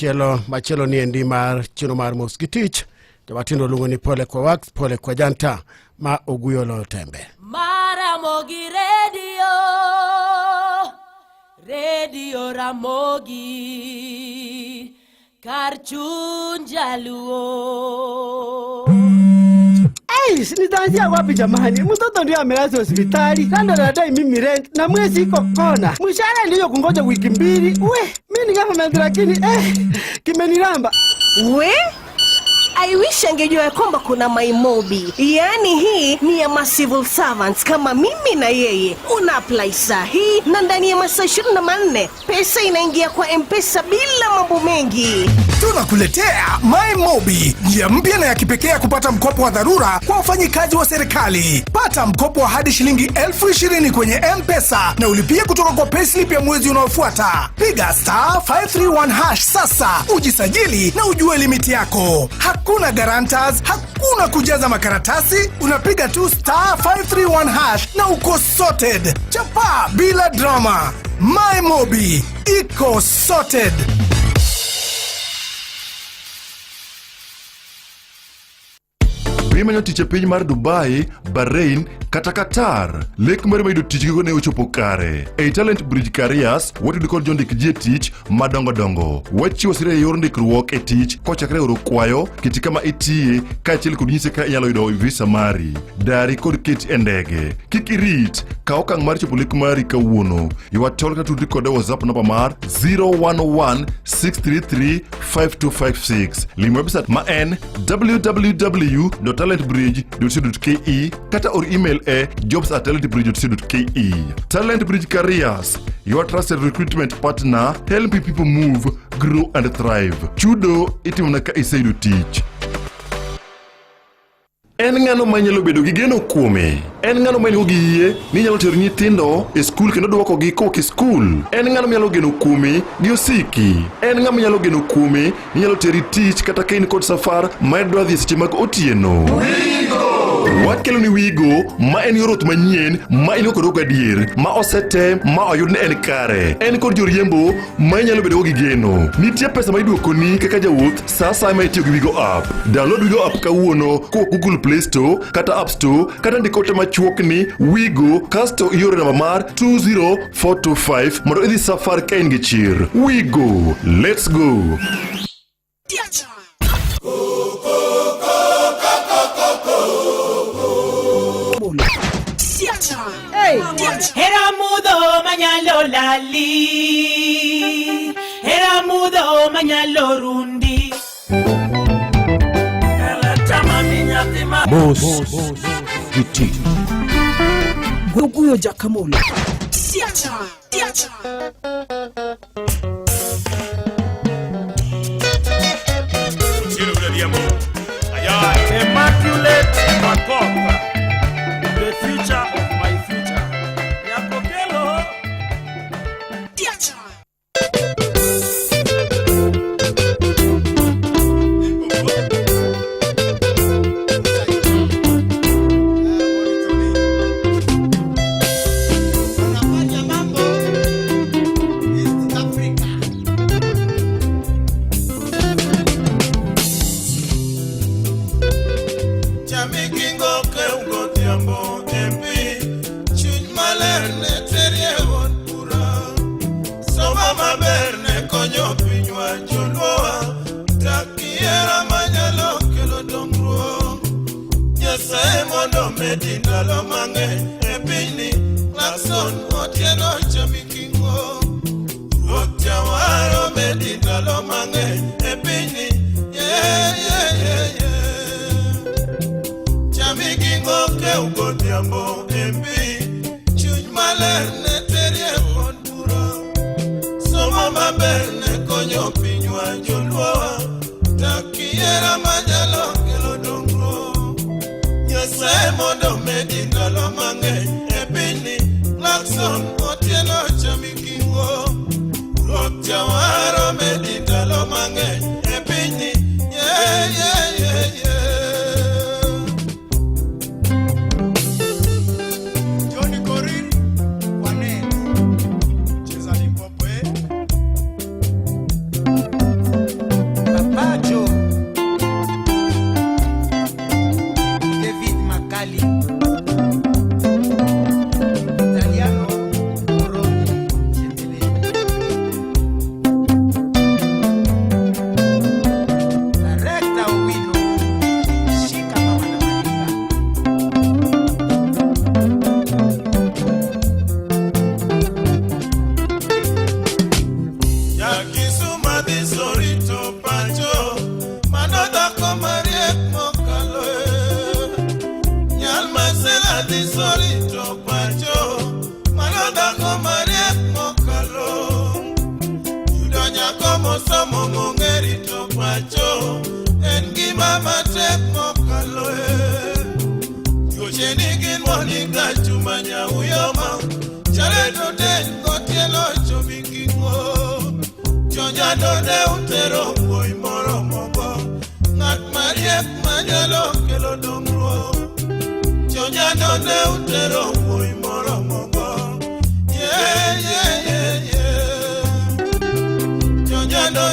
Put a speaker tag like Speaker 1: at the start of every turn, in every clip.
Speaker 1: Machielo ni endi mar chino mar Moskitich. Jawatindo luongo ni pole kwa wax, pole kwa janta ma oguyo lo tembe.
Speaker 2: Ramogi Radio Ramogi Karchun Jaluo.
Speaker 3: Hey, sinitanzia wapi jamani? Mtoto ndio amelazwa hospitali. Kando na dai mimi rent na mwezi iko kona. Mshahara ndio kungoja wiki mbili. Mimi ni kama lakini kimeniramba.
Speaker 4: I wish angejua ya kwamba kuna MyMobi. Yaani hii ni ya civil servants kama mimi na yeye. Una apply sahi na ndani ya masaa 24 pesa inaingia kwa M-Pesa bila mambo mengi.
Speaker 5: Tunakuletea MyMobi, njia mpya na ya kipekee ya kupata mkopo wa dharura kwa wafanyikazi wa serikali. Pata mkopo wa hadi shilingi 20,000 kwenye M-Pesa na ulipie kutoka kwa payslip ya mwezi unaofuata. Piga *531# sasa, ujisajili na ujue limiti yako. Hakuna guarantors, hakuna kujaza makaratasi, unapiga tu *531# na uko sorted. Chapa bila drama. MyMobi, iko sorted.
Speaker 6: Manyo tiche piny mar Dubai, Bahrain, kata Qatar. Lek mar mayudo tich gigo ne ochopo kare. Ei Talent Bridge Careers, watudu kod jondik ji tich madongo. Wachiwo sira yor ndikruok e tich kochakre oro kwayo, kiti kama itie, kaachiel kod nyise ka inyalo yudo visa mari. Dari kod kit e ndege. Kik irit, ka okang' mar chopo lek mari kawuono. Iwatol ka tudri kod WhatsApp namba mar 011-633-5256. Lim website ma en www.talentbridge.co.ke kata or email jobs@talentbridge.co.ke. Talent Bridge Careers, your trusted recruitment partner, helping people move, grow and thrive. Chudo itimo ka iseyudo tich. En ng'ano manyalo bedo gi geno kuome. En ng'ano manyalo gi yie ni nyalo tero nyithindo e skul kendo duoko gi koki skul. En ng'ano manyalo geno kuome gi osiki. En ng'ama nyalo geno kuome ni nyalo teri tich kata kain kod safar ma idwa dhi seche mag otieno. Wakelo ni Wigo, ma en yorot manyien, ma ilo kod adier, ma osete, ma oyud ne en kare. En kod joriembo ma nyalo bedo gi geno. Nitie pesa ma iduoko ni kaka jawuoth sasa ma itiyo gi Wigo app. Download Wigo app kawuono ko Google Play Store kata App Store kata ndikote machuok ni Wigo kasto yore namba mar 20425 mondo idhi safar ka in gi chir. Wigo, let's go.
Speaker 2: Era mudo mañalo lali, era mudo mañalo rundi.
Speaker 1: Mos Giti
Speaker 3: Guguyo Jakamola.
Speaker 7: Immaculate Makopa, the future of my future. Yakokelo.
Speaker 8: Medindalo mange epini Lakson otieno chamikingo Otiawaro medindalo mange epini Chamikingo ke ugotiambo epi Chuny maler ne terie monduro Somo maber ne konyo pinywa joluowa Takiera majalo kelo dongro Mondo medindalo mange epini Lakson otieno chamikingo Otiawaro medindalo mange epini Johnny Korir wane cheza Limpopo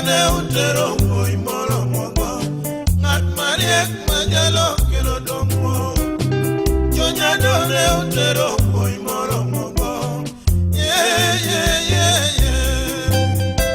Speaker 8: ne utero mboi moro mogo Ngat mariek majalo kelo dongwo Jonyado ne utero mboi moro mogo Yeah, yeah, yeah, yeah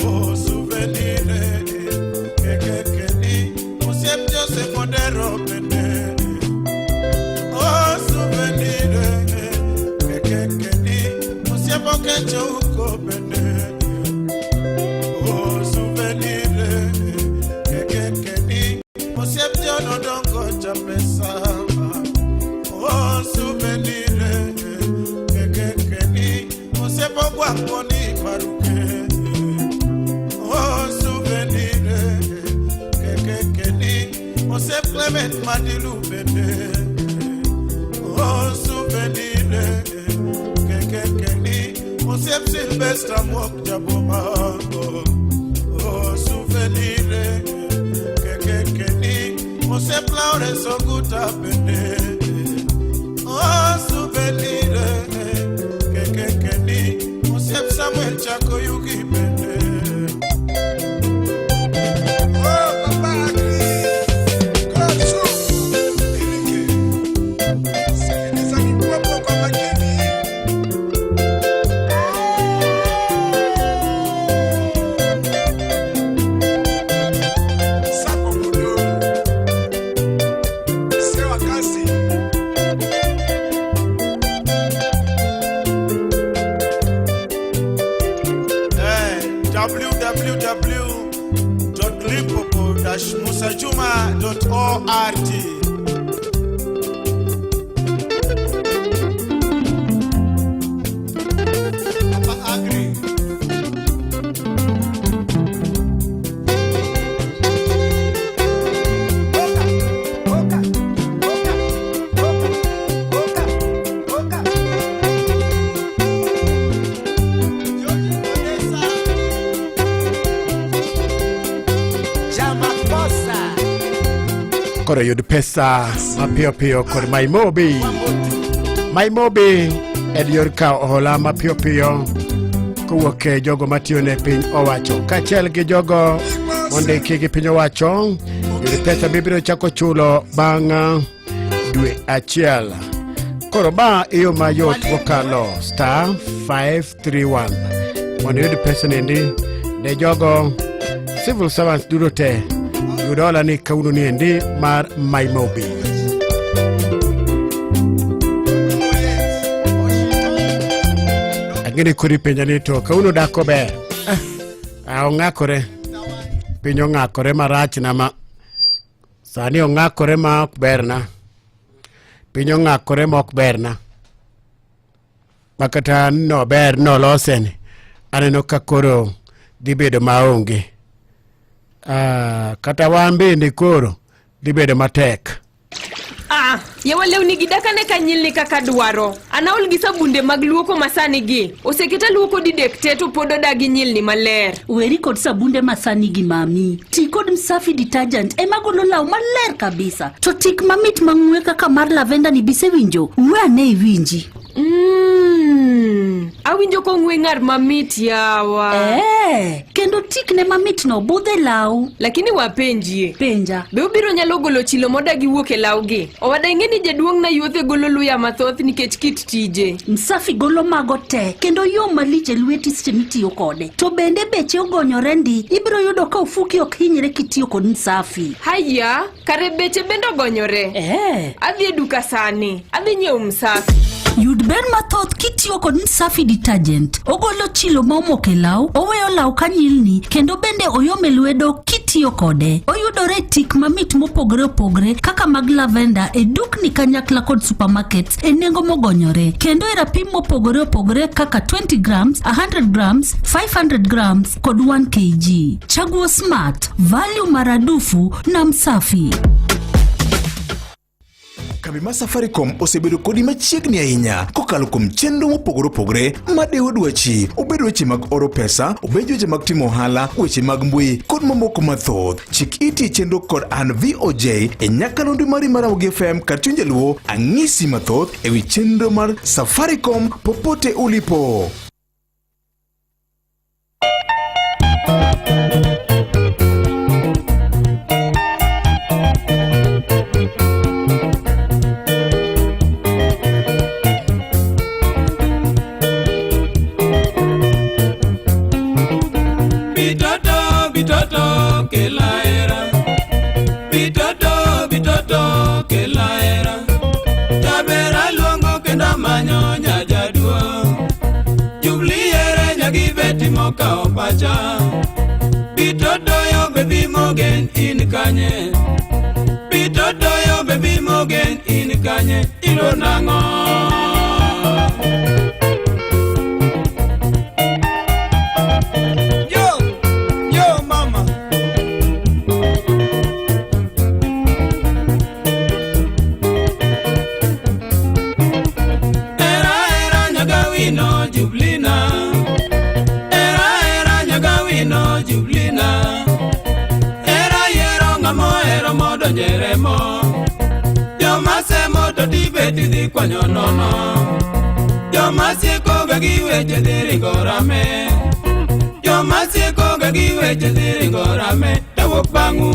Speaker 8: Oh, souvenir, Joseph Odero bende. Oh, souvenir, kekekeni, Osiepo Kecho uko bende. Oh, souvenir, kekekeni, Osiep Jono dongo chapesa. Oh, souvenir, kekekeni, Osiepo Gwangoni paruke. Oh, souvenir, kekekeni, Osiepo Clement Madilu bende. Oh, souvenir, kekekeni, Osiepo Sylvester Mwok Jaboma. Oh, souvenir, kekekeni, Osiepo Lawrence Oguta bende. Oh, souvenir, kekekeni, Osiepo Samuel Chakoyuki bende. Oh, Papa Agri, God show, Erike. Sikiliza mipopo kwa makini. Sako Mudo, Sewa Kasi. www.limpopo-musajuma.org. Papa Agri. Oka, oka. Johnny Vanessa.
Speaker 1: Koro yud pesa mapiyo piyo kod Maimobi. Maimobi en yor kao ohola mapiyo piyo kowuok e jogo matiyo ne piny owacho kaachiel gi jogo mondiki gi piny owacho. Yud pesa bibiro chako chulo bang' dwe achiel. Koro ba iyo mayot mokalo *531 mondo yud pesa nendi ne jogo civil servants duto te. Yudola ni kauno ni endi mar Maimobi. Agini kuri penja ni to kauno dako ber. Ong'akore. Pinyo ng'akore marach na ma. Sani ong'akore ma ok berna. Pinyo ng'akore ma ok berna. Makata no ber no loseni. Aneno kakoro dibedo maonge. Kata wambende koro dibedo matek.
Speaker 9: Yawa lewni gidakane kanyilni kaka dwaro. Anaol gi sabunde mag luoko masani gi. Oseketa luoko didek teto podo dagi nyilni maler.
Speaker 10: Weri kod sabunde masani gi mami. Ti kod Msafi detergent ema golo law maler kabisa. To tik mamit mang'we kaka mar lavender ni bise winjo. Uwe ane iwinji.
Speaker 9: Awinjo ko ng'we ng'ar mamit yawa.
Speaker 10: Kendo tik ne mamit no budhe law.
Speaker 9: Lakini wapenjie.
Speaker 10: Penja.
Speaker 9: Be ubiro nyalo golo chilo modagi wuok e law gi. Owada ing'e ni jaduong' na yuothe golo luya mathoth nikech kit tije.
Speaker 10: Msafi golo mago te. Kendo yo maliche lweti stemitiyo kode. To bende beche ogonyore ndi. Ibiro yudo ka ufuki ok hinyre kitiyo kod Msafi.
Speaker 9: Haya, kare beche bendo gonyore. Adhi e duka sani. Adhi nyiewo Msafi.
Speaker 10: Yud ber mathoth kitiyo kod Msafi detergent. Ogolo chilo momok e law, oweyo law kanyilni, kendo bende oyome lwedo kitiyo kode. Oyudore tik mamit mopogre opogre kaka mag lavender e dukni kanyakla kod supermarkets e nengo mogonyore. Kendo e rapim mopogre opogre kaka 20 grams, 100 grams, 500 grams kod 1 kg. Chaguo smart, value maradufu na Msafi.
Speaker 5: Kambi ma Safaricom osebedo kodi machiegni ahinya kokalo kuom chenro mopogore opogore madewo dwachi. Obedo weche mag oro pesa, obedo weche mag timo ohala, weche mag mbui kod mamoko mathoth. Chik iti chenro kod an VOJ e nyakalondo mari mar Ramogi FM kachunje luo ang'isi mathoth ewi chenro mar Safaricom popote ulipo.
Speaker 8: Bitoto, que la era. Bitoto.
Speaker 11: kao pacha. Bitoto yo baby Morgan in kanye. Bitoto yo baby Morgan in kanye. Ilo nango. Jeremo yo masemo to dibeti di kwanyo nono yo masiko gagiwe jediri gorame yo masiko gagiwe jediri gorame tawo bangu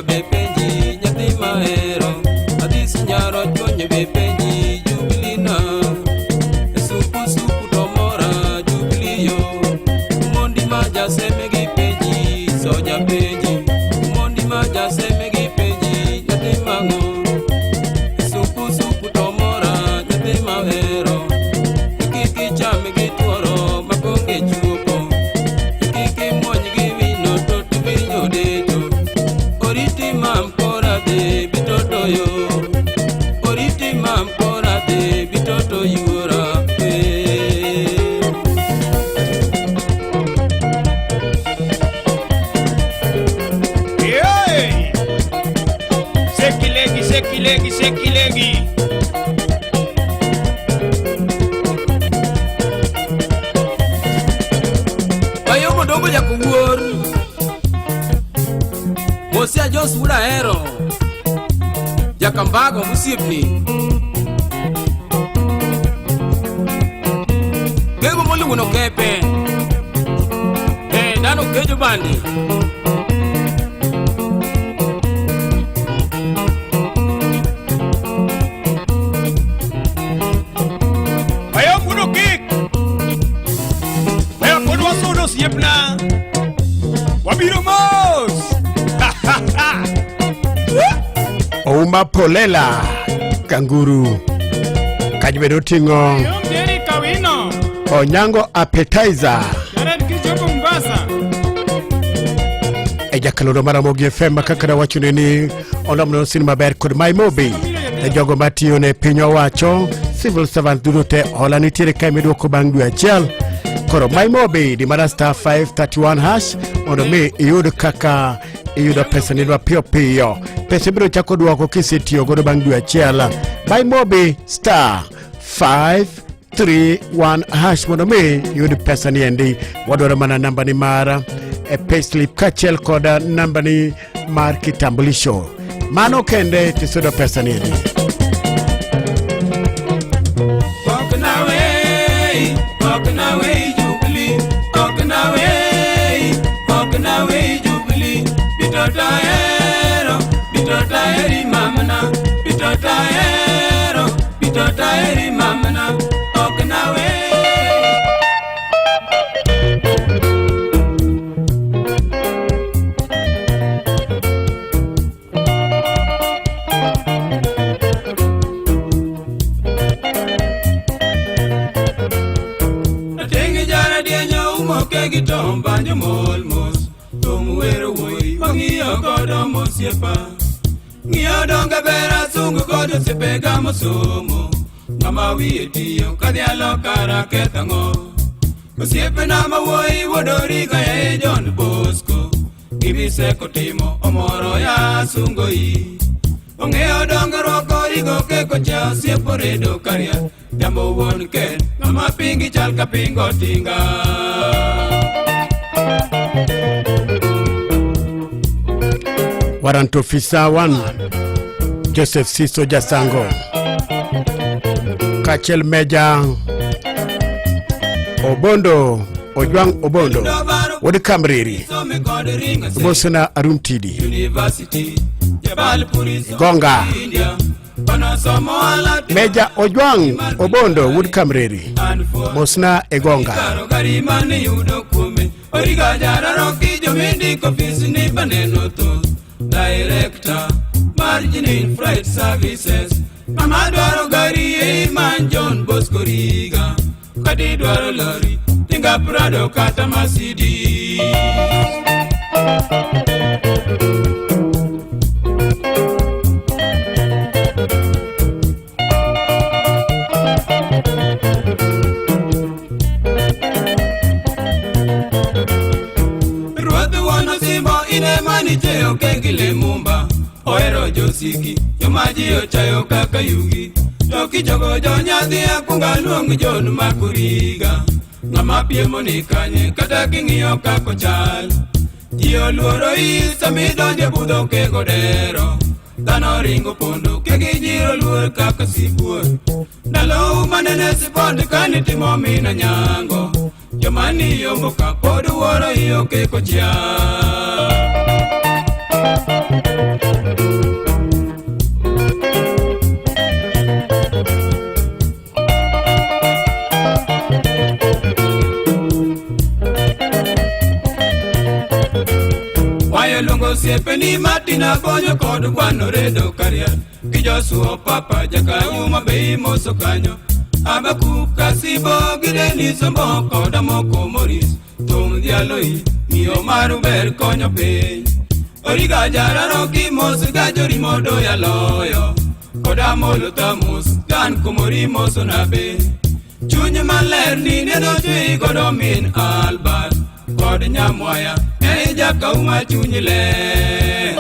Speaker 11: Bepenji, nyati mahero, adis nyaro chonye bepenji, jubilee. kilegi bayo modongo jakuwuor Mosia Jos Wuda Hero Jakambago Musiepni Gego Molungu no Kepe Dano Kejo Bandi Bayo Muno Kik Bayo Kodwa Sodo Siepna Wabiro Mos
Speaker 1: Ouma Polela Kanguru Kajbedo Tingo
Speaker 7: Deri Kawino
Speaker 1: Onyango Appetizer
Speaker 7: Jared Kijogo Mbasa
Speaker 1: Ejakalodo Maramogi FM Kakara wachuneni Onomno Cinema Ber kod My Mobi Jogo Matio ne Pinyo Wacho Civil Servant Dudote Holani Tire Kamido Kubangu Achiel Koro My Mobi Di Mara Star 531 hash Ono me Iyudu Kaka Iyudu pesa nilwa Pio Pio Pesa biro chako duwako kisitio Godo Bangu Achiel My Mobi Star 531 hash Mono me Iyudu pesa niendi Wadora mana namba ni mara payslip kachel koda namba ni mar kitambulisho mano kende tisodo pesa nini
Speaker 11: Walking away, Jubilee. Walking away, Jubilee. Bitota eri mamana. Bitota eri mamana. Walking away. Tom banjo molmos Tom wero woi Mangiyo kodo mosiepa Ngiyo donga bera sungu kodo sepega mosomo Ngama wiye tiyo kadhialo kara kethango Osiepe na mawoi wodoriga ya John Bosco Gibise kotimo omoro ya sungo yi Ongeyo donga roko rigo keko cha osiepo redo karia Jambo won ken Ngama pingi chalka pingo tinga
Speaker 1: Warrant Officer 1 Joseph Siso Jasango Kachel Meja Obondo Ojwang Obondo Wodi Kamriri Bosona Arumtidi Gonga Meja Ojwang Obondo Wodi Kamriri Bosna Egonga
Speaker 11: Origa jara roki jomindi kofisi ni baneno to Director Margin Freight Services Mama dwaro gari e man John Bosco Riga Kadi dwaro lori Tinga Prado kata Mercedes Teo kengile mumba Oero josiki Yomaji ochayo kaka yugi Toki jogo jonyadhi akunga luong John Makuriga Ngama piemo ni kanye Kata kingiyo kako chal Jio luoro isa midonje budho kego dero Dhano ringo pondo Kegi jiro luor kaka sibuor Dalo umanene sipondi kanitimo mina nyango Jomani yombo kapodu woro iyo keko chal Wayo lungo siepe ni matina konyo kodu kwano redo karia Kijosuo papa jaka yuma bei moso kanyo Abaku kasibo gide ni sombo koda moko moris Tum dialoi miyo maru ber konyo pey Origa jara roki mos gajori modo ya loyo Koda molo tamus gan kumori moso nabe Chunye maler ni neno jui godo min albat Kod nyamwaya jaka uma chunye ler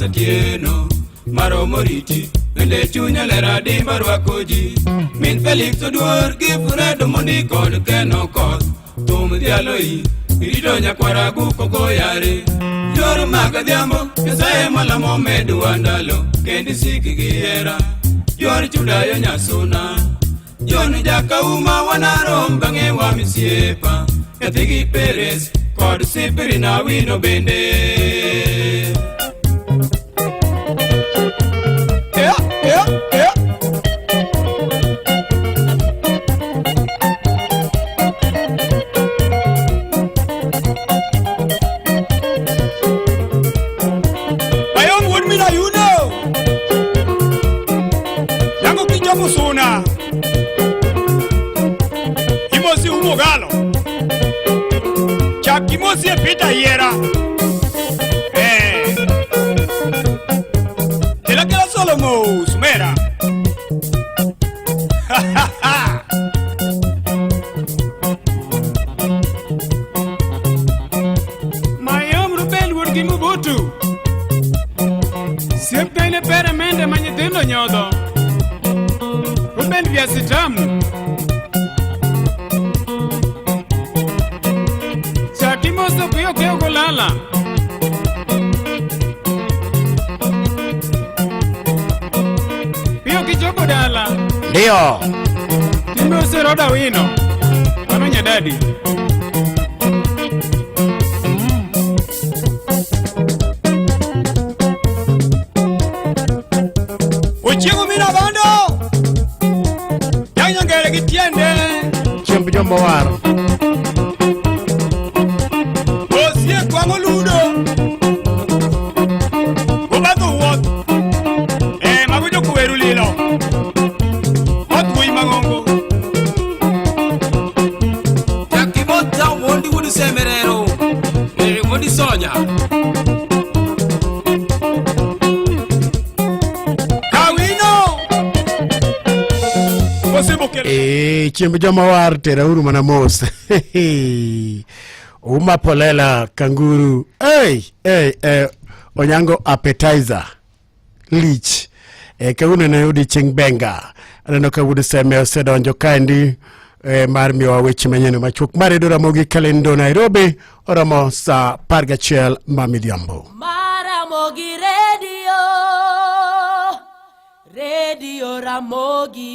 Speaker 11: Satieno Maromoriti Bende chunya lera dimba rwakoji Min Felix Oduor Gifredo Mondi kod Keno Koth Tum dialoi Irito nyakwara guko goyare Joro maga diambo Kesaye malamo medu wandalo Kendi siki giera Jor chudayo nyasuna Joni jaka uma wanarom bange wa misiepa Yathigi Perez Kod sipiri na wino bende
Speaker 7: Musuna Imosi umogalo Chak imosi e pita hiera Kela solo mo sumera Mayom rubel wurgi mubutu Siepkaine pere mende manyithindo nyodo Ruben viazi tamu Chakimoso kuyo keo kulala Pio kichopo dala
Speaker 1: Ndio
Speaker 7: Timose roda wino Wanonya dadi Uchigo mina bando Nyangere gitiende
Speaker 1: Chiemb jombo war
Speaker 7: Osie kwango ludo Obado wot Magujo kuweru lilo Otui mangongo Yakibota wondi wudu semerero Wondi sonya
Speaker 1: chiemb joma war tera uru mana mos Uma polela kanguru Onyango appetizer Lich Kauna na yudi ching benga Anano ka wudu seme osedonjo kandi Mar miwa wechi manyenu machuk Maredo Ramogi Kalendo Nairobi Oramo sa Pargachiel Mamidhiambo
Speaker 2: Maramogi Radio Ramogi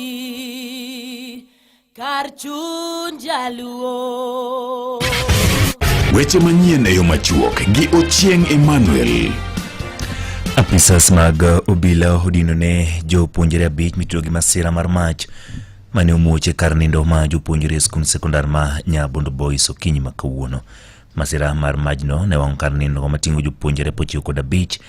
Speaker 2: Karchun Jaluo
Speaker 12: Weche manyien e yo machuok gi Ochieng Emmanuel.
Speaker 13: Apisas mag obila odino ne jopuonjre abich mitudo gi masira mar mach mane omuoche kar nindo ma jopuonjre skul sekondar ma Nyabondo Boys okinyi ma kawuono. Masira mar majno ne wang kar nindo matingo jopuonjre pochiw kod abich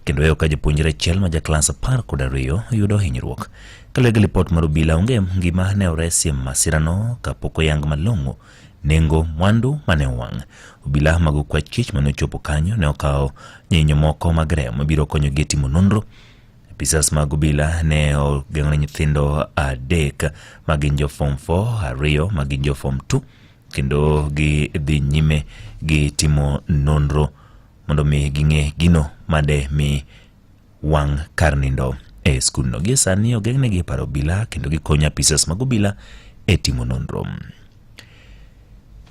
Speaker 13: kendo weyo ka jopuonjre achiel ma jaklas 12 yudo hinyruok. Kaluwore lipot mar obila onge ngima ne oresi masirano kapok oyang malong'o nengo mwandu mane wang. Obila mag kwach kich mane ochopo kanyo ne okawo nyinyo moko mag remo biro konyo gi timo nonro. Apisas mag obila ne ogeng'o nyithindo 3 magin jo form 4, 2 magin jo form 2 kendo gi dhi nyime gi timo nonro mondo mi ging'e gino made mi wang kar nindo e skul no. Gi sani ogeng'negi paro obila kendo gikonyo apisas mag obila e timo nonro.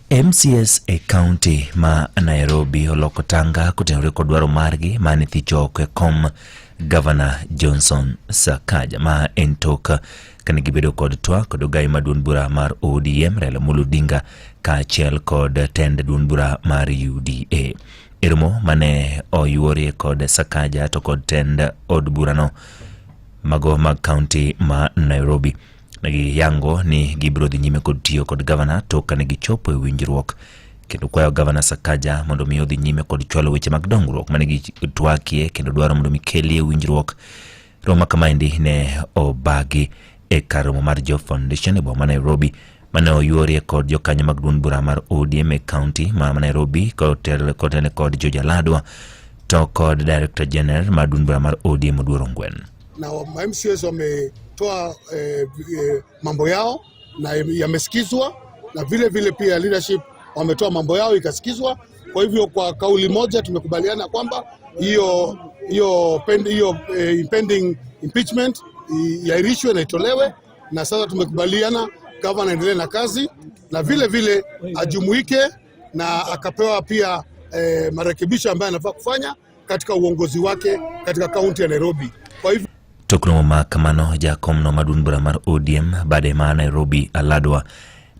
Speaker 13: MCS e county ma Nairobi oloko tanga kotenore kod dwaro margi mane thicho oko e kom Governor Johnson Sakaja ma en tok kane gibedo kod twak kod ogai maduong' bura mar ODM Raila Amolo Odinga kaachiel kod tend duong' bura mar UDA. Irmo mane oyuorie kod Sakaja to kod tend od burano mago mag county ma Nairobi negi yango ni gibro dhi nyime kod tiyo kod governor to kane gichopo e winjruok kendo kwayo governor Sakaja mondo mi odhi nyime kod chwalo weche mag dongruok mane gitwakie kendo dwaro mondo mi kelie winjruok. Roma kamaendi ne obagi e karomo mar Job Foundation e boma Nairobi mane oyuorie kod jokanyo mag duond bura mar ODM e county ma Nairobi kod George Aladwa to kod Director General mar duond bura mar ODM Oduor Ngwen.
Speaker 14: Na MCS wametoa mambo yao na yamesikizwa, na vile vile pia leadership wametoa mambo yao ikasikizwa. Kwa hivyo kwa kauli moja tumekubaliana kwamba hiyo impending impeachment iahirishwe na itolewe, na sasa tumekubaliana gavana aendelee na kazi na vile vile ajumuike na akapewa pia marekebisho ambayo anafaa kufanya katika uongozi wake katika kaunti ya Nairobi. Kwa hivyo
Speaker 13: Tokno makamano jakom no madun bura mar ODM bade ma Nairobi aladwa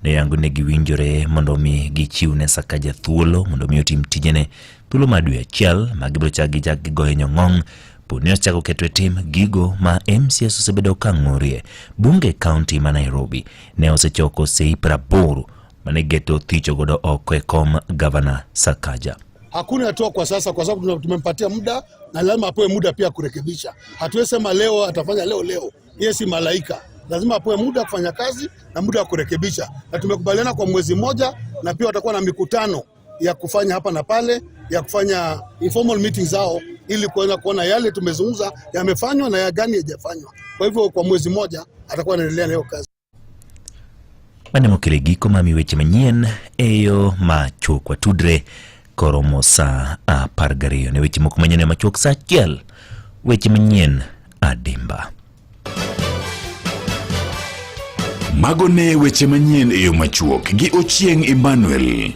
Speaker 13: ne yangu ne giwinjore mondo mi gichiwne Sakaja thuolo mondo mi otim tijene thuolo madwe achiel magibro chagi jak goye nyong'ong Punios chako ketwe tim gigo ma MCS osebedo kang'orie. Bunge County ma Nairobi ne osechoko sei 80 mane geto thicho godo oko e kom Governor Sakaja.
Speaker 14: Hakuna hatua kwa sasa kwa sababu tumempatia muda na lazima apewe muda pia kurekebisha. Hatuwezi sema leo atafanya leo. Yeye si malaika. Lazima apewe muda kufanya kazi na muda wa kurekebisha. Na tumekubaliana kwa mwezi mmoja na pia watakuwa na mikutano ya kufanya hapa na pale, ya kufanya informal meetings zao ili kuona yale tumezungumza yamefanywa na ya gani hajafanywa. Kwa hivyo kwa mwezi mmoja atakuwa anaendelea na hiyo kazi.
Speaker 13: Mane mokele giko mami weche manyien eyo macho kwa tudre koromo sa pargario ne weche moko manyien machuok sa achiel weche manyien adimba.
Speaker 12: Mago ne weche manyien eyo machuok gi Ochieng Emmanuel.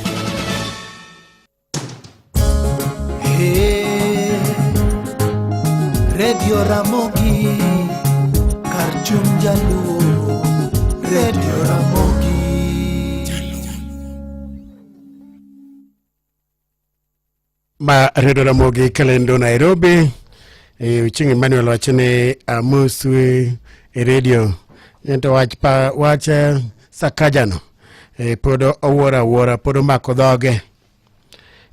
Speaker 8: Radio Ramogi Karchum Jaluo Radio Ramogi
Speaker 1: Radio Ramogi Kalendo Nairobi Ochieng Emmanuel wachene amuswe radio nento wacha Sakajano podo awora podo mako dhoge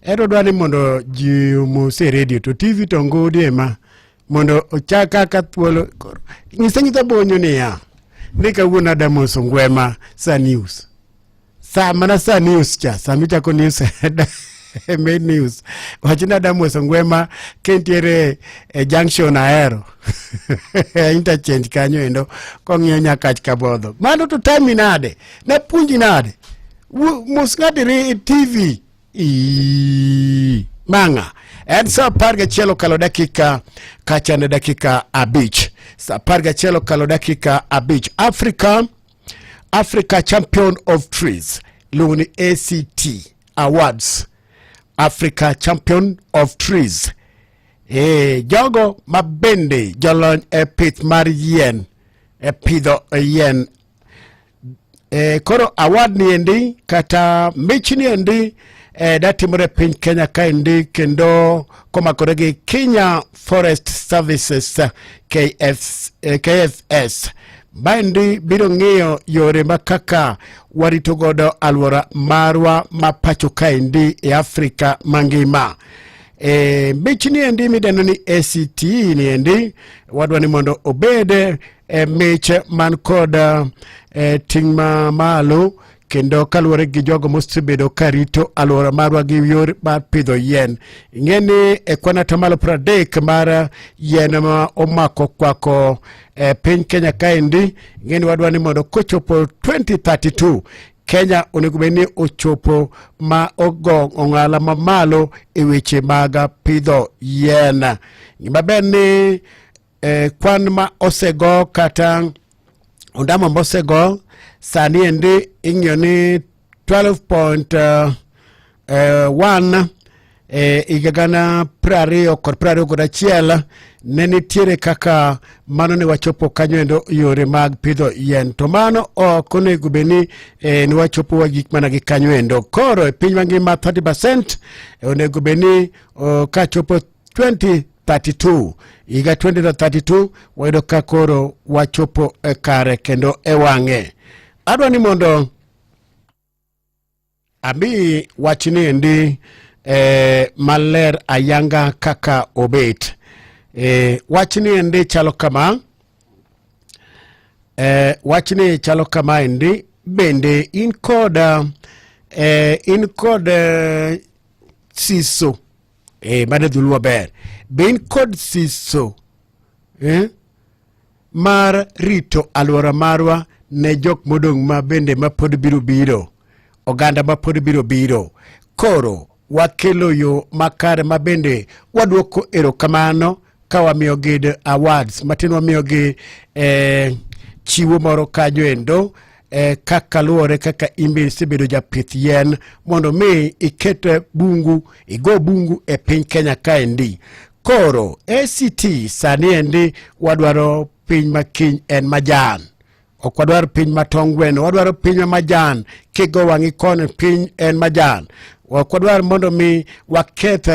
Speaker 1: ero dwani mondo ji muse radio to TV to ngodi ema mondo ochaka ka thuolo nyisenyi bonyo niya nika wuona Adamu Songwema Sa News Sa mana Sa News cha samichako news main news wachina Adamu Songwema kentiere junction aero interchange kanyo endo kong'iyo Nyakach Kabodho mano to time nade na punji nade musngadiri TV manga and sa parga chelo kalo dakika kachane dakika abich sa parga chelo kalo dakika abich Africa Champion of Trees luni ACT Awards Africa Champion of Trees jogo mabende jolony pith mar yien pidho yien koro award ni endi kata mich ni endi datimore piny Kenya kaendi kendo komakore gi Kenya Forest Services KFS baendi biro ng'iyo yore makaka warito godo alwora marwa mapacho kaendi Afrika mangima. Mich ni endi mideno ni ACT ni endi wadwa ni mondo obede mich man kod ting' malo kendo kaluwore gi jogo mosebedo karito alwora marwa gi yor mar pidho yien. Ing'eni kwana tamalo 30 mar yien ma omako kwako piny Kenya kaendi. Ing'eni wadwa ni mondo kochopo 2032 Kenya onego bed ni ochopo ma ong'ala mamalo e weche mag pidho yien. Gimaber ni kwan ma osego kata ondamo mosego sani endi ing'yo ni 12.1 igagana 2021 ne nitiere kaka mano ne wachopo kanyo endo yore mag pidho yien to mano ok onego bed ni ni wachopo wa gik mana gi kanyo endo. Koro e piny mangima 30% onego bed ni kachopo 2032 iga 2032 wayudo ka koro wachopo kare kendo wang'e. Adwa ni mondo abi wachni endi maler ayanga kaka obet. Wachni endi chalo kama wachni chalo kama endi bende in kod siso mane dhulwa ber be in kod siso mar rito alwora marwa ne jok modong' ma bende ma pod biro oganda ma pod biro koro wakelo yo makare mabende waduoko erokamano ka wamiyo gi awards matin wamiyo gi chiwo moro kanyo endo kaka luore kaka imbe sebedo japith yien mondo mi iket bungu igo bungu e piny Kenya kaendi. Koro ACT sani endi wadwaro piny makiny en majan, ok wadwaro piny matongwen, wadwaro piny majan. Kigo wangi kone piny en majan, ok wadwaro mondo mi waketh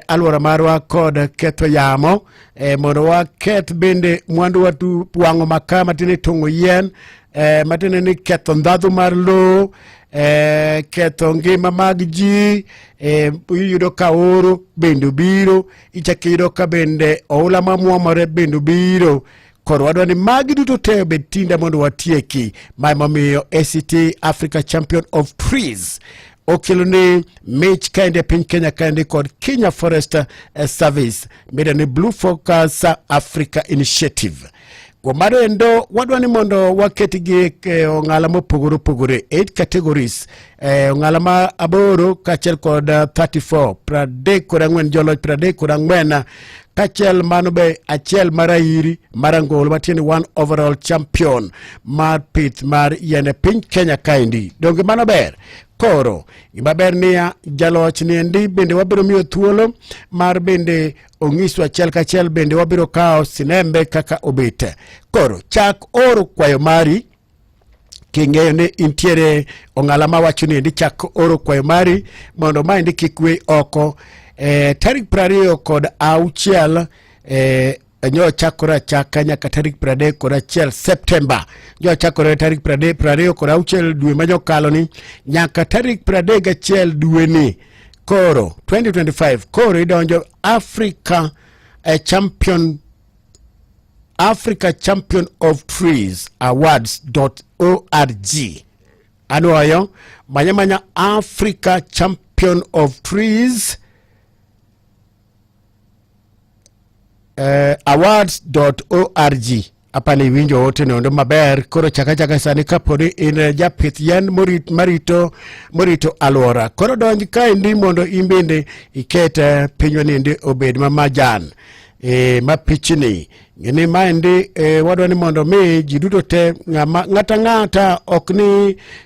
Speaker 1: alwora marwa kod ketho yamo, mondo waketh bende mwandu watu wango makaa matine tongo yien, matine ni ketho ndhadhu mar lo, ketho ngima mag ji, yudo ka oro bende biro, ichaki yudo ka bende oula mamuomore bende biro. Koro wadwa ni magi duto te bed tinda mondo watieki. Momiyo ACT Africa Champion of Trees okelo ni mich kaende piny Kenya kaende kod Kenya Forest Service mida ni Blue Focus Africa Initiative. Kwa mado endo wadwa ni mondo waketi gi ong'ala mopogore opogore 8 categories, ong'ala ma aboro kachel kod 34 pradek kod ang'wen joloch pradek kod ang'wen kachel mano be achiel marairi marangolo matieni one overall champion mar pith mar yene piny Kenya kaendi. Donge mano ber? Koro imaber niya jaloch niendi bende wabiro miyo thuolo mar bende ong'iswa achiel kachiel bende wabiro kao sinembe kaka obete. Koro chak oro kwayo mari king'eyo ni intiere ong'ala mawacho niendi chak oro kwayo mari mondo maendi kikwe oko. Tarik 26 nyo chakora chaka nyaka tarik 31 September. Nyo chakora tarik 26 dwe manyokalo ni nyaka tarik 31 dwe ni. Koro 2025 koro idonjo Africa Champion of Trees Awards.org. Anuayo manya Africa Champion of Trees awards.org. Apani winjo wote nondo maber. Koro chaka sani kaponi in japith yen morito alwora. Koro donji kaendi mondo imbende ikete pinywa nindi obed mamajan mapichni. Ngini maendi wadwa ni mondo mi jiduto te ng'ata ok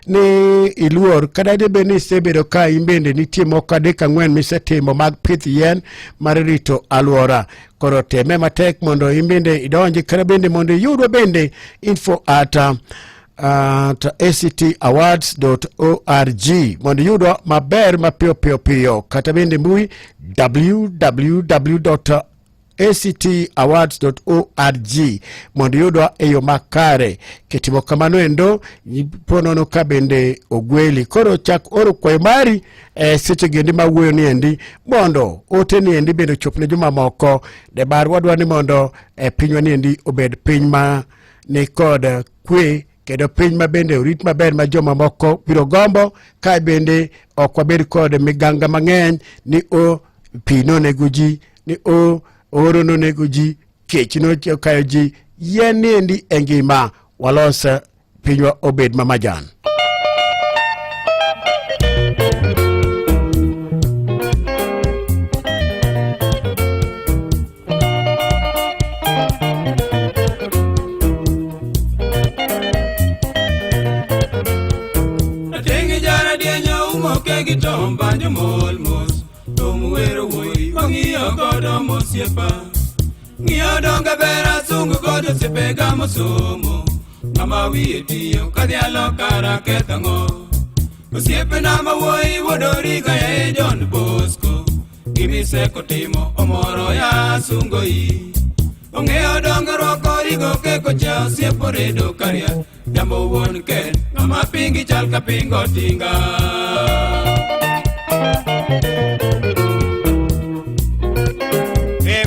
Speaker 1: ni iluor kada debe ni sebedo ka imbende nitie moko 3-4 misetimo mag pith yien mar rito alwora. Koro teme matek mondo imbende idonji kada bende mondo yudwa bende info at actawards.org mondo yudwa maber mapiyo kata bende mbui www.actawards.org mondo yudwa eyo makare. Kitimo kamano endo ponono ka bende ogweli. Koro chak oro kwayo mari seche gendi mawuoyo ni endi mondo ote ni endi bende chopne joma moko. Debar wadwa ni mondo pinywa ni endi obed piny ma ni kod kwe kendo piny ma bende orit maber ma joma moko biro gombo ka bende ok wabed kod miganga mang'eny ni pino nego ji, ni oro no nego ji, kech no kayo ji. Yien ni endi engima walos pinywa obed mamajan.
Speaker 11: Atengi jara dienyo umoke gitomba nyomol mos Tumuwero woi mang'iyo godo mosiepa Ng'iyo donga bera sungu godo sepega mosomo Ngama wiye tiyo kadhialo kara ketang'o Osiepe na mawoi wodoriga ya John Bosco Gimiseko timo omoro ya sungo yi Ong'eyo donga roko rigo keko cha osiepo redo karia Jambo wuon ken ngama pingi chal ka pingo tinga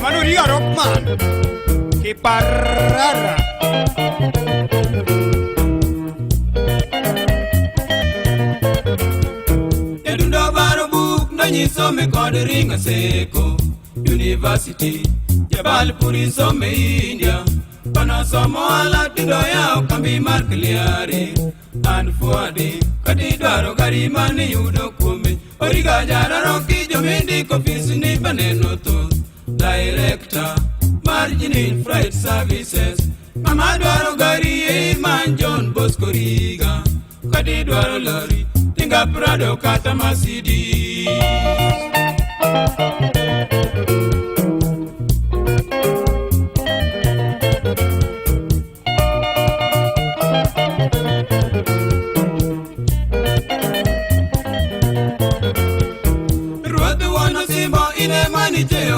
Speaker 7: Manuria Rockman Kiparara
Speaker 11: Edundo baro buk nanyiso me kod ringa seko University Jabal Puri some India Pana somo ala tindo ya kambi markliari And fuadi kati dwaro gari mani yudo kume Origa jararo ki jomindi kofisi ni baneno to Director Margin Freight Services Mama dwaro gari man John Bosco Riga Kadi dwaro lori Tinga Prado kata Mercedes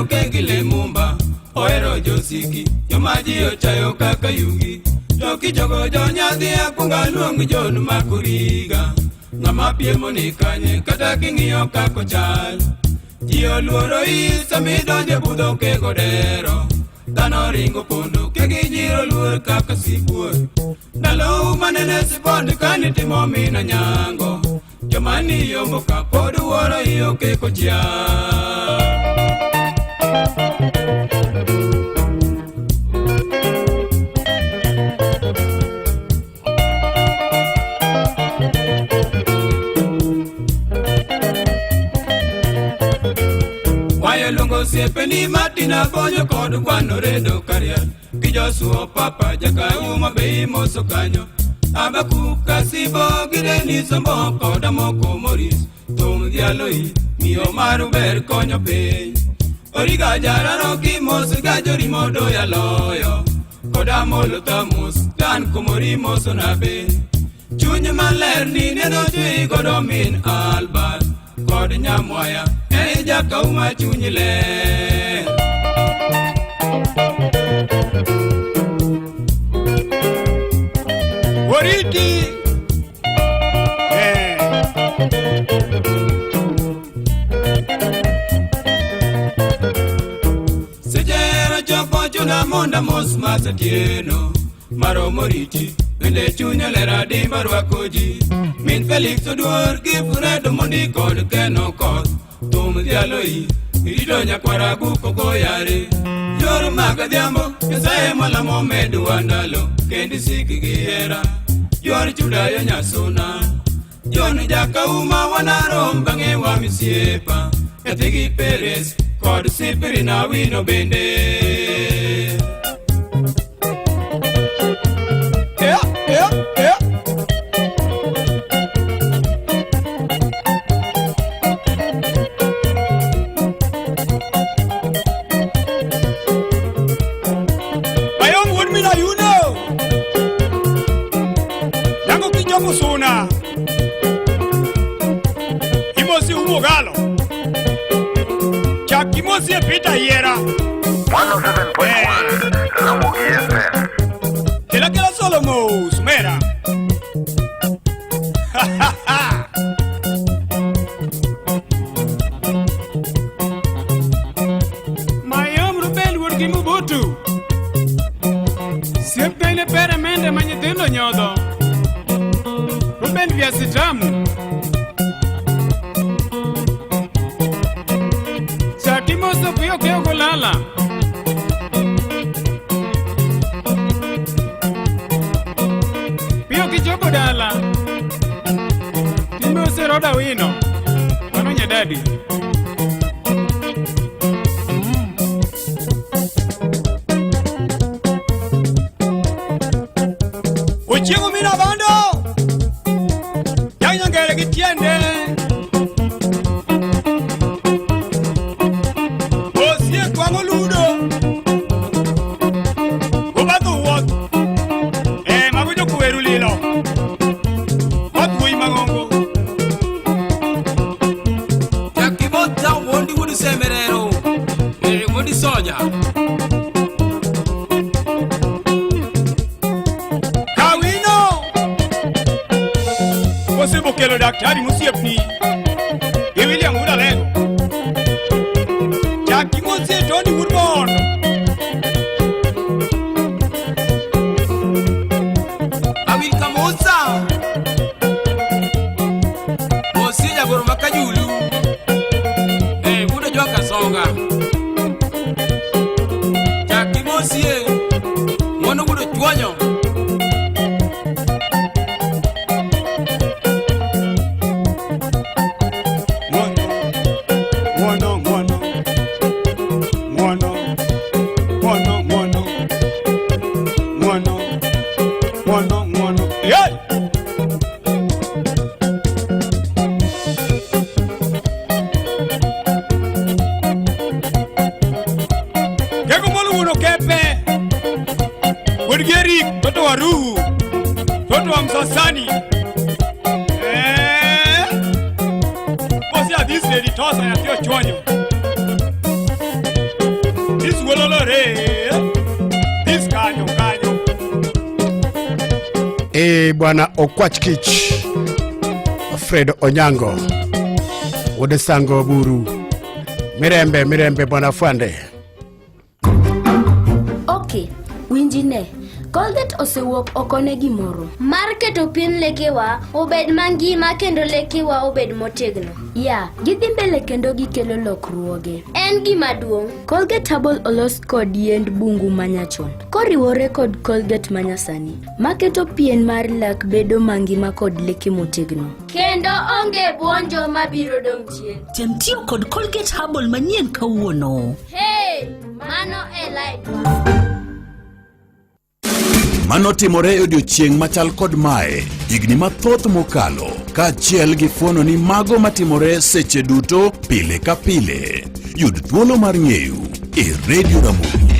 Speaker 11: Kegile mumba oero josiki yomaji ochayo kaka yugi toki jogo jonyadhi akunga luong jon makuriga ngama piemo ni kanye kata king'iyo kako chal ji oluoro isa midonje budho kego dero dhano ringo pondo kegi jiro luor kaka sibuor ndalo manene sipond kani timo mina nyango jomani yombo ka pod wuoro iyo keko chal Siepeni matina bonyo kod kwano redo kariat Kijosuo papa jakayuma bei moso kanyo Abaku kasibo gideni sombo koda moko moris Tum dialoi miyo maru ber konyo piny Origa jararo ki moso gajori modo ya loyo Koda molo tamus tan kumori moso nabe Chunye maler ni neno jui kodo min Albert Kod nyamwaya jaka uma chunyile Wariti Sejero chopo chuna monda mos masatieno Maro moriti Bende chunyele radi marwakoji Min Felix Oduor Gifuredo mondi kod keno kod Tum dialoi, irido nyakwara guko goyare Yor maga diambo, kesaye malamo medu andalo Kendi siki giera, yor chudayo nyasuna Jon jaka uma wanarom bange wa misiepa Ethigi Perez, kod sipiri na wino bende
Speaker 7: Musuna Imosi umogalo Chak imosi e pita hiera
Speaker 15: 107.1 Ramogi FM
Speaker 7: Kila solo mous, mera Mayom Ruben Wurgi Mubutu Siempre ne pere mende manyithindo nyodo Ruben viazi tamu Chakimoso piyo keo kulala Piyo kichopo dala Timbe usiroda wino Wanonya dadi Uchigu mina bando Yanyangele gitiende Osie kwa ngoludo Ubatu wot Magujo kuweru lilo Watui mangongo Yakibota wondi wudi semerero Wudi soja Kelo daktari musiepni William Udalego Jackie Monse Tony Woodburn Awil Kamosa Mosija Goroma Kajulu Muda Joka Songa Jackie Monse Mono Wudo Chuanyo Wodgeri, toto wa Ruhu, toto wa Msasani. Bosia this lady tosa ya tio chonyo. This wololore. This kanyo.
Speaker 1: Bwana Okwachkich Fred Onyango Wodesango Buru Mirembe Bwana Fwande.
Speaker 16: Okay, winjine Colgate osewuok okone gimoro mar keto pien lekewa obed mangima kendo lekewa obed motegno. Gidhi mbele kendo gikelo lokruoge. En gima duong'. Colgate Herbal olos kod yiend bungu manyachon koriwore kod Colgate manyasani maketo pien mar lak bedo mangima kod leke motegno kendo onge buonjo mabiro dong' chien.
Speaker 10: Tem tiyo kod Colgate Herbal manyien kawuono.
Speaker 16: Hey, mano e light.
Speaker 12: Mano timore odiochieng' machal kod mae higni mathoth mokalo kaachiel gi fuono ni mago matimore seche duto pile ka pile. Yud thuolo mar ng'eyo e Radio Ramogi.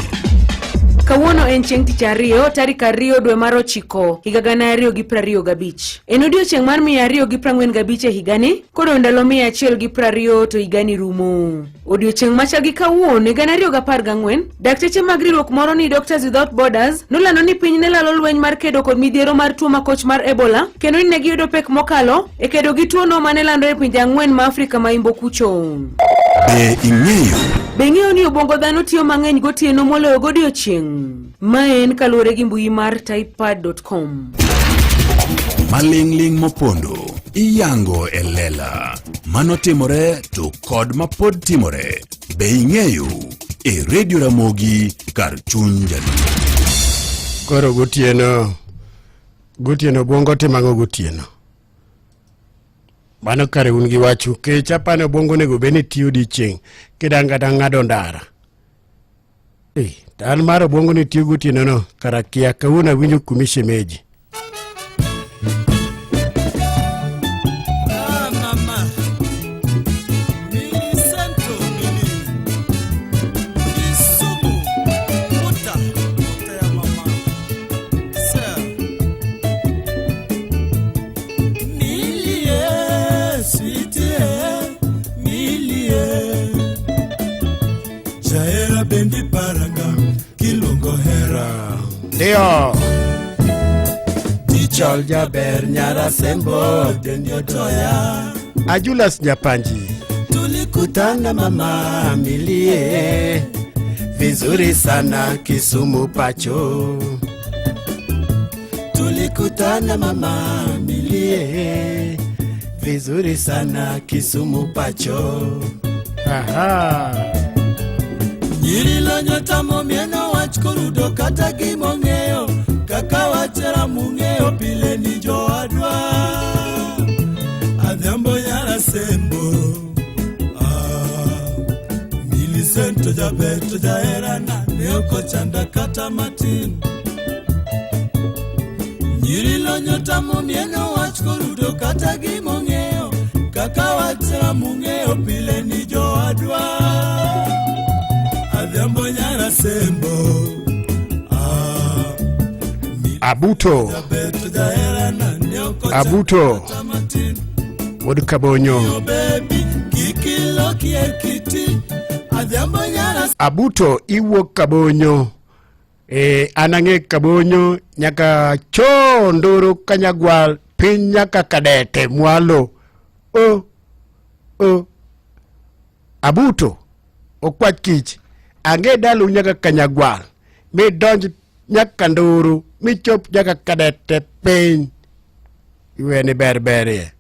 Speaker 9: Kawuono en chieng' tich ariyo tarik 2 dwe mar 9 higa 2025. En odiochieng' mar 245 e higani kod ndalo 120 to higani rumo. Odiochieng' machal gi kawuono 2014 dakteche mag riwruok moro ni Doctors Without Borders nolando ni piny ne lalo lweny mar kedo kod midhiero mar tuo makoch mar Ebola kendo ni ne giyudo pek mokalo e kedo gi tuono mane landore e pinje 4 ma Afrika ma Imbo kucho. Be ing'eyo ni obwongo dhano tiyo mang'eny gotieno moloyo godiochieng'? Ma en kaluwore gi mbui mar typepad.com.
Speaker 12: Maling'ling mopondo iyango e lela mano timore to kod mapod timore. Be ing'eyo e Radio Ramogi kar chuny jaluo.
Speaker 1: Koro gotieno bongo timang'o gotieno. Mano kare un gi wachu ke chapane bongo nego bene tiyo di chieng' kidanga ng'ado ndara. Tan maro bongo ni tiyo gotieno no karakia kawuona winjo kumishe meji. Dio Tichol jaber nyara sembo dendio toya Ajulas Nyapanji tulikutana mama milie vizuri sana Kisumu pacho. Tulikutana mama milie vizuri sana Kisumu pacho.
Speaker 8: Nyirilo nyota momieno wach korudo kata gimong'eyo kaka wachera mung'eyo pile ni joadwa adhiambo nyara sembo Milicento jabeto jaherana neoko chanda kata matin. Nyirilo nyota momieno wach korudo kata gimong'eyo kaka wachera mung'eyo pile ni joadwa adhiambo nyara sembo
Speaker 1: Abuto Wod Kabonyo Abuto iwuok Kabonyo anang'e Kabonyo nyaka Ndoro Kanyagwal piny nyaka Kadete mwalo. Abuto Okwachkich ang'e dalu nyaka Kanyagwal mi donj nyaka Ndoro mi chop nyaka Kadete piny iweni berberie.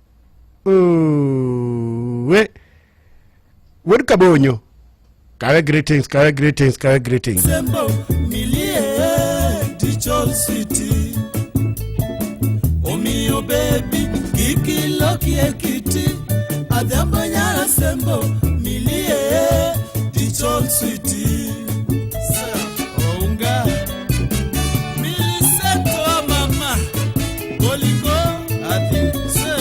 Speaker 1: Wod Kabonyo kawe greetings.
Speaker 8: Sembo milie Tichol City Omiyo baby kikilo kiekiti adhiambo nyara sembo milie Tichol City Ounga Milicento mama Golingo ati se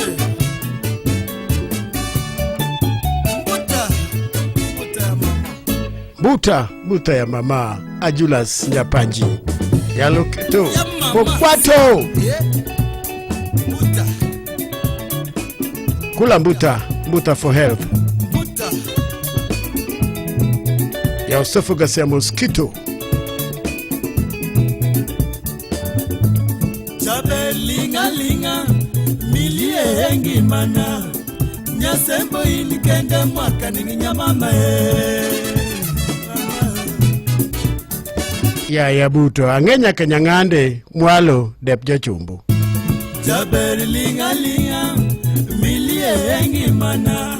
Speaker 1: Mbuta ya mama Ajulas Nyapanji. Yalokito. Pokwato. Kula mbuta for health. Ya esophagus ya mosquito.
Speaker 8: Chabe linga milie hengi mana nyasembo inikende mwaka ninginyamama
Speaker 1: Ya buto angenya kenyang'ande mwalo dep jochumbu.
Speaker 8: Chabe linga milie hengi mana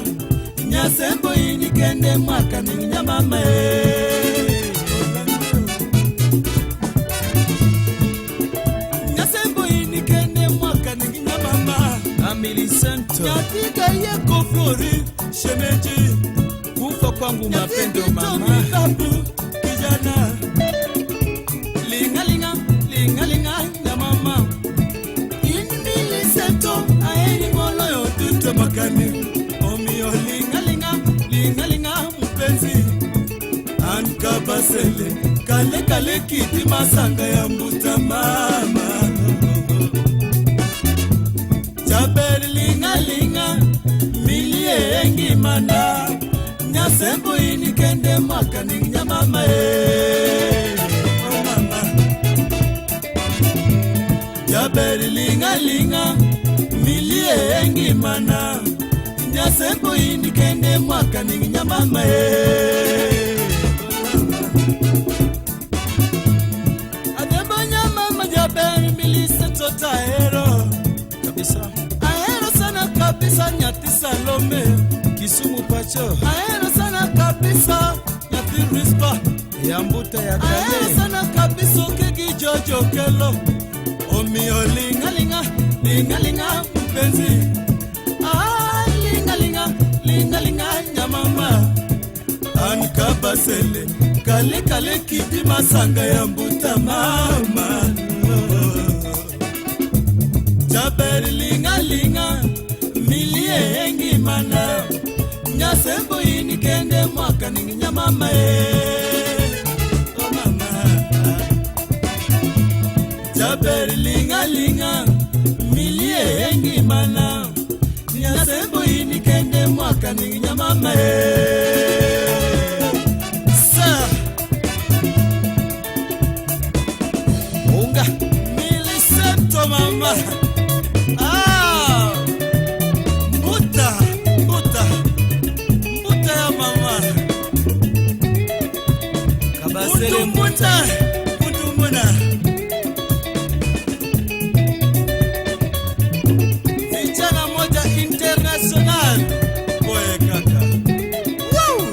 Speaker 8: nyasembo inikende mwaka ninginyamama Nyatiga yeko flori shemeji kufa kwangu mapendo mama kijana linga ya mama inmili seto aeni molo yotuto makani omio linga mpenzi ankabasele kale kiti masanga ya mbuta mama Chaberi linga milie engi mana nyasembo inikende mwaka ninginyamama oh mama Chaberi linga milie engi mana nyasembo inikende mwaka ninginyamama Adembo nyamama Chaberi milise totaero kabisa kabisa nyati Salome Kisumu Pacho aero sana kabisa nyati Rispa ya mbuta ya kale aero sana kabisa kegi Jojo Kelo omio linga mpenzi linga nyamama ankabasele kale kiti masanga ya mbuta mama Chaberi linga milie engi mana nyasembo inikende mwaka ninginyamama oh mama Chaberi linga milie engi mana nyasembo inikende mwaka ninginyamama sa unga miliseto mama Mutumuna Vijana moja international Boye kaka Woo!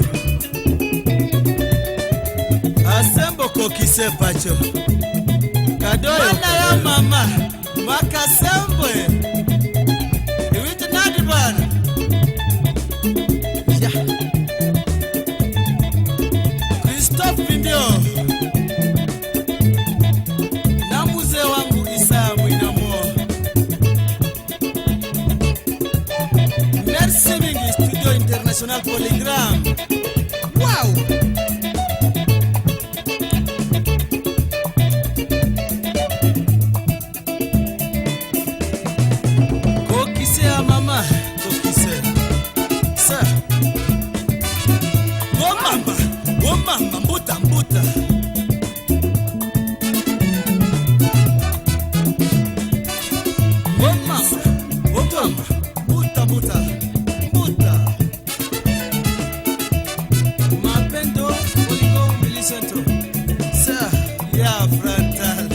Speaker 8: Asembo kokise pacho Kadoyo Wana ya mama Makasembwe Iwiti nadibana Christophe Video na mzee wangu Isa Mwinamo. Merci mingi Studio International Polygram. Wow! Kokise ya mama, kokise. Sa. Go mama, mbuta. Buta. Mapendo, Oligo, Milicento. Sa, ya frontal.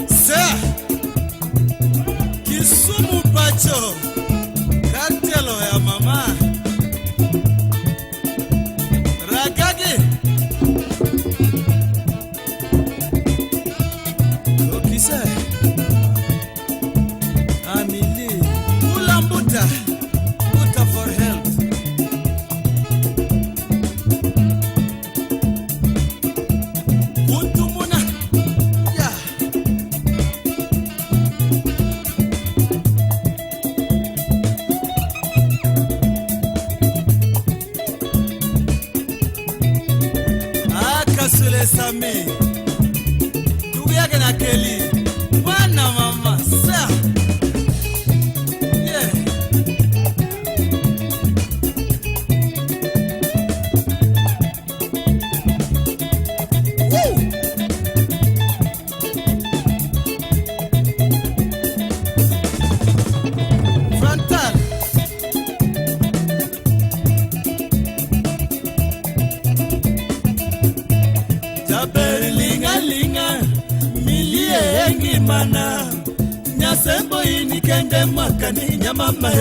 Speaker 8: Sa, Kisumu Pacho. Kartelo ya mama Ragagi Okisa Amili Ulambuta Buta for health Mami. Ndugu yake na Kelly. Bwana mama. Sa. Yeah. Woo. Frontal. Linga linga milie engi mana nyasembo ini kende makani nyamama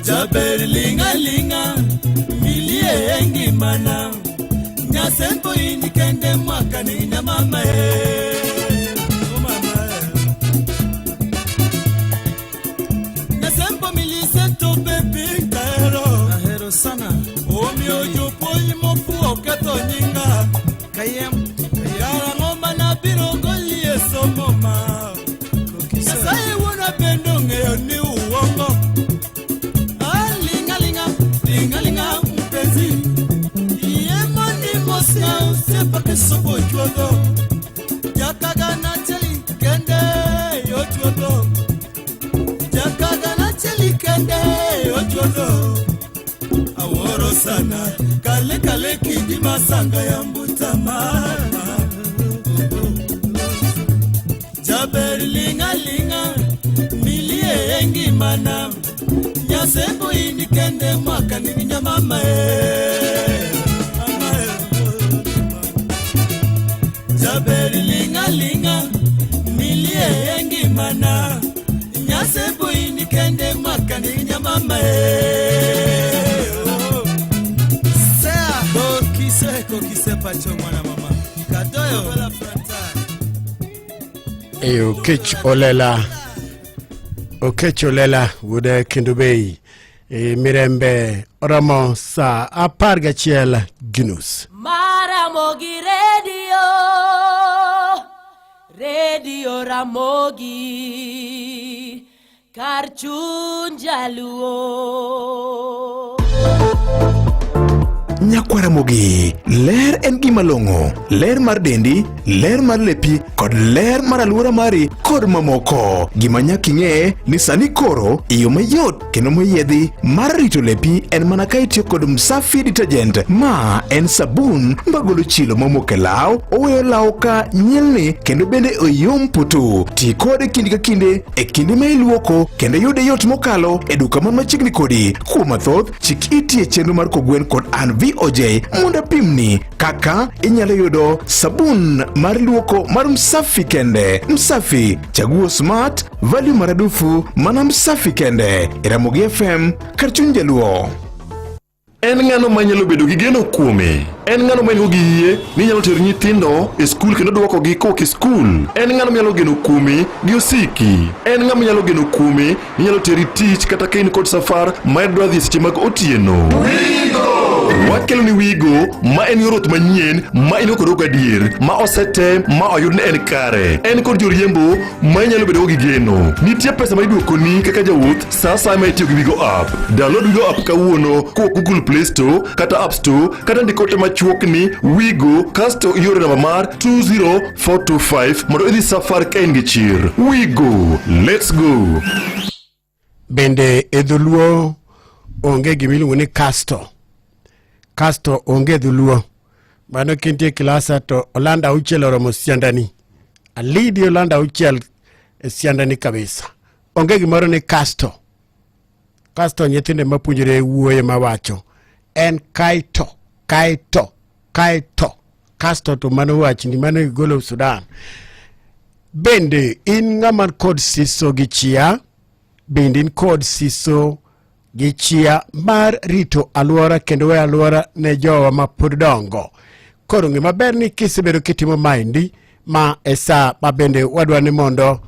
Speaker 8: Jaberi linga linga milie engi mana nyasembo ini kende makani nyamama Nyasembo milise to baby tahero sana Omi ojo poli mofu oketo nyinga Kayem Yara ngoma na biro goli eso moma Kasai wuna bendo ngeyo ni uongo Linga linga, linga linga mpenzi Yemo ni mosa sepa kesobo juodo Jakaga na cheli kende yo juodo Jakaga na cheli kende yo juodo Aworo sana kale kale kidi masanga ya mbutama Jaberi linga linga milie engi mana Nyasembo ini kende mwaka nini nyamama Jaberi linga linga milie engi mana Nyasembo ini kende mwaka nini nyamama Kokise pacho mwana mama Kadoyo wala frontal
Speaker 1: Okech Olela wude Kindubei Mirembe Oromo sa aparga chiel Ginus
Speaker 2: Maramogi Radio Ramogi Karchun Jaluo
Speaker 5: Nyakwaramogi, ler en gima longo, ler mar dendi, ler mar lepi, kod ler mar aluora mari, kod mamoko. Gima nyaka ing'e ni sani koro, iyo mayot kendo moyiedhi mar rito lepi en mana ka itiyo kod Msafi detergent. Ma en sabun magolo chilo mamoko e law, oweyo law ka nyilni kendo bende oyom putu. Ti kode kinde ka kinde e kinde ma iluoko kendo yude yot mokalo e duka man machiegni kodi. Kuom mathoth, chik iti e chenro mar Kogwen kod an VOJ mondo pimni kaka inyalo yudo sabun mar luoko mar Msafi kende. Msafi, chaguo smart, value maradufu, mana Msafi kende. Ramogi FM, Karchun Jaluo.
Speaker 6: En ng'ano manyalo bedo gi geno kuome. En ng'ano manyo gi yie ni nyalo tero nyithindo e skul kendo duoko gi koke skul. En ng'ano nyalo geno kuome gi osiki. En ng'ama nyalo geno kuome ni nyalo teri tich kata kain kod safar ma idwa dhi seche mag otieno. Wakelo ni Wigo ma en yorot manyien ma ino kod adier ma osete ma oyud ne en kare. En kod joriembo ma nyalo bedo gi geno. Nitie pesa ma iduoko ni kaka jawuoth sa ma itiyo gi Wigo app. Download Wigo app kawuono ko Google Play Store kata App Store kata ndikote machuok ni Wigo kasto iore namba mar 20425 mondo idhi safar ka in gi chir. Wigo, let's go.
Speaker 1: Bende edhuluo onge gimiluongo ni Casto onge dhuluo. Mano kintie klasa to Olanda auchiel oromo siandani. Alidi Olanda auchiel siandani kabisa. Onge gimoro ni Casto nyithinde mapuonjore wuoye mawacho. En kaito. Casto to mano wachi ni mano igolo Sudan. Bende in ng'aman kod siso gi chia. Bende in kod siso gi chia mar rito aluora kendo we aluora ne jowa ma pod dongo. Koro ng'e maber ni kisebedo kitimo maendi ma esa ma bende wadwa ni mondo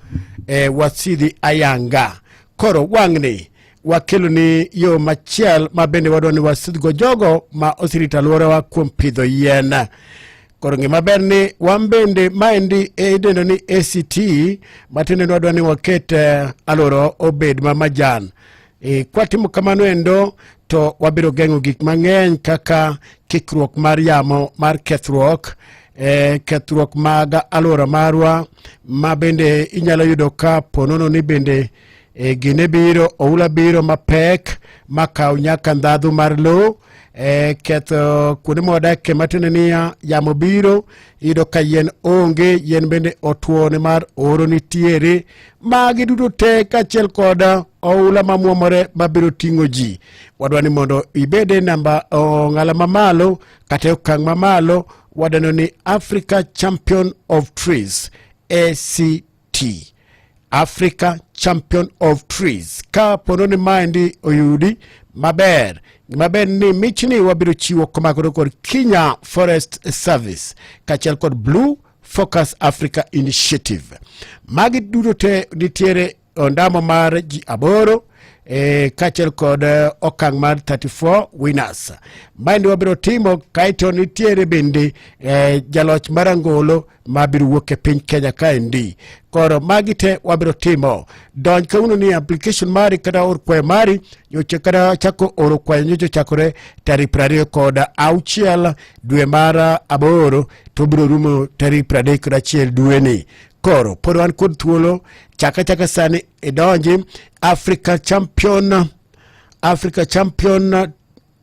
Speaker 1: wasidhi ayanga. Koro wang'ni wakelo ni yo machiel ma bende wadwa ni wasidhgo jogo ma osirito aluora wa kuom pidho yien. Koro ng'e maber ni wan bende maendi idendo ni ACT matinde wadwa ni waket aluora obed ma majan. Kwa timo kamano endo to wabiro geng'o gik mang'eny kaka kikruok mar yamo mar kethruok, kethruok mag alwora marwa, ma bende inyalo yudo ka ponono ni bende gine biro, oula biro mapek makaw nyaka ndhadhu mar lo, ketho kuonde modake matene niya yamo biro, iyudo ka yien onge, yien bende otuo mar oro nitiere, magi duto te kachiel koda oula mamuomore mabiro ting'o ji. Wadwa ni mondo ibede namba ng'ala mamalo kata okang' mamalo, wadano ni Africa Champion of Trees, ACT, Africa Champion of Trees. Ka pono ni maendi oyudi maber ni michni wabiro chiwo komakoro kod Kenya Forest Service kachiel kod Blue Focus Africa Initiative. Magi duto te nitiere ondamo mar ji aboro, kachiel kod okang' mar 34 winners. Maendi wabiro timo kaito nitiere bende jaloch marangolo mabiro wuok e piny Kenya kaendi. Koro magi te wabiro timo. Donj kauno ni application mari kata or kwayo mari, nyoche kada chako oro kwayo nyoche chakore tarik 26 dwe mar aboro, to biro rumo tarik 31 dwe ni. Koro pod wan kod thuolo chaka sani idonji Africa Champion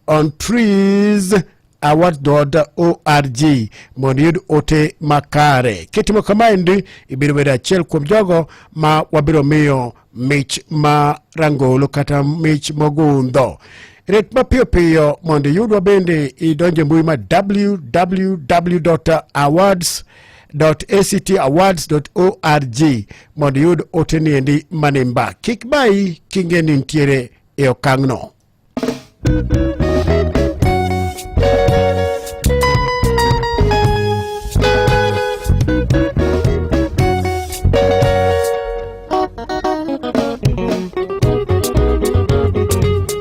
Speaker 1: on Trees award.org mondo yud ote makare. Kitimo kamaendi ibiro bedo achiel kuom jogo ma wabiro miyo mich marangolo kata mich mogundho. Ret mapiyo mondo yudwa bende idonje mbui ma www.actawards.org mondo yud ote niendi manimba. Kik bai kingeni ntiere e okang'no.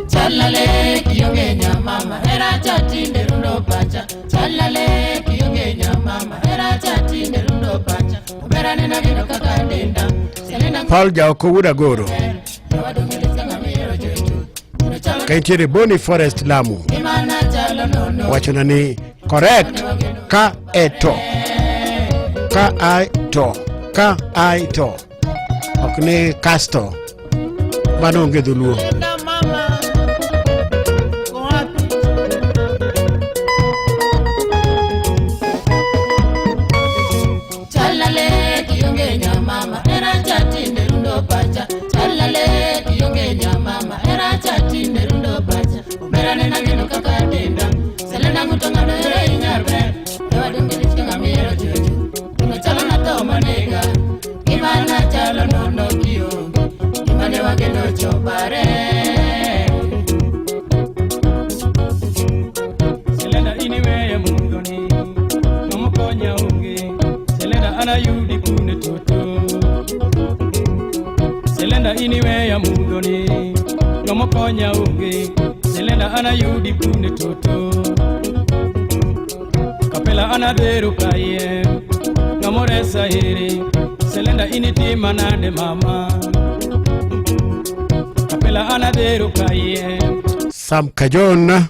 Speaker 2: Chalale kionge nyamama era chati nerundo pacha. Chalale kionge nyamama era chati nerundo pacha. Ubera nena gino kakadenda.
Speaker 1: Paul Jaoko Udagoro. Kaitiere Boni Forest Lamu. Wachona ni correct. Ka eto. Okne casto. Manonge dhuluo.
Speaker 11: Selenda iniwe mundoni nomokonya unge Selenda anayudi kune toto Selenda iniwe ya mundoni nomokonya unge Selenda anayudi kune toto Kapela anadheru kaye nomoresa hiri Selenda initima nade mama Kapela anadheru kaye
Speaker 1: Sam Kajon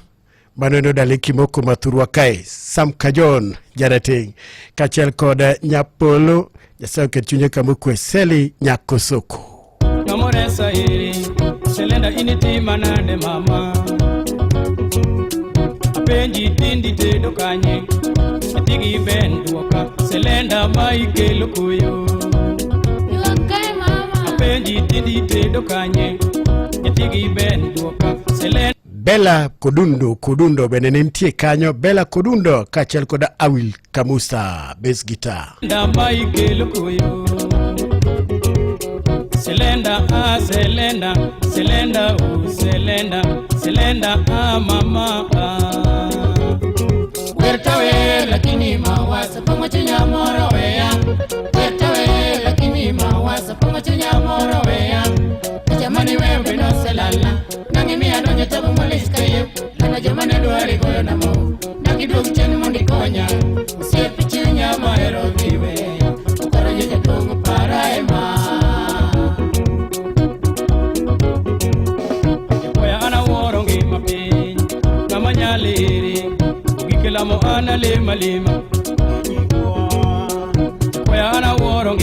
Speaker 1: maneno daliki moko mathurwa kae. Sam Kajon jarating kachiel kod Nyapolo Nyasaye oket chunye kamokwe Seli Nyakosoko.
Speaker 11: Nomoresa hiri Selenda initima nade mama Apenji tindi tedo kanye Atigi benduoka Selenda maikelo kuyo Apenji tindi tedo kanye Atigi benduoka Selenda
Speaker 1: Bella Kodundo bene nentie kanyo. Bella Kodundo kachiel kod Awil Kamusa bass guitar.
Speaker 11: Selenda maikelo kuyo Selenda Selenda mama
Speaker 2: Wertawe lakini mawasa pongo chunya moro weya. Wertawe lakini mawasa pongo chunya moro weya. Jamani wewe no selala nangi mi adonje tabu malis kaye. Lana jamani duari koyo namo nangi dog cheni mondi konya. Usiepi chunya mahero viwe ukaro nyeja tungu para ema.
Speaker 11: Koya ana woro ngi mapi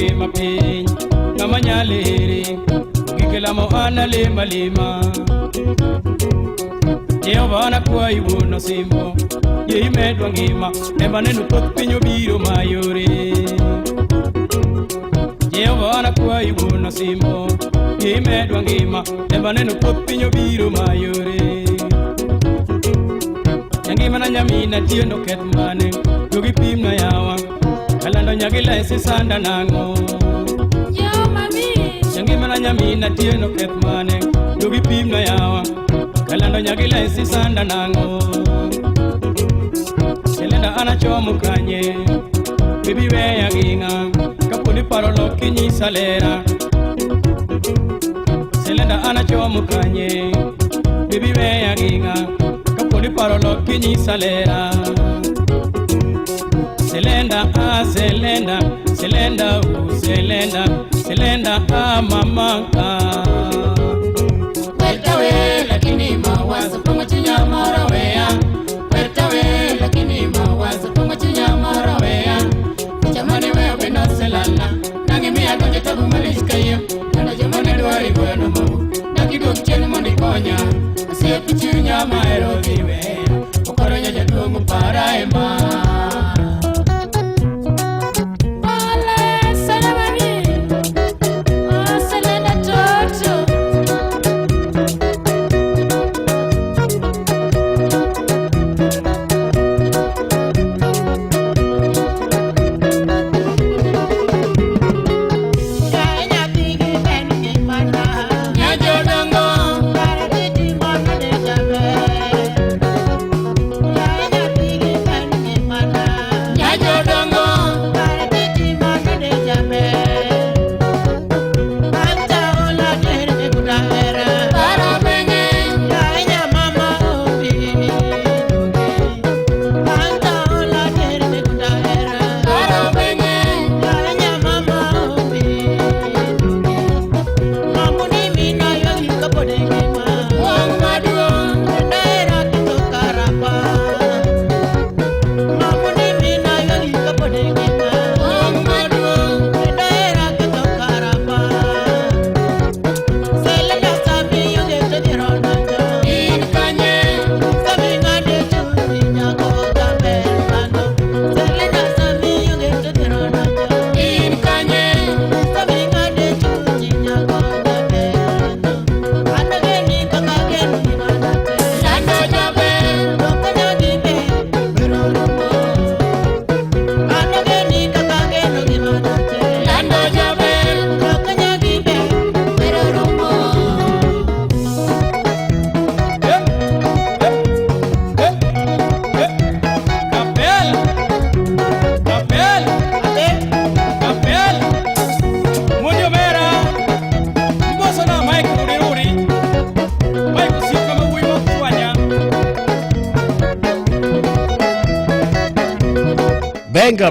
Speaker 11: ngima piny ng'ama nyalere gikelamo ana lima lima Jehova nakwayi wuon osimbo yie imedwa ngima emba neno koth piny obiro mayore Jehova nakwayi wuon osimbo yie imedwa ngima emba neno koth piny obiro mayore Ngima na nyamina tiendo ket mane Yogi pim na yawa Kalando nyagila esi sanda nango Yo mami Ngima na nyamina tiendo ket mane Yogi pim na yawa Kalando nyagila esi sanda nango Selenda anachomo kanye Bibi weya ginga Kapuni parolo kinyi salera Selenda anachomo kanye Bibi weya ginga Kapuni parolo kinyi salera Selenda Selenda Selenda Selenda Selenda mama
Speaker 2: Wertawe lakini mawazo pongo chinya moro wea Wertawe lakini mawazo pongo chinya moro wea Jamani weo beno selala Nangi miya donje tabu maliska yo Nana jamani duwari bueno mabu Naki duok cheni mondi konya Asiye pichunya maero viwe Okoro nyaja duongu para ema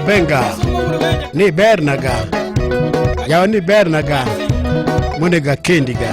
Speaker 1: Benga ni bernaga yaw ni bernaga munega kendiga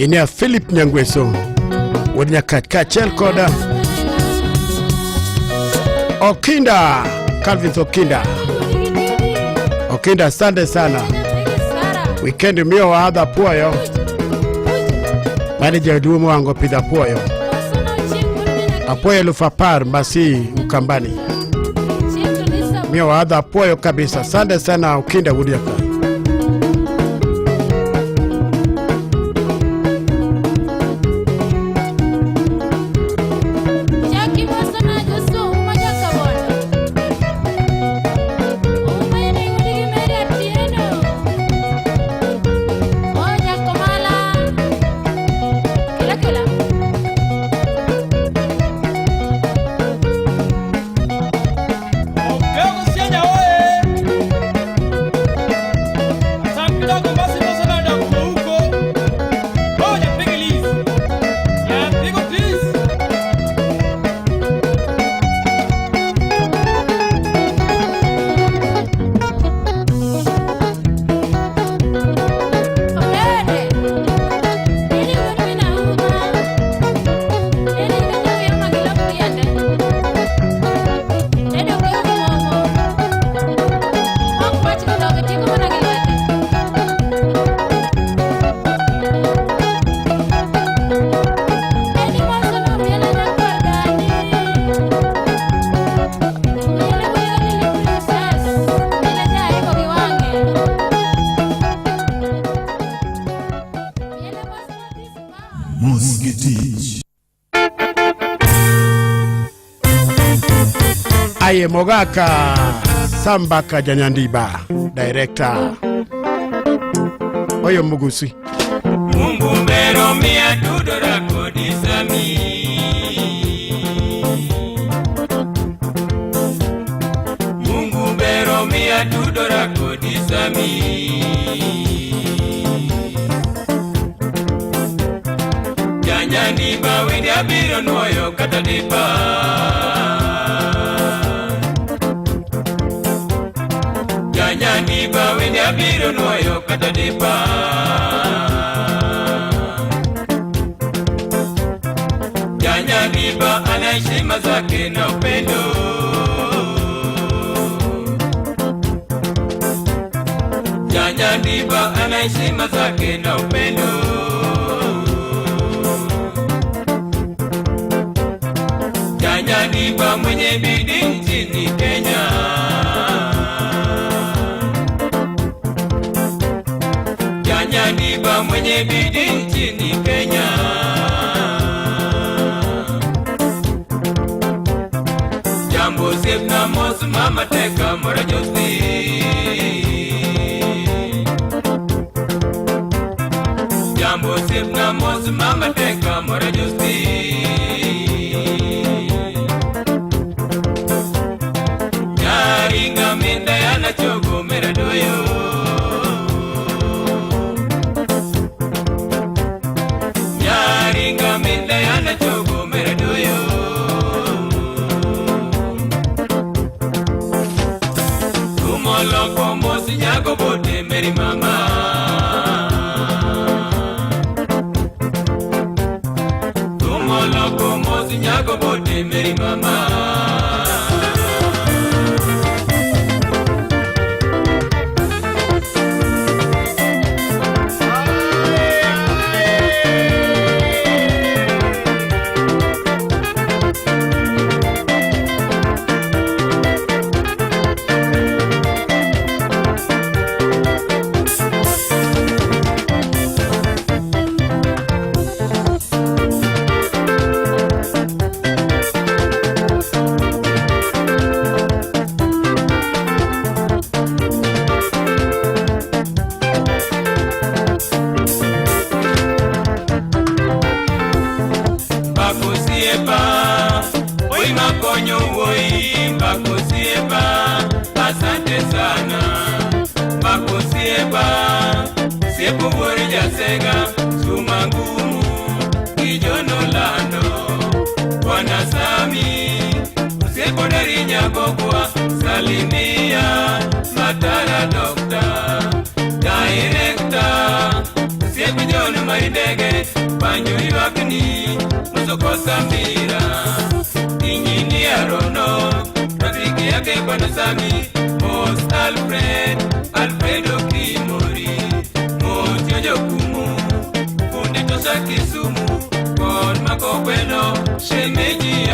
Speaker 1: Engineer Philip Nyangweso wadnya kachel koda Okinda Calvin Okinda asante sana weekend mio wa adha puoyo manager dumo wango pidha puoyo Apoyo Lufapar Masi Ukambani. Mio waadha apoyo kabisa. Asante sana Ukinda Wudiaka. Aye Mogaka Sambaka Janyandiba, director. Oyo Mugusi.
Speaker 11: Mungu mbero mia tudora kodisami. Mungu mbero mia tudora kodisami. Janyandiba wende abiro nuoyo katadiba. Janyandiba wende abiro nuoyo katadiba. Janyandiba anaheshima zake na upendo. Janyandiba anaheshima zake na upendo. Janyandiba mwenye bidii nchini Kenya. Janyandiba mwenye bidii nchini Kenya. Jambo sipna mosu mama teka mora josi. Jambo sipna mosu mama teka mora josi. Nyaringa minda yana chogo mera doyo. Nyaringa minda yana chogo mera doyo. Tumoloko mosi nyago bote meri mama. Tumoloko mosi nyago bote meri mama. Konyo woi Bakosieba, asante sana Bakosieba, siepo wori jasega Sumangumu, kijono lando Wana Sami, siepo dari nyagogwa Salimia, matara dokta Director, siepo jono maridege Panyo iwakni, musoko Samira Ingini arono, rafiki yake Bwana Sami, Most Alfredo Kimori, Motio Jokumu, Fundi Tosa Kisumu, Kon Makokweno, Shemeji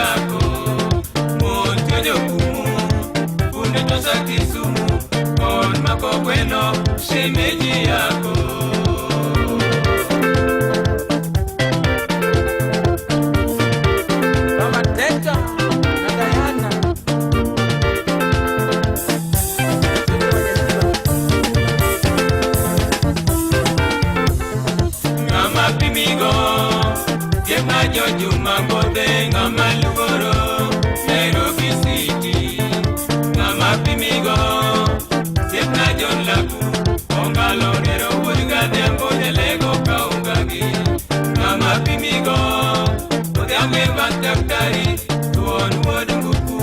Speaker 11: daktari tuon wuod nguku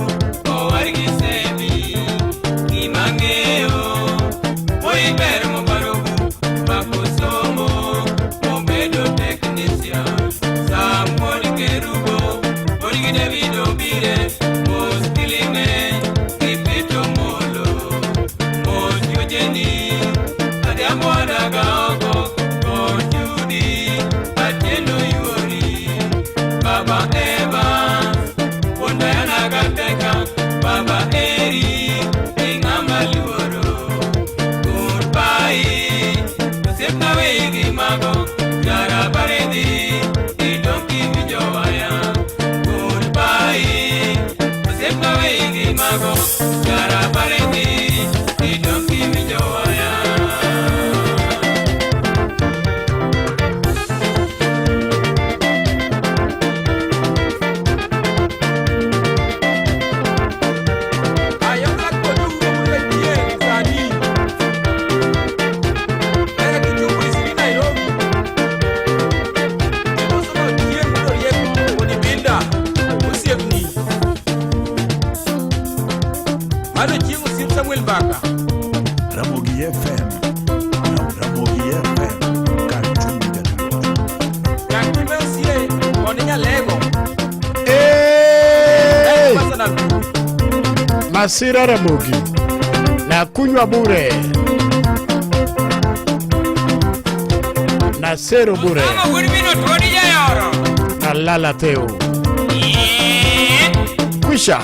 Speaker 11: owar gi sebi gimang'eyo wuoyi ber mobarogu mako somo obedo technician Sam wuod Kerubo wuod gi David Obire mos Kilime gi Peto Molo mos Eugeni Adhiambo Adaga oko kod Judy Atieno Yuori Baba Eva Wondayana Gateka Baba Eri Ingama Luoro Goodbye Osepna wegi mago Jara Baredi Idonki Vijowaya Goodbye Osepna wegi mago Jara Baredi Idonki Vijowaya
Speaker 12: Ramogi FM. Ramogi FM.
Speaker 1: Masira Ramogi na kunywa bure na sero bure na lala teo kwisha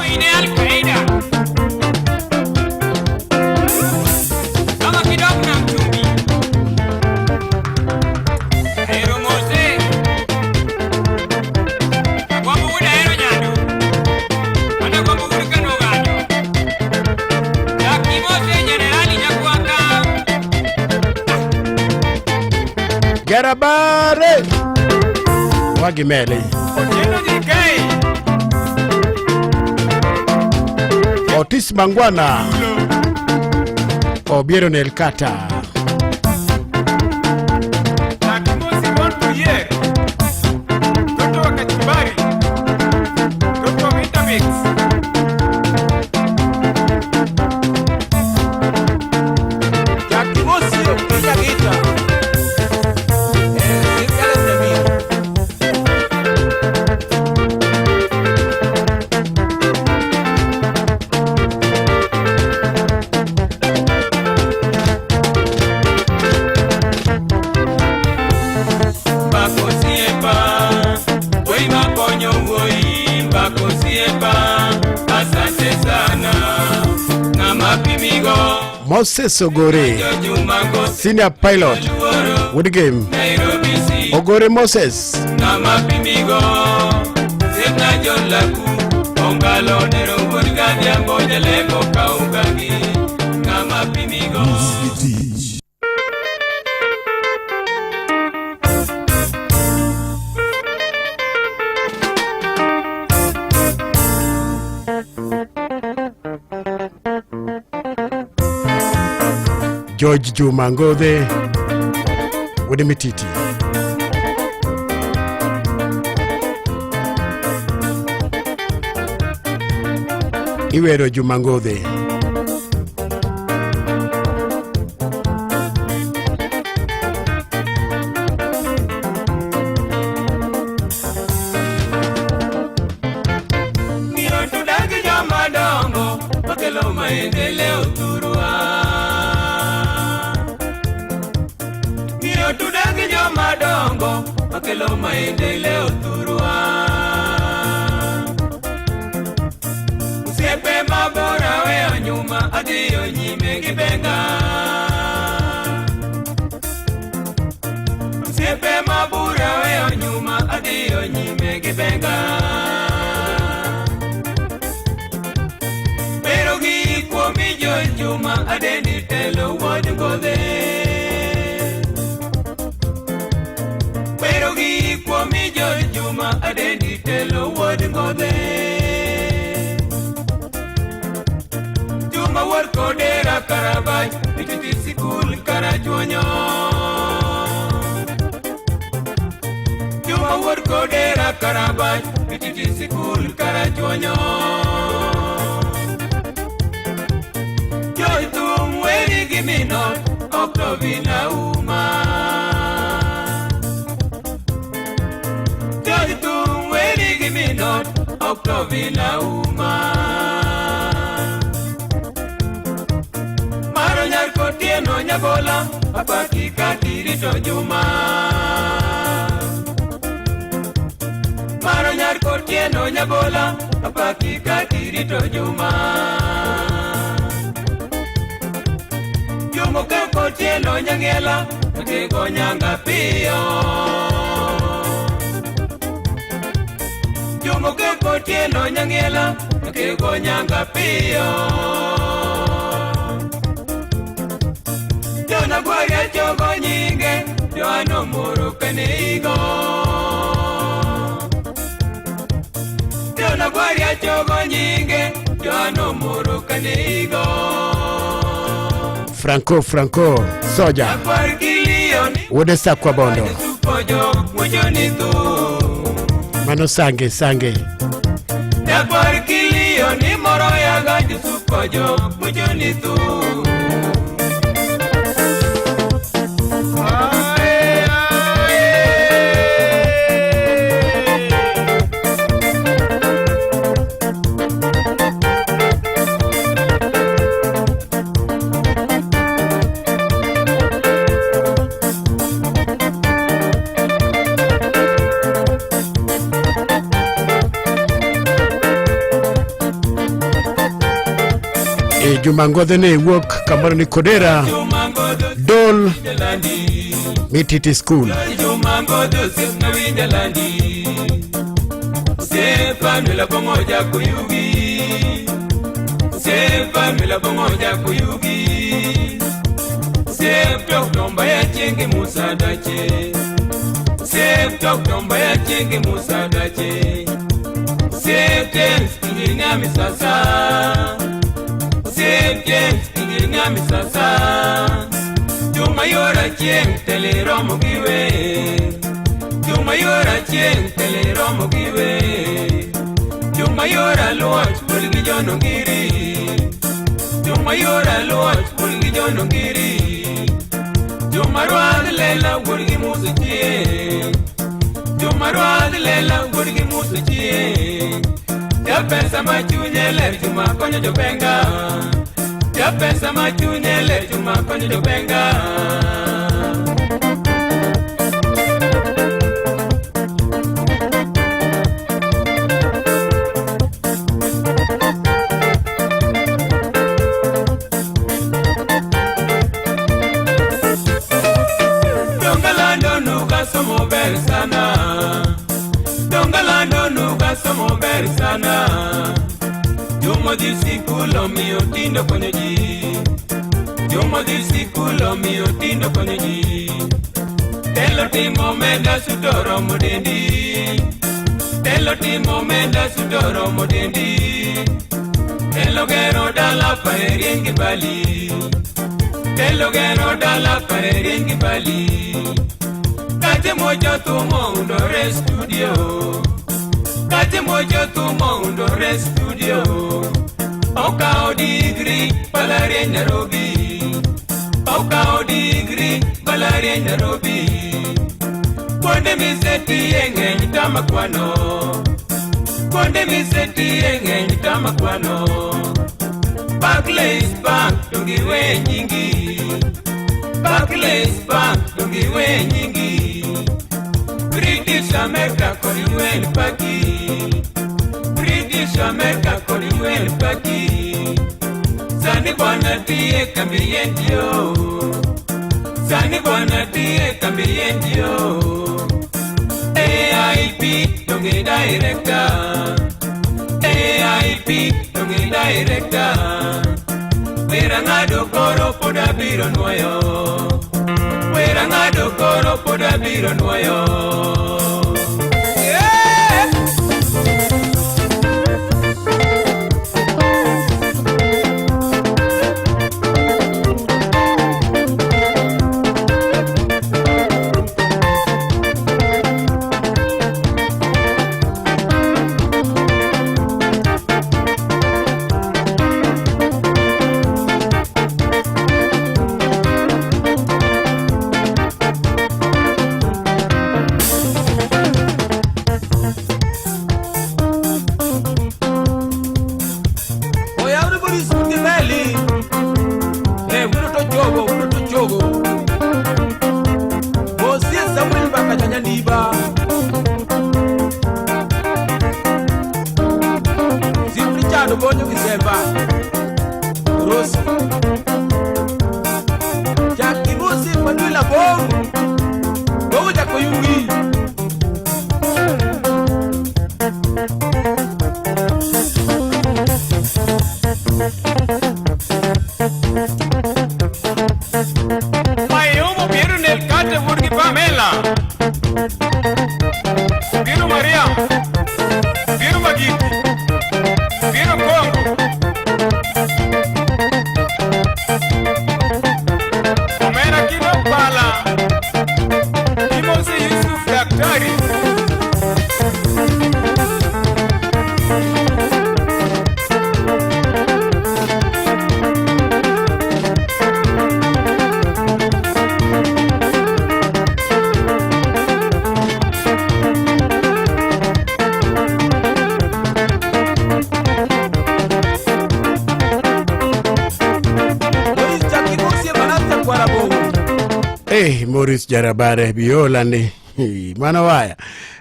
Speaker 1: Garabare Wagimeli Otis Mangwana Obiero Nelkata Moses Ogore, Senior Pilot, Woodgame, Ogore Moses. George Juma Ngode Wodimititi Iwero Juma Ngode
Speaker 11: Miro tudagi jama dongo Pakelo maendeleo turua Tudagi joma dongo Makelo maendeleo turua Usiepe mabora weo nyuma Adiyo nyime kibenga Usiepe mabora weo nyuma Adiyo nyime kibenga Pero gikwo mijo juma Adeni telo wod ngode Juma adeni telo wod ngode Juma war kodera karabaj Pititi sikul karajuanyo Juma war kodera karabaj titi sikul karachuonyo Joy thum weri giminot Oktovina uma Joy thum weri giminot Oktovina uma Maro nyar kotieno nyabola Apaki katirito juma Maro nyar kotieno nyabola Apaki katirito juma Jumo ka kotieno nyangela Kego nyanga pio Jumo ka kotieno nyangela Kego nyanga pio Jona gwaria chogo nyinge Joano moro kanigo Jona gwaria chogo nyinge Joano moro kanigo
Speaker 1: Franco Soja Wode Sakwa Bondo Mano sange
Speaker 11: Dakwar kilio ni moro ya gaji sukojo mujoni tu
Speaker 1: Jumangodhe ne wuok kamoro ni Kodera Dol Mititi School
Speaker 11: Jumangodhe sisna winjalandi Sefa nila bongoja kuyugi Sefa nila bongoja kuyugi Sef tok nomba ya chengi musadache Sef tok nomba ya chengi musadache Sef tens ingiringa misasa James ingirngami sasa Juma yora cheng tele romo giwe Juma yora cheng tele romo giwe Juma yora luach bulgi jono giri Juma yora luach bulgi jono giri Juma ruad lela bulgi musu chie Juma ruad lela bulgi musu chie Ya pesa machunyele Juma konyo jopenga Ya pesa machunyele Juma konyo jopenga Dongalando nuka somo beri sana Dongalando nuka somo beri sana Jumo di sikulo mio tindo kwenye ji Jumo di sikulo mio tindo kwenye ji Telo timo menda sudoro modendi Telo timo menda sudoro modendi Telo gero dala paeriengi bali Telo gero dala paeriengi bali Kate mojo tumo undore studio Kate mojo tumo undore studio Okao degree balare Nairobi Okao degree balare Nairobi Konde miseti engeni tamakwano Konde miseti engeni tamakwano Barclays Bank tungiwe nyingi Barclays Bank tungiwe nyingi British America koriwe nipaki British America koriwe nipaki Sani bwana tiye kambiyendio Sani bwana tiye kambiyendio AIP donge director AIP donge director Werangado koro poda biro nuoyo Werangado koro poda biro nuoyo ngado bonyo kisemba Rosi Jaki musi manuela bongo Bongo jako yungi
Speaker 7: Mayomo Piero nel cate Burgi Pamela Piero Maria Piero Magiti Piero Congo Omera Kino Pala Timose Yusuf Daktari
Speaker 1: Morris Jarabare Biolani Manawaya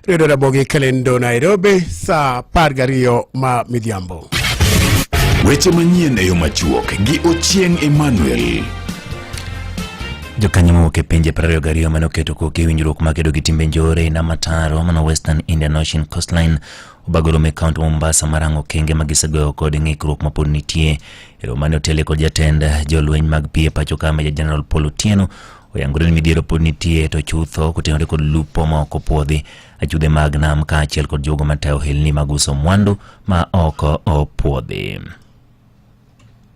Speaker 1: Redo da Bogi Kalendo Nairobi sa Pargario ma Midhiambo.
Speaker 12: Weche manyien e yo machuok gi Ochieng Emmanuel.
Speaker 13: Jokanyo mowuok e pinje 22 mane oketo koke winjruok makedo gi timbe njore na mataro mana Western Indian Ocean Coastline obagolo me kaunti Mombasa marango kenge magisegoyo kod ng'ikruok mapod nitie e mane otele kod jatend jolweny mag pie pacho kama General Paul Otieno oyangore ni midhiero pod nitie to chutho kotenore kod lupo ma ok opuodhi achudhe mag nam kaachiel kod jogo matayo ohelni mag uso mwandu ma ok opuodhi.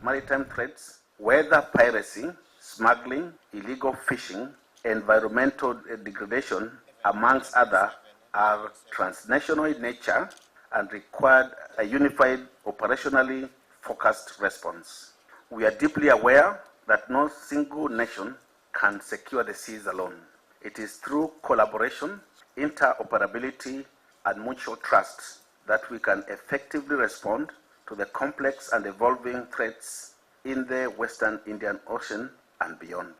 Speaker 17: Maritime threats, whether piracy, smuggling, illegal fishing, environmental degradation, amongst other, are transnational in nature and required a unified, operationally focused response. We are deeply aware that no single nation can secure the seas alone. It is through collaboration, interoperability, and mutual trust that we can effectively respond to the complex and evolving threats in the Western Indian Ocean and beyond.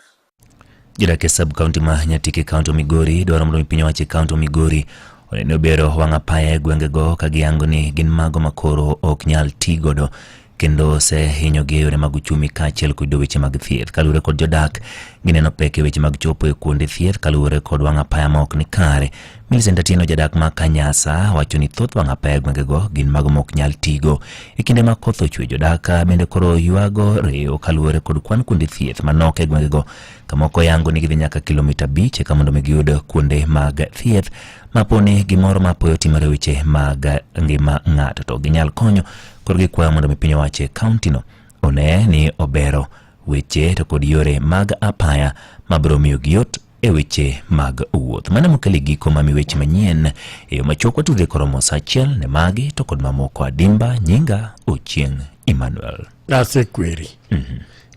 Speaker 13: Jidake sub-county ma Nyatike County Migori dwaro mondo piny owacho County Migori oneno bero wang'a paya e gwengego ka giyango ni gin mago makoro ok nyal tigodo kendo se hinyo gi yore mag uchumi kaachiel kod weche mag thieth. Kaluwore kod jodak gineno pek e weche mag chopo e kuonde thieth kaluwore kod wang'a paya ma ok ni kare. Millicent Atieno jadak ma Kanyasa wacho ni thoth wang'a paya e gwengego gin mago ma ok nyal tigo e kinde ma koth ochwe. Jodak bende koro yuago reyo kaluwore kod kwan kuonde thieth manok e gwengego kamoko yango ni gidhi nyaka kilomita 5 eka mondo giyud kuonde mag thieth maponi gimoro mapoyo timore weche mag ngima ng'ato to ginyal konyo kod gikwayo mondo piny owacho kaunti no one ni obero weche to kod yore mag apaya mabiro miyo giyot e weche mag wuoth. Mane mokele giko mami weche manyien e yo machuok watudre koromo sachiel ne magi to kod mamoko adimba nyinga Ochieng Emmanuel.
Speaker 1: Ase query.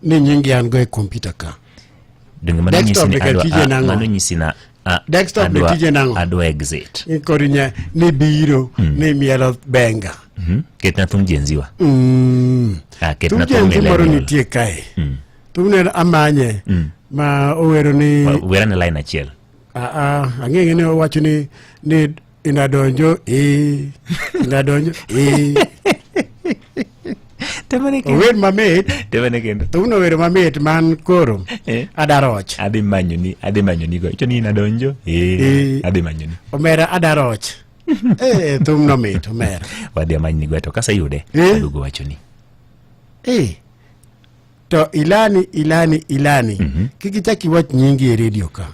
Speaker 1: Ni nyingi an go e computer ka.
Speaker 13: Dungi mano nyisi na
Speaker 1: desktop ne tije nango
Speaker 13: adwa exit
Speaker 1: ikorinya ni biro ni mielo benga
Speaker 13: ketna thum jenziwa
Speaker 1: ketna thum moro nitie kae tumne amanye ma owero ni
Speaker 13: wera na line achiel
Speaker 1: ang'enge ne owacho ni inadonjo Ower mamit
Speaker 13: temane kendo
Speaker 1: tumno wer mamit man koro adaroch
Speaker 13: adhi manyoni go choni inadonjo adhi manyoni
Speaker 1: omera adaroch tumno mit omera
Speaker 13: wadhi amanyni go to kasa yude adugo wachoni
Speaker 1: to ilani kikichaki wach nyingi e radio ka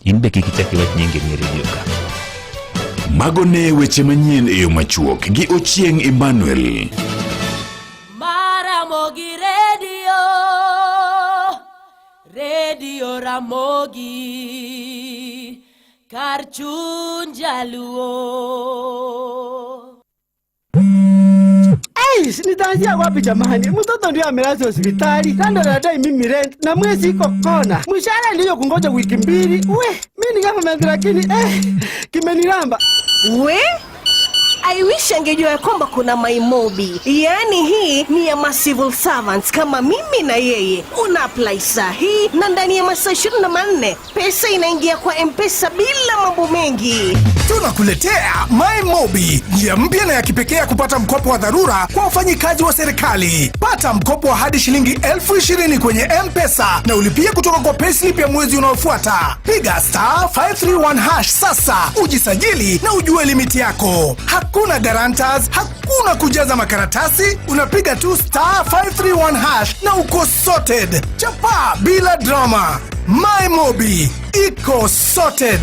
Speaker 13: inbe kikichaki wach nyingi e radio ka
Speaker 12: mago ne weche manyien e yo machuok gi Ochieng Emmanuel.
Speaker 18: Ramogi Radio Ramogi Karchun Jaluo.
Speaker 3: Nitaanzia wapi jamani? Mtoto ndio amelazwa hospitali. Kando nadai mimi rent na mwezi iko kona. Mshahara ndio kungoja wiki 2. Mimi ni kama lakini kimeniramba.
Speaker 4: I wish angejua kwamba kuna MyMobi. Yaani hii ni ya civil servants kama mimi na yeye. Una apply sahi na ndani ya masaa 24 pesa inaingia kwa M-Pesa bila mambo mengi.
Speaker 5: Tunakuletea MyMobi, njia mpya na ya kipekee ya kupata mkopo wa dharura kwa wafanyikazi wa serikali. Pata mkopo wa hadi shilingi 20,000 kwenye M-Pesa na ulipie kutoka kwa payslip ya mwezi unaofuata. Piga *531# sasa ujisajili na ujue limiti yako. Hakuna guarantors, hakuna kujaza makaratasi, unapiga tu *531# na uko sorted. Chapa bila drama. MyMobi iko sorted.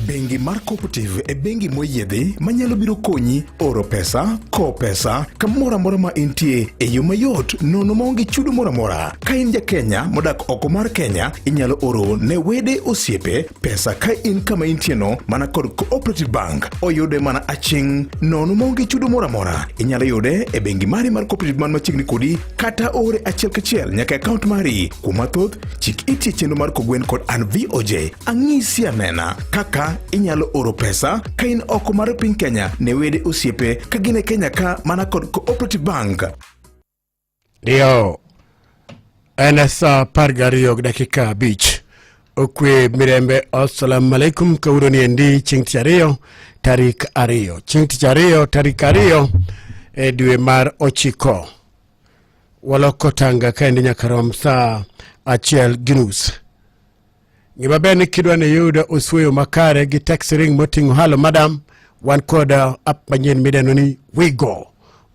Speaker 19: Bengi mar Cooperative e bengi moyiedhi manyalo biro konyi oro pesa, ko pesa, kamora mora ma intie e yo mayot nono maonge chudo mora mora. Ka in ja Kenya modak oko mar Kenya, inyalo oro ne wede osiepe pesa ka in kama intie no mana kod Cooperative Bank. Oyude mana aching nono maonge chudo mora mora. Inyalo yude e bengi mari mar Cooperative man machiegni kodi kata ore achiel kachiel nyaka account mari. Kuma thoth chik itie chenro mar kogwen kod an VOJ. Ang'isi anena kaka inyalo oro pesa ka in oko mar piny Kenya ne wede osiepe ka gine Kenya ka mana kod Cooperative Bank.
Speaker 1: Ndio NSA pargario dakika beach okwe mirembe. Assalamu alaikum kauroni endi chingtiario tarik ario chingtiario tarik ario dwe mar ochiko waloko tanga kaendi nyakarom saa achiel ginus. Ngiba bene kidwane yuda osweyo makare gi taxi ring motingo halo madam wan koda app manyen mideno ni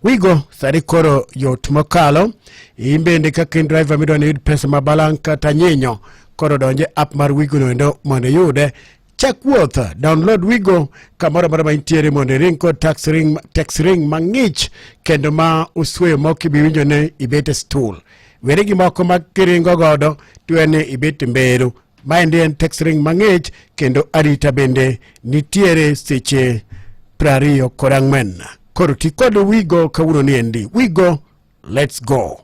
Speaker 1: Wigo sari koro yot mokalo imbende kaka driver midwane yud pesa mabalang kata nyinyo koro donje app mar Wigo no endo mondo yude. Check wuoth, download Wigo kamora mora ma intiere mondo ring kod taxi ring mang'ich kendo ma osweyo moki biwinjo ne ibete stool. Were gi moko makiringo godo tuene ibete mbero. Maendi en taxi ring mang'ich kendo arita bende nitiere seche 24. Koro ti kod Wigo kawuono ni endi. Wigo, let's go.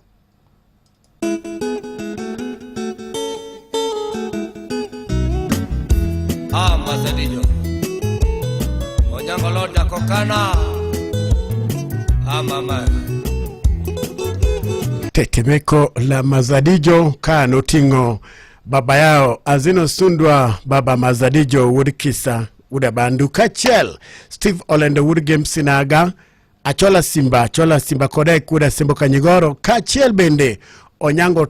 Speaker 20: Mazadijo Onyango loda kokana mama
Speaker 1: Tetemeko la Mazadijo kano tingo baba yao Azino Sundwa baba Mazadijo Wudkisa Udabandu Kachel Steve Olendo Wudgem Sinaga Achola Simba Kodai Kuda Simbo Kanyigoro Kachel Bende Onyango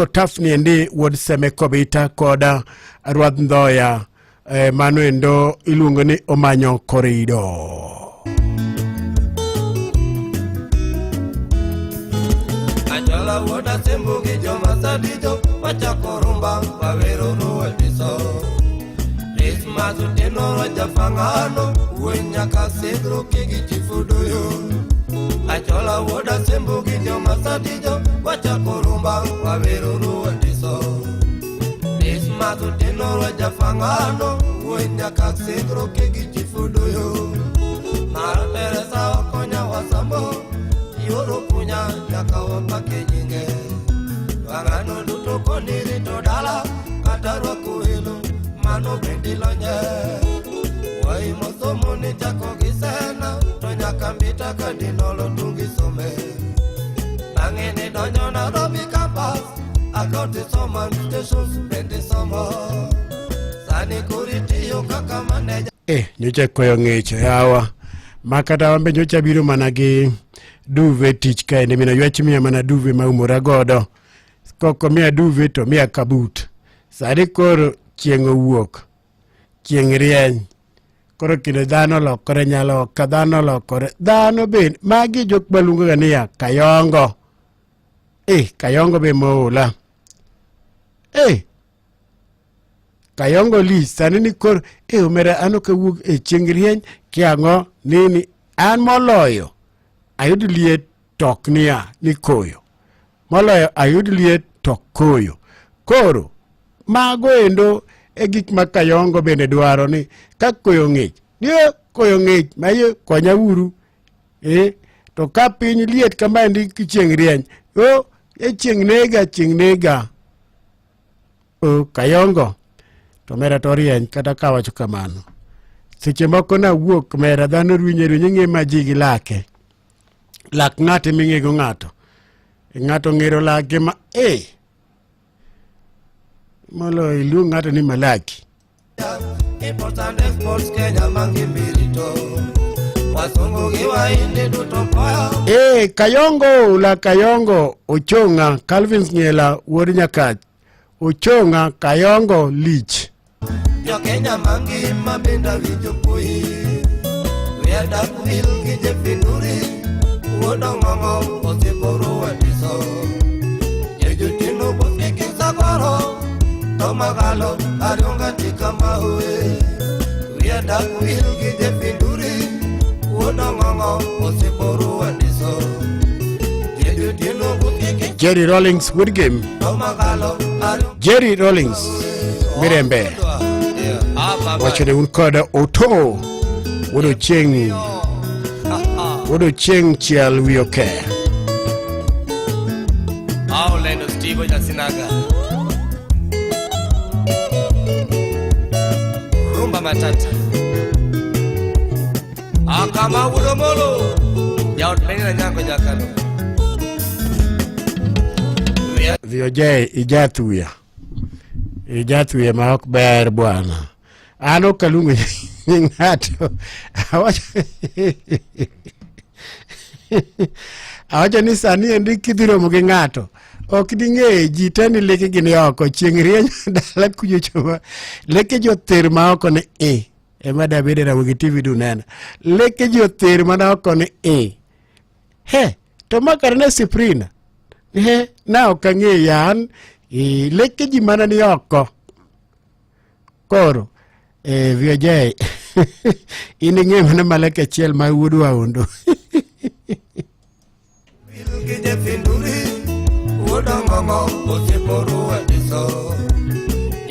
Speaker 1: Taf ni endi Wod Seme Kobita Koda Rwadndoya Manuendo iluongo ni Omanyo Korido.
Speaker 20: Anjola woda sembo gijo Mazadijo wachakorumba wawero ruwe biso Christmas uteno roja fangano uwenya kasigro kigi chifuduyo Anjola woda sembo gijo Mazadijo wachakorumba wawero ruwe biso Christmas uteno roja fangano uwenya kasigro kigi chifuduyo Mara Teresa wakonya wasambo Yoro punya yaka wapake nyinge Wagano duto koniri todala Katarwa kuhilo mano bendilo nye Wai mosomo ni chako gisena Tonya kambita kadinolo tungisome Bangini donyo na Robi campus Akoti soman stations bendi somo Sani kuritiyo kaka maneja
Speaker 1: Nyocha koyo ng'echo yawa Makata wambe nyocha biro managi duve tich kaende mina yuachi miya mana duve maumora godo koko miya duve to miya kabut sadi koro chieng' owuok chieng' rieny koro kino dhano lokore nyalo ka dhano lokore dhano ben magi jok balungo ganiya Kayongo Kayongo be moula Kayongo li sani ni koro umera ano kawuok chieng' rieny kiang'o nini an moloyo ayud liet tok niya ni koyo moloyo ayud liet tok koyo. Koro mago endo e gik ma Kayongo bende dwaro ni ka koyo ng'ich koyo ng'ich maye konya uru to ka piny liet kama ndi chieng' rieny chieng' nega Kayongo to mera to rieny kata kawacho kamano. Seche moko na wuok mera dhano rwinyo ng'e ma ji gi lake. Lak ng'ate ming'ego ng'ato. Ng'ato ng'ero lake ma molo iluong ng'ato ni malaki.
Speaker 20: Important exports Kenya mangibirito. Wasungu giwa inde duto poya.
Speaker 1: Kayongo la Kayongo Ochonga Calvin Ngela wuod Nyakach. Ochonga Kayongo Lich.
Speaker 20: Jo Kenya mangi mabenda winjo pui. Wiada kuil kije finuri. Uodo ngongo osipuru wadiso. Yejutino boki kisagoro. Tomagalo arionga tika mawe. Wiada kuil kije finuri. Uodo ngongo osipuru wadiso. Yejutino boki kisagoro.
Speaker 1: Jerry Rawlings Woodgame. Jerry Rawlings Mirembe. Wachone un koda oto. Wodo cheng chial wioke.
Speaker 20: Lendo Steve Jasinaga. Rumba matata. Akama udomolo. Yaut penina nyako jakalo.
Speaker 1: Vioje ijathuya ma ok ber bwana. Ano kalungo ng'ato. Awacho ni sani endi kidhiromo gi ng'ato. Ok ding'e ji teni leke gini oko. Chieng' rieny dala kujo choma. Leke jother ma oko ni ema da bede ramo gi TV dunena. Leke jother ma oko ni to makarne Siprina. Na ok ang'e yan. Leke ji mana ni oko. Koro. Vioje. Ini ng'e mana maleke chiel ma wuod waundo.
Speaker 20: Kije finduri. Uodo ngongo osipuru wadiso.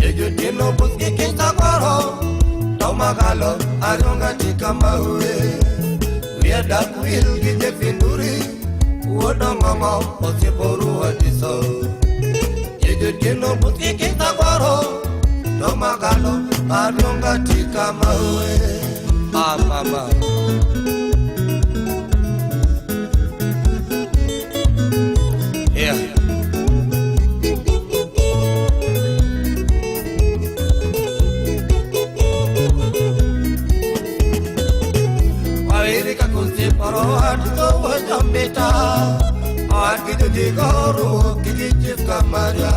Speaker 20: Yejutino boki kisagoro. Tomagalo arionga tika mawe. Wiada kuil kije finduri. Uodo ngongo osipuru wadiso. Yejutino boki kisagoro. Tomagalo arionga tika mawe. Mama. Wawirika kusiporo hatuto wajambeta. Akitu digoro kijijif kamaria.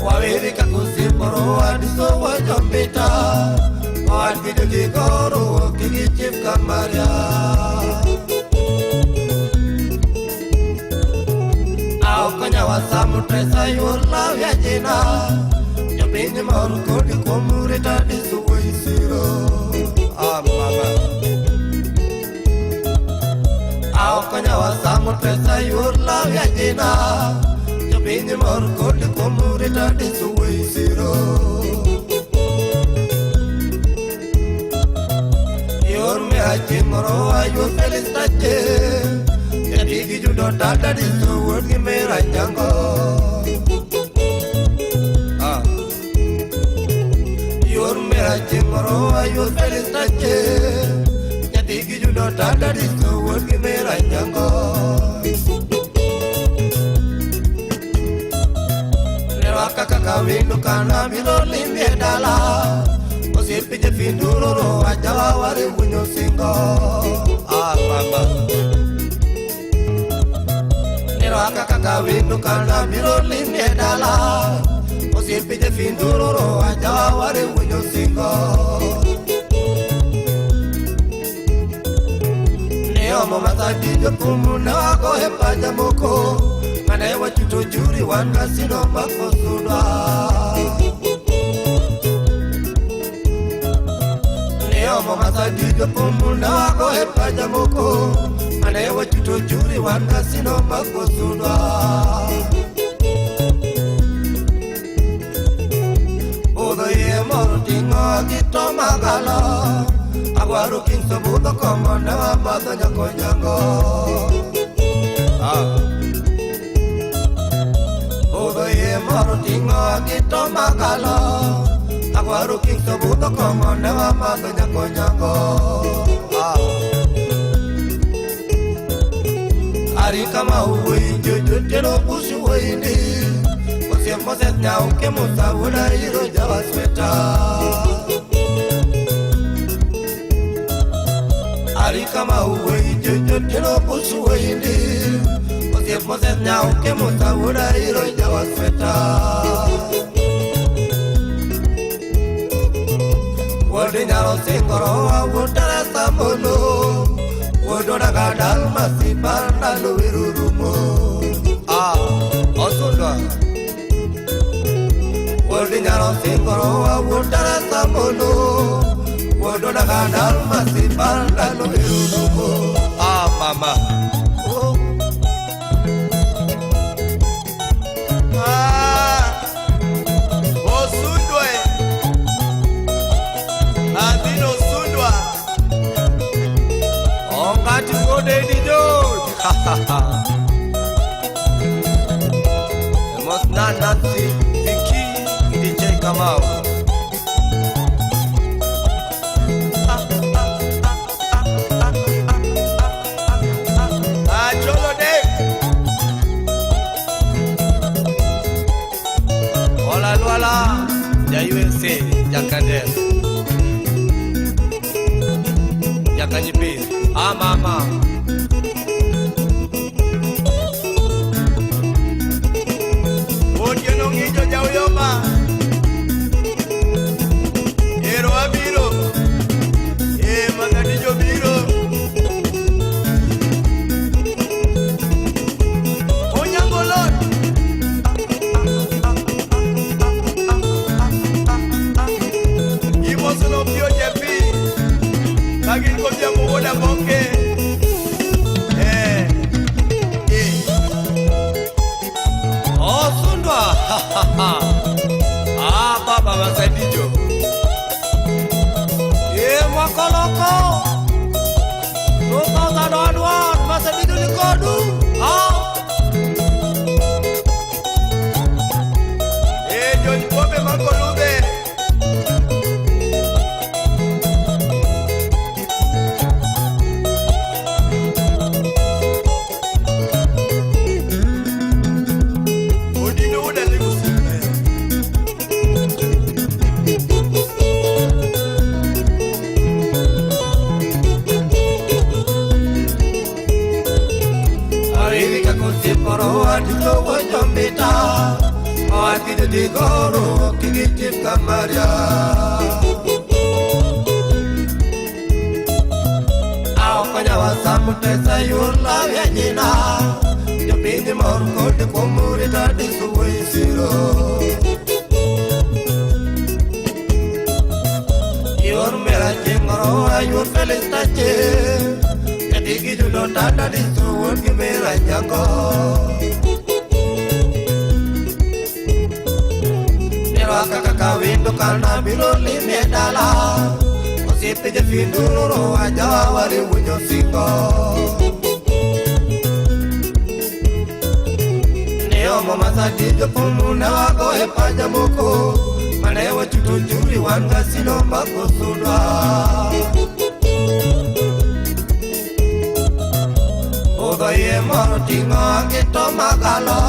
Speaker 20: Wawirika kusiporo hatuto wajambeta. Akitu digoro kijijif kamaria. Kanya wasamu tresa yola vyajina. Nyapini marukodi kwa murita disuwa isiro. Mama. Kanya wasamu tresa yola vyajina. Nyapini marukodi kwa murita disuwa isiro. Yorme haji moro ayo felistache. Digi judo dada di suwur ki mera jango. Yor mera jimoro ayo felistache. Digi judo dada di suwur ki mera jango. Lewa kaka windu kana milo limye dala. Osir pije finduro ro ajawa wari unyo singo. Mama. Kaka windu kana miro limye dala. Osir pije finduro ro ajawa wari unyo singo. Neo mama dijo kumu na wako hepa jamoko. Mane wachuto juri wanga sino bako suna. Neo mama dijo kumu na wako hepa jamoko. Mane wachuto juri wanga sino bako suna. Odo ye moro tingo kito magala. Aguaro kinso budo como na wabado nyako nyako. moro ting'o agito makalo agwaro king sobudho kong'o ne wamadho nyakonyango ari kama uwinjo jotelo busi weindi osiep moset nyauke musawuda iro jawasweta ari kama uwinjo jotelo busi weindi osiep moset nyauke musawuda iro jawasweta wodi nyalo singoro awutara samolo wodona kadal masipanda luwirurumo osunda wodi nyalo singoro awutara samolo wodona kadal masipanda luwirurumo mama osundwe adino sundwa ongati wodeni dol emos nanansi Vicky DJ Kamau cholo de hola luala ya USA yakande yakanyipi mama otieno ng'ijo jauyoma ero abiro magadijo biro onyangolot imosono pio jepi kagin kotiamo woda bonke osundwa baba wasaidijo mwakoloko 2001 masaidijo likodu jolipombe makolube digoro kigiti kamaria au kanya wasamu tesa yurla yanyina yapini morko de komuri ta disuwisiro yor mera jengoro ayur felistache kadigi judo tata disuwon kimera nyango kakakawindo kana biloli medala osipe je finduro ajawa wari wunyo singo neo mama sadijo pomuna wago epaja moko manewa chutujuri wanga sinomba kusudwa odo ye moro tingo agito magalo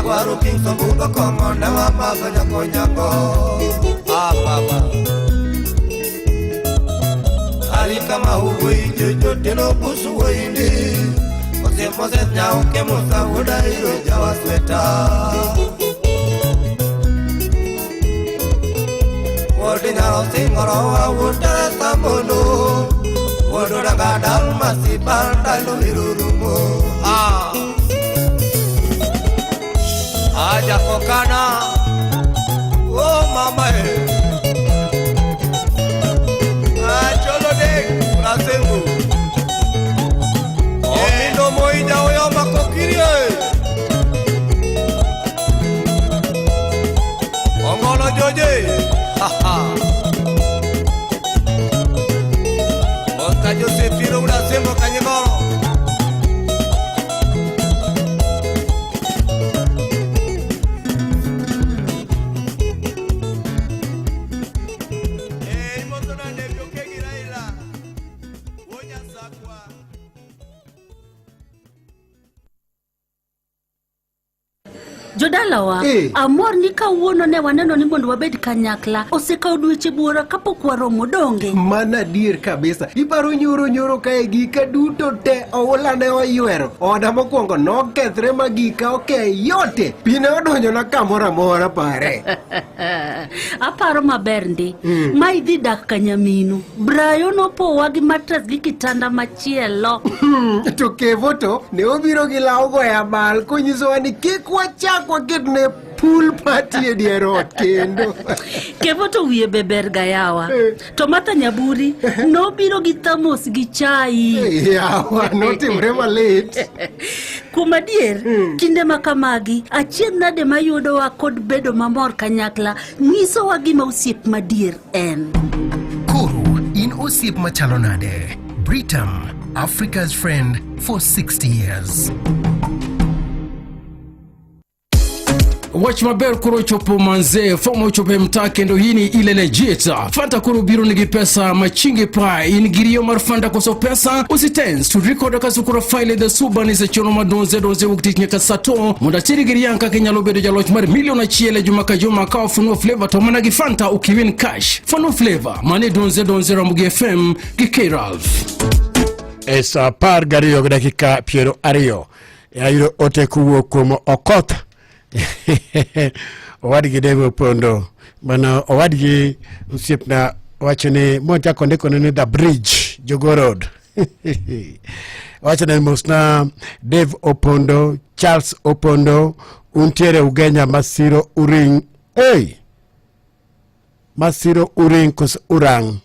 Speaker 20: agwaro king sobugo kongo ne wamago nyakonyango baba ali kama uwinjo jotelo busu weindi moses nyauke musawuda iro jawasweta wodi nyalo singoro awutara samolo wodona kadal masipanda luwirurumo aja kokana mama cholo de urasengu omindo moija oyo makokirie ongolo joje Osta Josefino urasengu kanyegoro
Speaker 10: Jodalawa, amor ni kawuono ne waneno ni mondo wabed kanyakla osekawo dweche buora kapok waromo donge.
Speaker 21: Mana dir kabisa. Iparo nyoro kae gika duto te oula ne oywero. Oda mokwongo nokethre magika yote. Pine odonjo na kamora mora pare.
Speaker 10: Aparo maber ndi. Ma idhi dak kanyaminu. Brayo nopowa gi matras gi kitanda machielo.
Speaker 21: To Kevo to ne obiro gi law go ya bal konyiso ni kik wachak waket ne pool party e dier ot kendo.
Speaker 10: Kevo to wiye beber ga yawa. To Martha Nyaburi nobiro gi thamos gi chai.
Speaker 21: Yawa notimre malit.
Speaker 10: Kuom adier, kinde makamagi achien nade mayudowa kod bedo mamor kanyakla nyisowa gima osiep madier en.
Speaker 22: Koro in osiep machalo nade. Britam, Africa's friend for 60 years.
Speaker 23: Watch maber kuro chopo manze fomo chope mta kendo hini ile legit fanta kuro biro nigi pesa machingi pa ingirio marfanda koso pesa usitens to record kasukura file the subani se chono madonze ukiti nyaka sato muda chiri girianka kenyalo bedo jaloch mar miliona chiele jumaka juma ka funo flavor to managi fanta ukiwin cash funo flavor mane donze ramugi FM gi Ralph.
Speaker 1: Esa par gario dakika Piero Ario ya yuro ote kuwo kumo Okoth owadgi Dave Opondo bana owadgi usiepna wachone moja konde ni the bridge Jogo Road wachone mosna Dave Opondo Charles Opondo untiere ugenya Masiro Uring Masiro Uring kus Urang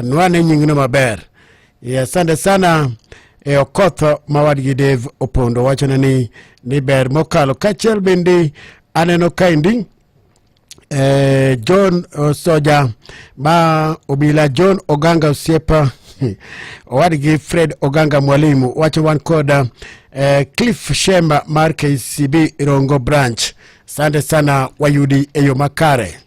Speaker 1: nwane nyingine maber asante sana Okoth mawadgi Dave Opondo wachone ni ber mokalo kachel bende aneno kaindi John Soja ma obila John Oganga osiepa owadgi Fred Oganga mwalimu wacho wan koda Cliff Shemba mar KCB Rongo branch. Asante sana wayudi eyo makare.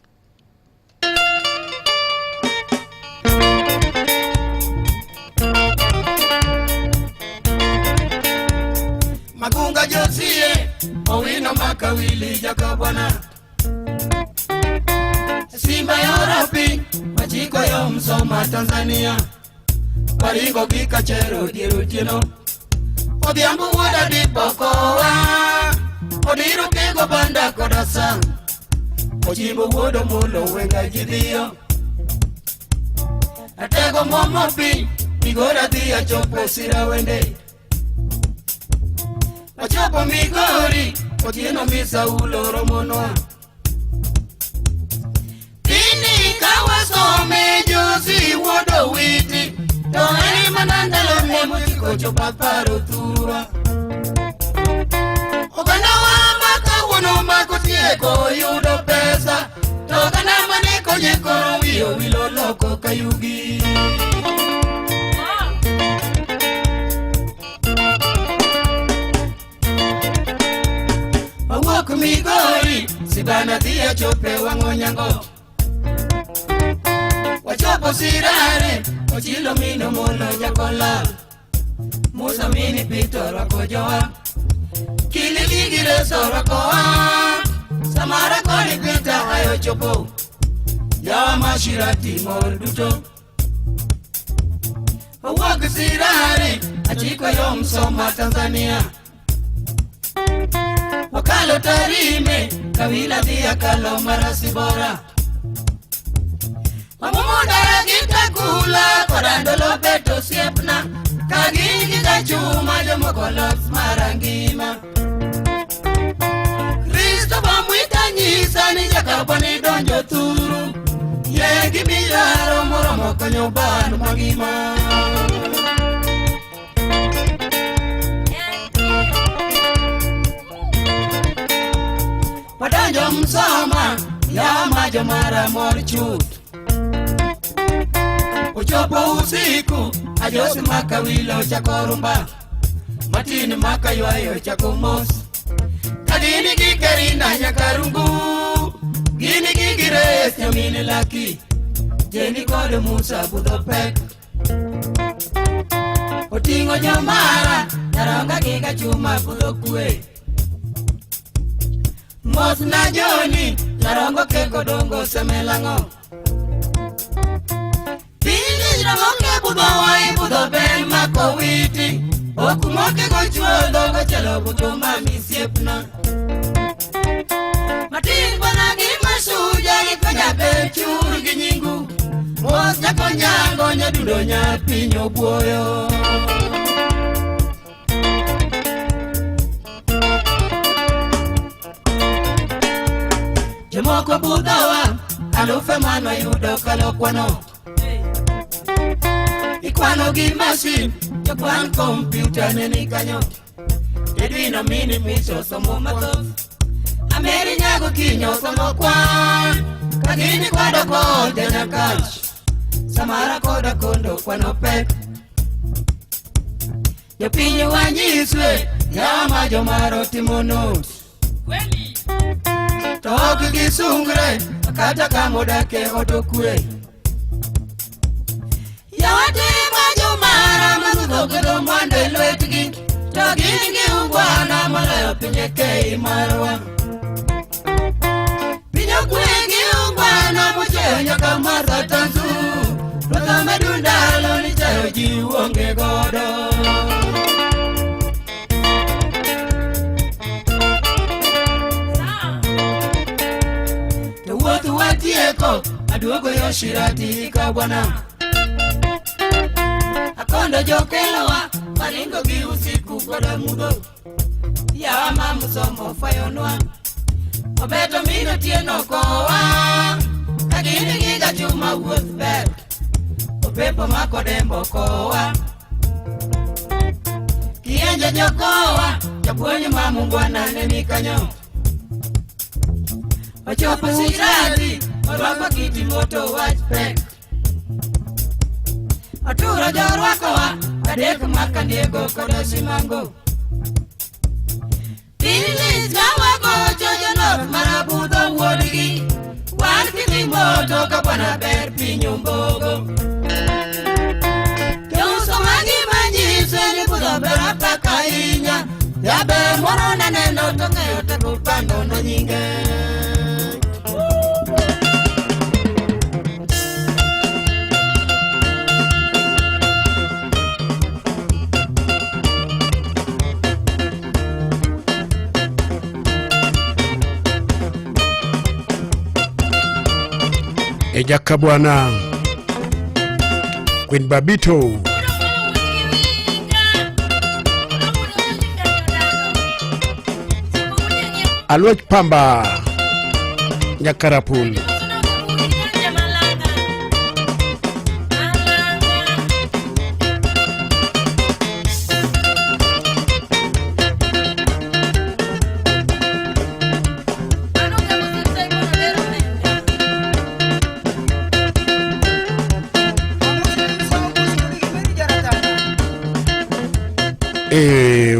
Speaker 11: Magunga Josie, Owino Makawili Jakabwana Simba Yorapi, Machiko Yomsoma Tanzania Parigo Bikachero Dirutino Odiambu Wada Dipokoa Odiru Pigo Banda Kodasa Ojimbo Wodo Mulo Wenga Jidio Atego Momopi Igora Dia Chopo Sira Wende Ochopo Migori, Otieno Misa Ulo Romonoa Pini Kawasome Josi Wodo Witi Tohani Manandalo Nemutiko Chopaparo Tura Oganawa Maka Wono Mako Tieko Yudo Pesa Tokana Maneko Nyekoro Wio Wilo Loko Kayugi Migori, Sibana Dia Chope Wangonyango Wachopo Sirare, Ochilo Mino Mono Jacola Musa Mini Pito Rakojoa Kiligire Sorakoa Samara Kori Pita Ayo Chopo Yawa Shirati Morduto Waka Sirare, Achiko Yom Soma Tanzania Wakalo Tarime, Kawila Dia Kalo Marasibora Mamumudara Gitakula, Korandolo Beto Siepna Kagigi Kachuma Jomokolos Marangima Kristo Bamuita Nyisa Nijakabani Donjo Turu Yegi Miyaro Moromo Kanyobanu Magima Padanjo Msoma Ya Majo Mara Morchut Uchopo usiku Ajosi Makawilo Chakorumba Matini Makaywayo Chakomos Kadini Kikarina Nyakarungu Gini Kigires Nyamini Laki Jeni Kode Musa Budopek Otingo Nyamara Naranga Giga Chuma Budokwe mos na joni narongo keko dongo semelango pili ramonge budho wai budho ben mako witi okumoke go chuodo go chelo budho mami siepna matin bona gi masuja gi kanya bechur gi nyingu mos jako nyango nyadudo nya pinyo buoyo Jemoko budawa alufe mano yudo kalo kwano Ikwano gi machine Jokwan computer neni kanyo Edwino mini micho somo mathof Ameri nyago kinyo somo kwan Kagini kwado kode na kach Samara koda kondo kwano pek Jopinyo wanyiswe Yama jomaro timo notes Toki gi sungre Kata kamodake odokwe Yawati majumara Manudo gido mwande lwetgi Togi ngi ungwana Malayo pinye kei marwa Pinyo kwengi ungwana Mucheo nyaka marza tanzu Roto medundalo ni chayo jiwonge godo Wotu watieko aduogo yoshirati kabwana Akondo jokelowa maringo gi usiku koda mudo Ya mamu somo fayonwa Obeto mino tieno kowa Kagini giga chuma wuoth ber Opepo mako dembo kowa Kienje jokowa Japuonyo mamu ngwana neni kanyo Ochopo sirati, orwako kiti moto wach pek Oturo jorwako wa, adek makaniego koda simango Pilis gawago chojo not marabudho wuodgi Wan kiti moto kapana ber pinyo mbogo Keuso magi manjise ni budho ber apaka inya Ya ber moro naneno tong'eyo teko pando no nyinge
Speaker 1: Ejaka bwana Queen Babito Alwech Pamba Nyakarapul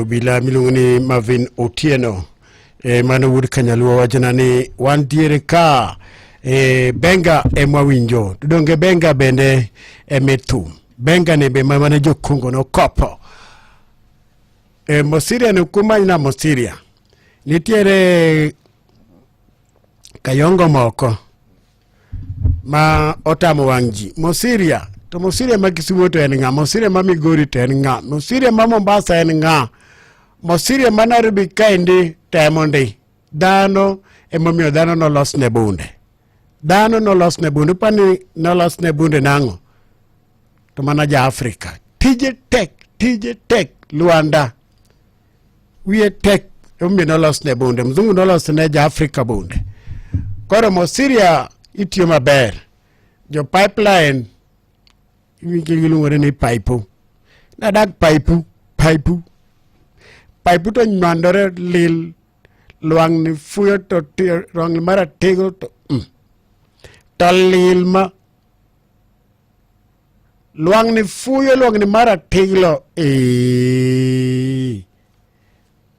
Speaker 1: Obila milungni Marvin Otieno mano wud Kanyaluo wachana ni wan tiere ka benga emwawinjo donge benga bende emetu benga ne be mamane jokungo no kopo Mosiria no kumanya Mosiria nitiere kayongo moko ma otamo wangji Mosiria to Mosiria ma Kisumu to en nga Mosiria ma Migori to en nga Mosiria ma Mombasa en nga Mosiria ma Nairobi kaendi temondi dhano emomiyo dhano nolos ne bunde dhano nolos ne bunde pani nolos ne bunde nango to mana ja Afrika tije tek Luanda wiye tek emomiyo nolos ne bunde mzungu nolos ne ja Afrika bunde koro Mosiria itiyo maber jo pipeline iluongore ni paipu nadak paipu to nywandore lil luang ni fuyo to rong mara tego to lil ma luang ni fuyo luang ni mara teglo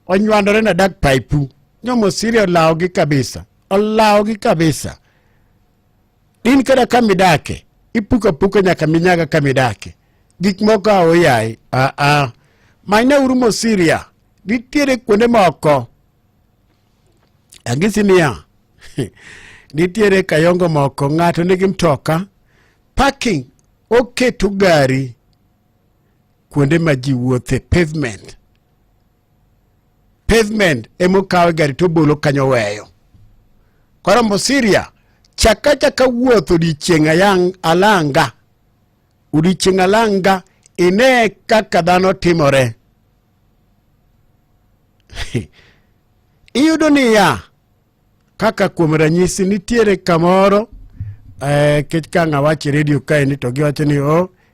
Speaker 1: onywandore nadak paipu nyomo Mosiria olawogi kabisa in kada kamidake ipuka nyaka minyaga kamidake gik moko aoyaye manya uru Mosiria nitiere kuonde moko Angisi niya. Nitiere kayongo moko ng'ato nigi mtoka parking oketo gari kuonde ma ji wuothe pavement emokawe gari to bolo kanyo weyo. Koro Mosiria chaka wuotho odiechieng' alanga ine kaka dhano timore. Iyudo niya kaka kuom ranyisi nitiere kamoro kech ka ng'awache radio kae ni to giwacho ni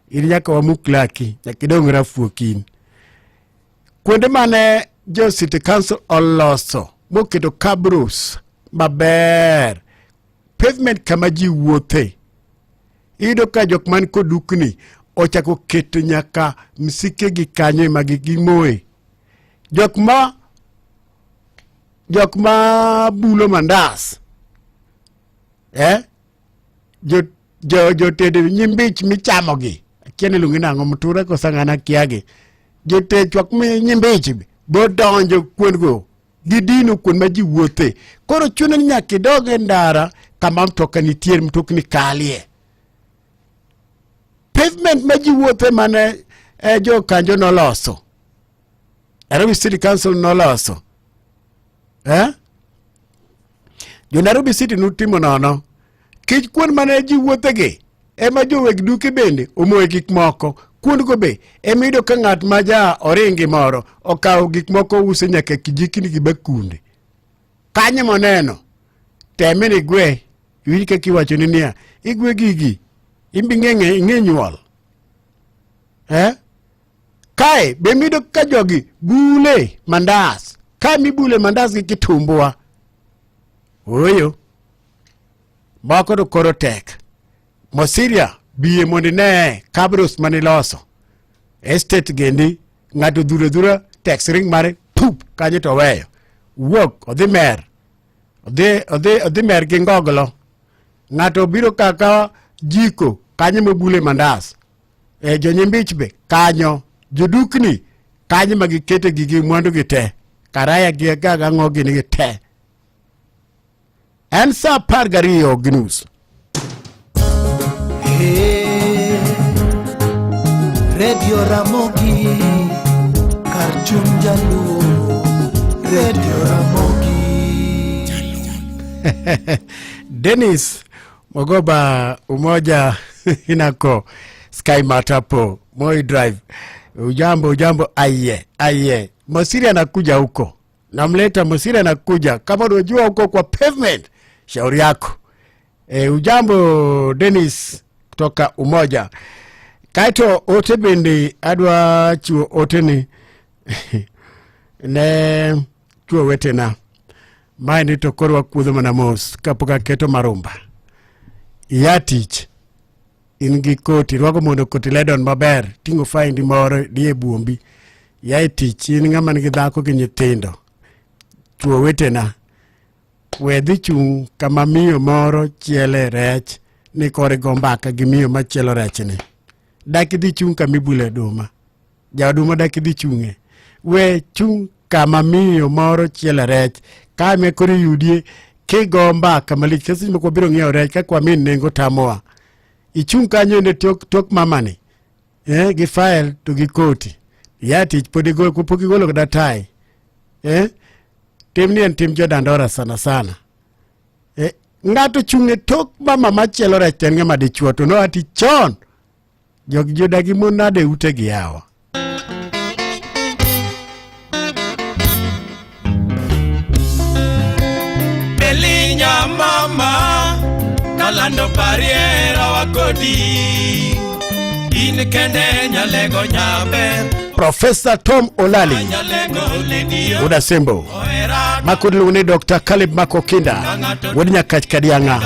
Speaker 1: in nyaka wamuklaki nyaka idong' rafuokin. Kuonde mane jo City Council oloso moketo kabros maber pavement kama ji wuothe. Iyudo ka jok man kodukni ochako keto nyaka msike gi kanyo ma gimoe. Jok ma bulo mandas jo tede nyimbich michamo gi akiene lungi nango mtura ko sangana kiagi jo te chwak mi nyimbich bo donjo kuongo gidino kuon ma ji wuothe. Koro chuno ni nyaka idoge ndara kama mtoka nitiere mtokni kalie. Pavement ma ji wuothe mane jo kanjo noloso. Nairobi City Council noloso. Jo Nairobi City nutimo nono. Kich kuon mane ji wuothe gi ema jo weg duke bende omoe gik moko. Kuon go be emido ka ng'at ma ja oringi moro okawo gik moko use nyaka kijikini gi bakunde. Kanye moneno teme ni gwe iwinj ka kiwacho ni niya igwe gigi imbi ng'e nyuol. Kae be mido ka jogi bule mandas. Ka mi bule mandas gi kitumbua. Oyo. Moko do koro tek. Mosiria biye mondi ne kabros maniloso. Estate gendi ng'ato dhura tax ring mare pup kanyo to weyo. Wuok odhi mer. Odhi mer gi ngoglo. Ng'ato biro kaka jiko kanyo mabule mandas. Jonyimbich be kanyo. Jodukni kanyo magikete gigi mwandu gi te. Karaya gi gaga ngogi ni gi te. En sa pargariyo gnus.
Speaker 20: Radio Ramogi Karchum Jalu Radio Ramogi
Speaker 1: Dennis Mogoba Umoja inako Sky Matapo Moi Drive. Ujambo aye. Mosiria anakuja huko. Namleta Mosiria anakuja. Kama unajua huko kwa pavement, shauri yako. Ujambo Dennis kutoka Umoja. Kaito ote bendi adwa chuo ote ni ne chuo wetena. Maini tokorwa kudho manamos kapoka keto marumba. Yatich ingi koti rwako mondo koti ledon maber tingo faindi moro die buombi. Yatich ng'ama nigi dhako gi nyithindo. Chuo wetena wedhi chung kama miyo moro chiele rech ni kore gombaka gi miyo machielo rechni. Daki dhi chung kamibule duma. Jaoduma daki dhi chunge. We chung kama miyo moro chiele rech. Kame kori yudie kigombaka malich kasi mko biro ng'iewo rech ka kwa min nengo tamoa. Ichung kanyo ne tok mamani. Gi file to gi koti. Yatich podigolo kupogigolo kada tai. Timni en tim jodandora sana. Ng'ato chunge tok mama machielo rech ten ng'ama dichuo to no ati chon. Jodagi mon nade ute gi yawa.
Speaker 11: Belinya mama kalando pariera wakodi in kende nyalego nyaber.
Speaker 1: Professor Tom Olali Uda Sembo Makudluni Dr. Caleb Makokinda Wadinya Kachkadianga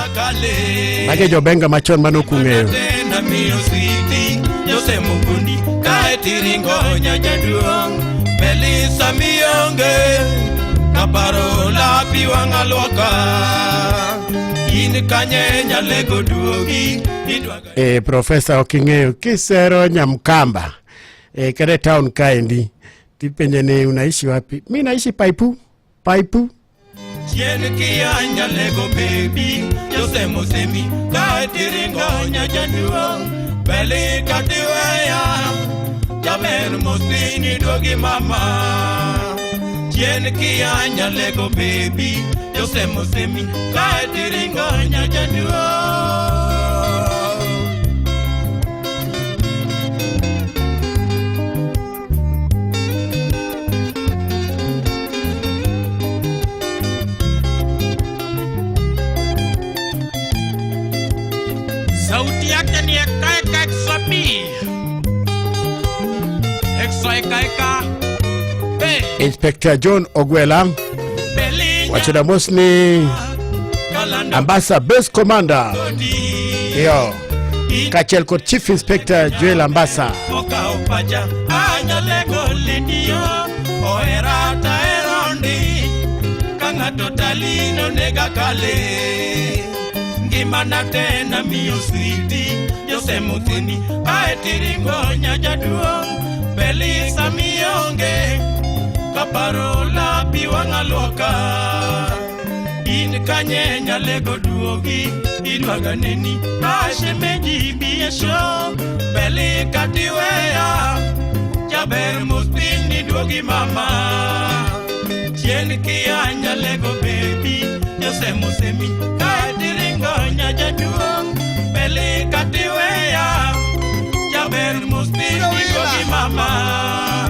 Speaker 1: Mage jobenga machon manukungeo
Speaker 11: Jose Mukundi Kaetiringo Nyajaduong Melissa Mionge Kaparola Piwanga Loka In Kanye Nyalego Duogi
Speaker 1: Professor Okingeo Kisero Nyamkamba kare town kaendi tipenye ni unaishi wapi? Mimi naishi Paipu
Speaker 11: Chien kianya lego baby Jose Mosemi Kaitiringo nyajaduong Beli katiweya Jaber Mosini dogi mama Chien kianya lego baby Jose Mosemi Kaitiringo nyajaduong Sauti yake ni ekaeka eksobi Eksoeka
Speaker 1: Inspector John Ogwela Wachida Mosni Ambassa Base Commander Yo Kachel ko Chief Inspector Joel Ambassa
Speaker 11: Oka opaja Anya lego lidio Oera taerondi Kanga totalino nega kale Ngimana tena miyo switi Jose Mutini Aetiringo nyajaduong Belisa miyonge Kaparola biwanga loka In kanye nyalego duogi Ilwaga neni Ashe meji biyesho Beli katiweya Jaber mustini duogi mama Chien kia nyalego baby Jose Mosemi Kaitiringo nyajaduong Beli katiweya Jaber mustini duogi mama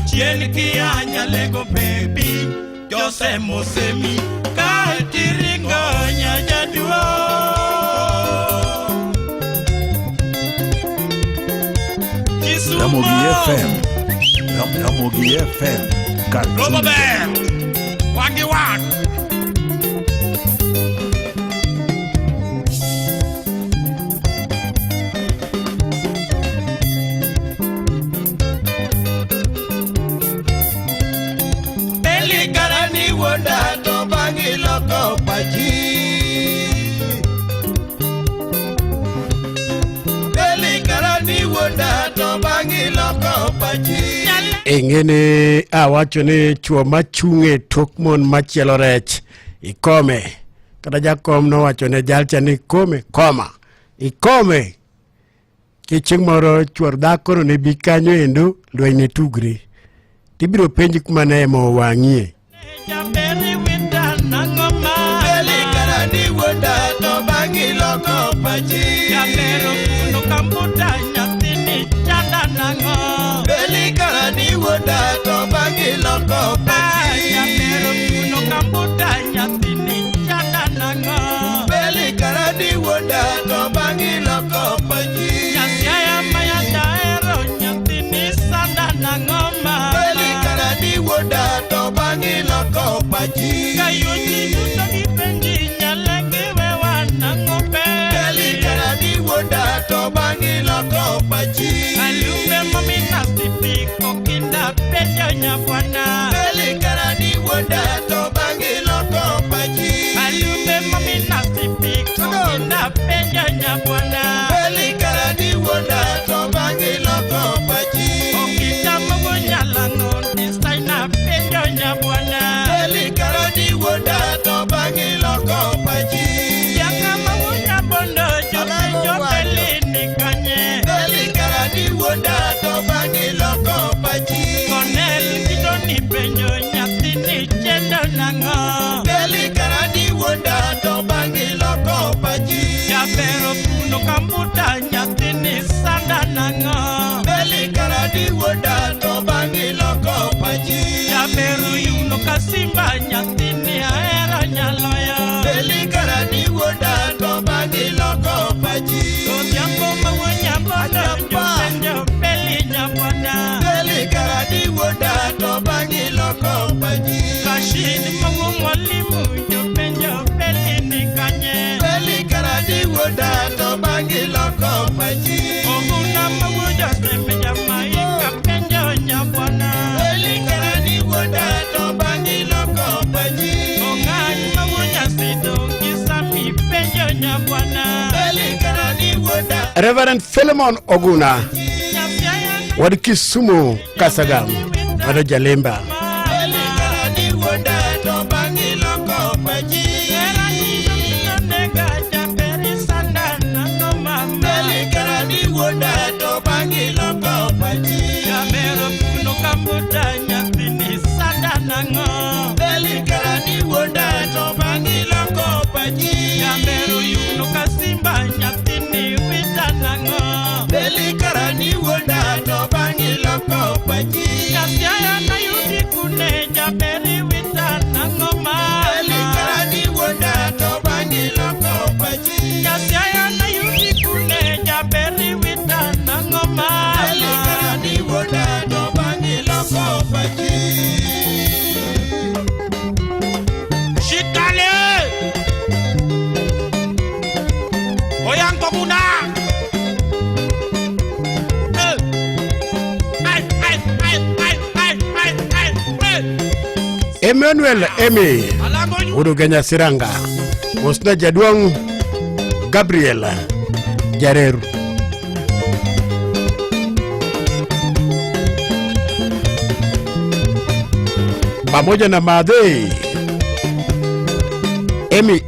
Speaker 11: Chien kia nyalego baby Jose Mosemi Kaitiringo nyajaduong
Speaker 12: Ramogi FM Ramogi FM
Speaker 11: Robo Bear Wagi Wag Beli garani wonda to bangi loko paji Beli garani wonda to bangi loko paji
Speaker 1: Ingene awacho ni chuo machunge tokmon machielo rech ikome kada jakom no wacho ne jalcha ni kome koma ikome kicheng moro chuor dhako ne bikanyo endo lweny tugre tibiro penji kuma ne mo wangie
Speaker 11: Beli garani wonda to bangi loko paji Yabero kuno kambuta nyatini chanda nango Beli garani wonda to bangi loko paji Yabero kuno kambuta nyatini chanda nango Beli garani wonda to bangi loko paji Yasiaya maya daero nyatini sanda nangoma Beli garani wonda to bangi loko paji Kayuji nuto kipenji nyalegewe wanangope Beli garani wonda to bangi loko paji Alume mami nasipi kokinda pejo nyafwana Beli garani wonda to bangi loko paji Alume mami nasipi kokinda pejo nyafwana Beli garani wonda to bangi loko paji Okita mogo nyalangon disaina pejo nyafwana Beli garani wonda to bangi loko paji Yaka mogo nyabondo jote lini kanye Beli garani wonda to bangi loko paji Konel kitoni penjo nyatini chendo nango Beli garani wonda to bangi loko paji Yabero kuno kambuta nyatini sanda nango Beli garani wonda to bangi loko paji Yabero yuno kasimba nyatini aera nyaloya Beli garani wonda to bangi loko paji Kodiambo mawanya boda jopenjo beli nyabwana Beli garani wonda to bangi loko paji Kashini mawu mwalimu jopenjo beli nikanye Beli garani wonda to bangi loko paji Oguna mawu joseme jamaika penjo nyabwana Beli garani wonda to bangi loko paji Ongani mawu nyasido kisami penjo nyabwana Beli garani wonda
Speaker 1: Reverend Philemon Oguna wadi Kisumu Kasagam wadi Jalemba
Speaker 11: Beli garani wonda to bangi loko
Speaker 8: loko pachi Nasiaya na yuti kune jaberi witana ngoma Elikarani wonda to bangi loko pachi Nasiaya na yuti kune jaberi witana ngoma Elikarani wonda to bangi loko pachi Shikale Oyang komuna
Speaker 1: Emmanuel Emi Urugenya Siranga Usna Jadwang Gabriel Jareru pamoja na Madhe Emi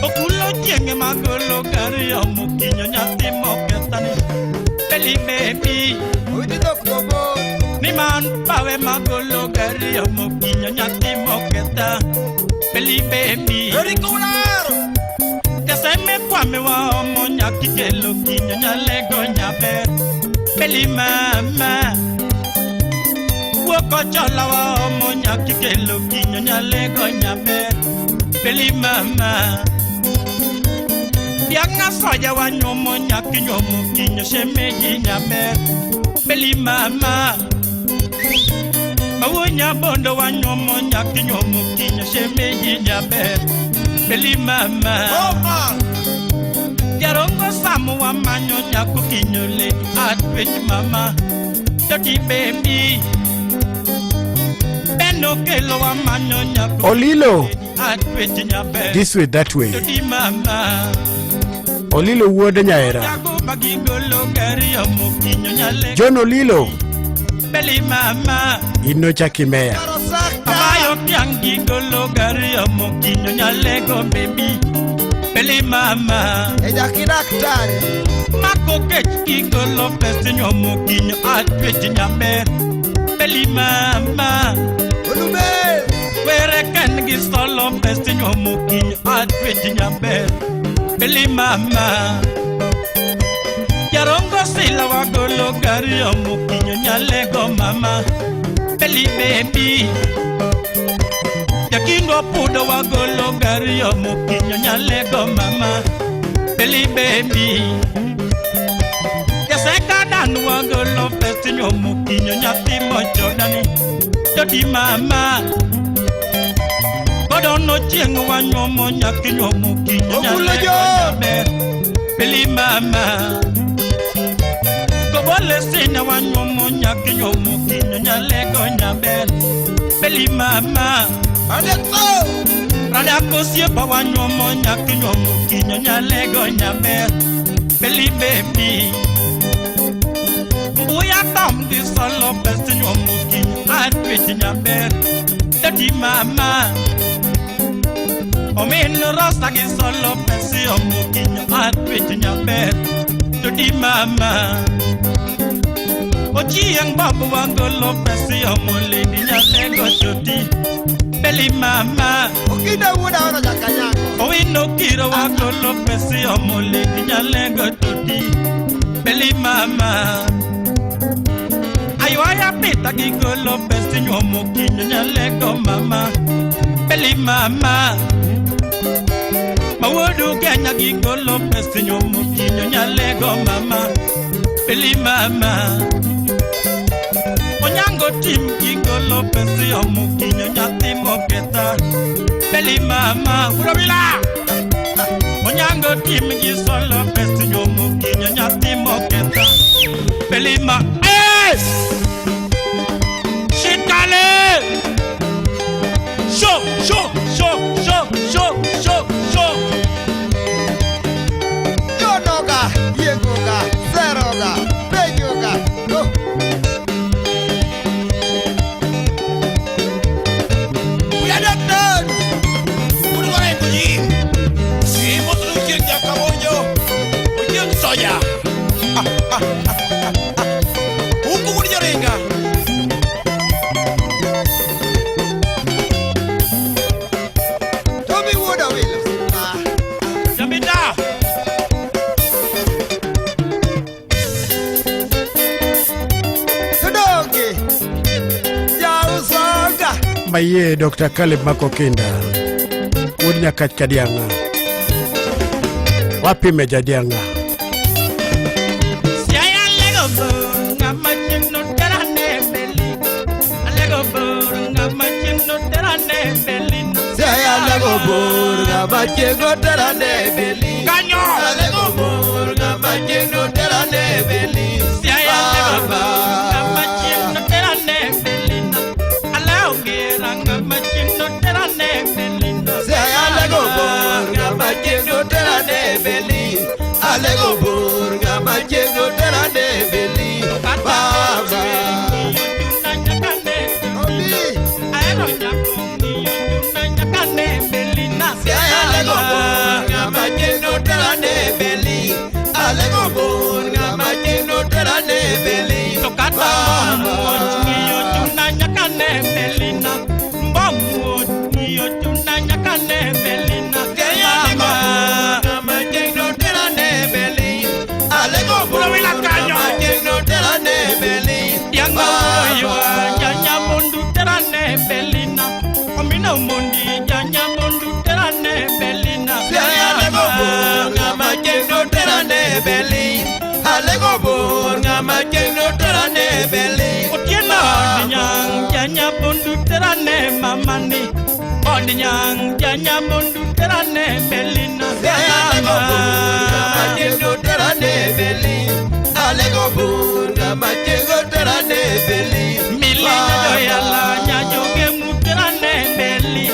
Speaker 8: Okulo tienge magolo gari omukinyo
Speaker 14: Beli baby Ni man pawe magolo gari Omokinyo nyati moketa Beli baby Kaseme kwame wa omo nyaki kelo kinyo nyalego nyaber Beli mama Woko chola wa omo nyaki kelo kinyo nyalego nyaber Beli mama Bianga soya wa nyomo nyaki nyomo kinyo shemeji nyaber Beli mama Awunya bondo wa nyomo nyaki nyomo kinyo shemeji nyaber Beli mama Yarongo samu wa manyo nyako kinyole Atwech mama Dirty baby Beno kelo wa manyo nyako
Speaker 1: Olilo
Speaker 14: Atwech nyaber
Speaker 1: This way, that way.
Speaker 14: Dirty mama
Speaker 1: Olilo wuode nyaera.
Speaker 14: Yago magigolo gari omo kinyo nyale
Speaker 1: John Olilo.
Speaker 14: Beli mama
Speaker 1: Ino chakimea.
Speaker 14: Amayo tiangi golo gari omo kinyo nyale go baby Beli mama
Speaker 20: Ejaki daktari
Speaker 14: Mako kechki golo pesi nyomo kinyo atwech nyaber Beli mama
Speaker 20: Ulube
Speaker 14: Were ken gi solo pesi nyomo kinyo atwech nyaber Beli mama Yarongo sila wa golo gari omo kinyo nyale go mama Beli baby Yakindo pudo wa golo gari omo kinyo nyale go mama Beli baby Yaseka danu wa golo pesi nyomo kinyo nyati mocho dani Jodi mama Bodo no chiengo wa nyomo nyaki nyomo kinyo nyale go nyaber Beli mama Kobole sina wa nyomo nyaki nyomo kinyo nyale go nyaber Beli mama Rada kosie pa wa nyomo nyaki nyomo kinyo nyale go nyaber Beli baby Mbuya tom di solo pesi nyomo kinyo atwech nyaber Dirty mama Omeno rasta gi solo pesi omo kinyo atwech nyaber Dirty mama Ochieng babu wa golo pesi omo lady nyale go shoti Beli mama
Speaker 20: Okida wuda wana jakanya
Speaker 14: Owino kiro wa golo pesi omo lady nyale go shoti Beli mama Aywa pita gi golo pesi nyomo kinyo nyale go mama Beli mama Mawodu genya gi golo pesi nyomo kinyo nyale go mama Beli mama Onyango tim gi golo pesi omo kinyo nyati moketa Beli mama Urabila Onyango tim gi solo pesi nyomo kinyo nyati moketa Beli mama Shikale Show
Speaker 20: Yonoga Yegoga Zeroga Beyoga Go
Speaker 8: We are not done. What do I believe? See, what do you get? Yakabonyo. We get soya. Huku kujarenga.
Speaker 20: Tommy Wood Willis
Speaker 14: Jamida
Speaker 20: Sudoki Yausoga
Speaker 1: Maye Dr. Caleb Makokinda. Wuod Nyakach Kadianga. Wapi Meja Dianga?
Speaker 14: Siaya lego bur ngama chinno terane beli Lego bur ngama chinno terane beli
Speaker 20: Saya lego burga bachengo terane beli
Speaker 14: Kanyo
Speaker 20: Lego burga bachengo terane beli
Speaker 14: Siaya lego bur ngama chinno terane beli Alao gira ngama chinno terane beli
Speaker 20: Saya lego burga bachengo terane beli Alego burga bachengo terane beli Baba Obi
Speaker 14: Aero nyakoni yuna nyakane beli
Speaker 20: Saya lego burga bachengo terane beli Alego burga bachengo terane
Speaker 14: Amilo mundi janya mundu terane belina.
Speaker 20: Siaya lego bor ngama jendo terane beli. Alego bor ngama jendo terane beli.
Speaker 14: Otiena odinyang janya mundu terane mamani. Odinyang janya mundu terane belina.
Speaker 20: Siaya lego bor ngama jendo terane beli. Alego bor ngama jendo terane beli.
Speaker 14: Milina joyala nyajoge muterane beli.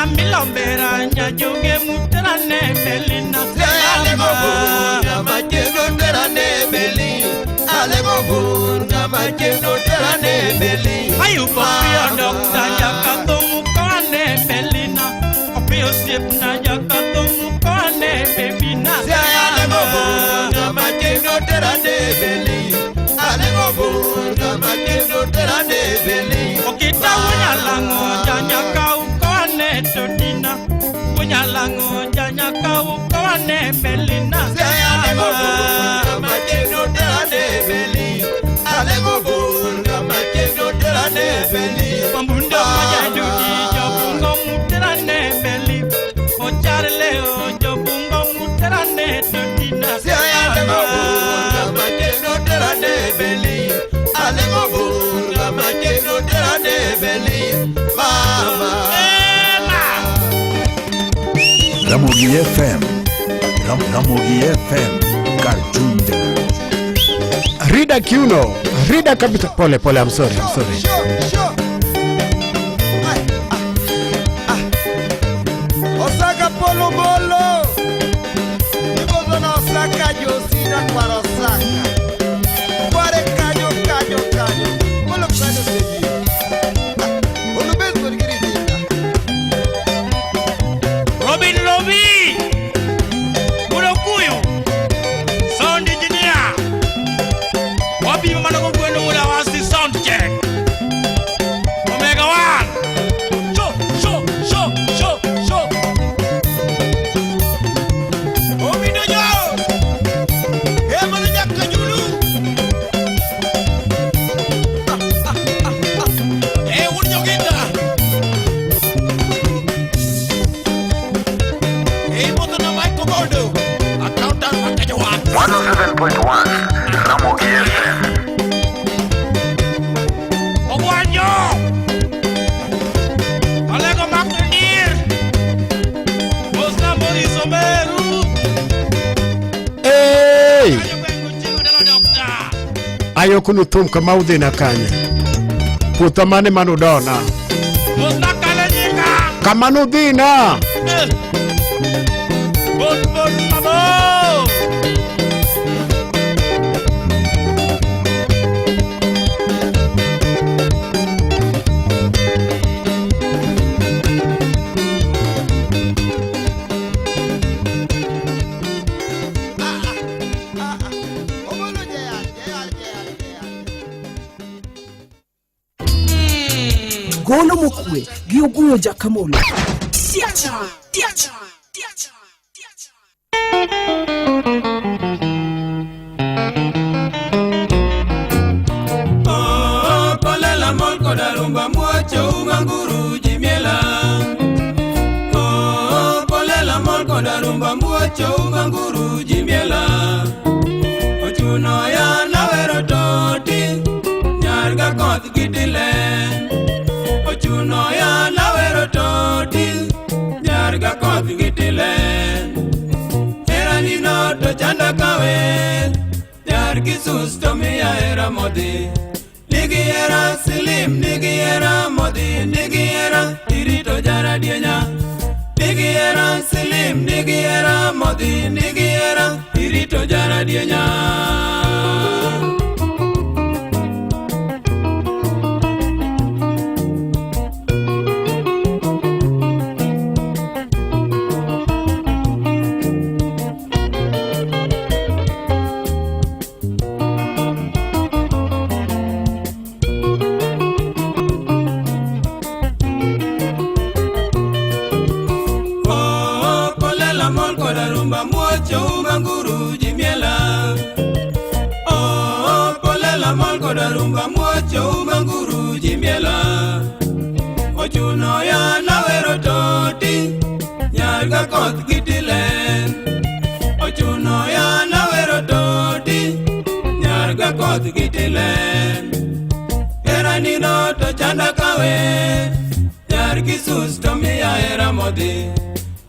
Speaker 14: Amilombera nyajoge muterane belina.
Speaker 20: Siaya lego bor ngama jendo terane beli. Alego bor ngama jendo terane beli.
Speaker 14: Ayupo pia dokta jakato mukane belina. Opio sip na jakato mukane bebina.
Speaker 20: Siaya lego bor ngama jendo terane beli. Alego bor ngama jendo terane beli.
Speaker 14: Okita unyalango janya kau kone todina. Unyalango janya kau kone belina.
Speaker 20: Siaya lego bor ngama jendo terane beli. Alego bor ngama jendo terane beli.
Speaker 14: Pambundo majadudi jobungo muterane beli. Ocharle o jobungo muterane todina.
Speaker 20: Siaya lego bor ngama jendo terane beli. Alego bor ngama jendo terane beli. Mama.
Speaker 12: Ramogi FM. Ramogi FM. Kartunde.
Speaker 1: Rida kiuno. Rida kabisa. Pole pole, I'm sorry.
Speaker 20: Osaka polo bolo. Ibozo na Osaka Josina kwa Osaka. Kware kanyo. Polo kanyo seji. Ono bezo kwa nikiri.
Speaker 14: Robin Lobi. Kuyo. Sound engineer. Wapi mama ko kwenu mula wasi sound check. Omega 1. Show.
Speaker 20: Omino yo. Mano nyaka julu. Unyo gita. Moto na Michael Bondo. Accountant wakajawa.
Speaker 9: 107.1 Ramogi FM.
Speaker 14: Ogwanyo. Alego Makundir. Osna Moriso Meru.
Speaker 1: Hey! Ayo kunu thum kama udhi na kanye. Puta mane manudona.
Speaker 14: Osna Kalenyika.
Speaker 1: Kama nudhina.
Speaker 14: Bon mamo.
Speaker 15: Golo mokwe gi oguyo jakamolo. Tiacha.
Speaker 11: Polela mol koda rumba muacho umanguru jimiela. Polela mol koda rumba muacho umanguru jimiela. Ochuno ya nawero toti nyarga koth gidile. Ochuno ya nawero toti nyarga koth gidile. Erani no to chanda kawe yar kisus to miya era modi. Nigi era silim, nigi era modi, nigi era irito jara dienya. Nigi era silim, nigi era modi, nigi era irito jara dienya. Rumba muacho umanguru jimiela. Polela mol koda rumba muacho umanguru jimiela. Ochuno ya nawero ka koth gitilen ochuno ya na wero todi nyar ka koth gitilen era nino to chanda kawe nyar kisus to miya era modi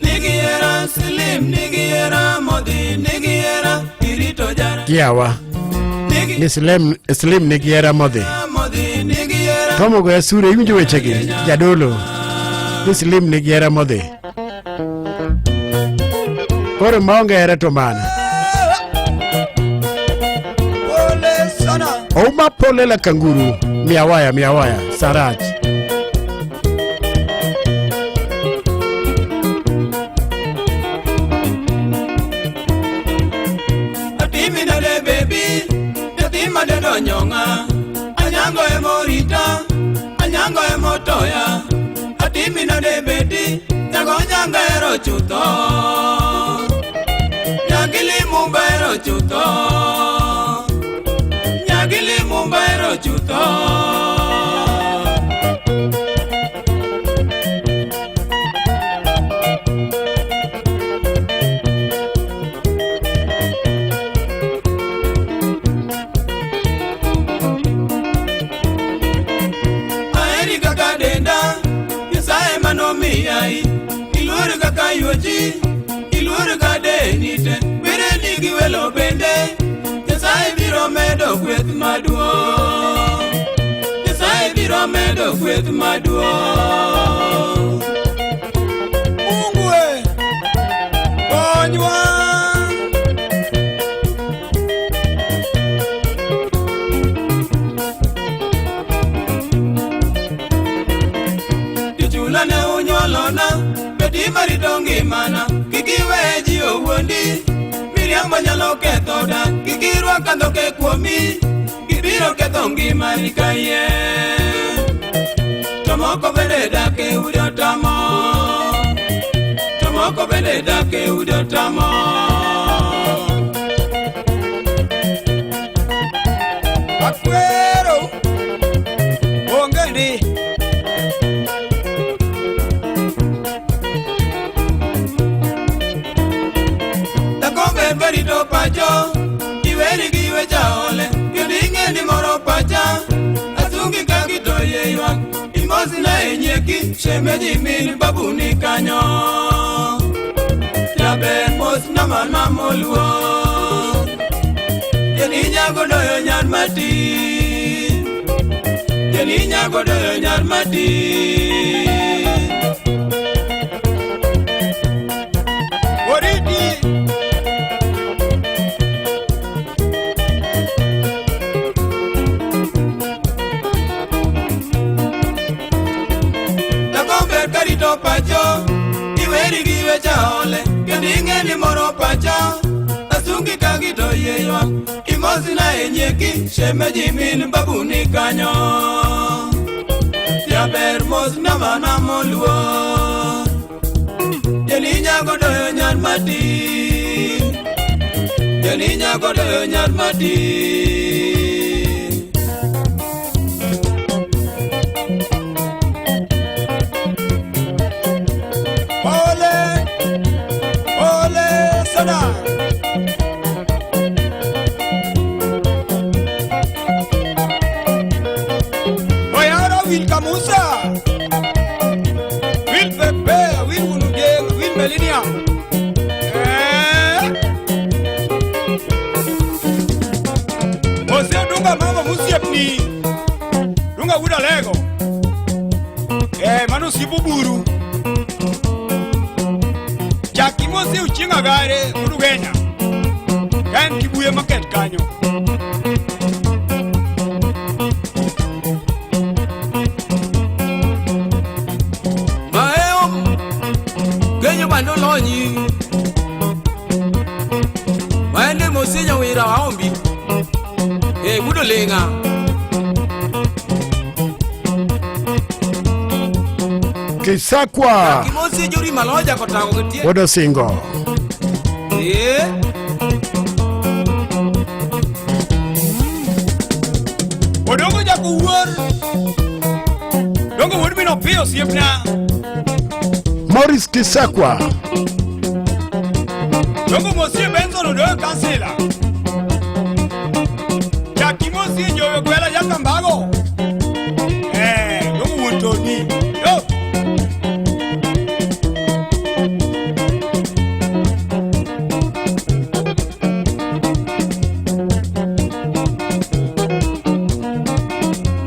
Speaker 11: nigi era slim nigi era modi nigi era irito jara
Speaker 1: Kiawa ni slim nigi era modi Tomo go yasure yunjo wechegi jadolo ni slim nigi era modi Kore maonge era to mana Oma pole la kanguru miawaya saraj
Speaker 11: Atimina de baby Atima de donyonga Anyango e morita Anyango e motoya Atimina de baby Nyago nyanga ero chuto Nyagili mumba ero chuto Nyagili mumba ero chuto Aeri kaka denda Yesaye manomiyai Iluru kaka yuji Iluru kade nite Bere nigi welo bende Yesaye biro medo kweth maduo Yesaye biro medo kweth maduo Ungwe Konywa Tichula ne unyolona Bedi maridongi mana Kikiwe ji owuondi Miriamba nyalo kethoda Kikirwa kandoke kuomi Kibiro ketho ngima nikaye Tomoko bende dake udiotamo Tomoko bende dake udiotamo Akwero Ongendi Takombe berito pacho Iweri giwe chaole Yudinge ni moro pacha Asungi kagitoye yuak Imosi na enyeki Shemeji mini babuni kanyo Yabe mos na mama moluo Yeninya godoyo nyan mati Yeninya godoyo nyan mati Oriti Takombe karito pacho Iweri giwe chaole Kendinge ni moro pacha Asungi kagito yeyo Imosi na enyeki Shemeji min babuni kanyo Yaber mos na mana moluo Yeninya godoyo nyan mati Yeninya godoyo nyan mati Ole sada Oyara wil kamusa Wil pepe wil unuge wil melinia Ose dunga mama musiepni Dunga wuda lego Manu sibuburu Chakimosi uchinga gare urugenya Kan kibuye maket kanyo Maeo Genyo bando lonyi Maende mosinya wira waombi Mudo lenga
Speaker 1: Kisakwa
Speaker 11: Kimosi juri maloja kotango ketie
Speaker 1: Wodo singo
Speaker 11: Odongo jaku uor Dongo wudmi no piyo siepna
Speaker 1: Morris Kisakwa
Speaker 11: Dongo mosie benzo no do kansela. Jaki mosie joyo kwela yakambago. Dongo montoni. Yo.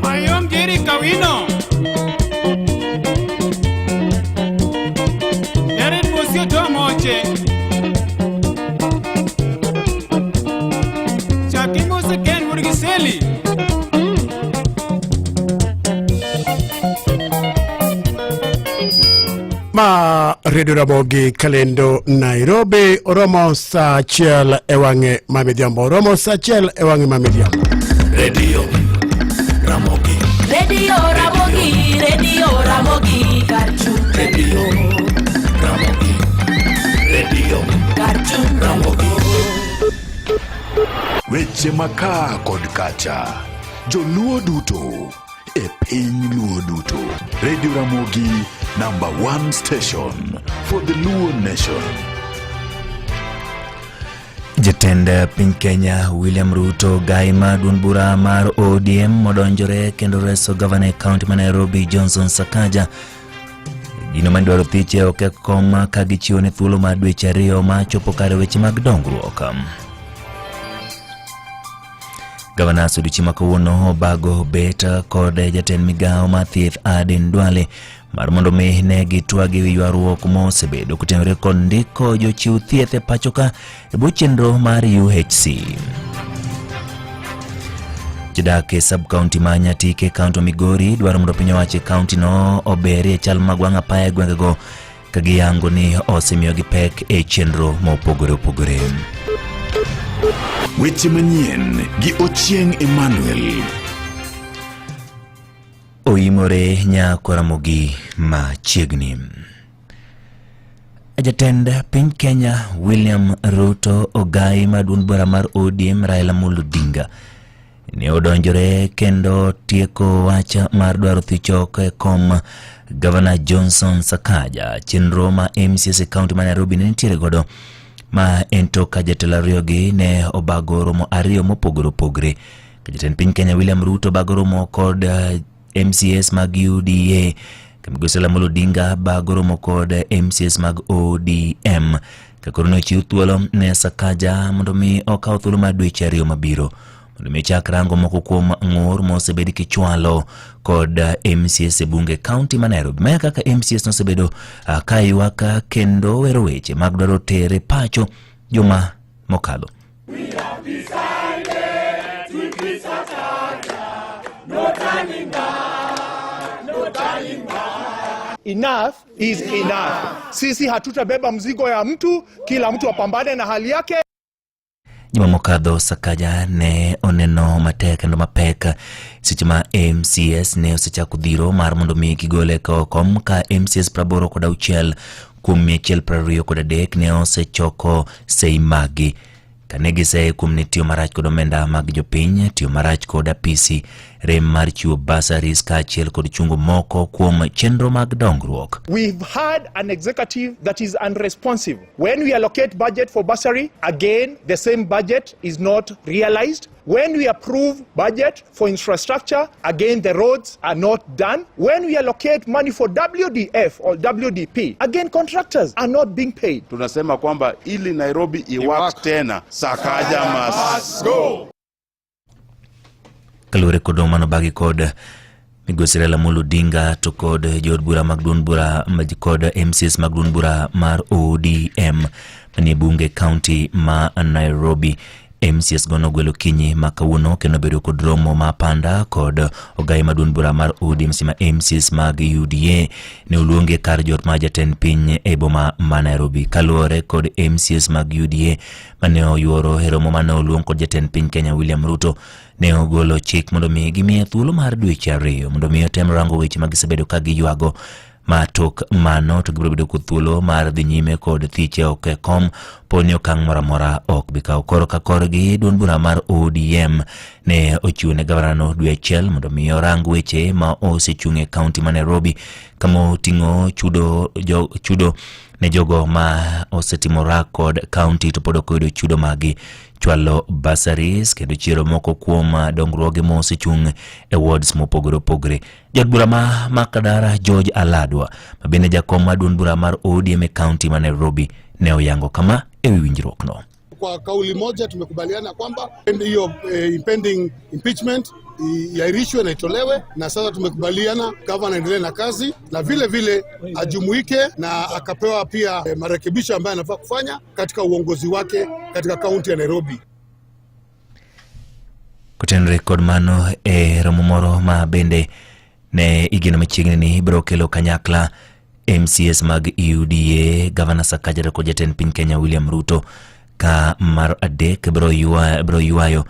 Speaker 11: Mayom geri kawino. Yaret mosie to moche.
Speaker 1: Ma Radio Ramogi Kalendo Nairobi Oromo sa achiel e wang'e ma midhiambo. Oromo sa achiel e wang'e ma midhiambo.
Speaker 12: Radio Ramogi.
Speaker 18: Radio Ramogi, Radio Ramogi, Karchu.
Speaker 12: Radio Ramogi. Radio
Speaker 18: Karchu
Speaker 12: Ramogi. Weche maka kod kacha. Joluo duto e piny Luo duto. Radio Ramogi, #1 station for the Luo nation.
Speaker 13: Jatend piny Kenya William Ruto gaima duond bura mar ODM modonjore kendo reso gavana e kaunti ma Nairobi Johnson Sakaja. Gino mandwaro thiche oke koma ka gichiwo ne thuolo mar dweche ariyo ma chopo kare weche mag dongruok. Gavana Suduchi makawuono obago beta kod jatend migao ma thieth Aden Duale mar mondo mi ne gitwagi wi ywaruok mosebedo kutenore kod ndiko jochiw thieth e pachoka e bwo chenro mar UHC. Jodak e sub-county ma Nyatike kaunti Migori dwaro mondo piny owacho e kaunti no oberi e chal mag wang' apaya e gwengego ka giyango ni osemiyogi pek e chenro mopogore opogore.
Speaker 12: Weche manyien gi Ochieng Emmanuel.
Speaker 13: Oimore Nyakaramogi machiegni. Jatend piny Kenya William Ruto ogai maduond bura mar ODM Raila Amolo Odinga ne odonjore kendo tieko wacha mar dwaro thicho e kom Governor Johnson Sakaja chenro ma MCS kaunti ma Nairobi ne nitiere godo ma ento ka jatelo ariyogi ne obago romo ariyo mopogore opogore. Jatend piny Kenya William Ruto obago romo kod MCS mag UDA Migosi Raila Amolo Odinga bago romo kod MCS mag ODM kakoro nochiw thuolo ne Sakaja mondo mi okaw thuolo mar dweche ariyo mabiro mondo mi chak rango moko kuom ng'ur mosebedi kichwalo kod MCS e bunge kaunti ma Nairobi. Maya kaka MCS nosebedo ka ywaka kendo wero weche mag dwaro tere pacho juma mokalo.
Speaker 8: We have decided to increase Sakaja, no turning back, no turning back.
Speaker 2: Enough is enough. Sisi hatutabeba mzigo ya mtu, kila mtu apambane na hali yake.
Speaker 13: Juma mokadho Sakaja ne oneno matek kendo mapek seche ma MCS ne osechako dhiro mar mondo mi gigole kom ka MCS 86 kuom 123 ne osechoko sei magi kane gise kuom ne tiyo marach kod omenda mag jopiny, tiyo marach kod apisi, rem mar chiwo bursaries kaachiel kod chungo moko kuom chenro mag dongruok.
Speaker 2: We've had an executive that is unresponsive. When we allocate budget for bursary, again, the same budget is not realized. When we approve budget for infrastructure, again, the roads are not done. When we allocate money for WDF or WDP, again, contractors are not being paid.
Speaker 6: Tunasema kwamba ili Nairobi iwak tena, Sakaja must go.
Speaker 13: Kalure kodo mano bagi kod Migosi Raila Amolo Odinga to kod jod bura mag duond bura kod MCS mag duond bura mar ODM manie bunge county ma Nairobi. MCS gono gwelo kinyi makawuono kendo bedo kod romo ma panda kod ogai maduond bura mar ODM sima MCS mag UDA ne oluonge kar jot ma jatend piny e boma ma Nairobi. Kaluore kod MCS mag UDA mane oyuoro e romo mane oluong kod jatend piny Kenya William Ruto ne ogolo chik mondo mi gimiye thuolo mar dweche ariyo mondo mi otem rango weche mag gisebedo ka giywago matok mano to gibiro bedo kod thuolo mar dhi nyime kod thiche ok kom poni okang' moramora ok bikaw koro ka korgi duond bura mar ODM ne ochiwo ne gavanano dwe achiel mondo mi orang weche ma osechung' e kaunti ma Nairobi kama oting'o chudo ne jogo ma osetimora kod county to pod ok oyudo chudo magi chwalo bursaries kendo chiero moko kuom dongruoge mosechung e wards mopogore opogore. Jod bura ma Makadara George Aladwa ma bende jakom maduong' bura mar ODM e county ma Nairobi ne oyango kama e winjruok no.
Speaker 7: Kwa kauli moja tumekubaliana kwamba hiyo impending impeachment yairishwe na itolewe, na sasa tumekubaliana governor aendelee na kazi na vile vile ajumuike na akapewa pia marekebisho ambayo anafaa kufanya katika uongozi wake katika kaunti ya Nairobi.
Speaker 13: Kutenre kod mano romo moro ma bende ne igeno machiegni ni biro kelo kanyakla MCS mag UDA Governor Sakaja kod jatend piny Kenya William Ruto ka mar adek biro yuayo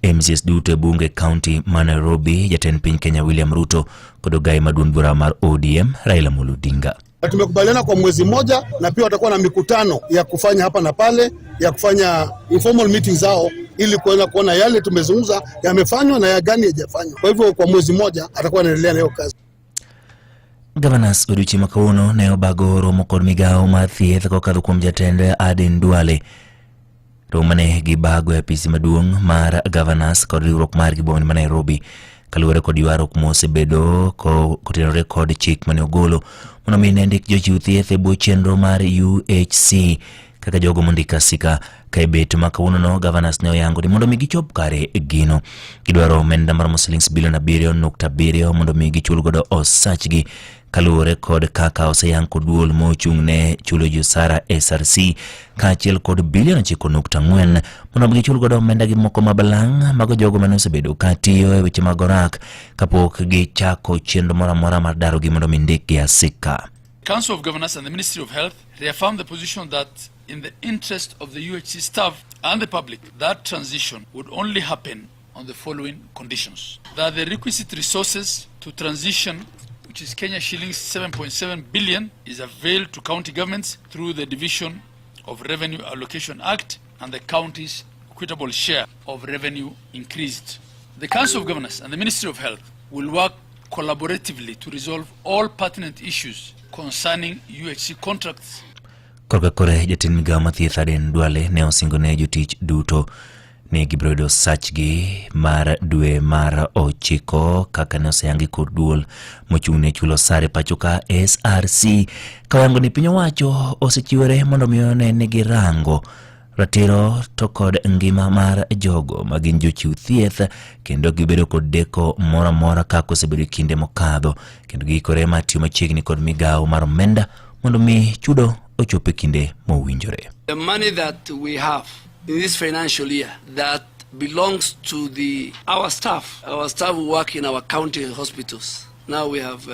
Speaker 13: MCS duto e bunge county ma Nairobi. Jatend piny Kenya William Ruto kod ogai maduong' bura mar ODM Raila Amolo Odinga.
Speaker 7: Tumekubaliana kwa mwezi moja, na pia watakuwa na mikutano ya kufanya hapa na pale, ya kufanya informal meetings zao ili kuona yale tumezungumza yamefanywa na ya gani hajafanywa. Kwa hivyo kwa mwezi moja atakuwa anaendelea na hiyo kazi.
Speaker 13: Governors Oduchi Makauno ne obago romo kod migao mar thieth kokadho kuom jatend Aden Duale. Romane gibago e apisi maduong' mar governors kod riwruok mar giboni ma Nairobi kaluwore kod ywaruok mosebedo kotenore kod chik mane ogolo mondo mi ne ndik jochiw thieth e bwo chenro mar UHC kaka jogo mondika sika ka e bet ma kawuono governors ne oyango ni mondo mi gichop kare gino. Gidwaro omenda mar shillings bilion 7.7 mondo mi gichul godo osachgi kaluwore kod kaka oseyang kod duol mochung' ne chulo josara SRC kaachiel kod bilion 9.4 mondo mi gichul godo omenda gi moko mabalang' mago jogo mane osebedo ka tiyo e weche mag orak kapok gichako chenro moro amora mar daro gi mondo mi ndik gi asika.
Speaker 16: Council of Governors and the Ministry of Health reaffirmed the position that in the interest of the UHC staff and the public, that transition would only happen on the following conditions. That the requisite resources to transition, which is Kenya shillings 7.7 billion, is availed to county governments through the Division of Revenue Allocation Act and the county's equitable share of revenue increased. The Council of Governors and the Ministry of Health will work collaboratively to resolve all pertinent issues concerning UHC contracts.
Speaker 13: Korka kore jatend migao mathieth Aden Duale ne osingo ne jotich duto ne gibrodo sachgi mar dwe mar 9 kaka ne oseyangi kod duol mochung' ne chulo sare pachoka SRC kawango ni piny owacho osechiwore mondo miyo ne girango ratiro to kod ngima mar jogo magin jochiw thieth kendo gibedo kod deko mora mora kako osebedo kinde mokadho kendo gikore matiyo machiegni kod migao mar omenda mondo mi chudo ochope kinde mowinjore.
Speaker 17: The money that we have in this financial year that belongs to our staff who work in our county hospitals. Now we have,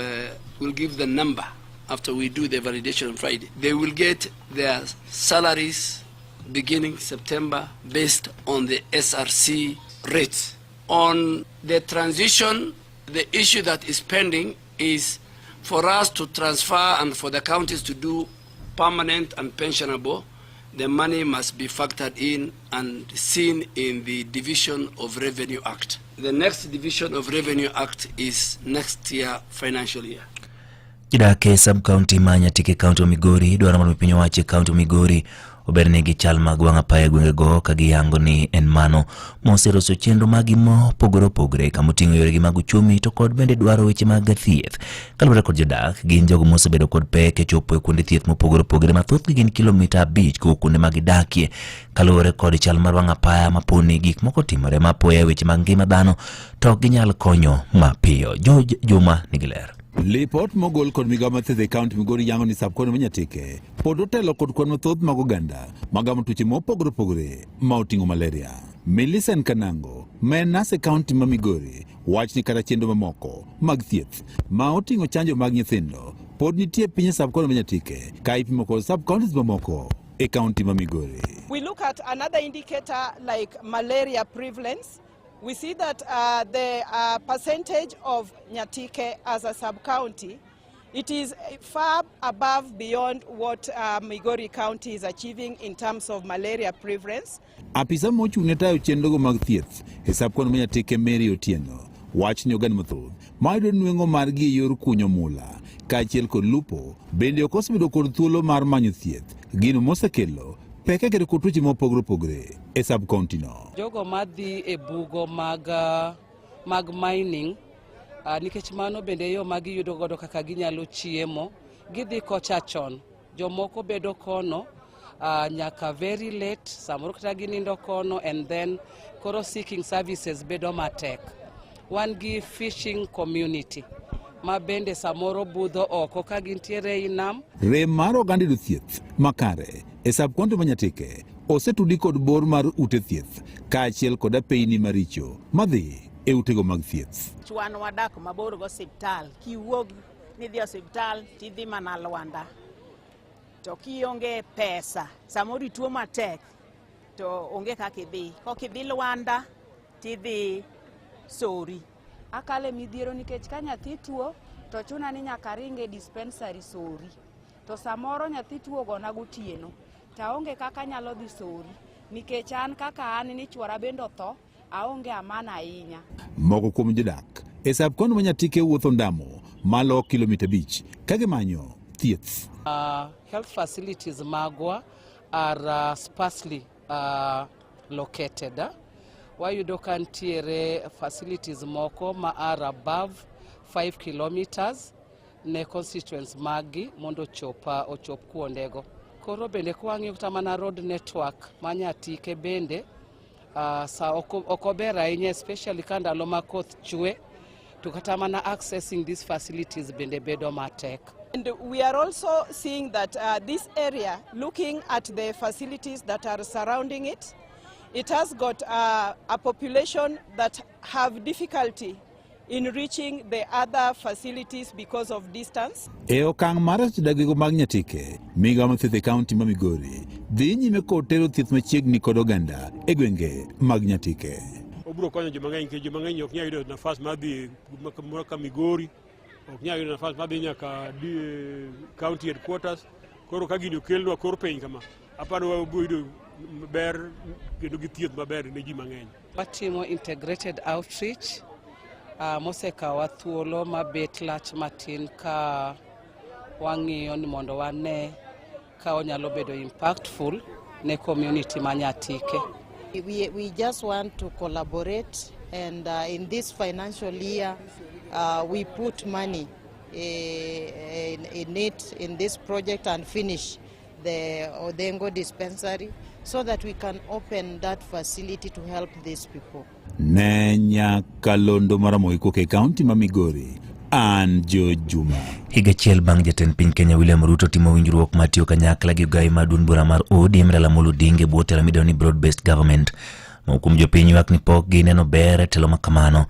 Speaker 17: we'll give the number after we do the validation on Friday. They will get their salaries beginning September based on the SRC rates. On the transition, the issue that is pending is for us to transfer and for the counties to do permanent and pensionable. The money must be factored in and seen in the Division of Revenue Act. The next Division of Revenue Act is next year financial year.
Speaker 13: Jidake sub-county Nyatike County Migori dwaro mondo piny owacho County Migori obernegi chal mag wang' apaya gwengego ka giyango ni en mano moseroso chenro magi mopogore opogore kamoting'o yoregi mag uchumi to kod bende dwaro weche mag thieth. Kaluwore kod jodak gin jogo mosebedo kod pek e chopo e kuonde thieth mopogore opogore mathothgi gin kilomita 5 kuom kuonde ma gidakie. Kaluwore kod chal mar wang' apaya maponi gik moko timore mapoya weche mag ngima dhano to ginyal konyo mapiyo. George Juma nigi ler.
Speaker 24: Lipot mogol kod migao mathieth e kaunti Migori yango ni sab-kaunti ma Nyatike pod otelo kod kwan mathoth mag oganda magamo tuoche mopogore opogore ma oting'o malaria. Millicent Kanango ma en nas e kaunti ma Migori wach ni kata chenro mamoko mag thieth ma oting'o chanjo mag nyithindo pod nitie piny sab-kaunti ma Nyatike ka ipimo kod sab-kauntis mamoko e kaunti ma Migori.
Speaker 25: We look at another indicator like malaria prevalence. We see that the percentage of Nyatike as a sub-county, it is far above beyond what Migori County is achieving in terms of malaria prevalence.
Speaker 24: Apisa mochung' ne tayo chenrogo mag thieth e sab-kaunti ma Nyatike Mary Otieno wach ni oganda mathoth mayudo nweng'o margi e yor kunyo mula kaachiel kod lupo bende ok osebedo kod thuolo mar manyo thieth, gino mosekelo peke kendo kod tuoche mopogore opogore e sub-county no.
Speaker 3: Jogo madhi e bugo mag mining, nikech mano bende yo magiyudo godo kaka ginyalo chiemo, gidhi kocha chon. Jomoko bedo kono nyaka very late, samoro kata ginindo kono, and then koro seeking services bedo matek. Wan gi fishing community ma bende samoro budho oko ka gintiere i nam.
Speaker 24: Rem mar oganda yudo thieth makare e sub-county ma Nyatike osetudi kod bor mar ute thieth kaachiel kod apeyni maricho madhi e utego mag thieth.
Speaker 4: Wan wadak mabor go osiptal, kiwuog nidhi osiptal tidhi mana Lwanda, to kionge pesa samoro ituo matek to onge kaka idhi. Kokidhi Lwanda tidhi Sori.
Speaker 5: Akale midhiero nikech ka nyathi tuo to chuna ni nyaka ringe dispensary Sori, to samoro nyathi tuo gona gotieno taonge kaka nyalo dhi Sori nikech an kaka an ni chwara bendo tho, aonge amana ahinya.
Speaker 24: Moko kuom jodak e sub-county ma Nyatike wuotho ndamo malo kilomita 5 ka gimanyo thieth.
Speaker 3: Health facilities magwa are sparsely located. Wayudo kantiere facilities moko ma are above 5 kilometers ne constituents magi mondo ochop kuondego. Koro bende kwang'yo kata mana road network ma Nyatike bende okober ahinya, especially ka ndalo ma koth chwe, to kata mana accessing these facilities bende bedo matek.
Speaker 25: And we are also seeing that this area, looking at the facilities that are surrounding it, it has got a population that have difficulty in reaching the other facilities because of distance.
Speaker 24: E okang' mar dagego mag Nyatike, migawo mag thieth e kaunti ma Migori dhi nyime kod tero thieth machiegni kod oganda e gwenge mag Nyatike.
Speaker 19: Obiro konyo joma ng'eny nikech joma ng'eny ok nyal yudo nafas mar dhi ka Migori, ok nyal yudo nafas mar dhi nyaka county headquarters. Koro ka gini okelnwa kor piny kama, aparo wabiro yudo maber kendo gi thieth maber ne ji mang'eny.
Speaker 3: Watimo integrated outreach, mosekawa thuolo mabet lach matin ka wang'iyo ni mondo wane ka onyalo bedo impactful ne community ma Nyatike.
Speaker 21: We just want to collaborate, and in this financial year we put money in this project and finish the Odengo dispensary so that we can open that facility to help these people.
Speaker 24: Nenya Kalondo Maramoiko ke kaunti ma Migori, an Jo Juma.
Speaker 13: Higa chiel bang' jatend piny Kenya William Ruto timo winjruok matiyo kanyakla gi gai maduong' bura mar ODM Raila Amolo Odinga bwo telo midendo ni broad-based government. Mokum jopiny ywak ni pok gineno ber telo makamano.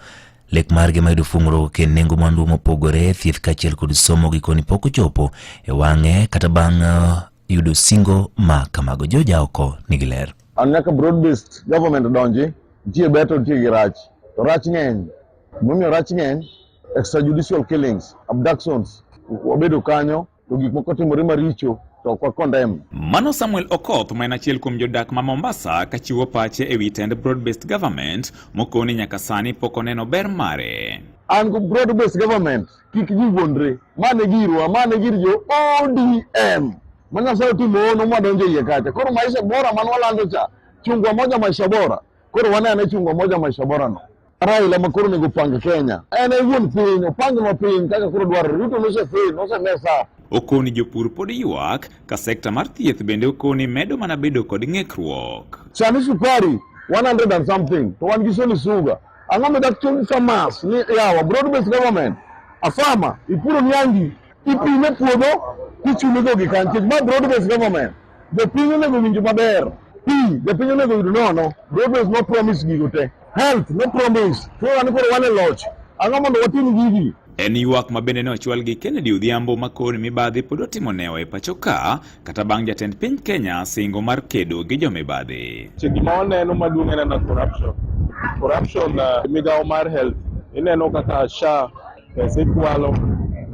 Speaker 13: Lek margi mayudo fungruok e nengo mwandu mopogore, thieth kaachiel kod somo gikoni pok ochopo e wang'e kata bang' yudo singo ma kamago. Joja oko nigi ler.
Speaker 26: Anyaka broad-based government donji, nitie beto nitie gi rach. To rach ng'eny. Momiyo rach ng'eny, extrajudicial killings, abductions, wabedo kanyo, to gik moko timore maricho to kwa condemn.
Speaker 27: Mano Samuel Okoth ma en achiel kuom jodak ma Mombasa kachiwo pache e wi tend broad-based government mokoni nyaka sani pok oneno ber mare.
Speaker 26: An go broad-based government kik ji wuondre, mane girwa, mane gir jo ODM. Mana sayo timo no mwadonje iye kacha. Koro maisha bora man walando cha, chungwa moja maisha bora. Koro wane chungwa moja maisha bora no. Raila makuru nego panga Kenya. Ene wuon piny, opanga mapiny kaka koro dwaro. Ruto nose fail, nose mess up.
Speaker 27: Okoni jopur pod ywak ka sekta mar thieth bende okoni medo mana bedo kod ng'ekruok.
Speaker 26: Chani sukari 100 and something to wan gisoni suga. Ang'o medak chungi farmers ni yawa broad-based government. A farmer ipuro nyangi, ipime puodho, kichulo go gikan. Kech ma broad-based government. The pinyo nego winjo maber. The pinyo nego winjo no. Broad-based no promise gigo te. Health no promise. Koro wan koro wane loch. Ang'o mondo watim gigi.
Speaker 27: En ywak ma bende ne ochwal gi Kennedy Odhiambo makoni mibadhi pod otimo newo e pacho ka kata bang' jatend piny Kenya singo mar kedo gi jomibadhi.
Speaker 28: Gima waneno maduong' en corruption. Corruption migawo mar health. Ineno kaka SHA pesa ikwalo,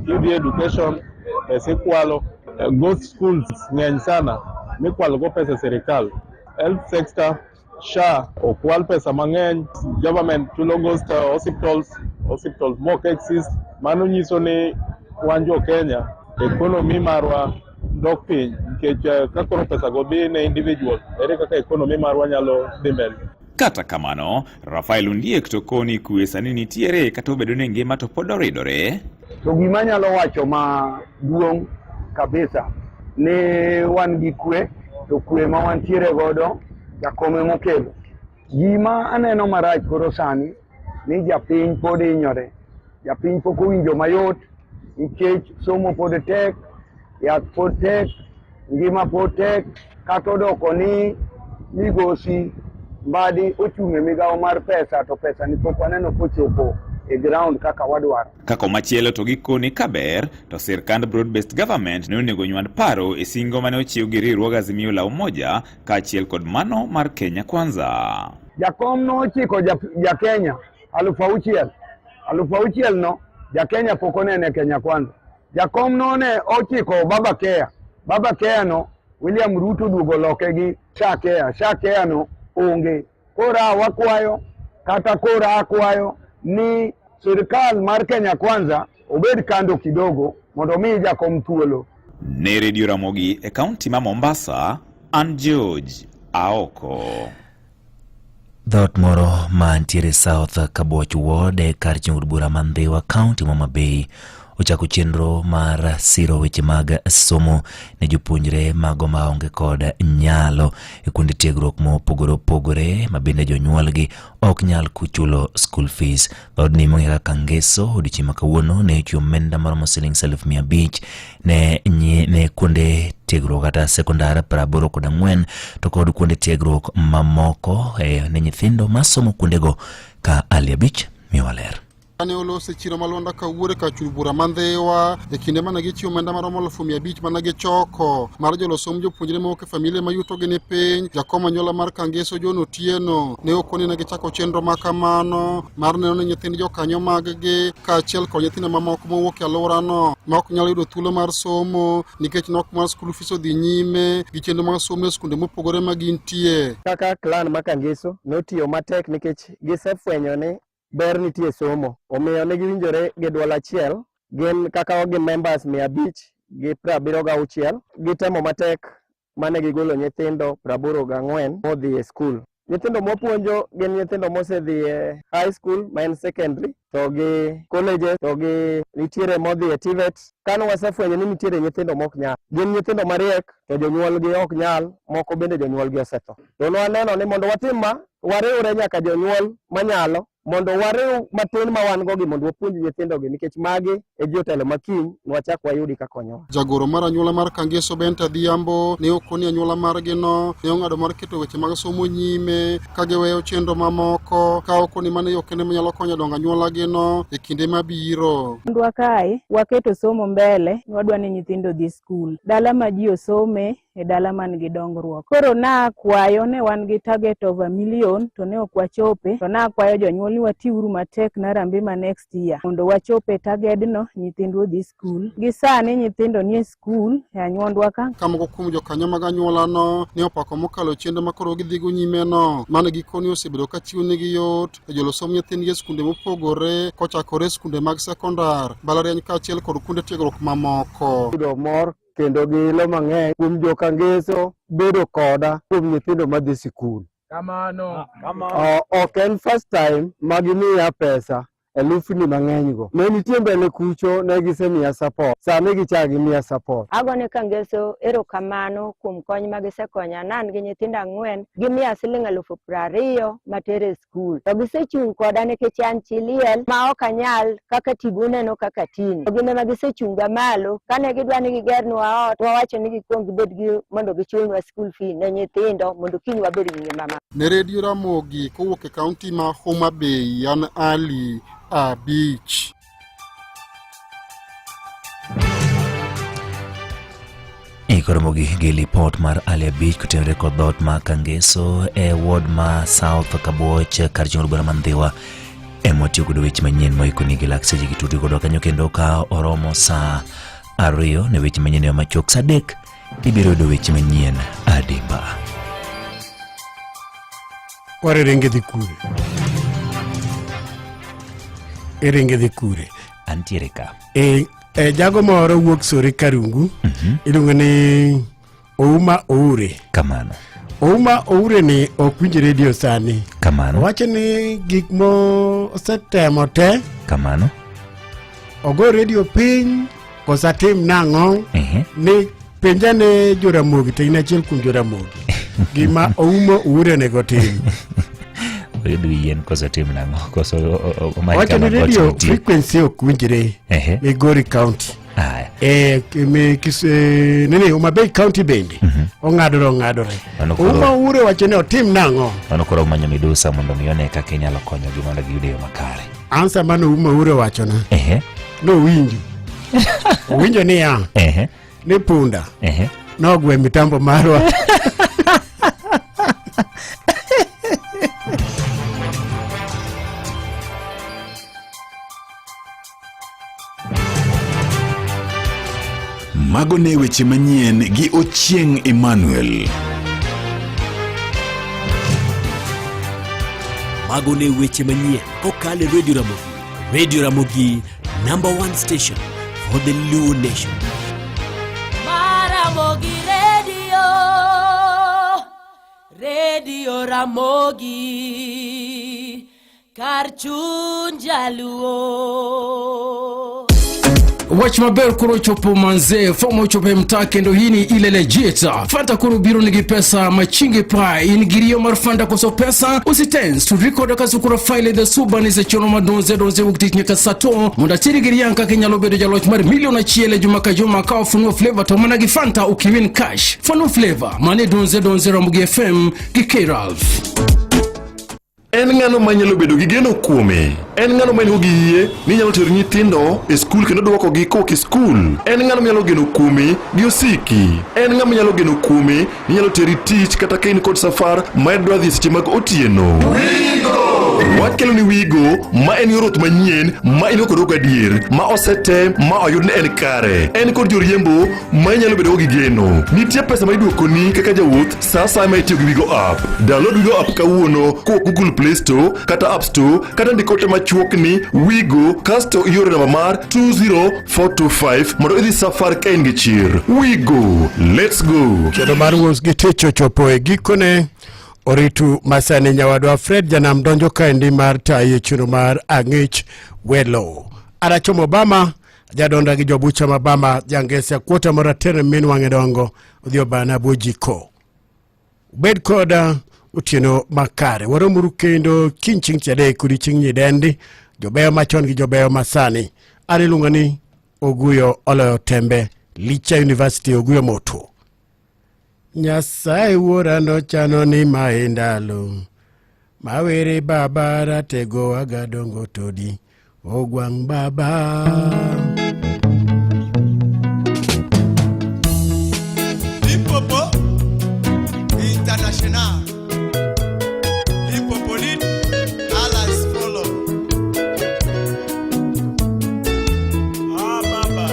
Speaker 28: TB education pesa ikwalo, ghost schools ng'eny sana mikwalo go pesa serikal. Health sector SHA okwal pesa mang'eny, government chulo ghost hospitals mock exist. Mano nyiso ni wan jo Kenya ekonomi marwa dok piny nikech ka koro pesa go dhi ne individual, ere kaka ekonomi marwa nyalo dhi mbele.
Speaker 27: Kata kamano, Rafael Ondiek to koni kwe sani nitiere kata obedo ni ngima to pod oridore.
Speaker 26: To gima nyalo wacho ma duong' kabisa ni wan gi kwe, to kwe ma wantiere godo jakome mokelo. Gima aneno marach koro sani ni japiny pod hinyore. Japiny pok owinjo mayot nikech somo pod tek, yath pod tek, ngima pod tek, kata odoko ni migosi Mbadi ochung'e migawo mar pesa, to pesa ni pok waneno kochopo e ground kaka wadwaro.
Speaker 27: Kako machielo to gikoni kaber, to sirkand broad-based government ne onego nywand paro e singo mane ochiw gi riwruog Azimio la Umoja kaachiel kod mano mar Kenya Kwanza.
Speaker 26: Jakom no ochiko Kenya 6,000 no Kenya pok onene Kenya Kwanza. Jakom no ne ochiko Baba Care no William Ruto duogo loke gi Sha Care no onge. Kora wakwayo kata kora akwayo ni sirikal mar Kenya Kwanza obed kando kidogo mondo mi jakom thuolo.
Speaker 27: Ne Radio Ramogi e kaunti ma Mombasa, an George Aoko.
Speaker 13: Dhot moro mantiere South Kaboch Ward e kar jang'ud bura man Dhiwa kaunti ma Homa Bay ochako chenro mar siro weche mag somo ne jopuonjre mago maonge kod nyalo e kuonde tiegruok mopogore opogore ma bende jonyuolgi ok nyal chulo school fees. Dhod ni monge kaka Ngeso odiochieng' ma kawuono ne ochiwo omenda maromo Sh500,000 ne kuonde tiegruok kata sekondar 84 to kod kuonde tiegruok mamoko ne nyithindo masomo kuondego ka Aliabich miwaler.
Speaker 9: Ne olose chiro malonda kawuore ka chul bura man Dhiwa e kinde mane gichiwo omenda maromo 500,000 mane gichoko mar jolosom jopuonjre mawuok e familia mayutogi ni piny. Jakom anyuola mar Kangeso John Otieno ne okoni ne gichako chenro makamano mar neno ni nyithind jokanyo mag-gi kaachiel kod nyithindo mamoko mawuok e alworano ma ok nyalo yudo thuolo mar somo nikech nok mar skul fees odhi nyime gi chenro mag somo e skunde mopogore ma gintie.
Speaker 10: Kaka klan ma Kangeso notiyo matek nikech gisefwenyo ni ber nitie somo, omiyo ne giwinjore gi duol achiel, gin kaka gi members 576 gitemo matek mane gigolo nyithindo 84 modhi e skul. Nyithindo mopuonjo gin nyithindo mosedhi e high school ma en secondary, to gi colleges, to gi nitiere modhi e TVET. Kano wasefwenyo ni nitiere nyithindo mok nyal, gin nyithindo mariek to jonyuolgi ok nyal, moko bende jonyuolgi osetho. To waneno ni mondo watim wariwre nyaka jonyuol manyalo mondo wariw matin ma wan gogi mondo wapuonj nyithindogi nikech magi e jotelo makiny nwachak wayudi ka konyowa.
Speaker 9: Jagoro mar anyuola mar Kangeso Benta Dhiambo ne okoni anyuola margino ne ong'ado mar keto weche mag somo nyime ka giweyo chenro mamoko ka okoni mane yo kende manyalo konyo dongo anyuolagino e kinde mabiro.
Speaker 5: Ndwa kae waketo somo mbele, wadwa ni nyithindo dhi skul. Dala ma ji osome e dala man gi dongruok. Koro na kwayo ne wan gi target of 1 million to ne ok wachope, to na kwayo jonyuol ni watiuru matek na rambi ma next year mondo wachope target no nyithindwa dhi skul. Gi sani nyithindo nie skul e anyuondwa ka.
Speaker 9: Kamoko kuom jokanyo mag anyuolano ne opako mokalo chenro makoro gidhigo nyime no mane gikoni osebedo ka chiwo negi yot e jolosom nyithindgi e skunde mopogore kochakore skunde mag sekondar, mbalariany kaachiel kod kuonde tiegruok mamoko.
Speaker 10: Yudo mor kendo gilo mang'eny kuom jokangeso bedo koda kuom nyithindo madhi sikul. Kamano. Ok en first time magimiya pesa elufni mang'eny go. Ne nitie mbele kucho ne gisemiya support. Sani gichak gimiya support.
Speaker 11: Agone Kangeso erokamano kuom kony ma gisekonya. Nan gi nyithindo 4 gimiya Sh20,000 matere skul. To gisechung' koda nikech an chi liel ma ok anyal kaka tigo neno kaka tini. To gin ema gisechunga malo kane gidwa ni gigernwa ot, wawacho ni gikwong gibed gi mondo gichulnwa skul fee ne nyithindo mondo kiny wabed gi ngima ma.
Speaker 9: Ne Radio Ramogi kowuok e kaunti ma Homa Bay, an Ali Abich.
Speaker 13: Ikoromogi gi lipot mar Ali Abich kutenre kod dhot ma Kangeso e ward ma South Kaboch kar jang'ud bura man Dhiwa emotiyo kod weche manyien moikoni gi lak seche gituti kod kanyo kendo ka oromo saa 2 ne weche manyien machok saa 3 ibiro yudo weche manyien adimba.
Speaker 1: Ore renge dhi kure. Erenge dhi kure.
Speaker 13: Antiere ka.
Speaker 1: jago moro wuok Sori Karungu iluongo ni Ouma Oure.
Speaker 13: Kamano.
Speaker 1: Ouma Oure ni okwinj radio sani.
Speaker 13: Kamano.
Speaker 1: Wacho ni gik mo osetemo te.
Speaker 13: Kamano.
Speaker 1: Ogo radio piny kosatim nang'o ni penjane Joramogi to in achiel kuom Joramogi. Gima Ouma Oure nego tim.
Speaker 13: Redu yen kosatim nang'o koso
Speaker 1: wacho ni radio frequency okwinjre Migori County. Nini Homa Bay County bende ong'adore. Ouma Oure wacho ni otim nang'o.
Speaker 13: Mano koro manyo midusa mondo mione kaka inyalo konyo gi mondo giyude yo makare.
Speaker 1: Ansa mano Ouma Oure wacho na. No winjo. Winjo ni ya. Ni punda. No gwe mitambo marwa.
Speaker 24: Mago ne weche manyien gi Ochieng Emmanuel.
Speaker 8: Mago ne weche manyien kokale Radio Ramogi. Radio Ramogi, #1 station for the Luo Nation.
Speaker 12: Ramogi Radio, Radio Ramogi, Karchun Jaluo.
Speaker 14: Watch maber kuro chopo manze fomo chopo mtake ndo hini ile legit fanta kuro biro nigi pesa machingi pa ingiriyo marfanda koso pesa usitens to record akasukura file the subani se chono madonze wukti nyaka sato munda chiri giriyanka kenyalo bedo jaloch mar miliona chiele juma ka funwa flavor to managi fanta ukiwin cash funwa flavor mane donze Ramogi FM gi K-Ralph.
Speaker 15: En ngano manyalo bedo gi geno kuome. En ngano manyo gi yie ni nyalo tero nyithindo e skul kendo duoko gi koki skul. En ngano nyalo geno kuome gi osiki. En ngano nyalo geno kuome ni nyalo teri tich kata kain kod safar ma dwa dhi seche mag otieno. Wakelo ni Wigo ma en yorot manyien ma ino kod adier ma osete ma oyud ne en kare. En kod joriembo ma nyalo bedo gi geno. Nitie pesa ma iduoko ni kaka jawuoth sasa ma itiyo gi Wigo app. Download Wigo app kawuono ko Google Play Store kata App Store kata ndikote machuok ni Wigo kasto iore namba mar 20425 mondo idhi safar ka in gi chir. Wigo, let's go.
Speaker 1: Kendo mar wos gi techo chopo e gikone oritu masani nyawadwa Fred Janam donjo kaendi mar taye chuno mar Ang'ich Welo. Arachomo Obama jadonda gi jobucha mabama jangesia kwota moratere min wang'e dongo odhi obana bojiko. Bed koda utieno makare waromuru kendo kinching chade kuri ching nyidendi jobeyo machon gi jobeyo masani arilunga ni Oguyo Oloyo Tembe Licha University Oguyo Moto. Nyasaye wuora no chano ni maendalo mawere baba ratego agadongo todi ogwang baba.
Speaker 18: Limpopo International Limpopolit Allies follow. Baba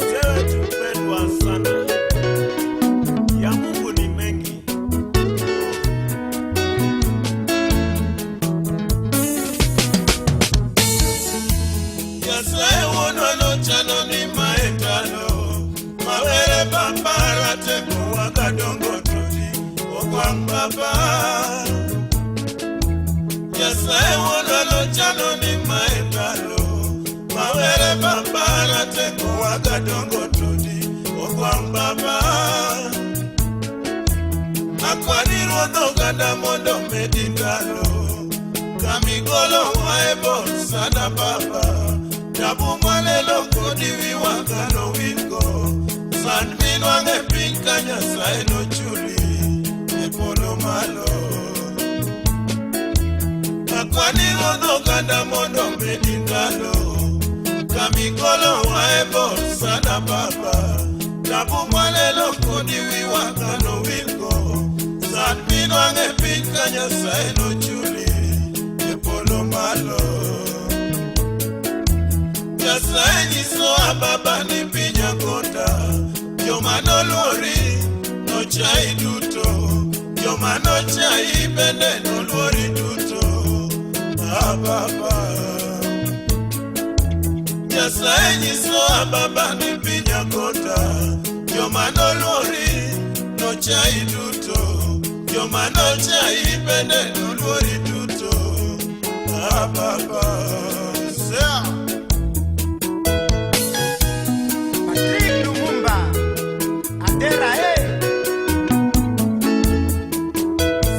Speaker 18: sewe tupendwa sana ya Mungu ni mengi. Nyasaye wuora no chano ni maendalo mawere baba ratego agadongo todi ogwang baba. Nyasaye wuora no chano ni maendalo mawere baba ratego agadongo todi ogwang baba. Akwani ruodho gada mondo medi ndalo kamigolo waebo sana baba. Tabu malelo kodi wiwagano wingo san minwange pinka Nyasaye no chuli e polo malo. Akwani ruodho gada mondo medi ndalo kamigolo waebo sana baba. Tabu malelo kodi wiwagano wingo san minwange pinka Nyasaye no chuli e polo malo. Nyasaye nyiso baba ni pinya kota joma noluori no chai duto joma no chai bende noluori duto baba. Nyasaye nyisowa baba ni piny Akota, joma noluori nochai duto, joma nochai bende noluori duto. Baba sea
Speaker 2: Patrick Lumumba Adera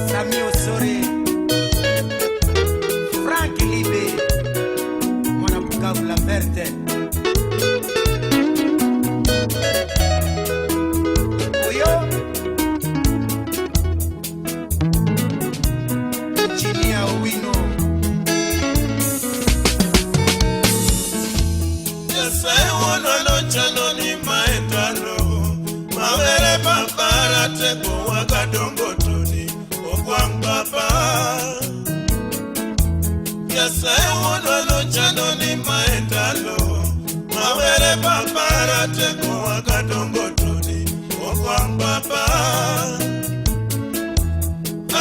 Speaker 2: Sami Osore Frank Libe Mwanabukavu la Verte Oyo Chinia Owino
Speaker 18: Nyasaye wono chano ni maendano, mawere papara teko wagadongo toni ogwang baba. Nyasaye wono chano ni maendano, mawere papara teko wagadongo toni ogwang baba.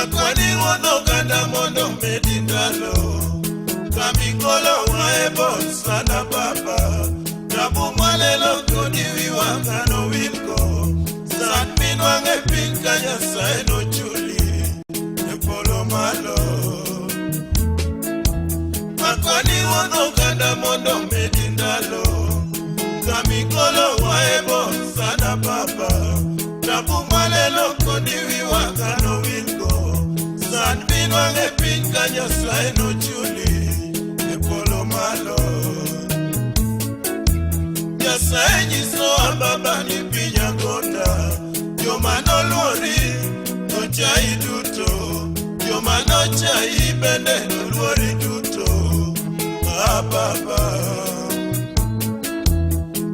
Speaker 18: Akwani wono kanda mondo medindalo, kamikolo waebo sana baba. Rabu malelo kodi wiwanga no wilko, san minwange pinka Nyasaye no chuli e polo malo. Akwani wono kanda mondo medindalo, kamikolo waebo sana baba. Rabu malelo kodi wiwanga no wilko, san minwange pinka Nyasaye no chuli e polo malo. Nyasaye nyisowa baba ni piny Akota, joma noluori nochai duto, joma nochai bende noluori duto. Baba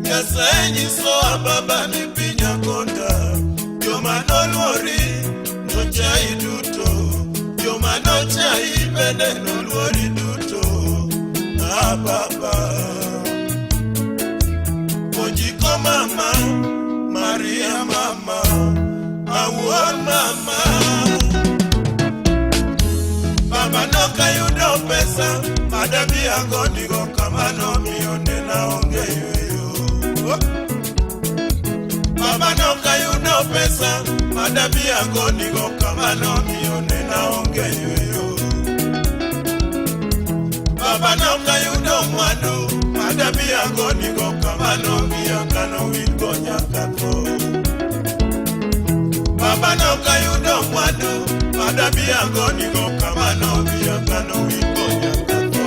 Speaker 18: Nyasaye nyisowa baba ni piny Akota, joma noluori nochai duto, joma nochai bende noluori duto. Baba Ojiko mama, Maria mama, Awuon mama. Baba no kayudo pesa, madabi agonigo kamano mione na onge yueyo. Baba no kayudo pesa, madabi agonigo kamano mione na onge yueyo. Baba no kayudo mwandu, madabi agonigo kamano miyakano wingo nyakato. Baba no kayudo mwandu, madabi agonigo kamano miyakano wingo nyakato.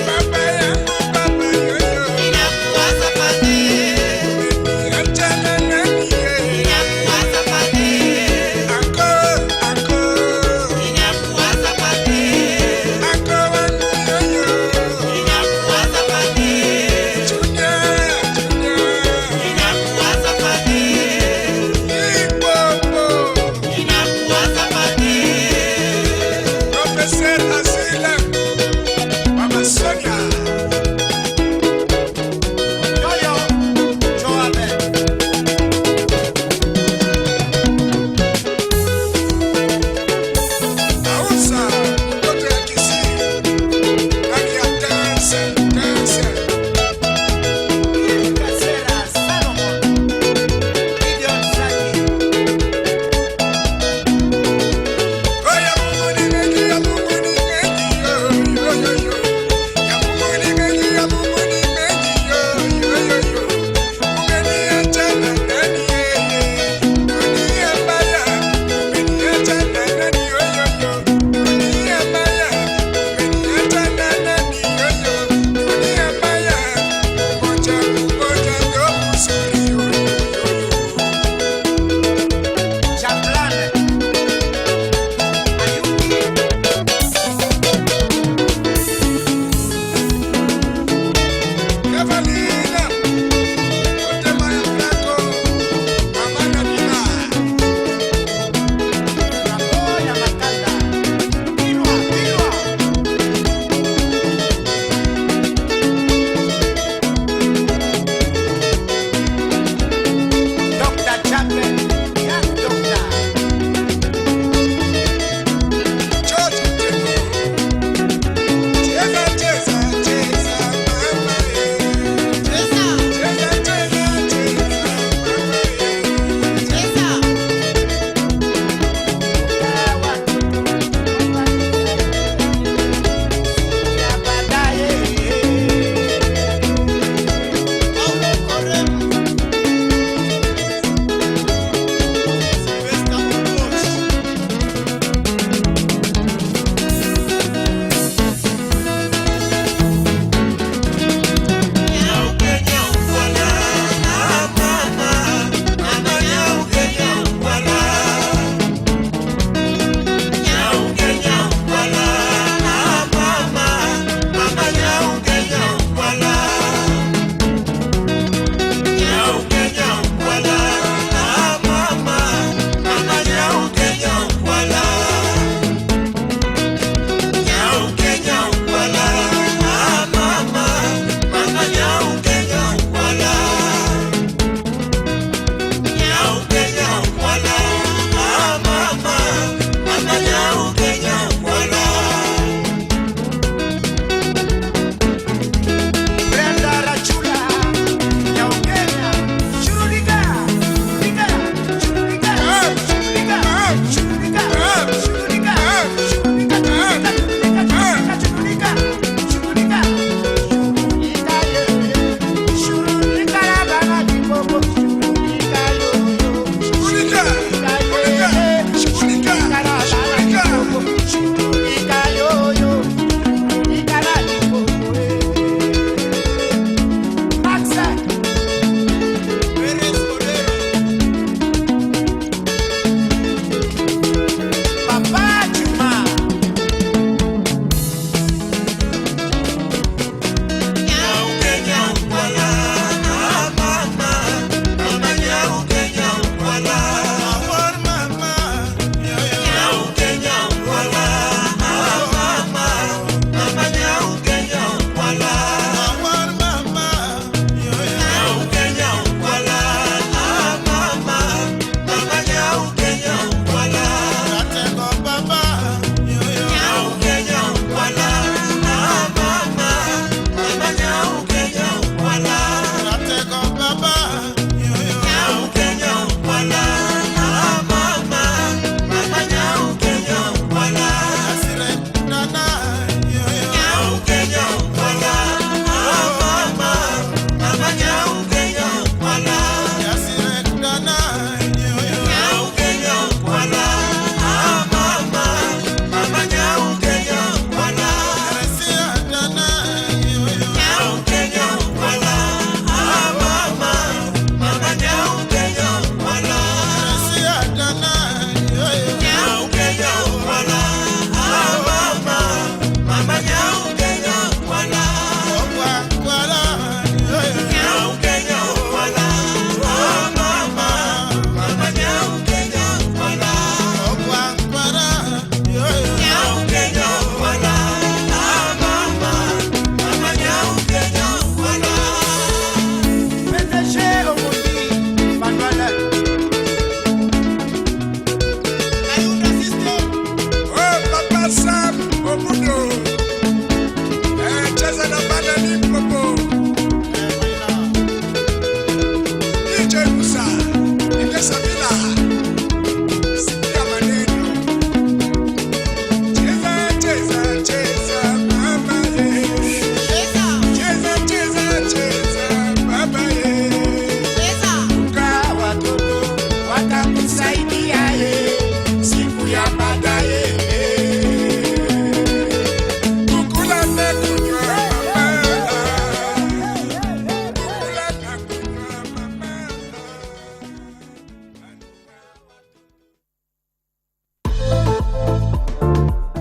Speaker 2: Baba yangu baba yoyo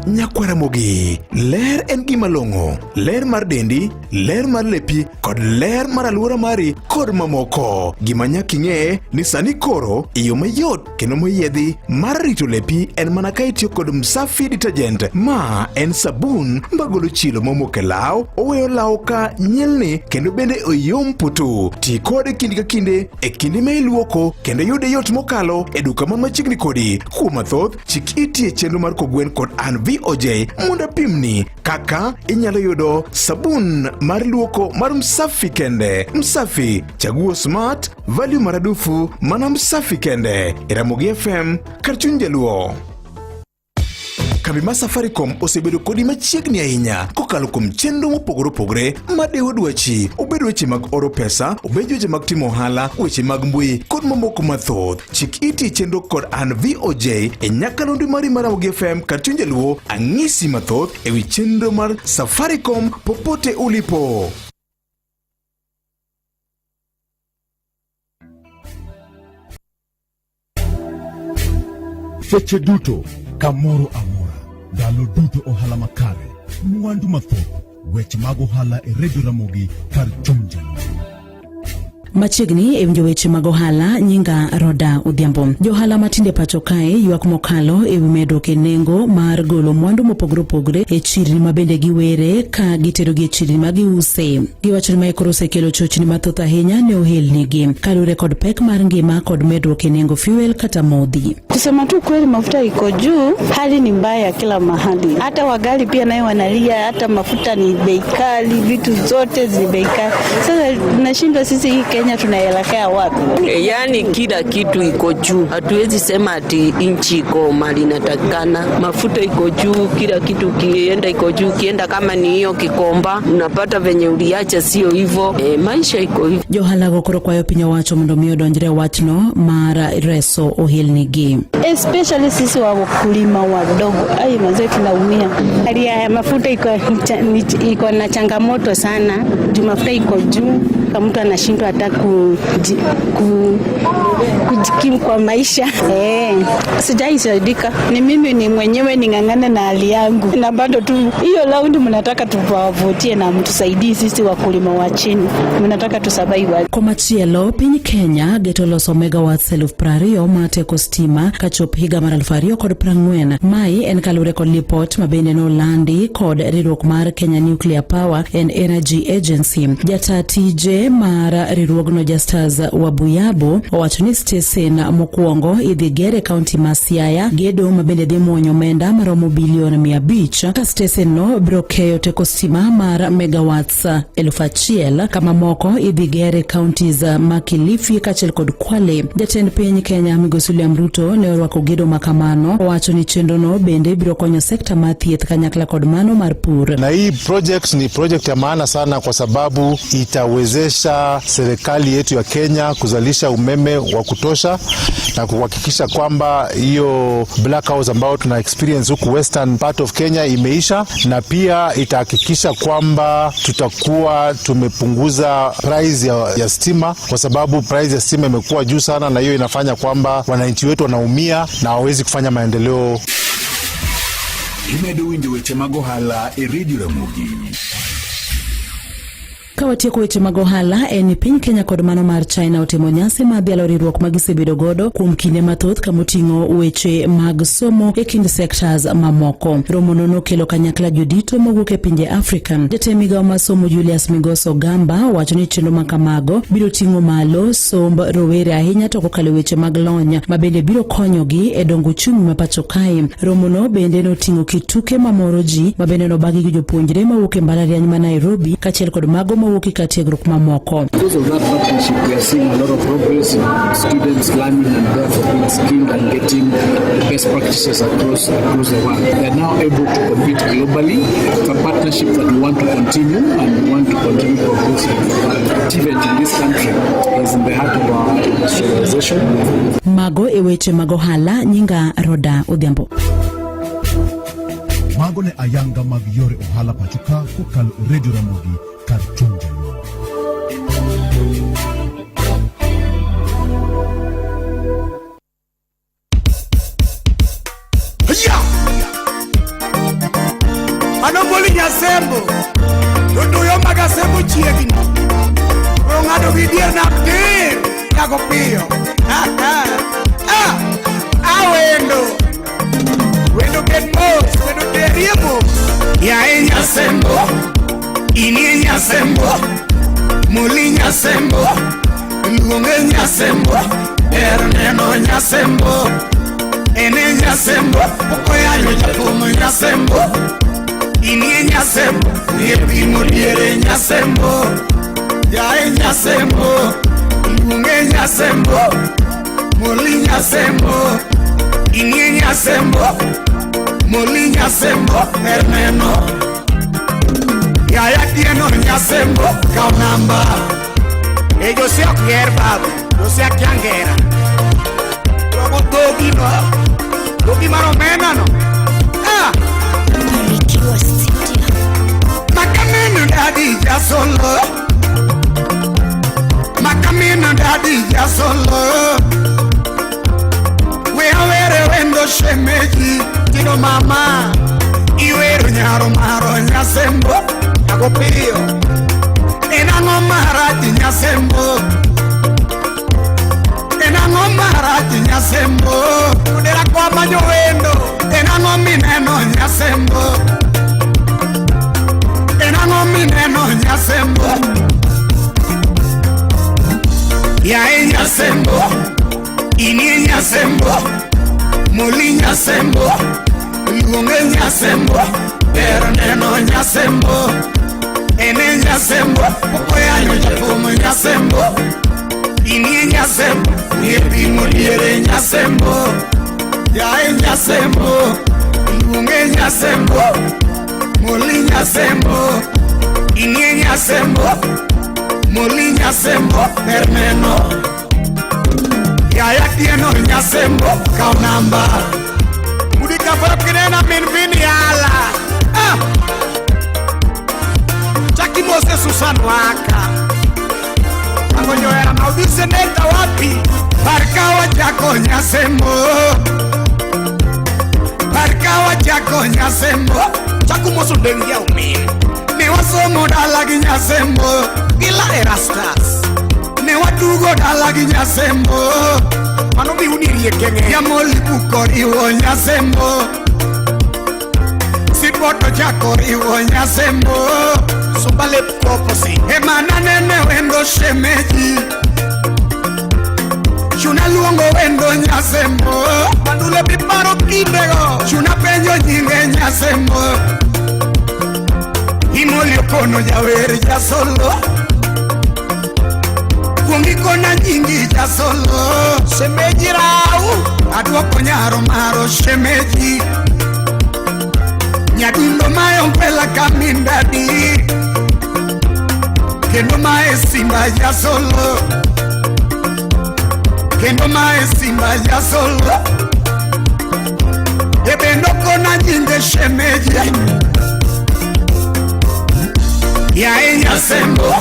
Speaker 4: Nyakwaramogi, ler en gima long'o. Ler mar dendi, ler mar lepi, kod ler mar aluora mari kod mamoko. Gima nyaka ing'e ni sani koro iyo mayot kendo moyiedhi mar rito lepi en mana ka itiyo kod Msafi detergent. Ma en sabun magolo chilo momok e law, oweyo law ka nyilni kendo bende oyom putu. Ti kode kinde ka kinde e kinde ma iluoko kendo yude yot mokalo e duka man machiegni kodi. Kuom mathoth, chik iti e chenro mar Kogwen kod an VOJ mondo pimni kaka inyalo yudo sabun mar luoko mar Msafi kende. Msafi, chaguo smart, value maradufu, mana Msafi kende. Ramogi FM, kar chuny jaluo. Kambi ma Safaricom osebedo kodi machiegni ahinya kokalo kuom chenro mopogore opogore madewo dwachi. Obed weche mag oro pesa, obed weche mag timo ohala, weche mag mbui kod mamoko mathoth. Chik iti chenro kod an VOJ e nyakalondo mari mar Ramogi FM kar chuny jaluo. Ang'isi mathoth ewi chenro mar Safaricom popote ulipo.
Speaker 6: Seche duto, kamoro amora, ndalo duto ohala makare, mwandu mathoth, weche mag ohala e Radio Ramogi kar chuny jaluo.
Speaker 7: Machiegni e winjo weche mag ohala, nyinga Roda Odhiambo. Johala matinde pacho kae ywak mokalo e wi medruok e nengo mar golo mwandu mopogore opogore e chirni ma bende giwere ka gitero gi e chirni ma giuse. Giwacho ni mae koro osekelo chochni mathoth ahinya ne ohelnigi kalure kod pek mar ngima kod medruok e nengo fuel kata modhi.
Speaker 16: Kusema tu kweli, mafuta iko juu, hali ni mbaya kila mahali. Hata wagali pia nayo wanalia, hata mafuta ni bei kali, vitu zote zi bei kali. Sasa tunashindwa sisi hii Kenya tunaelekea wapi?
Speaker 17: Yaani kila kitu iko juu. Hatuwezi sema ati inchi iko mali inatakana. Mafuta iko juu, kila kitu kienda iko juu. Kienda kama ni hiyo Kikomba, unapata venye uliacha sio hivyo. Maisha iko hivyo.
Speaker 7: Johala gokoro kwayo piny owacho mondo miyo donjre wachno mar reso ohelnigi.
Speaker 16: Especially sisi wakulima wadogo. Ai mazee tunaumia. Hali ya mafuta iko na changamoto sana. Juu mafuta iko juu, kama mtu anashindwa hata kujikimu kwa maisha. Sijaisaidika. Ni mimi ni mwenyewe ning'ang'ane na hali yangu. Na bado tu hiyo laundi mnataka tuwavutie na mtusaidie sisi wakulima wa chini. Mnataka tusurvive.
Speaker 7: Komachielo piny Kenya geto loso megawatts 20,000 mateko stima kachop higa mar 2040. Mai en kalure kod lipot mabende nolandi kod riwruok mar Kenya Nuclear Power and Energy Agency. Jata tije mar riwruogno Justus Wabuyabo owacho ni stesen mokwongo idhi gere kaunti ma Siaya, gedo mabende dhi muonyo omenda maromo bilion 500 ka stesen no biro keyo teko stima mar megawatts 1,000 kama moko idhi gere kauntis ma Kilifi kaachiel kod Kwale. Jatend piny Kenya Migosi William Ruto ne orwako gedo makamano, owacho ni chenro no bende biro konyo sekta mar thieth kanyakla kod mano mar pur.
Speaker 20: Na hii project ni project ya maana sana kwa sababu itawezesha serikali yetu ya Kenya kuzalisha umeme wa kutosha na kuhakikisha kwamba hiyo blackouts ambao tuna experience huku western part of Kenya imeisha, na pia itahakikisha kwamba tutakuwa tumepunguza price ya stima, kwa sababu price ya stima imekuwa juu sana, na hiyo inafanya kwamba wananchi wetu wanaumia na hawezi kufanya maendeleo.
Speaker 24: Imedo winjo weche mag ohala e Radio Ramogi.
Speaker 7: Kawatieko weche mag ohala, en piny Kenya kod mano mar China otimo nyasi mar dhialo riwruok magisebedo godo kuom kinde mathoth kamoting'o weche mag somo e kind sectors mamoko. Romono nokelo kanyakla jodito mowuok e pinje Afrika. Jatend migawo mar somo Julius Migoso Gamba wacho ni chenro makamago biro ting'o malo somb rowere ahinya to kokalo weche mag lony mabende biro konyogi e dongo uchumi ma pacho kae. Romono bende noting'o kituke mamoro ji mabende nobagi gi jopuonjre mawuok e mbalariany ma Nairobi kaachiel kod mago mamoko.
Speaker 22: Because of that partnership, we are seeing a lot of progress in students learning and therefore being skilled and getting best practices across the world. They are now able to compete globally. It's a partnership that we want to continue, and we want to continue progressing. Achievement in this country is in the heart of our industrialization.
Speaker 7: Mago e weche mag ohala, nyinga Roda Odhiambo.
Speaker 6: Mago ne ayanga mag yore ohala pachuka kokalo Radio Ramogi kar chuny jaluo.
Speaker 1: Mano boli nyasembo. Tutu yo magasembo chiegni. Ngado vidier na ptir. Yago piyo. Awendo. Wendo get mos. Wendo teriemo. Ya nyasembo. Ini nyasembo. Muli nyasembo. Luonge nyasembo. Erneno nyasembo. Ene nyasembo. Okoyayo japumo nyasembo. Ini nyasembo. Yepimo diere nyasembo. Yae nyasembo. Luonge nyasembo. Muli nyasembo. Ini nyasembo. Muli nyasembo. Erneno. Yaya tieno nyasembo. Kau namba. Yo sea hierba, yo sea kiangera. Luego dogi no, dogi maromena no. Makamino daddy ya solo. Makamino daddy ya solo. We awere wendo shemeji, tino mama. Iweru nyaro maro nyasembo, yago pio. Enango marati nyasembo. Enango marati nyasembo. Kudera kwa manyo wendo. Enango mineno nyasembo. Enango mineno nyasembo. Yae nyasembo. Ini nyasembo. Muli nyasembo. Luonge nyasembo. Erneno nyasembo. Ene nyasembo, okoyayo japumo nyasembo. Ini nyasembo, yepimo diere nyasembo. Yae nyasembo, luonge nyasembo. Muli nyasembo. Ini nyasembo, muli nyasembo. Erneno. Yaya tieno nyasembo, kau namba. Udika farapkinena min vini ala. Chaki Mose Susan waka. Angonyo era na udise neta wapi. Barkawa jako nyasembo. Barkawa jako nyasembo. Chaku Mose dengia umini. Ne wasomo dalagi nyasembo. Gila erastas. Ne wadugo dalagi nyasembo. Mano mi unirie kenge. Yamoli kukori wo nyasembo. Sipoto jakori wo nyasembo. Sumbale poposi. Emana nene wendo shemeji. Shuna luongo wendo nyasembo. Mandule piparo kindego. Shuna penjo nyinge nyasembo. Imolio kono jawer ya solo. Kuongi kona nyingi ya solo. Shemeji rau. Aduoko nyaro maro shemeji. Nyadundo mayo mpela kamindadi. Kendo mae simba ya solo. Kendo mae simba ya solo. Ebendo kona nyinge shemeji. Yae nyasembo.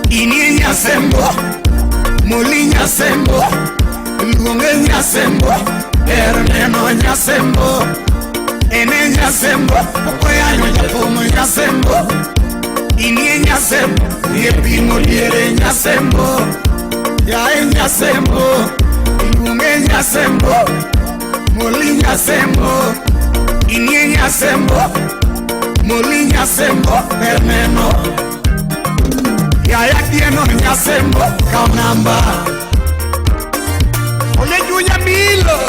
Speaker 1: Ini nyasembo. Muli nyasembo. Luonge nyasembo. Erneno nyasembo. Ene nyasembo. Okoyayo japumo nyasembo. Ini nyasembo. Yepimo diere nyasembo. Yae nyasembo. Luonge nyasembo. Muli nyasembo. Ini nyasembo. Muli nyasembo. Erneno. Yaya tieno nyasembo. Kau namba. Ole junya milo.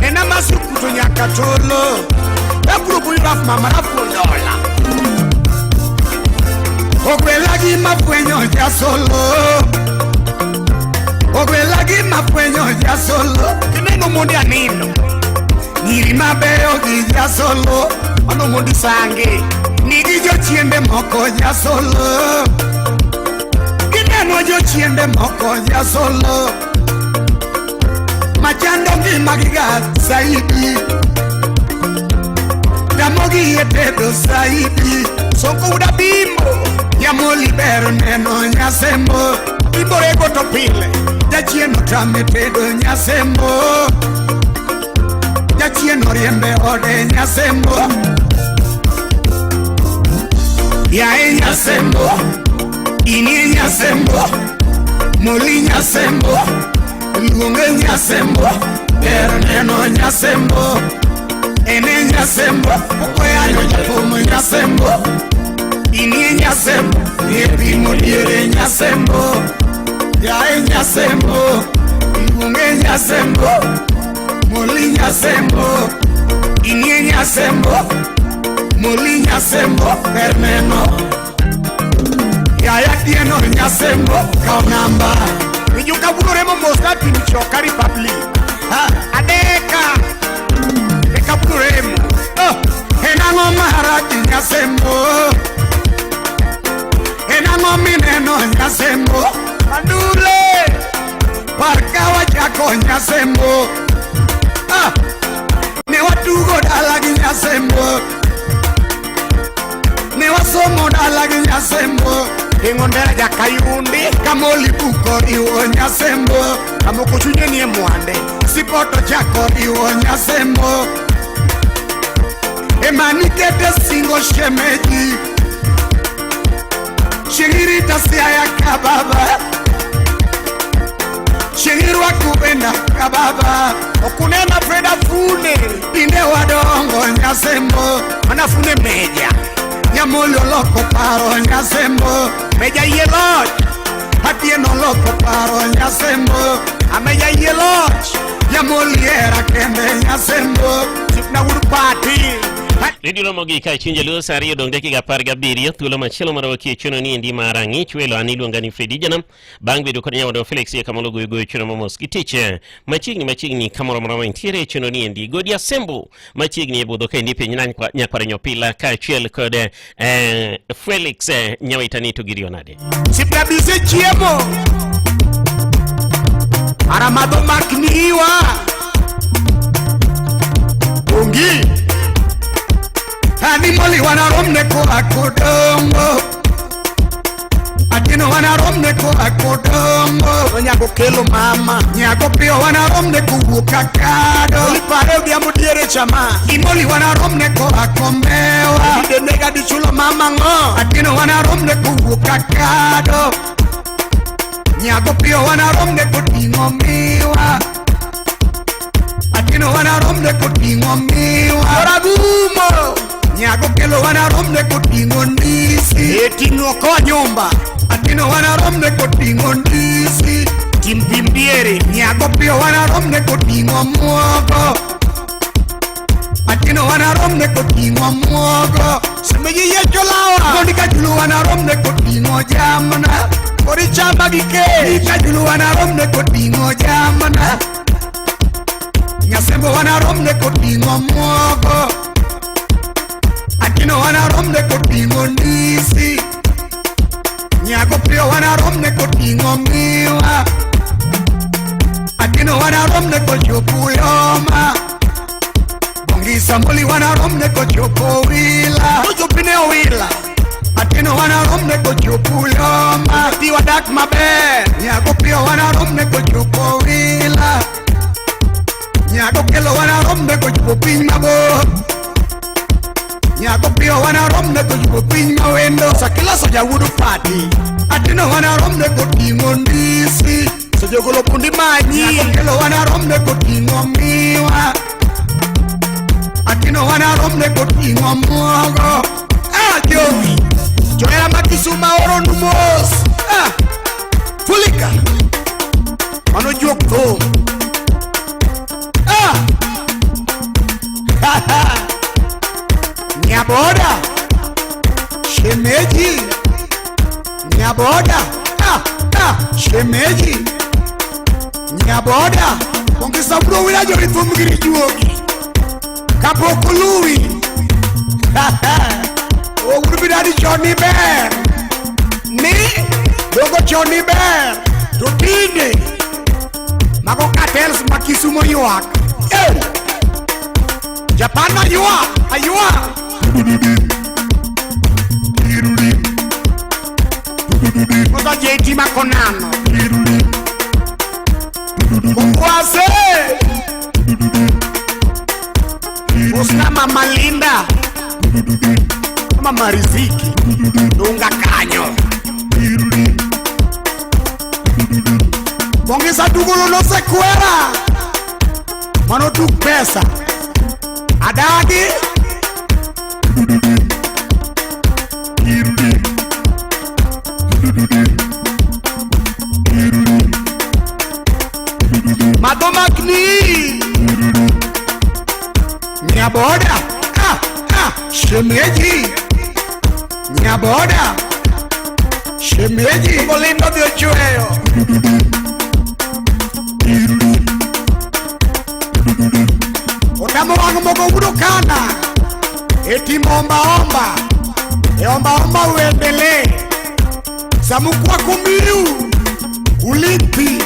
Speaker 1: Nena masukuto nyakatolo. Ekrubu yuraf mamarafu dola. Ogwelagi mafwenyo ya solo. Ogwelagi mafwenyo ya solo. Kineno mundi anino. Niri mabeo gi ya solo. Ano mundi sange. Nigi jo chiende moko ya solo. Kineno jo chiende moko ya solo. Machando gi magiga zaidi. Damogi etedo zaidi. Soko uda bimbo. Yamo libero neno nyasembo. Bimbo rego topile. Jachieno trametedo nyasembo. Jachieno riembe ode nyasembo.
Speaker 18: yae Nyasembo, inie Nyasembo, moli Nyasembo, luonge Nyasembo, neno Nyasembo, ene Nyasembo, okoyanyo japomo Nyasembo, inie Nyasembo, niepimo diere Nyasembo, yae Nyasembo, luonge Nyasembo, moli Nyasembo, inie Nyasembo, moli Nyasembo, neno yaya tieno Nyasembo, kaonamba Mijuka buloremo mosna timichoka Republic Adeka Eka buloremo Enango maharati Nyasembo, enango mineno Nyasembo, Adule Parkawa chako Nyasembo, ne watugo dalagi Nyasembo, ne wasomo dalagi Nyasembo, ingondera jakayundi kamoli buko iwo Nyasembo, kamokuchunye nie mwande sipoto chako iwo Nyasembo, emanikete singo shemeji shingirita siaya kababa, shingirwa kubenda kababa, okunema Freda Fune inde wadongo Nyasembo, manafune meja Nyamoli oloko paro Nyasembo, meja yeloj hatieno oloko paro Nyasembo, ameja yeloj Nyamoli era kende Nyasembo, sipna urpati
Speaker 3: Radio Ramogi ka chinje lo sari dong dakika 17 tulo machelo maro ki chuno ni ndi marangi chwelo anilu ngani Fredi janam bang bedo konya wado Felix ye kamalo go chuno momos kitiche machigni kamaro maro intire chuno ni ndi Godia Sembo machigni bodo ka ndi penyi nyakwara nyopila ka chwel kode Felix nyawaitani to girionade
Speaker 18: sipna bise chiemo aramado makniwa ungi Animali wanaromne ko akodongo, atino wanaromne ko akodongo, nyago kelo mama, nyago pio wanaromne ko kakado, lipare dia mudiere chama, imoli wanaromne ko akombewa, denega di chulo mama ngo, atino wanaromne ko kakado, nyago pio wanaromne ko tingomiwa, atino wanaromne ko tingomiwa, oragumo. Nyago kelo wanaromne kutingo ndisi etingo kwa nyumba, atino wanaromne kutingo ndisi timpimbiere, nyago pio wanaromne kutingo mwogo, atino wanaromne kutingo mwogo, semeji yecho lawa kondika julu wanaromne kutingo jamana, kori chamba gike nika julu wanaromne kutingo jamana, Nyasembo wanaromne kutingo mwogo, atino wanaromne kutingo ndisi, nyago pio wanaromne kutingo miwa, atino wanaromne kuchupu yoma, bongisa moli wanaromne kuchupu wila, kuchupine wila, atino wanaromne kuchupu yoma, tiwa dak mabe, nyago pio wanaromne kuchupu wila, nyago kelo wanaromne kuchupu pinyabo, nyago pio wanaromne kujubo pinyma wendo, sakila soja wudu pati, atino wanaromne kutingo ndisi, soja golo pundi manyi, nyago kelo wanaromne kutingo miwa, atino wanaromne kutingo mwogo, jomi, joera makisuma oro numos, fulika, mano jokto, Nyaboda shemeji, Nyaboda shemeji, Nyaboda kongisa bro wila jori tumgiri juogi kapokului o gurbidadi Johnny Bear ni dogo Johnny Bear tutine mago cartels makisumo yuak Japan ayua Moto JT Makonano Mkwase Usna Mama Linda Mama Riziki Dunga kanyo Bongeza dugulu no sekwera Mano duk pesa Adagi Mado Magni Mia boda Shemeji Mia boda Shemeji Molindo dio chueo Otamo wangu moko udokana Eti momba omba Omba omba uendele Samukwa kumiu Ulipi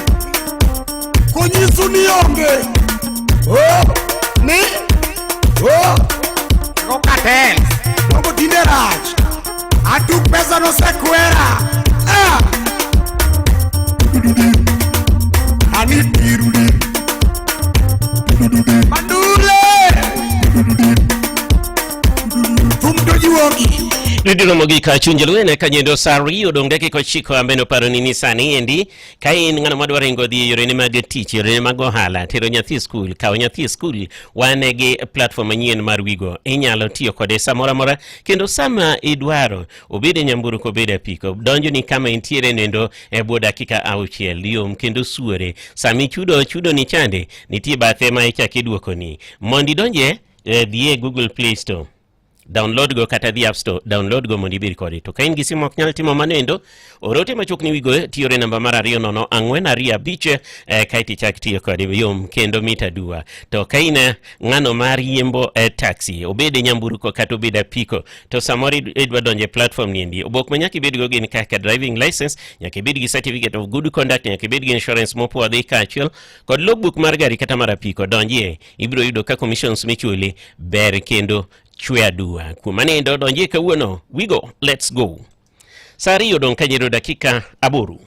Speaker 18: Konyisu nionge Oh Ni Oh Kokatel Noko tineraj Atuk pesa no sekwera Ani tiruli Mandule Tumdo jiwogi
Speaker 3: Lidino mogika chunjelwene kanyendo sariyo dongdeki ko chiko ambeno paro nini sani endi kain ngana madware ngodhi yorene mag tich yorene mag ohala tero nyathi school kawo nyathi school wanegi platform manyien mar wigo inyalo tiyo kode samora mora kendo sama idwaro obede nyamburu ko bede piko donjo ni kama intiere nendo e bwo dakika auchiel yom kendo suore sami chudo ni chande nitie bathe ma ichaki duoko ni mondi donje dhie Google Play Store download go kata the App Store download go mondi bir kode to kain gisi mok nyal timo manendo orote machokni wigo tiyore namba mar 200 kaiti chak tiyo kode yom kendo mita dua to kaina ngano mar yembo taxi obede nyamburuko kata obeda piko to samori edwa donje platform niendi obok manyaki bed go gin kaka driving license nyaki bed gi certificate of good conduct nyaki bed gi insurance mopo adhi kachel kod logbook mar gari kata mar piko donje ibiro yudo ka commissions michuli ber kendo chwe dua kumanendo donje kawuono we go let's go sariyo don kanyero dakika aboru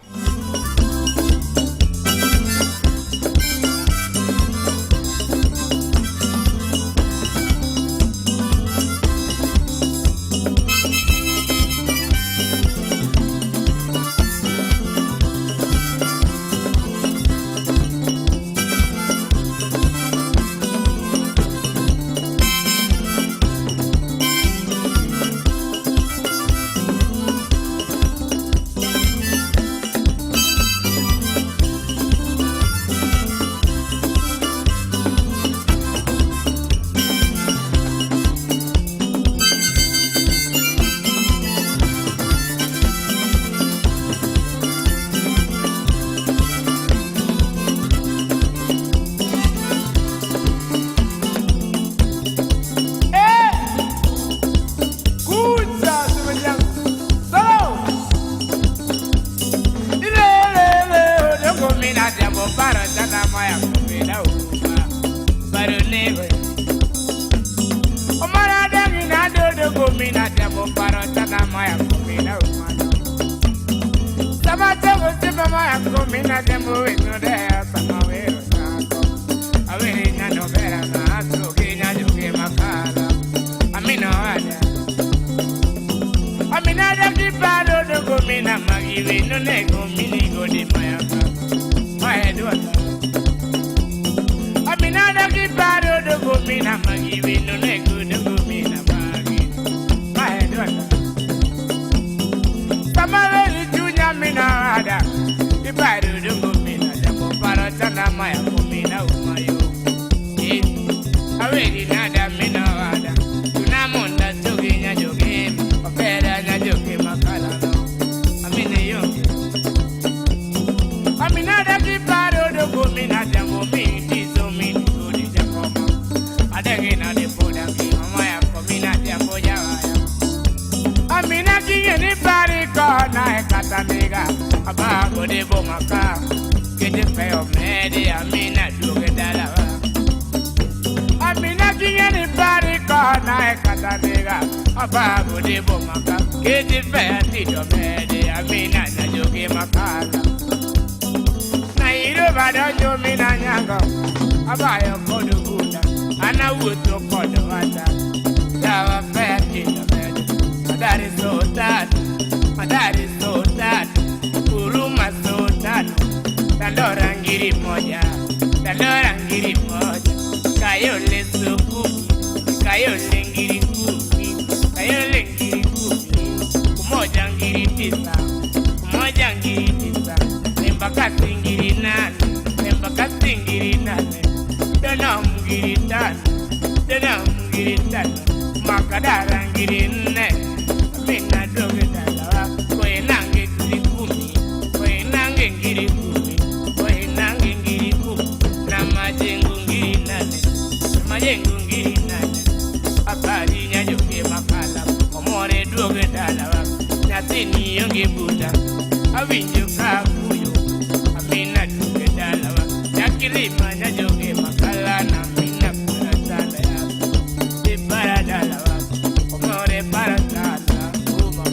Speaker 5: ngiri tano makadara ngiri nne mina doge dalawa kwe nange ngiri kumi kwe nange ngiri kumi kwe nange ngiri kumi na majengo ngiri nane majengo ngiri nane abali nyajoke makala omore doge dalawa nyatini yonge buta awinjo kakuyo amina doge dalawa yakilima nyajoke makala na mina kula tala ya de para dalawa omore para tala uma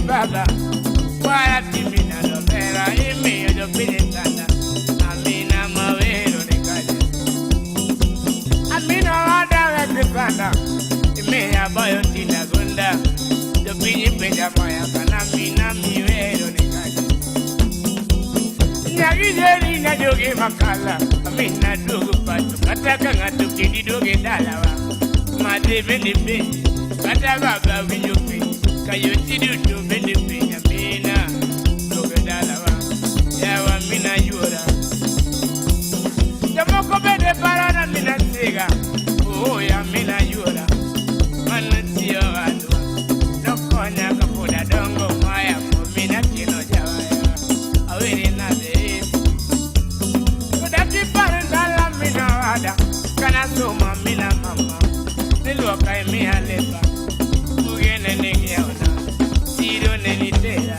Speaker 5: baba wala timina do vera imi do pinitanda amina mawero nikaje amina wada wekipanda imi ya boyo tina gunda do pinyi peja maya kana mina miwero nikaje nyagijeri na doge makala amina dogo patu kataka ngatu kidi doge dalawa madebe nipe kata baba winyope kayoti dudu bende pinya mina doge dalawa yawa mina yura jamoko bende parana mina siga oh ya mina yura manatio adwa nokonya kapoda dongo maya mo mina kino jawaya awiri na de kodaki parandala mina wada kana soma mina mama nilwa kai mi alepa ugene nengia tiro neni tera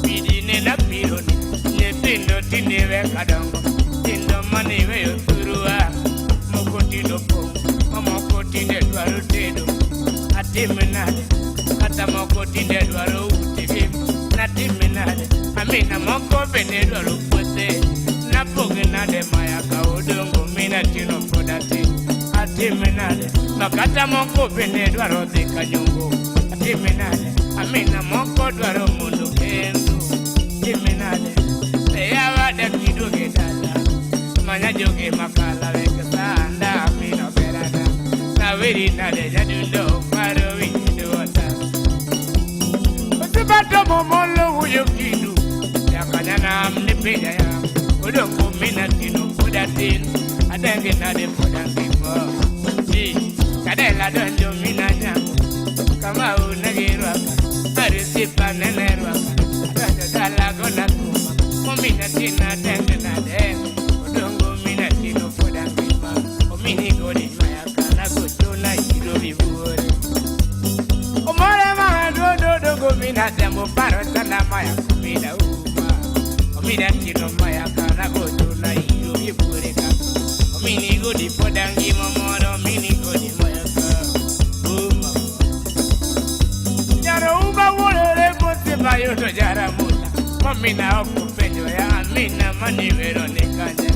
Speaker 5: pidi nena pironi netindo tineve kadongo tindo manive yoturua mokoti dopo mokoti de dwaro tedo atimenade kata mokoti de dwaro utege natimenade amina moko bene dwaro pote na pogenade maya kaodongo mina tino podate atimenade makata moko bene dwaro de kanyongo atimenade amina moko dwaro mundu kendo timinade seyawa da kidoge dala manya joge makala weke sanda amina berada na wiri nade jadundo faro windu wata usibato momolo huyo kidu yakanya na amne peja ya udongo mina tino kudatin adenge nade podangimo si kadela donjo mina nyango kama unagirwaka arisipa nenerwa kanda dala gona kuma momina tina tenge na denge odongo mina tino foda ngima omini godi maya kana kutuna hiro vivure omore ma do go mina tembo paro tana maya kumida uma omina tino maya kana kutuna hiro vivure ka omini godi foda ngima moro omini godi maya ka uma Uba wole bote bayo to jara mula mamina okupenyo ya amina mani vero nekanya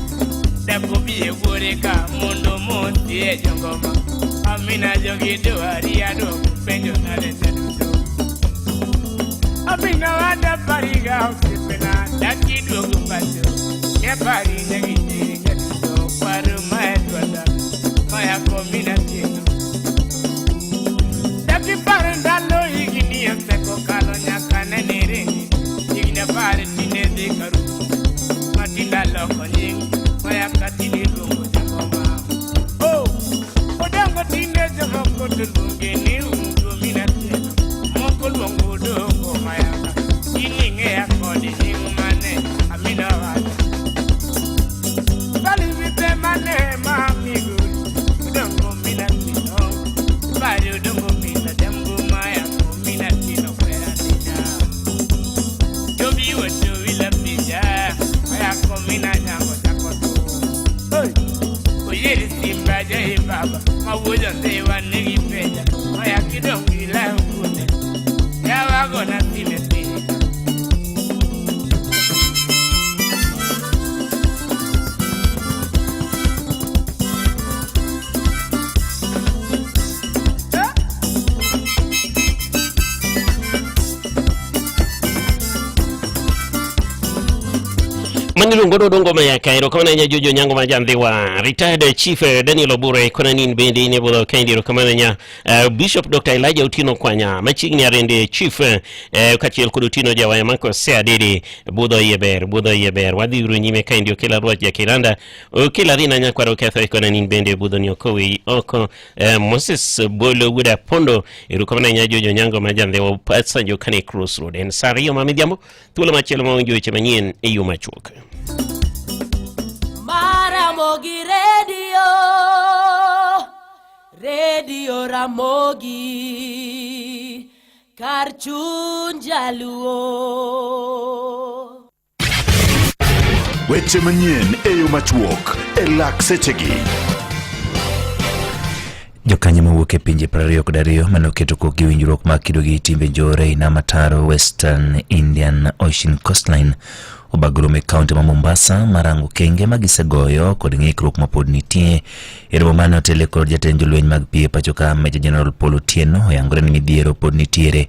Speaker 5: dako biye goreka mundo monti e jongoma amina jogi do aria do kupenyo na letedo amina wada pariga okipena daki do gupacho ya pari negiti ngedo paru maetwada maya komina tino daki parendalo Seko kalo nyakane ni jai baba mawuja sewa nigi peja maya kidong ila ukune ya wago na time pili
Speaker 3: Manilungo dongo maya kairo kama nya jojo nyango majambe wa retired chief Daniel Obure kuna nini bende ne bodo kaindiro kama nya Bishop Dr. Elijah Utino kwanya machigni arende chief kachiel kudutino jawa ya mako seadede bodo yeber wadi urunyime kaindio kila roja kiranda kila rina nya kwaro katho kuna nini bende bodo nyokowi oko Moses Bolo wuda pondo iru kama nya jojo nyango majambe wa patsa jokane crossroad en sariyo mamidiambo tula machelo mawenjo chemanyien eyo machuoka
Speaker 12: Ramogi Radio Ramogi Karchun Jaluo
Speaker 15: Weche manyien eyo machuok elak sechegi.
Speaker 13: Jokanyo mawuok e pinje 22 manoketo kokgi winjruok mag kido gi timbe njore na mataro Western Indian Ocean Coastline obagrume kaunti ma Mombasa marango kenge magisegoyo kod ng'ikruok mapod nitie e romo mane otele kod jatend jolweny mag pie pachoka Major General Paul Otieno oyangore ni midhiero pod nitiere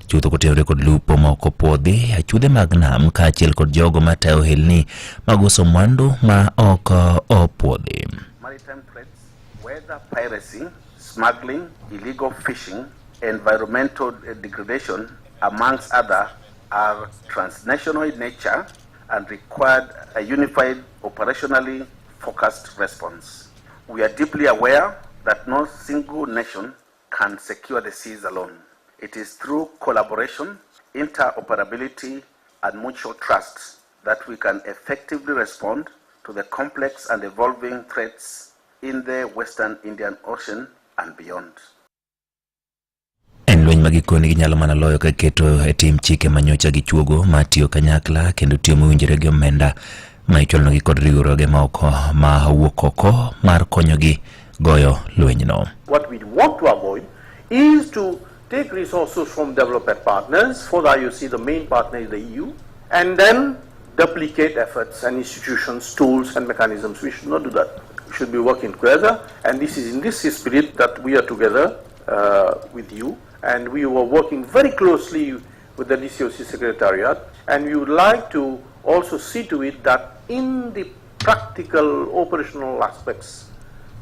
Speaker 13: chutho kotenore kod lupo ma ok opwodhi achudhe mag nam kaachiel kod jogo matayo ohelni mag uso mwandu ma ok opwodhi.
Speaker 10: Maritime threats, whether piracy, smuggling, illegal fishing, environmental degradation, amongst other, are transnational in nature and required a unified, operationally focused response. We are deeply aware that no single nation can secure the seas alone. It is through collaboration, interoperability, and mutual trust that we can effectively respond to the complex and evolving threats in the Western Indian Ocean and beyond.
Speaker 13: Lweny magikoni ginyalo mana loyo ka keto e tim chike manyocha gi chuogo matiyo kanyakla kendo tiyo mowinjore gi omenda ma ichwalno gi kod riwruoge ma wuok oko mar konyogi goyo lwenyno.
Speaker 19: What we want to avoid is to take resources from development partners. For that, you see the main partner is the EU, and then duplicate efforts and institutions, tools and mechanisms. We should not do that. We should be working together, and this is in this spirit that we are together with you. And we were working very closely with the DCOC Secretariat, and we would like to also see to it that in the practical operational aspects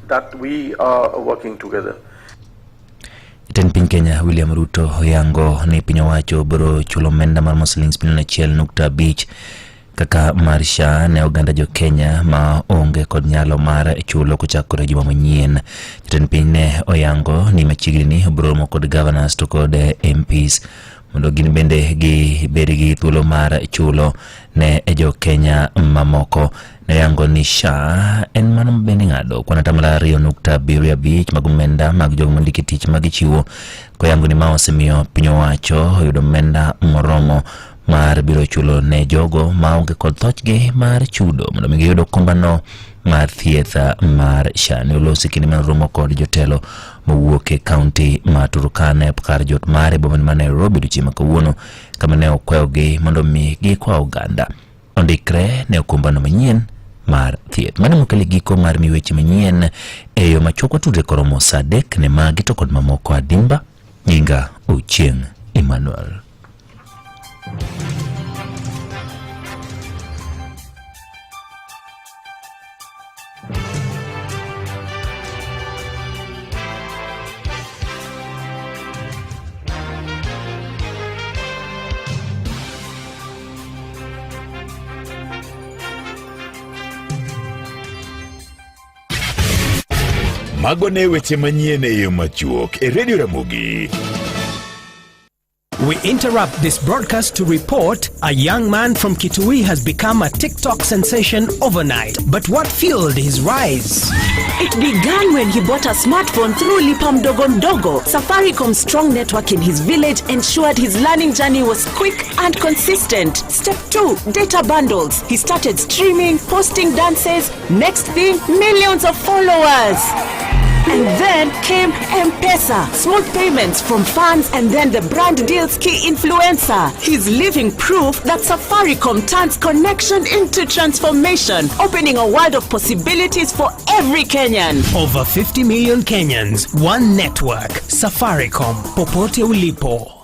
Speaker 19: that we are working together.
Speaker 13: Jatend piny Kenya William Ruto oyango ni piny owacho biro chulo omenda mar shillings bilion 1.5 kaka marsha ne oganda jo Kenya ma onge kod nyalo mar chulo kochakore juma manyien. Jatend piny ne oyango ni machiegni ni biro romo kod governors to kod MPs mondo gin bende gibed gi thuolo mar chulo ne jo Kenya mamoko. Ne yango ni SHA en mano bende ng'ado kwana tamala 2.75 mag omenda mag jogo mondiki tich magichiwo koyango ni ma osemiyo piny owacho oyudo omenda moromo mar biro chulo ne jogo maonge kod thochgi mar chudo mondo giyudo kombano mar thieth mar SHA. Ne olosi kinde mar romo kod jotelo mowuok e kaunti ma Turkana kar jot mare boma ma Nairobi chieng' kawuono kama ne okweyogi mondo mi gikwa oganda ondikre ne kombano manyien mar thieth. Mano mokele giko mar miweche manyien e yo machoko tudre koromo sadek ne magi to kod mamoko adimba nyinga Ochieng' Emmanuel.
Speaker 15: Mago ne weche manyien e yo machuok e Radio Ramogi.
Speaker 9: We interrupt this broadcast to report a young man from Kitui has become a TikTok sensation overnight. But what fueled his rise?
Speaker 11: It began when he bought a smartphone through Lipa Mdogo Mdogo. Safaricom's strong network in his village ensured his learning journey was quick and consistent. Step 2, data bundles. He started streaming, posting dances. Next thing, millions of followers. And then came M-Pesa, smooth payments from fans, and then the brand deals key influencer. He's living proof that Safaricom turns connection into transformation, opening a world of possibilities for every Kenyan.
Speaker 9: Over 50 million Kenyans, one network. Safaricom, popote ulipo.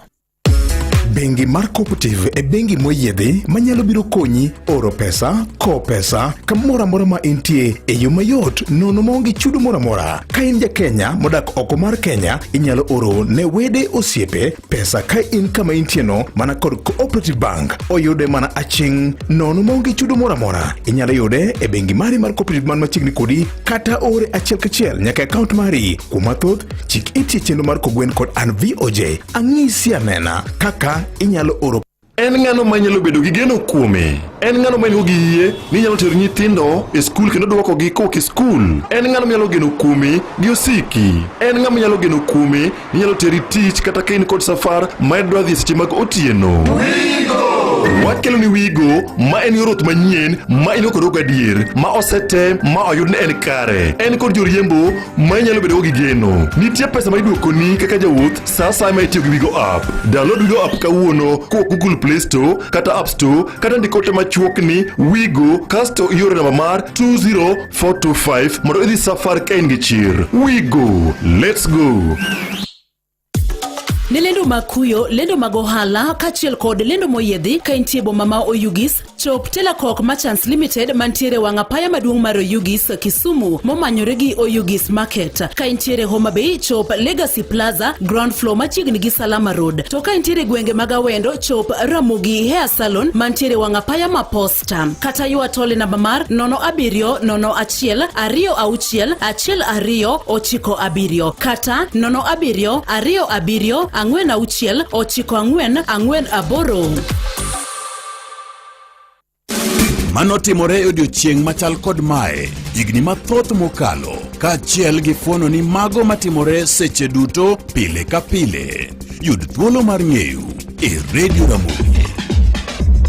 Speaker 4: Bengi mar Cooperative e bengi moyiedhi manyalo biro konyi oro pesa, ko pesa, kamora mora ma intie e yo mayot nono maonge chudo mora mora. Ka in ja Kenya modak oko mar Kenya, inyalo oro ne wede osiepe pesa ka in kama intie no mana kod Cooperative Bank. Oyude mana aching nono maonge chudo mora mora. Inyalo yude e bengi mari mar Cooperative man machiegni kodi kata ore achiel kachiel nyaka account mari. Kuma thoth chik itie chenro mar kogwen kod an VOJ. Ang'isi anena kaka inyalo oro.
Speaker 15: En ng'ano manyalo bedo gi geno kuome. En ng'ano manyo gi yie ni nyalo tero nyithindo e skul kendo duoko gi koki skul. En ng'ano nyalo geno kuome gi osiki. En ng'ama nyalo geno kuome ni nyalo teri tich kata kain kod safar ma idwa dhi seche mag otieno. Wigo! Wakelo ni Wigo ma en yorot manyien ma ino kod adier ma osete ma oyud ne en kare. En kod joriembo ma nyalo bedo gi geno. Nitie pesa ma iduoko ni kaka jawuoth sa ma itiyo gi Wigo app. Download Wigo app kawuono ko Google Play Store kata App Store kata ndikote machuok ni Wigo kasto yore namba mar 20425 mondo idhi safar ka in gi chir. Wigo, let's go.
Speaker 7: Ne lendo makuyo, lendo magohala, kachiel kod lendo moyedhi ka intie boma ma Oyugis, chop Telacok Merchants Limited mantiere wang'apaya maduong' mar Oyugis Kisumu momanyore gi Oyugis Market. Ka intiere Homa Bay, chop Legacy Plaza, ground floor machiegni gi Salama Road. To ka intiere gwenge mag Awendo, chop Ramogi Hair Salon mantiere wang'apaya ma Posta. Kata ywa tole namba mar 07001 260 129 kata 07027 ang'wen auchiel ochiko ang'wen aboro.
Speaker 24: Manotimore e odiochieng' machal kod mae higni mathoth mokalo kaachiel gi fuono ni mago matimore seche duto pile ka pile. Yud thuolo mar ng'eyo e Radio Ramogi.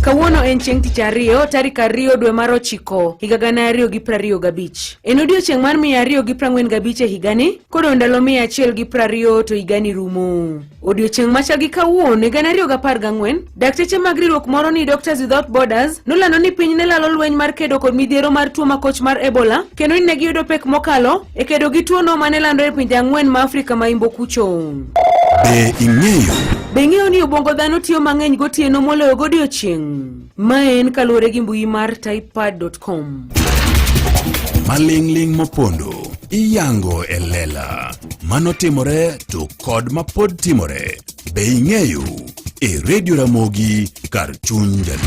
Speaker 21: Kawuono en chieng' tich ariyo tarik 2 dwe mar 9 higa 2025. En odiochieng' mar 245 e higani kod ndalo 120 to higani rumo. Odiochieng' machal gi kawuono higa 2014 dakteche mag riwruok moro ni Doctors Without Borders nolando ni piny ne lalo lweny mar kedo kod midhiero mar tuo makoch mar Ebola kendo ne giyudo pek mokalo e kedo gi tuo no mane landore e pinje 4 ma Afrika ma Imbo kucho. Be ing'eyo ni obwongo dhano tiyo mang'eny gotieno moloyo godiochieng'? Ma en kaluwore gi mbui mar typepad.com.
Speaker 24: Maling'ling mopondo iyango e lela manotimore to kod mapod timore. Be ing'eyo e Radio Ramogi kar chuny jaluo.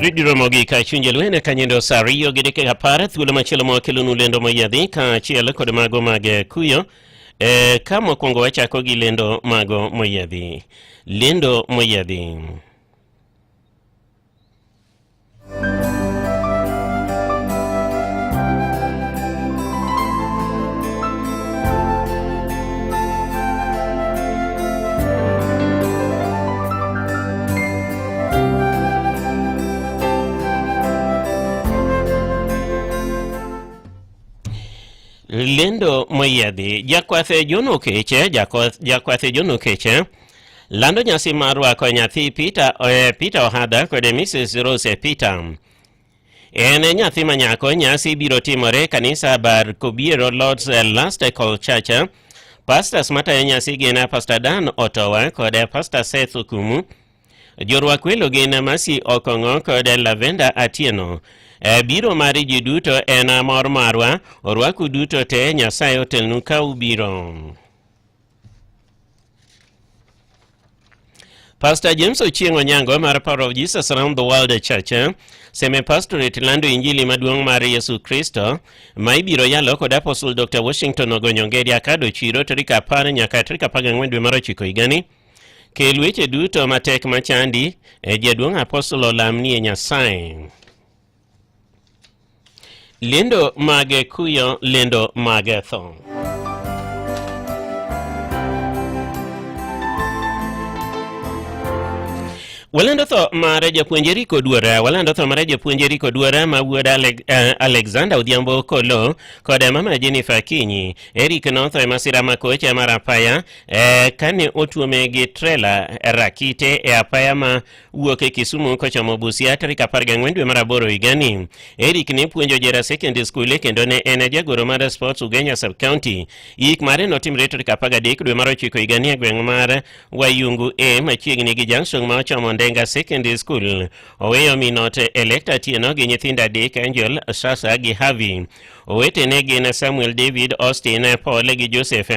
Speaker 3: Radio Ramogi ka chunje lwene kanyendo sariyo gideke kapara thuolo machielo mawakelo lendo moyadhi ka chielo kod mago mag kuyo. Kama kwongo wachako gi lendo mago moyadhi. Lendo moyadhi. Lendo moyedhi jakwathe jono keche lando nyasi mar rwako nyathi Peter Ohada kod Mrs. Rose Peter. En nyathi manyako nyasi biro timore kanisa bar Kobiero Lord's Last Call Church. Pastors matayo nyasi gin Pastor Dan Otowa kod Pastor Seth Okumu. Jorwak welo gin Masi Okongo kod Lavenda Atieno. Biro mari ji duto en mor marwa, orwaku duto te Nyasaye otelnu ka ubiro. Pastor James Ochieng Onyango mar Power of Jesus Around the World Church seme pastorate lando injili maduong' mar Yesu Kristo ma ibiro yalo kod Apostle Dr. Washington Ogonyongeri Akado Chiro tarik 10 nyaka tarik 14 dwe mar 9 higani. Kel weche duto matek machandi jaduong' Apostle olamni e Nyasaye. Lendo mage kuyo, lendo mage tho. Walando tho mare japuonjeri kodwara ma wuod Alexander Odhiambo Kolo kod mama Jennifer Kinyi. Eric notho e masira makoche mar apaya kane otuome gi trela rakite e apaya ma wuok e Kisumu kochomo Busia tarik 14 dwe mar 8 higani. Eric ne puonjo Jera Secondary School kendo ne en jagoro mar sports Ugenya Sub County. Yik mare notimre tarik 13 dwe mar 9 higani e gweng' mar Wayungu machiegni gi junction ma ochomo Ndenga Secondary School. Oweyo minote Electa Tieno gi nyithinda adek Angel, Sasa gi Havi. Owete ne gin Samuel David, Austin, Paul gi Joseph.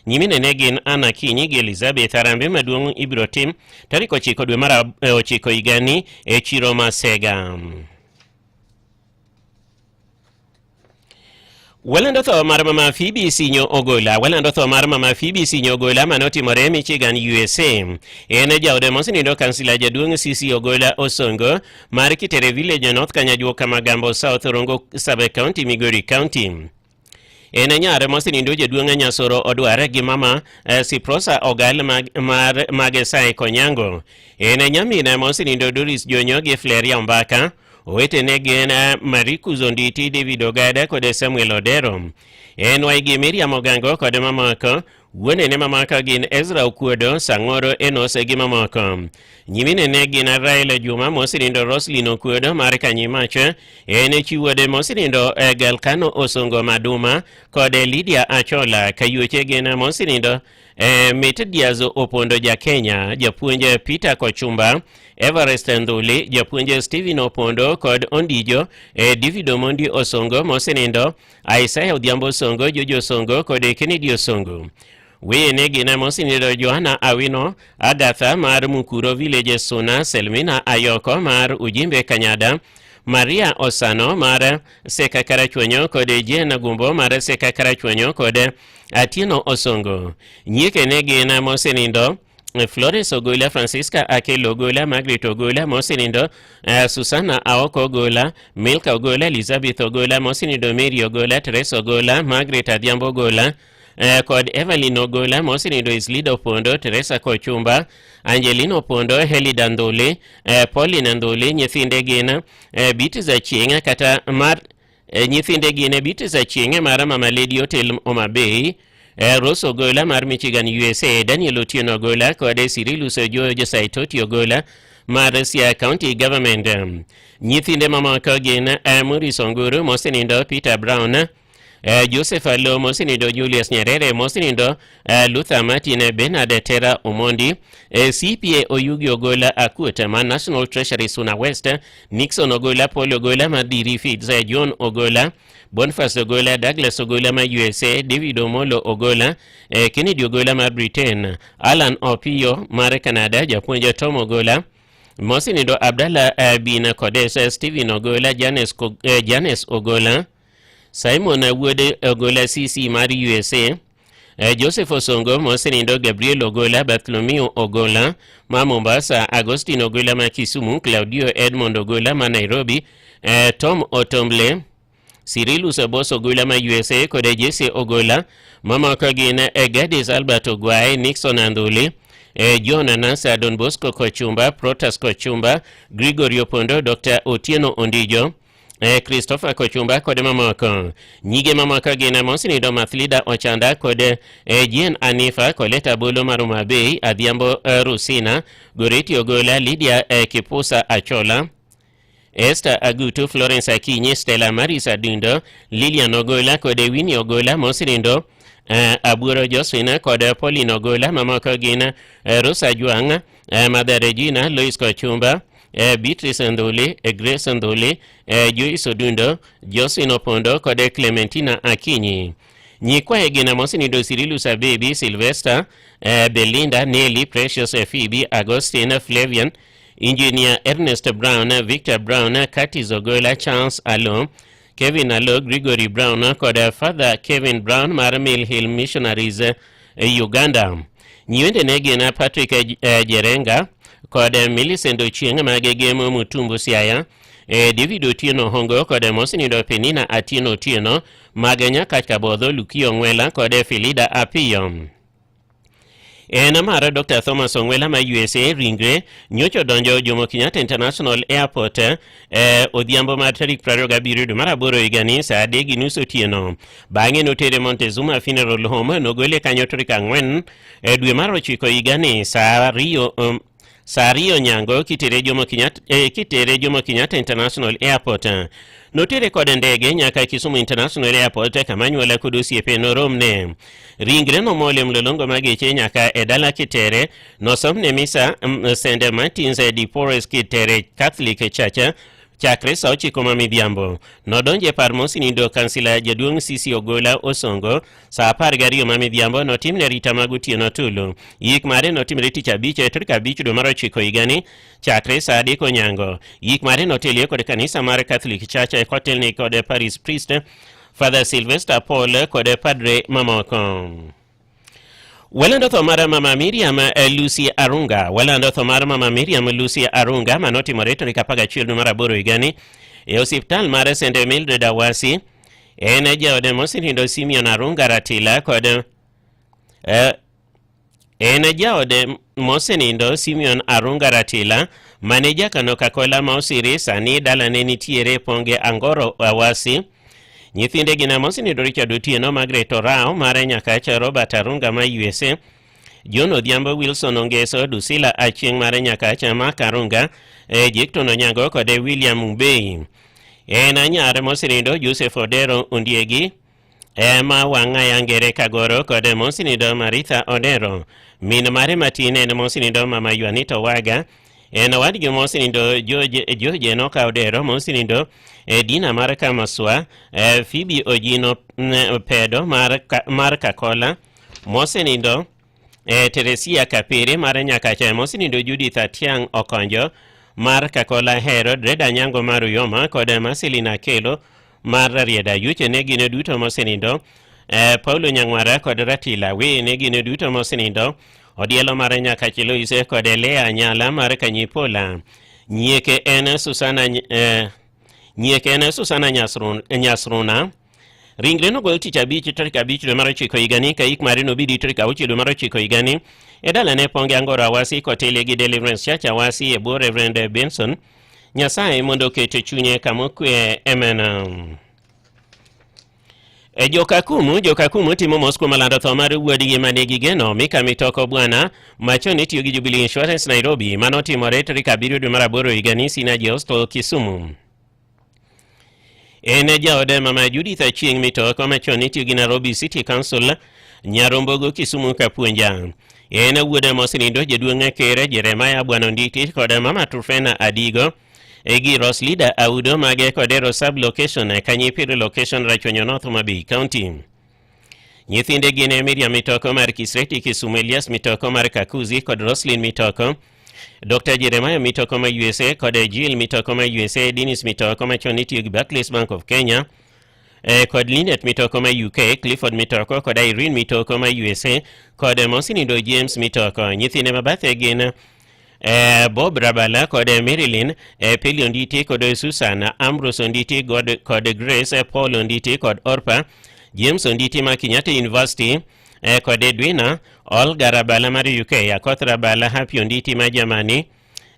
Speaker 3: Nyimine ne gin Anna Kinyi gi Elizabeth. Arambe maduong' ibiro tim tarik 9 dwe mar 9 higani e chiro Masega. Walando tho mar mama Phoebe Sinyo Ogola manotimore Michigan, USA. En jaode mosenindo kansila jaduong' CC Ogola Osongo mar Kitere Village North Kanyajuoka Magambo South Rongo Sub County, Migori County. En nyare mosenindo jaduong' Nyasoro Odware gi mama Siprosa Ogal Magesai Konyango. En nyamine mosenindo Doris Jonyo gi Fleria Mbaka. Owete ne gin Mariku Zonditi, David Ogada kod Samuel Odero. En waigi Miriam Ogango kod mamako. Wuone ne mamaka gin Ezra Okuodo, Sangoro Enose gi mamako. Nyimine ne gin Raila Juma mosenindo Roslyn Okuodo mar Kanyimacho. En chiwode mosenindo Galkano Osongo Maduma kod Lydia Achola. Kayuoche gin mosenindo Mete Diazo Opondo ja Kenya, japuonje Peter Kochumba, Everest Nduli, japuonje Steven Opondo kod Ondijo, David Omondi Osongo mosenindo, Isaiah Odhiambo Osongo, Jojo Osongo kod Kennedy Osongo. Weye ne gina mosenindo Johanna Awino, Agatha mar Mukuro Village Suna, Selmina Ayoko mar Ujimbe Kanyada, Maria Osano mar Seka Karachuonyo kod Jena Gumbo mar Seka Karachuonyo kod Atieno Osongo. Nyike ne gina mosenindo Flores Ogola, Francisca Akelo Ogola, Margaret Ogola mosenindo, Susana Aoko Ogola, Milka Ogola, Elizabeth Ogola mosenindo, Mary Ogola, Teresa Ogola, Margaret Adhiambo Ogola kod Evelyn Ogola mosenindo, Islida Opondo, Teresa Kochumba, Angelina Opondo, Helida Ndole, Pauline Ndole. Nyithinde gin Biti Zachieng kata mar nyithinde gin Biti Zachieng mar Mama Lady Hotel Omabei, Rose Ogola mar Michigan, USA, Daniel Otieno Ogola kod Cyrillus George Saitoti Ogola mar Siaya County Government. Nyithinde mamako gin Maurice Onguru mosenindo, Peter Brown, Joseph Alo mosenindo, Julius Nyerere mosenindo, Luther Martin, Bernard Terra Omondi, CPA Oyugi Ogola Akuta man National Treasury Suna West, Nixon Ogola, Paul Ogola Madiri Feeds, John Ogola, Boniface Ogola, Douglas Ogola ma USA, David Omolo Ogola, Kennedy Ogola ma Britain, Alan Opio mar Canada, japuonjo Tom Ogola mosenindo, Abdallah bin Kodes, Stephen Ogola, Janes Ogola, Simon Wood Ogola CC mar USA, Joseph Osongo mosenindo, Gabriel Ogola, Bartholomew Ogola ma Mombasa, Agustin Ogola ma Kisumu, Claudio Edmond Ogola ma Nairobi, Tom Otomble, Cyrillus Ogola ma USA kod Jesse Ogola mamako gin Gadis Albert Ogwae, Nixon Andole, John Anasa, Don Bosco Kochumba, Protas Kochumba, Gregory Opondo, Dr. Otieno Ondijo, Christopher Kochumba kod mamoko. Nyige mamoko gin Mosinindo Mathlida Ochanda kod Jien Anifa Koleta Bolo Maruma Bay, Adhiambo Rusina, Goreti Ogola, Lydia Kipusa Achola, Esther Agutu, Florence Akinyi, Stella Marisa Dundo, Lilian Ogola kod Winnie Ogola, Mosinindo Aburo Josephine kod Pauline Ogola, mamoko gin Rosa Juang, Mother Regina, Lois Kochumba, Beatrice Ndole, Grace Ndole, Joyce Odundo, Josephine Opondo kod Clementina Akinyi. Nyikwaye gin Mosinindo Cyrillus Abebi, Sylvester, Belinda, Nelly, Precious, Phoebe, Augustine, Flavian, Engineer Ernest Brown, Victor Brown, Curtis Ogola, Charles Alo, Kevin Alo, Gregory Brown kod Father Kevin Brown mar Mill Hill Missionaries Uganda. Nyiwende ne gin Patrick Jerenga kod Millicent Ochieng magegemo Mutumbu Siaya, David Otieno Hongo kod Mosinindo Penina Atieno Otieno magenya Kachkabodho Lukio Ngwela kod Filida Apiyo. Mara Dr. Thomas Ongwela ma USA ringre nyocho donjo Jomo Kenyatta International Airport odhiambo mar tarik 27 dwe mar 8 higani saa 3:30 otieno. Bang'e notere Montezuma Funeral Home nogole kanyo tarik 4 dwe mar 9 higani saa 2 Sario Nyango kitere Jomo Kenyatta International Airport. Notere kod ndege nyaka Kisumu International Airport kama nyuola kod osiepe noromne. Ringre no mole mlolongo mageche nyaka edala Kitere nosomne misa St. Martin's de Porres Kitere Catholic Church chakre sa 9 midhiambo. Nodonje par Mosinindo kansila jaduong' Sisi Ogola Osongo sa 12 midhiambo notimne rita magutieno tulu. Yik mare notimre tich abich tarik 5 dwe mar 9 higani chakre sa 3 onyango. Yik mare notelie kod kanisa mar Catholic Church kotelne kod Paris Priest Father Sylvester Paul kod Padre mamoko. Walando thomara Mama Miriam Lucy Arunga. Walando thomara Mama Miriam Lucy Arunga manoti moreto nikapaga childu mara boro igani. Hospital mara St. Mildred Awasi. Eneja ode Mosinindo Simeon Arunga Ratila kod Eneja ode Mosinindo Simeon Arunga Ratila. Maneja kanoka kola mausiri sani dala neni tiere ponge Angoro Awasi. Nyithinde gina Mosinindo Richard Otieno, Margaret Orao, mare nyakacha Robert Arunga ma USA, John Odhiambo Wilson Ongeso, Dusila Achieng mare nyakacha Mark Arunga, Jekton Onyango kod William Mbei. Nyare Mosinindo Joseph Odero Ondiegi, ma wanga yangere Kagoro kod Mosinindo Maritha Odero. Min mare matine Mosinindo Mama Juanita Waga, wadgi Mosinindo George Noka Odero, Mosinindo Dina mar Kamaswa, Phoebe Ojino Pedo mar Kakola, Mosinindo Teresia Kapere mar Nyakacha, Mosinindo Judith Atiang Okonjo mar Kakola Herod, Reda Nyango Maruyoma kod Marcelina Kelo mar Rieda Yuche negine duto Mosinindo, Paulo Nyangwara kod Ratila we negine duto Mosinindo, Odielo mar Nyakacha Loise kod Lea Nyala mar Kanyipola. Nyieke en Susana Nyasruna. Ringre no gol tich abich tarik 5 dwe mar 9 higani ka yik mare no bidi tarik 6 dwe mar 9 higani. Edala ne ponge Angoro Awasi kotele gi Deliverance Church Awasi e bo Reverend Benson. Nyasaye mondo kete chunye kamokwe amen. Jokakumu timo mosku malando tho mar wuodgi manegi geno Mika Mitoko Bwana machoni tiyo gi Jubilee Insurance Nairobi manotimore tarik 7 dwe mar 8 higani Sinaji Hostel Kisumu. Jaode Mama Judith Achieng Mitoko machoni tiyo gi Nairobi City Council Nyarombogo Kisumu Kapuonja. Wuode Mosinindo jaduong' Kere Jeremiah Bwana Nditi kod Mama Trufena Adigo Egi Roslida Audo mage kodero sub location Kanyipiri location Rachonyo North Mabei County. Nyithinde gine Miriam Mitoko mar Kisreti Kisumu, Elias Mitoko mar Kakuzi kod Roslyn Mitoko, Dr. Jeremiah Mitoko ma USA kod Jill Mitoko ma USA, Dennis Mitoko ma choniti gi Barclays Bank of Kenya, kod Linet Mitoko ma UK, Clifford Mitoko kod Irene Mitoko ma USA kod Mosinindo James Mitoko. Nyithinde mabathe gine Bob Rabala kod Marilyn, Peli Onditi kod Susana, Ambrose Onditi kod Grace, Paul Onditi kod Orpa, James Onditi ma Kenyatta University kod Edwina, Olga Rabala mar UK, Akoth Rabala, Happy Onditi ma Germany,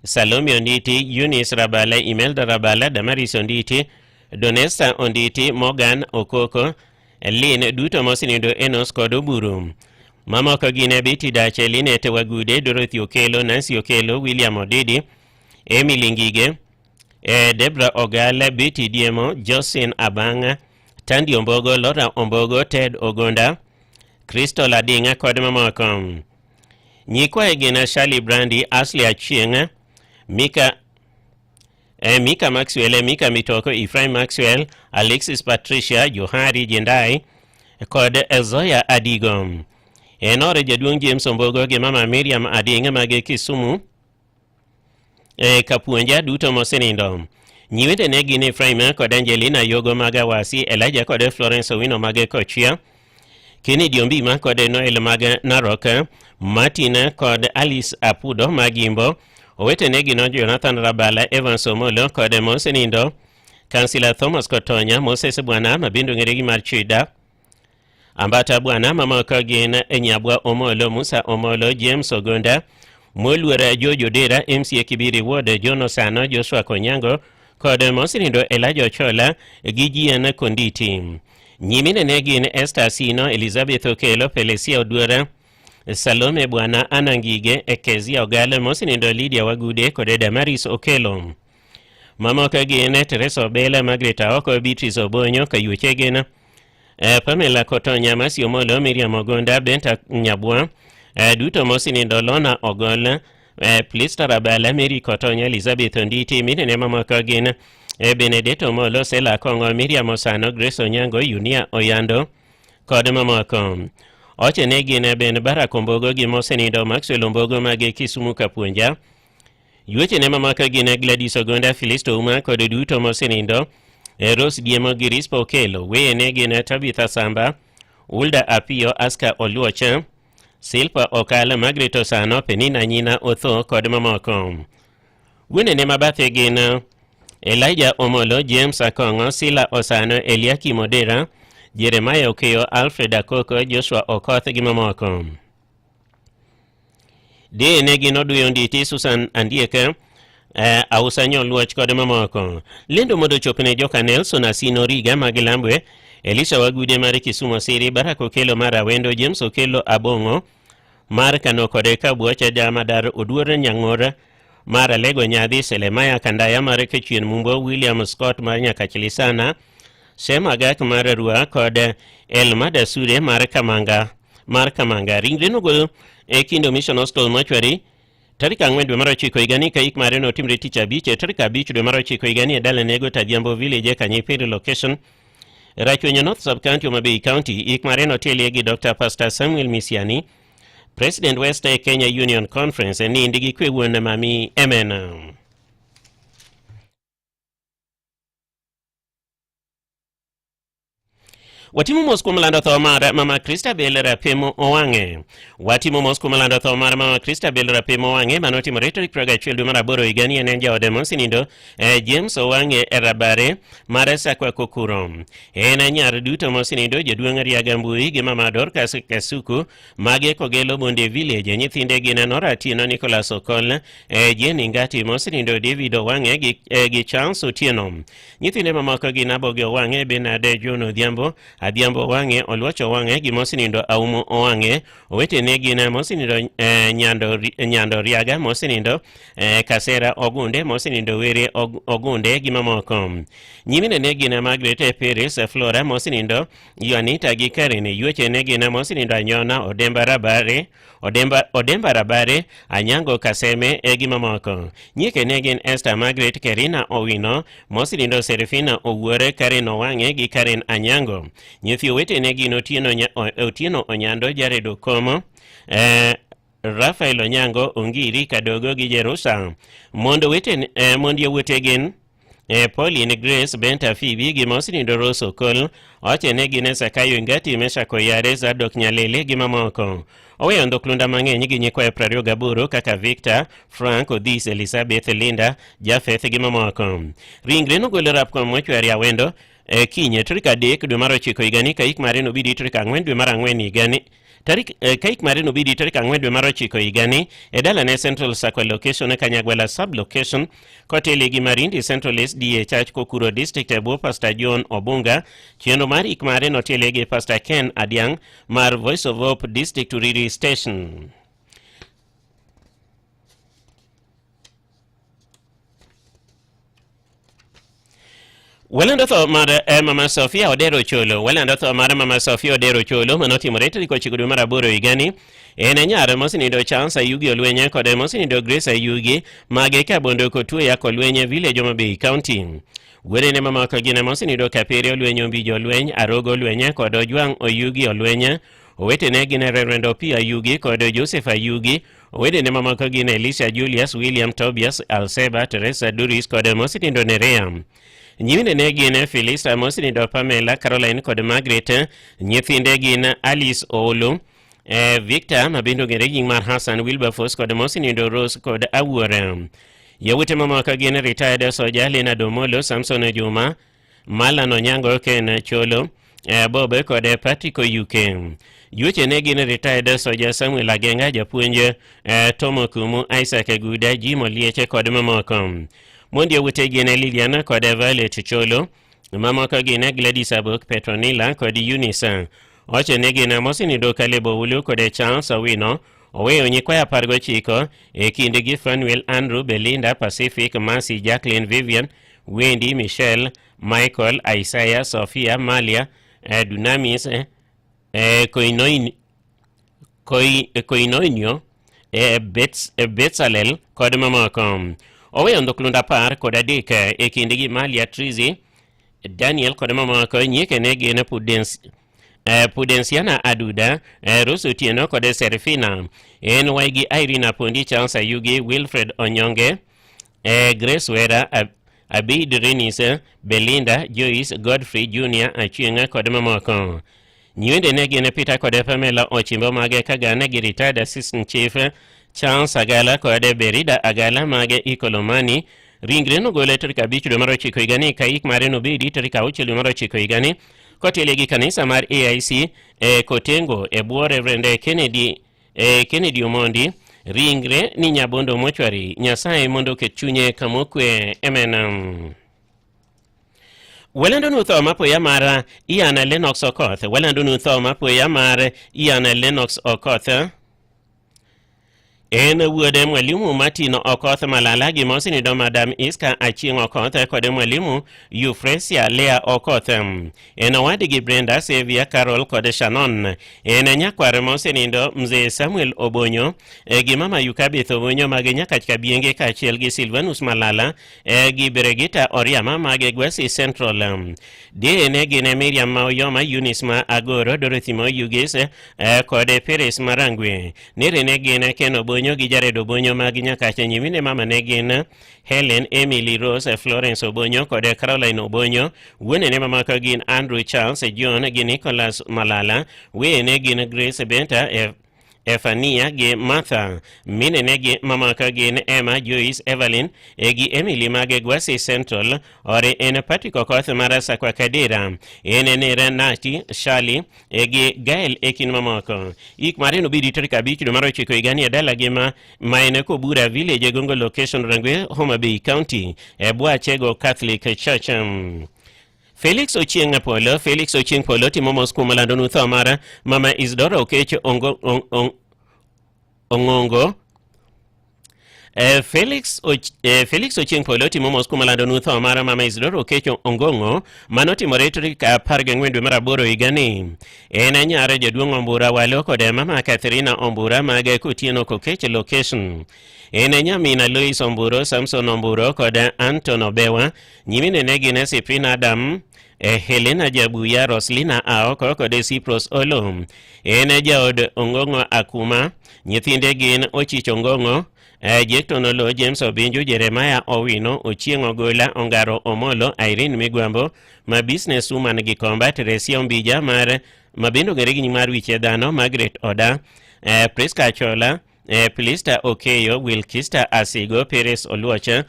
Speaker 3: Salome Onditi, Eunice Rabala, Imelda Rabala, Damaris Onditi, Donesta Onditi, Morgan Okoko, Lin duto mosenindo Enos kod Oburu. Mamoko gine Betty Dache, Linete Wagude, Dorothy Okelo, Nancy Okelo, William Odidi, Emily Ngige, Debra Ogala, Betty Diemo, Jocelyn Abanga, Tandi Ombogo, Laura Ombogo, Ted Ogonda, Crystal Adinga kod mamoko. Nyikwa gina Shirley Brandy, Ashley Achieng, Mika Maxwell, Mika Mitoko, Ephraim Maxwell, Alexis Patricia, Johari Jendai, kod Zoya Adigom. Enore jaduong James Ombogo gi mama Miriam Adinga mage Kisumu, Kapuonja duto mosenindo. Nyiwete ne gin Ephraim kod Angelina Yogo Magawasi, Elijah kod Florence Owino mage Kochia, Kennedy Ombima kod Noel mage Narok, Martin kod Alice Apudo magimbo, owete ne gin Jonathan Rabala, Evans Omolo kod mosenindo, Kansila Thomas Kotonya, Moses Bwana mabindo ng'eregi mar Chida, Ambata Bwana mamoko gin Nyabwa Omolo, Musa Omolo, James Ogonda, Moluora Jojo Dera, MCA Kibiri Ward, Jono Sano, Joshua Konyango, kod mosenindo Elijah Ochola gi Jian Konditi. Nyimine ne gin Esther Sino, Elizabeth Okelo, Felicia Odwara, Salome Bwana, Anangige, Ekezia Ogale, mosenindo Lydia Wagude kod Damaris Okelo. Mamoko gin Teresa Obela, Margaret Aoko, Beatrice Obonyo, Kayuche gin Pamela Kotonya, Masi Omolo, Miriam Ogonda, Benta Nyabwa, duto mosenindo Lona Ogola, Plista Rabala, Mary Kotonya, Elizabeth Onditi. Minene mamoko gin Benedetto Molo, Sela Kongo, Miriam Osano, Grace Onyango, Yunia Oyando kod mamoko. Oche ne gin Ben Barak Ombogo gi mosenindo Maxwell Ombogo mage Kisumu Kapuonja. Yueche ne mamoko gin Gladys Ogonda, Filisto Uma kod duto mosenindo Rose Diemo gi Rispa Okelo. Weye ne gin Tabitha Samba, Ulda Apio, Aska Oluocha, Silpa Okala, Margaret Osano, Penina Nyina Otho kod mamoko. Wene ne mabathe gin Elijah Omolo, James Akongo, Sila Osano, Eliakim Odera, Jeremiah Okeyo, Alfred Akoko, Joshua Okoth gi mamoko. De ne gin Oduyo Nditi, Susan Andieka, Ausanyo Luoch kod mamoko. Lendo modo chopne joka Nelson Asino Riga Magilambwe, Elisha Wagude mar Kisumu Siri, Barak Okelo mar Awendo, James Okelo Abongo mar Kano kod Kabuocha Jamadar Oduor Nyang'ora mar Alego Nyadhi, Selemaya Kandaya mar Kechien Mumbo, William Scott mar Nyakachilisana, Shema Gak mar Rua kod Elmada Sure mar Kamanga. Ringre nogol Kindo Mission Hostel Mortuary tarik 4 dwe mar 9 higani ka ik mare notimre tich abich tarik 5 dwe mar 9 higani e dala nego Tadhiambo Village Kanyipiri location Rachwenyo North Sub County Homabay County. Ik mare notelie gi Dr. Pastor Samuel Misiani, President West Kenya Union Conference, ni ndigi kwe wuon mami Emena. Watimo mos kuom lando tho mar mama Christabel Rapemo Owange. Watimo mos kuom lando tho mar mama Christabel Rapemo Owange manotimore tarik 21 dwe mar 8 higani en jaode mosenindo James Owange Rabare mar Sakwa Kokuro. En nyar duto mosenindo jaduong' Riaga Mbui gi mama Dorcas Kasuku mage Kogelo Bonde Village. Nyithinde gin Nora Atieno, Nicholas Okol, Jenny Ngati mosenindo David Owange gi Charles Otieno. Nyithinde mamoko gin Aboge Owange, Benade John Odhiambo, Adhiambo Owange, Oluoch Owange gi mosenindo Aumo Owange. Owete ne gin mosenindo Nyando Riaga mosenindo Kasera Ogunde mosenindo Were Ogunde gi mamoko. Nyimine ne gin Margaret Perez Flora mosenindo Juanita gi Karen. Yueche ne gin mosenindo Anyona Odemba Rabare Anyango Kaseme gi mamoko. Nyike ne gin Esther Margaret Kerina Owino mosenindo Serafina Owuore, Karen Owange gi Karen Anyango. Nyithi owete ne gin Otieno Onyando, Jared Okomo, Rafael Onyango, Ongiri Kadogo gi Jerusalem. Mondo wete gin Pauline Grace, Benta Phoebe gi mosenindo Rose Okol. Oche ne gin Sakayo Ngati, Mesha Koyare, Zadok Nyalele gi mamoko. Oweyo ndoklunda mang'eny gi nyikwayo 28 kaka Victor, Frank, Odhis, Elizabeth, Linda, Jafeth gi mamoko. Ringre nogolo rap kuom mortuary Awendo kinye tarik 3 dwe mar 9 higani ka ik mare nobidi tarik 4 dwe mar 4 higani Kaik mare no bidi tarik 4 dwe mar 9 higani e dalane Central Sacco location Kanyagwala sub location kotele gi Marindi Central SDA Church Kokuro District e bwo Pastor John Obunga. Chenro mar ik mare notele gi Pastor Ken Adiang mar Voice of Hope District Uriri Station. Walando tho mar Mama Sofia Odero Cholo. Walando tho mar Mama Sofia Odero Cholo manotimore tarik 9 dwe mar 8 higani. En nyare mosinido Chance Ayugi Olwenye kod mosinido Grace Ayugi mage kabondo kotwe ya kolwenye Village Homa Bay County. Gwere ne mama kagine mosinido Kapere Olwenye Ombijo Olwenye Arogo Olwenye kod Ojwang Oyugi Olwenye. Owete ne gine Reverendo P. Ayugi kod Joseph Ayugi. Owete ne mama kagine Elisha Julius William Tobias Alseba Teresa Duris kod mosinido Nerea. Nyimine ne gine Phyllis mosinido Pamela Caroline kod Margaret. Nyithinde gine Alice Olu, Victor mabindo geregi mar Hassan Wilberforce kod mosinido Rose kod Awuora. Yawute mama kagine retired soja Lena Domolo, Samson Juma, Malan Onyango Ken Cholo, Bobe kod Patrick Oyuke. Yuche ne gine retired soja Samuel Agenga japuonje Tomo Kumu, Isaac Guda, Jimo Lieche kod mamoko. Mondi yawute gine Liliana kod Violet Cholo, mamoko gine Gladys Abok, Petronilla kod Eunice. Oche ne gine mosinido Kalebo Ulu kod Charles Owino. Oweyo nyikwaya 19 e kinde gi Fanuel Andrew, Belinda, Pacific, Mercy, Jacqueline, Vivian, Wendy, Michelle, Michael, Isaiah, Sophia, Malia, Dunamis, Koinoinio, Betsalel kod mamoko. Oweyo ndoklunda 10 kod adek e kinde gi Malia, Trizi, Daniel kod mamoko. Nyike ne gine Pudensiana Aduda, Rosu Tieno kod Serafina, NYG Irina Pondi, Charles Ayugi, Wilfred Onyonge, Grace Wera, Abid Renise, Belinda, Joyce, Godfrey Jr., Achienga kod mamoko. Nyuende ne gine Peter kod Pamela Ochimbo mage kagane gi retired assistant chief Charles Agala kod Berida Agala mage Ikolomani. Ringre no gole tarik 5 dwe mar 9 higani kaik mare no bedi tarik 6 dwe mar 9 higani kotele gi kanisa mar AIC Kotengo e bwo Reverend Kennedy Omondi. Ringre ni nyabondo mochwari. Nyasaye mondo ket chunye kamokwe. Amen. Welando nutho mapo ya mara Ian Lennox Okoth. Welando nutho mapo ya mara Ian Lennox Okoth. En wuode mwalimu Martino Okoth Malala gi mosinido Madam Iska Achieng Okoth kod mwalimu Euphrasia Lea Okoth. En owadi gi Brenda Sevia Carol kod Shannon. En nyakwar mosinido Mzee Samuel Obonyo gi mama Yukabith Obonyo mage nyaka Kabienge kaachiel gi Silvanus Malala gi Beregita Oriama mage Gwesi Central. Dine gine Miriam Maoyoma, Eunice Ma Agoro, Dorothy Moyugis kod Peres Marangwe. Nere ne gine Ken Obonyo gi Jared Obonyo magi nyaka nyimine mama ne gin Helen, Emily Rose, Florence Obonyo kod Caroline Obonyo. Wuone ne mama ka gin Andrew Charles, John gi Nicholas Malala. Weye ne gin Grace Benta, Efania gi Martha. Mine ne gi mama ka gin Emma, Joyce, Evelyn gi Emily mage Gwasi Central. Ore en Patrick Okoth marasa kwa Kadira. En nere Nati, Shali gi Gael ekin mamako. Ik marino bidi tarik 5 dwe mar 9 higani e dala gi maene Kobura Village Gongo location Rangwe, Homa Bay County e bwo Achego Catholic Church. Felix Ochieng Polo timo mos kuom lando nutho mara mama Isidora Okech Ongongo. Felix Ochieng Polo timo mos kuom lando nutho mara mama Isidora Okech Ongongo manotimore tarik 14 dwe mar 8 higani. En nyare jaduong' Ombura Walo kod mama Catherine Ombura mage Kotieno Kokech location. En nyamina Lois Omburo, Samson Omburo kod Anton Obewa. Nyimine ne gine Cyprian Adam, Helena Jabuya, Roslina Aoko kod Cyprus Olo. En jaod Ongongo Akuma. Nyithinde gin Ochich Ongongo, Jekton Olo, James Obinju, Jeremiah Owino, Ochieng Ogola, Ongaro Omolo, Irene Migwambo, ma business woman gi Komba, Teresia Ombija mar mabindo geregi mar wiche dhano, Margaret Oda, Priska Chola, Plista Okeyo, Wilkista Asigo, Peres Oluocha,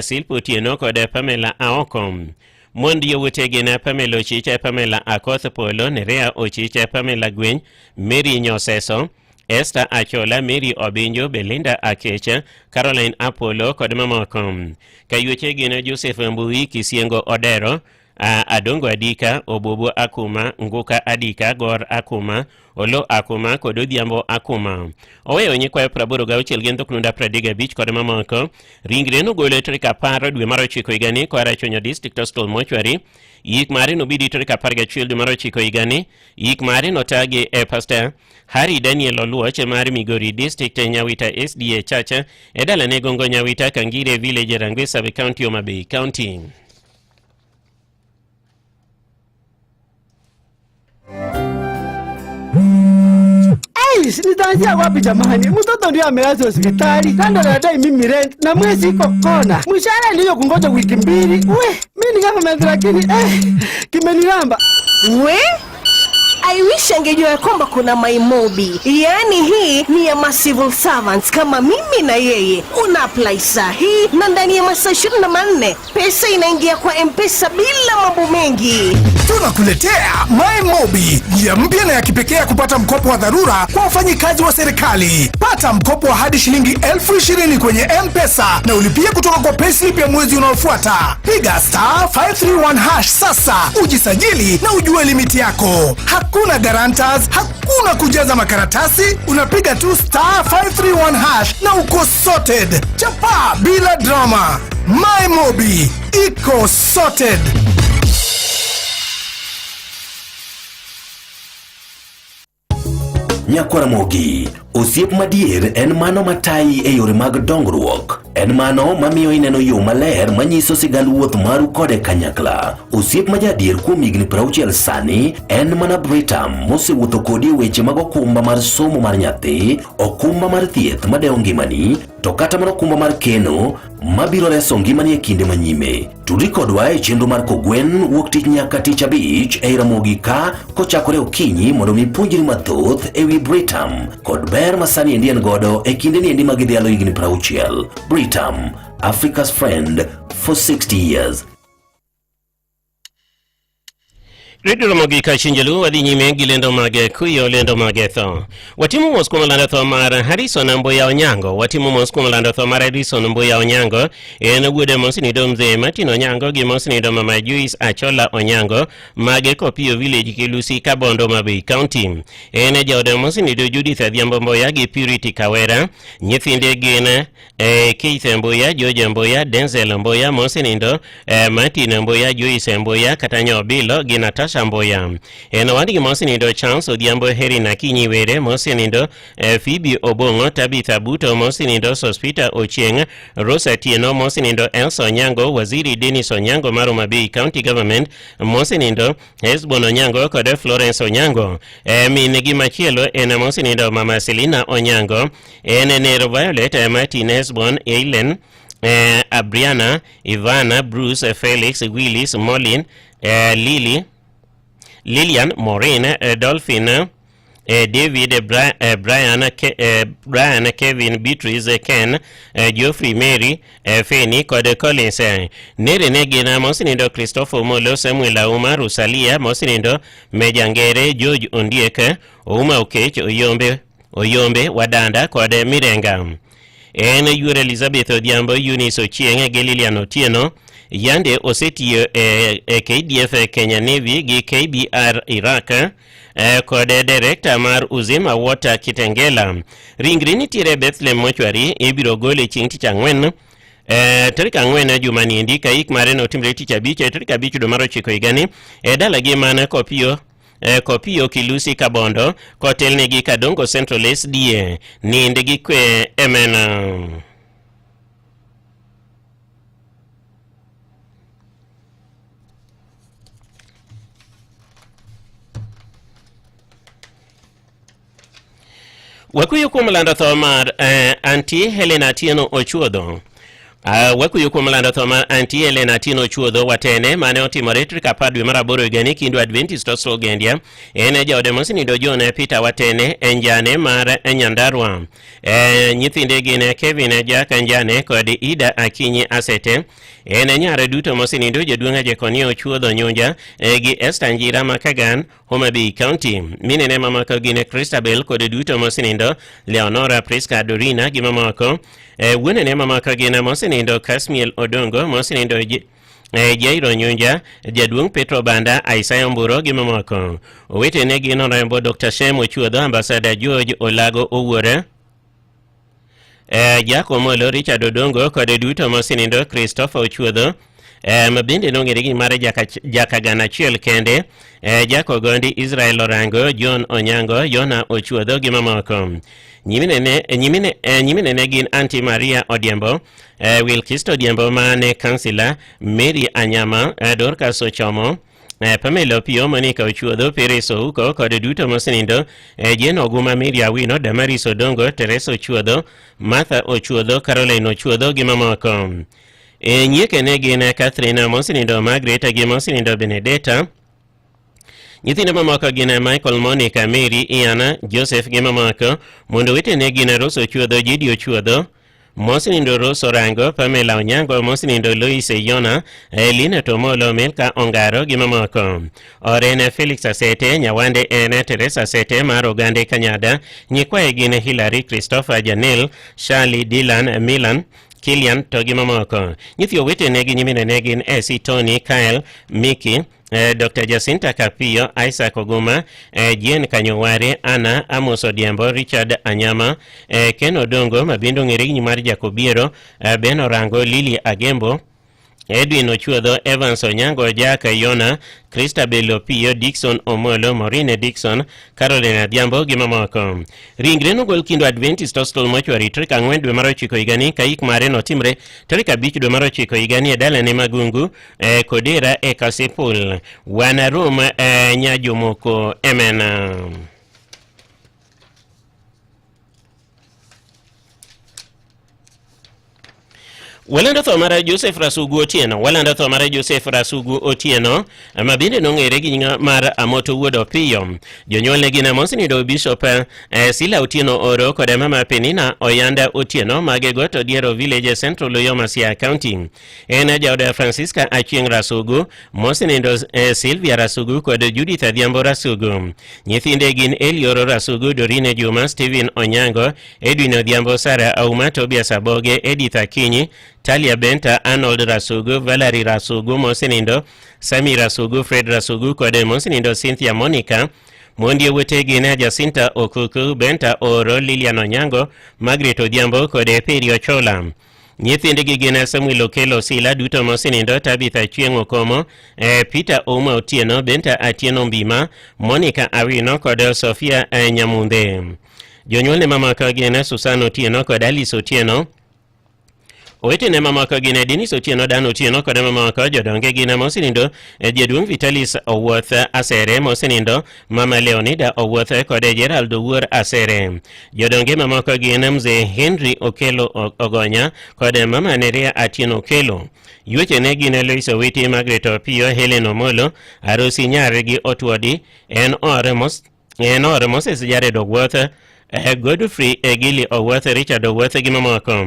Speaker 3: Silpo Tieno kod Pamela Aokom. Mondi yowuotegi na Pamela Ochicha, Pamela Akoth Polo, Nerea Ochicha, Pamela Gweny, Mary Nyoseso, Esther Achola, Mary Obinjo, Belinda Akecha, Caroline Apollo kod mamoko. Kayueche gin Joseph Mbui, Kisiengo Odero, Adongo Adika, Obobo Akuma, Nguka Adika, Gor Akuma, Olo Akuma kod Odhiambo Akuma. Oweyo nyikwayo 86 gin dhoknunda 35 kod mamoko. Ringre nogolo tarik 10 dwe mar 9 higani koa Chonyo District Hospital Mortuary. Yik mare nobidi tarik 11 dwe mar 9 higani. Yik mare notagi Pastor Harry Daniel Oluoch mar Migori District Nyawita SDA Church e dalane Gongo Nyawita Kangire Village Rangwe Sub County Homa Bay County.
Speaker 2: Nitaanzia wapi jamani? Mtoto ndio amelazwa hospitali, kando anadai mimi rent na mwezi iko kona. Mshahara ndio kungoja wiki 2. Mimi ni government lakini kimenilamba.
Speaker 8: I wish angejua kwamba kuna MyMobi. Yaani hii ni ya civil servants kama mimi na yeye. Una apply sahi na ndani ya masaa 24 pesa inaingia kwa M-Pesa bila mambo mengi.
Speaker 18: Tunakuletea MyMobi, njia mpya na ya kipekee ya kupata mkopo wa dharura kwa wafanyikazi wa serikali. Pata mkopo wa hadi shilingi 20,000 kwenye M-Pesa na ulipie kutoka kwa payslip ya mwezi unaofuata. Piga *531# sasa ujisajili na ujue limiti yako. Hakuna guarantors, hakuna kujaza makaratasi, unapiga tu *531# na uko sorted. Chapa bila drama. MyMobi, iko sorted.
Speaker 14: Nyakwaramogi, osiep madier en mano matai e yore mag dongruok. En mano mamiyo ineno yo maler manyiso sigand wuoth maru kode kanyakla. Osiep majadier kuom higni 60 sani en mana Britam mosewuotho kodi e weche mag okumba mar somo mar nyathi, okumba mar thieth madewo ngimani, to kata mana okumba mar keno mabiro reso ngimani e kinde manyime. Tudi kodwa e chenro mar Kogwen wuok tich nyaka tich abich e Ramogi ka kochakore okinyi mondo mipuonjri mathoth e wi Britam kod ber masani endi en godo e kinde ni endi magidhialo higni 60. Britam, Africa's friend for 60 years.
Speaker 3: Radio Ramogi Kachinjalu wadhi nyime gi lendo mage kuyo lendo mage tho. Watimu mos kuom lando tho mar Harrison Mbuya Onyango. Watimu mos kuom lando tho mar Harrison Mbuya Onyango. En wuode mosinido mzee Martin Onyango gi mosinido mama Joyce Achola Onyango mage Kopio Village Kilusi Kabondo Homa Bay County. En jaode mosinido Judith Adhiambo Mbuya gi Purity Kawera. Nyithinde gin Keith Mbuya, George Mbuya, Denzel Mbuya mosinido Martin Mbuya, Joyce Mbuya, Katanyo Obilo gi Natasha Mbuya. Wadgi mosinido Chance Odhiambo Heri na Kinyiwere mosinido Phoebe Obongo, Tabitha Buto mosinido Sospita Ochieng, Rosa Tieno mosinido Elsa Onyango, Waziri Dennis Onyango mar Homa Bay County Government mosinido Hesbon Onyango kod Florence Onyango. Minigi machielo en mosinido Mama Selina Onyango, en Nero Violet, Martin Hesbon, Eileen, Abriana, Ivana, Bruce, Felix, Willis, Molin, Lillian, Maureen, Dolphin, David, Brian, Kevin, Beatrice, Ken, Geoffrey, Mary, Fanny, kod Collins. Nere negina mosinido Christopher Molo, Samuel Auma, Rosalia mosinido Mejangere, George Ondiek, Ouma Okech, Oyombe, Wadanda kod Mirenga. En Yure Elizabeth Odhiambo, Eunice Ochieng gi Lilian Otieno. Yande osetiyo KDF Kenya Navy gi KBR Iraq kod director mar Uzima Water Kitengela. Ringri nitiere Bethlehem Mortuary ibiro gole chieng' tich ang'wen tarik 4 jumani endi ka ik mare notimre tich abich tarik 5 dwe mar 9 higani e dalagi man Kopio Kilusi Kabondo kotelnegi Kadongo Central SDA ninde gi kwe emena. Wakuyo kuom lando tho mar Auntie Helena Atieno Ochuodho. Wakuyo kuom lando tho mar Auntie Helena Atieno Ochuodho watene mane otimore tarik 10 dwe mar 8 higani Kindu Adventist Hospital Gendia. En jaode mosinido John Peter watene enjane mar Nyandarua. Nyithinde gin Kevin Jack Njane kod Ida Akinyi Asete. En nyare duto mosenindo jaduong' Jekonia Ochuodho Nyunja gi Esther Njira Makagan, Homa Bay County. Minene mamako gin Christabel kod duto mosenindo Leonora Priska Dorina gi mamako. Wuonene mamako gin mosenindo Kasmiel Odongo, mosenindo Jairo Nyunja, jaduong' Petro Banda, Isaiah Mburo gi mamako. Owetene gin Honorable Dr. Shem Ochuodho, Ambassador George Olago Owuore, Giacomo Richard Odongo kod duto mosenindo Christopher Ochuodho. Mabende nong'ere gi mare jakagana achiel kende, Jako Gondi, Israel Orango, John Onyango, Yona Ochuodho gi mamoko. Nyimine gin Auntie Maria Odiembo, Wilkist Odiembo mane kansila, Mary Anyama, Dorcas Ochomo, Pamela Opio, Monica Ochuodho, Perez Ouko kod duto mosenindo, Jen Oguma, Mary Awino, Damaris Odongo, Teresa Ochuodho, Martha Ochuodho, Caroline Ochuodho gi mamoko. Nyiekene gin Catherine mosenindo, Margaret gi mosenindo Benedetta. Nyithindo mamoko gin Michael, Monica, Mary, Iana, Joseph gi mamoko. Mondo wetene gin Rose Ochuodho, Jidi Ochuodho, mosenindo Rose Orango, Pamela Onyango, mosenindo Lois Yona, Lina Tomolo, Melka Ongaro gi mamoko. Orene Felix Asete, nyawande ene Teresa Asete mar Ogande Kanyada. Nyikwaye gin Hilary, Christopher, Janelle, Charlie, Dylan, Milan, Kilian to gi mamoko. Nyithi owetene gi nyimine gin Esi, Tony, Kyle, Mickey, Dr. Jacinta Kapio, Isaac Oguma, Jen Kanyoware, Anna Amos Odiembo, Richard Anyama, Ken Odongo, Mabindo ng'ere mar Jacobiero, Ben Orango, Lily Agembo, Edwin Ochuodho, Evans Onyango, Jack Yona, Christabel Opio, Dixon Omolo, Maureen Dixon, Caroline Adhiambo gi mamoko. Ringre nogol Kindo Adventist Hostel Mortuary tarik 4 dwe mar 9 higani, ka yik mare notimre tarik 5 dwe mar 9 higani e dalane Magungu, Kodera e Kasipul. Wanarum nyajomoko emena. Walanda tho mara Joseph Rasugu Otieno, mabinde nong'ere gi nying mar Amoto Wuod Opiyo. Jonyuolne gin mosenindo Bishop Sila Otieno Oro kod mama Penina Oyanda Otieno magego to Diero Village, Central Oyoma, Siaya County. En jaoda Francisca Achieng Rasugu, mosenindo Sylvia Rasugu kod Judith Adhiambo Rasugu. Nyithinde gin Elioro Rasugu, Dorine Juma, Stephen Onyango, Edwin Odhiambo, Sara Auma, Tobias Aboge, Edith Akinyi, Talia Benta, Arnold Rasugu, Valerie Rasugu, mosenindo Sami Rasugu, Fred Rasugu kod mosenindo Cynthia Monica. Mondi wete gin Jacinta Okuku, Benta Oro, Lilian Onyango, Margaret Odhiambo kod Peri Ochola. Nyithinde gin Samuel Okelo Sila, duto mosenindo Tabitha Chieng Okomo, Peter Ouma Otieno, Benta Atieno Mbima, Monica Awino kod Sofia Nyamunde. Jonyuolne mamoko gin Susan Otieno kod Alice Otieno. Owetene mamoko gin Denis Otieno, Dan Otieno kod mamoko. Jodonge gin mosenindo jaduong' Vitalis Owuoth Asere, mosenindo Mama Leonida Owuoth kod Gerald Owuor Asere. Jodonge mamoko gin Mzee Henry Okelo Ogonya kod Mama Nerea Atieno Okelo. Yuechene gin Lois Owiti, Margaret Opio, Helen Omolo, Arosi Nyar gi Otwodi, en or Moses Jared Owuoth, Godfrey Egili Owuoth, Richard Owuoth gi mamoko.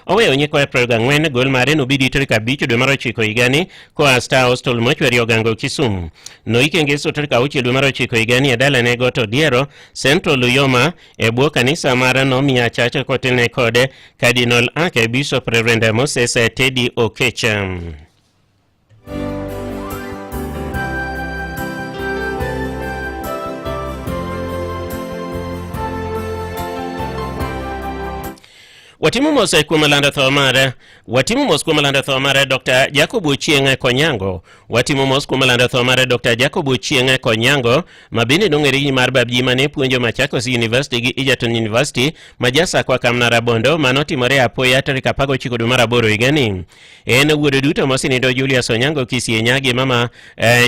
Speaker 3: Oweyo nyikwa 14 gol mare nobidi tarik 5 dwe mar 9 higani koa Star Hostel Mortuary Ogango, Kisumu. Noike ngeso tarik 6 dwe mar 9 higani e dalane Goto Diero, Central Oyoma, e bwo kanisa mar Nomia Church kotelne kod Cardinal Archbishop Reverend Moses Teddy Okecha. Watimu mos kuom lando tho mare Dr. Jacob Ochieng Konyango. Watimu mos kuom lando tho mare Dr. Jacob Ochieng Konyango, mabende nong'ere mar babji mane puonjo Machakos University gi Egerton University, majasa kwa Kamnara Bondo, manotimore apoya tarik 19 dwe mar 8 higani. En wuod duto mosenindo Julius Onyango Kisienya gi mama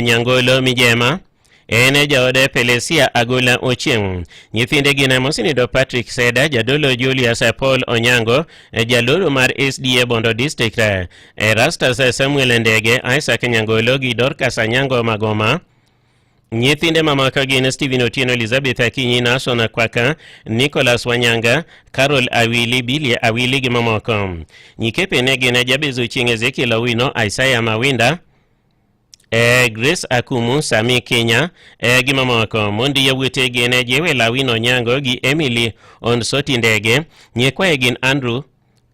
Speaker 3: Nyangolo Mijema. En jaode Pelesia Agola Ochieng. Nyithinde gin mosenindo Patrick Seda, jadolo Julius Paul Onyango, jaloro mar SDA Bondo District, Erastus Samuel Ndege, Isaac Nyangolo gi Dorcas Anyango Magoma. Nyithinde mamaka gin Stephen Otieno, Elizabeth Akinyi, Nason Kwaka, Nicholas Wanyanga, Carol Awili, Billy Awili gi mamaka. Nyikepe ne gin Jabez Ochieng, Ezekiel Owino, Isaiah Mawinda, Grace Akumu, Sami Kenya, gi mamaka. Mondi yawuote gin Jewel Awino Nyango gi Emily Onsoti Ndege. Nyekwaye gin Andrew,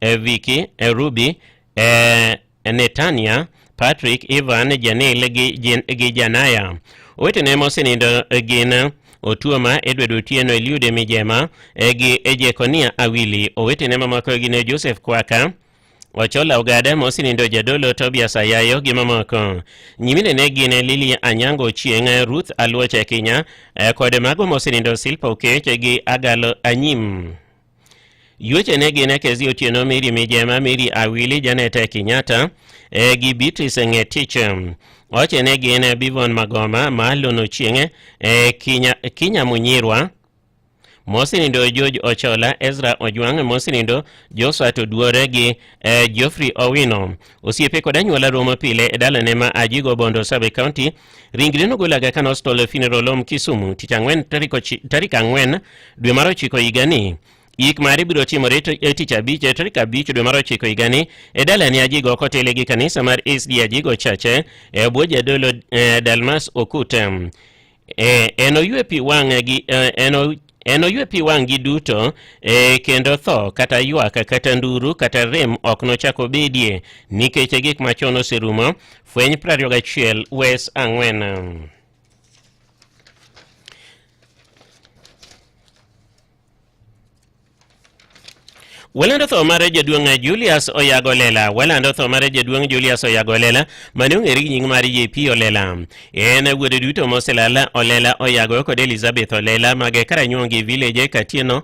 Speaker 3: Vicky, Ruby, Netania, Patrick, Ivan, Janelle gi Janaya. Owetene mosenindo gin Otuoma, Edward Otieno, Eliude Mijema, gi Ejekonia Awili. Owetene mamako gin Joseph Kwaka, Ochola Ogada, mosenindo Jadolo Tobias Ayayo gi mamako. Nyimine ne gin Lili Anyango Ochieng, Ruth Aluocha Kenya, kod mago mosenindo Silpa Okech gi Agalo Anyim. Yueche ne gin Kezi Otieno, Mary Mijema, Mary Awili, Janet Kenyatta, gi Beatrice Ngetich. Oche ne gin Bivon Magoma, Malon Ochieng, Kinya Munyirwa, mosenindo George Ochola, Ezra Ojwang, mosenindo Joshua Toduore gi Geoffrey Owino. Osiepe kod anyuola romo pile e dalane ma Ajigo, Bondo, Sabe County. Ringre nogolaga kan Hostel Funeral Home Kisumu tich ang'wen tarik 4 dwe mar 9 higani. Ik mari biro timore tich abich tarik 5 dwe mar 9 higani e dalane Ajigo kotele gi kanisa mar SD Ajigo Church e bwo jadolo Dalmas Okutem. Enoywe pi wang' gi duto kendo tho kata ywak kata nduru kata rem ok nochako bedie nikech gik machon oserumo. Fweny 21 Wes 4. Walando tho mare jaduong' Julius Oyago Lela. Walando tho mare jaduong' Julius Oyago Lela mane ong'ere gi nying mare JP Olela. En wuode duto moselala Olela Oyago kod Elizabeth Olela mage Karanyuongi Village Katieno,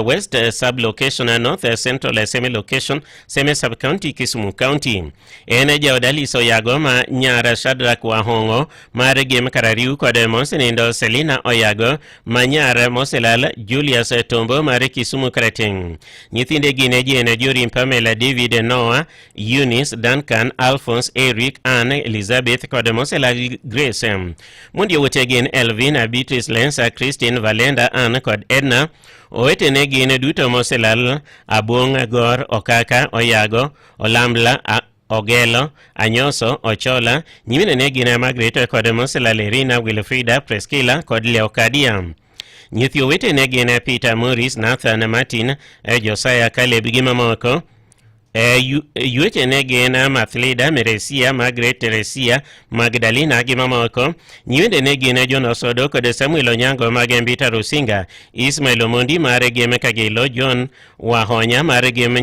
Speaker 3: West Sub Location, North Central Semi Location, Semi Sub County, Kisumu County. En jaod Alice Oyago ma nyara Shadrack Wahongo mare Gem Karariu kod mosenindo Selina Oyago ma nyara moselala Julius Tombo mare Kisumu Karating. Nyithinde gine jene Jorim, Pamela, David, Noah, Eunice, Duncan, Alphonse, Eric, Anne, Elizabeth kod mosela Grace. Mondi wote gin Elvin, Beatrice, Lensa, Christine, Valenda, Anne kod Edna. Owetene gin duto moselal Abong, Gor, Okaka, Oyago, Olambla, Ogelo, Anyoso, Ochola. Nyimine ne gin Margaret kod moselal Irina, Wilfrida, Prescilla kod Leocadia. Nyithi owetene gin Peter, Morris, Nathan, Martin, Josiah, Caleb gi mamoko. Yuechene gin Mathlida, Meresia, Margaret, Teresia, Magdalena gi mamoko. Nyiwendene gin Jonas Odo kod Samuel Onyango mage Mbita Rusinga, Ismail Omondi mare gem Kagilo, John Wahonya mare gem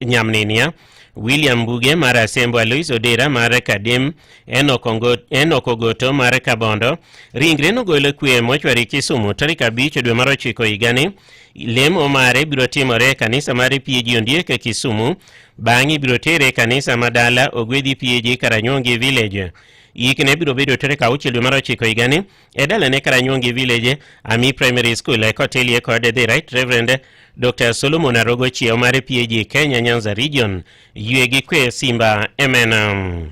Speaker 3: Nyamninia, William Buge mara Asembo, Alois Odera mara Kadem, Enoko Goto mara Kabondo. Ringre nogolo kwe mochwari Kisumu tarik 5 dwe mar 9 higani. Lemo mare biro timore kanisa mare PG Ondiek Kisumu, bang'i biro tere kanisa madala Ogwedhi PG Karanyuongi Village. Ikne biro bedo tarik 6 dwe mar 9 higani e dalane Karanyuongi Village, Ami Primary School kotelie kod The Right Reverend Dr. Solomon Arogo Chieo mare PG Kenya Nyanza Region. Yue gi kwe Simba Emenam.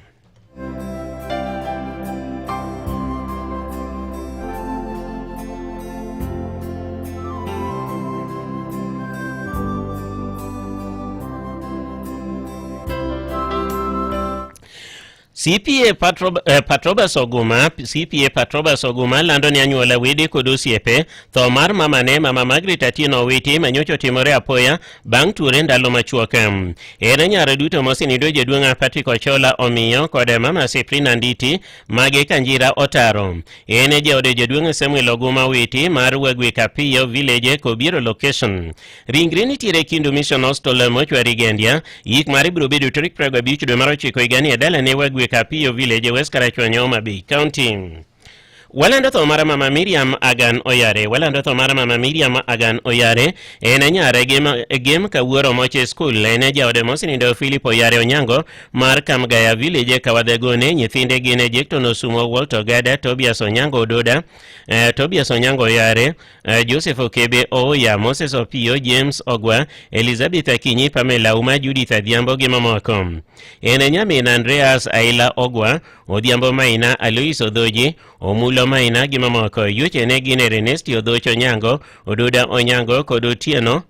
Speaker 3: CPA Patrobas Oguma lando ni anyuola wede kod osiepe tho mar mamane Mama Margaret Atieno Owiti manyocho timore apoya bang' tuore ndalo machuok. Ere nyare duto mosenindo jaduong' Patrick Ochola Omiyo kod Mama Seprina Nditi mage Kanjira Otaro. Ene jaode jaduong' Samuel Oguma Owiti mar Wagwe Kapiyo Village Kobiero Location. Ringre nitiere Kindu Mission Hostel mochwari Gendia. Yik mare biro bedo tarik 5 dwe mar 9 higani e dalane Wagwe Kapiyo Village, West Karachuonyo, Homa Bay County. Walando tho mar Mama Miriam Agan Oyare. Walando tho mar Mama Miriam Agan Oyare en nyare gem kawuoro moche school. En jaode mosenindo Philip Oyare Onyango mar Kamgaya Village Kawadhegone. Nyithinde gin Jekton Osumo, Walter Ogada, Tobias Onyango Ododa, Tobias Onyango Oyare, Joseph Okebe Oya, Moses Opio, James Ogwa, Elizabeth Akinyi, Pamela Uma, Judith Adhiambo gi mamoko. En nyamin Andreas Aila Ogwa, Odhiambo Maina, Alois Odhoji, Omulo Onyalo Maina gi mamoko. Yuche ne gin Ernesti Odhoch Onyango, Oduda Onyango kod Otieno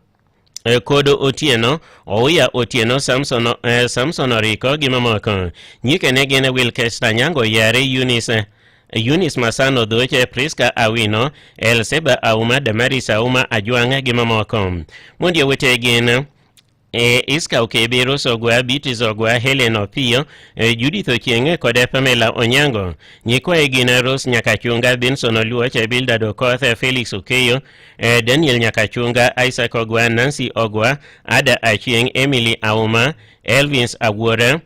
Speaker 3: Kodo Otieno, Ouya Otieno, Samson Oriko gi mamoko. Nyike ne gin Wilkester Nyango Yare, Eunice Masano Dhoche, Priska Awino, Elseba Auma, Damaris Auma Ajwanga gi mamoko. Mondi wete gin Iska Okebe, Rose Ogwa, Beatrice Ogwa, Helen Opio, Judith Ochieng kod Pamela Onyango. Nyikwaye gin Rose Nyakachunga, Benson Oluoch, Bildad Okoth, Felix Okeyo, Daniel Nyakachunga, Isaac Ogwa, Nancy Ogwa, Ada Achieng, Emily Auma, Elvins Awuora,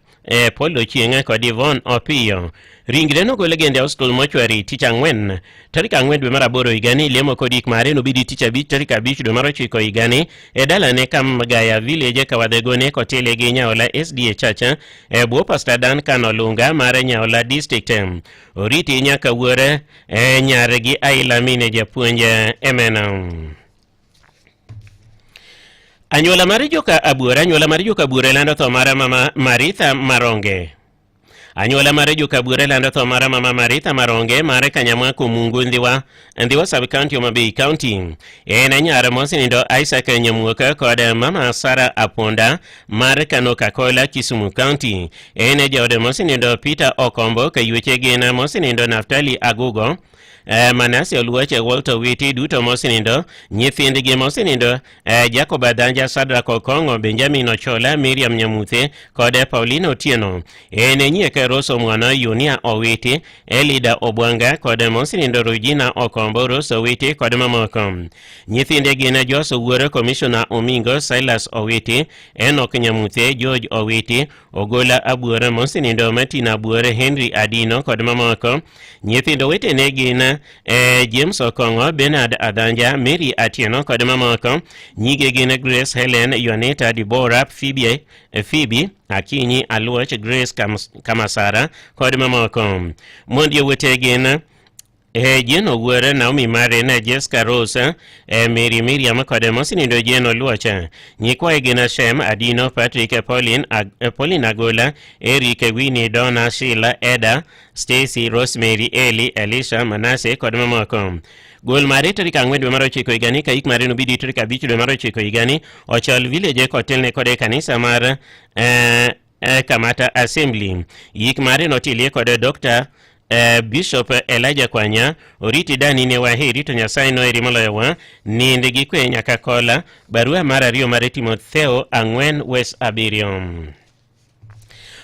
Speaker 3: Paul Ochieng kod Yvonne Opio. Ringre no go legende hospital mochwari tich ang'wen tarik 4 dwe mar 8 higani. Lemo kod ik mare nobidi tich abich tarik 5 dwe mar 9 higani dalane Kamgaya Village Kawadhegone kotele gi Nyaola SDA Church bwo Pastor Dan Kanolunga mar Nyaola District. Oriti nyaka wuore nyare gi Aila Mine japuonj Emena. Anyuola mar joka Abuora lando tho mar mama Maritha Maronge. Anyuola mar joka Abuora lando tho mar mama Maritha Maronge mare Kanyamwa Kumungu Ndhiwa Sub County Homa Bay County. En nyar mosinindo Isaac Nyamuoka kod mama Sara Aponda mar Kanoka Kola Kisumu County. En jaode mosinindo Peter Okombo kayweche gin mosinindo Naftali Agugo, Manase Oluoche, Walter Witi duto mosinindo. Nyithindgi mosinindo Jacob Adanja, Sadrak Okongo, Benjamin Ochola, Miriam Nyamuthe kod Paulino Otieno. En nyieke Roso Mwana, Yunia Owiti, Elida Obwanga kod mosinindo Regina Okombo, Roso Owiti kod mamoko. Nyithinde gin Joso Wuore, Commissioner Omingo, Silas Owiti, Enoch Nyamuthe, George Owiti, Ogola Abuora mosinindo Martina Abuore, Henry Adino kod mamoko. Nyithindo wetene gin James Okongo, Bernard Adanja, Mary Atieno kod mamoko. Nyige gin Grace Helen, Yoneta Deborah, Phoebe Akinyi Aluoch, Grace Kamasara kod mamoko. Mondi wete gin Jeno Wuore, Naomi Marina, Jessica Rose, Mary Miriam kod mosinindo Jeno Luocha. Nyikwaye gin Shem Adino, Patrick, Pauline Agola, Eric, Winnie, Donna, Sheila, Eda, Stacy, Rosemary, Eli, Elisha, Manase kod mamoko. Gol mare tarik 4 dwe mar 9 higani ka ik mare nobidi tarik 5 dwe mar 9 higani. Ochal Village kotelne kod kanisa mar Kamata Assembly. Ik mare notilie kod Dr. Bishop Elijah Kwanya. Oriti dani ne waheri to Nyasaye no eri moloyowa. Ninde gi kwe nyaka kola. Barua mar 2 mar Timotheo 4 West Abirion.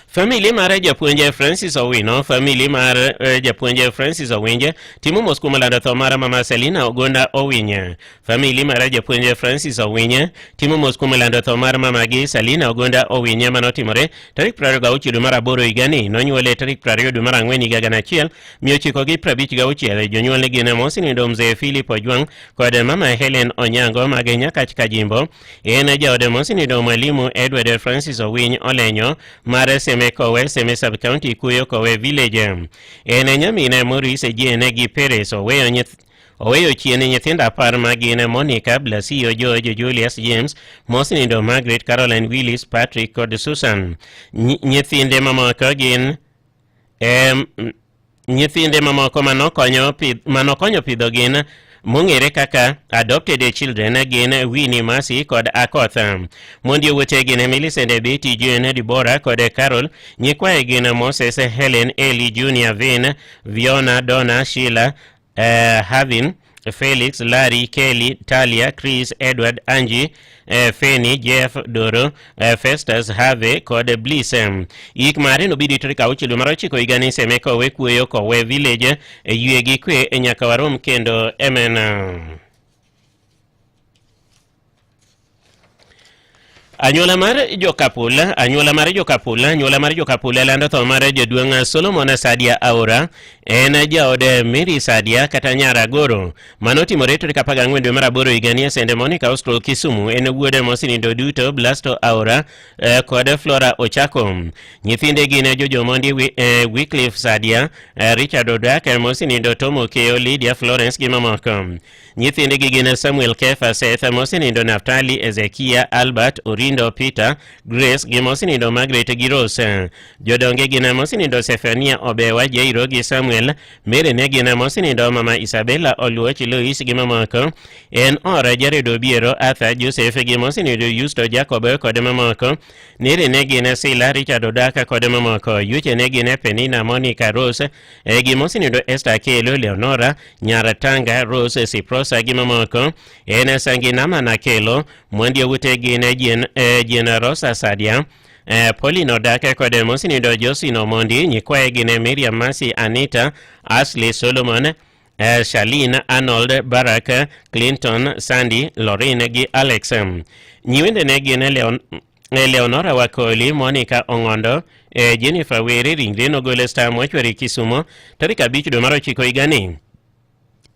Speaker 3: Family mar japuonje Francis Owino, family mar japuonje Francis Owinje timo mos kuom lando tho mar mama Selina Ogonda Owinye. Family mar japuonje Francis Owinye timo mos kuom lando tho mar mama gi Selina Ogonda Owinye manotimore tarik 26 dwe mar 8 higani. Nonyuole tarik 20 dwe mar 4 higa 1956. Jonyuolne gin mosinindo Mzee Philip Ojwang kod mama Helen Onyango mag Nyakach Kajimbo. En jaode mosinindo Mwalimu Edward Francis Owiny Olenyo mar Seme Sub County Kuyo Kowe Village. En nyamine Maurice Jene gi Perez Oweyo chiene nyithinda apar magin Monica, Blasio, George, Julius, James, mosinindo Margaret, Caroline, Willis, Patrick kod Susan. Nyithinde mamoko gin nyithinde mamoko manokonyo pidho gin mong'ere kaka Adopted Children gin Winnie, Mercy kod Akoth. Mondi owete gin Millicent, Betty, Jane, Deborah kod Carol. Nyikwaye gin Moses, Helen, Eli, Junior, Vin, Viona, Donna, Sheila, Havin, Felix, Larry, Kelly, Talia, Chris, Edward, Angie, Fanny, Jeff, Doro, Festus, Harvey kod Bliss. Ik mare nobidi tarik 6 dwe mar 9 higani. Seme Kowe Kuyo Kowe Village yue gi kwe nyaka warom kendo Emena. Anyuola mar Jokapula lando tho mar jaduong' Solomon Sadia Aora. En jaode Mary Sadia kata Nyara Goro. Manotimore tarik 14 dwe mar 8 higani St. Monica Hospital Kisumu. En wuode mosinindo duto Blasto Aora kod Flora Ochako. Nyithinde gin Jojo Mondi, Wycliffe Sadia, Richard Odak, mosinindo Tomo Keo, Lydia Florence gi mamoko. Nyithinde gin Samuel Kefa, Seth, mosinindo Naftali, Ezekia, Albert, Orini mosinindo Peter, Grace gi mosinindo Margaret gi Rose. Jodonge gina mosinindo Sefania Obewa, Jairo gi Samuel, Mere ne gina mosinindo Mama Isabella Oluoch Lois gi mamako, en ora Jared Obiero, Arthur Joseph gi mosinindo Justo Jacob kod mamako, Nere ne gina Sila Richard Odaka kod mamako, Yuche ne gina Penina Monica Rose, gi mosinindo Esther Kelo Leonora, Nyara Tanga Rose Siprosa gi mamako, en Sanginama na Kelo, Mwandia Wute gina Jena Rosa Sadia, Paulino Daka kod mosinindo Josino Mondi, Nyikwae gina Miriam Masi Anita, Ashley Solomon, Charlene Arnold, Baraka, Clinton, Sandy, Lorraine gi Alex. Nyiwende ne gina Leonora Wakoli, Monica Ongondo, Jennifer Were, ringre no gole Star Mochwari Kisumo, tarik 5 dwe mar 9 higani.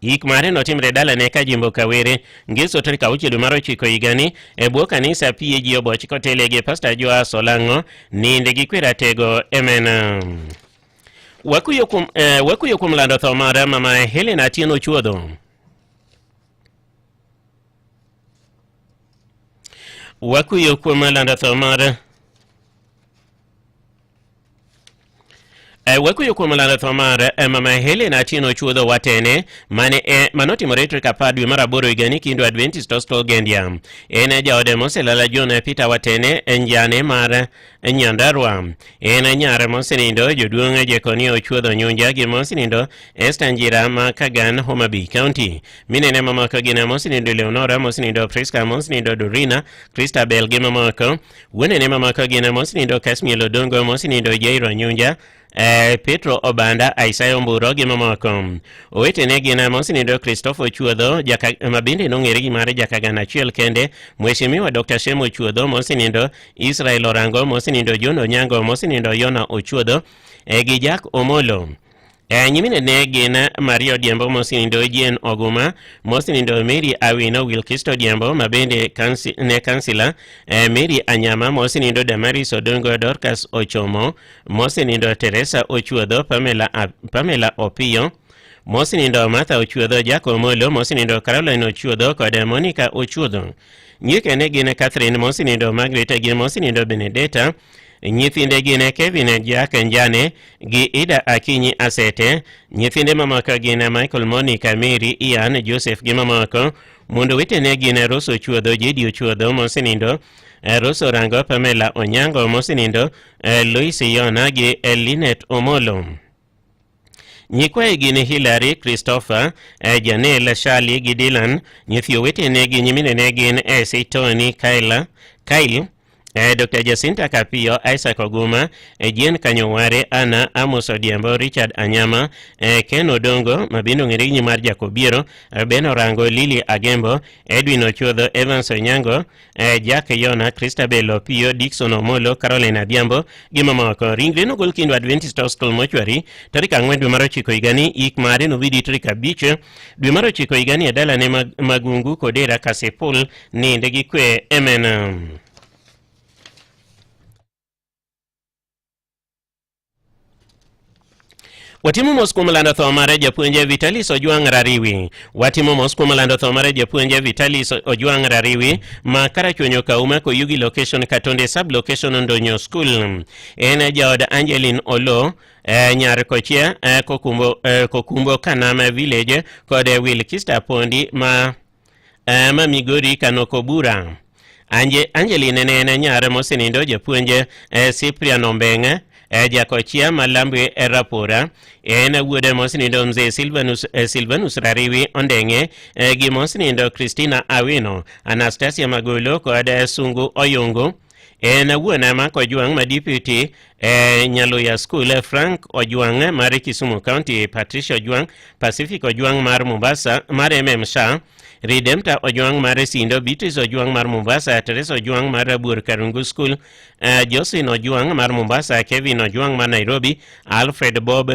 Speaker 3: Ik mare notimre dala ne ka Jimbo Kawere, ngeso tarik 6 dwe mar 9 higani, bwo kanisa PAG Oboch kotelege Pastor Joa Solango, ninde gi kwera tego, amen. Wakuyo kum lando tho mara Mama Helena Atieno Chuodho. Wakuyo kum lando tho mara Wakuyo kum lando tho mara Mama Helena Atieno Chuodho watene manoti moretri kapad dwe mar 8 higani kindo Adventist Hostel Gendia. Ene jaode moselala John Peter watene njane mar Nyandarua. Ene nyare mosinindo Joduong Jekonio Chuodho Nyunja gi mosinindo Esther Njira ma Kagan, Homa Bay County. Minene mamako gina mosinindo Leonora, mosinindo Priska, mosinindo Dorina, Christabel gi mamako. Wenene mamako gina mosinindo Kasmiel Odongo, mosinindo Jairo Nyunja, Petro Obanda, Isaiah Mburo gi mamako. Owetene gina mosinindo Christopher Chuodho, mabinde nong'ere gi mare Jakagan achiel kende, Mheshimiwa Dr. Shemo Chuodho, mosinindo Israel Orango, mosinindo John Onyango, mosinindo Yona Ochuodho, gi Jack Omolo. Nyimine ne gina Mario Diembo, mosinindo Jien Oguma, mosinindo Mary Awino Wilkisto Diembo, mabende ne kansila, Mary Anyama, mosinindo Damaris Odongo, Dorcas Ochomo, mosinindo Teresa Ochuodho, Pamela Opio, mosinindo Martha Ochuodho, Jack Omolo, mosinindo Caroline Ochuodho kod Monica Ochuodho. Nyike ne gina Catherine, mosinindo Margaret gi mosinindo Benedetta. Nyithinde gine Kevin Jack Njane gi Ida Akinyi Asete. Nyithinde mamako gine Michael, Monica, Mary, Ian, Joseph gi mamako. Mondo wetene gine Roso Chuodho, Jedi Ochuodho, mosinindo Roso Rango, Pamela Onyango, mosinindo Lois Yona gi Linet Omolo. Nyikwae gine Hillary, Christopher, Janelle, Charlie gi Dylan. Nyithio wetene gi nyimine ne gine Essie, Tony, Kyle, Dr. Jacinta Kapio, Isaac Oguma, Jien Kanyoware, Anna, Amos Odiembo, Richard Anyama, Ken Odongo, Mabindo Ngerinyi mar Jacobiero, Ben Orango, Lily Agembo, Edwin Ochuodho, Evans Onyango, Jack Yona, Christabel Opio, Dixon Omolo, Caroline Adiambo, Gimamako. Ringre no gol kindo Adventist Hostel Mochwari, tarik 4 dwe mar 9 higani, ik mare no vidi tarik 5 dwe mar 9 higani e dala ne Magungu Kodera Kasepol, ninde gi kwe, amen. Watimo mos kuom lando tho mare japuonje Vitalis Ojwang' Rariwi. Watimo mos kuom lando tho mare japuonje Vitalis Ojwang' Rariwi ma Karachuonyo Kauma Koyugi location Katonde sub location Ndonyo school. En jaod Angeline Olo, nyar Kochia, Kokumbo Kanama village kod Wilkista Pondi ma Migori Kanokobura. Angeline ne nyar mosinindo japuonje Cyprian Ombenga, Jakochia Malambwe Rapora, wuode mosinindo Mzee Silvanus Rariwi Ondenge, gi mosinindo Christina Awino, Anastasia Magolo kod Sungu Oyungu. Wuona ma Ojwang' ma deputy Nyaluya School, Frank Ojwang' mar Kisumu County, Patricia Ojwang', Pacific Ojwang' mar Mombasa mar MMSHA, Redempta Ojwang' mar Sindo, Beatrice Ojwang' mar Mombasa, Teresa Ojwang' mar Bur Karungu School, Jocelyn Ojwang' mar Mombasa, Kevin Ojwang' mar Nairobi, Alfred Bob,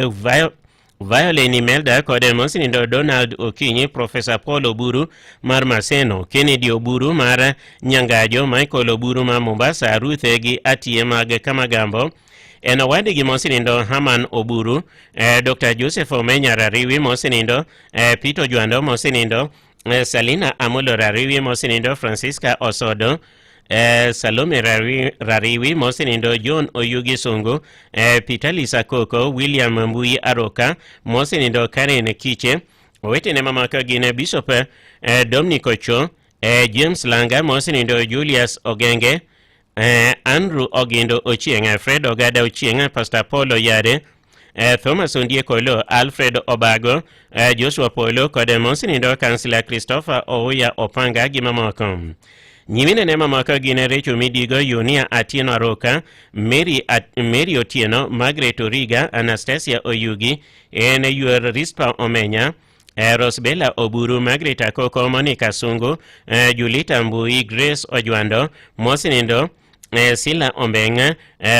Speaker 3: Violin Imelda kod mosinindo Donald Okinyi, Professor Paul Oburu mar Maseno, Kennedy Oburu mar Nyangajo, Michael Oburu mar Mombasa, Ruth gi Atie mag Kamagambo, owadi gi mosinindo Haman Oburu, Dr. Joseph Omenya Rariwi mosinindo, Peter Jwando mosinindo, Salina Amolo Rariwi mosinindo, Francisca Osodo, Salome Rariwi mosenindo John Oyugi Songo, Peter Lisa Koko, William Mbui Aroka mosenindo Karen Kiche, owetene mamaka gine Bishop Dominic Ocho, James Langa mosenindo Julius Ogenge, Andrew Ogindo Ochieng, Fred Ogada Ochieng, Pastor Paulo Yade, Thomas Ondiekolo, Alfred Obago, Joshua Polo, kod mosenindo Councilor Christopher Ouya Opanga gimamoko. Nyimine ne mamaka gine Rachel Midigo, Yunia Atieno Aroka, Mary Otieno, Margaret Origa, Anastasia Oyugi, Yuer Rispa Omenya, Rosbella Oburu, Margaret Akoko, Monica Sungu, Julita Mbui, Grace Ojwando, Mosenindo, Sila Ombenga,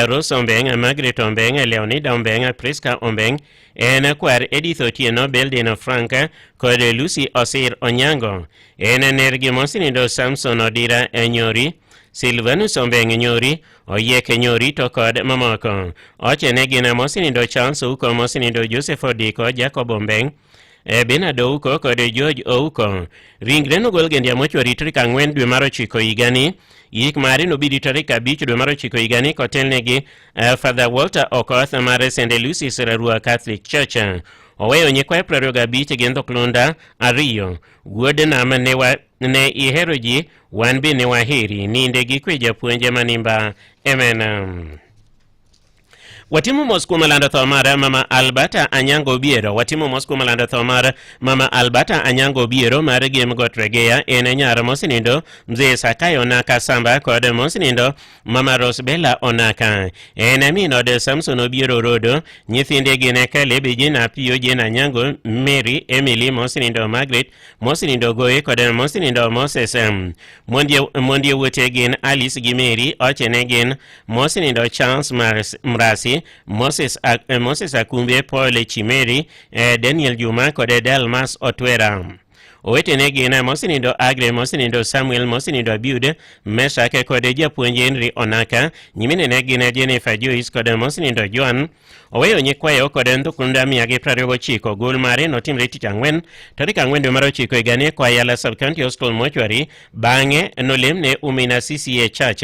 Speaker 3: Rose Ombenga, Margaret Ombenga, Leonida Ombenga, Priska Ombeng, Kwar Edith Otieno, Beldino Franca, kod Lucy Osir Onyango, Nergi mosenindo Samson Odira Nyori, Silvanus Ombeng Nyori, Oyeke Nyori to kod mamoko. Ochene gina mosenindo Charles Uko, mosenindo Joseph Odiko, Jacob Ombeng, Benado Uko kod George Ouko. Ringre nogol gendia mochwari tarik 4 dwe mar 9 higani. Yik mari nobidi tarik 5 dwe mar 9 higani kotelnegi Father Walter Okoth mar St. Lucy's Rarua Catholic Church. Oweyo nyikwaye 25 gi ndhoklunda 2. Wuod nama ne ihero ji, wan be ne waheri. Ninde gi kwe japuonje manimba. Amen. Watimu mosku malanda thomara Mama Albata Anyango Biero. Watimu mosku malanda thomara Mama Albata Anyango Biero mar Game Got Regea ene nyara mosenindo Mzee Sakai Onaka Samba kod mosenindo Mama Rosbella Onaka. Ene mino de Samson Obiero Rodo, nyithinde gine Caleb jina Pio jina Nyango, Mary, Emily mosenindo Margaret, mosenindo Goe kod mosenindo Moses. Mondie wote gin Alice Gimeri, ochene gin mosenindo Charles Mrasi, Moses Akumbe, Paul Chimeri, Daniel Juma kod Delmas Otwera. Owetene gina mosenindo Agre, mosenindo Samuel, mosenindo Abiud, Meshake kod japuonje Henry Onaka, nyimine ne gina Jennifer Joyce kod mosenindo Joan. Oweyo nyikwayo kod ndhokunda 129. Gol mare notimre tich ang'wen tarik 4 dwe mar 9 higani kwa Yala Sub-County Hospital Mortuary. Bang'e nolemne Umina CCA Church.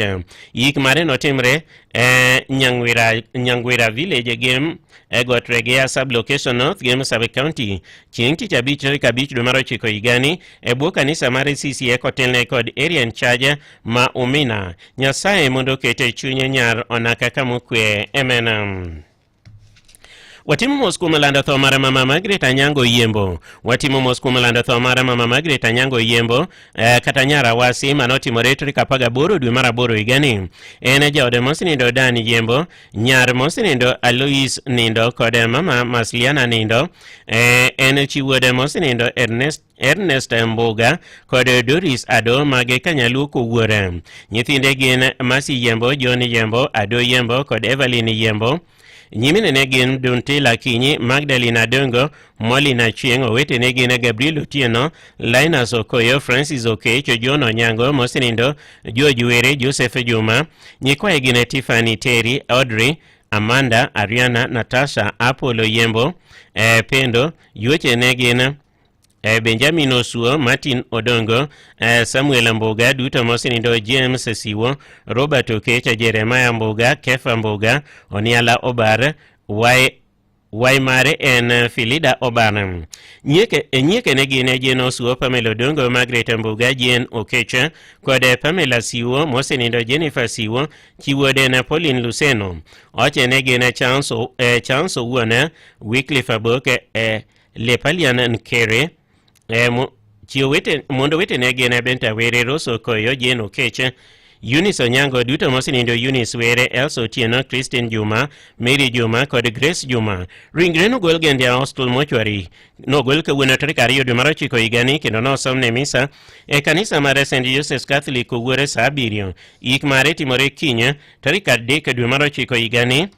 Speaker 3: Yik mare notimre Nyangwira Village Game Got Regea Sub-Location North Game Sub-County. Chieng' tich abich tarik 5 dwe mar 9 higani bwo kanisa mare CCA kotelne kod area in charge ma Umina. Nyasaye mondo kete chunye nyar Onaka kamukwe. Amen. Watimu mosku malanda thomara Mama Margaret Anyango Yembo. Watimu mosku malanda thomara Mama Margaret Anyango Yembo kata nyara wasi manotimore tarik 18 dwe mar 8 higani. Ene jaode mosenindo Dani Yembo, nyar mosenindo Alois Nindo kod Mama Masliana Nindo. Ene chiwode mosenindo Ernest Mboga kod Doris Ado mage Kanyaluo kowuore. Nyithinde gin Masi Yembo, John Yembo, Ado Yembo kod Evelyn Yembo. Nyimine ne gin Duntila Kinyi, Magdalena Dongo, Molina Chieng, owetene gin Gabriel Otieno, Linus Okoyo, Francis Okech, John Onyango, mosenindo George Were, Joseph Juma. Nyikwaye gin Tiffany Terry, Audrey, Amanda, Ariana, Natasha, Apollo Yembo, Pendo. Yuochene gin Benjamin Osuo, Martin Odongo, Samuel Mboga, duto mosenindo James Siwo, Robert Okecha, Jeremiah Mboga, Kefa Mboga, Oniala Obar, Waimare en Filida Obar. Nyeke ne gine Jen Osuo, Pamela Odongo, Margaret Mboga, Jen Okecha kod Pamela Siwo, mosenindo Jennifer Siwo, chiwode na Pauline Luceno. Ochene gine Chance Owuona, Wycliffe Aboke, Lepalian Nkere, mondo wetene gin Benta Were, Roso Koyo, Jen Okeche, Eunice Onyango, duto mosenindo Eunice Were, Elsa Otieno, Christine Juma, Mary Juma kod Grace Juma. Ringre nogol gende Hospital Mortuary. Nogol kawuono tarik 2 dwe mar 9 higani kendo nosomne misa kanisa mar St. Joseph's Catholic kowuore saa 7. Yik mare timore kiny tarik 3 dwe mar 9 higani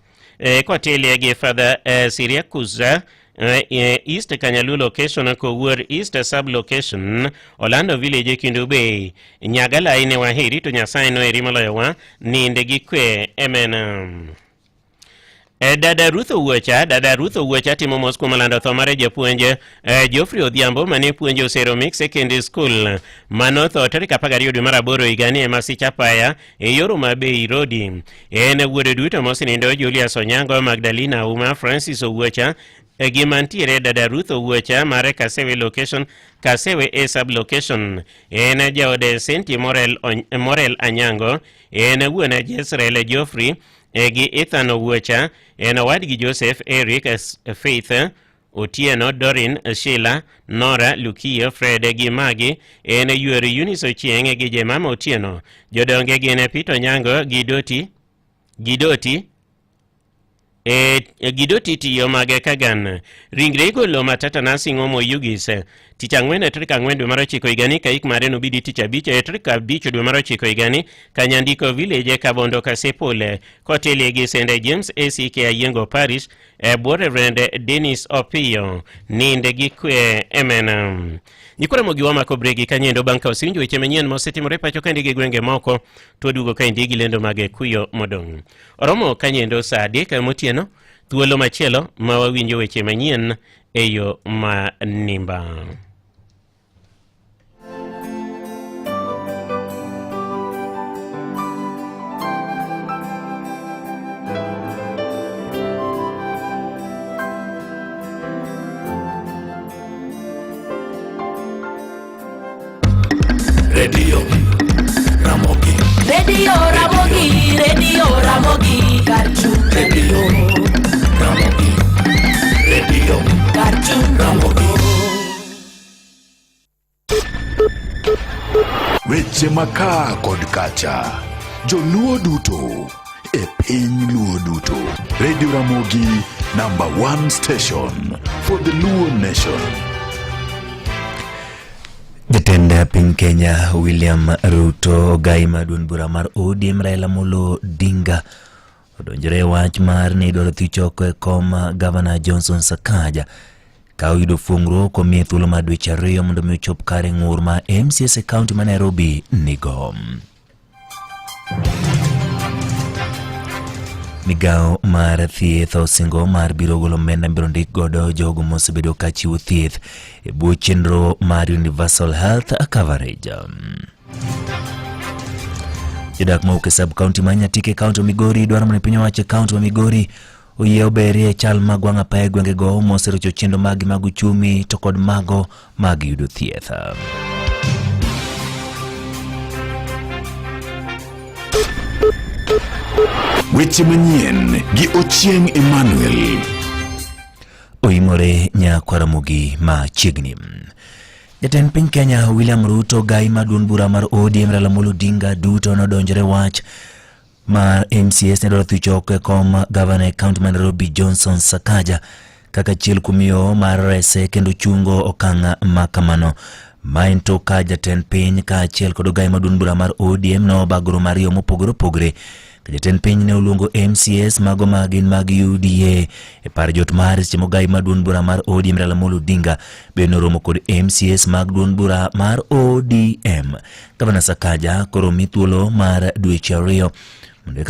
Speaker 3: kotelie gi Father Siriakusa East Kanyalu location kowuor East sub location Orlando Village Kindu Bay. Nyagala ine waheri to Nyasaye no eri moloyowa. Ninde gi kwe. Amen. Dada Ruth Owuocha timo mos kuom lando tho mar japuonj Geoffrey Odhiambo mane puonjo Ceramic Secondary School manotho tarik 12 dwe mar 8 higani e masich apaya e yor Homabay Road. En wuode duto mosenindo Julius Onyango, Magdalena Uma, Francis Owuocha gi mantiere dada Ruth Owuocha mare Kasewe e sub-location. En jaode Senti Morel Anyango, en wuona Jezreel Geoffrey gi Ethan Owuocha, en owadgi Joseph, Eric, Faith, Otieno, Dorin, Sheila, Nora, Lukia, Fred gi Magi, en yuor Eunice Ochieng gi Jemama Otieno. Jodonge gin Peter Onyango, Gidoti tiyo mage Kagan. Ringre igolo Matata Nursing Home Oyugis tich ang'wen tarik 4 dwe mar 9 higani ka ik mare nobidi tich 5 tarik 5 dwe mar 9 higani ka Nyandiko Village Kabondo Kasepole koteli gi St James ACK Ayengo Parish bwo Reverend Dennis Opio ninde gi kwe emena. Nikora mogiwa makobregi kanyendo banka osinjo weche manyien mosetimore pacho kandi gi gwenge moko to dugo ka indi gi lendo mage kuyo modong. Oromo kanyendo saa 3 motieno thuolo machielo ma wawinjo weche manyien eyo manimba.
Speaker 14: Radio Ramogi Karchu Radio Karchu Ramogi.
Speaker 4: Weche maka kod kacha Joluo duto e piny Luo duto. Radio Ramogi, #1 station for the Luo nation.
Speaker 13: Jatend piny Kenya William Ruto gai maduong' bura mar ODM Raila Amolo Odinga odonjore wach mar ni idwaro thichoko e kom Gavana Johnson Sakaja ka oyudo fuong'ruok omiye thuolo mar dweche 2 mondo mi ochop kare ng'ur ma MCS e kaunti ma Nairobi nigo. Migao mar thieth osingo mar biro golo omenda biro ndik godo jogo mosebedo ka chiwo thieth e bwo chenro mar Universal Health Coverage. Jodak mawuok e sub-county ma Nyatike kaunti Migori dwaro mondo piny owacho kaunti ma Migori oyie oberie chal mag wang' apaya e gwengego moserocho chenro mag uchumi to kod mago mag yudo thieth.
Speaker 4: Weche manyien gi Ochieng Emmanuel.
Speaker 13: Oimore Nyakwaramogi machiegni. Jatend piny Kenya William Ruto gai maduong' bura mar ODM Raila Amolo Odinga duto nodonjore wach mar MCS ne dwaro thichoko e kom gavana e kaunti ma Nairobi Johnson Sakaja kaka achiel kuom yo mar rese kendo chungo okang' makamano. Mainto ka jatend piny ka achiel kod gai maduong' bura mar ODM no bagoro mar yo mopogore opogore. Jatend piny ne oluongo MCS mago magin mag UDA e par jot mar chimo gai maduong' bura mar ODM Raila Amolo Odinga be noromo kod MCS mag duong' bura mar ODM. Gavana Sakaja koro mi thuolo mar dweche 2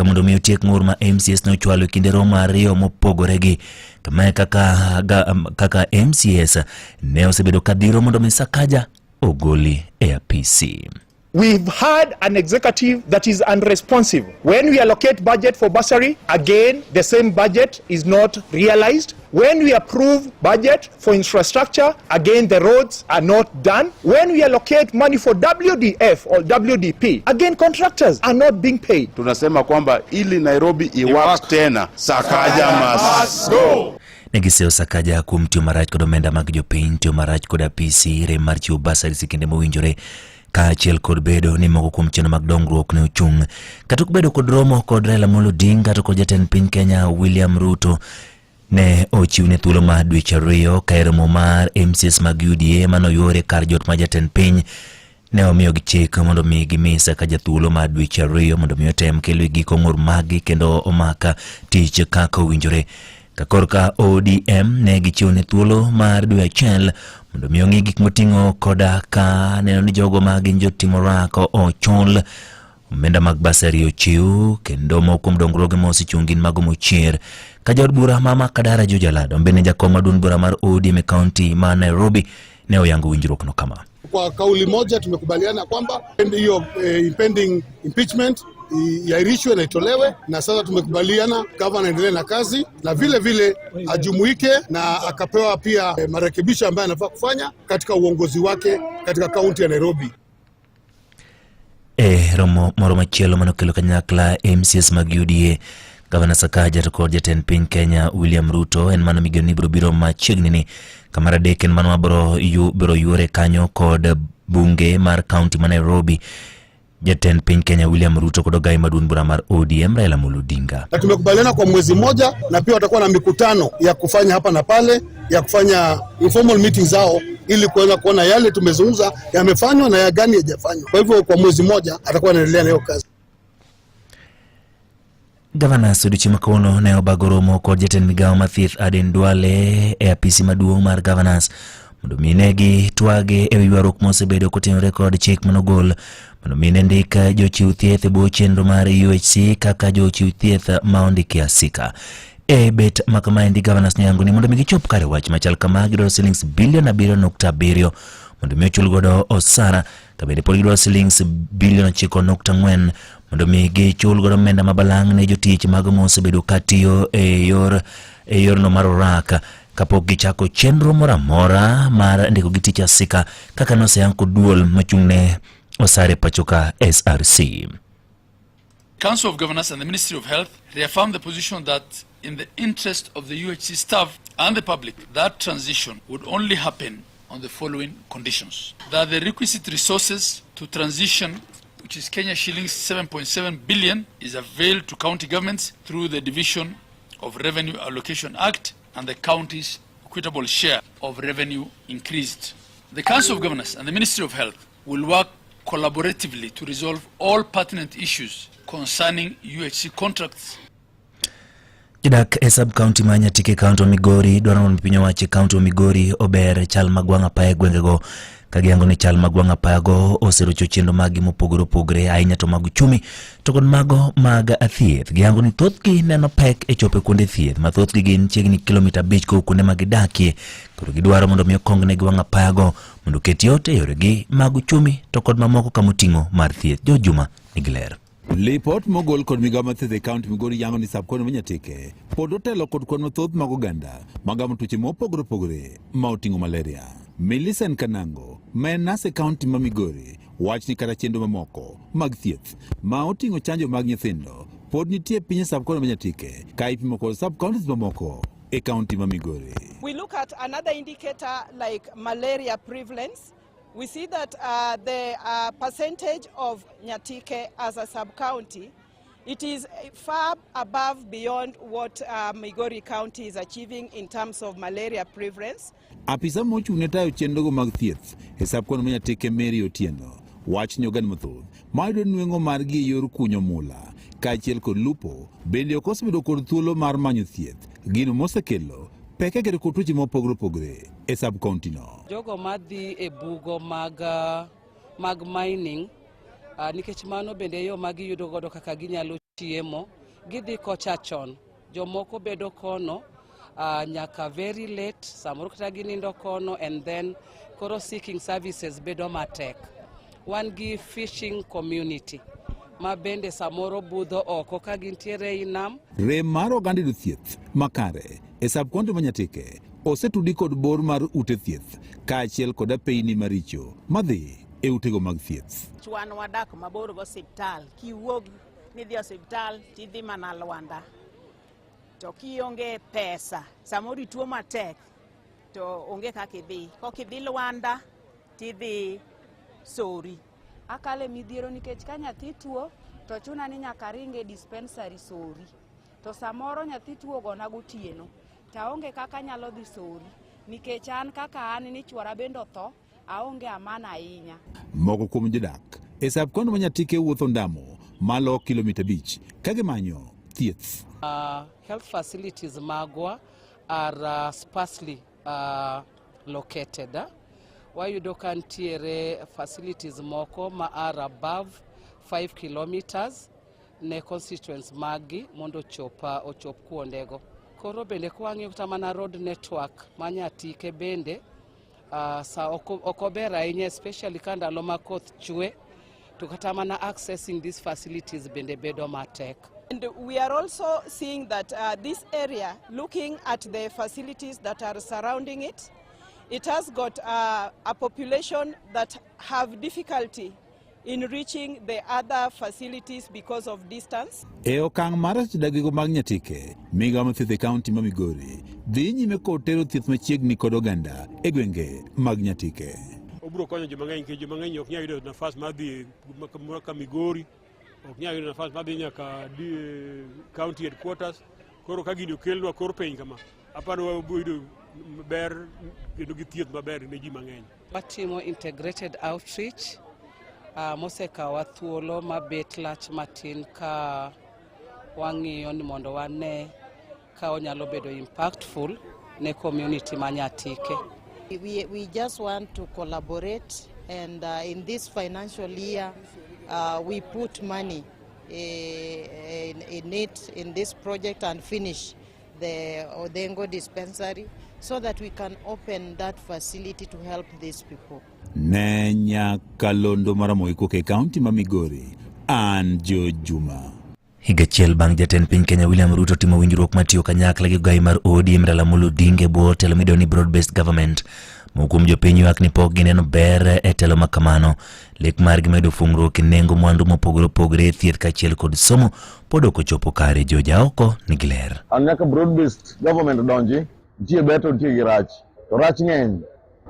Speaker 13: mondo mi otiek ng'ur ma MCS no chwalo kinde romo mar 2 mopogore gi kama kaka MCS ne osebedo kadhiro mondo mi Sakaja ogoli e apisi.
Speaker 16: We've had an executive that is unresponsive. When we allocate budget for bursary, again, the same budget is not realized. When we approve budget for infrastructure, again, the roads are not done. When we allocate money for WDF or WDP, again, contractors are not being paid.
Speaker 17: Tunasema kwamba ili Nairobi iwak tena, Sakaja must go.
Speaker 13: Negiseo Sakaja kuom tiyo marach kod omenda mag jopiny, tiyo marach kod apisi, rem mar chiwo basari sikinde mowinjore ka achiel kod bedo ni moko kuom chenro mag dongruok ne ochung'. Kata bedo kod romo kod Raila Amolo Odinga to kod jatend piny Kenya William Ruto ne ochiwne thuolo mar dweche 2 ka romo mar MCS mag UDA manoyore kar jot ma jatend piny ne omiyo gi chik mondo mi gimisa ka jathuolo mar dweche 2 mondo mi otem kelo giko ng'ur magi kendo omaka tich kaka owinjore. Kakorka ODM ne gichiwne thuolo mar dwe achiel mondo mi ong'i gik moting'o koda ka neno ni jogo magin jotimo rako ochul omenda mag basari ochiw kendo moko mdongruoge mosichungin mago mochier ka jaod bura mama Kadara Jojalado mbene jakom maduong' bura mar ODM e kaunti ma Nairobi ne oyango winjruok no kama.
Speaker 6: Kwa kauli moja tumekubaliana kwamba hiyo impending impeachment yairishwe na itolewe, na sasa tumekubaliana gavana endelee na kazi na vile vile ajumuike na akapewa pia marekebisho ambayo anafaa kufanya katika uongozi wake katika kaunti ya Nairobi.
Speaker 13: Romo moro machielo manokelo kanyakla MCS mag UDA Gavana Sakaja to kod jatend piny Kenya William Ruto en mano migoni biro machiegni ni kamara dek en mano biro yuore kanyo kod bunge mar kaunti ma Nairobi. Jatend piny Kenya William Ruto kod ogai maduong' bura mar ODM Raila Amolo Odinga.
Speaker 6: Na tumekubaliana kwa mwezi moja na pia watakuwa na mikutano ya kufanya hapa na pale, ya kufanya informal meetings zao ili kuweza kuona yale tumezungumza yamefanywa na ya gani hajafanywa. Kwa hivyo kwa mwezi moja atakuwa anaendelea na hiyo kazi.
Speaker 13: Gavana Suduchi Makono ne obagoromo kod jatend migawo mathieth Aden Duale e apisi maduong' mar governors mondo minegi twage e ywaruok mosebedo kotenore kod chik manogol mondo mine ndika jochiw thieth e bwo chenro mar UHC kaka jochiw thieth ma ondiki asika. E bet makamaendi governors nyango ni mondo gichop kare wach machal kama gidwaro shillings bilion 7.7 mondo michul godo osara kabende pod gidwaro shillings bilion 9.4 mondo gichul godo omenda mabalang' ne jotich mag mosebedo katiyo e yor no mar oraka kapok gichako chenro moro amora mar ndiko gi tich asika kaka noseyang kod duol machung'ne osare pachoka SRC.
Speaker 20: Council of Governors and the Ministry of Health reaffirmed the position that in the interest of the UHC staff and the public, that transition would only happen on the following conditions. That the requisite resources to transition, which is Kenya shillings 7.7 billion, is availed to county governments through the Division of Revenue Allocation Act and the county's equitable share of revenue increased. The Council of Governors and the Ministry of Health will work collaboratively to resolve all pertinent issues concerning UHC contracts.
Speaker 13: Jodak e sub-county ma Nyatike kaunti wa Migori dwaro mondo piny owacho kaunti wa Migori ober chal mag wang' apaya gwengego kagiyango ni chal mag wang' apayago oserocho chenro magi mopogore opogore ahinya to mag uchumi to kod mago mag thieth. Giyango ni thothgi neno pek e chope kuonde thieth ma thothgi gin chiegni kilomita 5 ko kuonde ma gidakie. Koro gidwaro mondo mi okong negi wang' apayago mondo ket yot e yoregi mag uchumi to kod mamoko kamoting'o mar thieth. Jo Juma nigi ler.
Speaker 24: Lipot mogol kod migawo mathieth e kaunti Migori yango ni sub-county ma Nyatike pod otelo kod kwan mathoth mag oganda magamo tuoche mopogore opogore ma oting'o malaria. Millicent Kanango ma en nas e kaunti ma Migori wach ni kata chenro mamoko mag thieth ma oting'o chanjo mag nyithindo pod nitie piny sub-county ma Nyatike ka ipimo kod sub-counties mamoko e kaunti ma Migori.
Speaker 22: We look at another indicator like malaria prevalence. We see that the percentage of Nyatike as a sub-county, it is far above beyond what Migori County is achieving in terms of malaria prevalence.
Speaker 24: Apisa mochung'ne tayo chenrogo mag thieth e sub-county ma Nyatike Mary Otieno wach ni oganda mathoth mayudo nweng'o margi e yor kunyo mula kaachiel kod lupo bende ok osebedo kod thuolo mar manyo thieth gino mosekelo peke kod tuoche mopogore opogore e sub-county no.
Speaker 23: Jogo madhi e bugo mag mining nikech mano bende yo magi yudo godo kaka ginyalo chiemo gidhi kocha chon jomoko bedo kono nyaka very late samoro kata ginindo kono and then koro seeking services bedo matek. Wan gi fishing community ma bende samoro budho oko ka gintiere i nam.
Speaker 24: Rem mar oganda yudo thieth makare e sub-county ma Nyatike osetudi kod bor mar ute thieth kaachiel kod apeyni maricho madhi e utego mag thieth.
Speaker 25: Wan wadak mabor go osiptal, kiwuog nidhi osiptal tidhi mana Lwanda to kionge pesa samoro tuo matek to onge kaka idhi. Kokidhi Lwanda tidhi Sori.
Speaker 26: Akale midhiero nikech ka nyathi tuo to chuna ni nyaka ringe dispensary Sori. To samoro nyathi tuo gona gotieno taonge kaka nyalo dhi Sori nikech an kaka an ni chwara bendo tho aonge amana ahinya.
Speaker 24: Moko kuom jodak e sub-county ma Nyatike wuotho ndamo malo kilomita 5 kagimanyo thieth.
Speaker 23: Health facilities magwa are sparsely located. Wayudo ka ntiere facilities moko ma are above 5 kilometers ne constituents magi mondo ochop kuondego. Koro bende kwang'yo kata mana road network manyatike bende sa okober ahinya, especially ka ndalo ma koth chwe to kata mana accessing these facilities bende bedo matek.
Speaker 22: And we are also seeing that this area, looking at the facilities that are surrounding it, it has got a population that have difficulty in reaching the other facilities because of distance.
Speaker 24: E okang' mar dagigo mag Nyatike, migawo mathieth e kaunti ma Migori dhi nyime kod tero thieth machiegni kod oganda e gwenge mag Nyatike.
Speaker 1: Obiro konyo ji mang'eny, nikech ji mang'eny ok nyal yudo nafas mar dhi ka Migori, ok nyal yudo nafas mar dhi nyaka county headquarters. Koro ka gini okelnwa kor piny kama, aparo wabiro yudo maber kendo gi thieth maber ne ji mang'eny.
Speaker 23: Watimo integrated outreach. Mosekawa thuolo mabet lach matin ka wang'iyo ni mondo wane ka onyalo bedo impactful ne community ma Nyatike.
Speaker 5: We just want to collaborate, and in this financial year we put money in this project and finish the Odengo dispensary so that we can open that facility to help these people.
Speaker 24: Ne Nyakalondo Maramoiko ke kaunti ma Migori, an Jo Juma.
Speaker 13: Higa chiel bang' jatend piny Kenya William Ruto timo winjruok matiyo kanyakla gi gai mar ODM Raila Amolo Odinga bo telo mideo ni broad-based government. Mokuom jopiny ywak ni pok gineno ber e telo makamano. Lek margi medo fungruok e nengo mwandu mopogore opogore, thieth kaachiel kod somo pod ok ochopo kare. Joja oko nigi ler.
Speaker 10: An nyaka broad-based government donji, nitie ber to nitie gi rach. To rach ng'eny.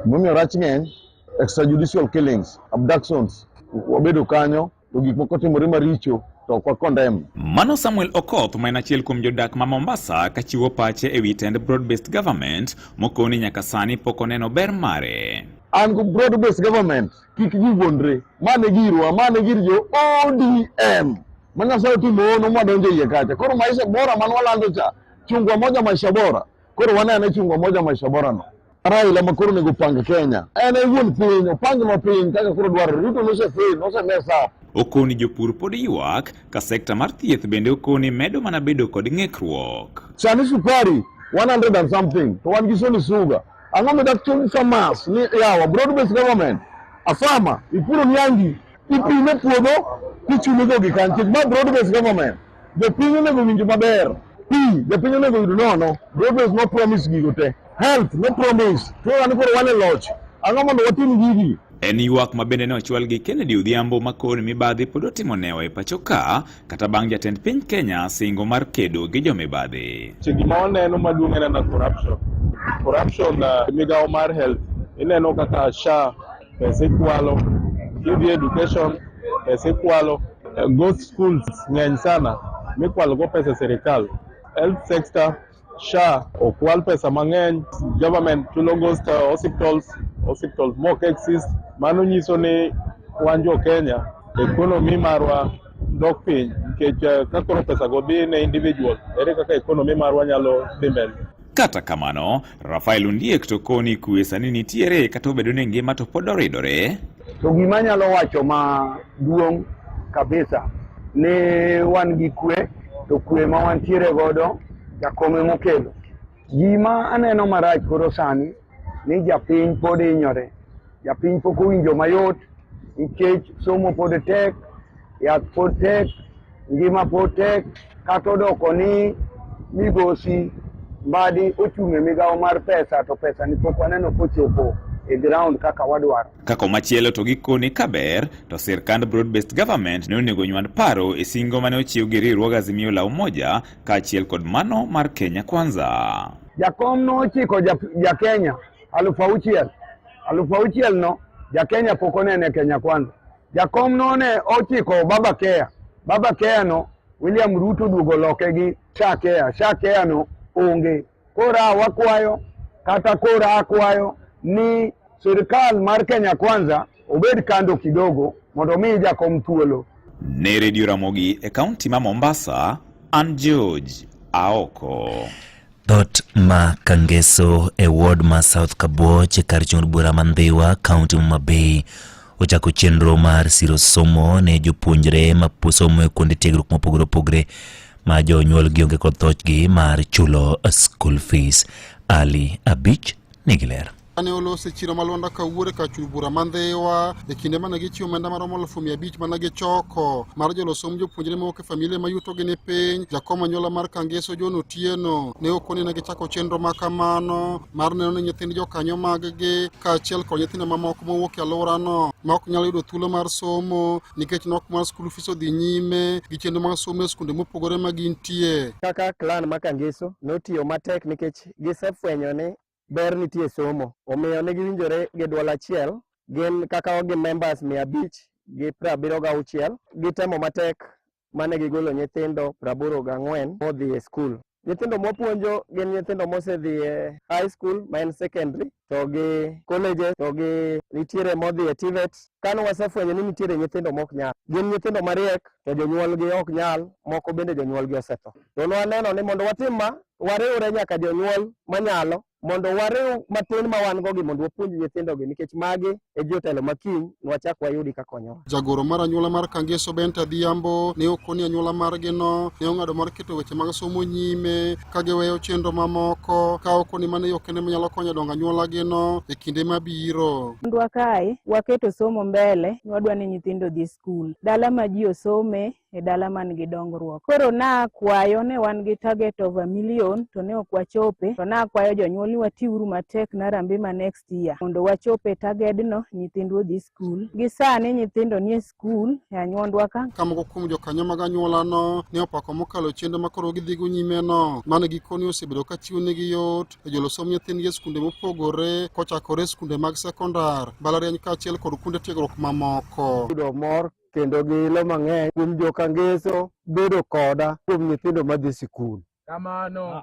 Speaker 10: Momiyo rach ng'eny, extrajudicial killings, abductions, wabedo kanyo, to gik moko timore maricho to kwa condemn.
Speaker 11: Mano Samuel Okoth ma en achiel kuom jodak ma Mombasa kachiwo pache e wi tend broad-based government mokoni nyaka sani pok oneno ber mare.
Speaker 10: An go broad-based government kik giwuondre, mane girwa, mane gir jo ODM. Mana sayo timo no madonje iye kacha. Koro maisha bora manwalando cha chungwa moja maisha bora. Koro wana chungwa moja maisha bora no. Raila makuru nego pang Kenya. Ene wuon piny, pang no piny kaka koro dwaro. Ruto no se fail, no se mess up.
Speaker 11: Okoni jopur pod ywak ka sekta mar thieth bende okoni medo mana bedo kod ng'ekruok.
Speaker 10: Sani sukari 100 and something to wan giso ni sugar. Ang'o medak chung farmers ni yawa broad-based government. A farmer ipuro nyangi, ipime puodho, kichulo go gikanchi. Ma broad-based government. Jopiny nego winjo maber. Jopiny nego yudo nono. Broad-based no promise gigo te. Health no promise. To an koro wane loch. Ang'o mondo watim gigi.
Speaker 11: En ywak ma bende ne ochwal gi Kennedy Odhiambo ma kor mibadhi pod otimo newa e pacho ka kata bang' jatend piny Kenya singo mar kedo gi jomibadhi.
Speaker 12: Gima waneno maduong' en na corruption. Corruption migawo mar health. Ineno kaka SHA pesa ikwalo, TV education pesa ikwalo, ghost schools ng'eny sana mikwalo go pesa serikal. Health sector SHA okwal pesa mang'eny, government chulo ghost hospitals mok exist. Mano nyiso ni wan jo Kenya economy marwa dok piny nikech ka koro pesa go dhi ne individual, ere kaka economy marwa nyalo dhi mbele.
Speaker 11: Kata kamano, Rafael Ondiek to koni kwe sani nitiere kata obedo ni ngima to pod oridore.
Speaker 10: To gima nyalo wacho ma duong' kabisa ne wan gi kwe, to kwe ma wantiere godo jakome mokelo. Gima aneno marach koro sani ni japiny pod hinyore. Japiny pok owinjo mayot nikech somo pod tek, yath pod tek, ngima pod tek, kata odoko ni migosi Mbadi ochung' e migawo mar pesa, to pesa ni pok waneno kochopo e ground kaka wadwaro.
Speaker 11: Kako machielo to gikoni kaber to sirkand broad-based government ne onego nywand paro e singo mane ochiw gi riwruog Azimio la Umoja kaachiel kod mano mar Kenya Kwanza.
Speaker 10: Jakom no ochiko Kenya 6,000 no Kenya pok onene Kenya Kwanza. Jakom no ne ochiko Baba Care no William Ruto duogo loke gi SHA Care no onge. Kora wakwayo kata kora akwayo ni serikal mar Kenya Kwanza obed kando kidogo mondo mi jakom thuolo.
Speaker 11: Ne Radio Ramogi e kaunti ma Mombasa, an George Aoko.
Speaker 13: Dot ma Kangeso e ward ma South Kaboch e kar chung'o bura Mandhiwa, kaunti ma Mabei, ochako chenro mar siro somo ne jopuonjre ma somo e kuonde tiegruok mopogore opogore ma jonyuol gi onge kod thochgi mar chulo school fees. Ali Abich nigi ler.
Speaker 2: Ne olose chiro malonda kawuore ka chubura mandhewa e kinde mane gichiwo omenda maromo 500,000 mane gichoko mar jolosom jopuonjre mawuok e familia mayuto gi ni piny. Jakom anyuola mar Kangeso John Otieno ne okoni ne gichako chenro makamano mar neno ni nyithind jokanyo mag-gi kaachiel kod nyithindo mamoko mawuok e alworano ma ok nyalo yudo thuolo mar somo nikech nok mar skul fees odhi nyime gi chenro mag somo e skunde mopogore ma gintie.
Speaker 7: Kaka clan ma Kangeso notiyo matek nikech gisefwenyo ni ber nitie somo, omiyo ne giwinjore gi duol achiel, gin kaka gi members 576 gitemo matek mane gigolo nyithindo 84 modhi e skul. Nyithindo mopuonjo gin nyithindo mosedhi e high school ma en secondary to gi colleges to gi nitiere modhi e TVET. Kano wasefwenyo ni nitiere nyithindo mok nyal, gin nyithindo mariek to jonyuolgi ok nyal, moko bende jonyuolgi osetho. To waneno ni mondo watim ma wariwre nyaka jonyuol manyalo mondo wariw matin ma wan go gi mondo wapuonj nyithindogi nikech magi e jotelo makiny nwachak wayudi ka konyo.
Speaker 2: Jagoro mar anyuola mar Kangeso Benta Dhiambo ne okoni anyuola margino ne ong'ado mar keto weche mag somo nyime ka giweyo chenro mamoko ka okoni mane yo kende manyalo konyo dongo anyuolagino e kinde mabiro.
Speaker 26: Ndwa kae waketo somo mbele, wadwa ni nyithindo dhi skul. Dala ma ji osome e dala man gi dongruok. Koro na kwayo ne wan gi target of 1 million to ne ok wachope, to na kwayo jonyuol ni watiuru matek na rambe ma next year mondo wachope targetno nyithindwa dhi skul. Gi sani nyithindo ni e skul e anyuondwa ka.
Speaker 2: Kamoko kuom jokanyo mag anyuolano ne opako mokalo chenro ma koro gidhigo nyimeno mane gikoni osebedo ka chiwo negi yot e jolosom nyithindgi e skunde mopogore kochakore skunde mag sekondar, mbalariany kaachiel kod kuonde tiegruok mamoko.
Speaker 7: Yudo mor kendo gi ilo mang'eny kuom jokangeso bedo koda kuom nyithindo madhi sikul. Kamano.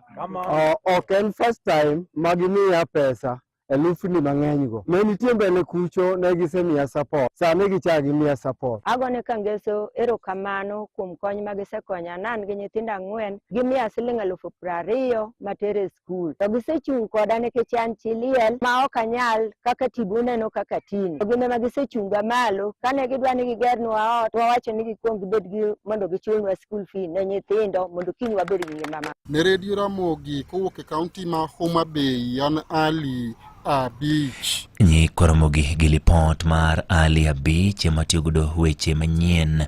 Speaker 7: Ok en first time magimiya pesa elufni mang'eny go. Ne nitie mbele kucho ne gisemiya support. Sani gichak gimiya support.
Speaker 9: Agone Kangeso erokamano kuom kony ma gisekonya. Nan gi nyithindo 4 gimiya siling 20,000 matere skul. To gisechung' koda nikech an chi liel ma ok anyal kaka Tibu neno kaka tini. Gin ema gisechunga malo kane gidwa ni gigernwa ot, wawacho ni gikuong gibed gi mondo gichulnwa skul fee ne nyithindo mondo kiny wabed gi ngima ma.
Speaker 2: Ne Radio Ramogi kowuok e kaunti ma Homa Bay, an Ali Abich.
Speaker 13: Nyi koromogi gi lipot mar Ali Abich ema tiyo godo weche manyien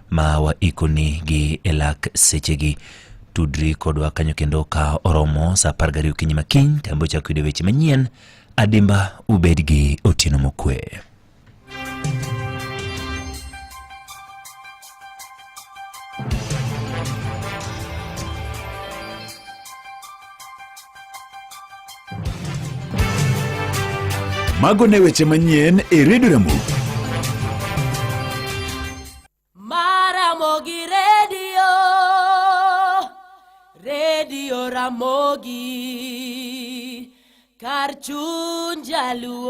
Speaker 13: ma wa ikoni gi elak sechegi. Tudri kodwa kanyo kendo ka oromo sa 12 okinyi makiny tambo chako yudo weche manyien. Adimba ubed gi otieno mokwe.
Speaker 24: Mago ne weche manyien e Radio Ramogi.
Speaker 15: Ramogi Radio Ramogi kar chuny jaluo.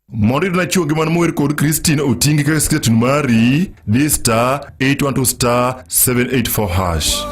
Speaker 19: Mondo na chuogi man mower kod Christine Otingi kaka sketun mari D star 812 star 784 hash.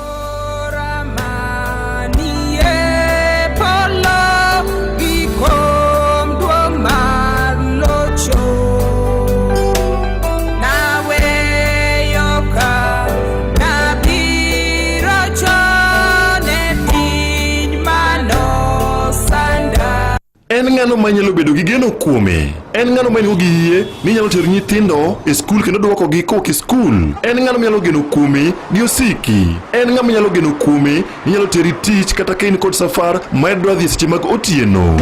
Speaker 19: En ng'ano manyalo bedo gi geno kuome. En ng'ano manyalo gi yie ni nyalo tero nyithindo e skul kendo duoko gi koke skul. En ng'ano manyalo geno kuome gi osiki. En ng'ama nyalo geno kuome ni nyalo teri tich kata kain kod safar ma dwa dhi seche mag otieno.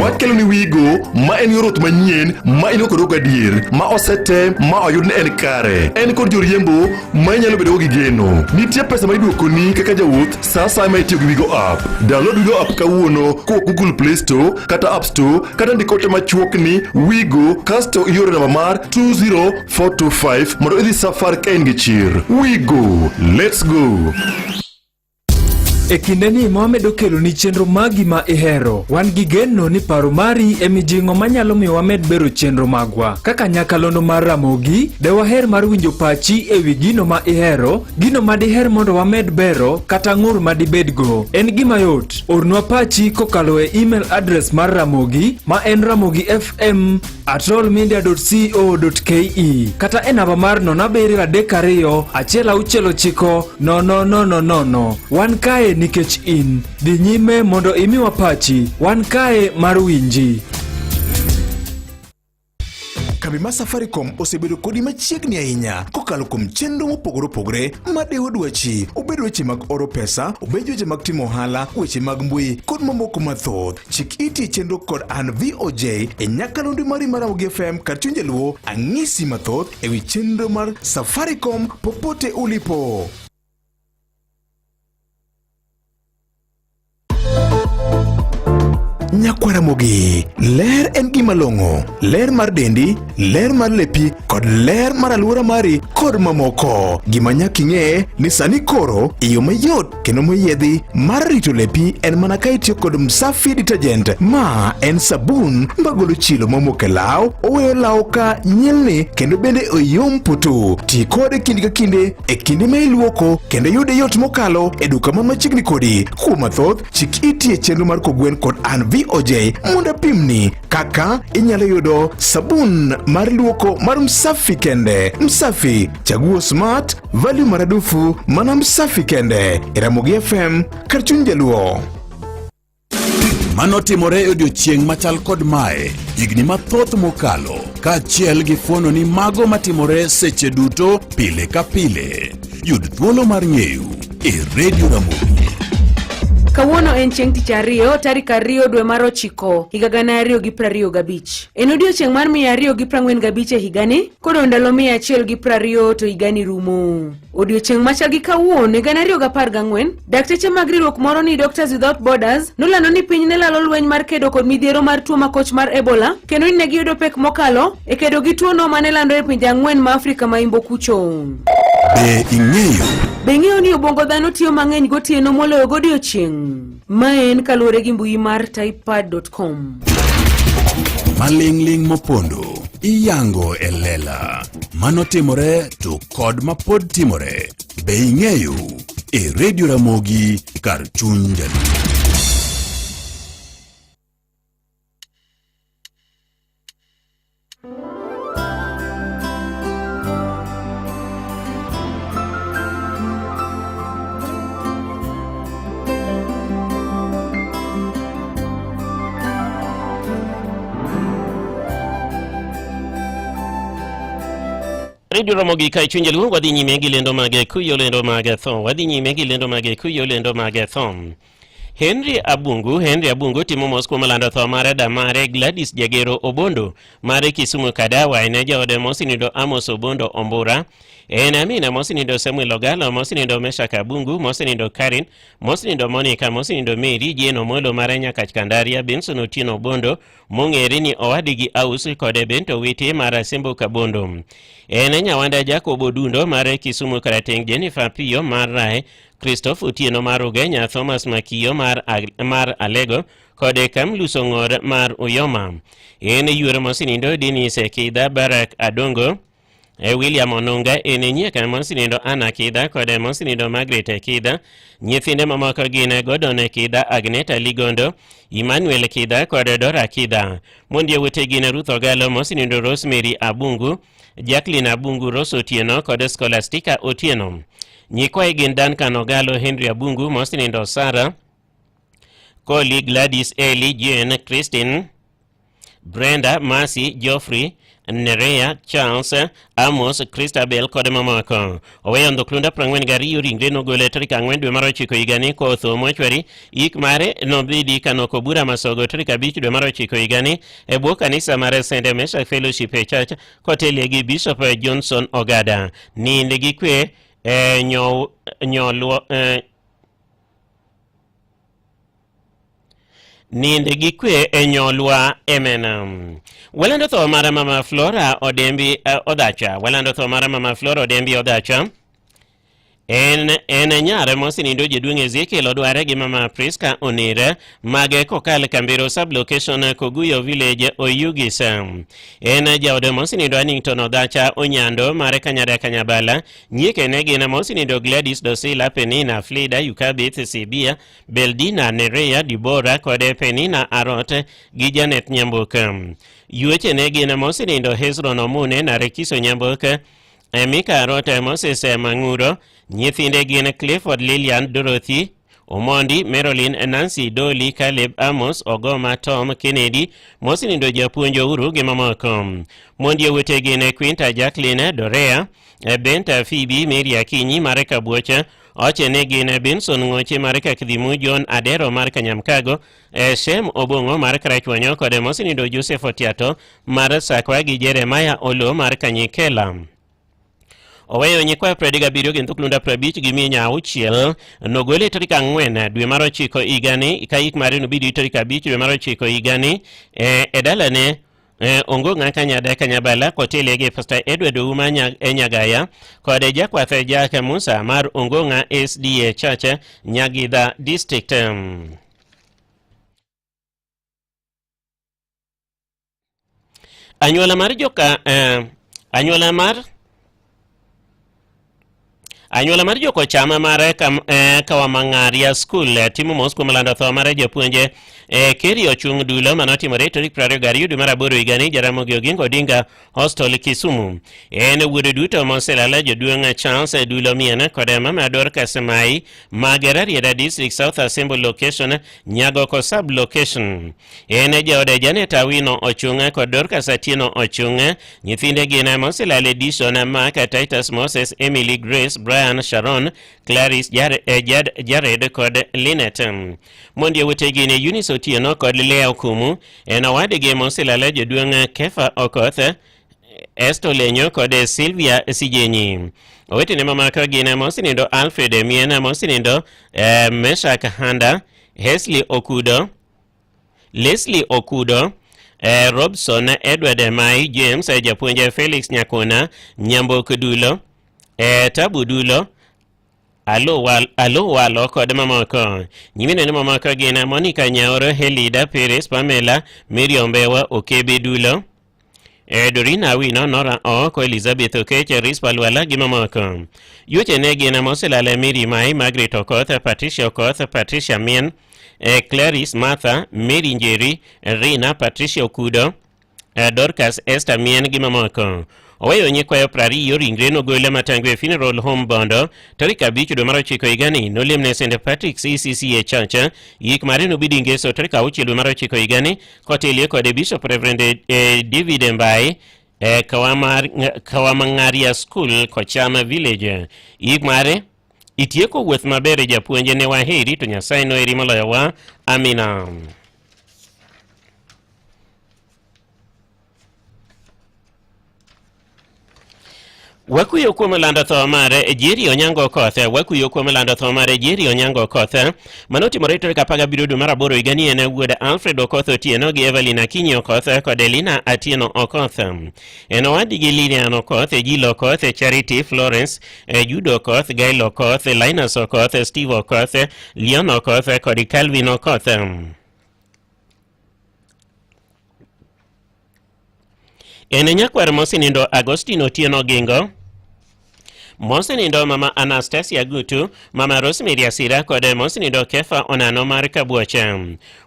Speaker 19: Wakelo ni Wigo ma en yorot manyien ma ilo kod ogadier ma osete ma oyud ni en kare. En kod joriembo ma nyalo bedo gi geno. Nitie pesa ma iduoko ni kaka jawuoth sasa ma itiyo gi Wigo app. Download Wigo app kawuono ko Google Play Store kata App Store kata ndikote machuok ni Wigo kasto ioro namba mar 20425 mondo idhi safar ka in gi chir. Wigo, let's go.
Speaker 3: E kindeni Mohamed okelo ni chenro magi ma ihero. Wan gi geno ni paro mari e mijingo manyalo miyo wamed bero chenro magwa. Kaka nyakalondo mar Ramogi, de waher mar winjo pachi e wi gino ma ihero, gino ma diher mondo wamed bero kata ng'ur ma dibedgo. En gima yot. Ornwa pachi kokalo e email address mar Ramogi ma en ramogifm@rollmedia.co.ke kata e namba mar 0732169000. Wan kae nikech in. Dhi nyime mondo imiwa pachi. Wan kae mar winji.
Speaker 4: Kambi ma Safaricom osebedo kodi machiegni ahinya kokalo kuom chenro mopogore opogore ma dewo dwachi. Obed weche mag oro pesa, obed weche mag timo ohala, weche mag mbui kod mamoko mathoth. Chik iti chenro kod an VOJ e nyakalondo mari mar Ramogi FM kar chuny jaluo ang'isi mathoth e wi chenro mar Safaricom popote ulipo. Nyakwaramogi, ler en gima long'o. Ler mar dendi, ler mar lepi, kod ler mar aluora mari kod mamoko. Gima nyaka ing'e ni sani koro iyo mayot kendo moyiedhi mar rito lepi en mana ka itiyo kod Msafi detergent. Ma en sabun magolo chilo mamoko e law, oweyo law ka nyilni kendo bende oyom putu. Ti kode kinde ka kinde e kinde ma iluoko kendo yude yot mokalo e duka man machiegni kodi. Kuom mathoth, chik iti e chenro mar kogwen kod an VOJ mondo pimni kaka inyalo yudo sabun mar luoko mar Msafi kende. Msafi, chaguo smart, value maradufu, mana Msafi kende. Ramogi FM, kar chuny jaluo.
Speaker 8: Manotimore e odiechieng' machal kod mae higni mathoth mokalo, kaachiel gi fuono ni mago matimore seche duto pile ka pile. Yud thuolo mar ng'eyo e Radio Ramogi.
Speaker 14: Kawuono en chieng' tich ariyo tarik 2 dwe mar 9 higa 2025. En odiechieng' mar 245 e higani, kod ndalo 120 to higani rumo. Odiechieng' machal gi kawuono 2014, dakteche mag riwruok moro ni Doctors Without Borders nolando ni piny ne lalo lweny mar kedo kod midhiero mar tuo makoch mar Ebola, kendo ni ne giyudo pek mokalo e kedo gi tuo no mane landore e pinje 4 ma Afrika ma Imbo kucho. Be ing'eyo ni obongo dhano tiyo mang'eny gotieno moloyo godiechieng'? Ma en kaluwore gi mbui mar typepad.com.
Speaker 8: Maling'ling mopondo iyango e lela. Manotimore to kod mapod timore. Be ing'eyo e Radio Ramogi kar chuny jaluo.
Speaker 18: Radio Ramogi kai chunje lu wadi nyime gi lendo mage kuyo lendo mage thon wadi nyime gi lendo mage kuyo lendo mage thon. Henry Abungu timo mos kuom lando tho mare da mare Gladys Jagero Obondo mare Kisumu Kadawa ene jaode mosinido Amos Obondo Ombura ene Amina mosinido Samuel Ogalo mosinido Meshak Abungu mosinido Karin mosinido Monica mosinido Mary Jeno Molo mare Nyakach Kandaria Benson Otieno Obondo mong'ere ni owadigi Aus kode Bento Witi mare Simbo Kabondo ene Nyawanda Jacob Odundo mare Kisumu Karateng Jennifer Piyo mare Christophe Otieno mar Ugenya Thomas Makiyo mar Alego kode Kamluso Ng'or mar Uyoma ene yuore mosinindo Denis Kida Barak Adongo William Onunga ene nyieka mosinindo Anna Kida kode mosinindo Margaret Kida nyithinde mamoko gin Godone Kida Agneta Ligondo Emmanuel Kida kode Dora Kida mondie wete gin Ruth Ogalo mosinindo Rosemary Abungu Jacqueline Abungu Rose Otieno kode Scholastica Otieno nyikwae gin Duncan Ogalo Henry Abungu mosinindo Sara Koli Gladys Eli Jane Christine Brenda Mercy Geoffrey Nerea Charles Amos Christabel kod mamoko oweyo ndoklunda 42 ringre nogole tarik 4 dwe mar 9 higani kotho mochwari ik mare nobidi kanoko bura masogo tarik 5 dwe mar 9 higani e bwo kanisa mare St. Meshach Fellowship Church kotelie gi Bishop Johnson Ogada ninde gi kwe ninde gi kwe nyolwa emenam. Walando tho mara mama Flora Odembi Odacha. Walando tho mara mama Flora Odembi Odacha. en nyare mosinindo jaduong' Ezekiel odware gi mama Priska Onire mage kokal Kambero sublocation Koguyo village Oyugis. En jaode mosinindo Annington Odhacha Onyando mare Kanyada Kanyabala nyieke ne gin mosinindo Gladys Dosila Penina Flida Yukabith Sibia Beldina Nerea Dibora kode Penina Arot gi Janet Nyambuk. Yueche ne gin mosinindo Hezron Omune na Rekiso Nyambuk Mika Arot Moses Manguro. Nyithinde gin Clifford Lillian Dorothy Omondi Marilyn Nancy Dolly Caleb Amos Ogoma Tom Kennedy mosinindo japuonjo uru gi mamoko. Mondi owete gin Quinta Jacqueline Dorea Benta Phoebe Mary Akinyi mare Kabuocha oche ne gin Benson Ngoche mare Kakdhimu John Adero mare Kanyamkago Shem Obongo mare Karachwanyo kod mosinindo Joseph Otiato mare Sakwa gi Jeremiah Olo mare Kanyikela. Oweyo nyikwa prediga birio gi ntuklunda prabich gi minya auchiel nogole tarika 4 dwe mar 9 igani kayik mare no bidi tarika 5 dwe mar 9 igani edalane Ongonga Kanyada Kanyabala kotele ge Pastor Edward Ouma Nyagaya kode jakwathe Jake Musa mar Ongonga SDA Church Nyagida District. Anyuola mar joka Anyuola mar joko chama mare Kawamangaria School timo mos kuom lando tho mare japuonje Keri Ochung Dulo manotimore tarik 22 dwe mar 8 higani Jaramogi Oginga Odinga Hostel Kisumu. En wuode duto moselala jaduong' Charles Dulo Mien kod mama Dorcas Mai Magera Rieda District South Assembly Location Nyagoko Sub Location. En jaode Janet Awino Ochung kod Dorcas Atieno Ochung. Nyithinde gin moselala Edison Mark Titus Moses Emily Grace Brian Sharon Clarice Jared kod Lynette. Mondi owete gin Eunice Otieno kod Lea Okumu. En owadgi moselala jaduong' Kefa Okoth Esto Lenyo kod Sylvia Sijenyi. Owetene mamaka gin mosinindo Alfred Mien mosinindo Meshak Handa Leslie Okudo Robson Edward Mai James japuonje Felix Nyakona Nyambok Dulo Tabu Dulo Alo walo kod mamoko. Nyimine ni mamoko gina Monica Nyaoro Helida Perez Pamela Miriam Bewa Okebe Dulo Dorina Awino Nora Oko Elizabeth Okeche Rispa Lwala gi mamoko. Yuche ne gina moselala Mary Mai Margaret Okoth Patricia Okoth Patricia Mien Clarice Martha Mary Njeri Rina Patricia Okudo Dorcas Esther Mien gi mamoko. Oweyo nyikwayo 20 ringre nogole matangwe funeral home bondo tarika 5 dwe mar 9 higani nolemne St. Patrick's CCCA Church yik mare no bidi ngeso tarika 6 dwe mar 9 higani kotelie kod Bishop Reverend David Mbai Kawamangaria School Kochama Village. Yik mare itieko wuoth maber japuonje ne waheri to Nyasaye no eri moloyo wa. Amina. Wakuyo kuom lando tho mare Jerry Onyango Okoth. Wakuyo kuom lando tho mare Jerry Onyango Okoth manotimore tarik 17 dwe mar 8 higani en wuod Alfred Okoth Otieno gi Evelyn Akinyi Okoth kod Elina Atieno Okoth. En owadgi Lilian Okoth, Jill Okoth, Charity Florence, Judo Okoth, Gail Okoth, Linus Okoth, Steve Okoth, Leon Okoth kod Calvin Okoth. En nyakwar mosinindo Agostino Otieno Gingo mosinindo mama Anastasia Gutu, mama Rosemary Asira kod mosinindo Kefa Onano mar Kabuocha.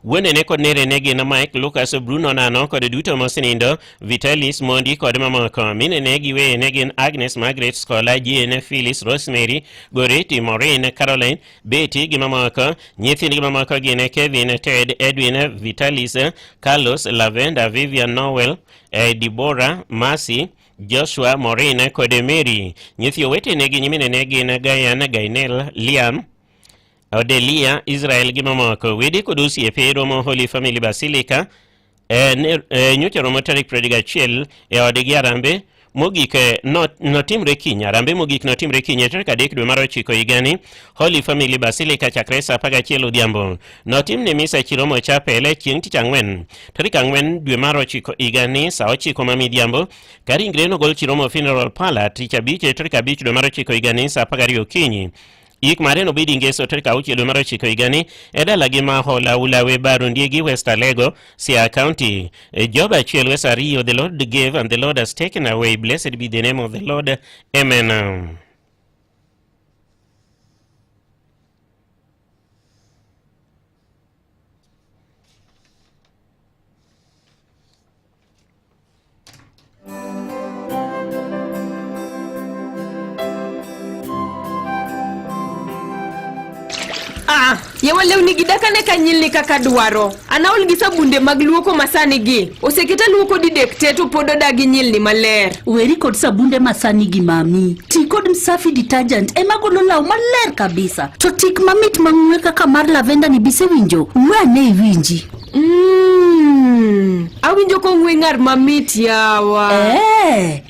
Speaker 18: Wuonene kod nerene gin Mike Lucas Bruno Onano kod duto mosinindo Vitalis Mondi kod mamoko. Minene gi weyene gin Agnes Margaret Scholar, Jane Phyllis Rosemary Goreti Maureen Caroline Betty gi mamoko. Nyithindgi mamoko gin Kevin Ted Edwin Vitalis Carlos Lavenda Vivian Noel Deborah Mercy Joshua Maureen kod Mary. Nyithi owetene gi nyimine gin Gayan Gainel Liam Odelia Israel gi mamoko. Wedi kod osiepe romo Holy Family Basilica nyocha romo tarik 21 odgi Arambe mogik notimre kinya rambe mogik notimre kinya tarik 3 dwe mar 9 higani Holy Family Basilica chakre saa 11 odhiambo. Notimne misa chiromo chapele chieng' tich ang'wen tarik 4 dwe mar 9 higani saa 9 mamidhiambo. Karingre nogol chiromo Funeral Parlour tich abich tarik 5 dwe mar 9 higani saa 12 okinyi. Ik mare no bidi ngeso tarik 6 dwe mar 9 higani e dalagi ma Hola Ulawe Barundiegi West Alego, Siaya County. Job achiel wes ariyo, the Lord gave and the Lord has taken away. Blessed be the name of the Lord. Amen.
Speaker 14: Yewa lewni gidakane kanyilni kaka dwaro. Anaol gi sabunde mag luoko masani gi. Oseketa luoko didek te to pod odagi nyilni maler.
Speaker 6: Weri kod sabunde masani gi mami. Ti kod Msafi detergent ema golo law maler kabisa. To tik mamit mang'we kaka mar lavender ni bise winjo. Wane winji.
Speaker 14: Awinjo ko ng'ar mamit yawa.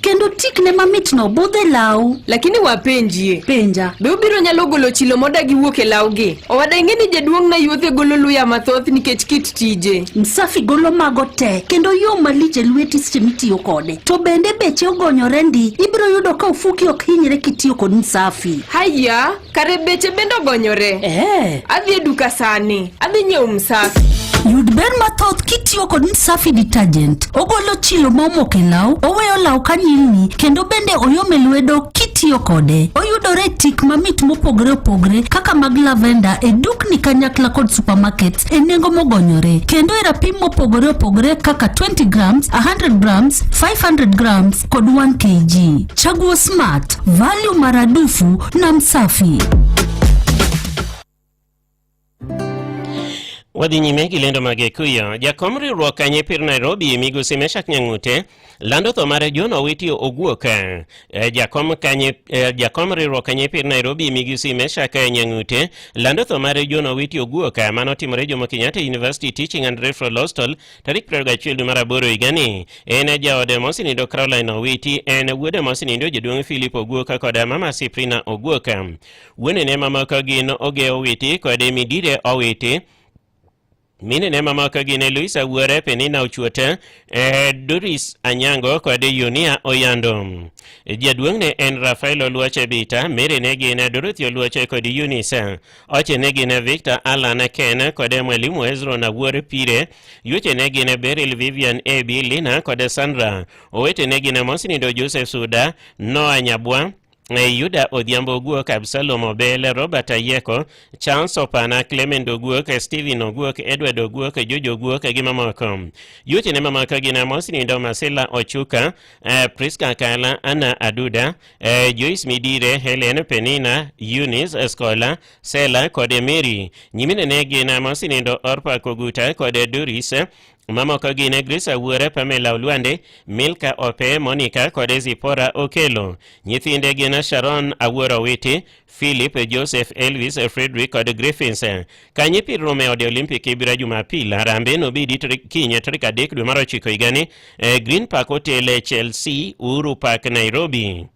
Speaker 6: Kendo tik ne mamit no bodhe law.
Speaker 14: Lakini wapenjie.
Speaker 6: Penja.
Speaker 14: Be ubiro nyalo golo chilo modagi wuok e law gi. Owada ingeni jaduong' na yuothe golo luya mathoth nikech kit tije.
Speaker 6: Msafi golo mago te kendo yo maliche lweti semitiyo kode. To bende beche ogonyore ndi ibiro yudo ka ufuki ok hinyre kitiyo kod Msafi.
Speaker 14: Haya, kare beche bende ogonyore. Adhi e duka sani. Adhi nyiewo Msafi.
Speaker 6: Yud ber mathoth kitiyo kod Msafi detergent. Ogolo chilo momok e law, oweyo law kanyilni kendo bende oyome lwedo kitiyo kode. Oyudore tik mamit mopogre opogre kaka mag lavender e dukni kanyakla kod supermarkets e nengo mogonyore. Kendo e rapim mopogre opogre kaka 20 grams, 100 grams, 500 grams kod 1 kg. Chaguo smart, value maradufu na Msafi.
Speaker 18: Wadhi nyime gi lendo mag Kuyo. Jakom riwruok Kanyepir Nairobi Migosi Meshak Nyang'ute lando tho mar John Owiti Oguok. Jakom riwruok Kanyepir Nairobi Migosi Meshak Nyang'ute lando tho mar John Owiti Oguok manotimore Jomo Kenyatta University Teaching and Referral Hostel tarik 21 dwe mar 8 higani. En jaode mosenindo Caroline Owiti, en wuode mosenindo jaduong' Philip Oguok kod mama Siprina Oguok. Wuonene mamoko gin Oge Owiti kod Midire Owiti. Mine ne mamaka gine Luisa Wuore, Penina Ochuota, Doris Anyango kod Yunia Oyando. Jaduong' ne en Rafael Oluoche Bita, Mere ne gine Dorothy Oluoche kod Eunice. Oche ne gine Victor Alan Ken kod Mwalimu Ezro na Wuore Pire. Yuche ne gine Beryl Vivian Ebi Lina kod Sandra. Owete ne gine Mosinindo Joseph Suda, Noah Nyabwa, Yuda Odhiambo Oguok, Absalom Obele, Robert Ayeko, Charles Opana, Clement Oguok, Stephen Oguok, Edward Oguok, Jojo Oguok gi mamoko. Yuti ne mamoko gin Mosinindo Marcella Ochuka, Priska Kala, Anna Aduda, Joyce Midire, Helen Penina, Eunice Escola, Sela kod Mary. Nyimine ne gin Mosinindo Orpa Koguta kod Doris. Mamoko gine Grace Awuore, Pamela Oluande, Milka Ope, Monica kod Zipora Okelo. Nyithinde gine Sharon Awuore Owiti, Philip, Joseph, Elvis, Frederick kod Griffins. Kanyepir Romeo de Olympic ibira Jumapil Harambee nobidi kinya tarik 3 dwe mar 9 higani Green Park Hotel Chelsea, Uhuru Park, Nairobi.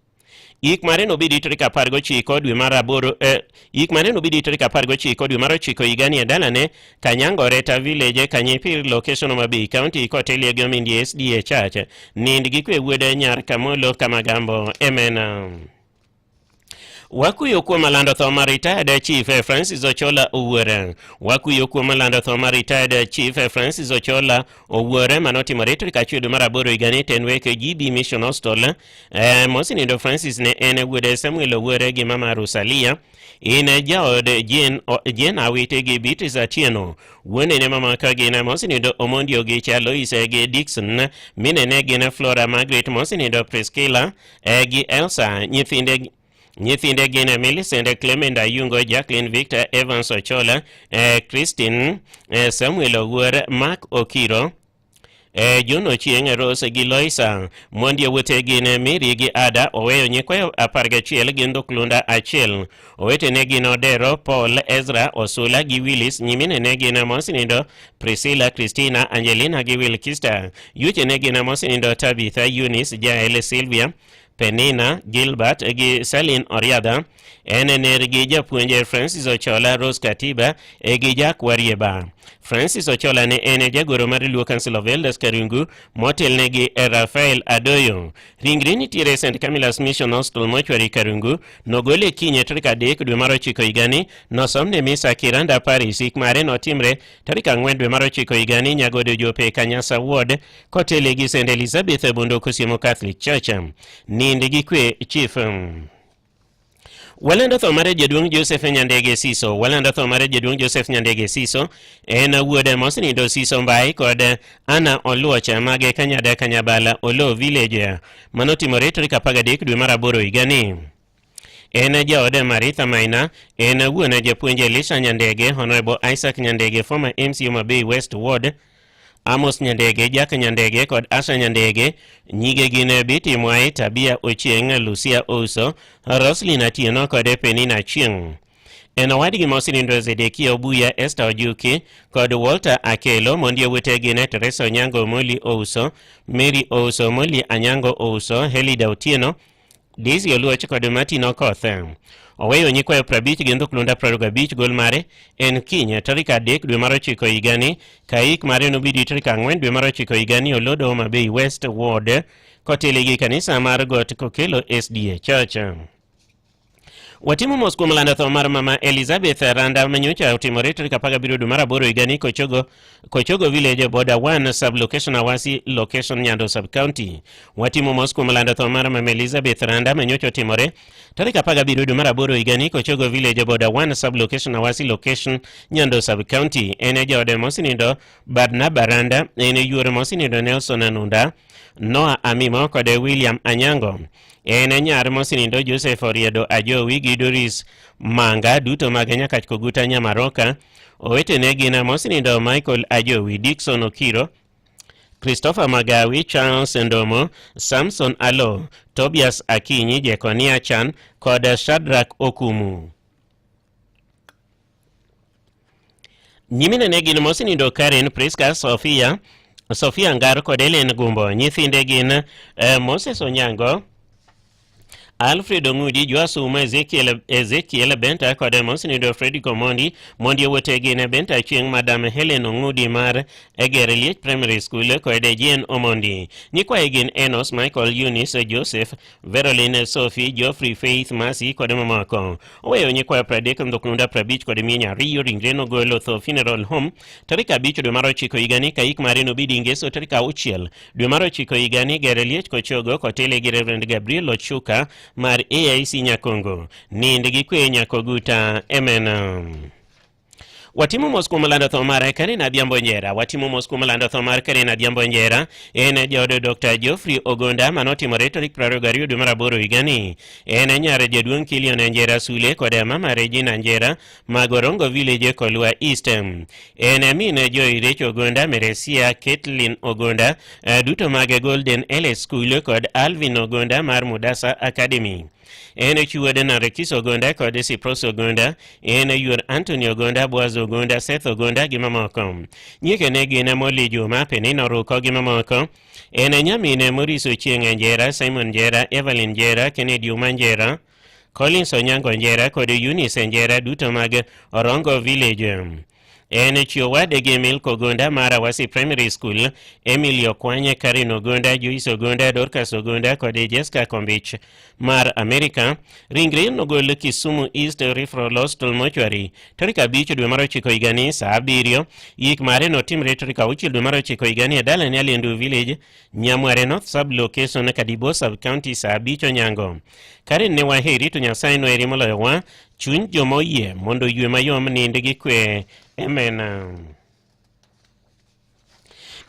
Speaker 18: Ik mare nobidi tarik 19 dwe mar 8 ik mare nobidi tarik 19 dwe mar 9 higani e dalane Kanyangoreta Village, Kanyepir location Homabay County kotelie gi Omindi SDA Church. Nind gi kwe wuode nyar Kamolo Kamagambo. Amen. Wakuyo kuom lando tho mar retired Chief Francis Ochola Owuore. Wakuyo kuom lando tho mar retired Chief Francis Ochola Owuore manotimore tarik 1 dwe mar 8 higani Tenwek GB Mission Hostel. Mosinindo Francis ne en wuode Samuel Owuore gi mama Rosalia. In jaod Jen Awite gi Beatrice Atieno. Wuone ne mamaka gin Mosinindo Omondio gi Charlois gi Dixon. Mine ne gin Flora Margaret, Mosinindo Priscilla gi Elsa. Nyithinde gin Millicent Clement Ayungo, Jacqueline Victor Evans Ochola, Christine Samuel Owuore, Mark Okiro, Juno chieng' Rose gi Loisa mondi owete gin Miri gi Ada oweyo nyikwayo 11 gi Nduklunda achiel. Owete ne gin Odero, Paul, Ezra, Osula gi Willis. Nyimine ne gin Mosinindo, Priscilla, Christina, Angelina gi Wilkista. Yuche ne gin Mosinindo, Tabitha, Eunice, Jael, Sylvia, Penina, Gilbert gi Salin Oriada. Enener gi japuonje Francis Ochola, Rose Katiba gi Jack Warieba. Francis Ochola ne ene jagoro mar Luo Council of Elders Karungu, motel ne gi Rafael Adoyo. Ringre nitiere St. Camilla's Mission Hospital Mortuary Karungu, nogole kinye tarik 3 dwe mar 9 higani, nosomne misa Kiranda Paris. Ik mare notimre tarik 4 dwe mar 9 higani Nyagodo Jope Kanyasa Ward, kotele gi St. Elizabeth Bondo Kosiemo Catholic Church. Ninde gi kwe Chief Walanda tho mare jaduong' Joseph Nyandege Siso. Walanda tho mare jaduong' Joseph Nyandege Siso en wuode Mosinindo Siso Mbai kod Ana Oluocha mage Kanyada Kanyabala Olo Village. Manotimore tarik 13 dwe mar 8 higani. En jaode Maritha Maina, en wuone japuonje Elisha Nyandege, Honorable Isaac Nyandege, former MC Homa Bay West Ward, Amos Nyandege, Jack Nyandege kod Asha Nyandege. Nyige gine Biti Mwai, Tabia Ochieng, Lucia Oso, Roslyn Atieno kod Penina Chieng. En owadgi Mosinindo Zedekia Obuya, Esther Ojuki kod Walter Akelo. Mondi owete gine Teresa Onyango Moli Ouso, Mary Ouso, Moli Anyango Ouso, Helida Otieno, Daisy Oluoch kod Martin Okoth. Oweyo nyikwayo 50 gi Nduklunda 25 gol mare en kinye tarik 3 dwe mar 9 higani. Kaik mare nobidi tarik 4 dwe mar 9 higani Olodo Homa Bay West Ward, kotele gi kanisa mar Got Kokelo SDA Church. Watimo mos kuom lando tho mar mama Elizabeth Randa manyocha otimore tarik 17 dwe mar 8 higani Kochogo Village Border 1 Sublocation Awasi Location Nyando Sub-County. Watimo mos kuom lando tho mar mama Elizabeth Randa manyocha otimore tarik 17 dwe mar 8 higani Kochogo Village Border 1 Sublocation Awasi Location Nyando Sub-County. En jaode Mosinindo Barnaba Randa, en yuore Mosinindo Nelson Anunda, Noah Amimo kod William Anyango. En nyar Mosinindo Joseph Oriedo Ajowi gi Doris Manga, duto mag Nyakach Koguta Nyamaroka. Owete ne gin Mosinindo Michael Ajowi, Dickson Okiro, Christopher Magawi, Charles Ndomo, Samson Alo, Tobias Akinyi, Jekonia Chan kod Shadrack Okumu. Nyimine ne gin Mosinindo Karen, Priska, Sofia Ngar kod Ellen Gumbo. Nyithinde gin Moses Onyango, Alfred Ongudi, Joasuma, Ezekiel Benta kod Mosinindo Freddy Komondi. Mondi owete gin Benta Chieng, Madam Helen Ongudi mar Egerliech Primary School kod Jane Omondi. Nyikwaye gin Enos, Michael, Eunice, Joseph, Veroline, Sophie, Geoffrey, Faith, Mercy kod mamako. Oweyo nyikwayo 30 Nduklunda 50 kod mienya riyo. Ringre nogolo tho Funeral Home tarik 5 dwe mar 9 higani. Kaik mare nobidi ngeso tarik 6 dwe mar 9 higani Gerliech Kochogo, kotele gi Reverend Gabriel Ochuka mar AIC Nyakongo. Nind gi kwe Nyakoguta. Amen. Watimo mos kuom lando tho mar Karina Adhiambo Njera. Watimo mos kuom lando tho mar Karina Adhiambo Njera. En jaode Dr. Geoffrey Ogonda manotimore tarik 22 dwe mar 8 higani. En nyar jaduong' Kilion Njera Sule kod mama Regina Njera Magorongo Village Kolua East. En min Joirech Ogonda, Meresia Caitlin Ogonda, duto mag Golden LS School kod Alvin Ogonda mar Mudasa Academy. En chuode Narekis Ogonda kod Cyprus Ogonda. En yuor Anthony Ogonda, Boaz Ogonda, Seth Ogonda gi mamoko. Nyike ne gin Molly Juma, Penina Ruko gi mamoko. En nyamine Maurice Ochieng Njera, Simon Njera, Evelyn Njera, Kennedy Uma Njera, Collins Onyango Njera kod Eunice Njera, duto mag Orongo Village. En chiowade gi Milko Ogonda mar Awasi Primary School, Emilio Kwanye, Karen Ogonda, Joyce Ogonda, Dorcas Ogonda kod Jessica Kombich mar America. Ringre nogol Kisumu East Referral Hospital Mortuary tarik 5 dwe mar 9 higani saa 7. Yik mare notimre tarik 6 dwe mar 9 higani e dala Nyalindu Village, Nyamware North Sublocation, Kadibo Sub-County saa 5 onyango. Karen ne waheri to Nyasaye noeri moloyo wa chuny jomoyie mondo ywe mayom nind gi kwe. Amen.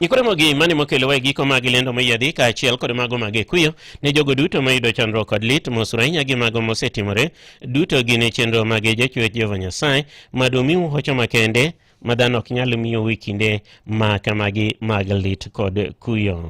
Speaker 18: Nyikore mogi mane mokelo wa giko mag lendo mayadhi ka achiel kod mago mage kuyo ne jogo duto mayudo chandruok kod lit mosura gi mago mosetimore duto gine chenro mage jachwech Jehova Nyasaye madomi hocho makende ma dhano ok nyal miyo e kinde ma kamagi mag lit kod kuyo.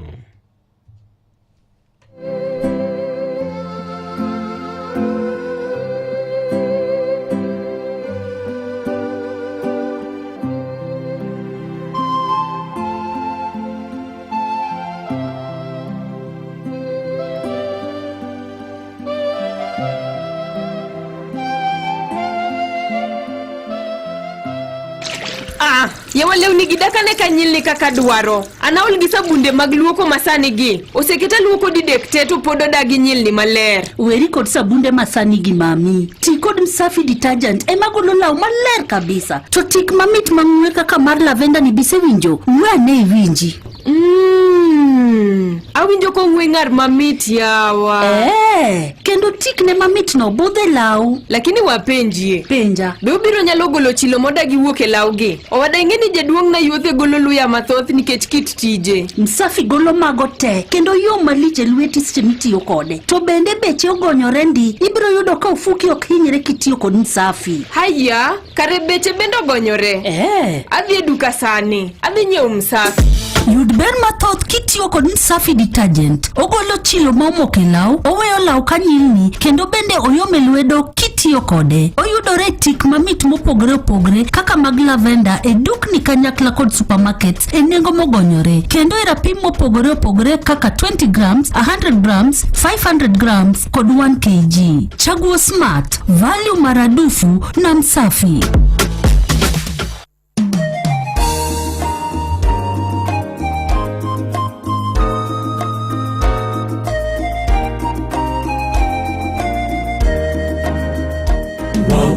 Speaker 14: Yawa lewni gidakane kanyilni kaka dwaro. Anaol gi sabunde mag luoko masani gi. Oseketa luoko didek te to pod odagi nyilni maler.
Speaker 6: Weri kod sabunde masani gi mami. Ti kod Msafi detergent ema golo law maler kabisa. To tik mamit mang'we kaka mar lavender ni bise winjo. Ng'ane winji.
Speaker 14: Awinjo ko ng'we mamit yawa.
Speaker 6: Kendo tik ne mamit no bodhe law.
Speaker 14: Lakini wapenjie.
Speaker 6: Penja.
Speaker 14: Be obiro nyalo golo chilo modagi wuok e law gi. Owada ing'eni jaduong' na yuothe golo luya mathoth nikech kit tije.
Speaker 6: Msafi golo mago te. Kendo yo maliche lweti semitiyo kode. To bende beche ogonyore ndi. Ibiro yudo ka ufuki ok hinyre kitiyo kod Msafi.
Speaker 14: Haya, kare beche bende ogonyore. Adhi e duka sani. Adhi nyiewo Msafi.
Speaker 6: Yud ber mathoth kitiyo kod Msafi detergent. Ogolo chilo momok e law, oweyo law kanyilni, kendo bende oyome lwedo kitiyo kode. Oyudore tik mamit mopogre opogre kaka mag lavender e dukni kanyakla kod supermarkets e nengo mogonyore. Kendo e rapim mopogre opogre kaka 20 grams, 100 grams, 500 grams kod 1 kg. Chaguo smart, value maradufu na Msafi.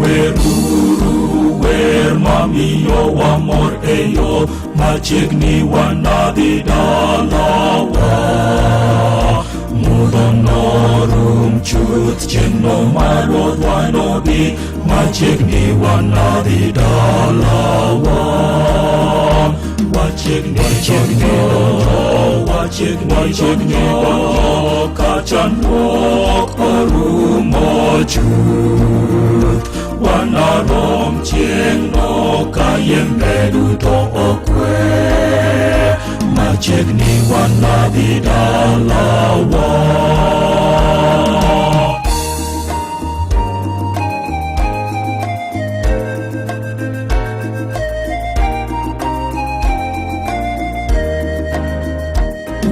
Speaker 16: Weruru wer mamiyo wamor eyo machiegni wanadhi dalawa. Mudho norum chuth chenro marodhwa nobi machiegni wanadhi dalawa. Wachiegni donjo ka chandruok orumo chuth. Wanarom chieng'no ka yembe duto okwe. Machiegni wanadhi dalawa.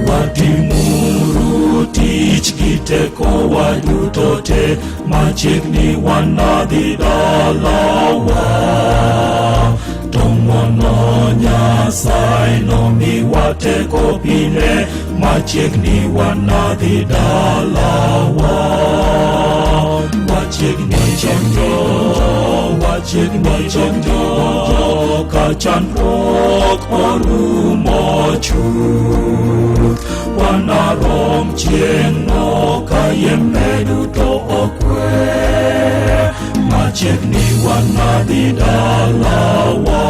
Speaker 16: Watimuru tich gi teko waduto te, machiegni wanadhi dalawa. Tong'wono Nyasaye nomiwa teko pile, machiegni wanadhi dalawa. Wachiegni donjo ka chandruok orumo chuth. Wanarom chieng'no ka yembe duto okwe. Machiegni wanadhi dalawa.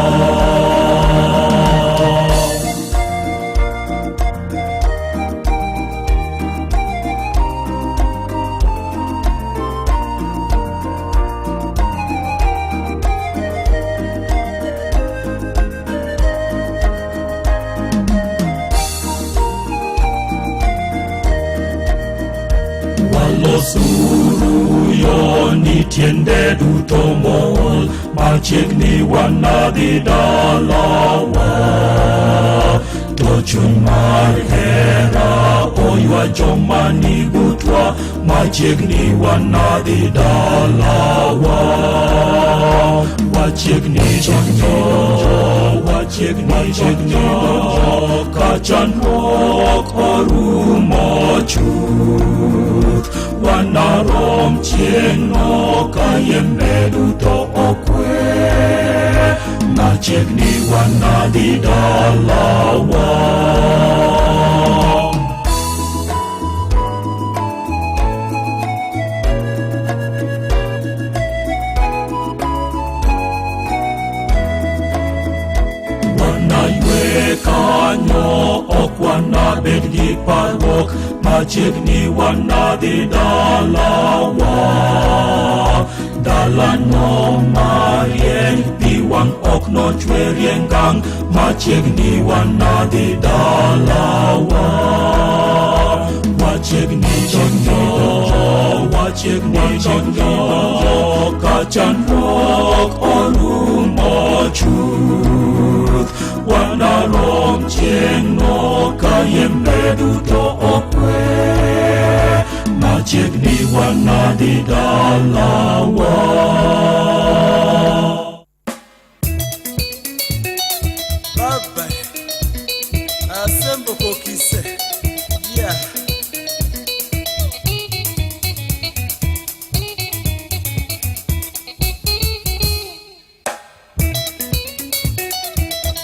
Speaker 16: Walosuru yo ni tiende duto mol, machiegni wanadhi dalawa. To chuny mar hera oywa joma ni butwa, machiegni wanadhi dalawa. Wachiegni donjo ka chandruok orumo chuth. Wanarom chieng'no ka yembe duto okwe. Machiegni wanadhi dalawa. Wanaywe kanyo ok wanabed gi parruok, machiegni wanadhi dalawa. Dalano marieny piwang ok nochwe riengang machiegni wanadhi dalawa wachiegni donjo ka chandruok orumo chuth wanarom chieng'no ka yembe duto okwe machiegni wanadhi dalawa.
Speaker 1: Baba asembo kokise yeah.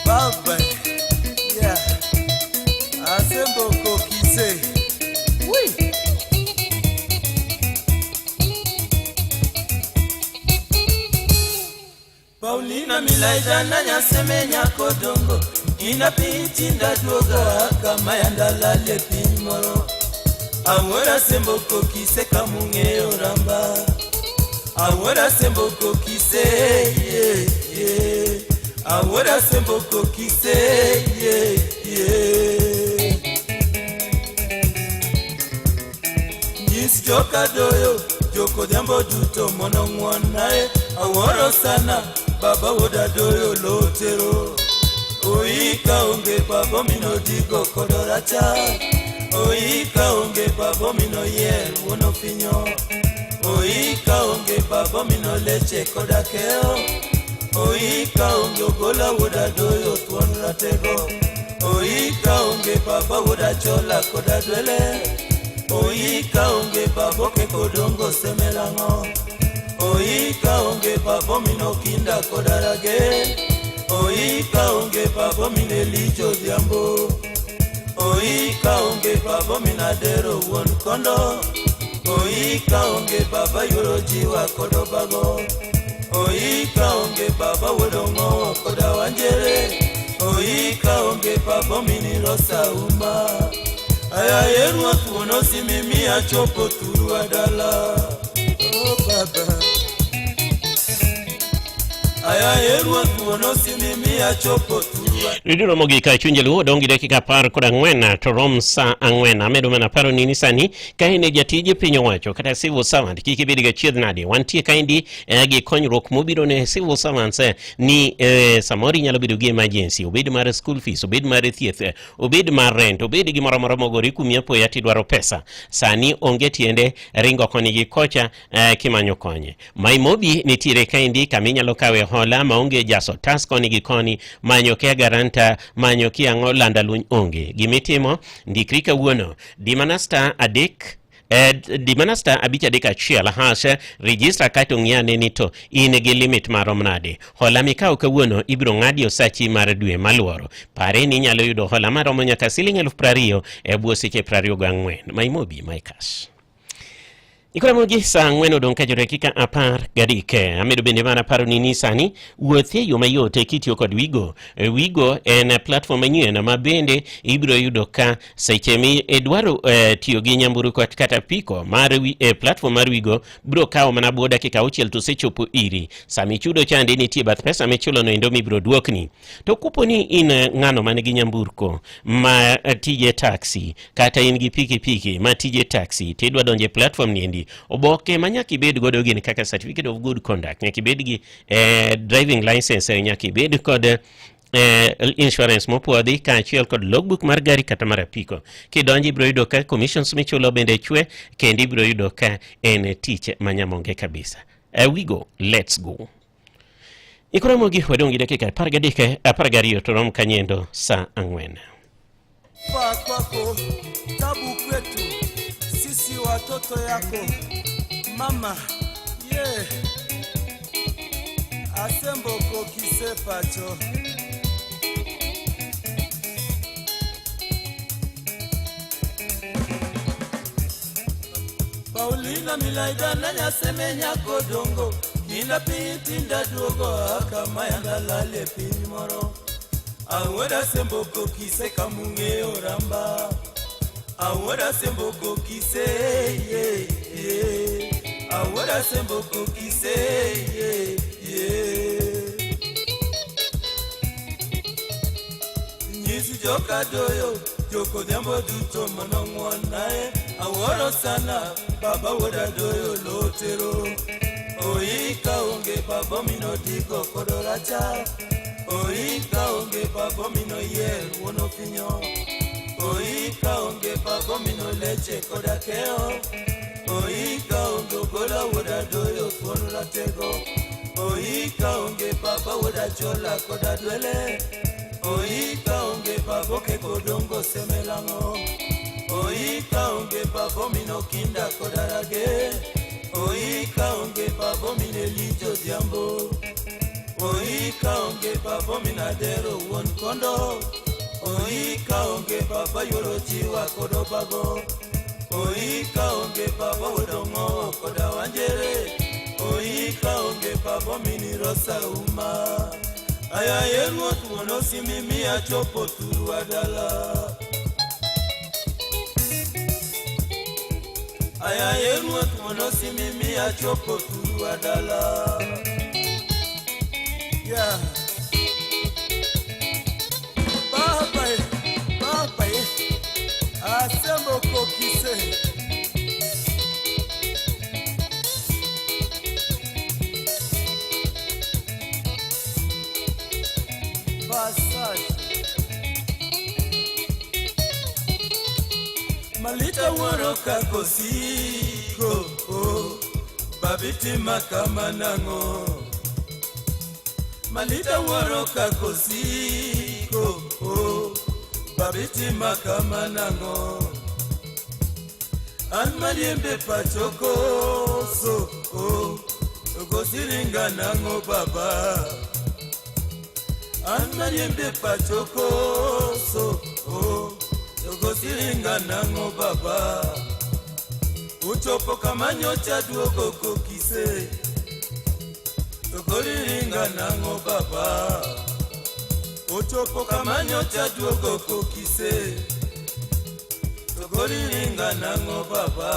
Speaker 1: Baba yeah. Asembo kokise oui. Paulina milaida na nyaseme nyako dongo inapiti ndaduoga kama yandalale pinymoro awora sembo kokise kamunge oramba awora sembo kokise yeah, yeah. Awora sembo kokise yeah, yeah. Nyis joka doyo joko jambo duto mono ngwonae aworo sana baba woda doyo lotero oika onge baba mino digo kodoracha oika onge baba mino yer wono finyo oika onge baba mino leche kodakeo oika onge ogola woda doyo tuon ratego oika onge baba woda chola kodadwele oika onge baba ke kodongo semelango oika onge baba mino kinda kodarage oika onge baba mine lijo diambo oika onge baba minadero won kondo oika onge baba yurojiwa kodobago oika onge baba wodongo kodawanjere oika onge baba mini rosa uma aya yeru tuono simimi achopo turu adala oh baba aya yeru tuono simimi achopo turu
Speaker 18: Ridiro mogika chunje luo dongi dakika par kod ang'wen to rom sa ang'wen amedo mana paro nini sani kaine jatije piny owacho kata civil servant kik ibed ga chiedh nade wantie kaindi gi konyruok mobiro ne civil servants ni samori nyalo bedo gi emergency obed mar school fees obed mar thieth obed mar rent obed gi moro mogori kumia po yati dwaro pesa sani onge tiende ringo koni gi kocha kimanyo konye maimobi nitire kaindi kaminyalo kawe hola maonge jaso task koni gi koni manyo ke garanta manyo kiango landa luny onge gimitimo ndikri kawuono dimanasta adek dimanasta abicha deka chiel hasha register kato ng'yane ni to in gi limit marom nade hola mikao kawuono ibiro ng'adi osachi mar dwe maluoro pare ni nyalo yudo hola maromo nyaka siling 20,000 e bwo seche 24 maimobi maikas Ikora mogi sa ng'weno don kajo dakika apar gadike amedo bende mana paro nini sani wuothe yo mayote kitio kod Wigo Wigo en platform manyien ma bende ibiro yudo ka seche mi edwaro tiyo gi nyamburu kata piko mar platform mar Wigo biro kawo mana bo dakika 6 to sechopo iri sami chudo chande nitie bath pesa mechulo no endo mibiro duokni to kuponi in ng'ano man gi nyamburko ma tije taxi kata in gi piki ma tije taxi tidwa donje platform ni endi oboke manyaki bed godo gin kaka certificate of good conduct nyaki bed gi driving license nyaki bed kod insurance mopuodhi kaachiel kod logbook mar gari kata mar apiko kidonji biro yudo ka commissions michulo bende chwe kendi biro yudo ka en tich manyamonge kabisa. Wigo, let's go. Ikora mogi wadongi dakika 12 to rom kanyendo sa ang'wen.
Speaker 1: Kwako tabu kwetu sisi watoto yako mama yeah. Asembo kokise pacho Paulina milaida na nyaseme nyako dongo Nina piti ndaduogo kama yandalale pinymoro Awora sembo kokise kamunge oramba Awora sembo kokise yeah, yeah. awora sembo kokise nyisi joka doyo joko jambo duto monongwonae aworo sana baba woda doyo lotero oika onge baba mino digo kodoracha oika onge baba mino yer wono finyo oika onge baba mino leche kodakeo oika onge gola woda doyo kodoratego oika onge baba woda chola kodadwele oika onge baba ke kodongo semelango oika onge baba mino kinda kodarage oika onge baba mine lijo diambo oika onge baba minadero won kondo oika onge baba yorochiwa kodobago oika onge baba wodongo kodawanjere oika onge baba mini rosa uma aya yeruot wono simimi achopo turu adala aya yeruot wono simimi achopo turu adala yeah baba asembo kokise malita waroka kosiko babiti makamanango malita waroka kosiko babiti makamanango an maliembe pachoko so gosiringa nango baba an maliembe pachoko so gosiringa nango baba uchopo kamanyo cha duogo kokise goriringa nango baba uchopo kamanyo cha duogo kokise goriringa nango baba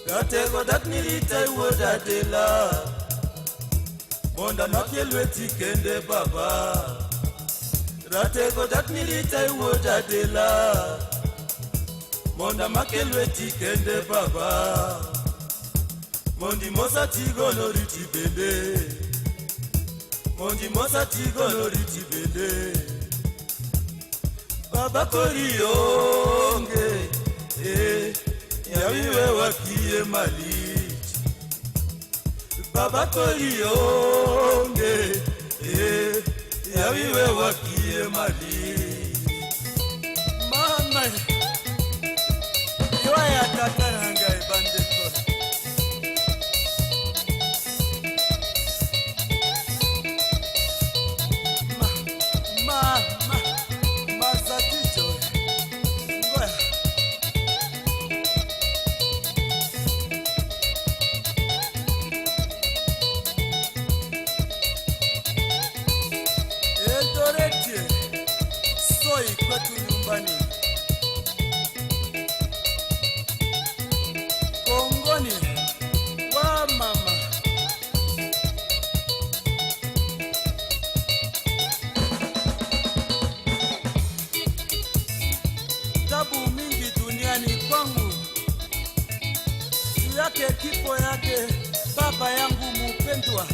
Speaker 1: gatego dak nilita woda dela monda makelweti kende baba ratego dak nilita woda dela monda makelweti kende baba mondi mosa tigo no riti bende mondi mosa tigo no riti bende baba korionge yawiwe wakie malit baba korionge yawiwe wakie malit mama yoya tataranga ibande kifo yake baba yangu mupendwa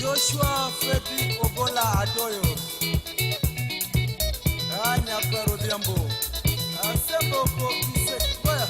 Speaker 1: Joshua Fredi Ogola Adoyo anya kwaro diambo asembo kokise kwaya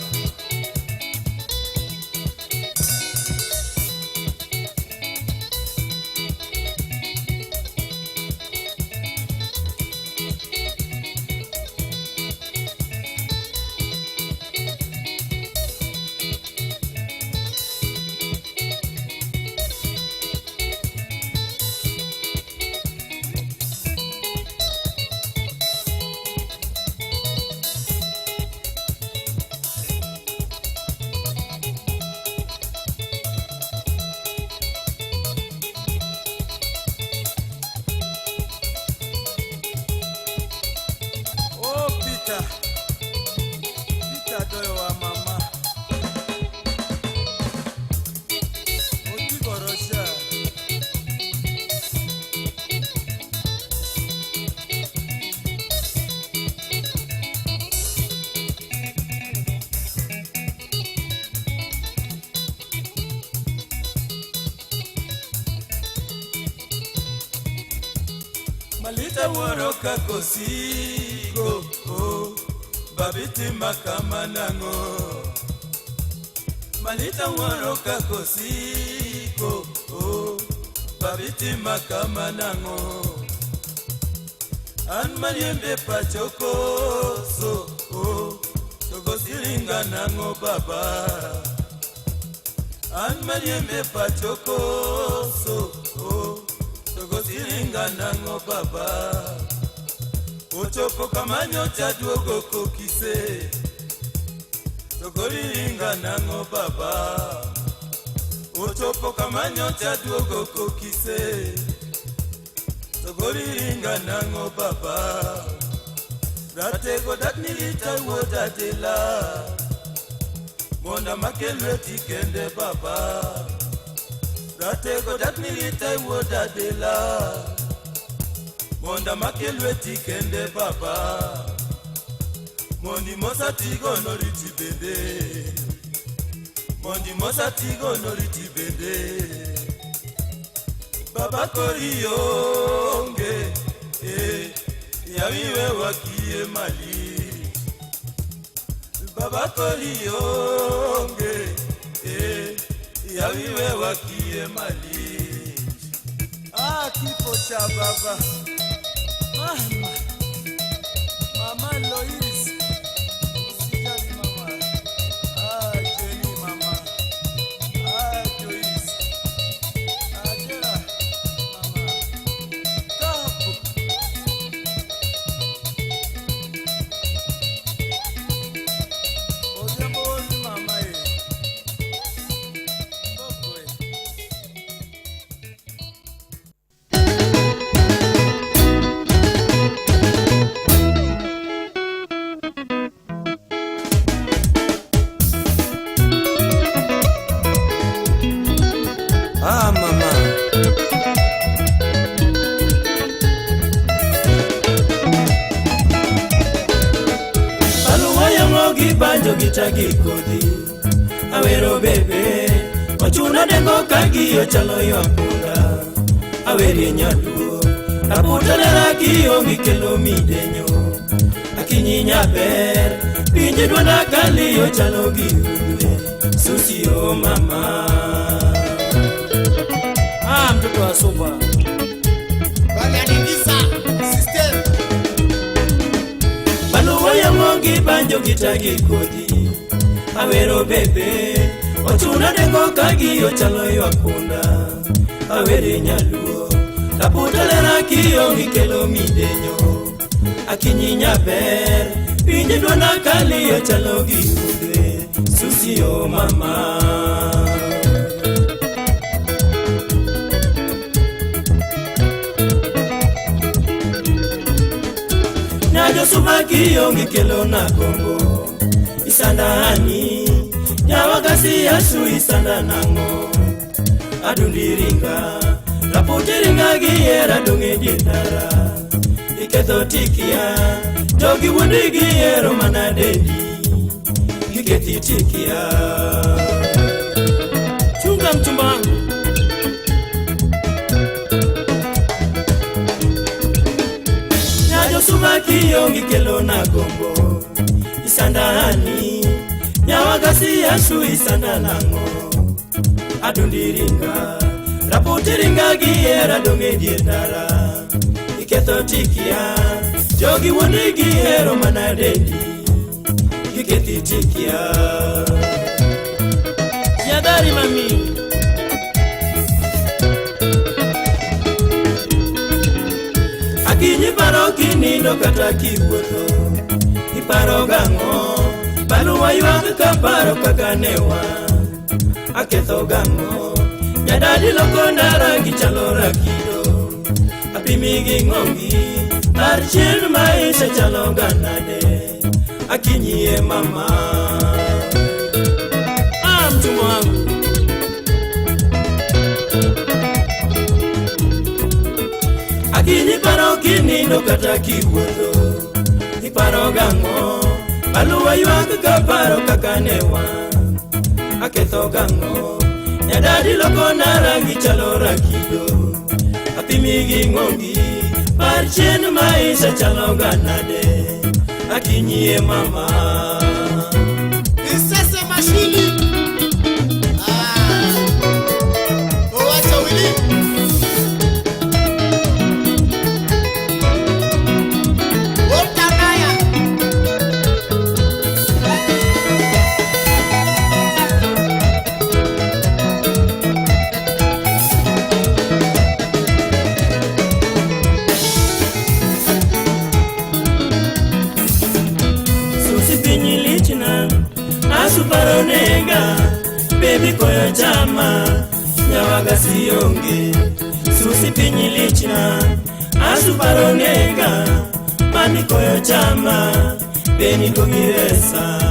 Speaker 1: Malita woro kakosiko, oh, babiti makama nango. Malita woro kakosiko, oh, babiti makama nango. An maniembe pachoko, so, oh, togo silinga nango baba. An maniembe pachoko, so, oh, togo silinga nango baba. Ochopo kamanyo chaduogo kokise, togo silinga nango baba. Ochopo kamanyo chaduogo kokise, togo silinga nango baba. Ratego dat nilita woda de la, monda makelwe tikende baba. Ratego dat nilita woda de la, monda makelwe tikende baba. Mondi mosa tigo no litibende, mondi mosa tigo no litibende. Baba korionge, yawiwe wakie mali. Baba korionge, yawiwe wakie mali. Ah, kifo cha baba. Mama Lois, usijali mama. Ah, Jenny mama. Ah, Joyce. Ah, Jera mama. Tapu. Ojamboni mama ye. Bokwe. Ah, mama. Baluwa ya mogi banjo gitagi kodi, awero bebe, ochuna dengo kagi ochalo yapunda, aweri nyaduo, aputa nera kiyo mikelo midenyo, akinyinya ber, pinje dwanda kali ochalo giudwe, susio mama. Ah, mtoto wa soba. Waliandikisa system. Baluwa ya mongi banjo gitagi kodi, awero bebe, ochuna dengo kagi ochalo yapunda, aweri nyaluo, taputa lera kiyo mikelo midenyo, akinyinya ber, pinje dwanda kali ochalo giudwe, susio mama. Nyajo subaki yongi kelo na kongo, isandani, nyawagasi yasu isanda nango, adundiringa, raputiringa giera donge dietara, iketo tikia, togi wundi giero manadedi, iketi tikia. Chunga mchumbangu. Subaki yongi kelo na gombo, isandani, nyawagasi yasu isanda nango, adundiringa, raputiringa giera donge dietara, iketo tikia, jogi wundi giero manadedi, iketi tikia. Yadari mami. Akinyi paro kinindo kata kiwuotho, iparo gang'o, baluwa ywak ka paro kaka newa, aketho gang'o, nyadadi loko ndara gichalo rakido, apimi gi ng'ongi, mar chien maisha chalo ganade, akinyi e mama. Ah, mchumba wangu. Akinyi paro kinindo kata kiwuotho, iparo gang'o, baluwa ywak ka paro kaka newa, aketho gang'o, nyadadi loko ndara gichalo rakido, apimi gi ng'ongi, Parchen maisha chalo ganade akinyie mama
Speaker 17: Isese mashini Owacha wili Otanaya
Speaker 1: Asuparonega, baby koyo chama, nyawaga siyonge. Susi pinyi lichna, asuparonega, mami koyo chama, beni kongiresa.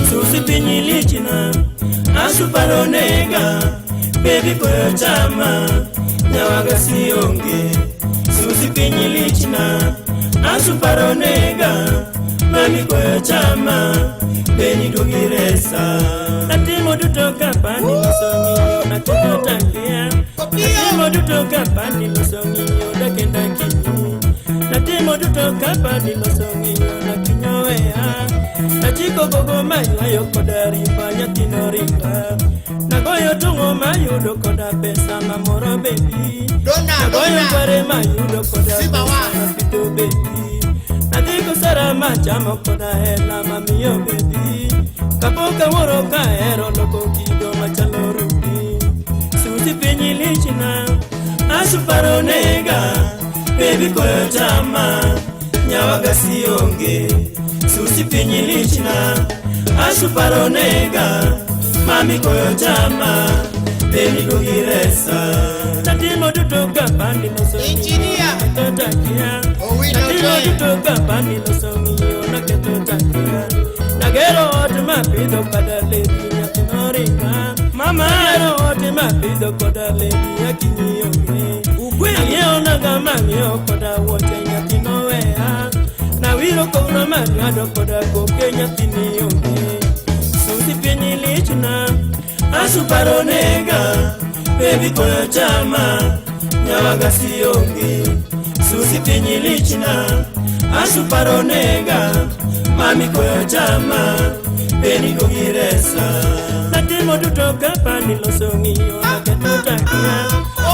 Speaker 1: Susi pinyi lichna, asuparonega, baby koyo chama, nyawaga siyonge. Susi pinyi lichna, asuparonega, mami koyo chama, beni dogiresa. Natimo duto kapani losongiyo, natimo tangia. Natimo duto kapani losongiyo, dakenda kinyo. Natimo duto kapani losongiyo, nakinyowea. Nachiko gogo mayo ayokoda rimba, nyatino rimba. Nagoyo tungo mayudo koda pesa mamoro baby. Nagoyo kware mayudo koda pesa mapito baby. Nadiko sara machamo koda hela mamiyo baby. Kapoka moro kaero loko kido machalo rupi. Susi pinyi lichina, asuparonega, baby koyo chama, nyawaga siyonge. Susi pinyi lichina, asuparonega, mami koyo chama, beni dogiresa. Natimo duto kapani losongiyo,
Speaker 17: Engineer
Speaker 1: naketotakia.
Speaker 17: Owino
Speaker 1: Natimo duto kapani losongiyo, naketotakia. Nagero ote mapido kada lady nyatino ringa. Mama ero ote mapido koda lady yakinyiyonge. Nangeo naga mangeo koda wote nyatino wea. Na wiro kouna mangado koda koke nyatiniyonge. Susi pinyi lichna, asuparonega, baby koyo chama, nyawaga siyonge. Susi pinyi lichna, asuparonega, mami koyo chama, beni dogiresa. Natimo duto kapani losongiyo, naketotakia.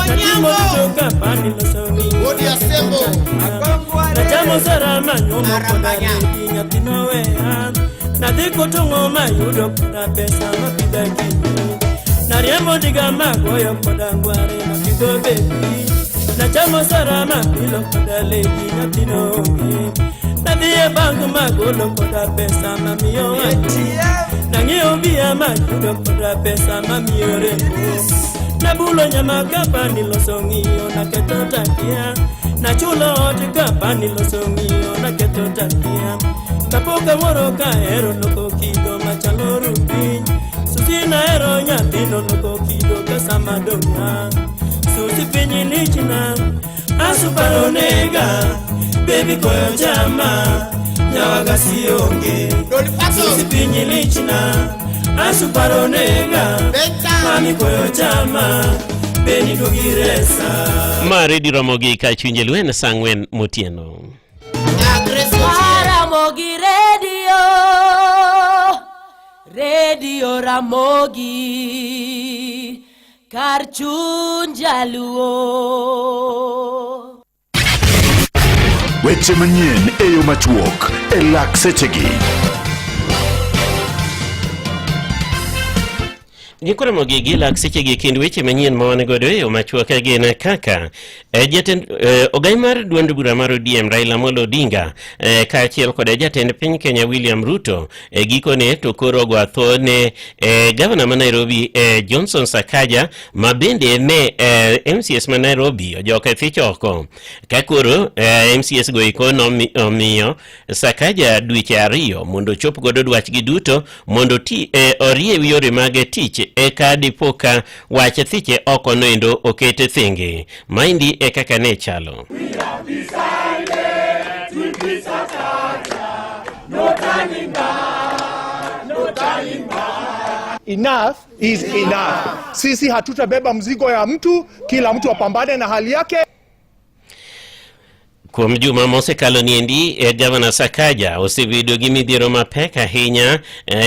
Speaker 1: Natimo duto kapani losongiyo, naketotakia. Nachamo sara manyomo koda lady nyatino wea. Nadiko tungo mayudo koda pesa mapida kinyo. Nariembo diga magoyo koda ngware mapido baby. Nachamo sara mapilo koda lady nyatino onge. Nadhiye bank magolo koda pesa mamiyo ATM. Nang'iyo bia mayudo koda pesa mamiyo rembo. Nabulo nyama kapani losongiyo, naketotakia. Nachulo oti kapani losongiyo, naketotakia. Kapoka moro kaero loko kido machalo rupi. Susi naero nyatino loko kido kasa madonga. Susi pinyi lichna, asuparonega, baby koyo chama, nyawaga siyonge. Susi pinyi lichna, asuparonega, mami koyo chama, beni dogiresa.
Speaker 18: Maredi Ramogi kachunje lwen sangwen motieno.
Speaker 15: Ramogi Radio Ramogi Karchun Jaluo.
Speaker 8: Weche manyien e yo machuok e lak sechegi.
Speaker 18: Gikore mogi lak sechegi kendo weche manyien ma wan godo e yo machuok gin kaka jatend ogai mar duond bura mar ODM Raila Amolo Odinga kaachiel kod jatend piny Kenya William Ruto gikone to koro go athone gavana ma Nairobi Johnson Sakaja ma bende ne MCS ma Nairobi ojoke thichoko ka koro MCS go ikono omiyo Sakaja dweche ariyo mondo chop godo dwachgi duto mondo orie yore mag tich eka dipoka wache thiche oko noendo okete thingi maindi kaka ne chalo.
Speaker 16: We have decided to be Sakaja, no turning back.
Speaker 5: Enough is enough. Sisi hatutabeba mzigo ya mtu, kila mtu apambane na hali yake.
Speaker 18: Kuom juma mosekalo niendi Gavana Sakaja osebedo gi midhiero mapek ahinya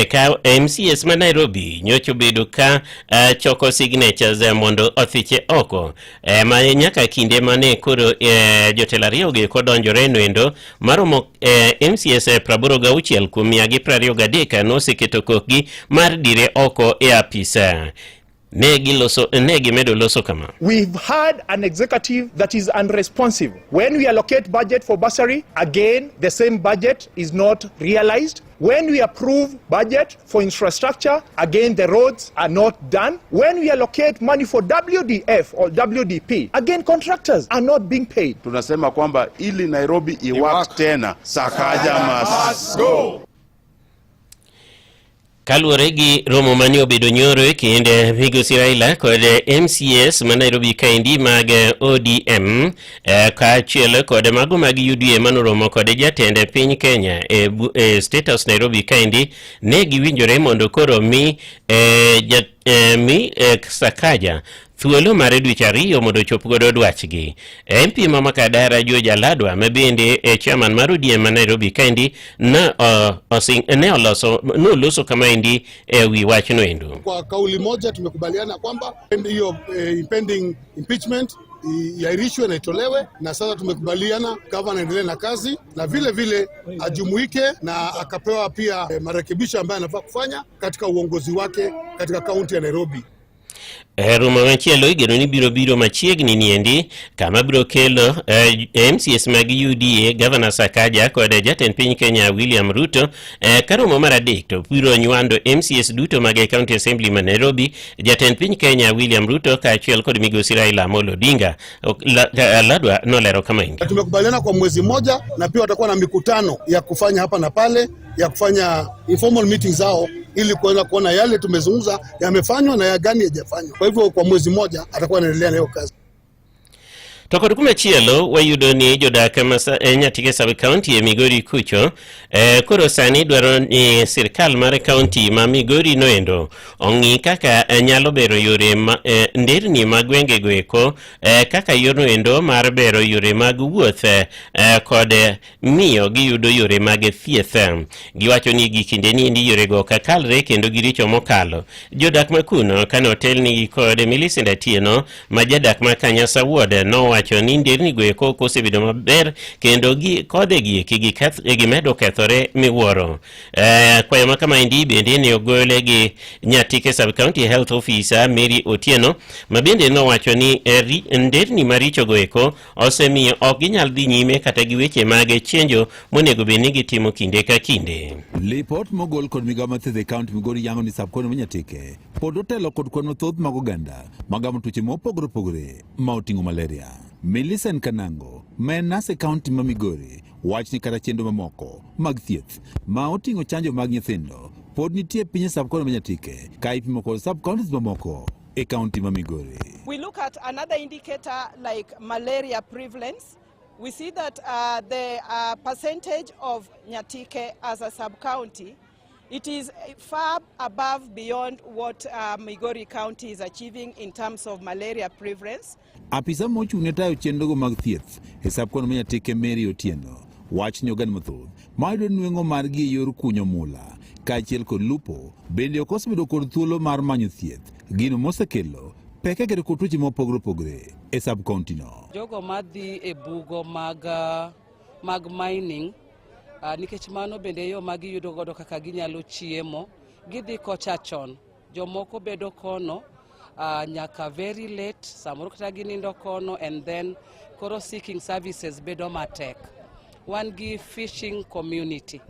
Speaker 18: ka MCS ma Nairobi nyocho bedo ka choko signatures mondo othiche oko ma nyaka kinde mane koro jotelo ariyo gi kodonjore noendo maromo MCS 86 kuom 123 noseketo kokgi mar dire oko e apisa.
Speaker 5: We've had an executive that is unresponsive. When we allocate budget for bursary, again, the same budget is not realized. When we approve budget for infrastructure, again, the roads are not done. When we allocate money for WDF or WDP, again, contractors are not being paid.
Speaker 20: Tunasema kwamba ili Nairobi iwak tena, Sakaja must go.
Speaker 18: Kaluwore gi romo mane obedo nyoro e kind Migosi Raila kod MCS ma Nairobi kaendi mag ODM kaachiel kod mago mag UDA manoromo kod jatend piny Kenya e State House Nairobi kaendi, ne giwinjore mondo koro mi Sakaja thuolo mar dweche ariyo mondo chop godo dwachgi. MP ma Makadara George Aladwa mabende chairman mar ODM ma Nairobi kaendi noloso kama endi wi wachno endo.
Speaker 2: Kwa kauli moja tumekubaliana kwamba hiyo impending impeachment yairishwe na itolewe, na sasa tumekubaliana gavana endelee na kazi na vile vile ajumuike na akapewa pia marekebisho ambayo anafaa kufanya katika uongozi wake katika kaunti ya Nairobi.
Speaker 18: Romo machielo igeno ni biro machiegni niendi kama biro kelo MCS mag UDA Gavana Sakaja kod jatend piny Kenya William Ruto karomo mar adek to biro nywando MCS duto mag County Assembly ma Nairobi, jatend piny Kenya William Ruto kaachiel kod Migosi Raila Amolo Odinga. Ladwa nolero kama ingi.
Speaker 2: Tumekubaliana kwa mwezi mmoja na pia watakuwa na mikutano ya kufanya hapa na pale, ya kufanya informal meetings zao ili kuona yale tumezungumza yamefanywa na ya gani hajafanywa. Kwa hivyo kwa mwezi mmoja atakuwa anaendelea na hiyo kazi.
Speaker 18: Tokod kumachielo wayudo ni jodak Nyatike sub-county e Migori kucho koro sani dwaro ni sirkal mar county ma Migori noendo ong'i kaka nyalo bero yore nderni mag gwenge goeko kaka yorno endo mar bero yore mag wuoth kod miyo giyudo yore mag thieth. Giwacho ni gikinde ni yore go kakalre kendo giricho mokalo. Jodak makuno kano otelni kod Millicent Atieno ma jadak ma Kanyasa Ward no wacho ni nderni goeko kosebedo maber kendo kodegi gimedo kethore miwuoro. Kwayo ma kama endi bende ne ogole gi Nyatike sub-county health officer Mary Otieno ma bende no wacho ni nderni maricho goeko osemiyo ok ginyal dhi nyime kata gi weche mag chenjo monego bedni gitimo kinde ka kinde.
Speaker 24: Lipot mogol kod migawo mathiedho e kaunti Migori yango ni sub-county ma Nyatike pod otelo kod kwan mathoth mag oganda magamo tuoche mopogore opogore ma oting'o malaria. Millicent Kanango, ma en nas e kaunti ma Migori, wach ni kata chenro mamoko mag thieth ma oting'o chanjo mag nyithindo pod nitie piny sub-county ma Nyatike ka ipimo kod sub-counties mamoko e kaunti ma Migori.
Speaker 26: We look at another indicator like malaria prevalence. We see that the percentage of Nyatike as a sub-county, it is far above beyond what Migori County is achieving in terms of malaria prevalence.
Speaker 24: Apisa mochung'ne tayo chenrogo mag thieth e sub-county ma Nyatike Mary Otieno wach ni oganda mathoth mayudo nweng'o margi e yor kunyo mula kaachiel kod lupo bende ok osebedo kod thuolo mar manyo thieth, gino mosekelo pek e kedo kod tuoche mopogore opogore e sub-county no.
Speaker 21: Jogo madhi e bugo mag mining nikech mano bende yo magi yudo godo kaka ginyalo chiemo, gidhi kocha chon. Jomoko bedo kono nyaka very late, samoro kata ginindo kono, and then koro seeking services bedo matek. Wan gi fishing community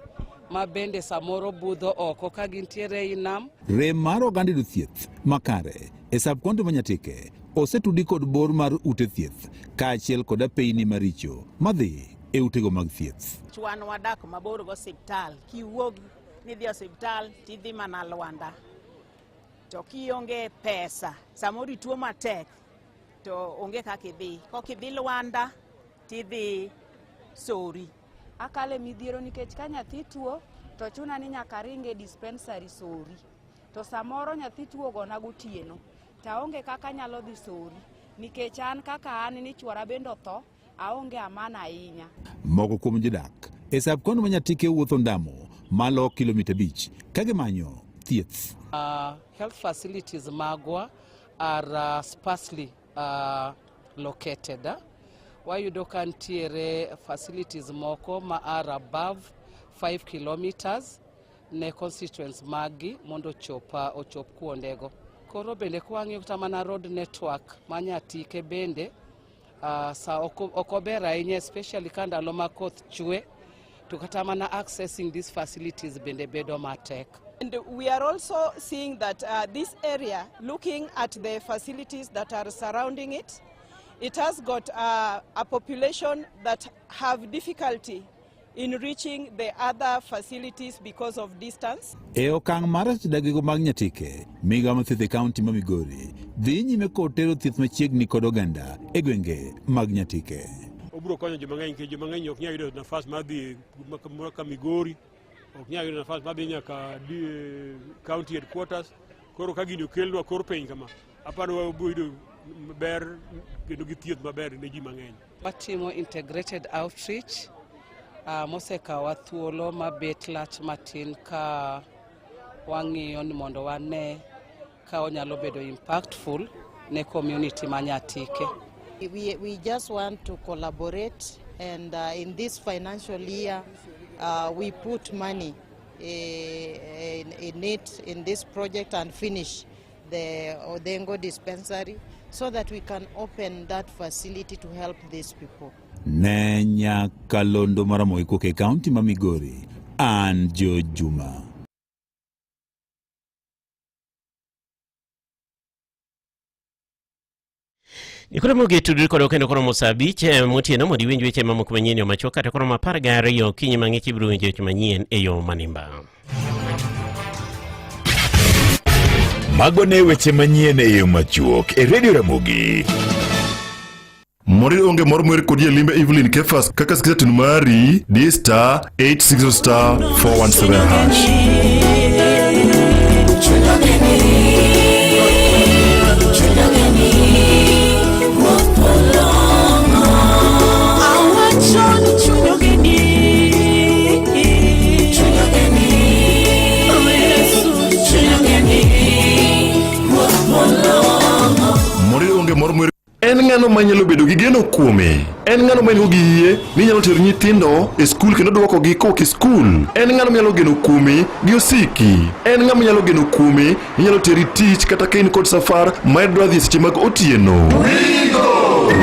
Speaker 21: ma bende samoro budho oko ka gintiere i nam.
Speaker 24: Rem mar oganda yudo thieth makare e sub-county ma Nyatike osetudi kod bor mar ute thieth kaachiel kod apeyni maricho madhi e utego mag thieth.
Speaker 22: Wan wadak mabor go osiptal, kiwuog nidhi osiptal tidhi mana Lwanda, to kionge pesa samoro ituo matek to onge kaka idhi. Kokidhi Lwanda tidhi Sori.
Speaker 26: Akale midhiero nikech ka nyathi tuo to chuna ni nyaka ringe dispensary Sori. to samoro nyathi tuo gona gotieno taonge kaka nyalo dhi sori nikech an kaka an ni chwora bende otho aonge amana ahinya.
Speaker 24: Moko kuom jodak e sab-kaunti ma Nyatike wuotho ndamo malo kilomita 5 ka gimanyo thieth.
Speaker 21: Health facilities magwa are sparsely located. Wayudo ka ntiere facilities moko ma are above 5 kilometers ne constituents magi mondo ochop kuondego. Koro bende kwang'yo kata mana road network ma Nyatike bende sa okober ahinya, especially ka ndalo ma koth chwe to kata mana accessing these facilities bende bedo matek.
Speaker 7: And we are also seeing that this area, looking at the facilities that are surrounding it, it has got a population that have difficulty in reaching the other facilities because of distance.
Speaker 24: E okang' mar dagigo mag Nyatike, migawo mathieth e kaunti ma Migori dhi nyime kod tero thieth machiegni kod oganda e gwenge mag Nyatike.
Speaker 10: Obiro konyo joma ng'eny nikech joma ng'eny ok nyal yudo nafas mar dhi ka Migori, ok nyal yudo nafas mar dhi nyaka county headquarters. Koro ka gini okelnwa kor piny kama, aparo wabiro yudo ber kendo gi thieth maber ne ji mang'eny.
Speaker 21: Watimo integrated outreach. Mosekawa thuolo mabet lach matin ka wang'iyo ni mondo wane ka onyalo bedo impactful ne community ma Nyatike.
Speaker 11: We just want to collaborate, and in this financial year we put money in this project and finish the Odengo dispensary so that we can open that facility to help these people.
Speaker 24: Ne Nyakalondo Maramogi Koke County ma Migori, an Jo Juma.
Speaker 18: Nikoro moge tudri kod okendo koro mosabich motieno modi winj weche mamoko manyien yo machuok kata koro mapar gi ariyo kinyi mang'ich ibiro winjo weche manyien e yo manimba.
Speaker 4: Mago ne weche manyien e yo machuok e Radio Ramogi.
Speaker 19: Mori onge mor mwer kod limbe Evelyn Kefas kaka skizatun mari D star 860 star 417 hash. Mori onge mor mwer en ng'ano manyalo bedo gi geno kuome. En ng'ano manigi yie ni nyalo tero nyithindo e skul kendo duoko gi koke skul. En ng'ano nyalo geno kuome gi osiki. En ng'ama nyalo geno kuome ni nyalo teri tich kata kain kod safar ma dwa dhi seche mag otieno.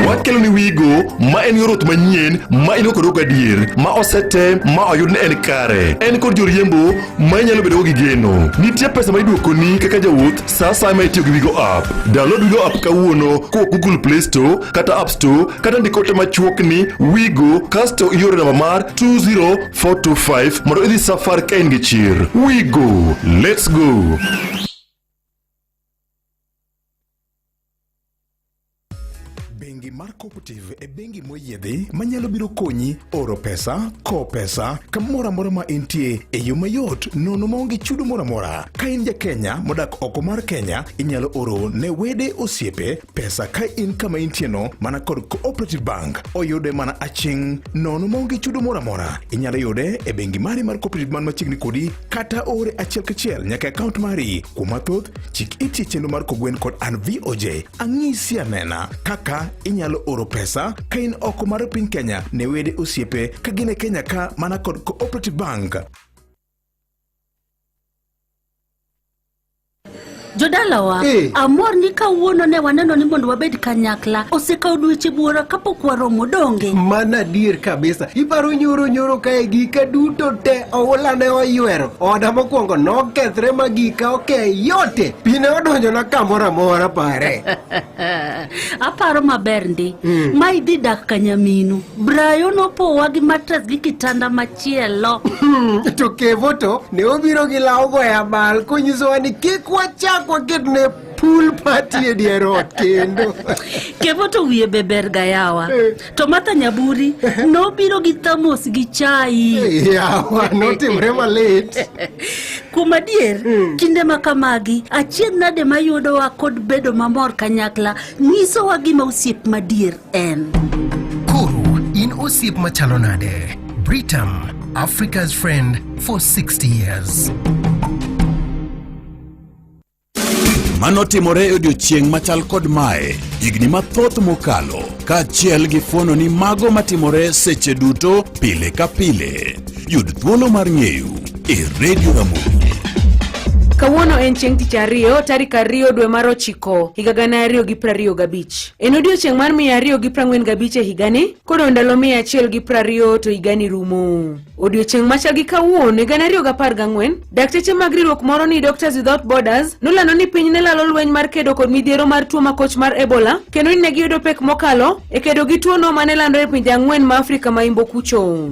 Speaker 19: Wakelo ni Wigo ma en yorot manyien ma ino kod adier ma osete ma oyud ne en kare. En kod joriembo ma nyalo bedo gi geno. Nitie pesa ma iduoko ni kaka jawuoth sa ma itiyo gi Wigo app. Download Wigo app kawuono ko Google Play Store kata App Store kata ndikote machuok ni Wigo kasto iore namba mar 20425 mondo idhi safar ka in gi chir. Wigo, let's go.
Speaker 4: Bengi mar Cooperative e bengi moyiedhi manyalo biro konyi oro pesa, ko pesa, kamora mora ma intie e yo mayot nono maonge chudo mora mora. Ka in ja Kenya modak oko mar Kenya, inyalo oro ne wede osiepe pesa ka in kama intie no mana kod Cooperative Bank. Oyude mana aching nono maonge chudo mora mora. Inyalo yude e bengi mari mar Cooperative man machiegni kodi kata ore achiel kachiel nyaka account mari. Kuma thoth chik iti chenro mar kogwen kod an VOJ. Ang'isi anena kaka inyalo oro pesa ka in oko mar piny Kenya ne wede osiepe ka gine Kenya ka mana kod Cooperative Bank.
Speaker 6: Jodalawa, amor ni kawuono ne waneno ni mondo wabed kanyakla osekawo dweche buora kapok waromo donge.
Speaker 12: Mana dier kabisa. Iparo nyoro kae gika duto te oula ne oywero. Oda mokwongo nokethre ma gika yote. Pine odonjo na kamora mora pare.
Speaker 6: Aparo maber ndi. Ma idhi dak kanyaminu. Brayo nopowa gi matras gi kitanda machielo.
Speaker 12: To kevo to ne obiro gi law goya bal konyisowa ni kik wachak chak waketne pool party e dier ot kendo.
Speaker 6: Kevo to wiye beber ga yawa. To Martha Nyaburi nobiro gi thamos gi chai.
Speaker 12: Yawa, notimre malit.
Speaker 6: Kuom adier, kinde ma kamagi, achiedh nade mayudowa kod bedo mamor kanyakla nyisowa gima osiep madier en.
Speaker 3: Koro, in osiep machalo nade? Britam, Africa's friend for 60 years.
Speaker 8: Manotimore odiochieng' machal kod mae higni mathoth mokalo kaachiel gi fuono ni mago matimore seche duto pile ka pile. Yud thuolo mar ng'eyo e Radio Ramogi.
Speaker 9: Kawuono en chieng' tich ariyo tarik 2 dwe mar 9 higa 2025. En odiochieng' mar 245 e higani kod ndalo 120 to higani rumo. Odiochieng' machal gi kawuono e 2014 dakteche mag riwruok moro ni Doctors Without Borders nolando ni piny ne lalo lweny mar kedo kod midhiero mar tuo makoch mar Ebola kendo ni ne giyudo pek mokalo e kedo gi tuo no mane landore e pinje 4 ma Afrika ma Imbo kucho.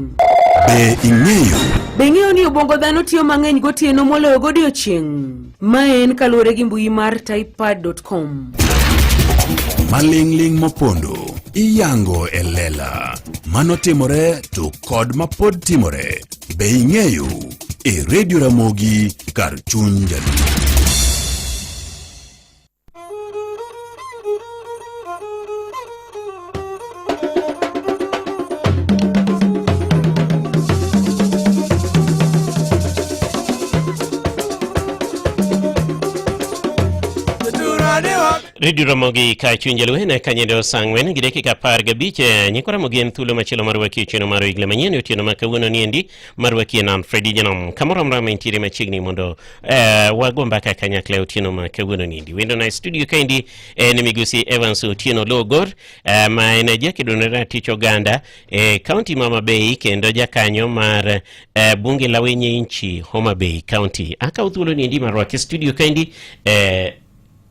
Speaker 9: Be ing'eyo ni obongo dhano tiyo mang'eny gotieno moloyo godiochieng'? Ma en kaluwore gi mbui mar typepad.com.
Speaker 8: Maling'ling mopondo iyango e lela manotimore to kod mapod timore. Be ing'eyo e Radio Ramogi kar chuny jaluo.
Speaker 18: Radio Ramogi ka chunje luhene kanyendo sangwen gi dakika 15 nyikora mogen thulo machilo mar waki cheno mar igle manyeni otieno makawuono niendi mar waki nan Freddy Janom kamoro mrama intire machigni mondo wagomba ka kanyakla otieno makawuono niendi wendo na studio kaindi ni migusi Evans Otieno Logor ma ene jakedonera tich oganda county Mama Bay kendo jakanyo mar bunge la wenye inchi Homa Bay County aka uthulo niendi mar waki studio kaindi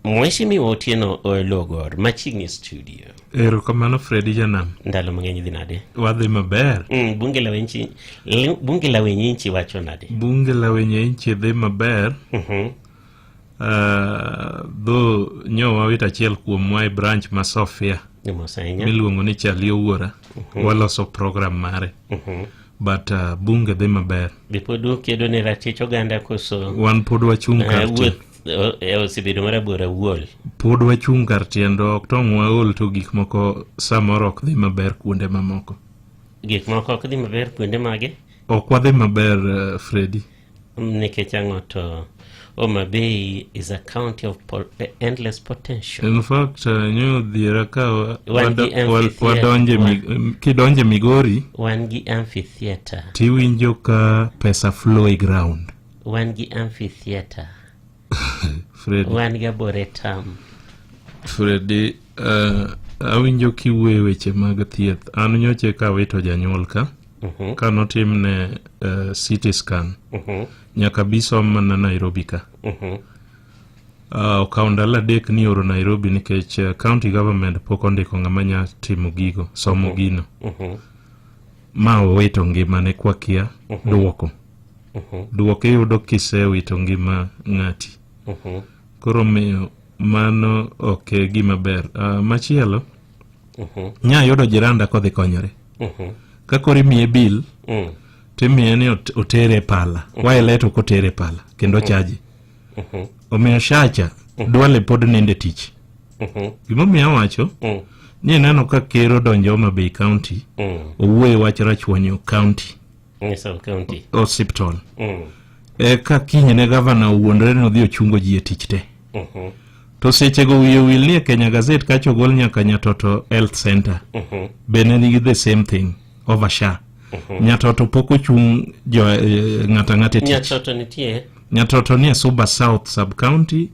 Speaker 18: Mheshimiwa Otieno Logor machigni studio.
Speaker 13: Erokamano Freddy Janam.
Speaker 18: Ndalo mang'eny dhi nade?
Speaker 13: Wadhi maber.
Speaker 18: Bunge la wenye inchi wacho nade?
Speaker 13: Bunge la wenye inchi dhi maber. Dho nyo wawit achiel kuom wae branch ma Sofia. Miluongo ni Chalio Wuora. Waloso program mare. But bunge dhi maber.
Speaker 18: Bipodu kedo ne ratich oganda koso?
Speaker 13: Wan pod wachung' kar
Speaker 18: osibedo marabora wuol.
Speaker 13: Pod wachung' kar tiendo ok tong' waol to gik moko samoro ok dhi maber kuonde mamoko.
Speaker 18: Gik moko ok dhi maber kuonde mage?
Speaker 13: Ok wadhi maber Freddy.
Speaker 18: Nikech ang'o to Homa Bay is a county of endless potential.
Speaker 13: In fact, nyo dhiera ka kidonje Migori
Speaker 18: wan gi amphitheater.
Speaker 13: Tiwinjo ka pesa flow e ground.
Speaker 18: Wan gi amphitheater.
Speaker 13: Freddy.
Speaker 18: Wan gi Arboretum.
Speaker 13: Freddy, awinjo kiwe weche mag thieth. An nyoche ka wito janyuol ka. Ka notimne CT scan. Nyaka bisom na Nairobi ka. Okaunda la dek ni oro Nairobi nikech county government pok ondiko ng'ama nya timo gigo, somo gino. Ma owito ngimane kwa kia duoko. Duoko yudo kisewito ngima ng'ati. Koro miyo mano ok gima ber. Machielo nya yudo jiranda kodhi konyore. Ka kori miye bil timiye ni otere pala. Wae leto kotere pala kendo chaji. Omiyo shacha dwale pod nende tich. Gima miya wacho ni neno ka kero donjo Homa Bay County owuoye wach Rachuonyo County.
Speaker 18: County.
Speaker 13: Hospital. Ka kinyne gavana uwondre no dhi ochungo ji e tich te. To sechego wiye wil ni Kenya Gazette kacho gol nyaka Nyatoto Health Center. Bene nigi the same thing over SHA. Nyatoto poko chung ng'ata tich.
Speaker 18: Nyatoto nitie?
Speaker 13: Nyatoto ni Suba South Sub County,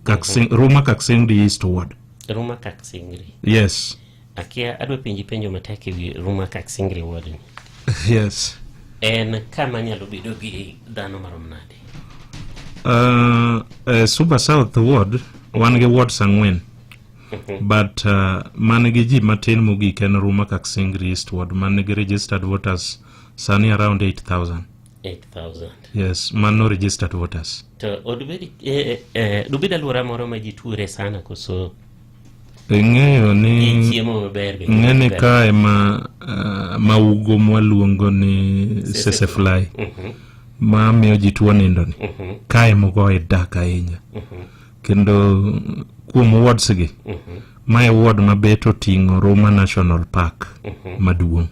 Speaker 13: Ruma Kaksingri East Ward.
Speaker 18: Ruma Kaksingri?
Speaker 13: Yes.
Speaker 18: Akia adwa penjo mataki wi Ruma Kaksingri Ward ni?
Speaker 13: Yes.
Speaker 18: En kama nyalo bedo gi dhano marom nade?
Speaker 13: Suba South Ward wan gi wards 4. But man gi ji matin mogik en Ruma Kaksingri East Ward man gi registered voters sani around 8,000.
Speaker 18: 8,000.
Speaker 13: Yes, mano registered voters.
Speaker 18: To dubedi alwora moro ma ji tuore sana koso
Speaker 13: ing'eyo ni
Speaker 18: chiemo maber
Speaker 13: ng'eni kae ma ugo mwaluongo ni sesefly ma miyo ji tuo nindoni kae mogoye dak ahinya kendo kuom wards gi mae ward mabet oting'o Roma National Park maduong'.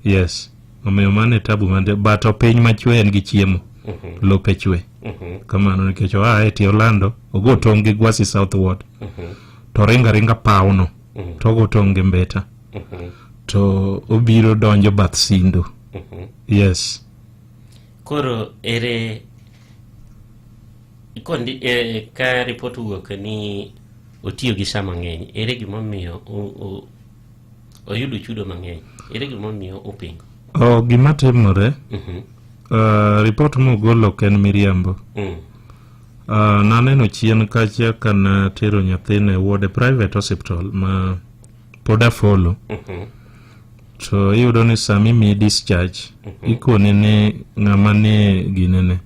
Speaker 13: Yes, omiyo mane tabu mande bato piny machwe en gi chiemo lope chwe kamano nikech eti Orlando ogo tong' gi Gwasi South Ward to ringa pauno to ogo tong' gi Mbeta to obiro donjo bath Sindo. Yes.
Speaker 18: Koro ere kondi ka report wuok ni otiyo gi sa mang'eny, ere gimomiyo oyudo chudo mang'eny, ere gimomiyo opingo?
Speaker 13: Gima timore report mogolo ken miriambo. Naneno chien kacha kana tero nyathine ward private hospital ma poda follow to iyudo ni sami mi discharge ikone ne ng'ama ne ginene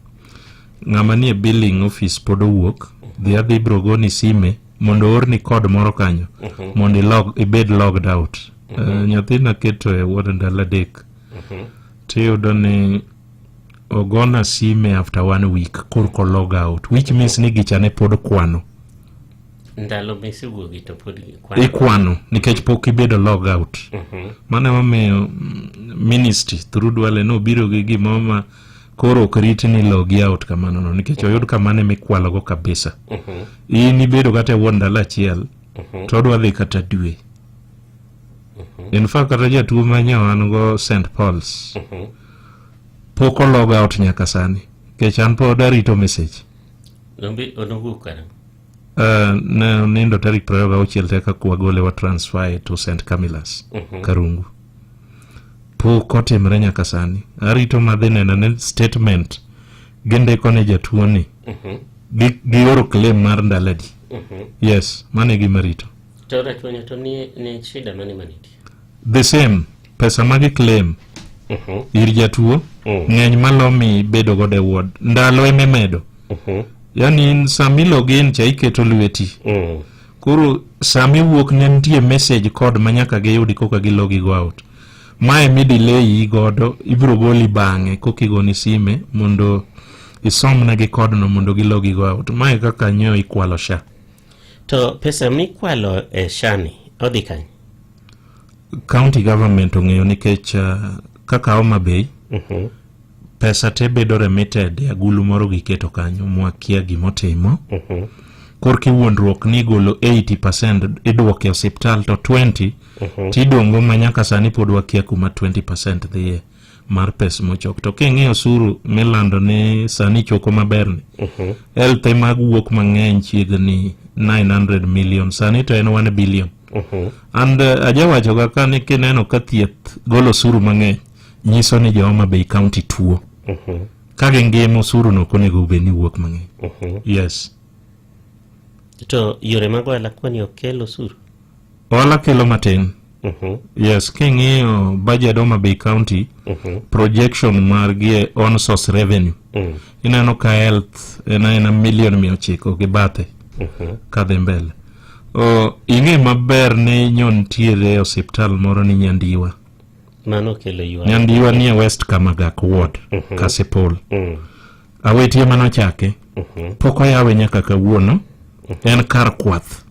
Speaker 13: ng'ama nie billing office podo wuok dhi adhi brogoni sime mondo orni kod moro kanyo mondo ibed logged out. Nyathina keto e ward ndalo adek tiyudo ni ogona sime after 1 week korko log out, which means ni gichane pod kwano
Speaker 18: ndalo misiwuogi to pod
Speaker 13: ikwano nikech pok ibedo log out. Mane mamiyo ministry through Duale no biro gi gimoma koro okriti ni log out kamano no nikech oyud kamane mikwalogo kabisa. In ibedo kata wuon ndalo achiel to odwa dhi kata dwe. In fact kata jatuo manyawan go St. Paul's poko log out nyaka sani kech an pod arito message. Ne nindo tarik 26 teka kuwagole wa transfer to St. Camilas Karungu pok otimre nyaka sani. Arito madhi neno ne statement gindiko ne jatuo ni gioro claim mar ndaladi. Yes, mane gima rito.
Speaker 18: To rachwanyo to ni shida mane maniti?
Speaker 13: The same pesa magi claim ir jatuo ng'eny malomi bedo gode ward ndalo ememedo. Yani sami login cha iketo lweti koro sami wuok ne nitie message code manyaka giyudi koka gilogi go out. Mae mi delay godo ibro goli bang'e kokigoni sime mondo isom na gi code no mondo gilogi go out. Mae kaka nyo ikwalo sha.
Speaker 18: To pesa mikwalo shani odhi kany?
Speaker 13: County government ong'eyo nikech kaka Homa Bay pesa te bedo remitted agulu moro giketo kanyo mwakia gimotimo. Korki wuondruok ni golo 80% idwoke hospital to 20 tidongo manyaka sani pod wakia kuma 20% dhiye mar pesa mochok. To king'iyo suru milando ni sani choko maberni health mag wuok mang'eny chiegni 900 million sani to en 1 billion. And ajawacho kaka ni kineno ka thieth golo suru mang'eny nyiso ni Homa Bay County tuo. Kage ngemo suru no konego ubeni wuok mang'eny. Yes.
Speaker 18: To yore mag ohala kwani okelo suru?
Speaker 13: Ohala kelo matin. Yes, king'iyo budget Homa Bay County projection margie on source revenue ineno ka health ena million 900 gi bathe kadhi mbele. Ing'e maber ni nyon tiere hospital moro ni Nyandiwa.
Speaker 18: Mano kelo ywa.
Speaker 13: Nyandiwa ni West Kamagak Ward, Kasipol. Awetie mano chake. Poko yawe nyaka kawuono. En kar kwath.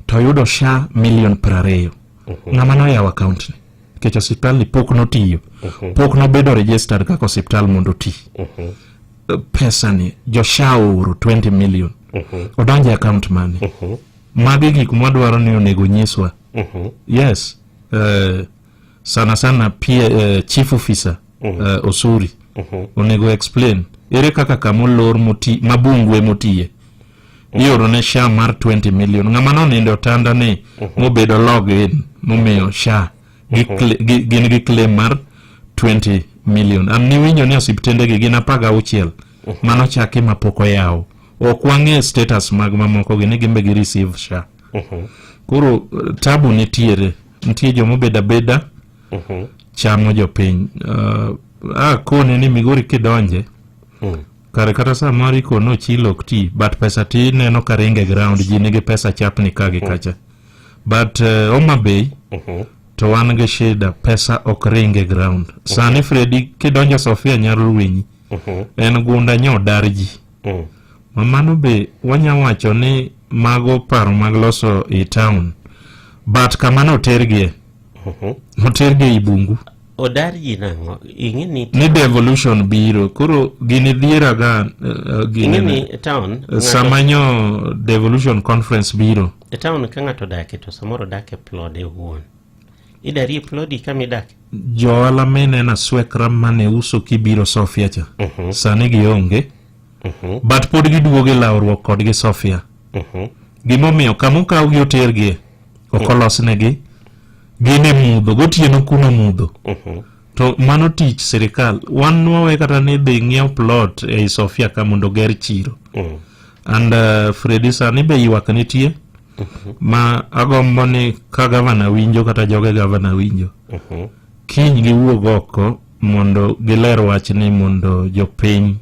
Speaker 13: To yudo sha million 20. Ng'ama no yawa account ni. Kech hospital ni pok no tiyo. Pok no bedo registered kaka hospital mondo ti. Pesa ni jo sha oro 20 million. Odonje account mane. Magi gik mwadwaro ni onego nyiswa. Yes. Sana pia chief officer Osuri onego explain ere kaka kamolor moti mabungwe motiye ioro ne sha mar 20 million. Ng'ama no nindo tanda ni mobedo login momiyo sha gin gi claim mar 20 million. An ni winjo ni osiptende gi gin 16 mano chaki mapoko yawo. Ok wang'e status mag mamoko gi ni gimbe gi receive sha. Koro tabu nitie jomo beda chamo jopiny. kone ni Migori kidonje kare kata samoro ikono chilo ok ti but pesa ti neno ka ringe ground ji nigi pesa chapni kagi kacha but Homa Bay to wan gi shida pesa ok ringe ground sani Fredi kidonjo Sofia Nyarowinyi en gunda nyodar ji mamano be wanya wacho ni mago paro mag loso i town but kamano otergie i bungu
Speaker 18: odar ji nango ingini
Speaker 13: ni devolution biro kuro gini dhiera ga
Speaker 18: ingini town
Speaker 13: samanyo devolution conference biro
Speaker 18: town ka ng'ato dake to samoro dake plode wuon idari plodi kama dake
Speaker 13: joala mene na swekra mane uso kibiro Sofia cha sani gionge but pod giduoge lawruok kodgi Sofia gimomiyo kamukaw gi otergie okolosnegi gine mudho gotieno kuno mudho to mano tich sirikal wan wawe kata ni dhi ng'iew plot ei Sofia ka mondo ger chiro and Fredi sani be ywak nitie ma agombo ni ka gavana winjo kata joge gavana winjo kiny giwuog oko mondo giler wach ni mondo jopiny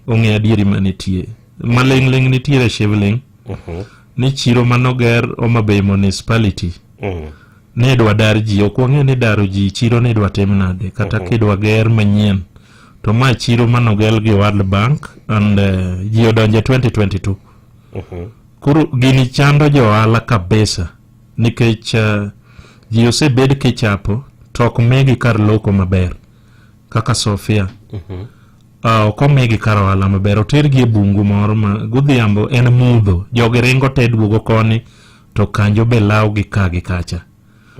Speaker 13: ong'e adieri manitie maling'ling nitiere Shivling ni chiro manoger Homa Bay municipality ne dwa dar ji ok wang'e ni daro ji chiro ne dwa tem nade kata kidwa ger manyien to ma chiro manogel gi World Bank and ji odonje 2022 kuro gini chando johala kabisa nikech ji osebed kichapo to ok megi kar loko maber kaka Sofia ok omegi kar ohala maber otergi e bungu moro ma godhiambo en mudho jogi ringo te duogo koni to kanjo be law gi kagi kacha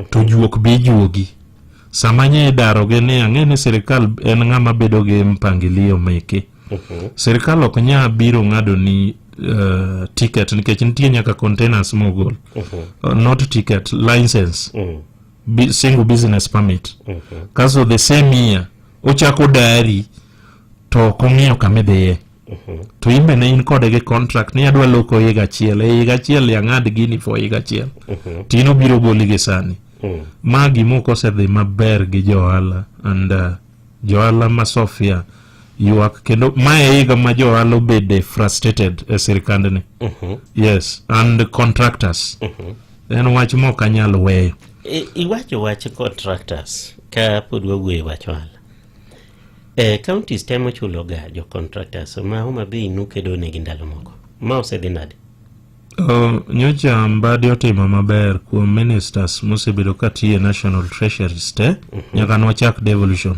Speaker 13: to juok be juogi samanye daroge ni ang'e ni sirikal en ng'ama bedo gi mpangilio meke sirikal ok nya biro ng'ado ni ticket nikech nitie nyaka containers mogol not ticket license single business permit kaso the same year ochako dari to kong'iyo kamidhiye to imbe ne in kode gi contract ni adwa loko higa achiel yang'ad gini for higa achiel tino biro goli gi sani ma gimoko osedhi maber gi johala and johala ma Sofia ywak kendo mae higa ma johala obede frustrated e sirikandni yes and contractors en wach mok anyal weyo
Speaker 18: iwacho wach contractors ka pod wawuoyo wach ohala counties temo chulo ga jo contractors ma Homa Bay nukedo negi ndalo moko ma osedhi nade
Speaker 13: nyocha Mbadi otimo maber kuom ministers mosebedo katiye National Treasuries te nyaka nochak devolution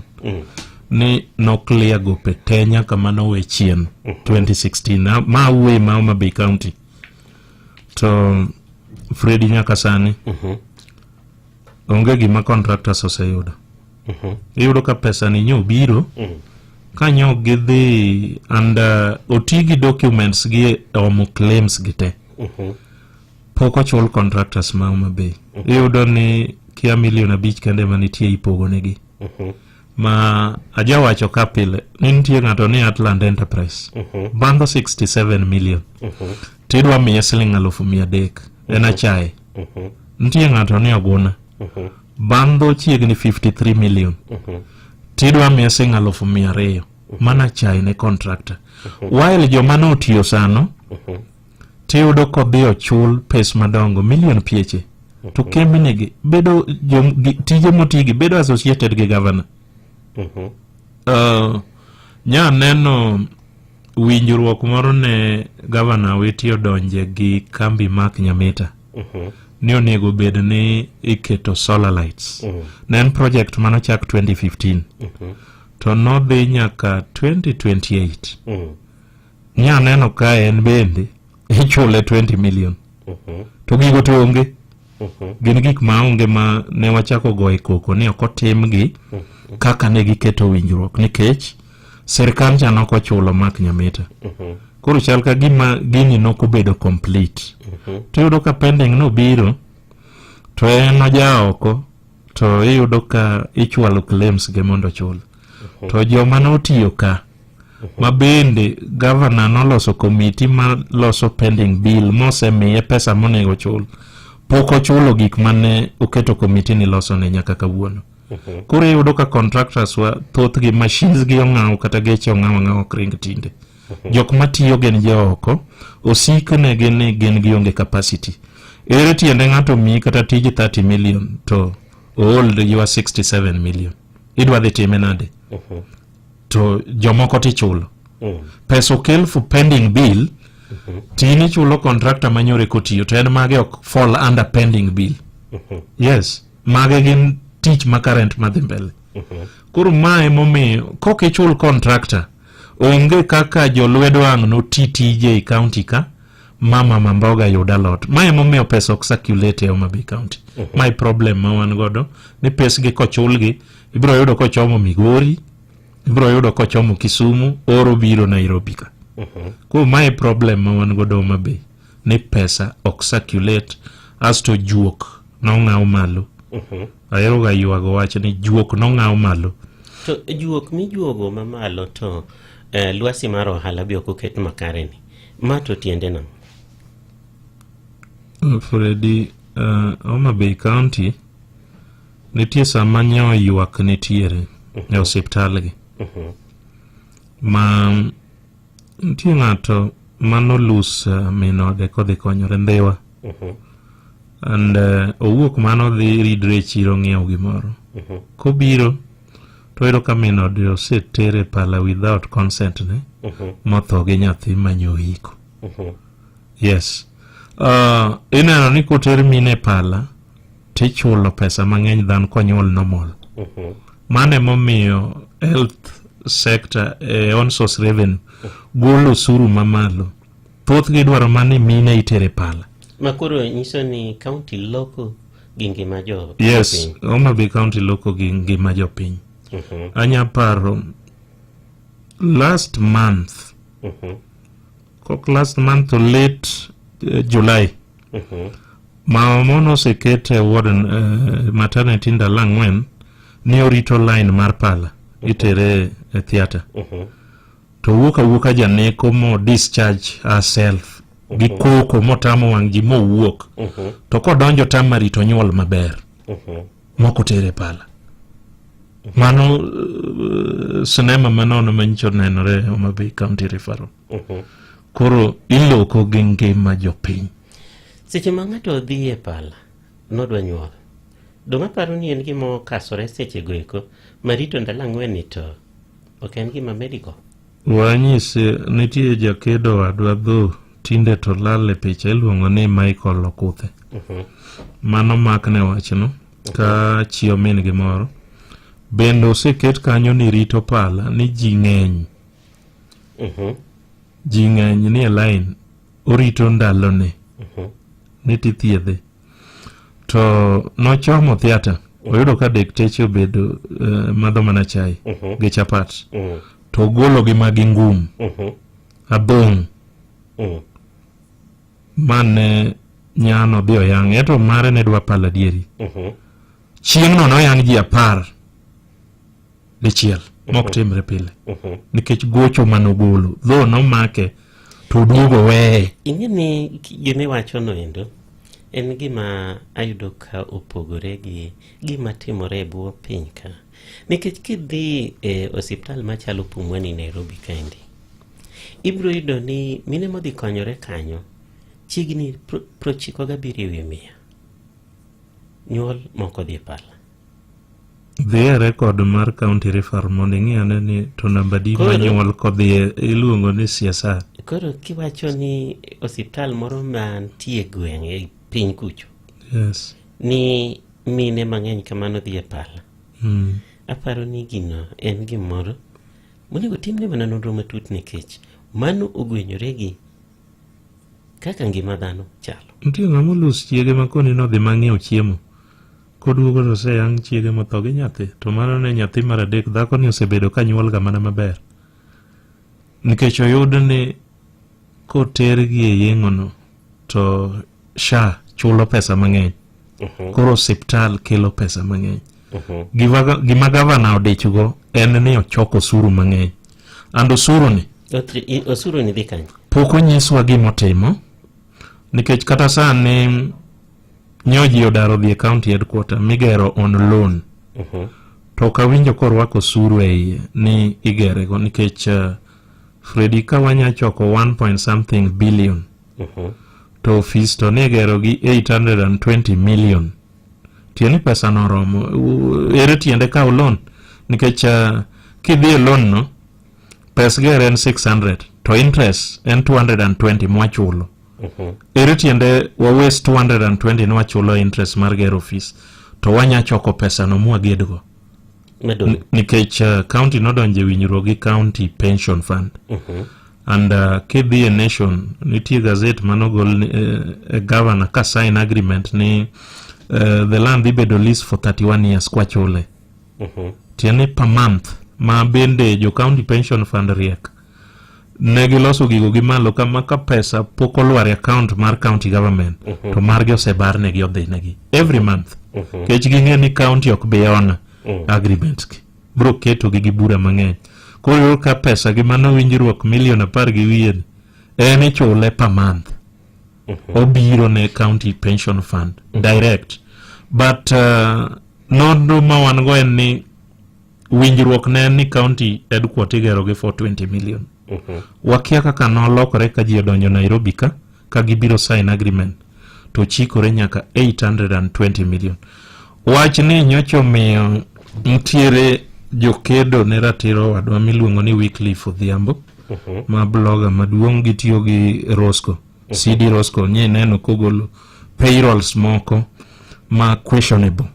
Speaker 13: ni noclear gope te nyaka manowe chien 2016 ma uwe ma Homa Bay County to Fredi nyaka sani onge gima contractors oseyudo iyudo ka pesa ni nyo biro kanyo gidhi and otigi documents gi omo claims gite pok ochul contractors ma Homa Bay iyudo ni kia milion 5 kende manitie ipogo negi ma ajawacho kapile nitie ng'ato ni Atland Enterprise bando 67 million tidwa miye siling 300,000 en achaye nitie ng'ato ni Oguna bando chiegni 53 million tidwa miye siling 200,000 mana chaye ne contractor while joma notiyo sano tiyudo kodhi ochul pes madongo milion pieche to kembinigi bedo tije motigi bedo associated gi governor nya neno winjruok moro ne governor witiyo donje gi kambi Mark Nyamita ni onego bed ni iketo solar lights nen project manochak 2015 to nodhi nyaka 2028 nya neno ka en bende ichule 20 million to gigo to onge gin gik maonge ma ne wachako goye koko ni ok otimgi kaka ne giketo winjruok nikech sirikal cha noko chulo Mark Nyamita koro chal ka gima gini nokobedo complete to yudo ka pending no biro to en oja oko to iyudo ka ichwalo claims ge mondo chul to joma notiyo ka ma bende governor noloso committee ma loso pending bill mosemiye pesa monego chul pok ochulo gik mane oketo committee ni loso ne nyaka kawuono Koro iyudo ka contractors wa thothgi machines gi ong'aw kata geche ong'aw ok ring tinde. Jok matiyo gin jooko osiknegi ni gin gionge capacity. Ere tiende ng'ato miyi kata tij 30 million to old you are 67 million. Idwa dhi time nade? To jomoko tichulo. Pesa okel for pending bill tini chulo contractor manyore kotiyo to en mage ok fall under pending bill. Yes, mage gin tich ma current madhi mbele. Koro mae momiyo kokichul contractor onge kaka jolwedo ang' no TTJ county ka mama mamboga yuda lot. Mae momiyo pesa ok circulate e Homa Bay County. My problem ma wan godo ni pesgi kochulgi ibiro yudo kochomo Migori, ibiro yudo kochomo Kisumu, oro biro Nairobi ka. Ko my problem ma wan godo Homa Bay ni pesa ok circulate as to juok no ng'aw malo. Ayero ga yuago wach ni juok no ng'aw malo.
Speaker 18: To juok mi juogo ma malo to lwasi mar ohala bi ok oket makare ni. Ma to tiende nam.
Speaker 13: Freddy, Homa Bay County nitie sama nyo yuak nitiere e osiptal gi. Ma nitie ng'ato manolus minode kodhi konyore Ndhiwa. And owuok mano dhi ridre chiro ng'iewo gimoro. Kobiro to ero ka minode osetere pala without consent ne motho gi nyathi manyohiko. Yes. Ineno ni koter mine pala tichulo pesa mang'eny dhan konyuol normal. Mane momiyo health sector on source revenue golo osuru mamalo. Thoth gidwaro mani mine itere pala.
Speaker 18: Makoro nyiso ni county loko gi ngima jo.
Speaker 13: Yes, Homa Bay County loko gi ngima jo piny. Anya paro last month last month to late July maomono sekete warden maternity ndala 4 ni orito line mar pala itere theater to wuka janeko mo discharge herself gi koko motamo wang' ji mowuok to kodonjo tamari to nyuol maber moko tere pala. Mano sinema manono manyicho nenore Homa Bay County referral. Koro iloko gi ngima jopiny.
Speaker 18: Seche ma ng'ato dhi e pala nodwa nyuol, dong' aparo ni en gima okasore seche go eko marito ndalo 4 ni to ok en gima medical.
Speaker 13: Wanyise nitie jakedo wadwa dho tinde to lale picha iluongo ni Michael Okuthe. Mano makne wachno ka chiyo min gimoro bende oseket kanyo ni rito pala ni ji ng'eny. Ji ng'eny ni e line orito ndalone ni tithiedhe to nochomo theater oyudo ka dekteche obedo madho mana chai gi chapat to golo gi magi ngum abong mane nyano dhi oyang' eto mare ne dwa pala dieri. Chieng'no noyang' ji 10 dichiel mok timre pile nikech gocho manogolo dho nomake to duogo weye.
Speaker 18: Ing'eni gimi wacho no endo en gima ayudo ka opogore gi gima timore e bwo piny ka, nikech kidhi e osiptal machalo Pumwani Nairobi kaendi ibiro yudo ni mine modhi konyore kanyo chiegni 97 nyuol moko dhi pala.
Speaker 13: Dhie rekod mar county referral mondo ing'iyane ni to namba di manyuol kodhi iluongo ni CSR.
Speaker 18: Koro kiwacho ni osiptal moro mantie gweng' e piny kucho,
Speaker 13: yes,
Speaker 18: ni mine mang'eny kamano dhi e pala. Aparo ni gino en gimoro monego timne mana nonro matut nikech mano ogwenyore gi kaka ngima dhano chalo.
Speaker 13: Nitie ng'ama olus chiege ma koni nodhi mang'iewo chiemo koduogo to oseyang' chiege motho gi nyathi to mano ne nyathi mar adek. Dhako ni osebedo ka nyuol ga mana maber nikech oyud ni kotergi e yeng'ono to SHA chulo pesa mang'eny. Koro osiptal kelo pesa mang'eny. Gima gavana odichgo en ni ochoko osuru mang'eny. And osuru
Speaker 18: ni dhi kanyo
Speaker 13: pok onyiswa gimotimo nikech kata sani nyoji odaro dhi e county headquarter migero on loan to kawinjo korwako osuru e iye ni igerego nikech Freddy ka wanya choko 1 billion to office to ne gero gi 820 million. Tieni pesa no romo ere tiende ka loan nikech kidhi loan no pesa gere en 600 to interest en 220 mwachulo. Ere tiende wa waste 220 mwachulo interest mar gero office to wanya choko pesa no mwagedgo. Nikech county nodonje winjruok gi county pension fund. And kidhi nation nitie gazette manogol governor ka sign agreement ni the land dhi bedo lease for 31 years kwa chule. Tiene per month ma bende jo county pension fund riek negi loso gigo gi malo kama ka pesa poko lware account mar county government to margi osebar negi odhi negi every month. Kech ging'e ni county ok be on agreements ki bro keto gi bura mang'eny. Koro ka pesa gi mano winjruok million 10 gi wiye en ichule per month. Obiro ne county pension fund direct. But nondo ma wan go en ni winjruok ne ni county headquarter gero gi for 20 million. Wakia kaka nolokore ka ji odonjo Nairobi ka gibiro sign agreement to chikore nyaka 820 million. Wach ni nyocho miyo ntiere jokedo ne ratiro wadwa miluongo ni Wycliffe Odhiambo ma blogger maduong' gitiyo gi Roscoe CD Roscoe nye neno kogolo payrolls moko ma questionable.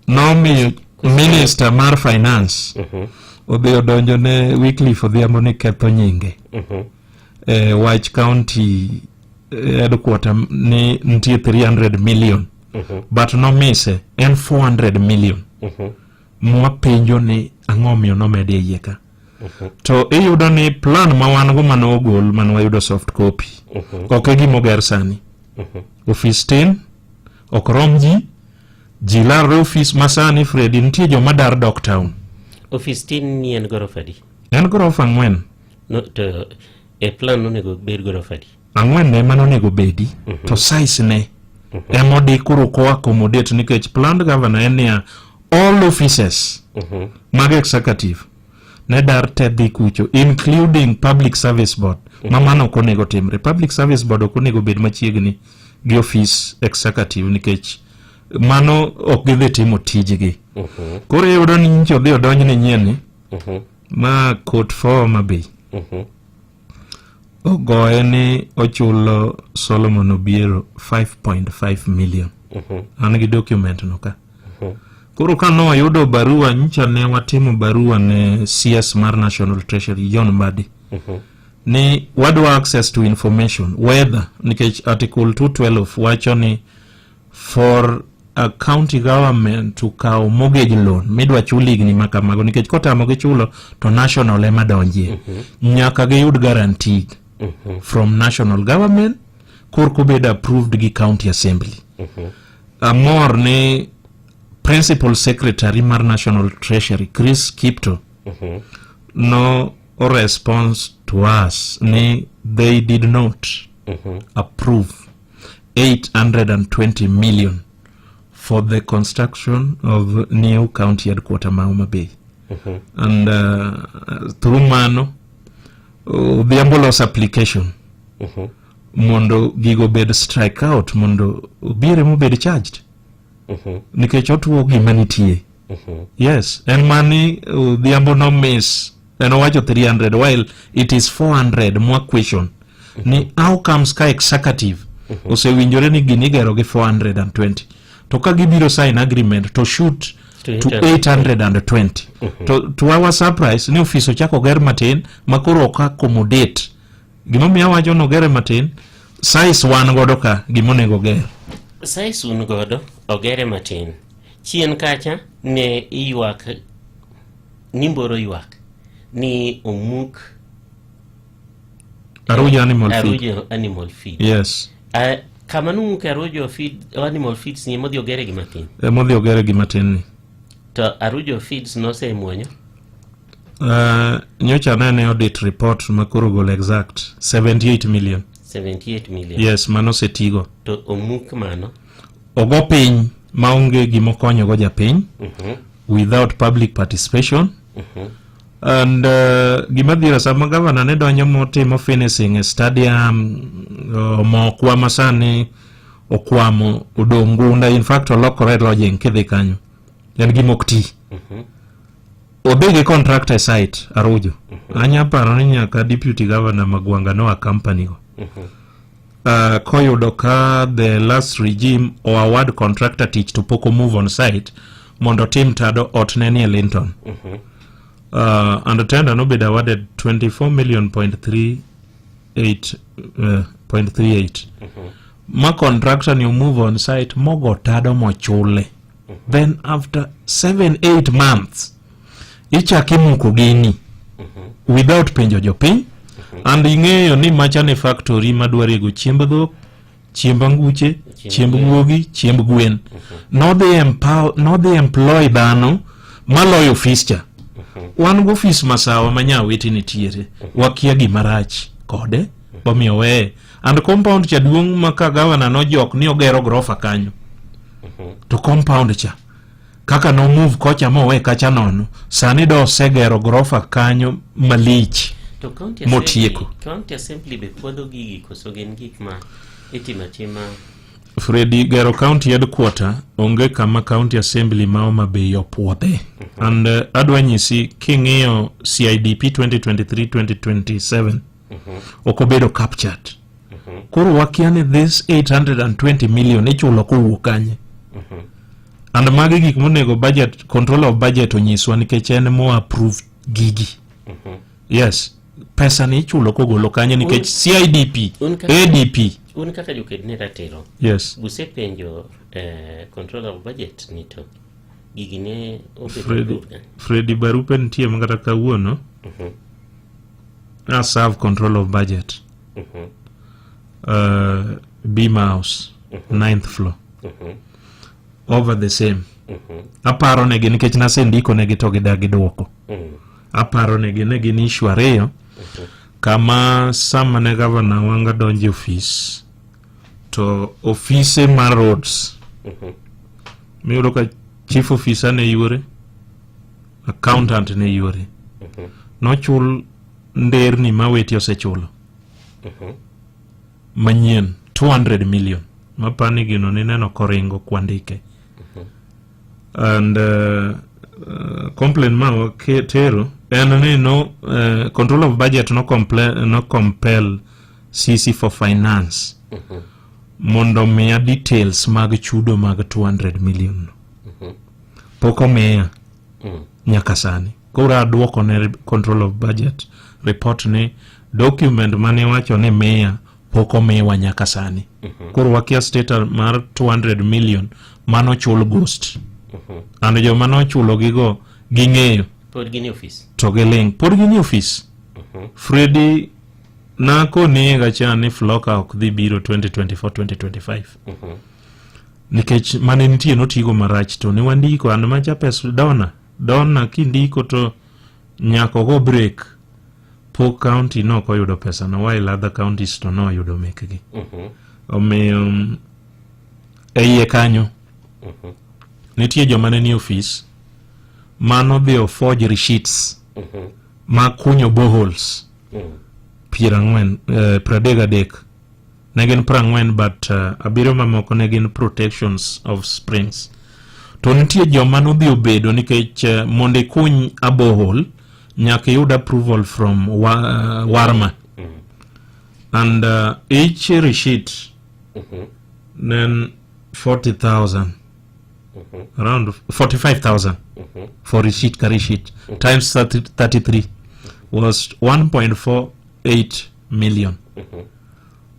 Speaker 13: Nomiyo minister mar finance odhi odonjo ne Wycliffe Odhiambo ni ketho nyinge. Wach county headquarter ni ntie 300 million but no mise en 400 million. Mwapenjo ni ang'omiyo nomedi e yeka. To iyudo ni plan ma wan go mano ogol mano wayudo soft copy. Ok gimoger sani. Office tin okrom ji lar office masani Freddy nitie joma dar Docktown.
Speaker 18: Office tin ni en gorofadi.
Speaker 13: En gorofa 4.
Speaker 18: No to e plan onego bed gorofadi.
Speaker 13: 4 ne mano nego bedi to size ne emodi kuro ko accommodate nikech planned governor en ya all offices mag executive ne dar tedhi kucho including public service board mamano konego timre. Public service board okonego bed machiegni gi office executive nikech mano ok gidhi timo tijgi. Koro yudo ni ncho dhi odonj ni nyieni ma court for Mabei ogoye ni ochulo Solomon Obiero 5.5 million. An gi document no ka. Koro ka no yudo barua ncha ne watimo barua ne CS mar National Treasury John Mbadi ni wadwa access to information whether nikech article 212 wacho ni for a county government to kaw mortgage loan midwa chuli gni makamago nikech kotamo gi chulo to national ema donjie nyaka gi yud guarantee from national government korko bed approved gi county assembly. Amor ni principal secretary mar National Treasury Chris Kipto no response to us ni they did not approve 820 million for the construction of new county headquarter Homa Bay. And through mano the ambulance application mondo gigo bed strike out mondo bire mo bed charged nikech otuo gima nitie. Yes, and money the ambo no miss and wacho 300 while it is 400 more question ni how comes ka executive osewinjore ni gini gero gi 420 to ka gibiro sign agreement to shoot to 820 to our surprise ni office chako ger matin makoro ka accommodate gimo miya wacho no gere matin size wan godo ka gimonego ger
Speaker 18: size un godo ogere matin chien kacha ne iywak nimboro ywak ni omuk
Speaker 13: Arujo
Speaker 18: animal feed.
Speaker 13: Yes.
Speaker 18: Kama numuke Arujo feed animal feeds ni modhi ogere gi matin.
Speaker 13: Modhi ogere gi matin ni.
Speaker 18: To Arujo feeds no se muonyo.
Speaker 13: Nyocha nene audit report makoro gol exact 78 million.
Speaker 18: 78 million.
Speaker 13: Yes, mano setigo.
Speaker 18: To omuk mano
Speaker 13: ogo piny maonge gimokonyo go japiny without public participation. And gimadhira sama governor ne donjo motimo finishing a stadium mokwa masani okwamo odongunda, in fact olokore lodging kidhi kanyo en gimokti obege contractor site Arujo. Anya paro ni nyaka deputy governor Magwanga no company go koyudo ka the last regime or award contractor tich to poko move on site mondo tim tado otneni Linton. And the tender no bid awarded 24,038.38. Ma contractor ni move on site mogo tado mochule. Then after 7-8 months ichakimu kugini without penjo jopiny. And ing'eyo ni machane factory madware go chiemb dhok, chiemb anguche, chiemb guogi, chiemb gwen. No they employ dhano maloyo office cha. Wan go office masawa manya weti nitiere. Wakia gimarach kode bomiyo we. And compound cha duong' maka governor no jok ni ogero grofa kanyo. To compound cha kaka no move kocha mowe kacha nono sani do segero grofa kanyo malich.
Speaker 18: To county assembly be puodho gigi koso gen gik ma itima
Speaker 13: Freddy gero county headquarter onge kama county assembly Homa Bay opuodhe. And adwa nyisi king'iyo CIDP 2023-2027 okobedo captured. Koro wakiane this 820 million ichulo kowuok kanye. And magi gik monego budget control of budget onyiswa nikech en mo approve gigi. Yes, pesa ni ichulo kogolo kanye nikech CIDP ADP
Speaker 18: un kaka joked ne ratiro.
Speaker 13: Yes,
Speaker 18: buse penjo control of budget nito gigi ne
Speaker 13: Freddy barupe nitie mangata kawuono I serve control of budget Beam House 9th floor over the same. Aparo negi nikech nasendiko negi to gidagi duoko. Aparo negi ni ishwareyo kama sama ne governor wanga donji office to office mar roads miyudo ka chief officer ne yure, accountant ne yure, nochul nderni maweti osechulo manyien 200 million mapani gino nineno koringo kwandike. And complaint ma tero and no control of budget no compel CC for finance mondo mea details mag chudo mag 200 million poko mea nyaka sani. Kora duoko ne control of budget report ne document mane wacho ne mea poko mewa nyaka sani. Kora wakia state mar 200 million mano chul ghost. And jo mano chulo gigo ging'eyo
Speaker 18: pod gini office
Speaker 13: to geling pod gini office. Freddy nako ni gachani floka ok dhi biro 2024-2025 nikech mane nitie notigo marach to ne wandiko and macha pes dona kindiko to nyako go break po county no koyudo pesa no while other counties to no yudo mekgi. Omiyo eiye kanyo nitie joma ne ni office mano dhi forge receipts ma kunyo boreholes 40 negin 40 but abiro mamoko negin protections of springs. To nitie joma no dhi obedo nikech mondo kuny a borehole nyaka yud approval from Warma and each receipt then 40,000 around 45,000 for receipt carry sheet times 33 was 1.48 million.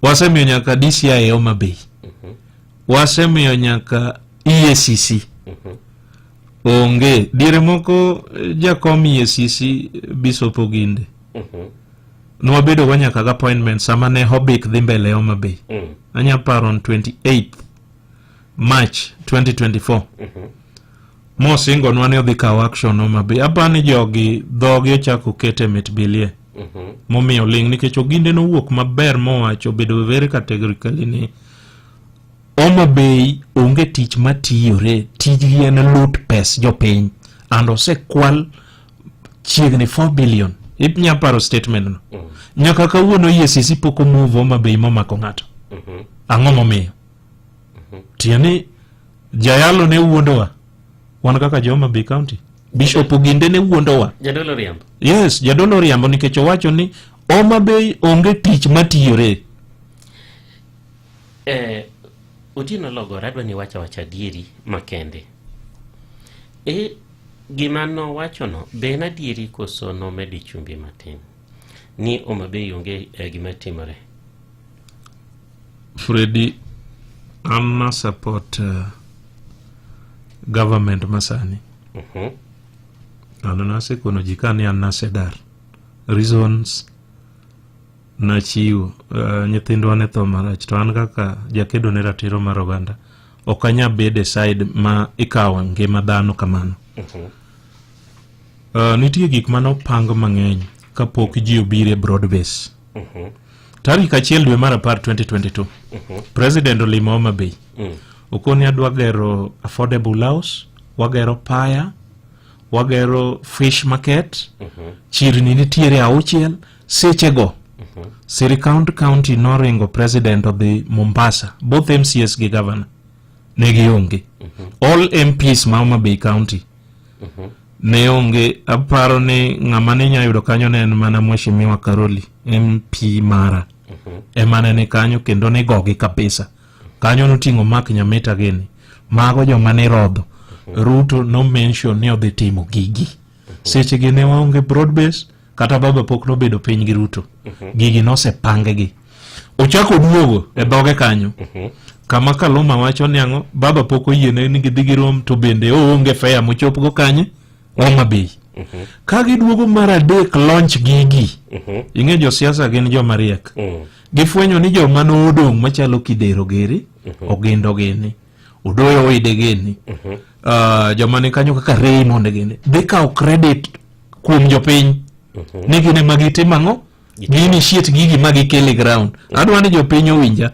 Speaker 13: Wasemiyo nyaka DCI Homa Bay, wasemiyo nyaka EACC. Onge dire moko jakom EACC Bishop Oginde nwabedo go nyaka appointment sama ne Hobik dhi mbele Homa Bay. Anya paro on 28th March 2024 mosingo nwane odhi kawo action Homa Bay. Apani jogi dhogi ochako kete mitbilie momiyo ling nikech Oginde no wuok maber mowacho bedo very categorically ni Homa Bay onge tich matiyore, tijgi en loot pes jopiny, and osekwal chiegni 4 billion. Inya paro statement no. Nyaka kawuono EACC pok omove Homa Bay momako ng'ato. Ang'o momiyo? Tieni jayalo ne wuondowa. Wan kaka Homa Bay County. Bishop Oginde ne wuondowa.
Speaker 18: Jadolo riambo.
Speaker 13: Yes, jadolo riambo nikech owacho ni Homa Bay onge tich matiyore.
Speaker 18: Utino Logora adwa ni wacha dieri makende. Gima no wacho no bena dieri koso no medi chumbi matin. Ni Homa Bay onge gima timore.
Speaker 13: Freddy, I'm not support government masani. Ano nase kono jikani anasedar. Reasons na chiwo nyithindo ne tho marach to an kaka jakedo ne ratiro mar oganda okanya bede side ma ikawa ngima dhano kamano. Nitie gik mano pango mang'eny kapok ji obire broad base. Tarik 1 dwe mar 2022 President olimo Homa Bay. Okoni adwa gero affordable house, wagero paya, wagero fish market, chirni nitiere 6 sechego. Sirikal County noringo president of the Mombasa, both MCS gi governor negi onge. All MPs ma Homa Bay County ne onge. Aparo ni ng'ama ne nyayudo kanyo ne en mana Mheshimiwa Karoli MP mara emane ne kanyo kendo ne gogi kabisa. Kanyo noting'o Mark Nyamita gini mago joma ne rodho. Ruto no mention ni odhi timo gigi. Seche gi ne waonge broad base kata baba pok nobedo piny gi Ruto. Gigi nosepange gi. Ochako duogo e dhoge kanyo. Kama Kaluma wacho ni ang'o, baba pok oyiene ni gidhi girom to bende oonge fea mochop go kanye Homa Bay. Ka giduogo mar adek launch gigi. Ing'e jo siasa gin joma riek. Gifwenyo ni joma nodong' machalo Kidero Geri, Ogindo gini, Odoyo Oide gini, joma ni kanyo kaka Raymond gini, dhi kawo credit kuom jopiny. Ni gine magitimo ang'o? Gini shit gigi magikele ground. Adwa ni jopiny owinja.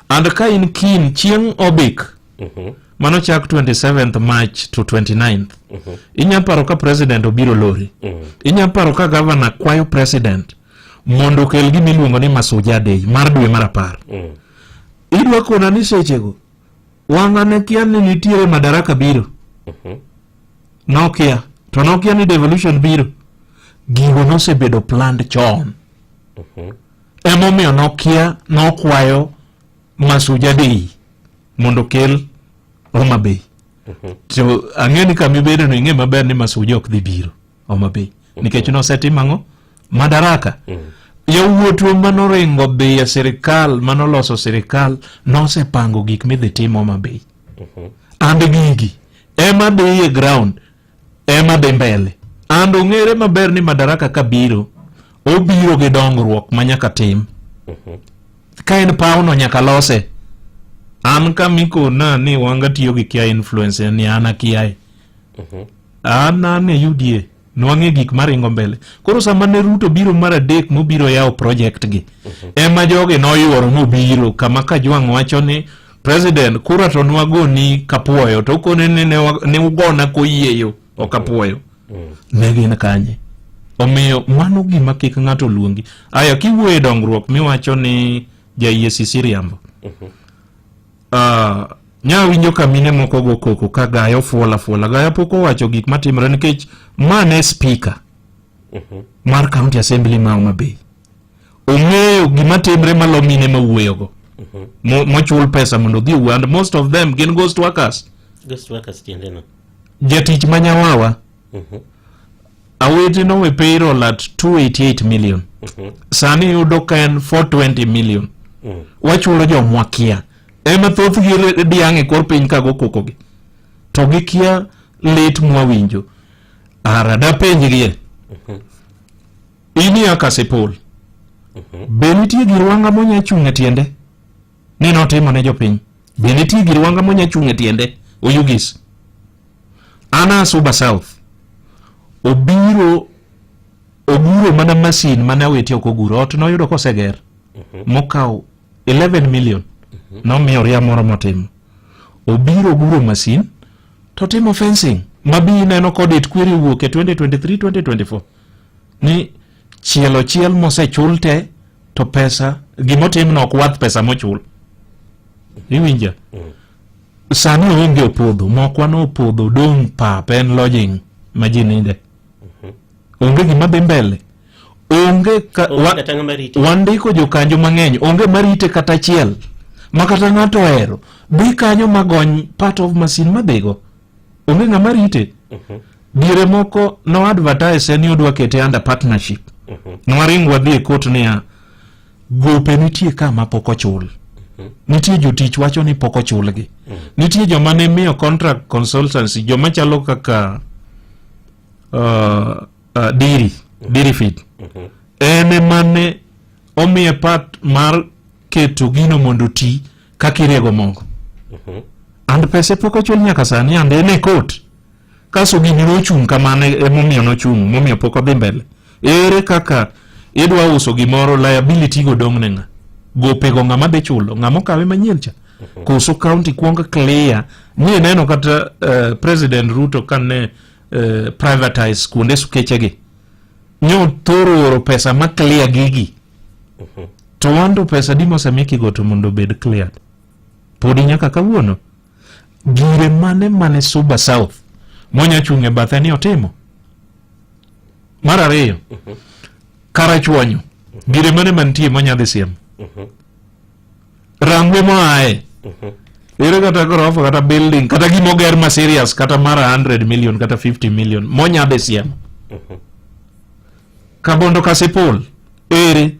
Speaker 13: And ka in keen chieng' obik mano chak 27th March to 29th. Inya paro ka president obiro lori. Inya paro ka governor kwayo president mondo kel gimi luongo ni Masuja Day mar dwe mar 10. Idwa kona ni sechego wanga ne kia ni nitiere Madaraka biro. Nokia to Nokia ni devolution biro. Gigo nosebedo planned chon. Emomiyo Nokia nokwayo Masuja Day mondo kel Homa Bay. So ang'eni kamibedo no ing'e maber ni Masuja ok dhi biro Homa Bay nikech nosetim ang'o Madaraka. Yawuoto manoringo dhi ya sirikal manoloso sirikal nosepango gik midhi tim Homa Bay. And gigi ema dhi e ground ema dhi mbele. And ong'ere maber ni Madaraka kabiro obiro gi dongruok manyaka tim. Ka en pauno nyaka lose. An kamiko na ni wanga tiyo gi kia influence ni ana kiai. Ana ne UDA nwang'e gik maringo mbele. Koro sama ne Ruto biro mar adek mobiro yao project gi. Ema joge noyuoro mobiro kama Kajwang' wacho ni president kura to nwago ni kapuoyo to kone ne ugona koyieyo o kapuoyo. Negi na kanye. Omiyo mano gima kik ng'ato luongi. Aya kiwuoye dongruok miwacho ni EACC riambo. Nya winjo kamine moko go koko ka Gayo fuola. Gayo poko wacho gik matimre nikech mane speaker mar County Assembly ma Homa Bay. Ong'eyo gima timre malo mine mawuoyo go. Mochul pesa mondo dhi and most of them gin ghost workers.
Speaker 18: Ghost workers tiende no.
Speaker 13: Jatich manyawawa. Aweti no we payroll at 288 million. Sani yudo ka en 420 million. Wachulo jomwakia. Ema thoth gi diange kor piny kago koko gi. To gi kia late mwawinjo. Arada penj gi. Ini akasepol. Benitie girwanga monya chunge tiende. Nino timo ne jopiny. Benitie girwanga monya chunge tiende. Oyugis. Ana Suba South. Oguro mana masin mana weti okoguro. Ot no yudo koseger. Mokao 11 million. No miyo ria moro motimo. obiro guro masin to timo fencing mabi neno kodit kwiri wuok e 2023-2024 ni chiel mosechul te to pesa gimotimno ok wath pesa mochul. Iwinja? Sani onge opodho, mokwa no opodho dong pap en lodging majininde. Onge gima dhi mbele. Onge wandiko jokanjo mang'eny, onge marite kata chiel. Makata ng'ato hero dhi kanyo magony part of masin madhigo. Onge ng'ama rite. Diere moko no advertise ni odwa kete under partnership. Nwaring wadhi e court niya gope nitie kama pok ochul. Nitie jotich wacho ni pok ochulgi. Nitie joma ne miyo contract consultancy, joma chalo kaka Diri Feed. Ene mane omiye part mar keto gino mondo ti kakirego mongo. And pese pok ochul nyaka sani and ene court. Kaso gini nochung kamane emomiyo nochung, momiyo pok odhi mbele. Ere kaka idwa uso gimoro liability go dong nenga. Gope go ngama de chulo, ngamo kawe manyien cha. Koso county kuonga clear. Ni neno kata President Ruto kane privatize kuonde sukechegi. Nyo thoro oro pesa ma clear gigi. To wando pesa di mosemiki go to mondo bed cleared. Podi nyaka kawuono. Gire mane Suba South. Monya chunge bathani otimo. Mar ariyo. Karachuonyo. Gire mane mantie monya dhi siem. Rangwe moae. Ere kata gorofa kata building kata gimoger ma serious kata mara 100 million kata 50 million monya dhi siem. Kabondo Kasipul. Ere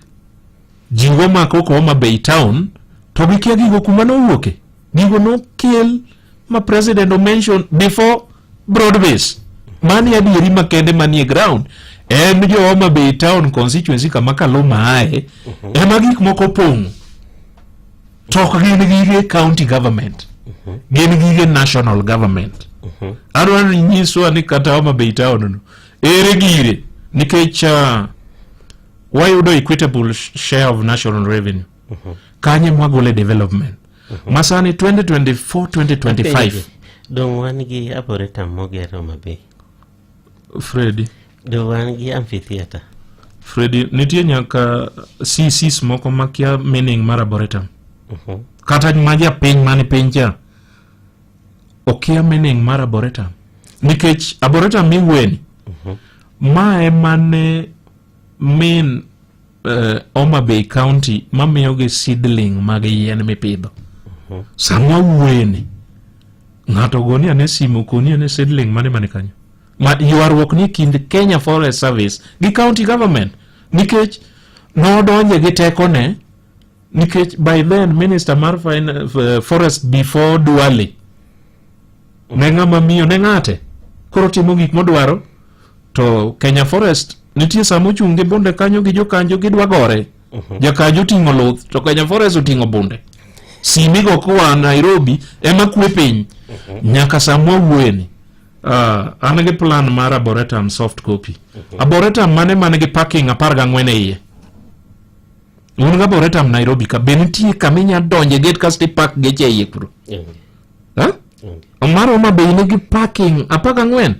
Speaker 13: jingo mako ko Homa Bay town to gikia gigo kuma no wuoke. Gigo no kill ma president mention before broad-base. Mani adieri makende mani e ground. En jo Homa Bay town constituency kama Kaluma ae. Ema gik moko pong. Tok gin gige county government. Gin gige national government. Adwaro nyiswa ni kata Homa Bay town no. Ere gire nikech wayudo equitable share of national revenue. Kanye mwagole development. Masani 2024-2025.
Speaker 18: Dong wan gi arboretum mogero Homa Bay.
Speaker 13: Freddy.
Speaker 18: Dong wan gi amphitheater.
Speaker 13: Freddy, nitie nyaka CCs moko makia meaning mar arboretum. Kata maja piny mani piny cha. Okia meaning mar arboretum. Nikech arboretum miweni. Mae mane min Homa Bay County mamiyogi seedling mag yien mipidho. Samwa weni. Ng'ato goni ane simu koni ane seedling mane kanyo. Ma yuarruok ni kind Kenya Forest Service gi county government. Nikech nodonje gi tekone. Nikech by then Minister mar Forest before Duale. Nenga mamiyo nengate. Koro timo gik modwaro. To Kenya Forest nitie samo chunge bonde kanyo gi jokanjo gidwa gore. Jakanjo tingo luth to Kenya Forest utingo bonde. Simigo kwa Nairobi ema kwe piny. Nyaka samwa wueni. Anage plan mar arboretum soft copy. Arboretum mane gi parking 14 iye. Unga arboretum Nairobi ka benitie kaminya donje gate kaste park geche iye kuro. Omaro ma be nigi parking 14.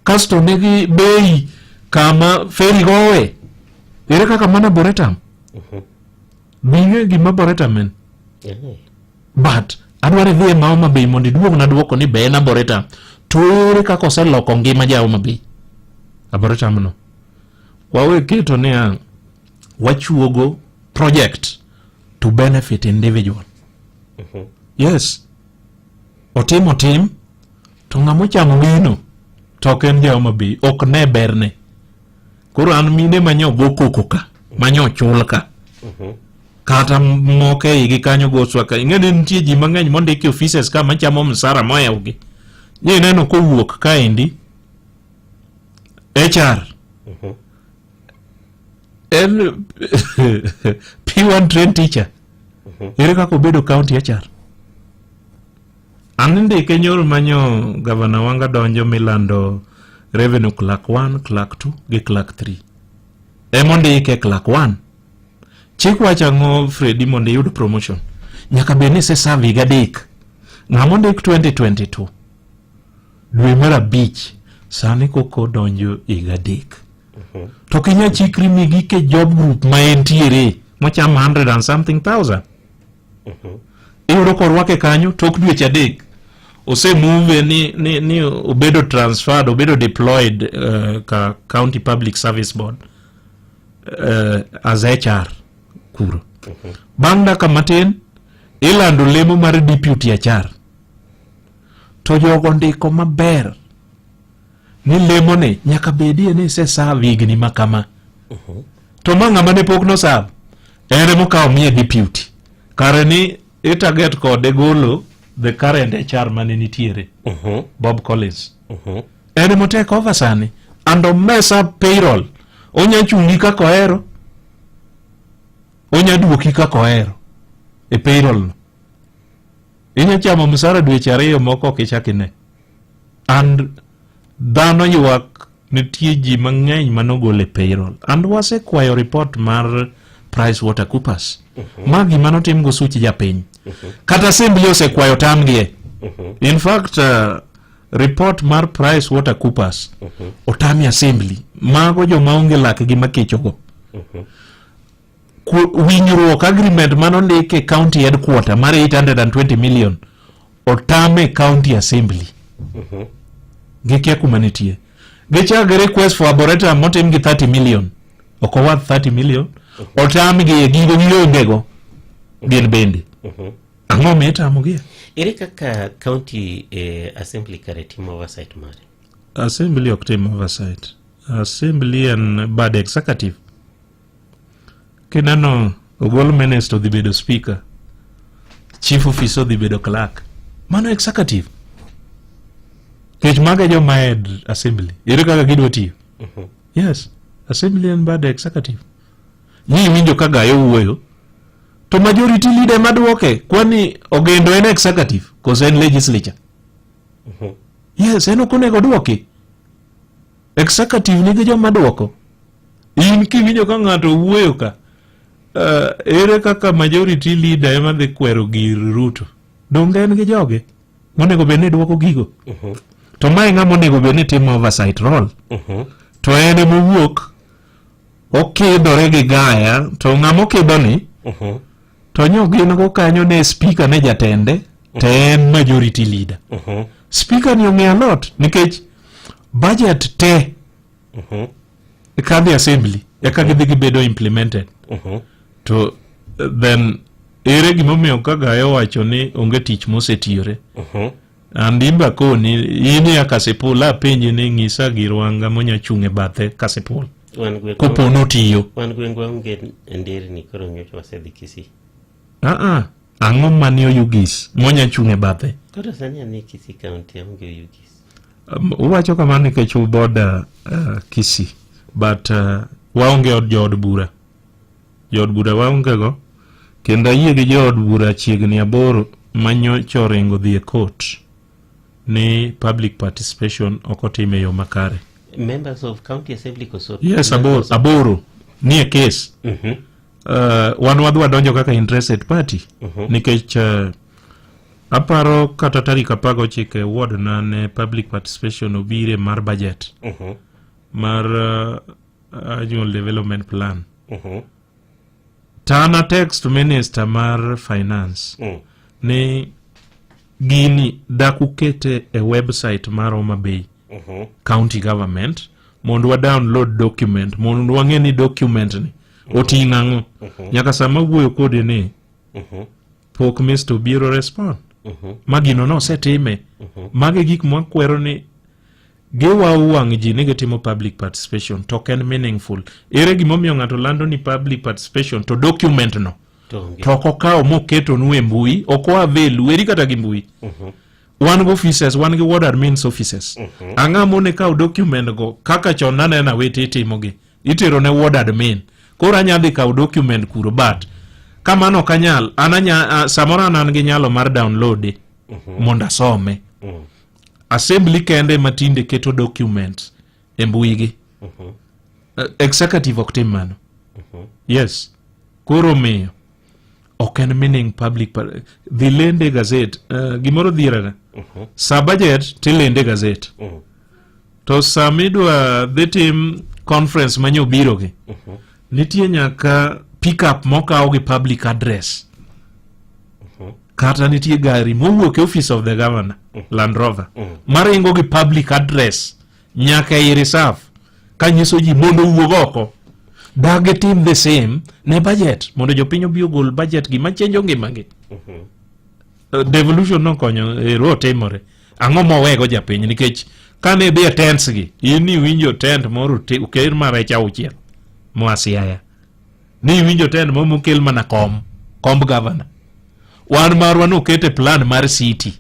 Speaker 13: Kasto negi bei kama feri gowe. Ere kaka mana arboretum. Binge gima arboretum men. But adware dhie ma Homa Bay mondi duog na duoko ni be en arboretum. To ere kaka oseloko ngima ja Homa Bay. Arboretum no. Wawe keto ni wachuogo project to benefit individual. Yes. Otim to ngamo chamo gino. Token ja Homa Bay ok ne berne. Koro an mine manyo go kokoka, manyo chulka. Kata moke igi kanyo go swaka. Ingene nitie ji mang'eny mondiki offices ka machamo msara moyawgi. Nye neno ko wuok ka endi. HR. En P1 trained teacher. Ere kako bedo county HR. Aninde kenyoro manyo Governor Wanga donjo milando revenue clerk 1, clerk 2 gi clerk 3. Emondi ike clerk 1. Chik wacha ngo Freddy mondi yud promotion. Nyaka beni se serve gadek. ng'ama ondik 2022 dwe mar abich sani koko donjo higa adek. To kinya chikri migi ke job group ma entiere mocham 100 and something thousand. Iyudo korwake kanyo tok dweche adek ose move ni obedo transferred, obedo deployed ka County Public Service Board as HR kuro. Bang' daka matin ilando lemo mar deputy HR. To jogo ndiko maber ni lemo ne nyaka bedie ni se serve higni makama. To ng'ama ne pok no serve ene mokawo miye deputy. Kare ni itaget kode golo the current HR mane nitiere, Bob Collins. Ene mo take over sani and mess up payroll. Onya chungi kako hero, onya duoki kako hero e payroll no. Inya chamo msara dweche ariyo moko kichakine. And dhano ywak nitie ji mang'eny manogole payroll. And wase kwayo report mar PricewaterhouseCoopers. Magi manotim go suchi japiny. Kata assembly ose kwayo tamgie. In fact, report mar PricewaterhouseCoopers otami assembly. Mago jo maonge lak gi makechogo. Winjruok agreement manondike county headquarter mar 820 million otame county assembly. Gikia kumanitie. Gichaga request for arboretum motim gi 30 million. Oko worth 30 million. Otami gi gigo giyongego. Gin bende. Ang'o meta mogia?
Speaker 18: Ere kaka county assembly kare timo oversight mare?
Speaker 13: Assembly ok timo oversight. Assembly and bad executive. Kinano ogol minister dhi bedo speaker. Chief officer dhi bedo clerk. Mano executive. Kech maga jo maed assembly. Ere kaka gidwa tiyo? Yes. Assembly and bad executive. Ni winjo kaga yo wuoyo. To majority leader maduoke kwani ogendo en executive cause en legislature. Yes, eno konego duoke. Executive nige jo maduoko. In kiwinjo ka ng'ato wuoyo ka ere kaka majority leader ema dhi kwero gir Ruto. Donge en gi joge monego bene duoko gigo. To mae ng'ama onego bene timo oversight role. To ene mowuok okidore gi gaya to ng'ama okidoni to nyogin go kanyo ne speaker ne jatende to en majority leader. Speaker ni ong'e a lot nikech budget te kadhi assembly eka gidhi gibedo implemented. To then ere gimomiyo kagayo wacho ni onge tich mosetiyore. Andimba koni ini akasepula penje ni ng'isa girwanga monya chunge bathe kasepul. Kopo notiyo.
Speaker 18: Wan gwengwa onge nderi ni koro nyocho wasedhi Kisii.
Speaker 13: Ang'o mani oyugis monya chunge bathe.
Speaker 18: Koro sani ane Kisii county onge oyugis.
Speaker 13: Uwacho kamano nikech uboda Kisii. But waonge od jood bura. Jood bura waonge go. Kendo ayie gi jood bura chiegni 8 manyocha oringo dhi e court ni public participation okotime yo makare.
Speaker 18: Members of county assembly koso?
Speaker 13: Yes, aboro ni e case. Wan wadwa donjo kaka interested party. Nikech aparo kata tarik 19 ward nane public participation obire mar budget. Mar annual development plan. Tana text minister mar finance ni gini dakukete e website mar Homa Bay county government mondo wa download document mondo wang'e ni document ni oting'o ang'o. Nyaka sama wuoyo kode ni pok Mr. Obiro respond. Magino no setime. Mage gik mwakwero ni gewa uwang' ji ni gitimo public participation token meaningful. Ere gimomiyo ng'ato lando ni public participation to document no to kokao moketo nuwe mbui okoa velu eri kata gi mbui. Wan go officers, wan gi ward admins officers. Anga mone kao document go kaka chonana na wete itimogi itero ne ward admin. Kora nyadhi kao document kuro but kamano kanyal ananya samora nan gi nyalo mar download monda some. Assembly kende matinde keto document e mbuigi. Executive oktim mano. Yes. Koro miyo ok en meaning public dhi lende gazet gimoro dhiraga sa budget tilende gazet to samidwa dhi tim conference manyo biro gi nitie nyaka pick up mokaw gi public address kata nitie gari mowuok e office of the governor Land Rover maringo gi public address nyaka i reserve kanyiso ji mondo wuog oko dage tim the same ne budget mondo jopiny obi ogol budget gi machenjo ngimagi devolution nokonyo e ruo timore ang'o mowego japiny nikech kane dhi e tents gi in iwinjo tent moro okel marech auchiel moasiaya ni iwinjo tent moro mokel mana komb governor wan marwa nokete plan mar city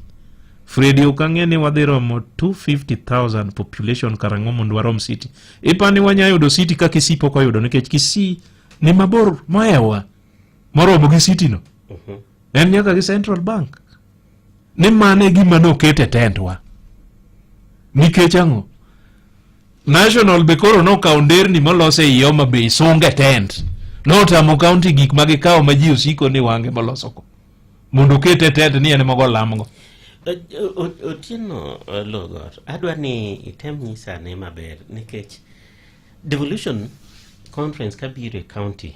Speaker 13: Freddy ukang'e ni wadhi romo 250,000 population karang'o mondo warom city ipani wanya yudo city ka Kisii pok oyudo nikech Kisii ni mabor moewa moromo gi city no en nyaka gi Central Bank ni mane gima nokete tendwa nikech ang'o National Bekoro nokawo nderni molose i Homa Bay sunge tent notamo county gik magikawo ma ji osiko ni wange molosoko mondo kete tent ni en mogo lamgo
Speaker 18: Otieno Logot adwa ni item nyisa ne maber nikech devolution conference kabiro e county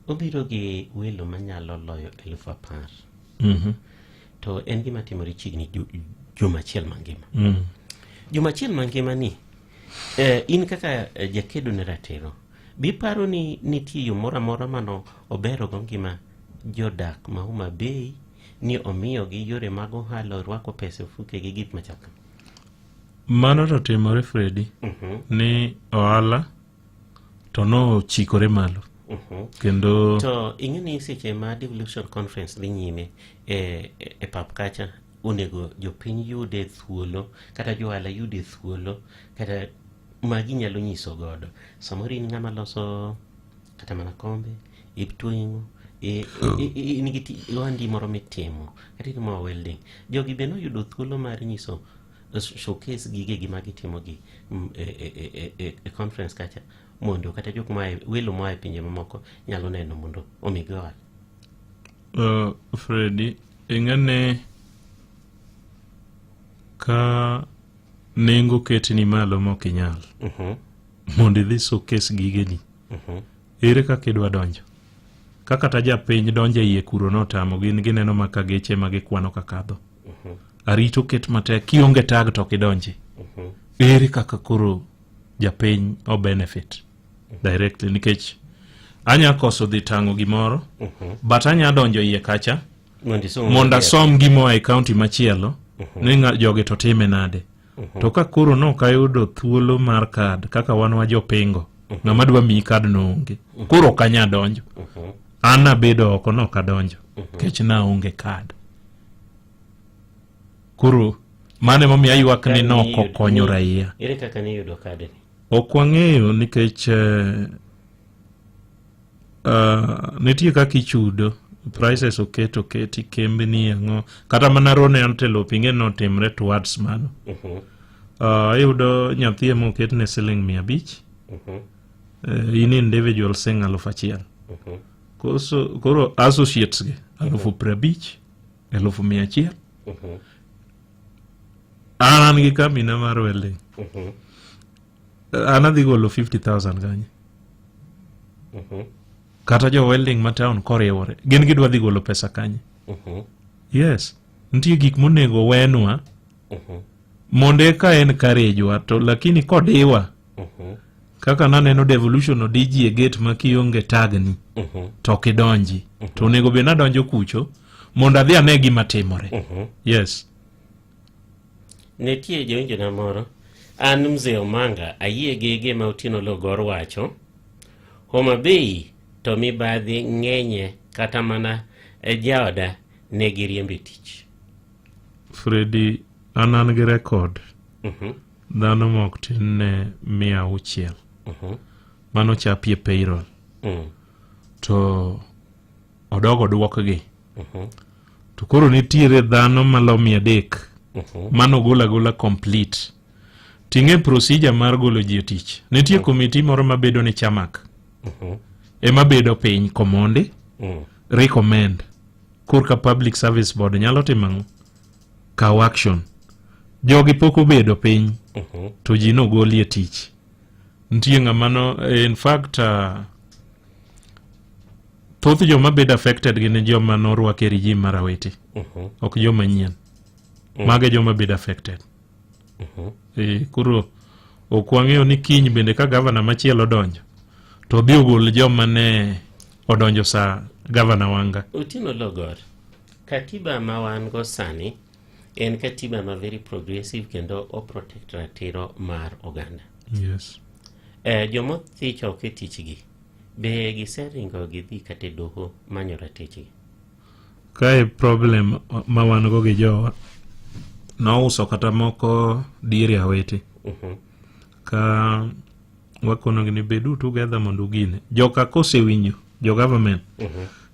Speaker 18: obiro gi welo manyalo loyo 10,000 to en gima timore chiegni juma achiel mangima juma achiel mangima ni in kaka jakedo ne ratiro biparo ni nitie yo moro amora mano obero go ngima jodak ma Homa Bay ni omiyo gi yore mag ohala rwako pesa fuke gi gik machaka
Speaker 13: mano to timore Freddy ni ohala to no chikore malo kendo
Speaker 18: to ing'eni seche ma devolution conference dhi nyime e pap kacha onego jopiny yude thuolo kata johala yude thuolo kata magi nyalo nyiso godo samoro in ng'ama loso kata mana kombe iptwing'o nigiti wandi moro mitimo kati timo welding jogi beno yudo thuolo mar nyiso showcase gige gi magitimo gi e conference kacha mondo kata jok ma welo ma e pinje mamoko nyalo neno mondo omigoal
Speaker 13: Freddy ingane ka nengo ketni malo mokinyal mondo idhi showcase gige ni ere kaka idwa donjo kaka ta japiny donje iye kuro notamo gin gineno maka geche magikwano kakadho arito ket matek kionge tag to kidonje ere kaka koro japiny o benefit directly nikech anya koso dhi tango gimoro but anya donjo iye kacha monda som gimo e county machielo ni joge to time nade to ka koro no kayudo thuolo mar kad kaka wan wa jopingo ng'ama dwa mi kad no onge koro kanya donjo ana bedo oko no kadonjo kech na onge kad kuro mane momi ayuak ni no kokonyo raia
Speaker 18: ere kaka ni yudo kad ni
Speaker 13: okwang'eyo nikech nitie kaka ichudo prices oketi kembe ni ang'o kata mana rone antelo pinge no timre towards mano ayudo nyathie moket ne siling 500 in individual sing 1,000 koro associates ge 50,000 1,100 an gi kamina mar welding ana dhi golo 50,000 kanye kata jo welding ma town koriwore gin gidwa dhi golo pesa kanye yes nitie gik monego wenwa monde ka en karejwa to lakini kodiwa kaka naneno devolution odiji e gate ma kionge tagni to kidonji to onego be nadonjo kucho mondo adhi ane gima timore yes
Speaker 18: netie jonjo na moro an mzee Omanga ayie gege ma Otieno Logor wacho Homa Bay to mibadhi ng'enye kata mana jaoda ne giriembe tich
Speaker 13: Freddy anan gi record dhano mok tin ne 600 mano chapie payroll to odogo duokgi to koro nitiere dhano malo 300 mano gola complete ting'e procedure mar golo ji tich nitie committee moro mabedo ni chamak ema bedo piny komonde recommend kurka public service board nyalo timo kaw action. Jogi pok obedo piny to ji nogoli e tich. Nitie ng'amano, in fact, thoth joma bedo affected gin joma norwako e regime mar Awiti, ok joma nyien. Mage joma bedo affected. Koro ok wang'eyo ni kiny bende ka gavana machielo donjo to dhi ogol joma ne odonjo sa gavana wanga.
Speaker 18: Utino Logor, katiba ma wan go sani en katiba ma very progressive kendo o protect ratiro mar oganda.
Speaker 13: Yes.
Speaker 18: Jomo thicho ke tichgi be giseringo gidhi kate doho manyo ratichgi.
Speaker 13: Kae problem ma wan go gi jowa nouso kata moko diere Awiti. Ka wakono gini bedu together mondo gine joka kosewinjo jo government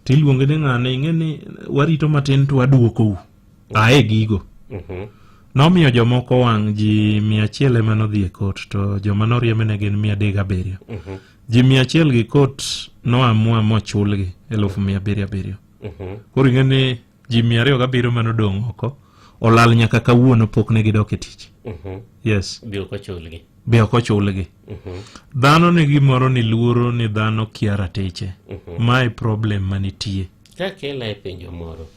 Speaker 13: tiluonge ni ng'ane ing'eni warito matin to waduoko ae gigo. Nomiyo jomoko wang' ji 100 ema nodhi e kot to joma norieme ne gin 307. Ji 100 gi kot noamua mochulgi 777. Koro ing'eni ji 207 manodong' oko olal nyaka kawuono pok ne gidok e tich. Yes. Be ok ochulgi. Dhano ni gimoro ni luoro ni dhano kia ratiche. Mae problem manitie.
Speaker 18: Kakela e penjo moro.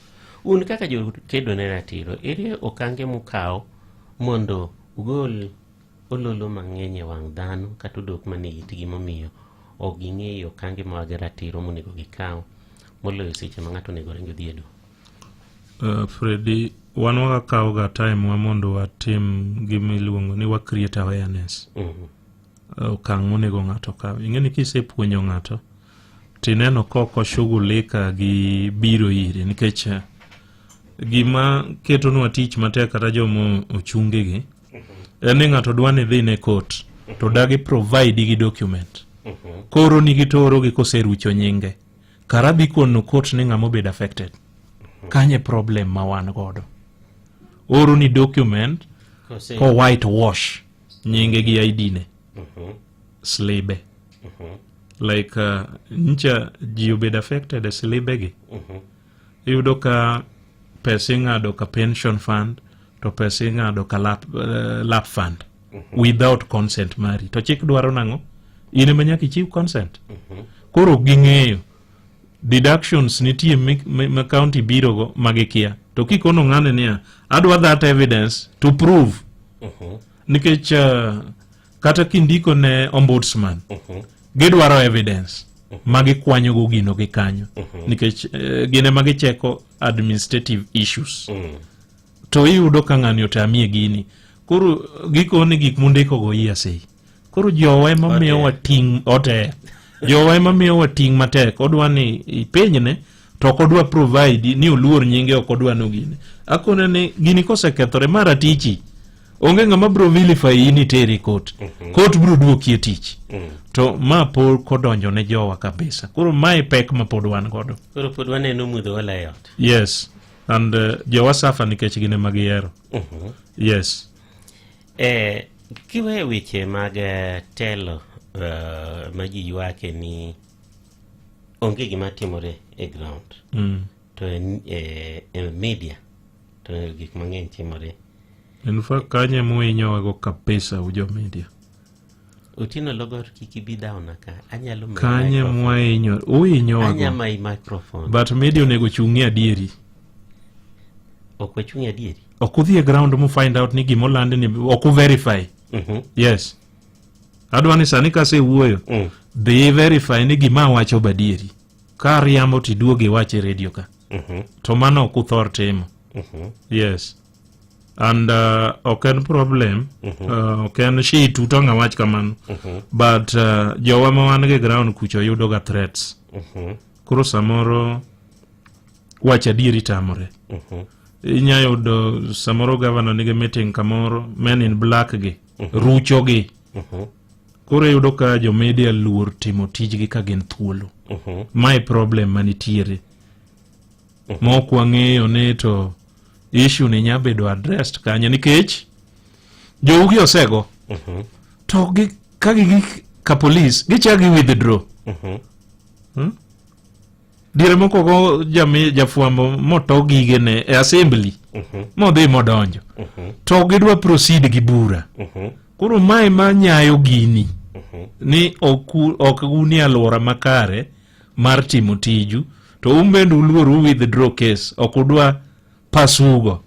Speaker 18: Un kaka jo kedo ne ratiro, ere okange mukao mondo ugol ololo mang'eny e wang' dhano kata odok mane itgi momiyo ok ging'eyo okange mag ratiro monego gikaw moloyo seche ma ng'ato onego ringo dhi e doho.
Speaker 13: Freddy, wan wakakaw ga time wa mondo watim gimiluongo ni wa create awareness. Okang' monego ng'ato kaw. Ing'eni kisepuonjo ng'ato tineno koko shughulika gi biro ire nikech gima ketonwa tich matek kata jomo ochunge gi en ni ng'ato dwani dhi ne court to dagi provide gi document. Koro nigi toro gi koserucho nyinge kara dhi kono court ni ng'amo bed affected. Kanye problem ma wan godo. Oro ni document ko white wash nyinge gi ID ne slebe. Like ncha ji obed affected slebe gi. Yudo ka pesa ng'ado ka pension fund to pesa ng'ado ka lap fund without consent mari. To chik dwaro nang'o? In ema nyaka ichiw consent. Koro ging'eyo deductions nitie ma county biro go magikia. To kikono ng'ane niya adwa that evidence to prove. Nikech kata kindiko ne ombudsman gidwaro evidence magikwanyo go gino gi kanyo nikech gine magicheko administrative issues. To iyudo ka ng'ani otamie gini. Koro gikone gik mundiko go sei. Koro jowa ema miyo wating ote. Jowa ema miyo wating matek. Odwa ni ipenyne to kodwa provide ni oluor nyinge ok odwa no gini. Akone ni gini kosekethore mara tichi. Onge ng'ama bro vilify ini teri court. Court bro duoki e tich. To ma po kodonjo ne jowa kabisa. Koro mae pek ma pod wan godo.
Speaker 18: Koro pod wan eno mudho wala yot.
Speaker 13: Yes. And jowa safa nikech gine magiero. Yes.
Speaker 18: Kiwe weche mag telo maji yuake ni onge gima timore e ground. To media to gik mang'eny timore.
Speaker 13: In fact, kanye muinyo go kabisa ujo media.
Speaker 18: Utino Logor kikibi down naka. Anyalo
Speaker 13: kanye muinyo uinyo go.
Speaker 18: Anya my microphone.
Speaker 13: But media onego chungi adieri.
Speaker 18: Okwe chungi adieri.
Speaker 13: Okuthi e ground mu find out ni gimo land ni oku verify. Yes. Adwani sani kase wuoyo. They verify ni gima wacho badieri. Ka riambo tiduoge wache radio ka. To mano okuthor timo. Yes. And okay problem. Okay she tutonga wach kamano. But jowa ma wan ge ground kucho yudo ga threats. Kuro samoro wacha dieri tamore. Inya yudo samoro governor nige meeting kamoro men in black gi rucho gi. Kuro yudo ka jo media luor timo tijgi ka gin thuolo. My problem manitiere. Moko wang'eyo ne to issue ni nyabedo addressed kanya nikech jougi osego. To gi ka police gichagi withdraw. dire moko go jafuambo moto gigene e assembly modhi modonjo to gidwa proceed gi bura koro mai manyayo gini ni ok uni alwora makare mar timo tiju to umbendo uluoru withdraw case ok udwa pasugo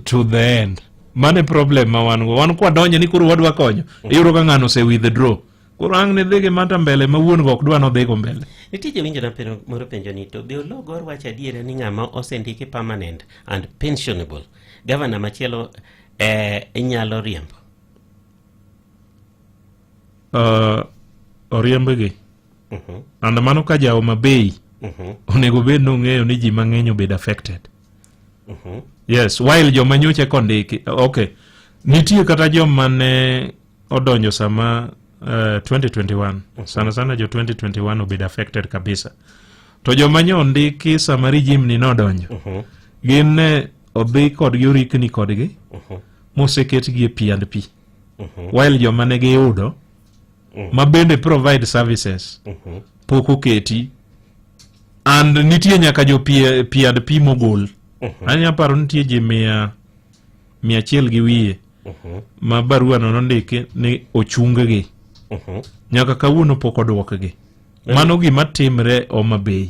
Speaker 13: to the end. Mane problem ma wan kwa donje ni koro wadwa konyo iyudo ka ng'ano se withdraw koro ang' ne dhige mata mbele ma wuon go ok dwa no dhigo mbele.
Speaker 18: Nitije winjo na pero moro penjo ni to be ologor wacha adiera ni ng'ama osendiki permanent and pensionable governor machielo inyalo riembo
Speaker 13: oriembe gi and mano ka jawo mabei onego bed nong'eyo ni ji mang'eny obed affected. Yes, while joma nyocha kondiki okay nitie kata joma ne odonjo sama 2021 sana jo 2021 obed affected kabisa to joma nyondiki sama regime ni nodonjo gin odhi kod yorikni kodgi moseketgi e P&P while joma ne giyudo ma bende provide services pok oketi and nitie nyaka jo P&P mogol. Anya paro nitie ji 100 gi wiye ma barua no nondiki ni ochunggi nyaka kawuono pok odwokgi. Mano gima timre Homa Bay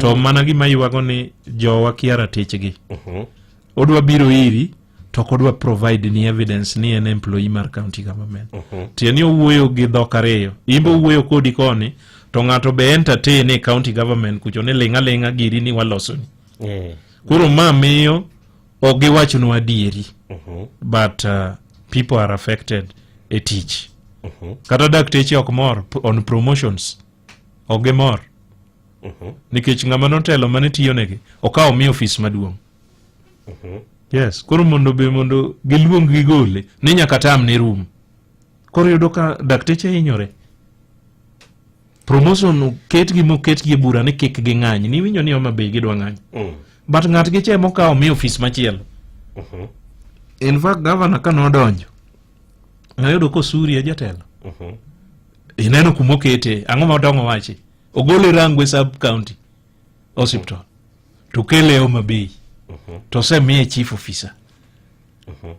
Speaker 13: to mana gima ywago ni jowa kiara tichgi odwa biro iri to kodwa provide ni evidence ni en employee mar county government tieni owuoyo gi dhok ariyo imbo owuoyo kodi koni to ng'ato be entertain ni county government kucho ne lenga giri ni walosoni kuro ma miyo ogiwachonwa adieri but people are affected e tich kata dakteche ok mor on promotions oge mor nikech ng'ama notelo mane tiyo negi okawo mi office maduong' yes koro mondo giluong gigole ni nyaka tam ne room koro yudo ka dakteche hinyore promotion ketgi bura ni kik gi ng'any ni winjo ni Homa Bay gidwa ng'any but ng'at gi chemo kawo mi office machielo in fact governor ka nodonjo ng'ayudo kosuri e jatelo ineno kumokete ang'o ma odongo wachi ogole Rangwe sub county hospital to kele Homa Bay to se miye chief officer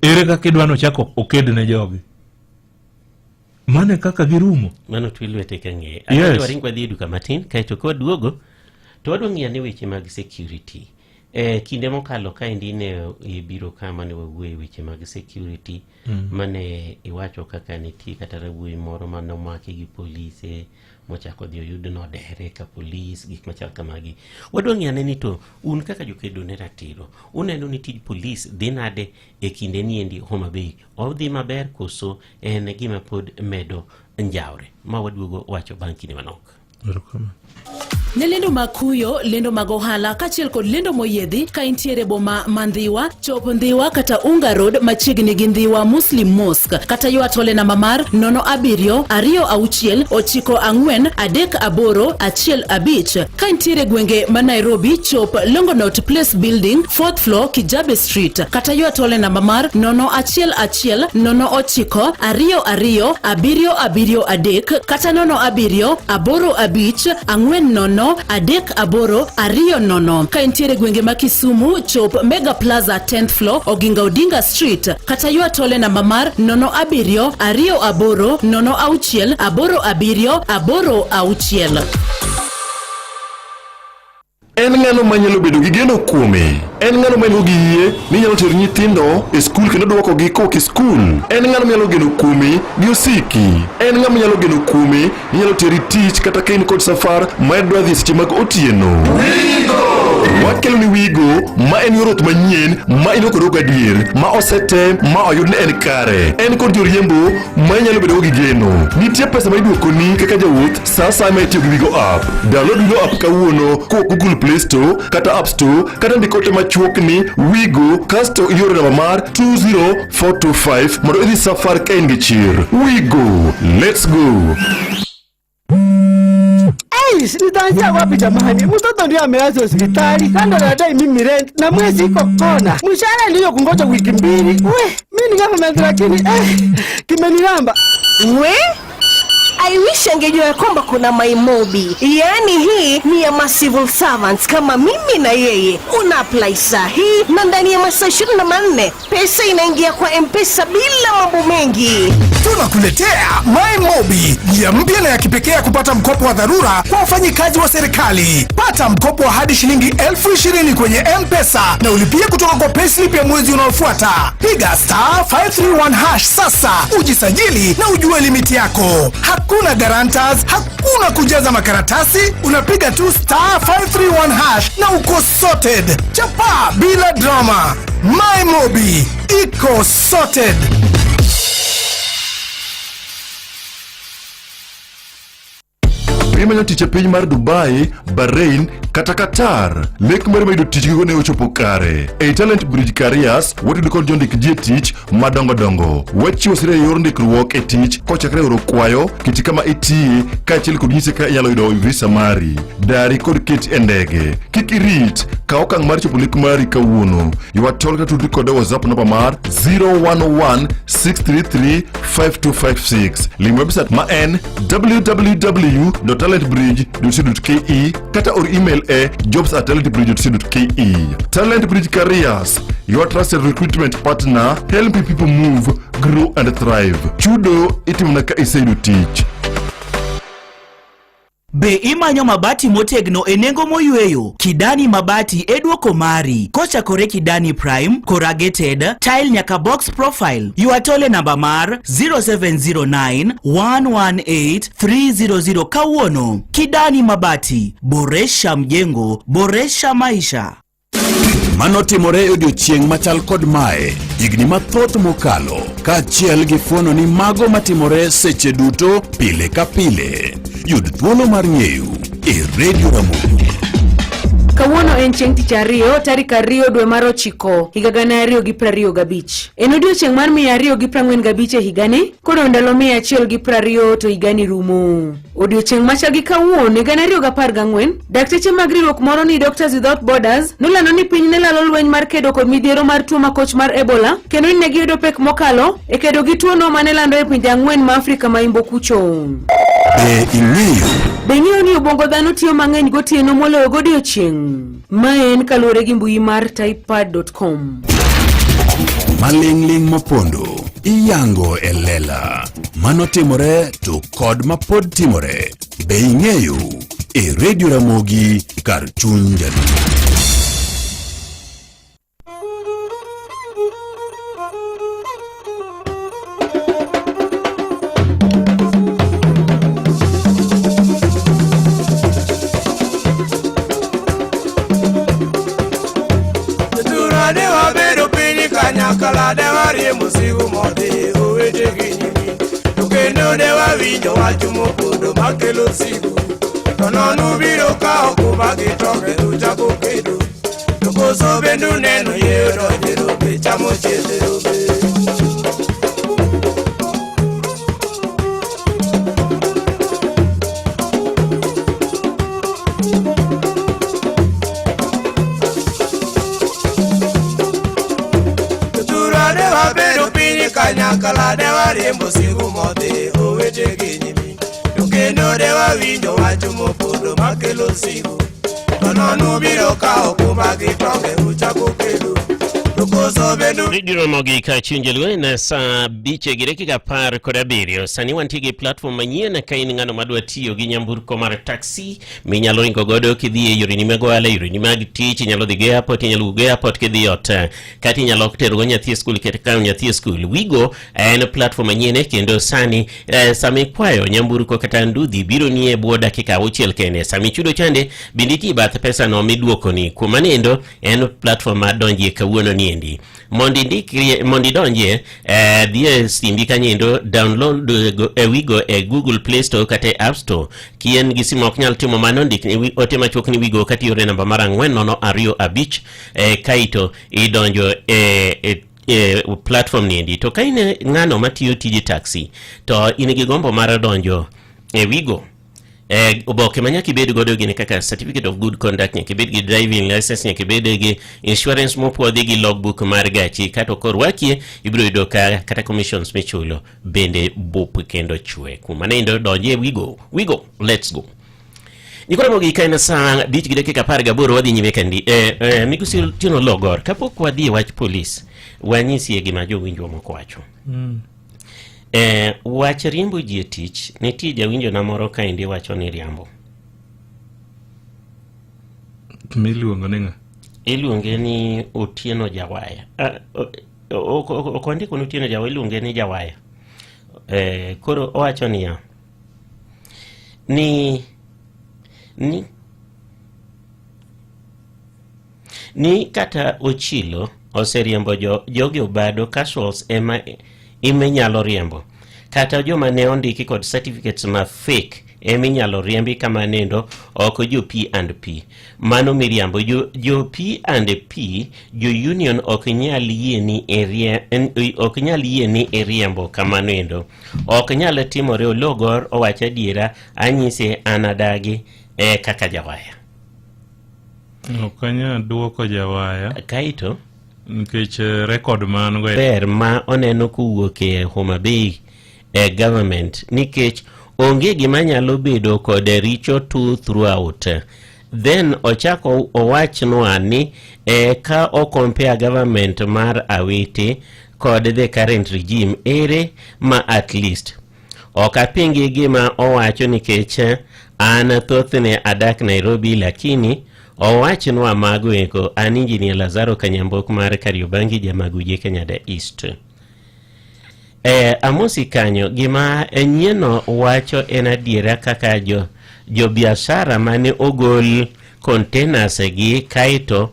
Speaker 13: ere kaka idwano chako oked ne jogi mane kaka girumo
Speaker 18: mano twilwete kang'e
Speaker 13: yes.
Speaker 18: Waringwa dhi duka matin kaeto koduogo to wadwa ng'iyo ni weche mag security kinde mokalo ka indine ibiro kama ne wawuoye weche mag security mane iwacho kaka nitie kata rawuoyi moro manomaki gi polise mochako dhi oyud nodere ka polis gik machal kamagi. Wadwa ng'iyo ni to un kaka jokedo ne ratiro uneno ni tij polis dhi nade e kinde ni endi Homa Bay odhi maber koso en gima pod medo njawre ma waduogo wacho bang' kinde manok.
Speaker 1: Ne lendo makuyo, lendo mag ohala kachiel kod lendo moyiedhi ka intiere boma mandhiwa, chop ndhiwa kata Unga Road machiegni gi ndhiwa Muslim Mosque kata ywat ole namba mar 0726943815 ka intiere gwenge ma Nairobi chop Longonot Place Building 4th floor Kijabe Street kata ywat ole namba mar 01109227273 kata 0784540 ka intiere gwenge ma Kisumu chop Mega Plaza 10th floor Oginga Odinga Street kata ywat ole namba mar 072068786.
Speaker 19: En ng'ano manyalo bedo gi geno kuome. En ng'ano manyalo gi yie ni nyalo tero nyithindo e skul kendo duoko gi koki skul. En ng'ano manyalo geno kuome gi osiki. En ng'ano manyalo geno kuome ni nyalo teri tich kata kain kod safar ma dwa dhi seche mag otieno. Wigo! Wakelo ni Wigo ma en yorot manyien ma inokoro gadier ma osete ma oyud ne en kare. En kod joriembo ma nyalo bedo gi geno. Nitie pesa ma iduoko ni kaka jawuoth sasa ma itiyo gi Wigo app. Download Wigo app kawuono ko Google Play Store kata App Store kata ndikote machuok ni Wigo kasto yore namba mar 20425 mondo idhi safar ka in gi chir. Wigo, let's go.
Speaker 14: Nitaanzia wapi jamani? Mtoto ndiye amelazwa hospitali, kando na dai mimi rent na mwezi iko kona. Mshahara ndio kungoja wiki mbili. We, mimi ni kama lakini kimenilamba.
Speaker 15: We?
Speaker 5: I wish angejua kwamba kuna MyMobi. Yaani hii ni ya civil servants kama mimi na yeye. Una apply sahi na ndani ya masaa 24 pesa inaingia kwa M-Pesa bila mambo mengi.
Speaker 15: Tunakuletea MyMobi, njia mpya na ya kipekee kupata mkopo wa dharura kwa wafanyikazi wa serikali. Pata mkopo wa hadi shilingi 20,000 kwenye M-Pesa na ulipie kutoka kwa payslip ya mwezi unaofuata. Piga *531# sasa ujisajili na ujue limiti yako. Hakuna guarantors, hakuna kujaza makaratasi, unapiga tu *531# na uko sorted. Chapa bila drama. MyMobi, iko sorted.
Speaker 19: Imanyo tich e piny mar Dubai, Bahrain kata Qatar. Lek mari mayudo tich gigo ne ochopo kare. E Talent Bridge Careers, watudo kod jondik ji tich madongo dongo. Wachiwo sira yor ndikruok e tich kochakre oro kwayo, kiti kama itie, kaachiel kod nyise ka inyalo yudo visa mari. Dari kod keti e ndege. Kik irit, kaw okang' mar chopo lek mari kawuono. Ywa tol ka tudri kod WhatsApp namba mar 011 633 5256. Lim website ma en www.talentbridge.co.ke kata or email e jobs@talentbridge.co.ke. Talent Bridge Careers, your trusted recruitment partner, helping people move, grow and thrive. Chudo itimna ka iseyudo tich.
Speaker 16: Be imanyo mabati motegno e nengo moyweyo? Kidani Mabati e duoko mari. Kochakore Kidani Prime, corrugated, tile nyaka box profile. Yuatole namba mar 0709 118 300 kawuono. Kidani Mabati, boresha mjengo, boresha maisha.
Speaker 8: Manotimore odiochieng' machal kod mae higni mathoth mokalo, kaachiel gi fuono ni mago matimore seche duto pile ka pile. Yud thuolo mar ng'eyo e Radio Ramogi.
Speaker 9: Kawuono en chieng' tich ariyo tarik 2 dwe mar 9 higa 2025. En odiochieng' mar 245 e higani, koro ndalo 120 to higani rumo. Odiochieng' machal gi kawuono higa 2014, dakteche mag riwruok moro ni Doctors Without Borders nolando ni piny ne lalo lweny mar kedo kod midhiero mar tuo makoch mar Ebola, kendo ni ne giyudo pek mokalo e kedo gi tuo no mane lando e pinje 4 ma Afrika ma Imbo kucho. Be ing'eyo ni obwongo dhano tiyo mang'eny gotieno moloyo godiochieng'? Ma en kaluwore gi mbui mar typepad.com.
Speaker 8: Maling'ling' mopondo iyango e lela. Manotimore to kod mapod timore. Be ing'eyo e Radio Ramogi kar chuny jaluo.
Speaker 17: Kala de warie musigu mode owete ginyimi to kendo de wawinjo wach mopondo makelo sigu to nonu biro ka okuba gi toke uchako kedo to koso bendu neno yero jero be chamo chendero be. Kala de wariembo sigu mode owete ginyimi to kendo de wawinjo wach mopondo makelo sigu to nonu biro ka okuba gi toke uchako kedo to koso bendu.
Speaker 18: Radio Ramogi ka chinjelwe na saa biche gi dakika 17. Sani wantie gi platform manyien ka in ng'ano madwa tiyo gi nyamburko mar taxi minyalo ringo godo kidhi e yore ni mag ohala, yore ni mag tich, inyalo dhi e airport, inyalo wuok e airport kidhi ot, kata inyalo tero go nyathi e skul kata kawo nyathi e skul. Wigo en platform manyien kendo sani sami kwayo nyamburko kata ndudhi biro ni e bwo dakika 6 kende. Sami chudo chande binditi bath pesa no miduoko ni. Kuom anendo en platform ma donjie kawuono ni endi. Mondi donjie dhie simbi kanyendo download Wigo e Google Play Store kata App Store. Kien gi simu ok nyal timo mano, ndik ote machuok ni Wigo kata yore namba mar 40255 kaito idonjo platform ni endi. To ka ng'ano matiyo tije taxi to in gi gombo mar donjo e Wigo Oboke manyaka ibed godo gini kaka certificate of good conduct, nyaka ibed gi driving license, nyaka ibed gi insurance mopuodhi gi logbook mar gachi, kata korwakie ibiro yudo ka kata commissions michulo bende bup kendo chwe. Kuma nendo donje we go, let's go. Nikora mogi kaina sa dich gi dakika 18 wadhi nyime kandi. Migosi Tino Logor, kapok wadhi wach police, wanyisi gima jowinjo moko wacho. Wach riembo ji e tich, nitie jawinjo na moro kaendi wacho ni riambo.
Speaker 13: Miluongo ni ng'a?
Speaker 18: Iluonge ni Otieno Jawaya. Okondiko ni Otieno Jawaya, iluonge ni Jawaya. Koro owacho ni ya. Ni kata Ochilo oseriembo jogi obado casuals ema nyalo riembo. Kata joma ne ondiki kod certificates ma fake ema nyalo riembi kama nendo oko jo P&P. Mano miriambo jo P&P jo union ok nyal yieni e riembo kama nendo. Ok nyal timore. Ologor owacho adiera, anyise anadagi kaka Jawaya.
Speaker 13: Okanya duoko Jawaya.
Speaker 18: Kaito
Speaker 13: nikech record man go
Speaker 18: ber ma oneno kuwuok e Homa Bay government, nikech onge gima nyalo bedo kod richo throughout. Then ochako owachnwa ni ka o compare government mar Awiti kod the current regime ere ma at least ok apingi gima owacho, nikech an thothne adak Nairobi, lakini owachnwa mago eko. An Engineer Lazaro Kanyambok mar Kariobangi, Jamaguje, Kenyatta East. Amosi kanyo gima nyieno wacho en adiera kaka jo biashara mane ogol containers gi kaito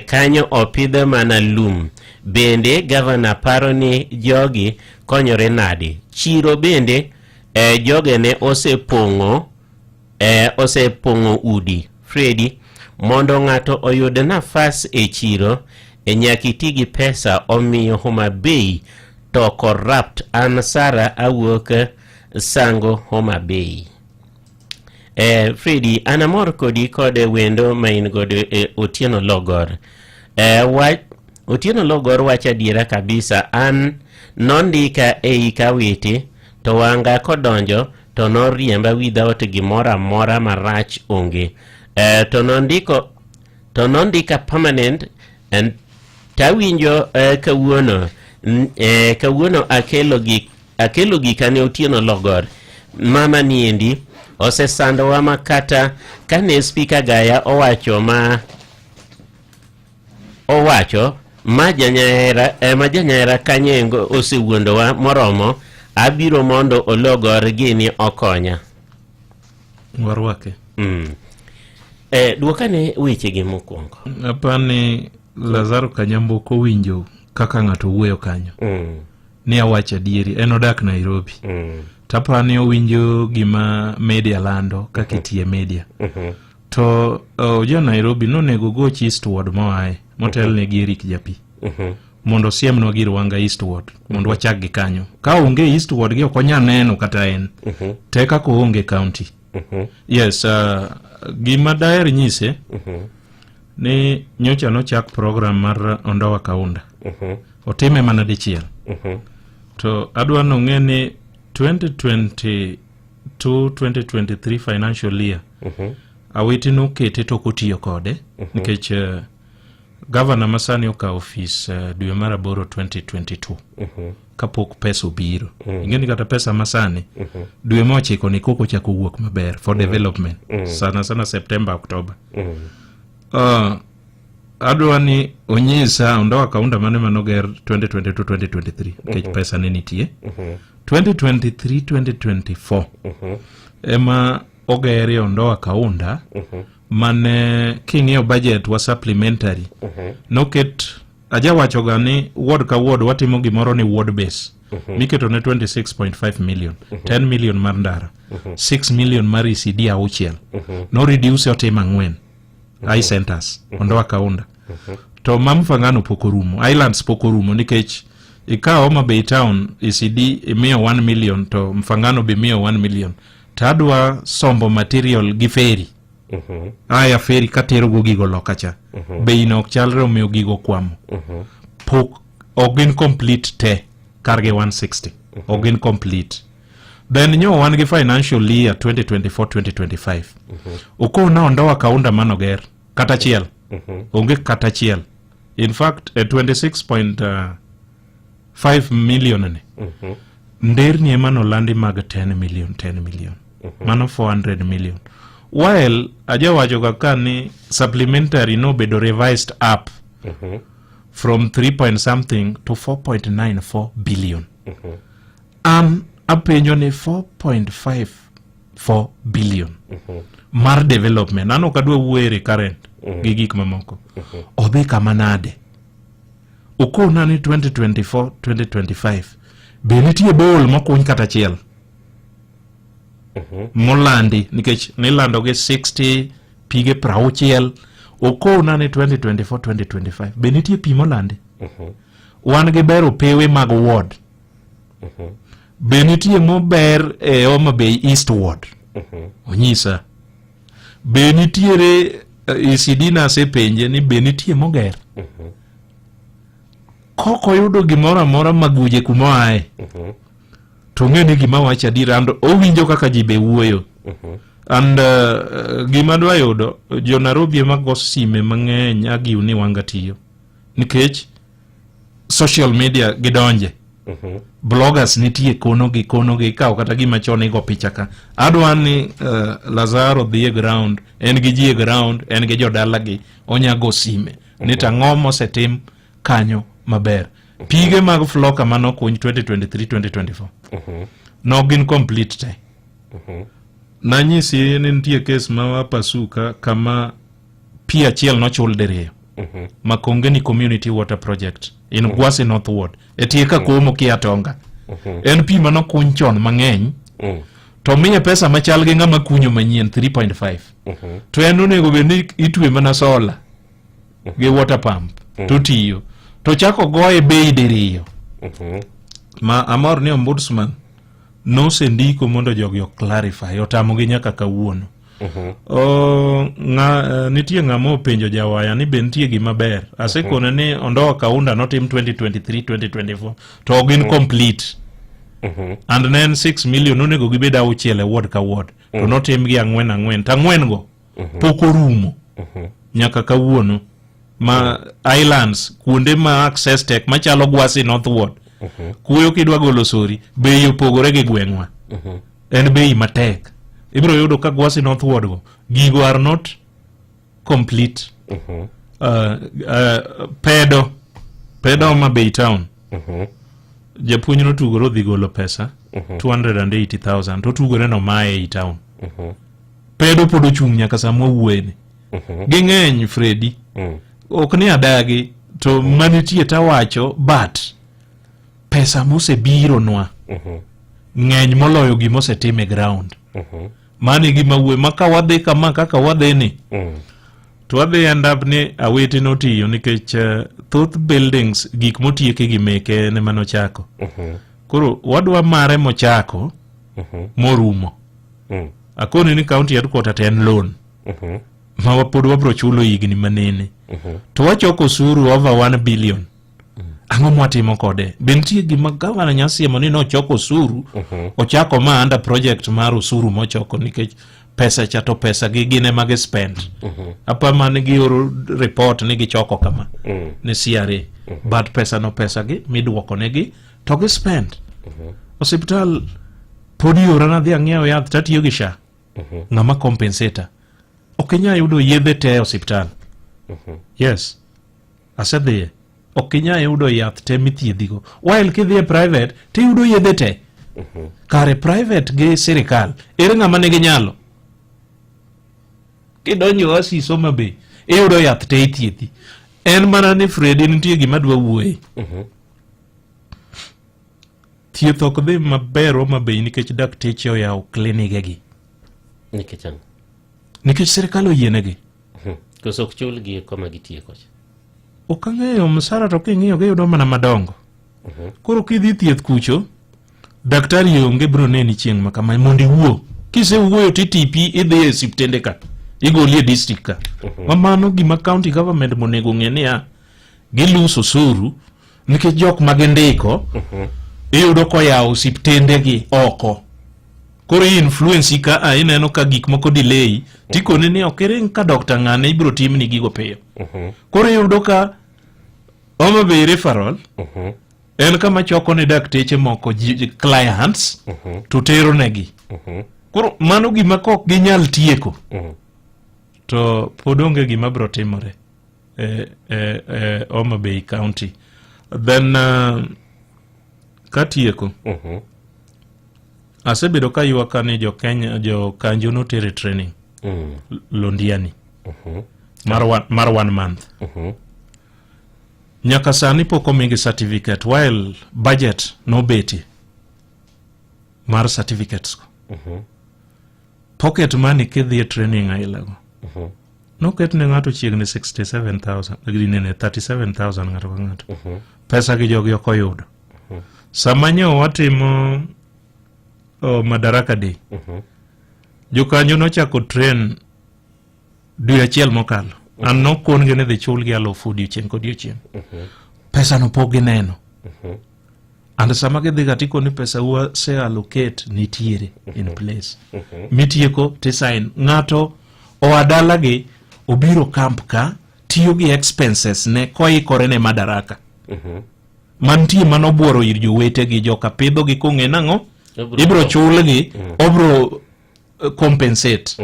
Speaker 18: kanyo opidhe mana lum. Bende governor paro ni jogi konyore nadi. Chiro bende joge ne osepong'o udi. Freddy, mondo ng'ato oyud nafas e chiro nyaka iti gi pesa, omiyo Homa Bay to corrupt. An Sara awuok Sango, Homa Bay. Freddy, anamor kodi kode wendo main godo Otieno Logor. Otieno Logor wacha diera kabisa, an nondika Awiti to wanga kodonjo to noriemba without gimora mora marach onge. To nondika permanent and tawinjo kawuono akelo gikane Otieno Logor mama niendi osesandowa makata kane speaker Gaya owacho ma janyahera kanyengo osewuondowa moromo, abiro mondo Ologor gini okonya.
Speaker 13: Warwake.
Speaker 18: Duokane weche gi mokwongo.
Speaker 13: Apani Lazaro Kanyambok owinjo kaka ng'ato wuoyo kanyo. Ni awacho adieri, en odak Nairobi. Tapani owinjo gima media lando kaka itie media. To jo Nairobi nonego goch Eastward moaye motel ne gi Eric Japi. Mondo siemnwa gir wanga Eastward mondo wachak gi kanyo. Ka onge Eastward gi okonya neno kata en. Teka ko onge county. Yes, gima daher nyise ni nyocha nochak program mar Ondowa Kaunda. Otime mana dichiel. To adwa nong'e ni 2022-2023 financial year Awiti nokete to kotiyo kode nikech governor masani oka office dwe mar 8 2022 kapok pesa obiro. Ingeni kata pesa masani dwe mochiko ni koko chako wuok maber for development sana September October. Adwa ni onyisa Ondowa Kaunda mane manoger 2022-2023 nikech pesa ne nitie. 2023-2024 ema ogere Ondowa Kaunda mane king'iyo budget wa supplementary noket ajawacho gani ward ka ward watimo gimoro ni ward base miketo ne 26.5 million 10 million mar ndara 6 million mar ECD auchiel no reduce otima 4 eye centers Ondowa Kaunda to Mfangano pokorumo Islands pokorumo nikech ikawo Homa Bay town ECD imiyo 1 million to Mfangano be miyo 1 million tadwa sombo material gi feri. Aya feri katero go gigo lokacha. Bei no ok chalre omiyo gigo kwamo. Pok ogin complete te karge 160. Ogin complete. Then nyo wan gi financial year 2024-2025. Uko na ondoa kaunda manoger kata chiel. Onge kata chiel. In fact 26.5 million ne. Nder ni emano landi mag 10 million. Mano 400 million. While ajawajo kakani supplementary no bedo revised up from 3 something to 4.94 billion. Apenyo ni 4.54 billion. Mar development. Ano kadwe uwere current. Gigik mamoko. Obe kamanade. Uko nani 2024-2025. Benitie bol moko kata chiel. Molandi nikech nilando ge 60 pige prauchiel. Uko nani 2024-2025. Benitie pi molandi. Wan ge bero pewe mag ward. Benitie mober Homa Bay East Ward. Onyisa. Benitiere isidina se penje ni benitie moger. Koko yudo gimora mora maguje kumoae. Tunge ni gima wacha dirando owinjo kaka jibe wuoyo. And gima dwa yudo jo Nairobi mago sime mang'eny agiuni wangatiyo. Nikech social media gidonje. Bloggers nitie kono gi kao kata gima chone igo picha ka. Adwani Lazaro dhie ground, en gi jie ground, en gi jodala gi onyago sime. Nita ngomo setim kanyo maber. Pige mag floka mano kuny 2023-2024. Nogin complete te. Nanyisi nitie case mawa pasuka kama pia chiel no chul dereyo. Makongeni community water project in Gwasi North Ward. Etieka kuomo kiatonga. En pi mano kuny chon mang'eny. To miye pesa machal gi ng'ama kunyo manyien 3.5. To en onego bedni itwe mana sola gi water pump to tiyo. To chako goye bei diriyo. Ma amor ni ombudsman no sendiko mondo jogi clarify otamo gi nyaka kawuono. Nitie ng'amo penjo jawaya ni bentie gima ber. Asekone ni ondoa kaunda notim 2023-2024 to ogin complete. And then 6 million onego gibeda uchiele ward ka ward. To notim gi ang'wen. Tang'wen go poko rumo. Nyaka kawuono. Ma islands kuonde ma access tech machalo Gwasi North Ward. Kuyo kidwa golo sori bei opogore gi gweng'wa. En bei matek. Ibro yudo ka Gwasi North Ward go gigo are not complete. Pedo Homa Bay town. Japuonj no tugoro dhi golo pesa 280,000 to tugore no mae i town. Pedo podo chung nyaka samo wuene. Ging'eny Freddy. Ok ni adagi to manitie tawacho but pesa mose biro nwa ng'eny moloyo gimose time ground. Mani gima uwe maka wadhi kama kaka wadhi ni to wadhi end up ni awiti notiyo nikech thoth buildings gik motieke gi meke ne mano chako. Koro wadwa mare mochako morumo. Akoni ni county headquarter ten loan. Ma wapod wabro chulo higni manene. To wachoko osuru over 1 billion. Ang'o mwatimo kode? Bentie gima gavana Nyasiemo ni nochoko osuru. Ochako ma under project mar osuru mochoko nikech pesa chato pesa gi gine mag spend. Apa man gi report ni gichoko kama. Ni CRA. But pesa no pesa gi midwoko negi to gi spend. Hospital podi orana dhi ang'iewo yath tatiyo gi SHA. Ng'ama compensator. Okenya yudo yedhe te hospital. Yes. Asedhiye. Okenya yudo yath te mithiedhigo. While kidhiye private, te yudo yedhe te. Kare private gi sirikal. Ere ng'ama nigi nyalo. Kidonjo Oasis Homa Bay, yudo yath te ithiedhi. En mana ni Freddy nitie gima dwa wuoye. Thieth ok dhi maber Homa Bay nikech dakteche oyawo klinigegi.
Speaker 18: Nikech ang'o?
Speaker 13: Nikech sirikal oyienegi.
Speaker 18: Koso ok chul gi koma gitie kocha.
Speaker 13: Ok ang'eyo msara to king'iyo giyudo mana madongo. Koro kidhi thieth kucho, daktari onge bro neni chieng' ma kama mondo iwuo. kisewuoyo titipi idhi e siptende ka igoli e district ka mamano gima county government monego ng'e niya giluso osuru nikech jok magindiko iyudo koyawo siptende gi oko koro influence ka ineno ka gik moko delay tikone ni okiring ka dokta ng'ane ibro timni gigo piyo koro iyudo ka Homa Bay referral en kama choko ne dakteche moko clients to tero negi koro mano gima kok ginyal tieko to podonge gima bro timore Homa Bay County then katieko asebedo ka ywaka ni jo Kenya jo kanjo no tere training Londiani mar 1 month nyaka sani pok omigi certificate while budget no beti mar certificates pocket money kidhi training ailago no ket ne ng'ato chiegni 67,000 grinene 37,000 ng'ato ka ng'ato pesa gi jogi ok oyudo sama nyo watimo Madaraka Day jokanyo nochako train dwe achiel mokalo an nokon gene dhi chul gi alofu odiochieng' kodiochieng' pesa no pok gineno and sama gidhi gatiko ni pesa wa se allocate nitiere in place mitieko tisign ng'ato oadala gi obiro camp ka tiyo gi expenses ne koikore ne Madaraka mantie manobuoro ir jowete gi joka pidho gi kong'e nang'o ibro chul gi obro compensate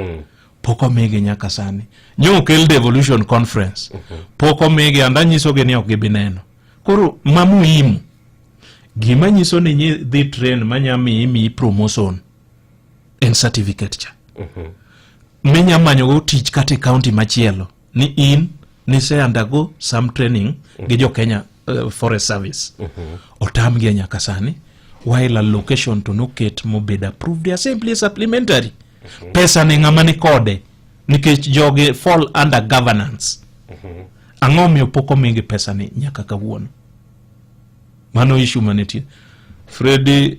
Speaker 13: poko mege nyaka sani nyo kel devolution conference poko mege anda nyiso ge ni ok gibineno koro mamuhimu gima nyiso ni dhi train manyami imi promotion en certificate cha menya manyo go tich kate county machielo ni in ni se undergo some training gi jo Kenya Forest Service otam gi nyaka sani while allocation to no ket mobed approved assembly supplementary pesa ni ng'ama ni kode nikech joge fall under governance ang'omiyo poko mingi pesa ni nyaka kawuono mano issue maniti Freddy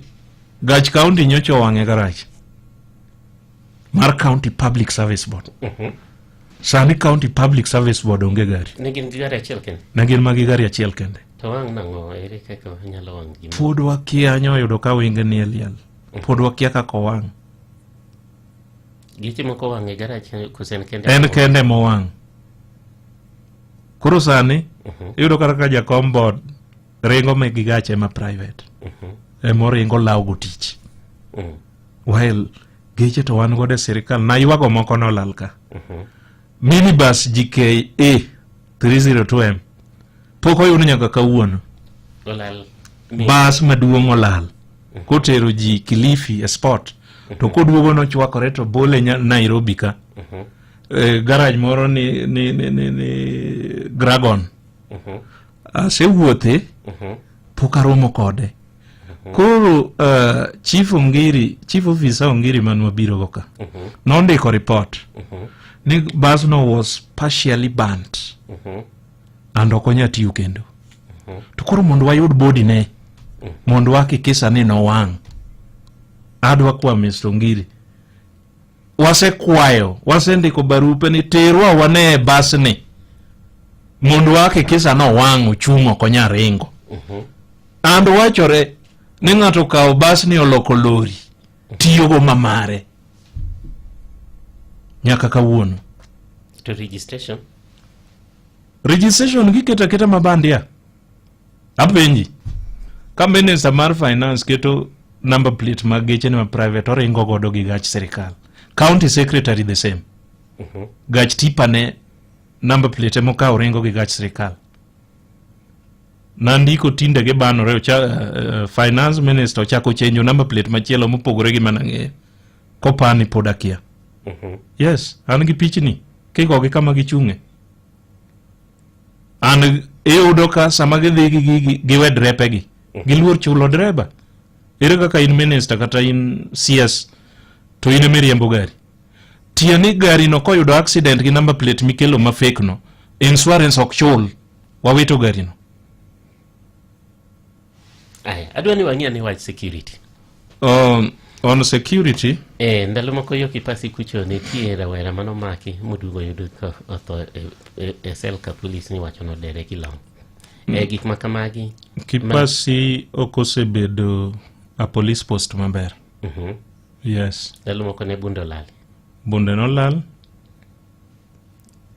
Speaker 13: Gach County nyocho wang'e garach mar County Public Service Board sani County Public Service Board onge gari
Speaker 18: negin gari achiel kende
Speaker 13: negin magi gari achiel kende
Speaker 18: to wang' nang'o ere kaka nyalo wang' gima
Speaker 13: pod wakia nyo yudo ka winge ni eliel pod wakia kako wang'
Speaker 18: giche moko wang'e gari achiel kusen kende
Speaker 13: en kende mo wang' koro sani yudo kaka jakom board ringo me gigache ma private moringo law go tich while geche to wan gode sirikal na ywago moko nolal ka minibus GKA 302M poko yudo nyaka kawuono
Speaker 18: olal
Speaker 13: bas maduong' olal kotero ji Kilifi e sport to koduogo no chwakore to bole Nairobi ka garage moro ni Dragon asewuothe pokaromo kode koro chief officer Ongiri man mabiro go ka nondiko report ni bus no was partially burnt and okonya tiyo kendo to koro mondo wayud body ne mondo wakikisa ni no wang' adwa kwa Mr. Ongiri wasendiko barupe ni terwa wane bus ni mondo wakikisa no wang' ochung' okonya ringo and wachore ni ng'ato kawo bus ni oloko lori tiyogo mamare nyaka kawuono
Speaker 18: to
Speaker 13: registration giketa keta mabandia apenji ka minister mar finance keto number plate mag geche ni ma private oringo godo gi gach sirikal county secretary the same gach tipa ne number plate moka oringo gi gach sirikal nandiko tinde ge banore finance minister ochako chenjo number plate machielo mopogore gi manang'eyo kopani podakia yes an gi pichni kiko gi kama gichung'e an eyudo ka sama gidhi giwe drepe gi giluor chulo dreba ere kaka in minister kata in CS to in emeriembo gari tiani gari no koyudo accident gi number plate mikelo ma fake no insurance ok chul wawito gari no
Speaker 18: adwa ni wang'ia ni wach security
Speaker 13: On security,
Speaker 18: ndalo moko yo Kipasi kucho nitie rawera mano maki mudugo yudo ka otho e sel ka police ni wacho no dere kilong. Gik makamagi
Speaker 13: Kipasi okosebedo a police post maber. Yes.
Speaker 18: Ndalo moko ne bundo lal.
Speaker 13: Bunde no lal.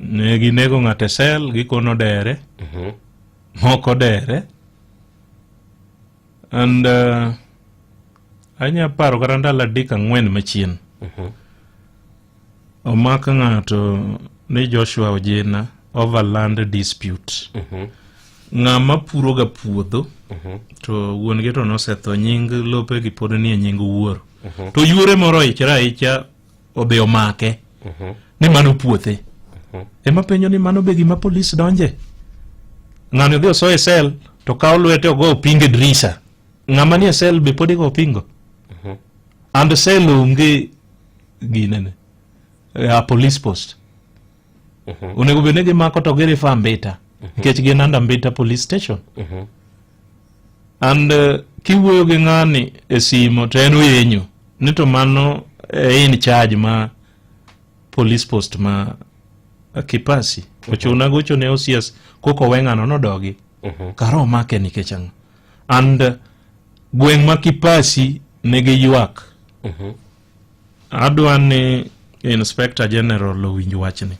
Speaker 13: Ne ginego ng'ate sel gikono dere. Moko dere. And anya paro kata ndalo 3-4 machien. Omaka ng'ato ni Joshua Ojena overland dispute. Ng'ama puro ga puodho to wuon ge to nosetho, nying lope gi pod ni nying wuoro. To yure moro icha obe omake ni mano puothe. Ema penjo ni mano be gima police donje. Ng'ano dhi oso e sel to kawo lwete ogo pinge drisa. Ng'ama ni e sel be pod go pingo. And sel onge ginene a police post. Onego bene gi mako to gere fa Mbita. Nikech gin under Mbita police station. And kiwuoyo gi ng'ani e simo to en oyenyo ni to mano in charge ma police post ma Kipasi. Ochuna gocho ne OCS koko weng'ano nodogi. Karo make nikech ang'o. And gweng' ma Kipasi nigi ywak. Adwa ni Inspector General owinj wachni.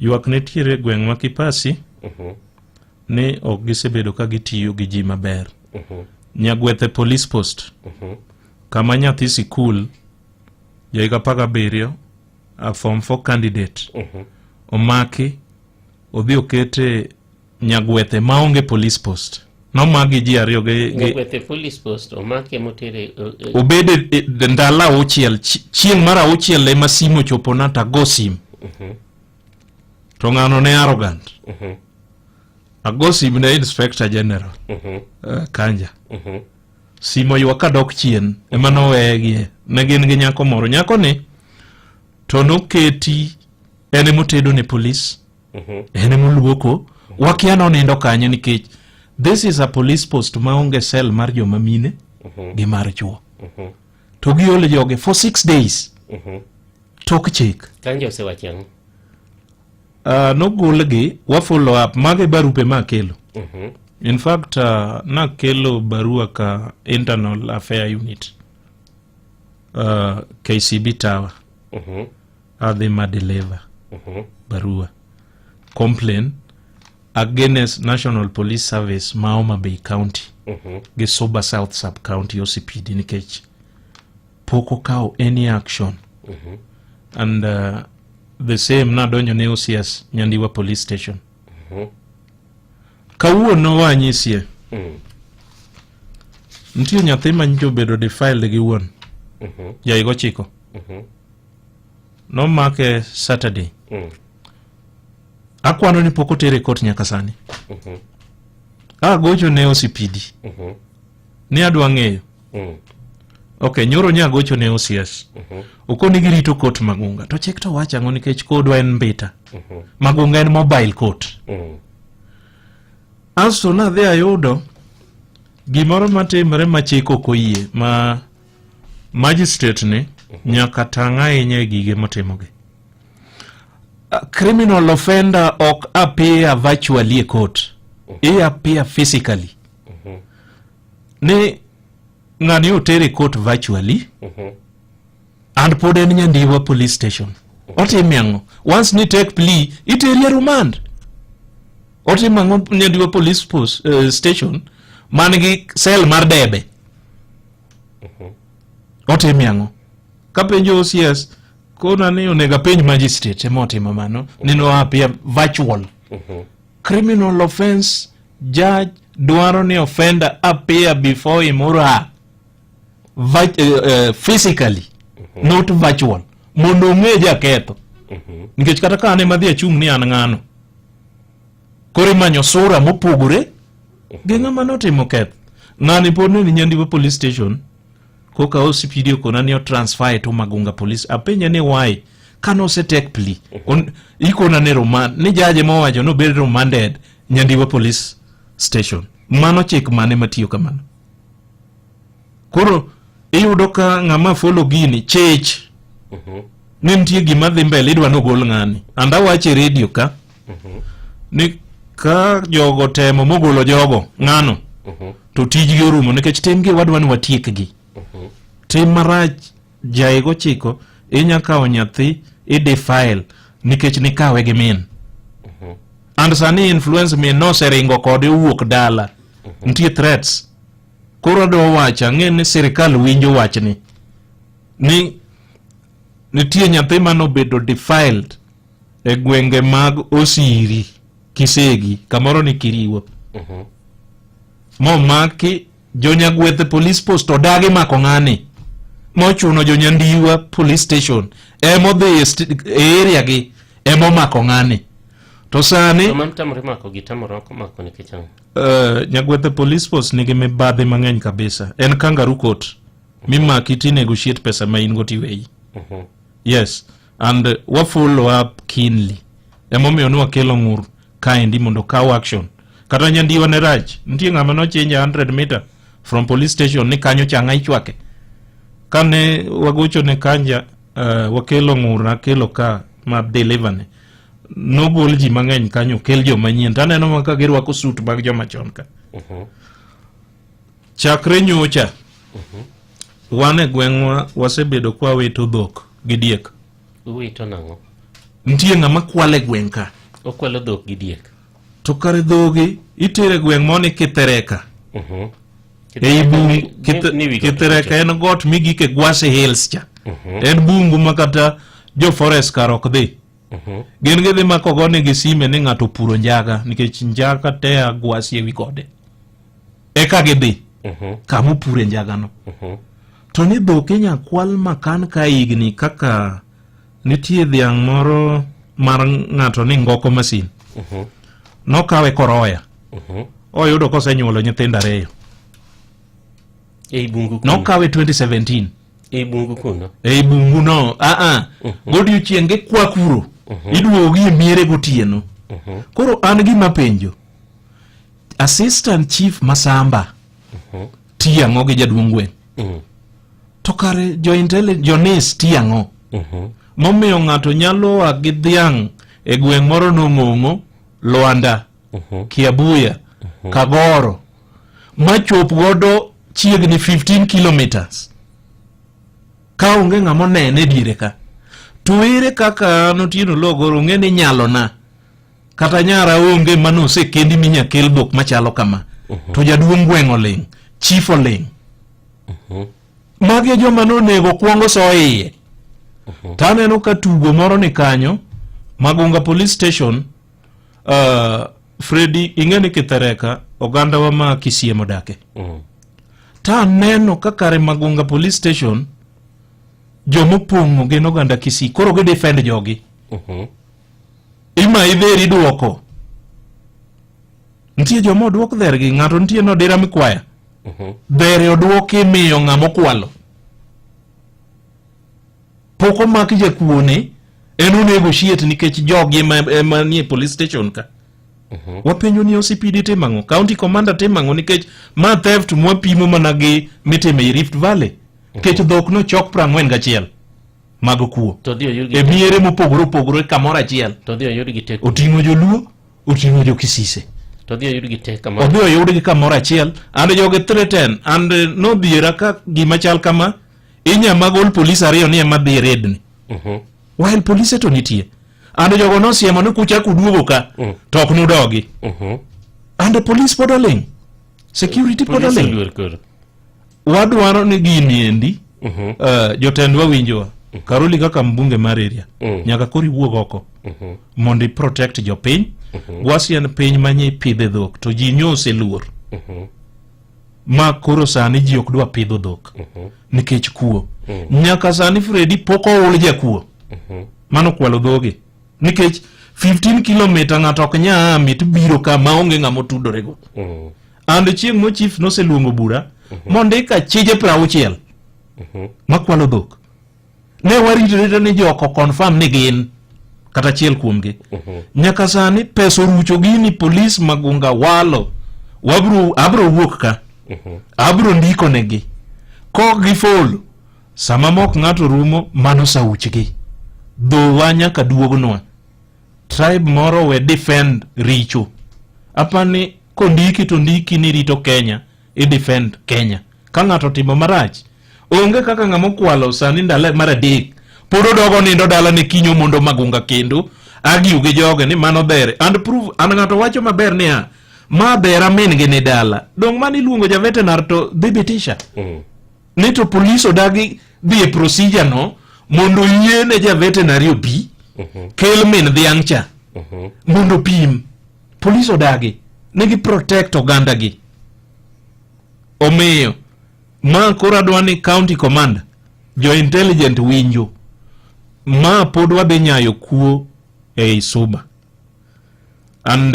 Speaker 13: Ywak nitiere gweng' ma Kipasi ni ok gisebedo ka gitiyo gi ji maber. Nyagwethe police post kama nyathi sikul Jaiga 17 a form 4 candidate omaki odhi okete Nyagwethe maonge police post. No magi ji ariyo
Speaker 18: Nyagwethe police post omaki motere
Speaker 13: obede ndala auchiel chieng' mara auchiel ema simo chopona ta go sim. To ng'ano ne arrogant. Agosi ne Inspector General Kanja. Simo ywak kadok chien ema nowegie. Ne gin gi nyako moro. Nyako ni to noketi ene motedo ne police. Ene moluoko. Wakia nonindo kanyo nikech this is a police post maonge sel mar joma mine gi mar chuo. To giole joge for 6 days. Tok chik.
Speaker 18: Kanja osewachang.
Speaker 13: Nogolgi wa follow up mage barupe ma kelo. In fact na kelo barua ka internal affair unit KCB Tower adhi ma deliver barua complain against National Police Service Homa Bay County gi Suba South Sub County OCPD nikech poko kao any action and the same na donyo ne OCS Nyandiwa Police Station. Kawuono wanyisie. Ntie nyathi manjo bedo defile gi wuon. Jaigo chiko. No make Saturday. Akwano ni poko tere court nyaka sani. Gocho ne OCPD. Ni adwa ng'eyo. Okay, nyoro nya gocho ne OCS. Ukoni girito court Magunga. To chek to wacha ng'o nikech kodwa en Mbita. Magunga en mobile court. Asto na dhe ayudo gimoro matimre machiko koyie ma magistrate ni nyaka tanga yenye gige motimoge. Criminal offender ok appear virtually a court. He appear physically. Ni ngani otere court virtually and pod en Nyandiwa Police Station. Otimiango once ni take plea iterie remand. Otimango Nyandiwa Police Post Station manigi sel mar debe. Otimiango kapenjo OCS kona ni onega penj magistrate emotimo mano nino apia virtual. Criminal offense judge dwaro ni offender appear before imura physically not virtual mondo ng'e jaketho nikech kata ka ane madhi achung' ni an ng'ano kore manyo sura mopogore gi ng'ama notimo keth. Ng'ani pod ni Nyandiwa Police Station koka OCPD okona ni transfer to Magunga Police. Apenya ni why kano se take plea ikona ne remand ni jaje mowacho no bed remanded Nyandiwa Police Station. Mano chik mane matiyo kamano. Koro iyudo ka ng'ama follow gini chech ni nitie gima dhi mbele idwa nogol ng'ani. Anda wache radio ka ni ka jogo temo mogolo jogo ng'ano to tijgi orumo nikech timgi wadwa ni watiekgi. Tim marach jaigo chiko inya kawo nyathi idefile nikech nikawe gi min. And sani influence min noseringo kode wuok dala. Nitie threats. Koro do wacha ng'e ni sirikal winjo wachni ni nitie nyathi manobedo defiled e gwenge mag Osiri, Kisegi, kamoro ni Kiriwo. Momaki jonyagwethe police post odagi mako ng'ani. Mochuno jonyandiwa police station emodhi e area gi emomako ng'ani. To sani nyagwethe police post nigi mibadhi mang'eny kabisa. En kangaroo court mimaki ti negotiate pesa ma in go tiweyi. Yes, and we follow up keenly. Emomiyo ni wakelo ng'ur kaendi mondo kaw action. Kata nyandiwa ne rach, nitie ng'ama no change 100 meter from police station ni kanyo changa ichwake. Kane wagocho ne kanja wakelo ng'ur na kelo ka ma deliverne. Nogol ji mang'eny kanyo kel jo manyien. Taneno maka girwako suit mag joma chon ka. Chakre nyocha wan e gweng'wa wasebedo kwa wito dhok gi diek.
Speaker 18: Wito nang'o?
Speaker 13: Nitie ng'ama kwale gweng' ka.
Speaker 18: Okwalo dhok gi diek.
Speaker 13: To kare dhogi itere gweng' moni Kithereka. Ei bungu Kithereka en got migike Gwasi Hills cha. En bungu makata jo forest karok dhi. Gin gidhi mako gone gi sime ni ng'ato puro njaga nikech njaga te a Gwasi ewi gode. Eka gidhi kamo pure njaga no. To ni dhok inya kwal makan ka igni kaka nitie dhiang' moro mar ng'ato ni ngoko masin. Nokawe koroya. Oyudo kosenyuolo nyithindo 2.
Speaker 18: Ei bungu kuno.
Speaker 13: Nokawe 2017.
Speaker 18: Ei bungu kuno.
Speaker 13: Ei bungu no. Godiochienge kwa kuro. Iduogi e miere gotieno. Koro an gima penjo. Assistant Chief Masamba tiang'o gi jaduong' gweng'. To kare jones tiang'o. Momiyo ng'ato nyalo gi dhiang' e gweng' moro nong'ong'o, Lwanda, Kiabuya, Kagoro, machop godo chiegni 15 kilometers. Ka onge ng'amo nene diere ka. To ere kaka notieno logoro ng'e ni nyalo na. Kata nyara onge manose kendi minya kel dhok machalo kama. To jaduong' gweng' oling', chief oling'. Magi joma nonego kwongo so iye. Taneno ka tugo moro ni kanyo, Magunga police station, Freddy ing'eni Kithereka oganda wa ma Kisii modake. Ta neno ka kare Magunga police station jomo pongo gin oganda Kisii koro gi defend jogi. Ima idheri duoko. Nitie jomo duok dhergi ng'ato nitie no dira mikwaya. Dhere oduoki miyo ng'amo kwalo. Poko maki jakuone enu negotiate nikech jogi ema nie police station ka. Wapenjo ni OCPD timang'o, county commander timang'o nikech ma theft mwapimo managi mitime Rift Valley. Kech dhok no chok 41 mago kuo. E miere mopogore kamora achiel.
Speaker 18: To dhi oyud gi teko.
Speaker 13: Oting'o joluo, oting'o jo Kisise.
Speaker 18: To dhi oyud gi teko kamora.
Speaker 13: Odhi oyud gi kamora achiel. And joge threaten and no dhiera ka gima chal kama inya magol police ariyo ni ema dhi redni. While police to nitie. And jogo no siemo ni kucha kuduogo ka to ok nudogi. And the police podoling. Security podoling. Wadwaro ni gini endi jotendwa winjowa. Karoli kaka mbunge mar area nyaka kori wuog oko mondo protect jopiny. Gwasi en piny manye pidhe dhok to ji nyose luor. Ma koro sani ji ok dwa pidho dhok nikech kuo. Nyaka sani Freddy poko ol jakuo. Mano kwalo dhoge nikech 15 kilometer ng'ato ok nya mit biro ka maonge ng'amo tudore go. And chieng' mo chief no seluongo bura mondo ka chije 60 makwalo dhok. Ne warito ni joko confirm ni gin kata chiel kuomgi. Nyaka sani peso rucho gini police Magunga walo. Abro wuok ka. Abro ndiko negi. kok gifolo sama mok ng'ato rumo mano sauchgi dhowa nyaka duognwa tribe moro we defend richo apani kondiki to ndiki ni rito Kenya i defend Kenya ka ng'ato timo marach onge kaka ng'amo kwalo sani ndalo mar adek pod odogo nindo dala ne kinyo mondo magunga kendo agiu gi joge ni mano ber and prove an ng'ato wacho maber niya ma bera min gi ni dala dong mani luongo ja veterinar to dhibitisha ni to police odagi dhi e procedure no mondo yiene ja veterinary obi kel min dhiang' cha mondo pim police odagi nigi protect oganda gi omiyo ma koro adwa ni county commander jo intelligent winjo ma pod wadhi nyayo kuo ei Suba and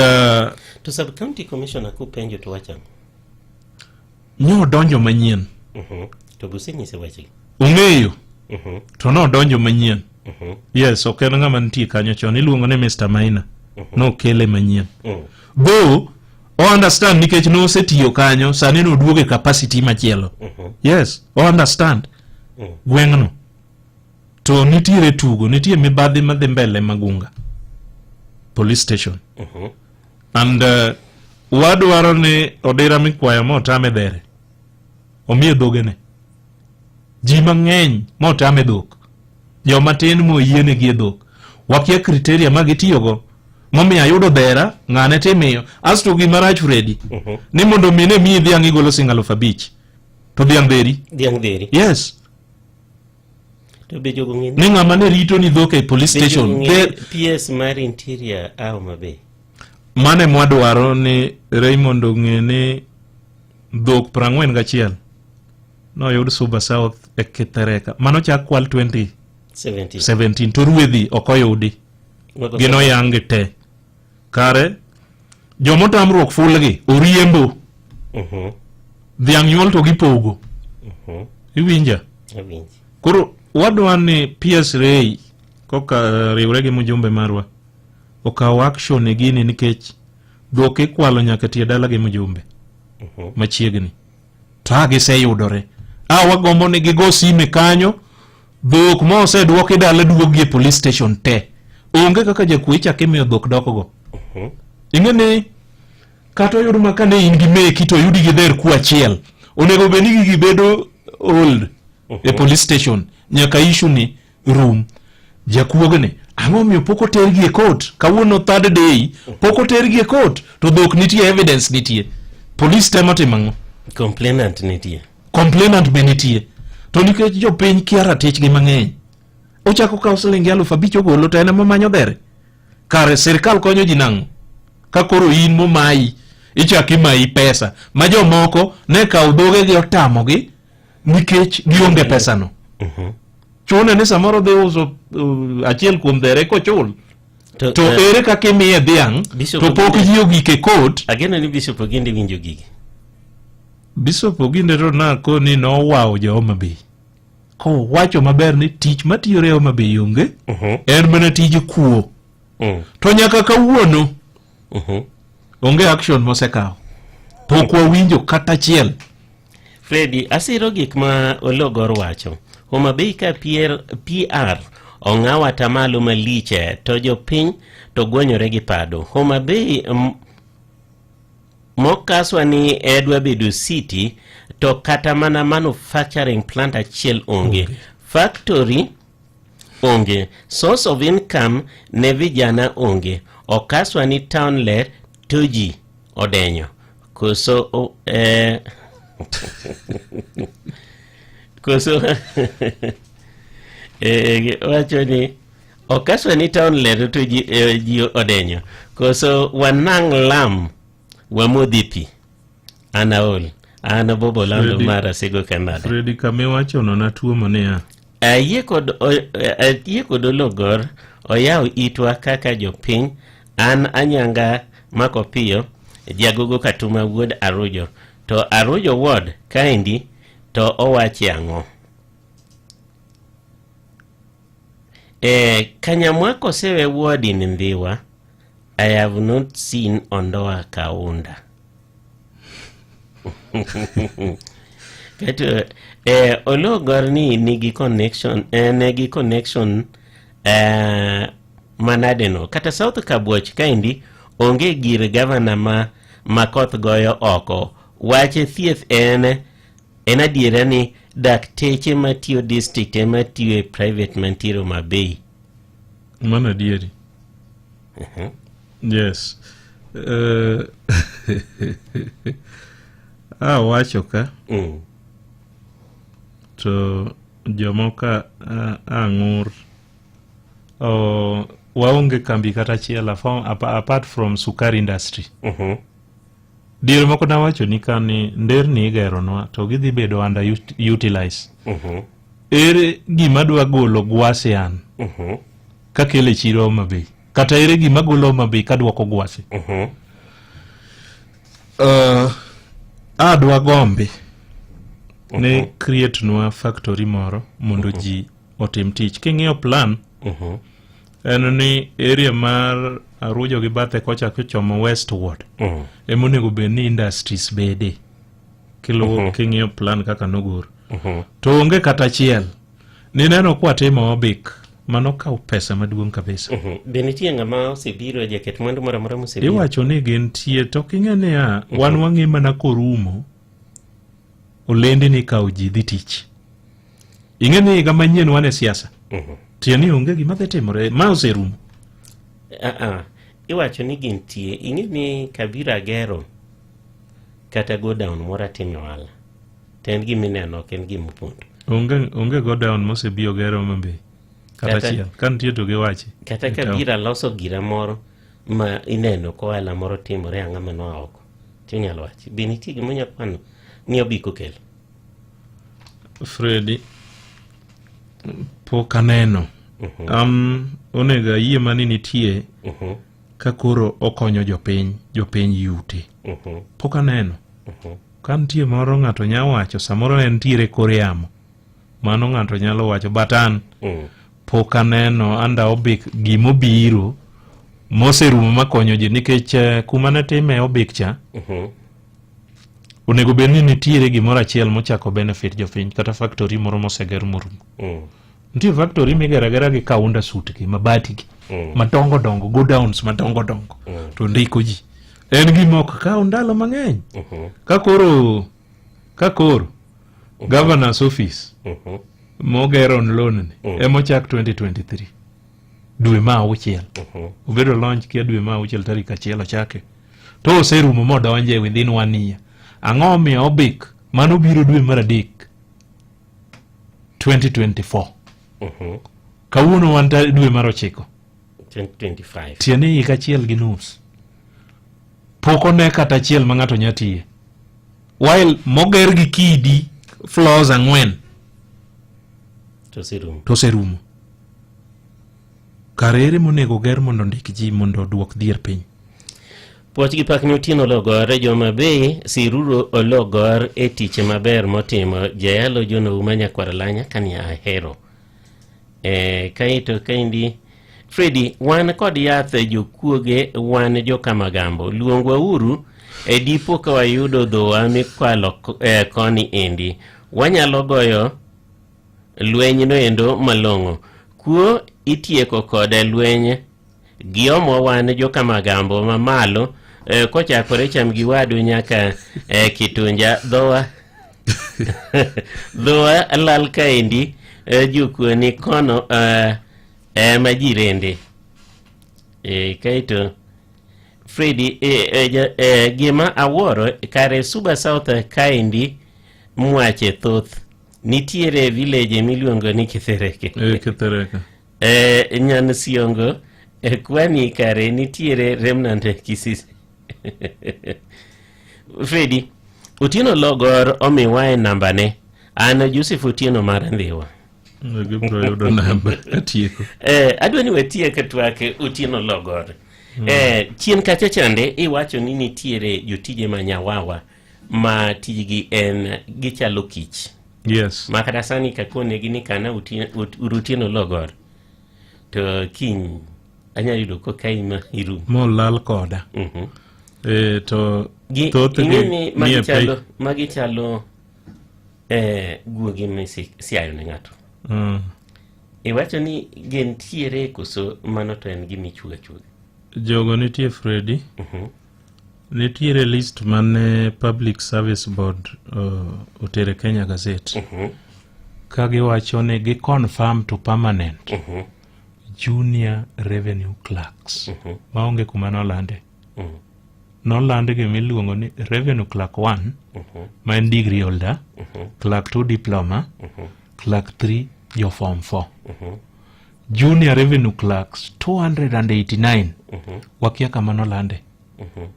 Speaker 18: to sub county commissioner ku penjo to wachang
Speaker 13: nyo donjo manyien
Speaker 18: to busenyise wachi
Speaker 13: ung'eyo to no donjo manyien yes ok en ng'ama nitie kanyo chon iluongo ni Mr. Maina no kele manyien though o understand nikech no setiyo kanyo sani no duoge capacity machielo yes o understand gweng'no to nitiere tugo nitie mibadhi madhi mbele Magunga police station and wadwaro ni odira mikwayo motame dhere omiye dhogene ji mang'eny motame dhok joma tin moyiene gi dhok wakia kriteria magitiyogo momiyo ayudo dhera ng'ane timiyo asto gima rach Fredi ni mondo mine miyi dhiang' igolo $5,000 to dhiang' dheri yes
Speaker 18: to be jogo ng'eni
Speaker 13: ni ng'ama ne rito ni dhok e police station
Speaker 18: PS mar interior au mabe
Speaker 13: mane mwadwaro ni Raymond ong'ene dhok 41 noyud Suba South e Kithereka mano chak kwal 2017 to ruedhi okoyudi gino yangi te kare jomotamruok fulgi oriembo dhiang' nyuol to gipogo iwinja koro wadwa ni PS Ray koka riwre gi mjumbe marwa okaw action e gini nikech dhok ikwalo nyaka tie dala gi mjumbe machiegni ta giseyudore wagombo ni gigo sime kanyo dhok ma oseduoki dala duogi e police station te onge kaka jakwecha kemiyo dhok dokogo ing'eni kata oyud makane in gi meki to yudi gi dher ku achiel onego beni gi bedo old e police station nyaka issue ni room jakuogne ang'o miyo poko tergi e court kawuono third day poko tergi e court to dhok nitie evidence nitie police temo timang'o complainant be nitie to nikech jopiny kia ratich gi mang'eny ochako kawo $5,000 ogolo to en momanyo dhere kare sirikal konyo ji nang'o ka koro in momayi ichaki mayi pesa ma jomoko ne kawo dhoge gi otamogi nikech gionge pesano chune ni samoro dhi uso achiel kuom dhere kochul to ere kaka imiye dhiang' to pok ji ogike court
Speaker 18: ageno ni Bishop Oginde winjo gigi
Speaker 13: Bishop Oginde to nako ni nowawo jo Homa Bay ko wacho maber ni tich matiyore Homa Bay onge en mana tij kuo to nyaka kawuono onge action mosekawo pok wawinjo kata achiel
Speaker 18: Fredi asiro gik ma Ologor wacho Homa Bay ka PR ong'awa tamalo maliche to jopiny to gwonyore gi pado Homa Bay mokaswa ni edwa bedo city to kata mana manufacturing plant achiel onge factory onge source of income ne vijana onge okaswa ni townlet toji odenyo koso koso wacho ni okaswa ni townlet toji ji odenyo koso wanang' lam wamodhipi anaol ana bobo lando mara sigo Canada
Speaker 13: Fredi kame wacho nona tuo mane
Speaker 18: ayie kod Ologor oyaw itwa kaka jopiny an anyanga mako piyo jagogo Katuma wuod Arujo to Arujo ward kaendi to owachi ang'o Kanyamwako sewe ward in Mbiwa I have not seen Ondoa Kaunda Kato Ologor ni nigi connection manadeno kata South Kabuoch kaendi onge gir gavana ma koth goyo oko. Wache thieth en adiera ni dakteche matiyo district ema tiyo private mantiero Mabei.
Speaker 13: Mana dieri. Yes. Wacho ka. To jomoka ang'ur. Waonge kambi kata chiela apart from sukari industry. Diere moko na wacho ni kani nderni igeronwa to gidhi bedo under utilize. Ere gima dwa golo gwase an kakele chiro Mabei kata ere gima golo Mabei kadwoko gwase. Adwa gombe ne create nwa factory moro mondo ji otim tich. King'iyo plan en ni area mar Arujo gi bathe kocha kichomo westward emonego bed ni industries bede kilo king'iyo plan kaka nogor. To onge kata chiel ni neno kwa timo obik mano kaw pesa maduong' kabisa.
Speaker 18: Benitie ng'ama osebiro jaket mwandu moro moro mosebiro.
Speaker 13: Iwacho ni gentie to king'ene wan wang'e mana korumo olende ni kaw ji dhi tich. Ing'eni higa manyien wan e siasa. Tieni onge gima dhi timore ma oserumo.
Speaker 18: Iwacho ni gintie ing'eni Kabira gero kata go down mora timo wala. Ten gimineno ken gimupondo.
Speaker 13: Onge go down mosebio gero Mabei. Kata chiel kan tie to giwachi.
Speaker 18: Kata Kabira loso gira moro ma ineno ko wala moro timore ang'ama no oko. Tinyalo wachi. Benitie gimonya kwano ni obiko kelo.
Speaker 13: Freddy pokaneno. Onega yie mani nitie kakoro okonyo jopiny yute. Pokaneno. Kan tie moro ng'ato nya wacho samoro en tiere koreamo. Mano ng'ato nyalo wacho batan. Pokaneno anda obik gimobiro moserumo makonyo ji nikech kuma ne time obik cha. Onego bed ni nitiere gimoro achiel mochako benefit jopiny kata factory moro moseger morumo. Nitie factory migeragera gi kaunda suit gi mabati gi madongo dongo go downs madongo dongo to ndiko ji en gimok ka ndalo mang'eny kakoro governor's office mogero loan ni emochak 2023 dwe ma auchiel obedo launch kia dwe ma auchiel tarik 1 ochake to oserumo modonje within 1 year. Ang'o miyo obik mano biro dwe mar adek 2024 kawuono wan dwe mar 9
Speaker 18: 2025
Speaker 13: tieni higa achiel gi nus poko ne kata achiel ma ng'ato nyatie while moger gi kidi floors 4 to serumo karere monego ger mondo ndik ji mondo duok dhier piny.
Speaker 18: Puoch gi pak ni Otieno Ologor Jomabei siruro Ologor e tich maber motimo jayalo jono umanya kwaralanya kani ahero. Kaito kaindi Freddy wan kod yath jokuoge wan jokamagambo luongwa uru dipo ka wayudo dhowa mikwalo koni endi wanyalo goyo lweny no endo malong'o kuo itieko kod lweny giomo wan jokamagambo mamalo kochakore cham gi wadu nyaka Kitunja dhowa lal kaendi jokuo ni kono majirende kaito Freddy gima aworo kare Suba South kaendi mwache thoth nitiere village miluongo ni Kithereke.
Speaker 13: Kithereke.
Speaker 18: Nyan Siongo kwani kare nitiere remnant Kisisi. Freddy Otieno Ologor omiwae nambane an Joseph Otieno Marandhiwa.
Speaker 13: Gibro yudo namba atieko.
Speaker 18: Adwa ni watieke twake Otieno Ologor. Chien kacha chande iwacho ni nitiere jotije manyawawa ma tijgi en gichalo kich.
Speaker 13: Yes.
Speaker 18: Makata sani kakone gini kana Otieno Ologor. To kiny anyayudo ko kaima iru.
Speaker 13: Molal koda. To
Speaker 18: ingeni magichalo guogi misiayo ne ng'ato. Iwacho ni gentiere koso mano to en gimi chuga.
Speaker 13: Jogo nitie Freddy. Nitiere list mane Public Service Board otere Kenya Gazette. Kagiwacho ni gi confirm to permanent junior revenue clerks. Maonge kuma nolande. Nolande gimiluongo ni revenue clerk 1 ma en degree holder, clerk 2 diploma, clerk 3 your form 4. Junior revenue clerks 289 wakia kama nolande.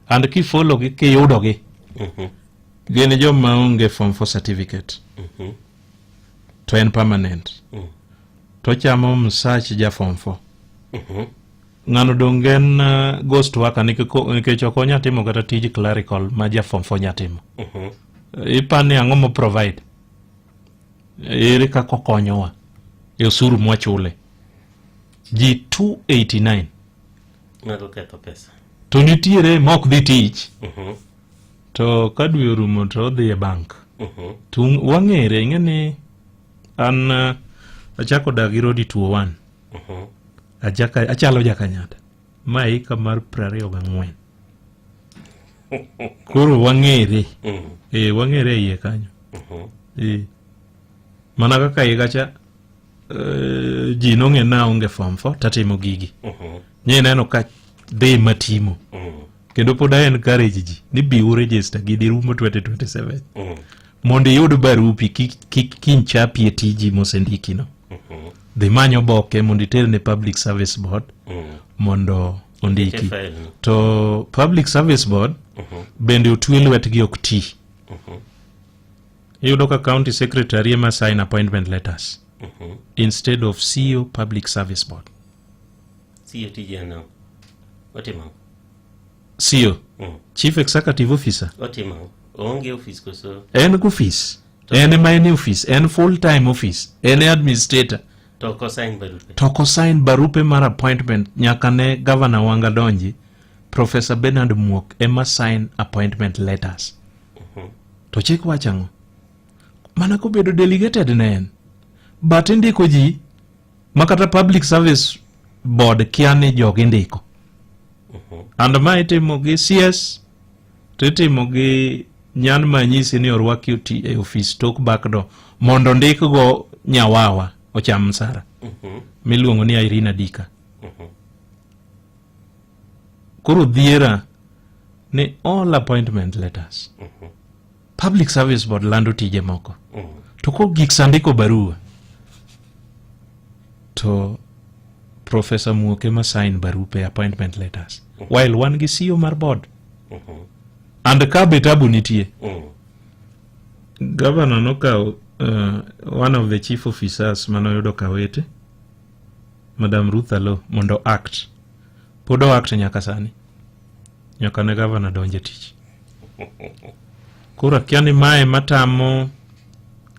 Speaker 13: And ki follow gi kiyudo gi gin joma onge form 4 certificate to en permanent to chamo msach ja form 4 ng'ano dongen ghost worker nikech ok onyatimo kata tij clerical ma ja form 4 nyatimo. Ipani ang'o mo provide ere kako konyowa e osuru mwachule ji 289
Speaker 18: ng'ato ketho pesa
Speaker 13: to nitiere mok dhi tich to kadwe orumo to odhi e bank to wang'ere ing'eni an achako dagi rodi 201 achalo jakanyata ma ika mar 24 koro wang'ere wang'ere iye kanyo mana kaka igacha ji nong'e na onge form 4 tatimo gigi nye neno ka dhi matimo kendo pod en encourage ji ni biu register gi dirumo 2027 mondo iyud barupi kinchapi e tiji mosendiki no. Dhi manyo boke mondo iter ne Public Service Board mondo ondiki. To Public Service Board bende otwe lwetgi ok ti. Iyudo ka county secretary ema sign appointment letters instead of CEO Public Service Board.
Speaker 18: CEO tijano otimo
Speaker 13: CEO Chief Executive Officer
Speaker 18: otimo onge office koso
Speaker 13: en office en main office en full time office en administrator toko sign barupe mar appointment nyaka ne governor wanga donji Professor Bernard Muok ema sign appointment letters to chik wachango mana ko bedo delegated ne en but indiko ji makata Public Service Board kiani jogi ndiko and ma itimo gi CS titimo gi nyan manyisi ni orwaki e office tok backdoor mondo ndik go nyawawa ocham msara miluongo ni Irina Dika koro dhiera ni all appointment letters Public Service Board lando tije moko to ko gik sandiko barua to Professor Muoke ma sign barupe appointment letters while one gi CEO mar board and ka betabu nitie governor nokaw one of the chief officers manoyudo kawete Madam Ruth Alo mondo act podo act nyaka sani nyaka ne governor donje tich kura kiani mae matamo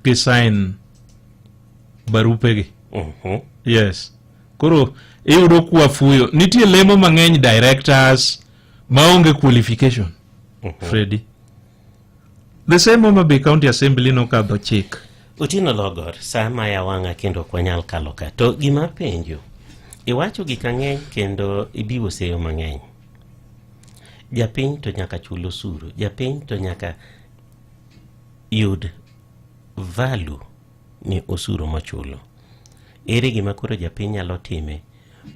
Speaker 13: ki sign barupe gi yes koro iyudo kwa fuyo nitie lemo mang'eny directors maonge qualification Freddy the same Homa Bay County Assembly no kadho chik
Speaker 18: Utino Logor sama ya wanga kendo kwa nyal kaloka to gima penjo iwacho gik mang'eny kendo ibiwo seyo mang'eny japiny to nyaka chulo osuru japiny to nyaka yud value ni osuru machulo ere gima koro japiny nyalo time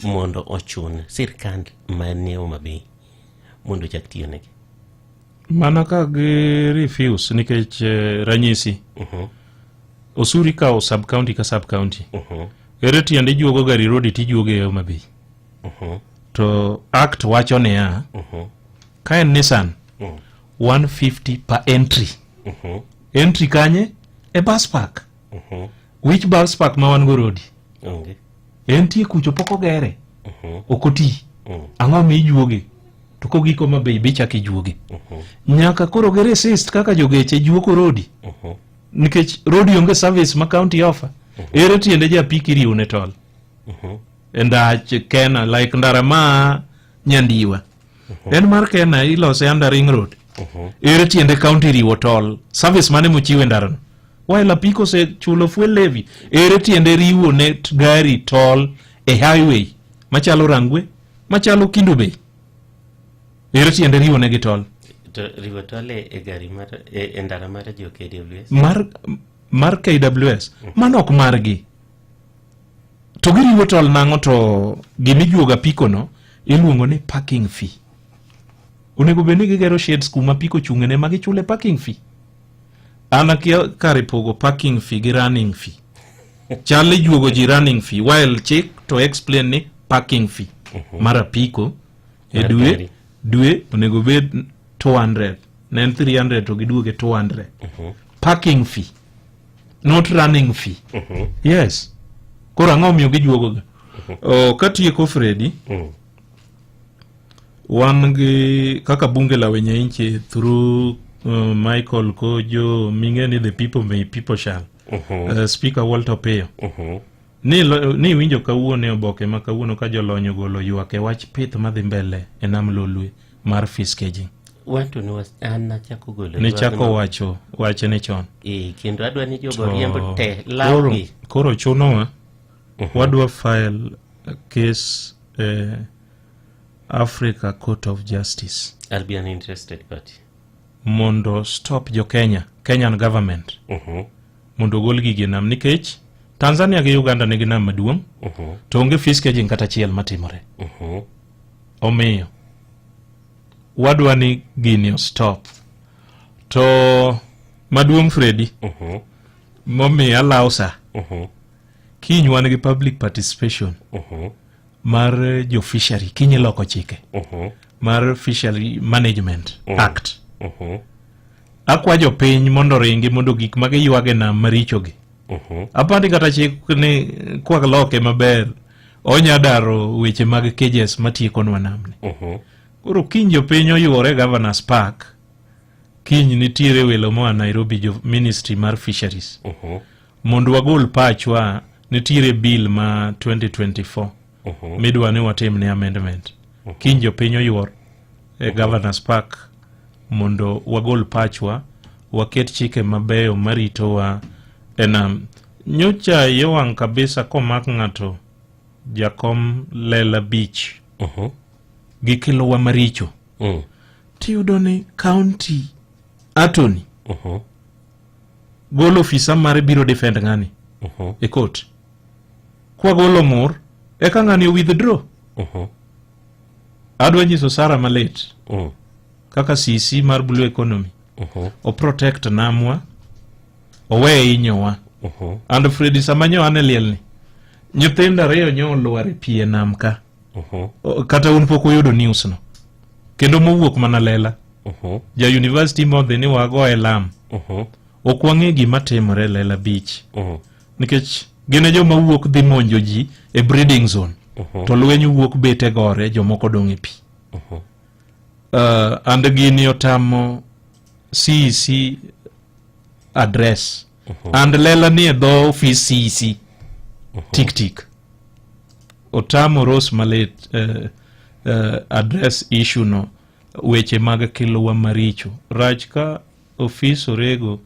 Speaker 18: mondo ochun sirkand manie Homa Bay mondo chak tiyo negi
Speaker 13: mana ka gi refuse nikech ranyisi osuri kao sub county ka sub county ere tiende juogo gari road tijuogo e Homa Bay to act wacho ne ya ka en Nissan 150 per entry entry kanye e bus park which bus park ma wan go road entie kucho poko gere okoti ang'o mi juoge to ko giko ma be bicha ki juoge nyaka koro gere assist kaka jogeche juoko rodi nikech rodi onge service ma county offer ere tiende ja pikiri une tol ndach Kena like ndara ma nyandiwa en mar Kena ilose under ring road ere tiende county riwo tol service mane mochiwe ndaran while apiko se chulo fuel levy. Ere tiende riwo ne gari toll e highway machalo Rangwe, machalo Kindu Bay. Ere tiende riwo ne gi toll.
Speaker 18: Riwo toll e gari mar e ndara mar jo KWS.
Speaker 13: Mar KWS. Manok margi. To giriwo toll nang'o to gimijuoga apiko no iluongo ni parking fee. Onego beni gigero sheds kuma apiko chung'ene ma gichule parking fee. An akia kare pogo parking fee gi running fee. Chale juogo ji running fee while chik to explain ni parking fee. Mara apiko e dwe onego bed 200. Nen 300 to giduoge 200. Parking fee. Not running fee. Yes. Kora ang'o miyo gijuogo ga. Katieko Freddy. Wan gi kaka bunge la wenye inchi through Michael Kojo mingeni the people may people shall. Speaker Walter Peyo. Ni winjo kawuono oboke ma kawuono ka jolonyo golo ywak e wach pith madhi mbele e nam Lolwe mar fish caging.
Speaker 18: Wanto no ana chako golo.
Speaker 13: Ne chako wache ne chon.
Speaker 18: Kendo adwa ni jogo riembo te lawi.
Speaker 13: Koro chunowa wadwa file a case Africa Court of Justice.
Speaker 18: I'll be an interested party.
Speaker 13: Mondo stop jo Kenyan government. Mondo gol gigi nam nikech Tanzania gi Uganda nigi nam maduong'. To onge fish caging kata chiel matimore. Omiyo wadwa ni gini stop. To maduong' Freddy. Momiyo alausa. Kiny wan gi public participation. Mar jo fishery kinyi loko chike. Mar Fishery Management Act. Akwa jo piny mondo ringi mondo gik magi ywage nam maricho gi. Apandi kata chik ni kwa loke maber onya daro weche mag cages matieko nwa namni. Koro kiny jo piny oyuore Governors Park. Kiny nitiere welo moa Nairobi jo Ministry mar Fisheries. Mondo wagol pachwa nitiere bill ma 2024. Midwa ni watim ne amendment. Kiny jo piny oyuor e Governors Park mondo wagol pachwa waket chike mabeyo marito wa enam. Nyocha yowang kabisa komak ng'ato jakom Lela Beach. Gi kilowa maricho. Tiyudo ni county attorney. Golo ofisa mare biro defend ng'ani. E court. Kwa golo ng'ur eka ng'ani withdraw. Adwa nyiso Sara Malet. Kaka CC mar Blue Economy. O protect namwa. Owe inyowa. And Freddy Samanyo anelielni. Nyithinda reyo nyoluware pie nam ka. Kata un pok uyudo news no. Kendo mowuok mana Lela. Ja university modhi ni wago e lam. Okwang'e gima timore Lela Beach. Nikech gine joma wuok dhi monjo ji e breeding zone. To lweny wuok bete gore jomoko dong' e pi. And gini otamo CEC address. And Lela ni e dho office CEC. Tik. Otamo Rose Malet address issue no weche mag kilowa maricho. Rach ka office orego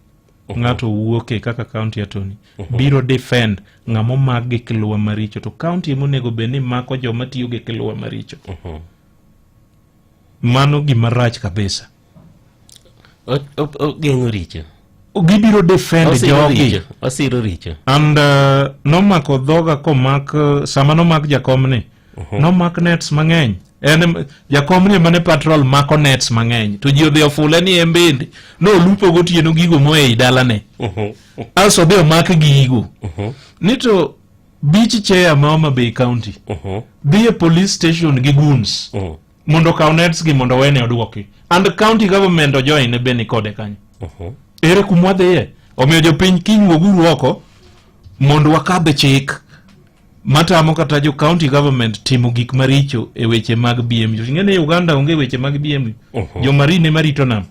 Speaker 13: ng'ato wuoke kaka county attorney. Biro defend ng'amo mag gi kilowa maricho. To county monego beni mako joma tiyo gi kilowa maricho. Mano gima rach kabisa.
Speaker 18: Geng'o richo.
Speaker 13: Gibiro defend jogi.
Speaker 18: Osiro richo.
Speaker 13: And nomako dhoga komak sama nomak jakomni. Nomak nets mang'eny. En jakomni mane patrol mako nets mang'eny. To ji odhi ofule ni embende. No lupo gotieno gigo moe i dalane. Also odhi omak gigo. Nito beach chair ma Homa Bay County. Dhi e police station gi goons. Mondo kaw nets gi mondo wene oduoki. And county government ojoine beni kode kanyo. Ere kumwadhiye. Omiyo jopiny kiny woguru oko mondo wakadhe chik matamo kata jo county government timo gik maricho e weche mag BMU. Ing'ene Uganda onge weche mag BMU. Jo marine marito nam.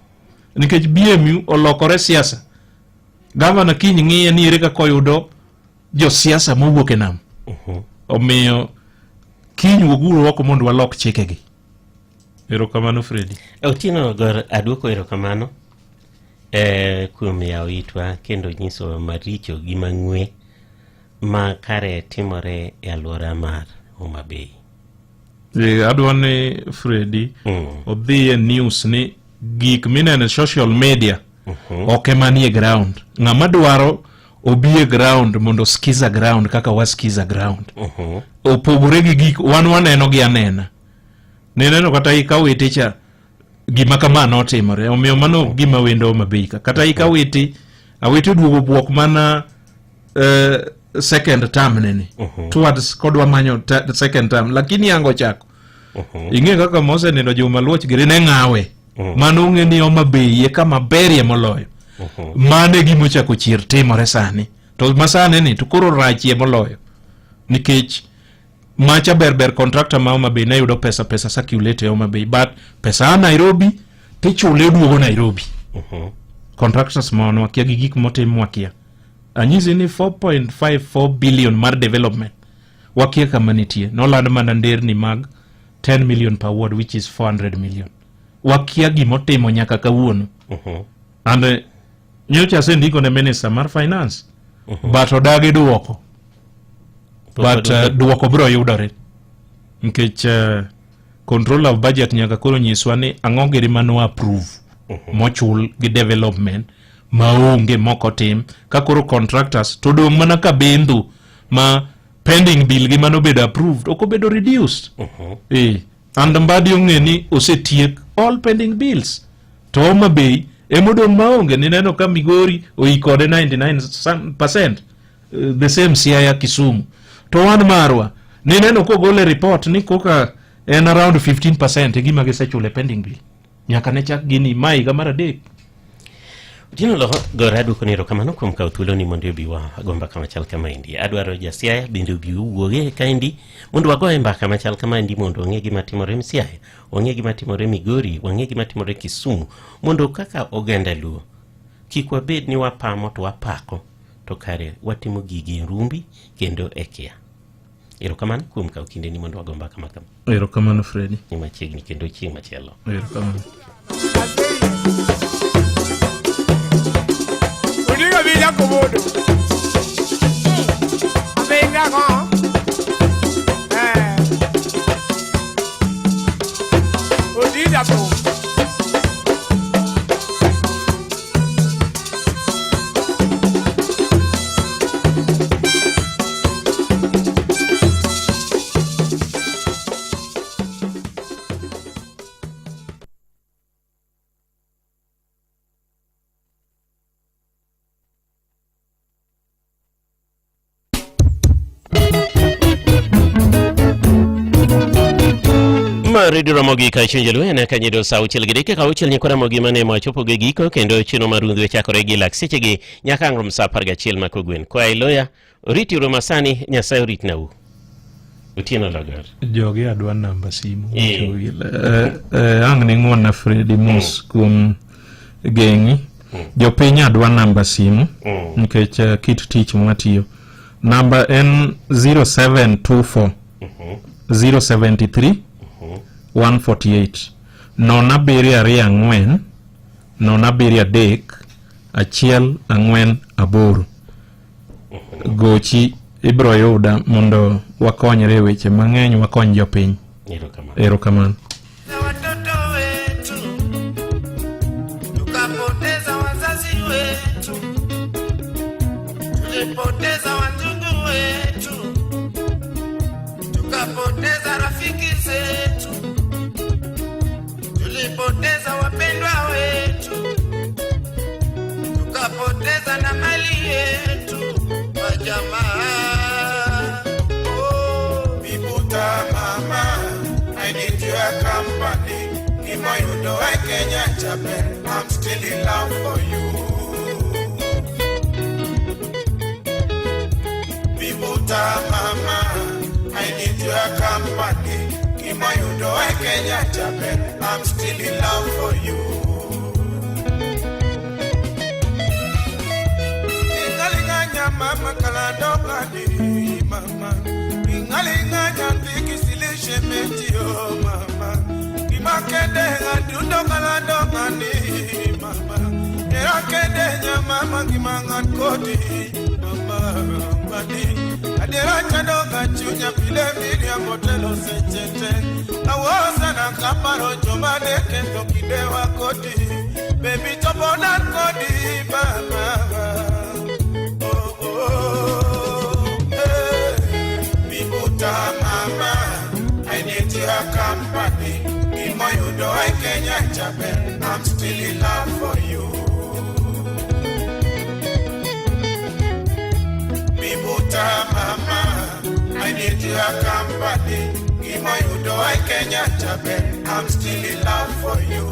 Speaker 13: Nikech BMU olokore siasa. Governor kiny ng'iye ni ere kaka oyudo jo siasa mowuok e nam. Omiyo kiny woguru oko mondo walok chikegi. Erokamano Freddy.
Speaker 18: Otieno gor aduoko erokamano. kuom yawo itwa kendo nyiso maricho gi mang'we ma kare timore e alwora mar Homa Bay.
Speaker 13: Adwa ni Freddy odhi e news ni gik minene social media ok manie ground. Ng'ama dwaro obi e ground mondo skiza ground kaka waskiza ground. Opogore gi gik waneno gi anena. Neneno kata ikawiticha gima kama notimore. Omiyo mano gima wendo Homa Bay kata ikawiti duogo buok mana second term nene towards kodwa manyo second term lakini yango chako ing'e kaka Mose neno Juma Luoch gire ne ng'awe mano ung'e ni Homa Bay kama berie moloyo mane gimo chako chier timore sani to masane ni to koro rachie moloyo nikech macha berber contractor ma Homa Bay ne yudo pesa circulate Homa Bay but pesa Nairobi tichule duogo Nairobi contractors mono wakia gik motim wakia anyizi ni 4.54 billion mar development wakia kama nitie noland mana nderni mag 10 million per ward which is 400 million wakia gimotimo nyaka kawuono and nyocha sendiko ne minister mar finance but odagi duoko but duoko bro yudore nikech control of budget nyaka koro nyiswa ni ang'o giri mano approve mochul gi development maonge moko tim ka koro contractors to dong mana ka bendu ma pending bill gi mano bedo approved oko bedo reduced and mbadi ong'e ni osetiek all pending bills to Homa Bay emodong maonge ni neno ka Migori oikode 99% the same Siaya Kisumu to wan marwa ni neno kogole report ni koka en around 15% gima gisechule pending bill nyaka ne chak gini mai kamara dek.
Speaker 18: Dino lo goradu koniro kamano kuom kaw thuolo ni mondo biwa agomba kama chal kama indi adwaro jasiaya bende biu wuoge kaindi mondo wagoe mbaka machal kama indi mondo ong'e gima timore Siaya ong'e gima timore Migori ong'e gima timore Kisumu mondo kaka oganda luo kik wabed ni wapamo to wapako to kare watimo gigi rumbi kendo ekia. Erokamano kuom kaw kinde ni mondo wagomba kama.
Speaker 13: Erokamano Freddy.
Speaker 18: Ni machiegni kendo chieng' machielo.
Speaker 13: Erokamano.
Speaker 17: Udiga bila komodo. Abenga ko. Udiga ko.
Speaker 18: Radio Ramogi ka chenjelu ene kanyido sauchil gidike ka uchil nyikora mogi mane machopo ge giko kendo chino marundhu chakore gi laksiche gi nyaka ngrom sa parga chiel makogwen kwa iloya riti romasani nyasayo ritnau utieno lagar
Speaker 13: jogi adwa namba simu ang ni ngona Freddy Mos kum gengi jopiny adwa namba simu nikech kit tich mwatiyo namba n 0724 073 148 nona biri ari ang'wen nona biri adek achiel ang'wen aboro gochi ibro yuda mondo wakonyre weche mang'eny wakony jopiny. Erokamano.
Speaker 17: Tukapoteza wazazi wetu, tulipoteza wandugu wetu, tukapoteza rafiki zetu, tulipoteza wapendwa wetu, tukapoteza na mali yetu, wajamaa. Oh, Bibuta mama, I need your company. Imoyudo wa Kenya Japan, I'm still in love for you. Bibuta mama, I need your company. Imoyudo wa Kenya Japan, I'm still in love for you. Ingalinganya mama kalandoka ni mama. Ingalinganya tikisilishe metio mama. Makende ngandundo kalandonga ni mama. Era kede mama gimangan kodi mama badi adera chado gachunya pile milia motelo sechete awosa na kaparo jomade kento kidewa kodi baby toboda kodi mama oh oh hey bibuta mama I need your company in my udo I Kenya Japan I'm still in love for you mama, I need your company. In my udo I Kenya Japan, I'm still in love for you.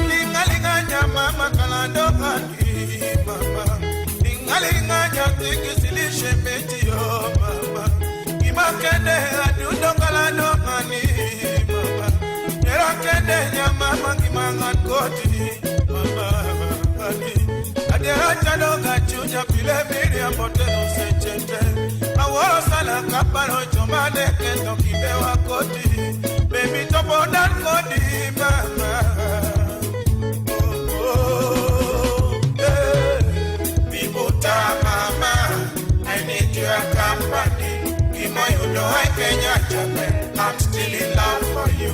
Speaker 17: Lingalinganya mama kalando kani mama. Lingalinganya tikisilishe meti yo mama. Imakende adudo kalando kani mama. Nerakende ya mama kimangan koti mama. Adera chado gachunya pile milia motelo sechete awosa na kaparo chomade kento kidewa koti baby topo that kodi mama oh oh hey bibuta mama I need your company in my udo I Kenya Japan I'm still in love for you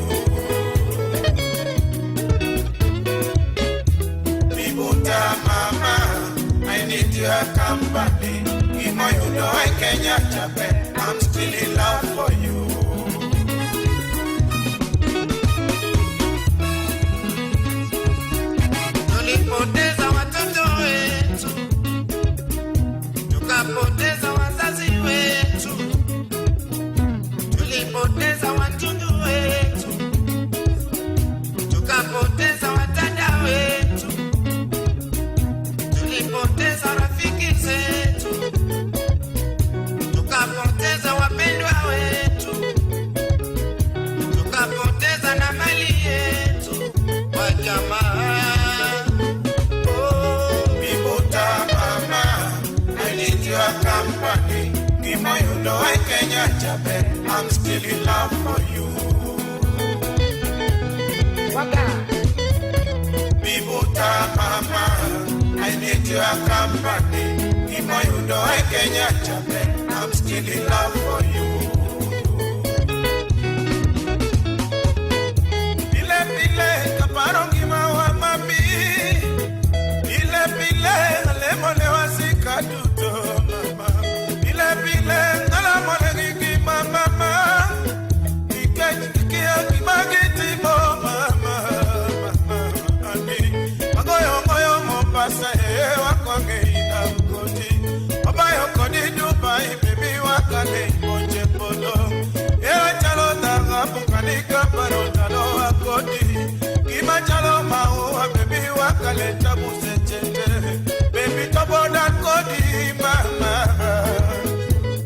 Speaker 17: mama, I need your company. In my udo I Kenya Japan, I'm still in love for you. Tulipoteza watoto wetu, tukapoteza wazazi wetu, tulipoteza watoto wetu, tukapoteza watada wetu. Tukapoteza rafiki zetu, tukapoteza wapendwa wetu, tukapoteza na mali yetu kwa jamaa. Oh, bibuta mama, I need your company. In my udo I Kenya Japan, I'm still in love for you. Bibuta mama, I need your company. In my udo I Kenya Japan, I'm still in love for you. Pile pile kaparongi mawa mami. Pile pile lemone wasika tuto mama. Pile pile ngalamone gigi mama. Ikechikia kimagiti mo mama. Mombasa wakonge ina mkoti Obayo kodi Dubai baby wakale moje polo Ewa chalo tanga kanika paro talo wakoti Kima chalo maua baby wakale tabu sechete Baby tobo that kodi mama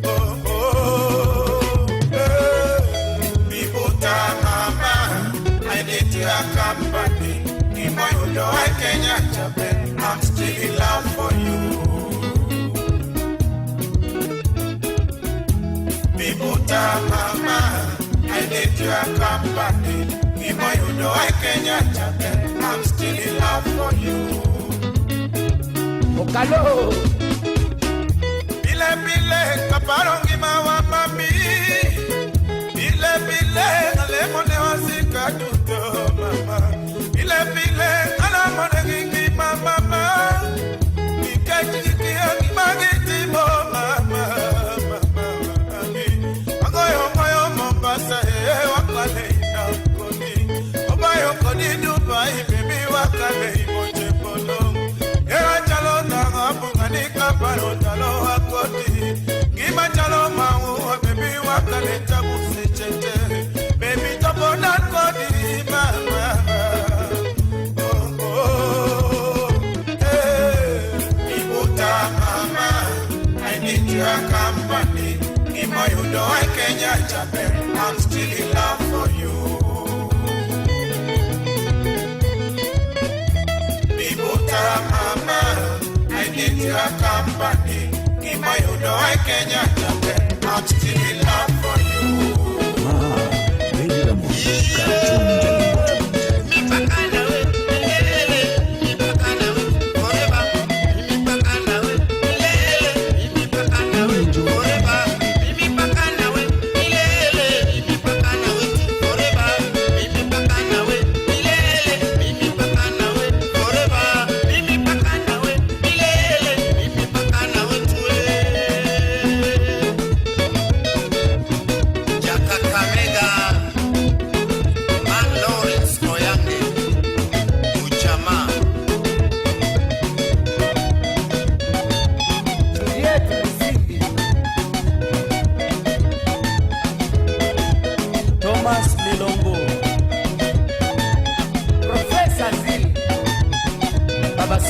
Speaker 17: Oh oh hey Bibuta mama I need your company In my udo I Kenya Japan I'm still in love for you. Bibuta mama, I need your company. In my udo I Kenya Japan, I'm still in love for you. Okalo. Bile bile kaparongi mawa mami. Bile bile alemone wasika tuto mama. Bile bile alamone gingi mama. Nikajikia kimagiti mo mama. Agoyo moyo Mombasa wakale ina kodi. Obayo kodi Dubai baby wakale moje polo. Ewa chalo tanga punganika paro talo wakoti. Gima chalo maua baby wakale tabu sechete. Baby topo that kodi mama. Your company, in my udo I Kenya Japan, I'm still in love for you. Bibuta mama, I need your company, in my udo I Kenya Japan, I'm still in love for you. Mipakana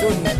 Speaker 17: Soni.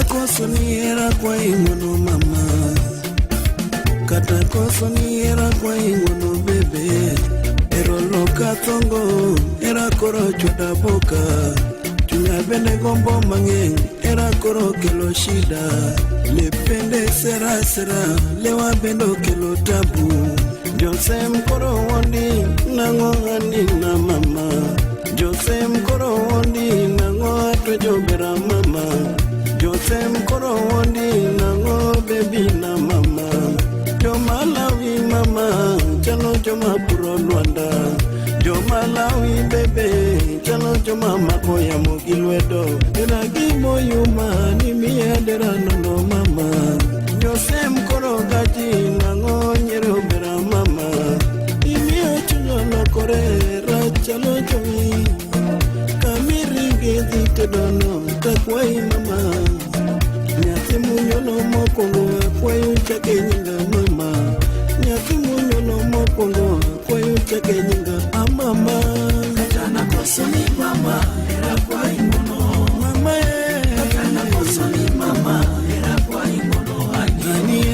Speaker 2: koso ni era kwa ingono mama, kata koso ni era kwa ingono bebe, ero loka tongo era koro choda boka, chunya bende gombo mangeng era koro kelo shida, lepende sera sera lewa bendo kelo tabu, Josem koro wondi nango ani na mama, Josem koro wondi nango ato jobera mama, Josem koro wondi nango baby na mama, Jomalawi mama chano joma puro Luanda, Jomalawi bebe chano joma makoya mogilwedo, Iragi moyuma ni miedera nono mama, Josem koro gaji nango nyero bera mama, Imio chuno no kore rachalo jomi, Kamiri gezi tedono takwai mama, Nyati munyolo mokongo kwayo chake nyinga mama, Nyati munyolo mokongo kwayo chake nyinga amama, Katana koso ni mama era kwa imono mama, Katana koso ni mama era kwa imono ani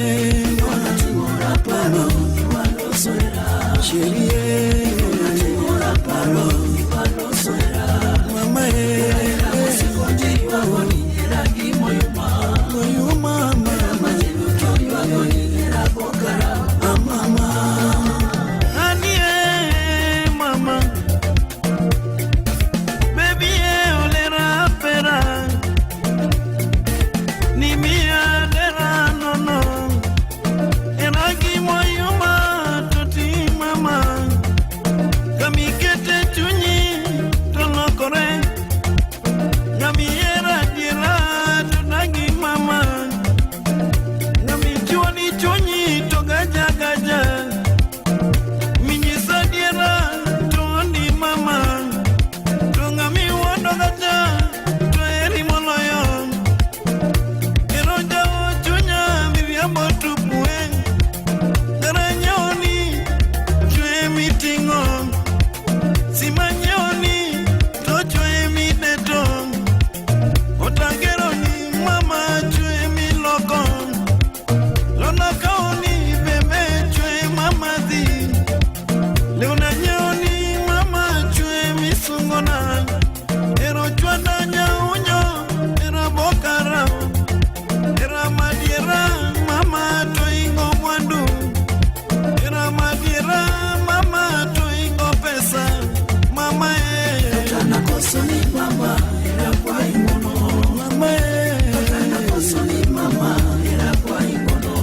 Speaker 2: mama era kwa ingono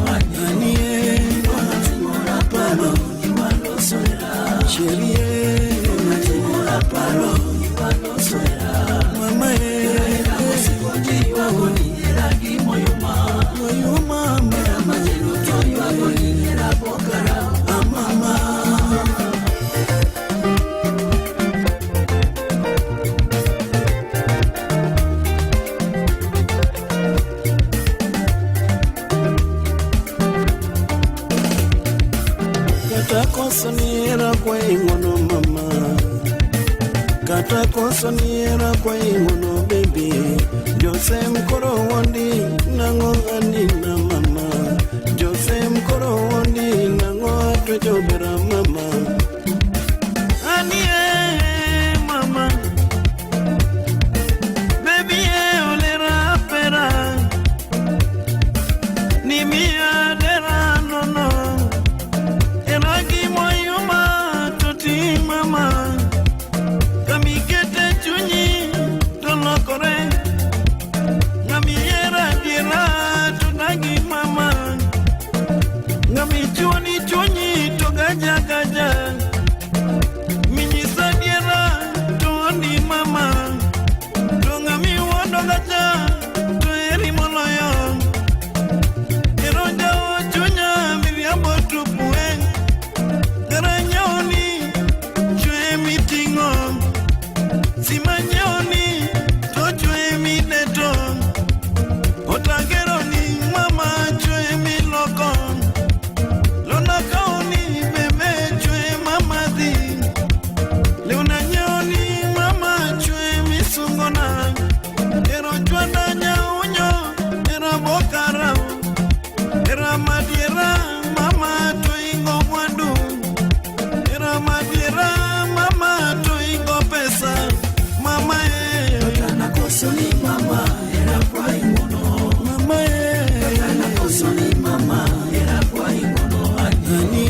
Speaker 2: anie mora palo igualo soera cherie mora palo igualo soera mama era musikonji wagoni era gimoyo mama era majero toyo wagoni era bokara mama. Kata niera kwa ingono mama, kata koso niera kwa ingono baby. Jose mkoro wondi nango anina mama, Jose mkoro wondi nango atwejo bera mama. Anie mama, baby olera pera, ni mia dera nono. Mama, kami kete chunyi tolokore, ngami era dira tunagi mama, ngami chuni chunyi togaja gaja, minyisa dira tuondi mama, tungami wondo gaja tueri moloyo, eroja ochunya miriambo tupue, garanyoni Simanyoni, tochwe mi neto, otagero ni mama chwe mi loko, lona kaoni bebe chwe mama di, leona nyoni mama chwe mi sungona, ero chwanda nyaunyo, era bokara, era madiera mama toingo mwandu, era madiera mama toingo pesa. Mama Tana kosoni mama era kwa ingono mama Tana kosoni mama era kwa ingono ani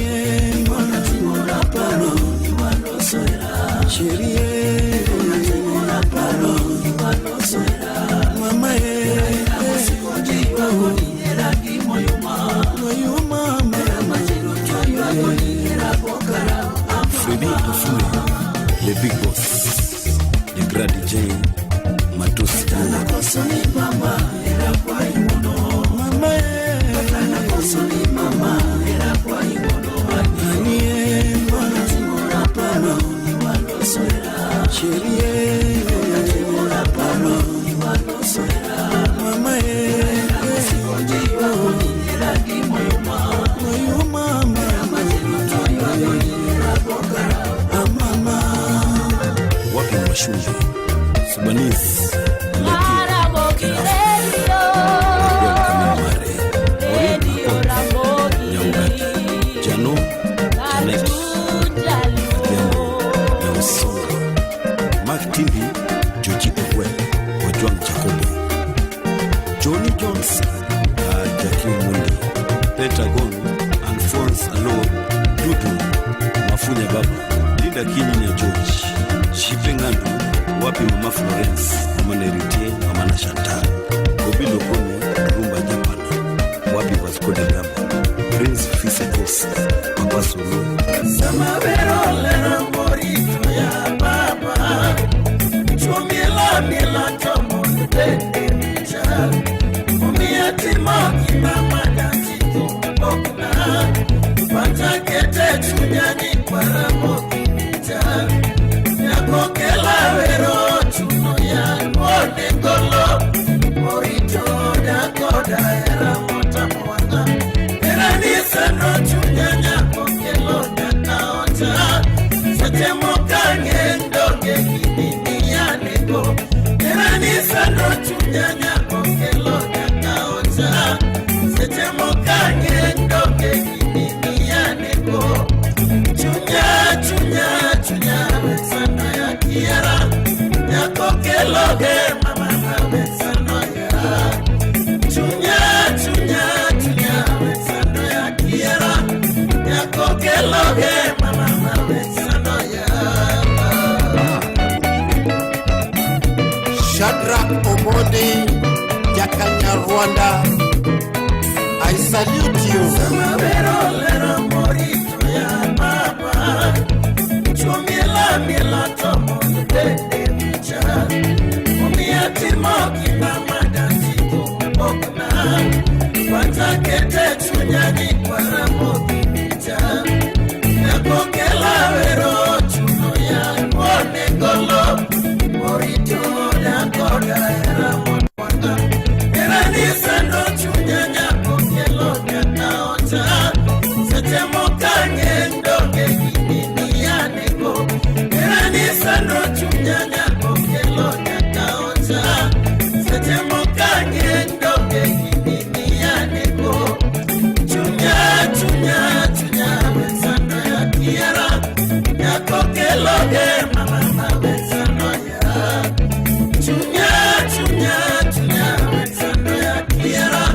Speaker 2: mwana timora paro iwalo soera cherie mwana timora paro iwalo soera mama era musikonji wagoni era gimoyo mama era majiro toyo wagoni era bokara Freddy Afune le big boss Grand DJ Matusi Tana kosoni mama era kwa ingono mama Tana kosoni mama era kwa ingono anie mwana timora palo iwalo soera cherie mwana timora palo iwalo soera mama era musikonji wagoni era gimoyo mama era majero toyo wagoni era bokara mama wapi mashungi Subanis Araboki Radio Radio Ramogi Jano Janet Yausonga Mark Timbi Joji Ewe Ojwang Jacobo Johnny Jones Jackie Mundi Pentagon Alphonse Alo Dudu Mafunya Baba Linda Kinyinya George Shipe Ngandu wapi mama Florence, mama Nerite, mama na Chantal, Kobi Lokone, Rumba Japana, wapi Vasco da Gama, Prince Fise Boss, Papa Solo. Sama vero lera morito ya baba, chumila nila tomo nitende micha, umiatima kimama dachito okna, patakete chunyani para mokimicha, Yakokela vero chuno ya mone golo Morito da koda era mota mwana Era nisa no chunya nyakokelo da kaota Sete moka ngendoge kinini ya nego Era nisa no chunya nyakokelo da kaota Sete moka ngendoge kinini ya nego Chunya, chunya, chunya, besano ya kiera Yako keloge, mama, besano ya Chunya, chunya, chunya, besano ya kiera Yako keloge, mama, besano ya
Speaker 7: Shadrach Omode, Jakanya Rwanda
Speaker 17: I salute you.
Speaker 2: Samavero lero morito ya mama. Chumiela miela tomo dende micha. Umiati moki mama dansi kumbokna. Watakete chunyani kwa ramo micha. Nakokela vero chuno ya mwone golo. Morito ya koda era mwanda. Era nisando chunyanya kokelo nyata ocha. Sete moka ngendo kegini yaneko. Era nisando chunyanya kokelo nyata ocha. Sete moka ngendo kegini yaneko. Chunya chunya chunya wensando ya kiera. Nyakokelo ge mama wensando ya. Chunya chunya chunya wensando ya kiera.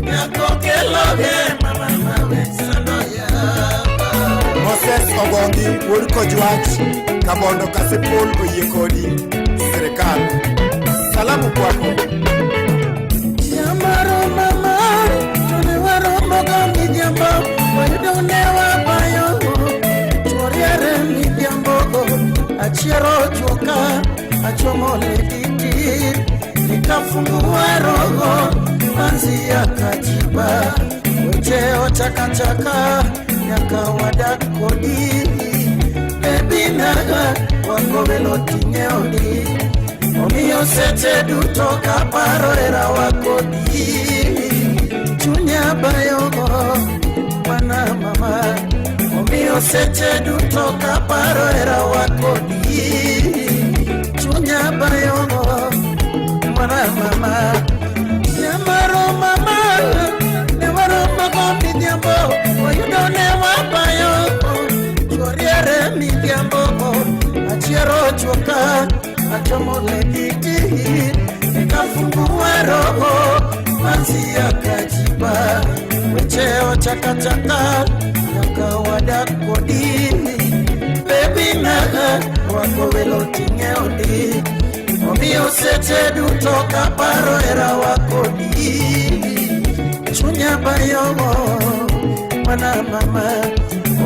Speaker 2: Nyakokelo ge mama wensando ya.
Speaker 17: Moses Ogongi wuod Kojwach Kabondo Kasipul oyie kodi sirikal. Salamu kwako.
Speaker 2: Yamaro mama, tunewaro mogambi jambo, wayudo newa bayo, choriere mi jambo, achiero choka, achomo lediti, nikafungua rogo, manzi ya kajiba, wecheo chaka, nyaka wadak kodi, baby naga, wako velo tingeoni, omiyo seche duto kaparo era wakodi. Chunya bayogo, wana mama, omiyo seche duto kaparo era wakodi. Chunya bayogo, wana mama, nyamaro mama, newaro magomi nyambo, wayudo newa bayogo, choriere mi nyambo, achiero choka, achomo lediti, nikafungua roho, manzi ya kajiba, wecheo chaka, nyaka wadak kodi, baby naga, wako velo tingeoni, omiyo seche duto kaparo era wakodi. Chunya bayogo, wana mama,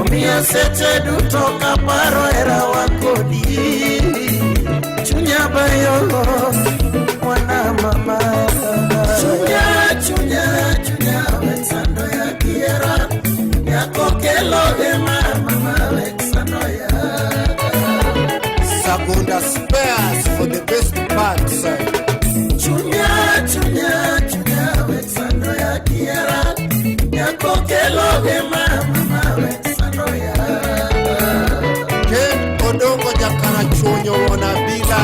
Speaker 2: omiyo seche duto kaparo era wakodi. Chunya bayogo, wana mama. Chunya wensando ya kiera. Nyakokelo ge mama wensando ya.
Speaker 17: Sagunda spares for the best parts.
Speaker 2: Chunya wensando ya kiera. Nyakokelo ge mama wensando ya.
Speaker 17: Ken odongo jakara chunyo wona bila.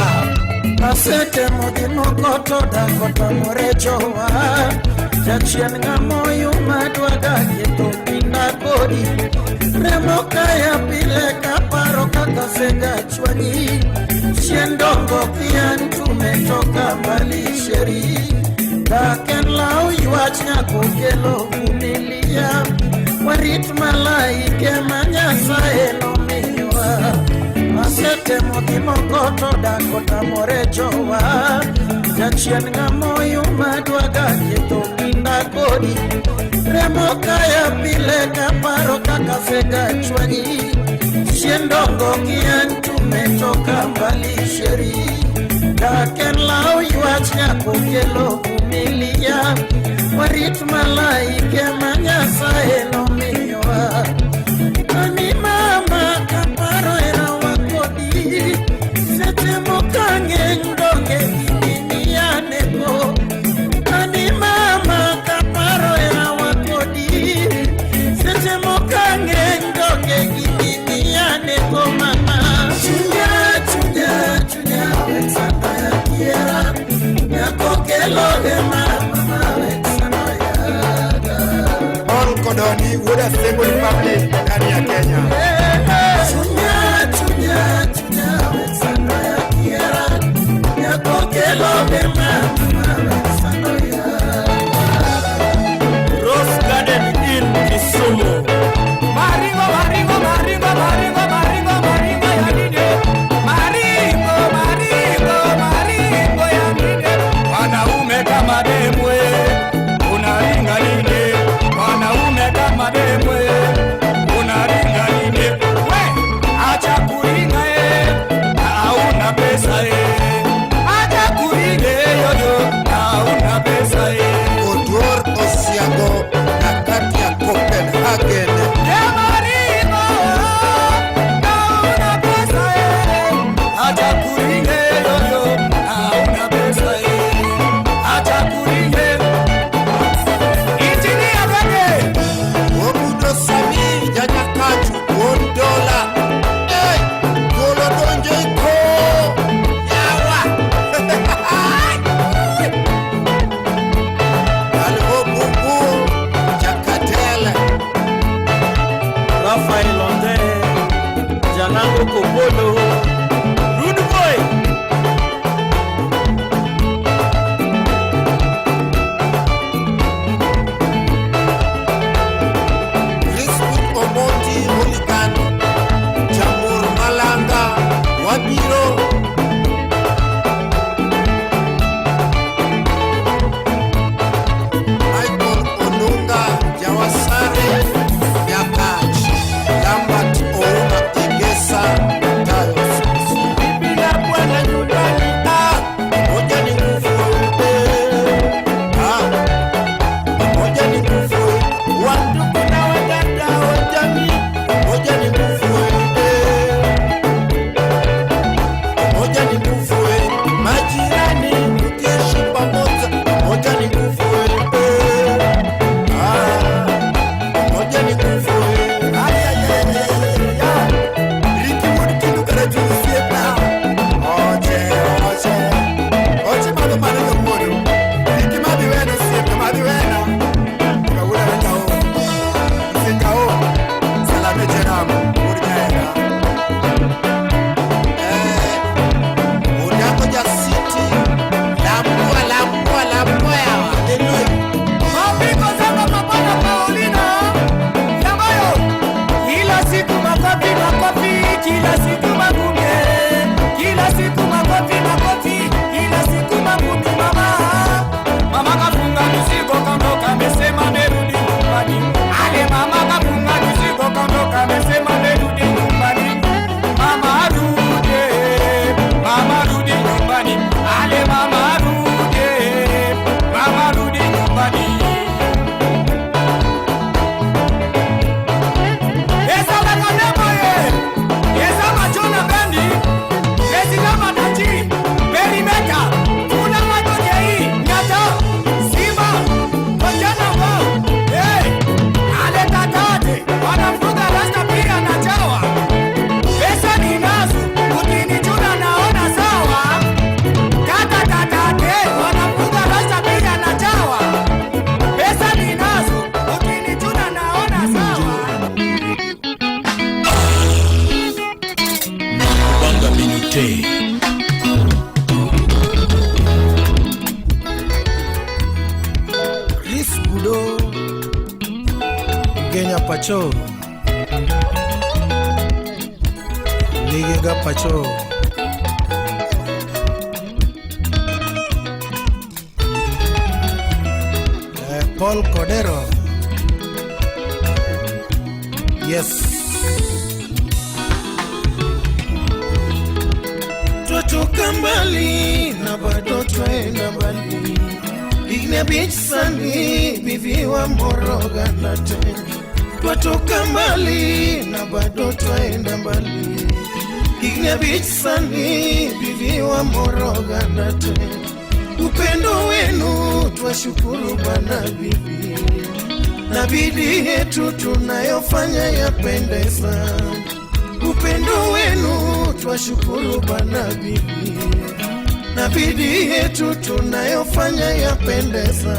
Speaker 2: Asete modimo koto da kota morechowa. Jachien ngamoyu madwaga kieto pinda kodi. Remo kaya pile kaparo kaka sega chwani. Shiendongo kian tumetoka mbali sheri. Daken lau yuach nyako kelo kumilia. Warit malaike manyasae no miwa. Asete modimo koto da kota morechowa. Jachien ngamoyu madwaga kieto pinda kodi. Remo kaya pile kaparo kaka sega chwani. Shiendongo kian tumetoka mbali sheri. Daken lau yuach nyako kelo kumilia. Warit malaike manyasae no miwa. Ani mama kaparo era wakodi. Sete mokange ndonge kini yaneko. Ani mama kaparo era wakodi. Sete mokange ndonge kini yaneko mama. Chunya wensando ya kiera. Nyakokelo ge mama wensando ya.
Speaker 17: Paul Kodoni would have stable republic ndani ya Kenya.
Speaker 2: Chunya wensando ya kiera. Nyakokelo ge mama wensando ya.
Speaker 17: Rose Garden in Kisumu.
Speaker 2: Maringo ya nide. Maringo ya nide.
Speaker 17: Wanaume kama demwe, unaringa nini? mademwe unaringa nini we acha kuringa hauna pesa acha kuringa yoyo hauna pesa
Speaker 7: Oduor Osiago na kati ya Copenhagen
Speaker 17: Yamarimo hauna pesa acha kuringa yoyo hauna pesa acha kuringa
Speaker 7: Obudo Sami Jaja Kaju $1 Hey, Golo Donjo Iko Yawa Albo Bubu Jakatele
Speaker 17: Rafael Onde Janango Kopolo Rude Boy
Speaker 7: Omonti Hooligan Jamur Malanga Wabiro Michael Onunga Jawasare Yakach Lambert Ouma Igesa Tayos Bila bwana nyumbani moja ni nguvu moja ni nguvu watu kuna wadada wajani moja ni nguvu moja ni nguvu majirani ukiishi pamoja moja ni nguvu moja ni nguvu Chris Budo Genya Pacho Ligega Pacho Paul Cordero Yes Twatoka mbali na bado twaenda mbali Igne beach sani biviwa moroga na tena Twatoka mbali na bado twaenda mbali Igne beach sani biviwa moroga na tena Upendo wenu twashukuru bana bibi Na bidii yetu tunayofanya yapendeza Upendo wenu twashukuru bana bibi Na bidii yetu tunayofanya yapendeza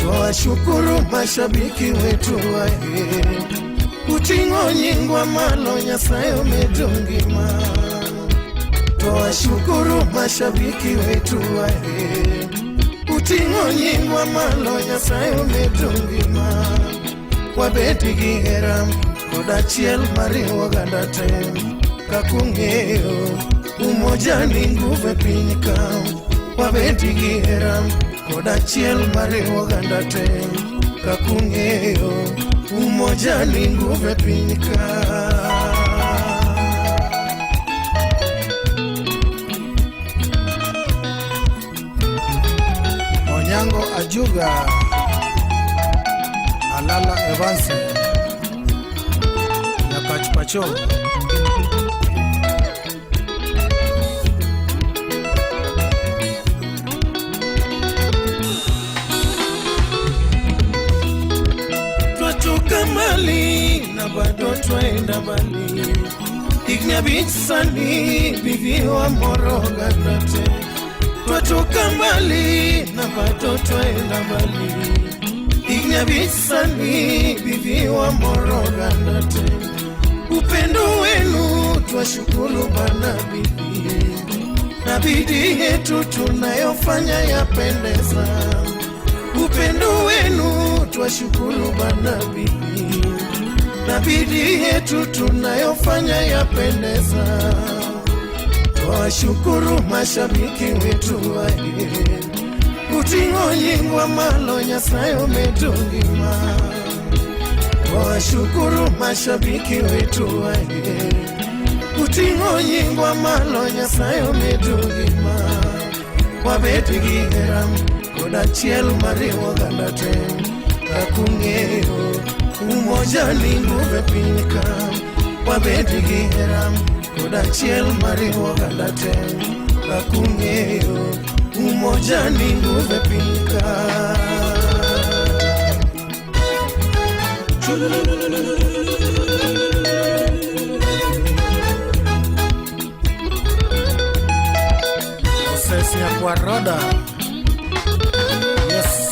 Speaker 7: Twashukuru mashabiki wetu wae Utingo nyingwa malo nyasayo medungima Twashukuru mashabiki wetu wae Utingo nyingwa malo nyasayo medungima Wabeti gihera koda chiel mariwo ganda tem Kakungeo umoja ni nguvu piny ka Wabeti gihera koda chiel mariwo ganda tem
Speaker 2: kakung'eyo umoja ni nguvu e piny ka. Onyango Ajuga, Alala Evanse, Nyakach Pacho, twatoka mbali na bado twaenda mbali, ignya bisani bibi wa moroga nate. Twatoka mbali na bado twaenda mbali, ignya bisani bibi wa moroga nate. Upendo wenu twashukuru bana bibi, na bidii yetu tunayofanya yapendeza. Upendo wenu twashukuru bana bibi, na bidii yetu tunayofanya yapendeza. Twashukuru mashabiki wetu wae, utingo nyingwa malo Nyasaye umetungima. Twashukuru mashabiki wetu wae, utingo nyingwa malo Nyasaye umetungima. Wabeti giheram koda chiel mariwo ganda te, kakung'eyo umoja ni nguvu e piny ka. Wabeti giheram koda chiel mariwo ganda te, kakung'eyo umoja ni nguvu e piny ka. Osesi ya kwa roda, yes.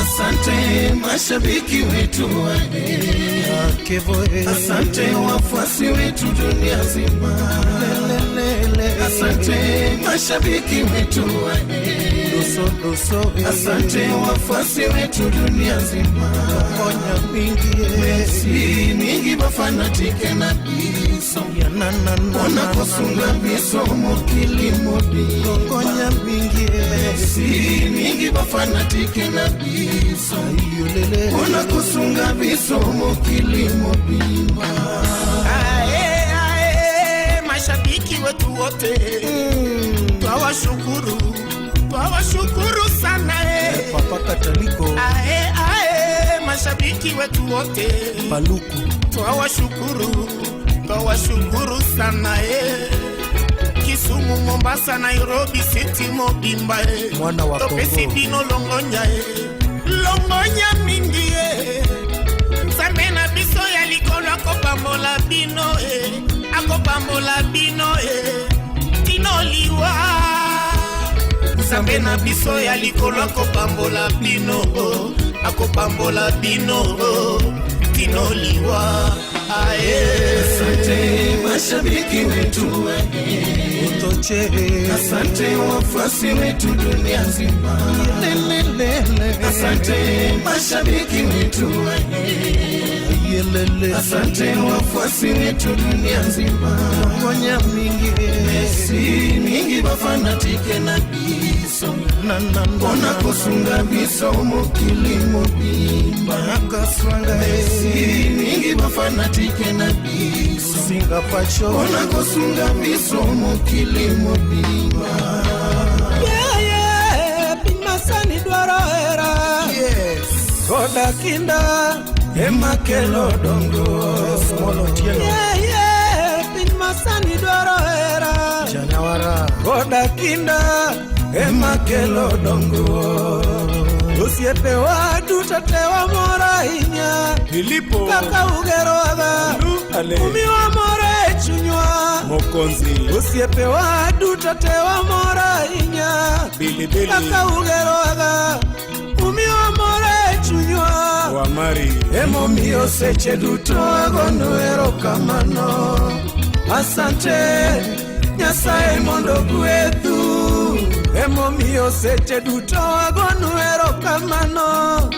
Speaker 2: Asante mashabiki wetu wae, asante wafuasi wetu dunia nzima. Asante mashabiki wetu wae, asante wafuasi wetu dunia nzima. Konya mingi Messi mingi bafanatike na biso, ona kosunga biso mokili modi. Konya mingi Messi mingi bafanatike na biso, ona kosunga biso mokili mobimba.
Speaker 17: Ae ae mashabiki wetu wote, twawashukuru sana
Speaker 2: Papa Kataliko.
Speaker 17: Ae ae mashabiki wetu wote,
Speaker 2: Baluku.
Speaker 17: Twawashukuru sana Kisumu, Mombasa, Nairobi, City, Mobimba
Speaker 2: Mwana wa Kongo.
Speaker 17: Topesi bino longonya longonya mingi Nzambe na biso ya likolo akopambola bino tino liwa. Nzambe na biso ya likolo akopambola bino tino liwa.
Speaker 2: Asante mashabiki wetu utoche, asante wafuasi wetu dunia nzima. Asante mashabiki wetu asante wafuasi wetu dunia nzima. Konya mingi Messi mingi bafanatike na biso, ona kosunga biso mokili mobimba. Messi mingi bafanatike na biso, singa pacho ona kosunga biso mokili mobimba.
Speaker 17: Pimasani dwaro era,
Speaker 2: yes. Koda kinda emakelo dongo smolo tieno.
Speaker 17: Pimasani dwaro era,
Speaker 2: Janawara. Koda kinda emakelo dongo, osiepe wadu tatewa mora inya. Filipo kaka ugero aga umiwa mora chunywa Mokonzi. Osiepe wadu tatewa mora inya. Bilibili kaka ugero aga umiwa mora chunywa Wamari. Emo mio seche duto agono erokamano. Asante Nyasaye mondo gwedhu. Emo mio seche duto agono erokamano.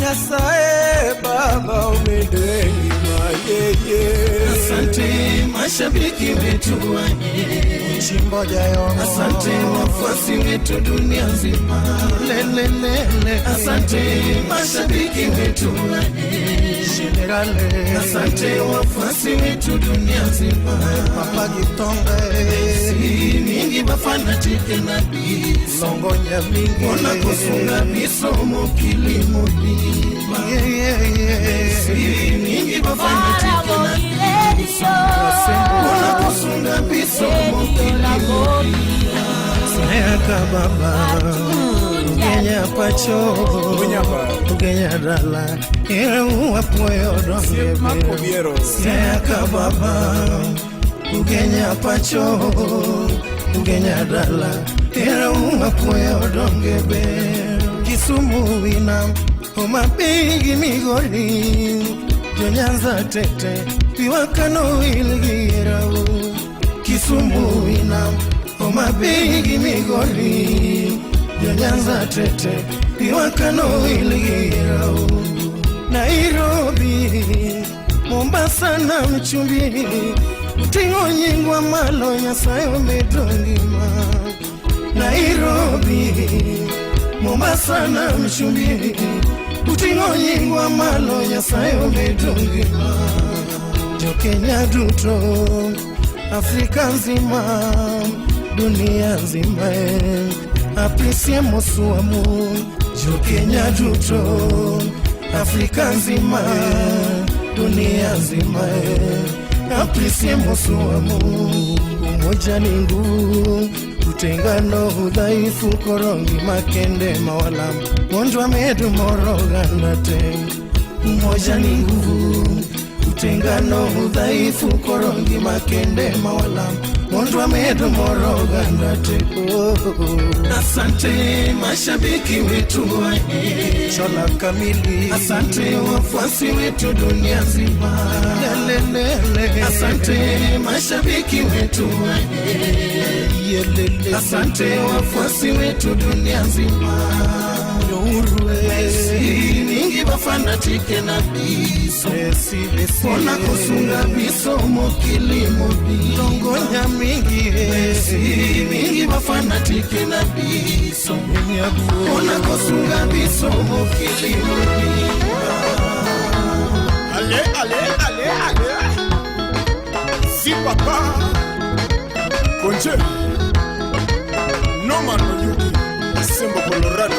Speaker 17: Nyasaye Baba umedwengi mayeye.
Speaker 2: Asante mashabiki wetu
Speaker 17: Chimbo jayo.
Speaker 2: Asante wafuasi wetu dunia nzima.
Speaker 17: Lelelele.
Speaker 2: Asante mashabiki wetu
Speaker 17: Generale.
Speaker 2: Asante wafuasi wetu dunia nzima.
Speaker 17: Papa Gitonga.
Speaker 2: Si mingi bafanatike na biso.
Speaker 17: Longonya mingi.
Speaker 2: Ona kusunga bisomo kilimo bima. Si mingi bafanatike na biso. Ona kusunga bisomo kilimo bima.
Speaker 17: Sayaka baba Ugenya pacho Ugenya dala Ira uwapoyo donge Sayaka baba Ugenya pacho Ugenya dala Ira uwapoyo donge Kisumu wina Homa bigi migoli Jonyanza tete Piwakano ilgira Kisumu wina Homa bigi migoli Jonyanza tete Piwakano iligira Nairobi Mombasa na mchumbi Utingo nyingwa malo Nyasayo medongima Nairobi Mombasa na mchumbi Utingo nyingwa malo Nyasayo medongima Jo Kenya duto Afrika nzima dunia nzima Apreciemos su amor Jo Kenya duto Afrika nzima dunia nzima Apreciemos su amor Umoja ni nguvu utengano udhaifu korongi makende mawala Mondwa medu moroga nate Umoja ni nguvu utengano udhaifu korongi makende mawala Mondwa medu moroga nate
Speaker 2: Asante mashabiki wetu
Speaker 17: Chola kamili.
Speaker 2: Asante wafuasi wetu dunia nzima.
Speaker 17: Lelelele.
Speaker 2: Asante mashabiki wetu
Speaker 17: Yelele.
Speaker 2: Asante wafuasi wetu dunia nzima. Si mingi bafanatike na biso. Ona kusunga biso mokilimo biso.
Speaker 17: Longonya mingi.
Speaker 2: Si mingi bafanatike na biso. Ona kusunga biso mokilimo biso.
Speaker 17: Ale, ale, ale, ale. Si papa. Conche. No mano yuki. Asembo Colorado.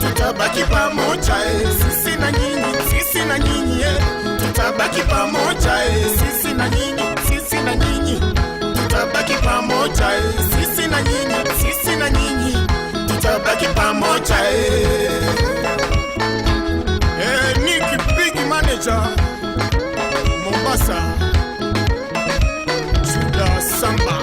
Speaker 17: Tutabaki pamoja sisi na nyinyi tutabaki pamoja sisi na nyinyi tutabaki pamoja sisi na nyinyi tutabaki pamoja Nick Big Manager Mombasa Juda Samba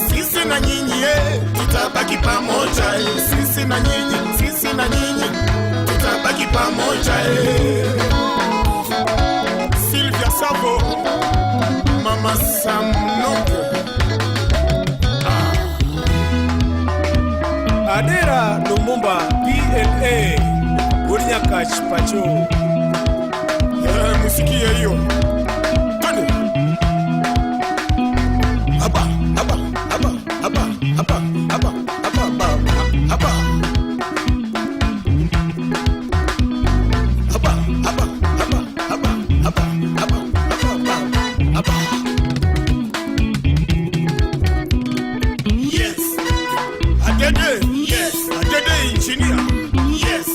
Speaker 17: sisi na nyinyi tutabaki pamoja sisi na nyinyi tutabaki pamoja Sylvia Savo Mama Sam Noke Adera Lumumba PLA Urinyakash Pacho. Musiki ya hiyo. Twende. Hapa. Yes. Adede engineer. Yes.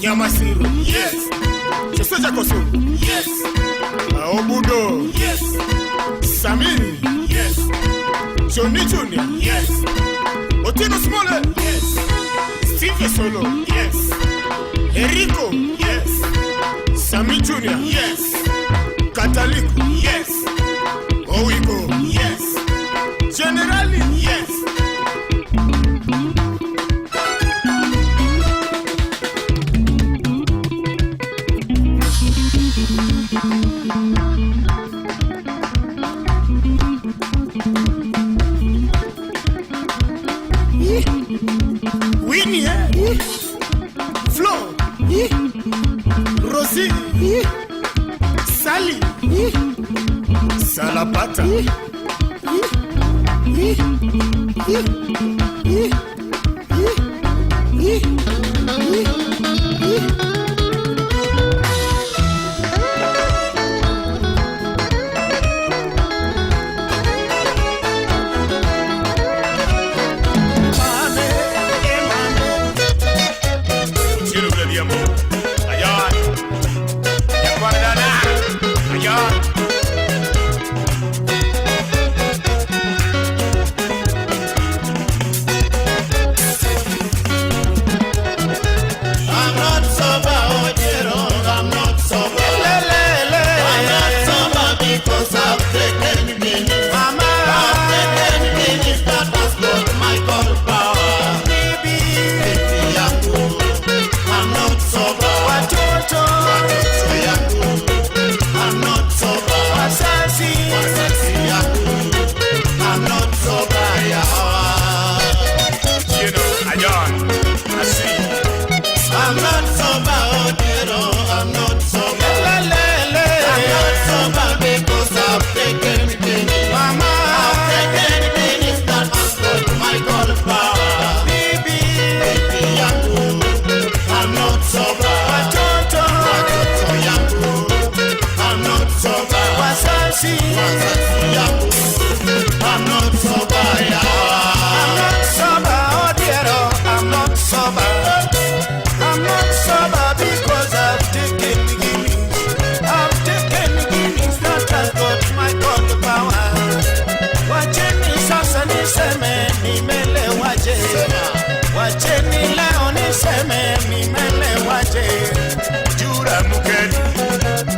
Speaker 17: Nyamasiru. Yes. Cheseja Koso. Yes. Obudo. Yes. Samini. Yes. Johnny Junior. Yes. Otino Smole. Yes. Steve Solo. Yes. Enrico. Yes. Sami Junior. Yes. Kataliko. Yes. Owigo. Yes. Generali. Yes. Winnie, Flo, Rosie, Sally, Salapata,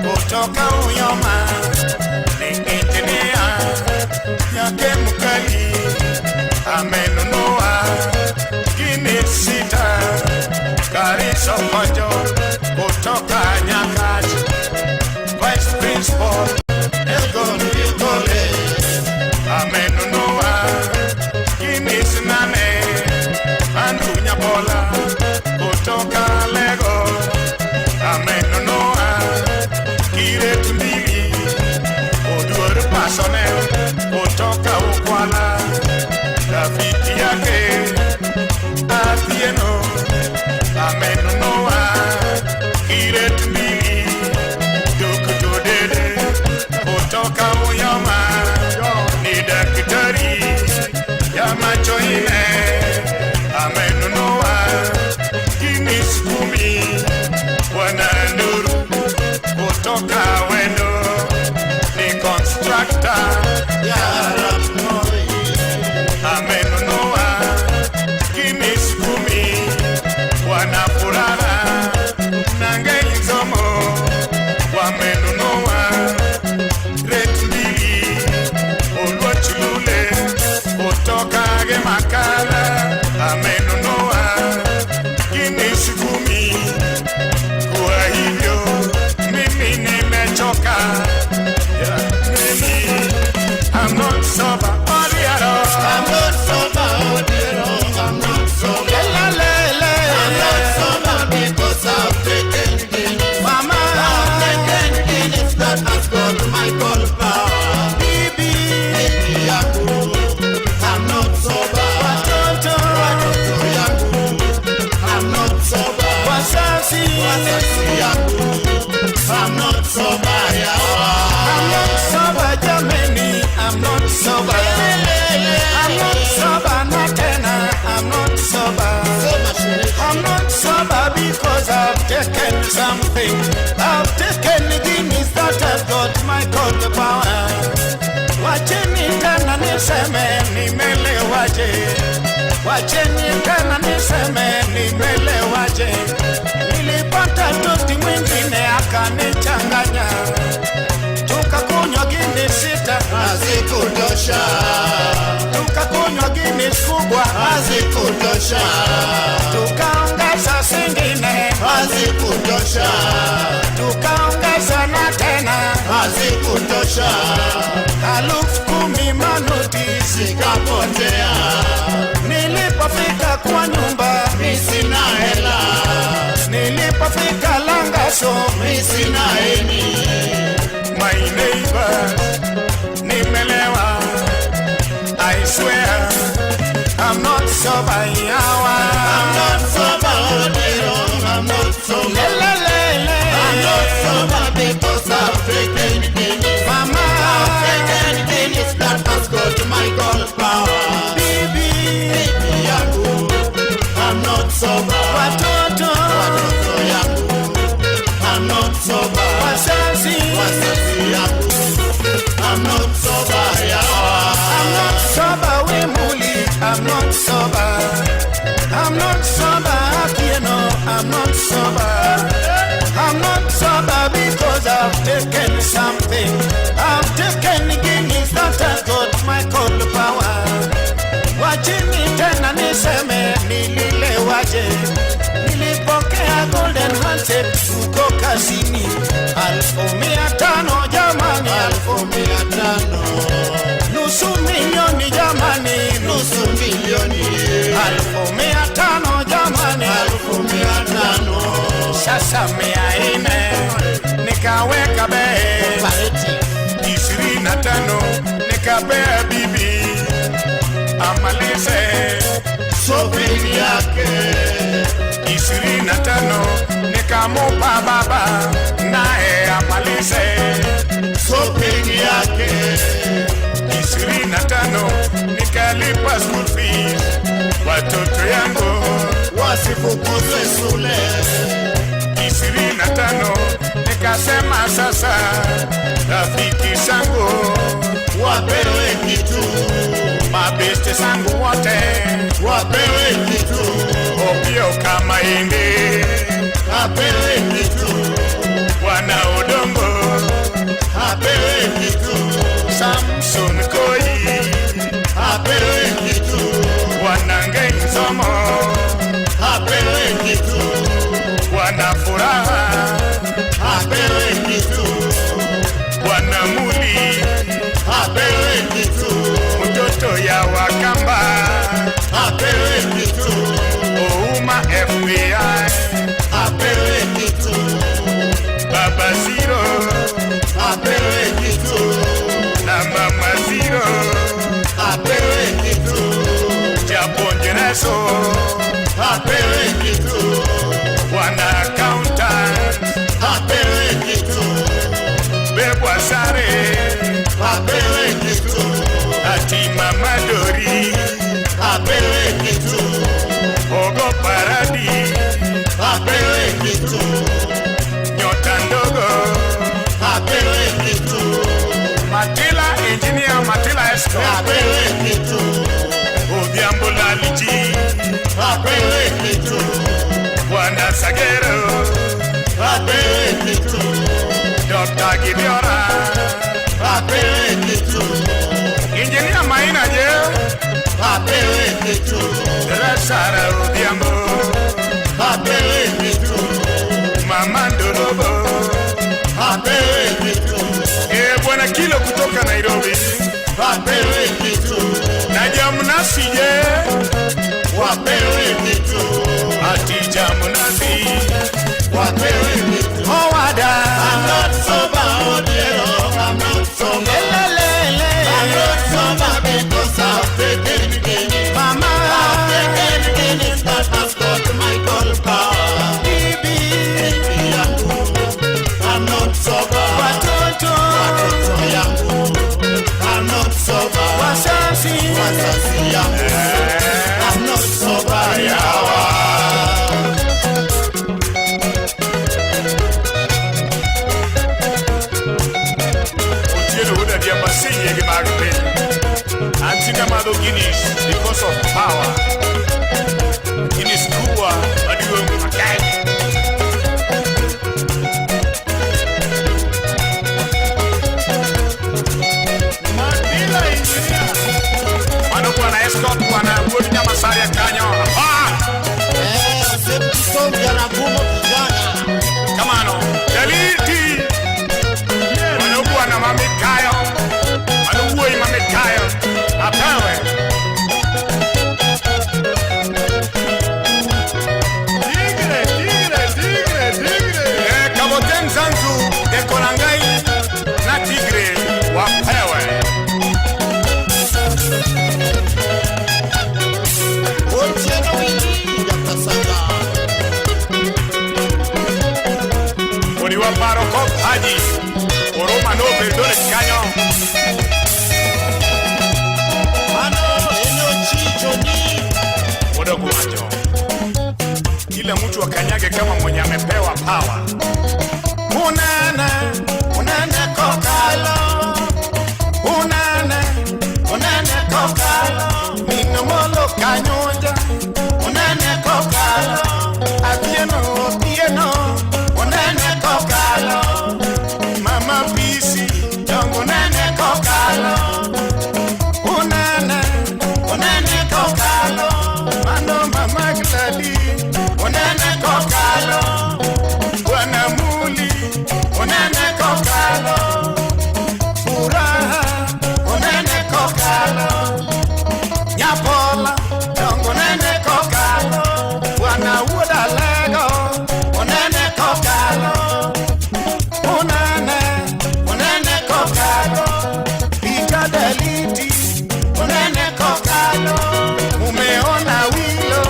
Speaker 17: Kutoka Uyoma Ningitinea Yake mkali Amenunua Kini sita Kariso mojo Kutoka Nyakach Vice Principal Elgon Vilgole Amenunua Kini sinane Andrew Nyabola Kutoka Lego Amenunua Kiret mbili
Speaker 7: something. I've taken the Guinness that I've got my call the power. Wacheni tena niseme nimelewaje. Wacheni tena niseme nimelewaje. Nilipata toti mwingine akanichanganya. Tukakunywa Guinness 6 hazikutosha. Tukakunywa Guinness kubwa hazikutosha. Tukaongeza zingine hazikutosha. Tukaongeza na tena hazikutosha. Elfu 10 manoti zikapotea. Nilipofika kwa nyumba mimi sina hela. Nilipofika Langasho mimi sina heni. My neighbor, nimelewa. I swear I'm not sober, I'm not sober, I'm not sober. I'm not sober because I've taken Guinness. Mama, I've taken Guinness that has got my God power. Baby yangu, I'm not sober. Watoto yangu, I'm not sober. Wazazi yangu, I'm not sober. I'm not sober, Wemuli. I'm not sober. I'm not sober, Akieno. I'm not sober. I'm not sober because I've taken something. I've taken Guinness that has got my cold power. Wachini tena niseme nililewaje. Nilipokea golden handshake uko kazini. 1,500 jamani, 1,500. Nusu milioni jamani, nusu milioni. 1,500 jamani, 1,500. Sasa 400 nikaweka bei 25 nikapea bibi amalize shopping yake. 25 nikamupa baba naye amalize shopping yake. 25 nikalipa school fees watoto yangu wasifukuzwe shule. 25 nikasema sasa rafiki zangu wapewe kitu, mabeste zangu wote wapewe kitu. Opio kama indi apewe kitu, wana udongo apewe kitu. Samson Koi apewe kitu, wanange Nzomo apewe kitu, wana furaha apewe kitu, wana Muli apewe kitu, mtoto ya Wakamba apewe kitu, Ouma FBI apewe kitu, Baba Zero apewe kitu, na Mama Zero apewe kitu, Japonjereso apewe kitu, wana accountant apewe kitu, Bebwa Sare apewe kitu, ati Mama Dori apewe kitu, Ogo Paradi apewe kitu, Nyota Ndogo apewe kitu, Matila Engineer Matila Esco apewe kitu, Odhiambo Laliji apewe kitu, Wana Sagero apewe kitu, Dr. Gideora apewe kitu, Engineer Maina je apewe kitu, Rasara Odhiambo apewe kitu, Mama Ndolobo apewe kitu, Bwana Kilo kutoka Nairobi apewe kitu, na Jamunasi je wapewe kitu, ati Jamunasi wapewe kitu. Owada I'm not sober, Odiero I'm not sober. I'm not sober because I've taken Guinness. Mama I've taken Guinness that has got my cold power. Bibi yangu I'm not sober. Watoto yangu I'm not sober. Wazazi yangu I'm not sober.
Speaker 10: Nyamado Guinness because of power. Guinness Cuba, Maduong Makai. Mandila engineer. Mano kuana escort kuana Wood Nyamasari Kanyo.
Speaker 7: Septison Jarabumo Kijana.
Speaker 10: Come on, Deliti. Mano kuana Mami Kayo. Mano Woi Mami Kayo. Apewe. Tigre. Kaboten Zanzu de Kolangai na Tigre wapewe.
Speaker 7: Otieno Wili Yakasanga.
Speaker 10: Oniwa Barokok Haji. Oroma no perdone Kanyo. Wadogo wanjo, kila mtu akanyage kama mwenye amepewa power. Unana kokalo, unana kokalo, minomolo kanyonja, unana kokalo, apieno, unana kokalo, mama bisi, jongo unana kokalo, unana kokalo. Mano mama Gladi, unene kokalo. Bwana Muli, unene kokalo. Furaha, unene kokalo. Nyapola, dongo unene kokalo. Bwana Uda Lego, unene kokalo. Unene kokalo. Pika Deliti, unene kokalo. Umeona wilo,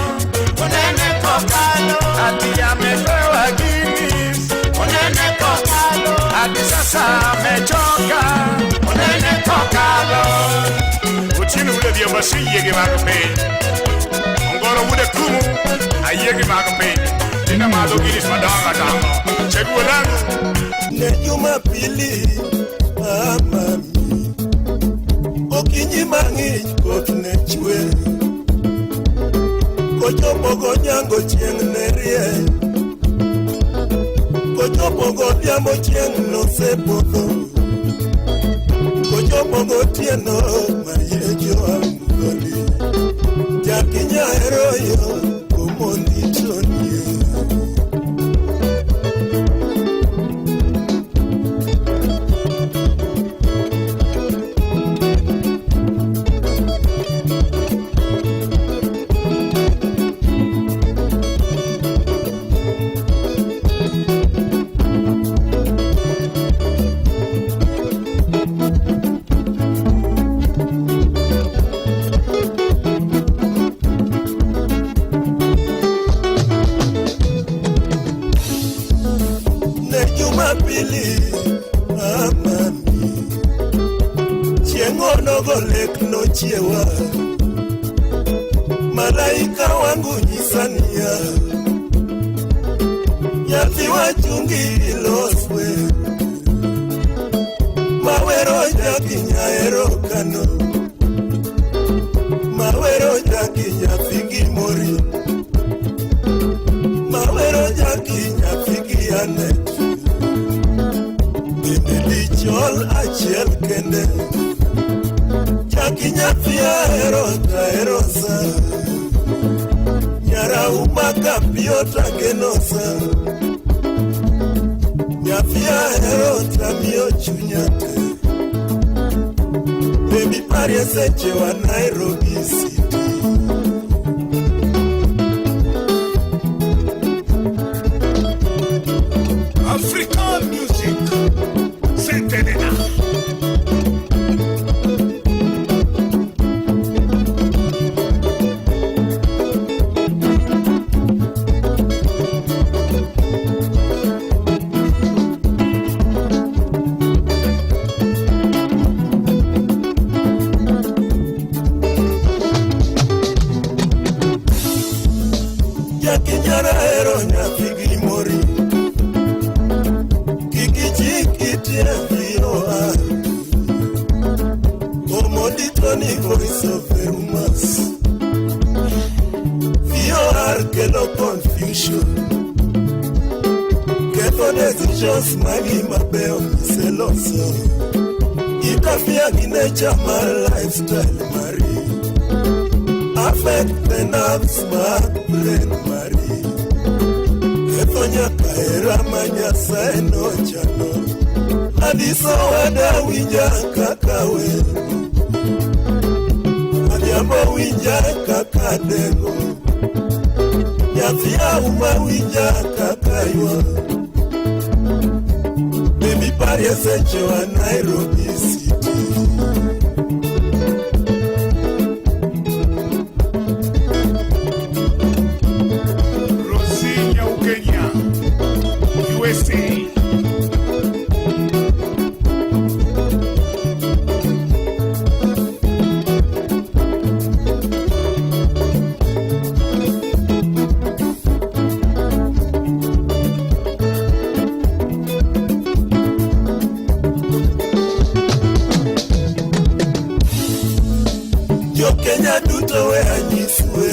Speaker 10: unene kokalo. Ati amepewa Guinness, unene kokalo. Ati sasa amechoka, unene kokalo. Uchini ule diambasi yegi magape. Ongoro ule kumu, ayegi magape. Tina mado Guinness madanga tango. Chegua langu.
Speaker 2: Ne Jumapili, mami. Okinyi mang'ich koth ne chwe. Kochopo godhiambo chieng' ne rieny. Kochopo godhiambo chieng' nosepodho. Kochopo gotieno mariecho amugoli. Jakinya hero yo komondi tonie. Jumapili, amami. Chieng' onogo lek nochiewa. Malaika wangu nyisa niya. Nyathi wachungi iloswe. Mawero jaki nyaero kano. Mawero jaki nyathi gimori. Mawero jaki nyathi gianet. Chol achiel kende. Chaki nyathi ahero sa. Nyara umaka piota genosa. Nyathi ahero tamio chunyate. Baby parie seche wa Nairobi City.
Speaker 10: African music. Sentenena.
Speaker 2: Jakinyara hero nyathi gimori. Voice voice of the rumors. Fear kelo confusion. Keto decisions magi mabeo miseloso. Ikafia ginecha my lifestyle mari. Affect the nerves my brain mari. Keto nyaka era manyasa eno chano. Adiso wada winja kakawe. Adiambo winja kakadengo. Nyafia uma winja kakaywa. Baby pari eseche wa Nairobi City.
Speaker 10: Rosinya Ukenya, USA.
Speaker 2: Kenya duto we anyiswe.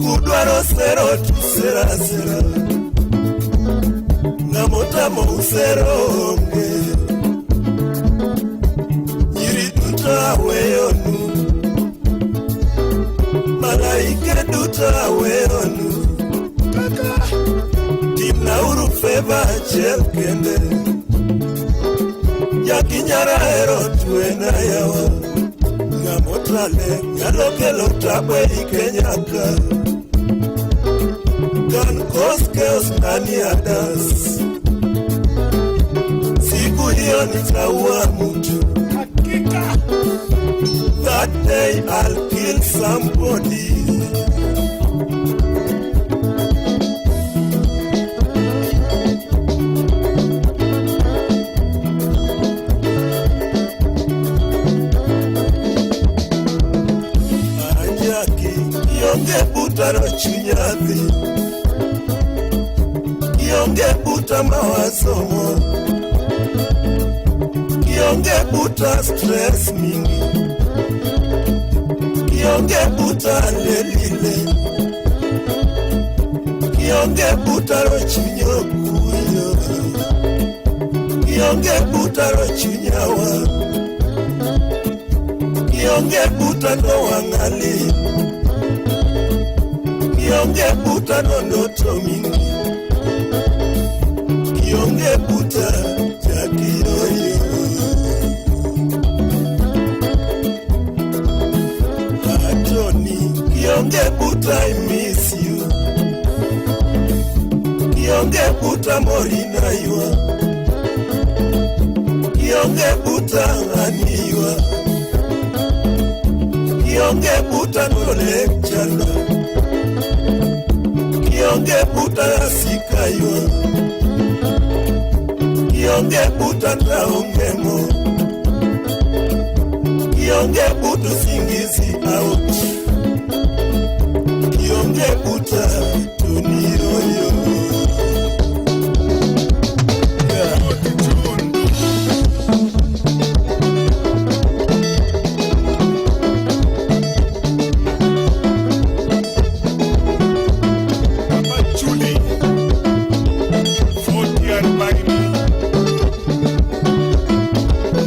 Speaker 2: Kudwaro sero tu sera sera. Namotamo usero onge. Nyiri duto aweyonu. Malaike duto aweyonu. Timna uru favor achiel kende. Yakinyara hero tuena yawa. Ngamotrale nyalo kelo tabwe ikenyaka. Can cause chaos ndani ya dance. Siku hiyo nitaua mtu. Hakika. That day I'll kill somebody. Kionge buta no chunyathi. Kionge buta mawasomo. Kionge buta stress mingi. Kionge buta lelile. Kionge buta no chunyokuyo. Kionge buta no chunyawa. Kionge buta no wangali. Kionge buta no ndoto mingi. Kionge buta jakiyoyo. Atoni. Kionge buta I miss you. Kionge buta morina ywa. Kionge buta aniwa. Kionge buta no lechala. Kionge buta sikayo. Kionge buta taongemo. Kionge buta singizi out. Kionge buta tuniyoyo.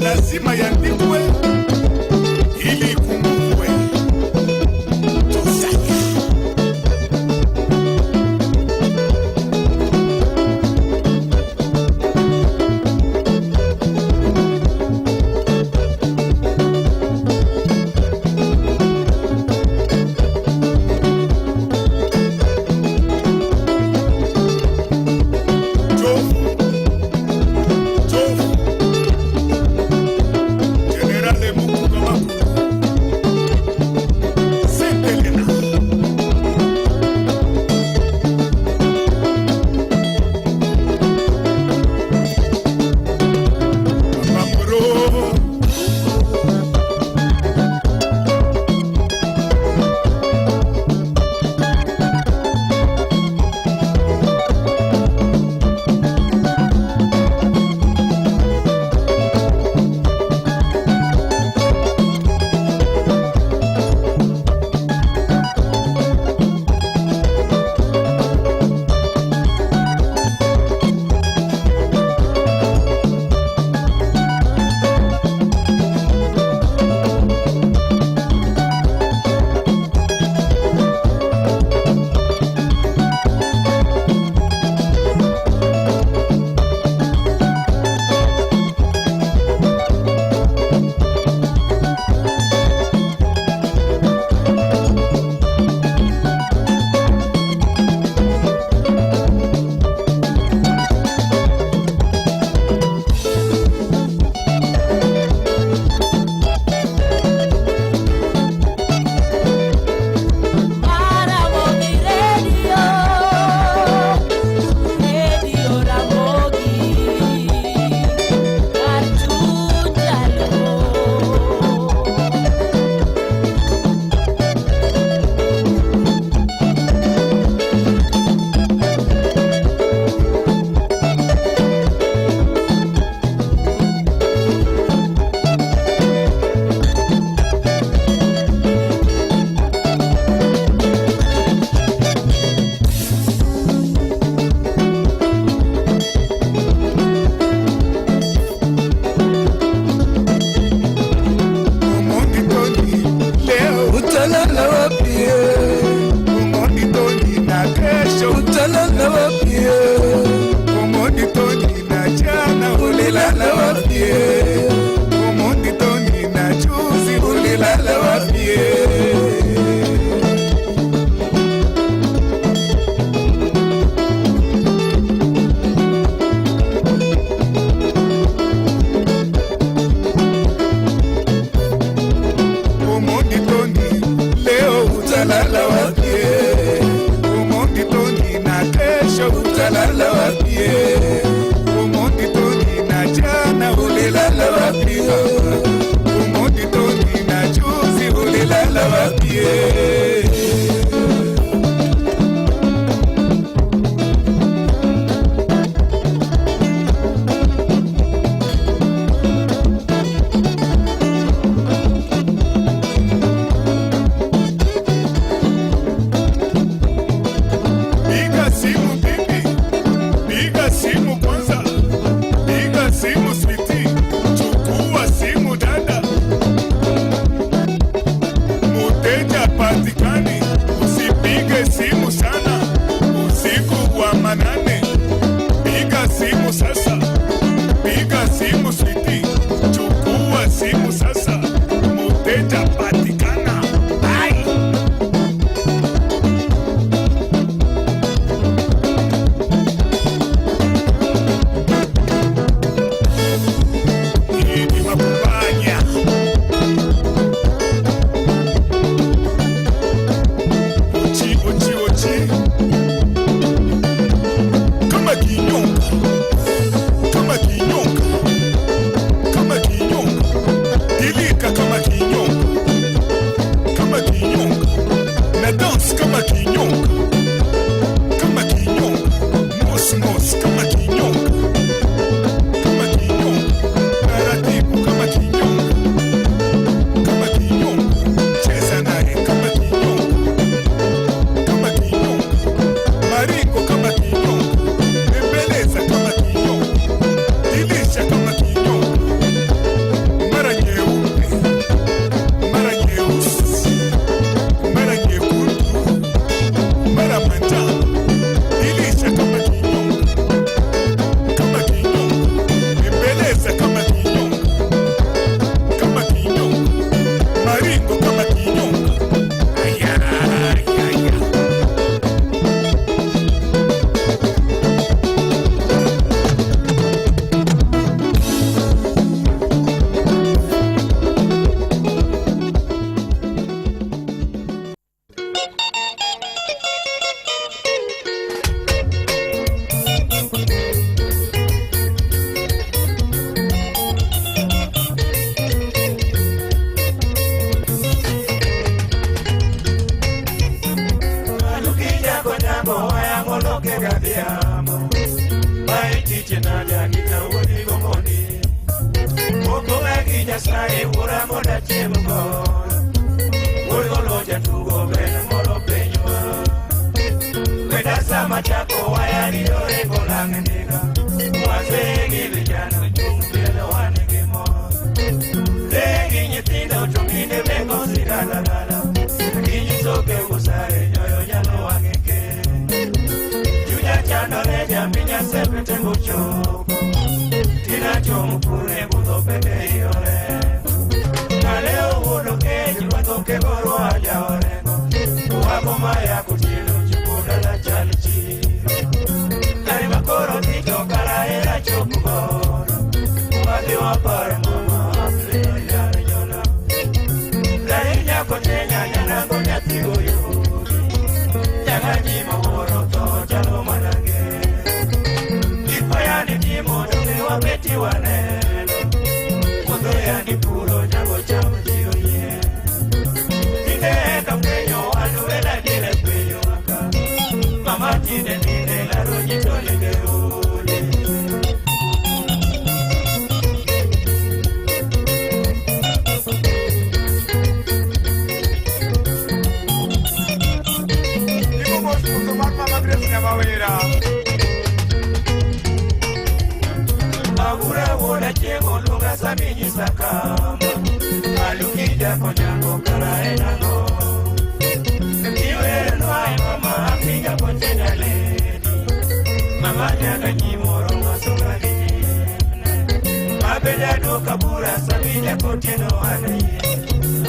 Speaker 2: Lazima yandikwe ili ikumbukwe. Tusanya.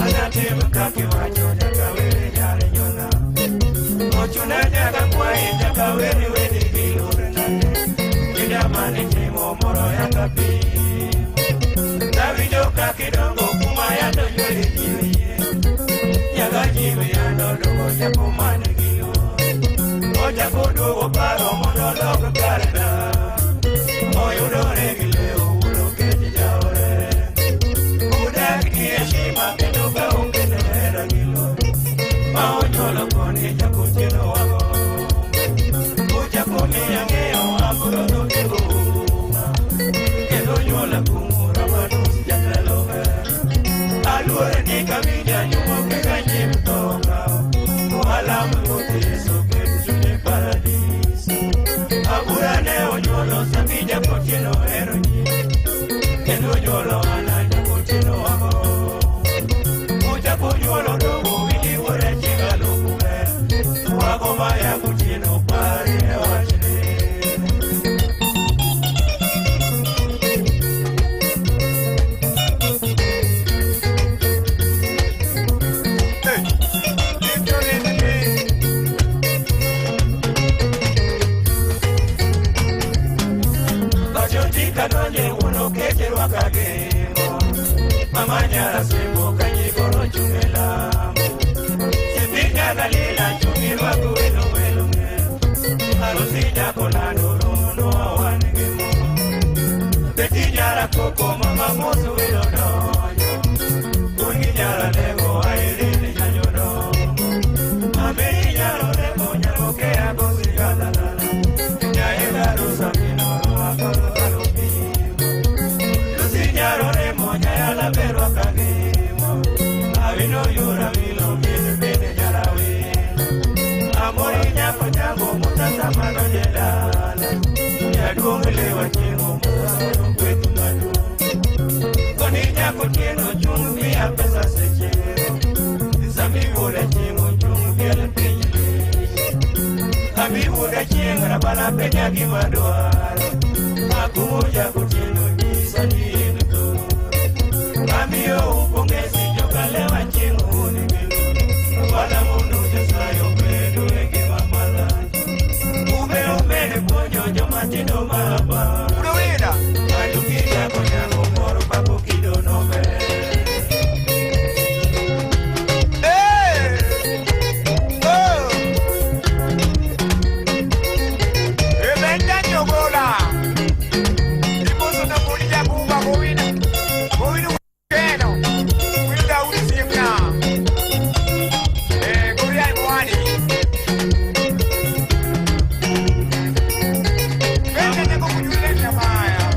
Speaker 17: anatim kaki wacho nyaka were nyare nyona ochuna nyaka kwae nyaka were were bilore nane kida mani timo moro yaka pi Davido kaki dongo kuma yando nywele jiwe Yaga jiwe yando dongo japo mane giyo Oja kodo paro mono logo karda Oyudore gileo ulo keji jaore Udaki kieshima kedoka ukene hera gilo Maonyolo koni japo chino wako Uja koni yangeo aburo dotego Kendo nyola kumura manusi jakalowe Aluore ni kabija nyumo keka nyimtoka Kuhalamu kote soke June paradiso Abura neo nyolo sabija kochino eroji Kendo nyolo ananya kochino wako Uja kunyolo dogo wili ure chiga lukube Wako maya kochino pari wachine Kadonye uno keche wakagemo Mama nyara sebo kanyikoro chungela Sipika galila chungi waku welo welo Harusi jako lando rono awanegemo Beti nyara koko mama mosu welo donyo Kungi nyara lego ailini nyanyono Ameri nyaro lego nyaro kea gosi gadalala Nyaega rusa minoro wakoro Nyarore moja yala berwa kagemo Avino yura milo mene nyarawe Amori nyako jango mutasa mano jedala Yaduongele wa chingo mutasa kwetu madu Koni nyako tieno chungu via pesa sechero Zami ule chingo chungu vile pinyi Ami ule chingo na bala penya kimaduara Akumuja kutieno jisa jino Amio upongezi jokalewa chingu nigelu Wala mundu jesayo pedu eki mamala Umene konyo jomatino mahaba Uruwina Adukija konyango moro papo kido nobe Ebenda nyogola Ibusu na kulija kuba kuwina Kuwina Keno, Wilda Usimna, Korea Mwani. Wende neko kujulisha maya.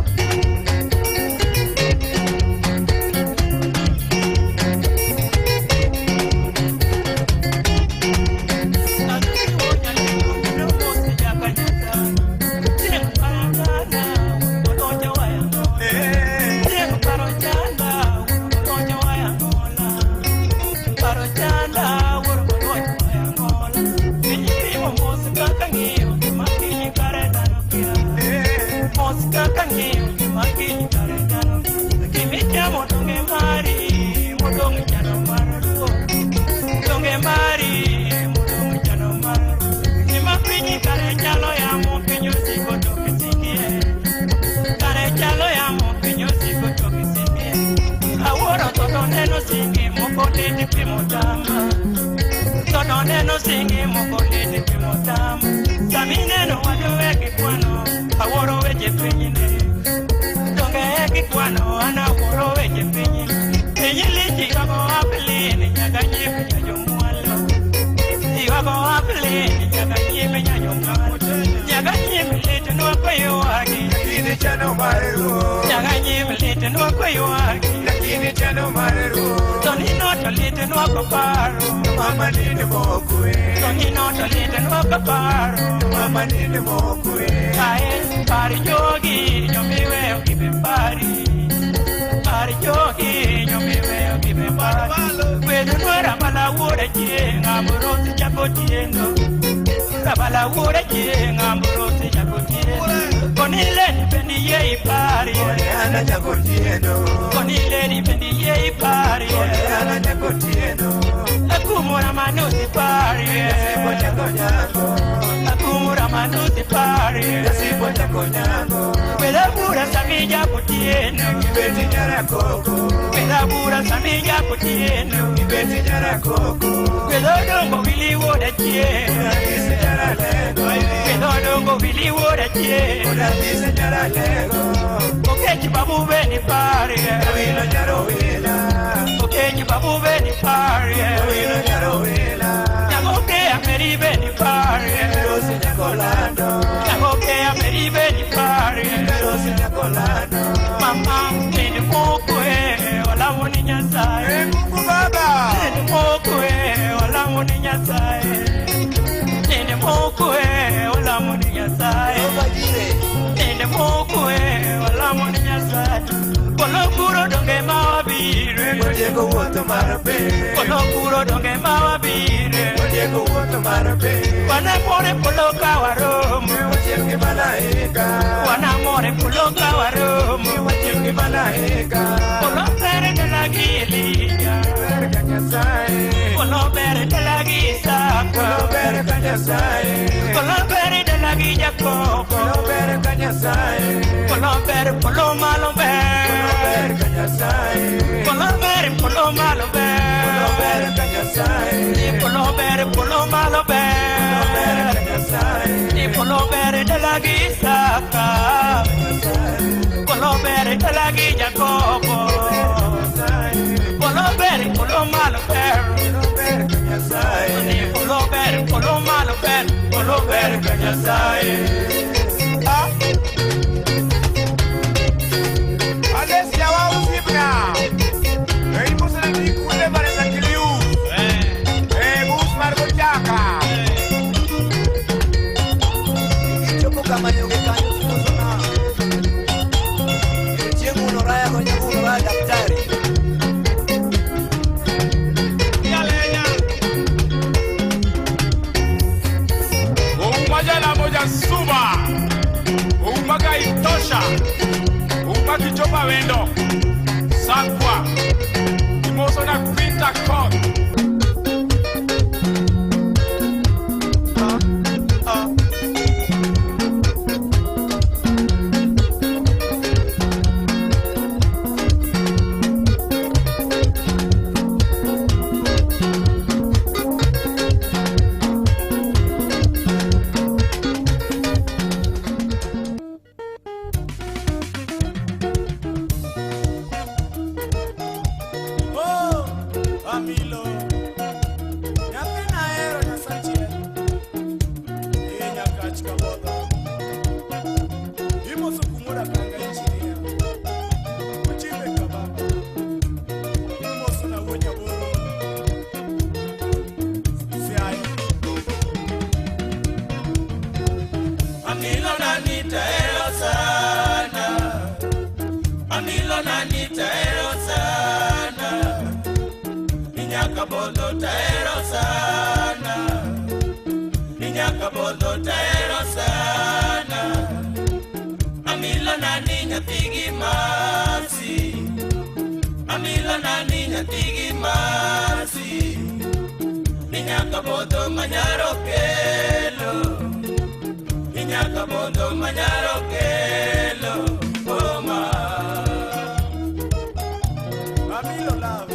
Speaker 17: Neno singi mokolini pimotamu Samineno wadowe kikwano Aworo weje penyine Donge kikwano ana woro weje penyine Penyilichi wako wapilini Nyaga nyimi nyajo mwalo Iwako wapilini Nyaga nyimi nyajo mwalo Nyaga nyimi liti nwako yuwagi Lakini chano marero Nyaga nyimi liti nwako yuwagi Lakini chano marero Tonino tolite nwako paro Mama nini mokwe Tonino tolite nwako paro Mama nini mokwe Ae pari jogi Nyomiwe okibe pari Pari jogi Nyomiwe okibe pari Kwedu nwera mala wure chie Ngamburosi chako chiendo Rabala wure chie Ngamburosi chako chiendo Koni
Speaker 20: Konileni bendi ye ipari
Speaker 17: Ana nyakotieno
Speaker 20: Konileni bendi ye ipari
Speaker 17: Ana nyakotieno
Speaker 20: Akumura manuti pari
Speaker 17: Sipo chakonyango
Speaker 20: Akumura manuti pari
Speaker 17: Sipo chakonyango
Speaker 20: Belabura samija kutieno
Speaker 17: Ibeti nyara koko
Speaker 20: Belabura samija kutieno
Speaker 17: Ibeti nyara koko
Speaker 20: Belodongo vili woda chie
Speaker 17: Unatise nyara lego
Speaker 20: Belodongo vili woda chie
Speaker 17: Unatise nyara lego
Speaker 20: Okechi babu beni pari
Speaker 17: Wilo nyaro wila
Speaker 20: Okechi babu beni pari
Speaker 17: Wilo nyaro wila
Speaker 20: Nyagoke ameri beni pari
Speaker 17: Rosi nyakolando
Speaker 20: Nyagoke ameri beni pari
Speaker 17: Rosi nyakolando
Speaker 20: Mama nini mokwe Wala woni nyasaye
Speaker 17: Mungu baba
Speaker 20: Nini mokwe Wala woni nyasaye Nini mokwe Wala woni nyasaye Nini mokwe Wala woni nyasaye Kolo kuro donge mawabire
Speaker 17: Odiego woto marape
Speaker 20: Kolo kuro donge mawabire
Speaker 17: Odiego woto marape
Speaker 20: Wanamore polo kawaromu
Speaker 17: Wachemge malaika
Speaker 20: Wanamore polo kawaromu
Speaker 17: Wachemge malaika
Speaker 20: Polo bere de la giliya
Speaker 17: Bere kanyasaye
Speaker 20: Polo bere de la gisaka
Speaker 17: Polo bere kanyasaye
Speaker 20: Polo bere de la gijako
Speaker 17: Polo bere kanyasaye
Speaker 20: Polo bere polo malo bere
Speaker 17: Polo bere kanyasaye
Speaker 20: Polo bere polo malo bere
Speaker 17: Polo bere kanyasaye
Speaker 20: Polo bere polo malo bere
Speaker 17: Polo bere kanyasaye
Speaker 20: Polo bere de la gisaka Polo bere de la gijako Polo bere polo malo bere
Speaker 17: Polo bere kanyasaye
Speaker 20: Polo bere polo malo bere
Speaker 17: Polo bere kanyasaye Alessia wa usibna Ei musa na nikule bare za kiliu Gus margo chaka Chopo kama nyoge kanyo kuzona Chengu unoraya kwenye unoraya daktari Yalenya
Speaker 10: Umajala moja suba Umaga itosha Umakichopa wendo Sakwa Imoso na kwinta kot
Speaker 17: Amilo Nyapina ero nyasachiel Inya kachika bodo Imoso kumura kanga ichiria Uchime kababa Imoso na wonya boro Siayi Amilo na nita ero sana Amilo na nita ero sana Ninyaka bodo taero sana Ninyaka bodo taero sana Amilo na niña tigi masi Amilo na niña tigi masi Ninyaka bodo manyaro kelo Ninyaka bodo manyaro kelo Oma Amilo love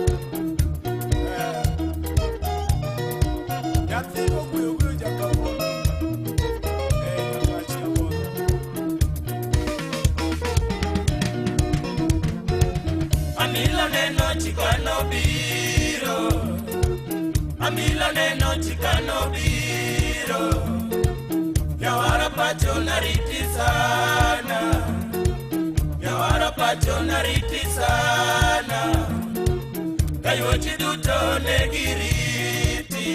Speaker 17: Amilo neno chikano biro Amilo neno chikano biro Yawara pacho nariti sana Yawara pacho nariti sana Kayochi duto negiriti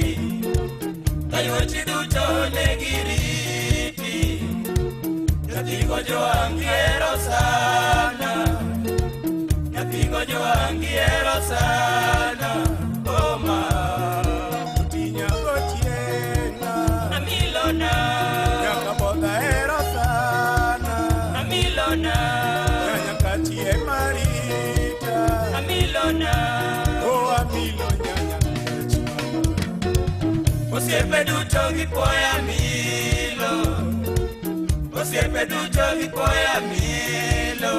Speaker 17: Kayochi duto negiriti Yatigo jo angiero sana Yatigo jo angiero sana Oma Utinya gochiena Amilo na Yakaboda ero sana Osiepe duto gipoya milo, osiepe duto gipoya milo,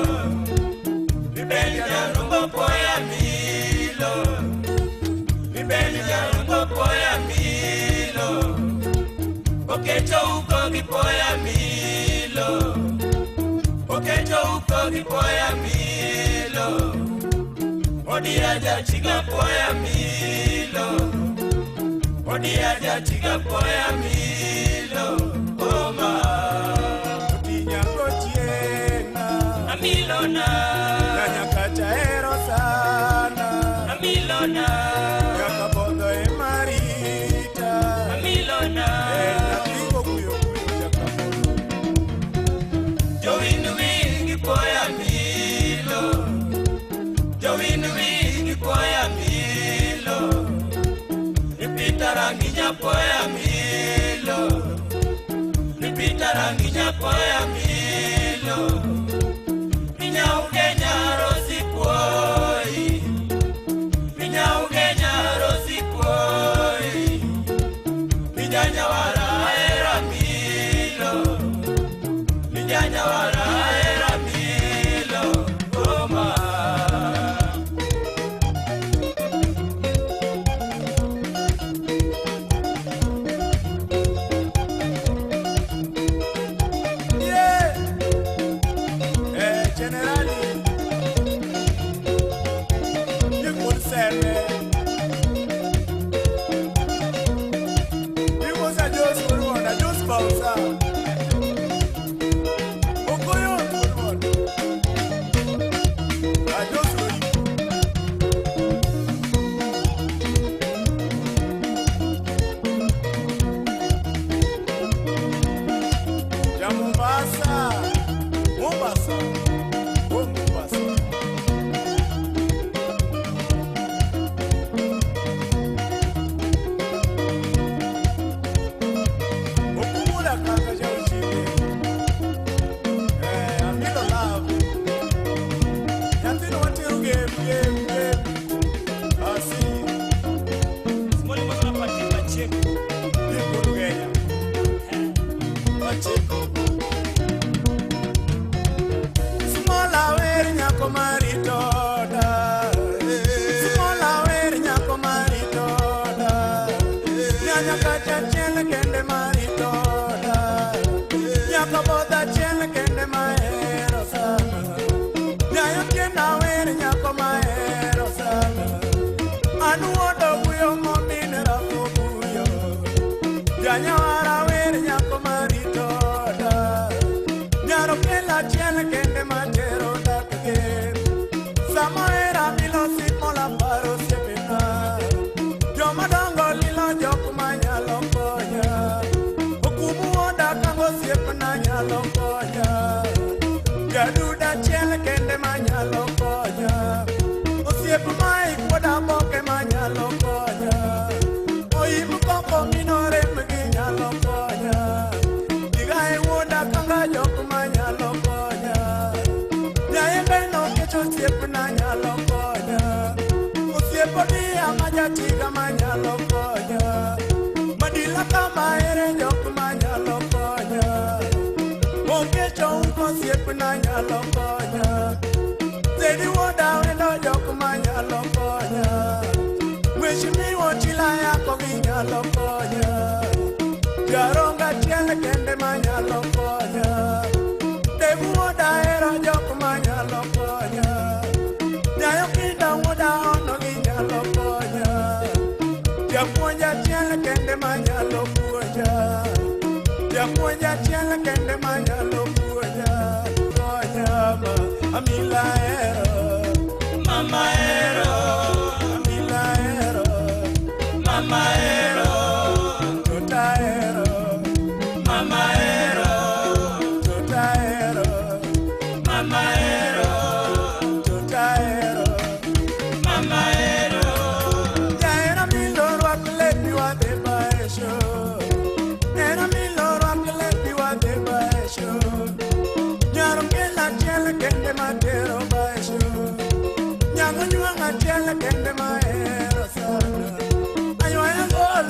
Speaker 17: Bibeli jarumbo poya milo, Bibeli jarumbo poya milo, Okecho uko gipoya milo, Okecho uko gipoya milo, Odiaja chiga poya milo, Odiaja chiga poya milo, Oma Otinya kochiena Amilona Nanyakacha ero sana Amilona Yakabodo emarita Amilona Napingo kuyo jakabodo Jowinu wingi poya milo, Jowinu wingi poya milo, Nipita rangi nyapoya milo, Nipita rangi nyapoya milo, Minya ugenya rosi kuoi, Minya ugenya rosi kuoi, Minya nyawara era milo, Minya nyawara era milo, Oma generali Yekun serve Imosa Jos Kurwanda Jos Bausa Okoyo Kurwanda Jos Rodi Jamumbasa Mombasa Okumula kaka ja ushinde Amilo love Yatino watiru game Asi Smoli mazuna pati Pacheko Nikulu Kenya Pacheko Smola weri nyako maritoda Smola weri nyako maritoda Nyanya kacha chele kende maritoda Nyako boda chele kende maero sana Nyayo kiena weri nyako maero sana Anu odo buyo momine rako buyo Nyanya wara weri nyako maritoda Nyaro kela chele kende matero dakake Samaera milo simo la paro sepena Joma dongo lilo joku manyalo konya Okumu oda kango sepena nyalo konya Gaduda chele kende manyalo konya Osiepu mai koda boke manyalo konya Oimu koko minore mgi nyalo konya Digae woda kanga joku manyalo konya Nyaye beno kecho siepu na nyalo konya Osiepo dia majatiga manyalo konya Madila kama ere joku manyalo konya Okecho unko siepu na nyalo konya Zedi woda wendo joku manyalo konya Mweshimi wochila yako ginyalo konya Jaronga chele kende manyalo konya Debu woda ero joku manyalo konya Nyayo kinda woda ono ginyalo konya Japuonja chele kende manyalo konya Japuonja chele kende manyalo konya Konya ma amila ero Mama ero Amila ero Mama ero Tota ero Mama ero Tota ero Mama ero Tota ero Mama ero Era mi loro aklepi wa de baesho Era mi loro aklepi wa de baesho Nyaro kela chele kende matero baesho Nyango nyuanga chele kende maero sana Ayo ya gol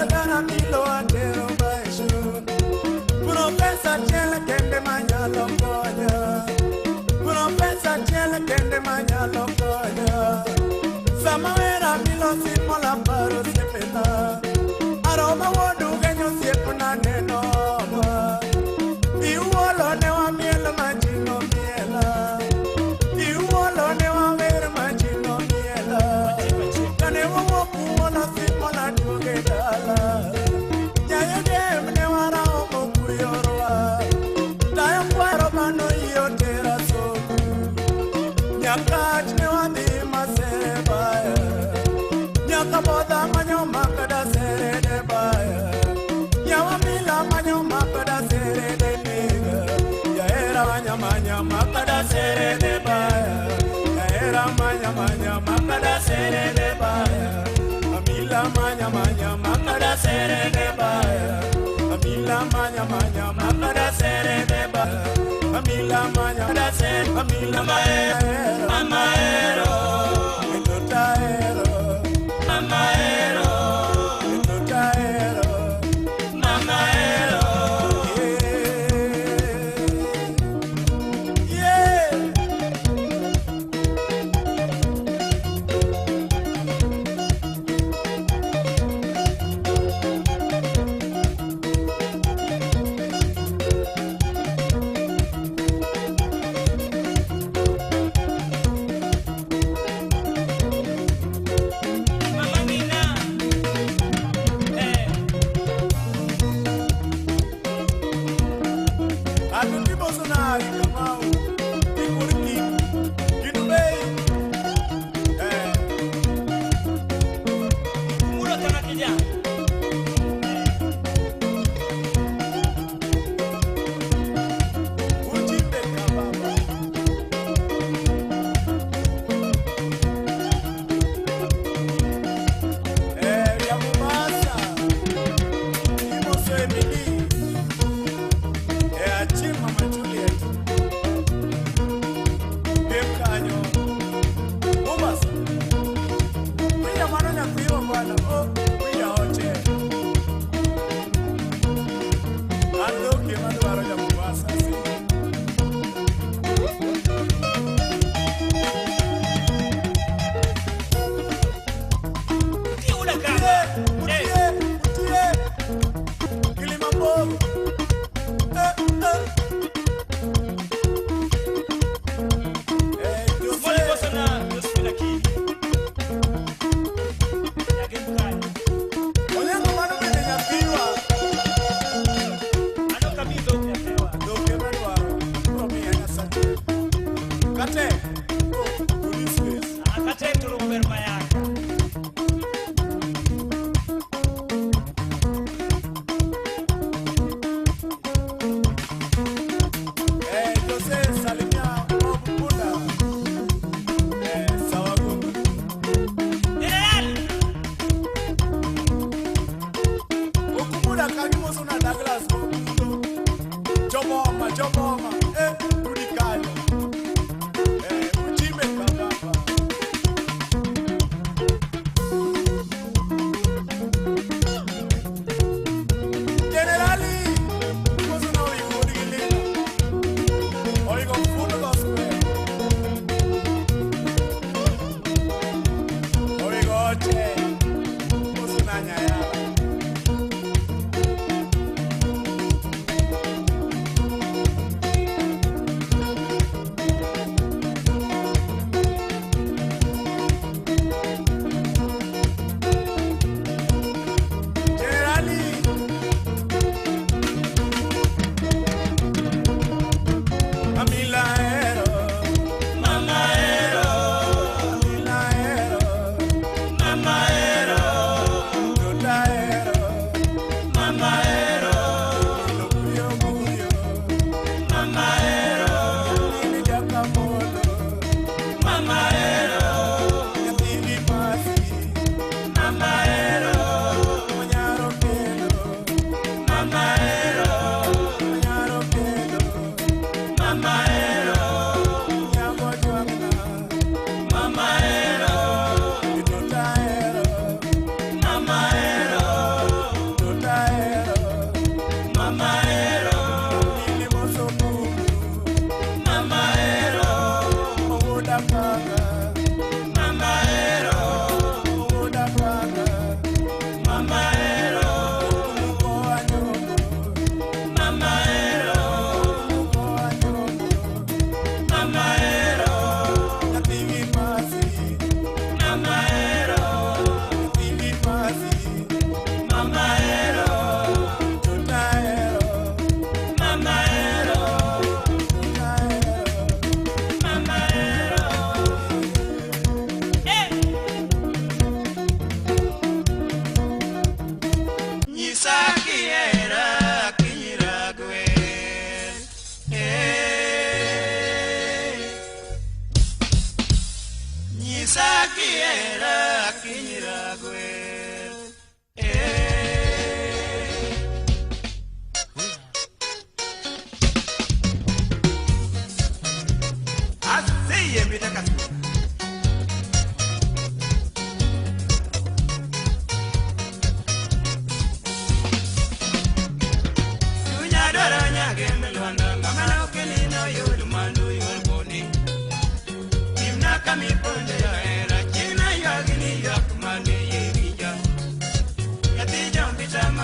Speaker 17: serege baya Mamila manya manya Mamada serege baya Mamila manya Mamada serege Mamila maero Mamaero Enotaero Mamaero Enotaero Mamaero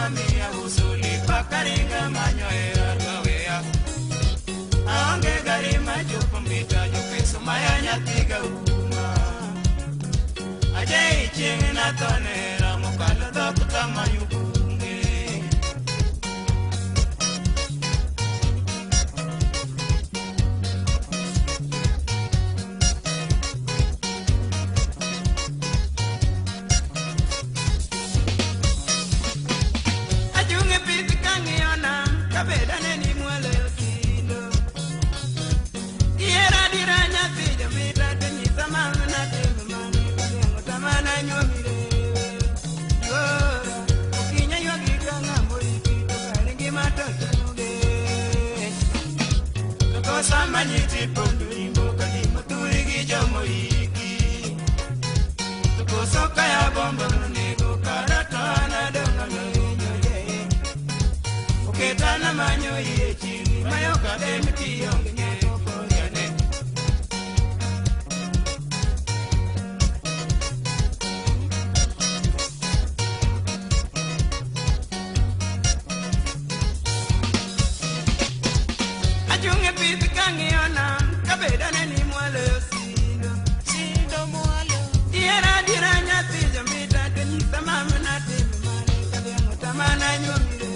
Speaker 17: mamia usuli pakaringa manyo era gawea Aonge gari majupo mbita jupeso maya nyatiga uma Aje ichingi na tonera mukalo dokuta mayukunge Ajunge piti kangiona kabeda neni mwele yosindo Diera dira nyati jamita tenyi samanga na tengu mani Kujengo tamana nyomire Yora Ukinya yogi kanga moiki Tukaringi matoto nuge Toko sama nyiti pondu imbo Kadimo turigi jomo iki Toko soka ya bomba nunego Karato anadonga menyo ye Uketana manyo ye chini Mayoka demiti yonge Ajunge piti kangiona kabeda neni mwale yosindo Sindo mwale Diera dira nyati jamita tenyisa mama na temi mani Kabiango tamana nyomire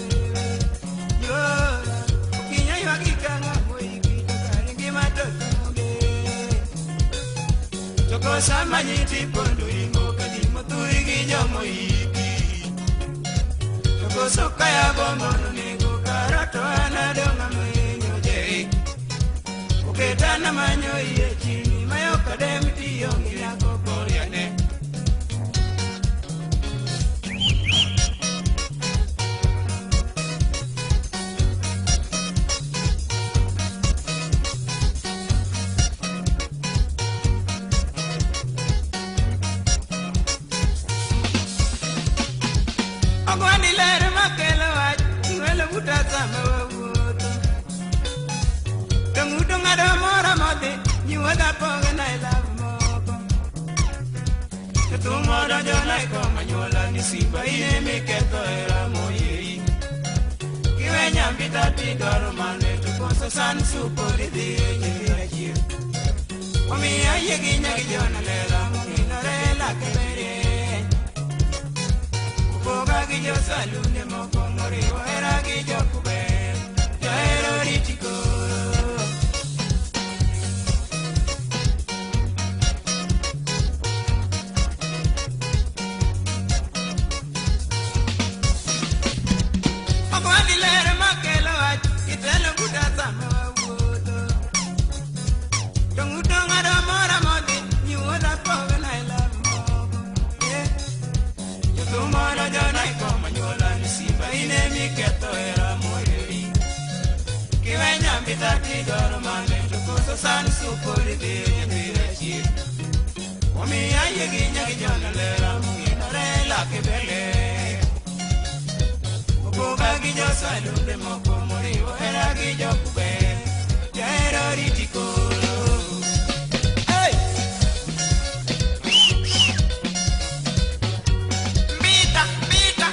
Speaker 17: Yora Ukinya yuakikanga moiki Tukaringi matoto nuge Toko sama nyiti pondu ingo Kadimo turigi jomo iki Toko soka ya bombo nunego Karato anadonga menyo jei Uketana manyo iye chini Mayoka demiti yongi yako koriane Ogwani lere makelo wach Ngwele utasama wawoto Tungudo ngado mora mode Nyuwaga ponga na ilavu moko Tumoda jona ikoma nyola ni simba Ine miketo era moye Kiwe nyambita tigaro mane Tukoso san supo lidhiye nyevira jir Omi aye ginya gijona lela Mungina rela kebere Upoga gijo salune moko Moriwa era gijo kube Jaero ritiko Ogwani lere makelo wach Kitelo buda sama wawoto Tungudo ngado mora modi Nyuoda poga na ilavu moko Yutumoro jona ikoma nyola ni simba Ine miketo era moyeri Kiwe nyambita tigoro mane Tukoso san supori dhiye nyevira chir Omi aye ginya gijona lera Mungina rela kebele Upoga gijo salunde moko Moriwo era gijo kube Jaero ritiko Hey! Mbita, mbita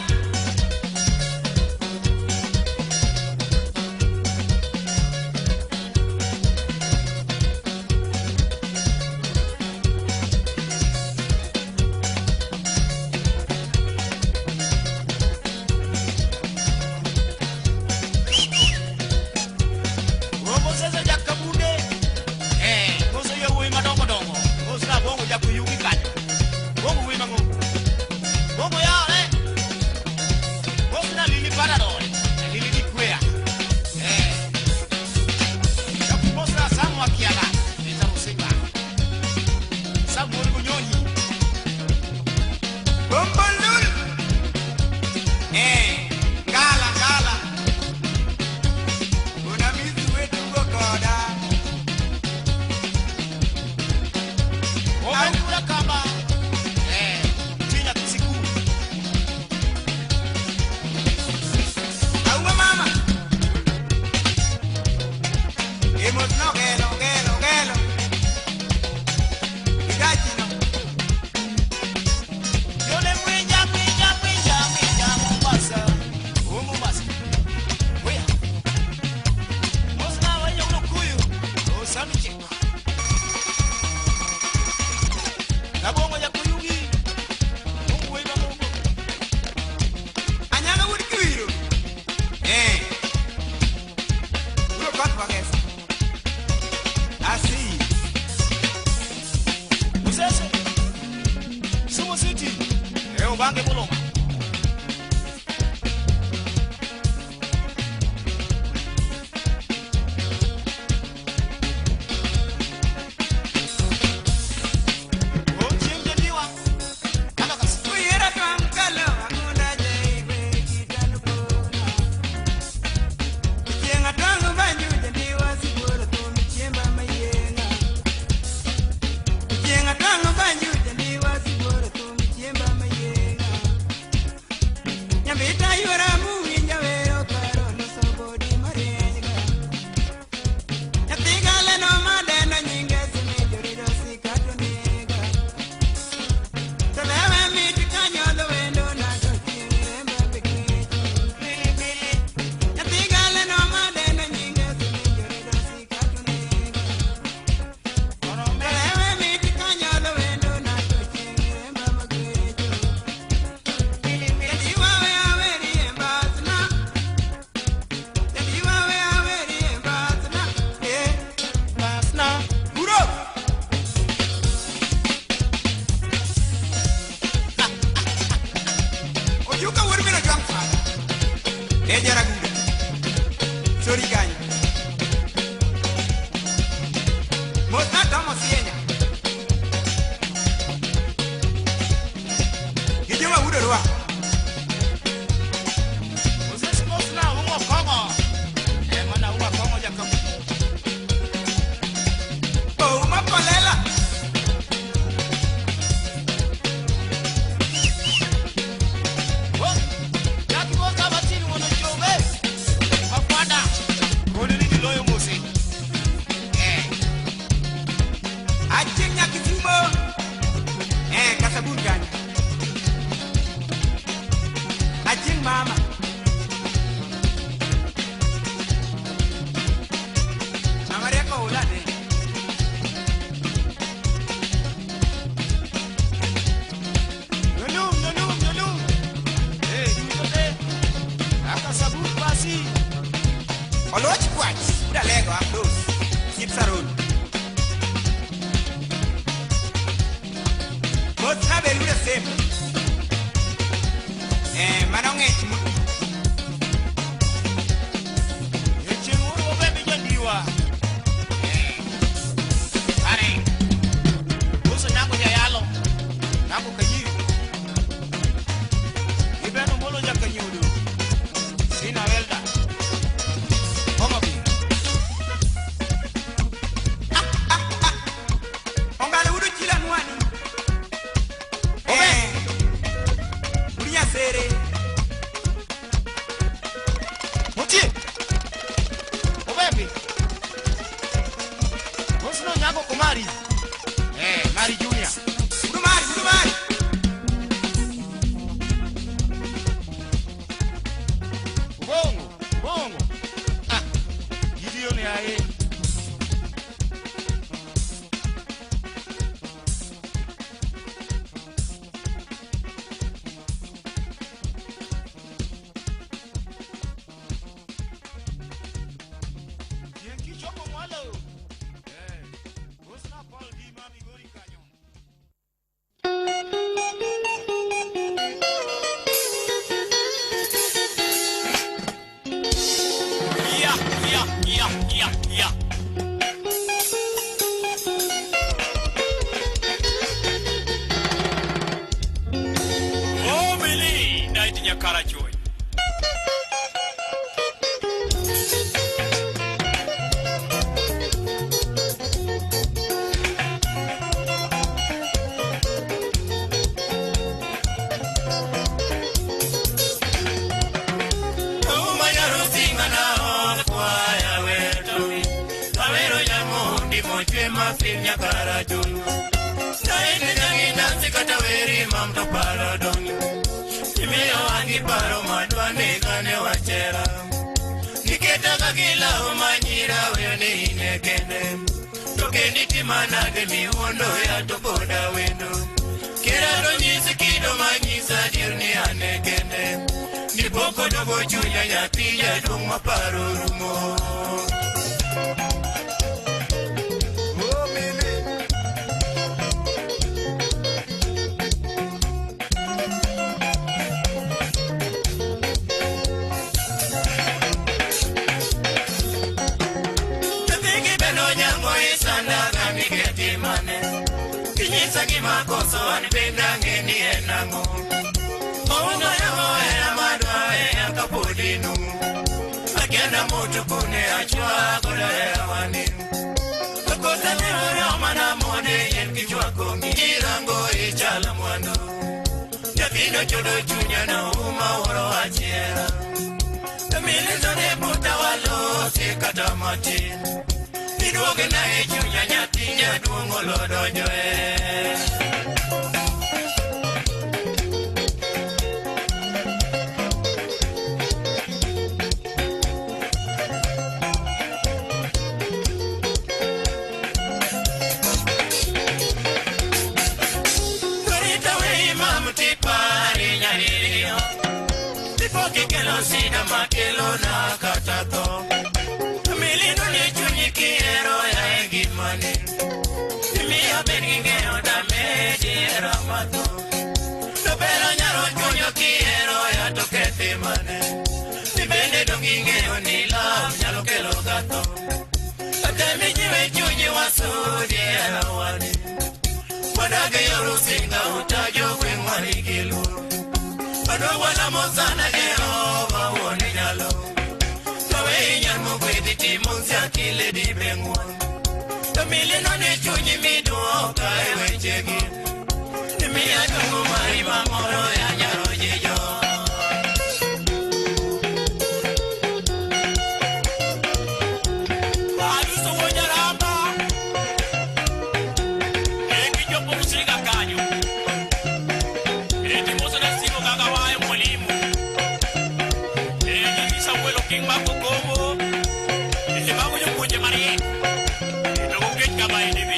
Speaker 17: Vino chodo chunya no uma oro achiera Milizo ne puta walo se katamati Niduoge na e chunya nyatinya duongo lodo joe Kelo sida makelo na katato Milino ni chunyi kiero ya engimani Mia beningeo da meji ramato Topero nyaro chunyo kiero ya toketi mane Mibende dongingeo ni lam nyalo kelo gato Atemi jiwe chunyi wasudi ya wani Wadage yoru singa utajo kwengwani kiluru Adogwa na mozana Jehova uone nyalo Tawe inyamo kwedi timonsi akile di bengwa Tamilino ne chunyi miduoka ewe chegi Nimi adungu marima moro ya nyaro jijo Aduso wojaramba Eki jopo musika kanyo Eti mozo na simo kagawae mwalimu Eti nisa mwelo king mako kobo Eti mako nyo kwenye marie Eti kukech kama indivi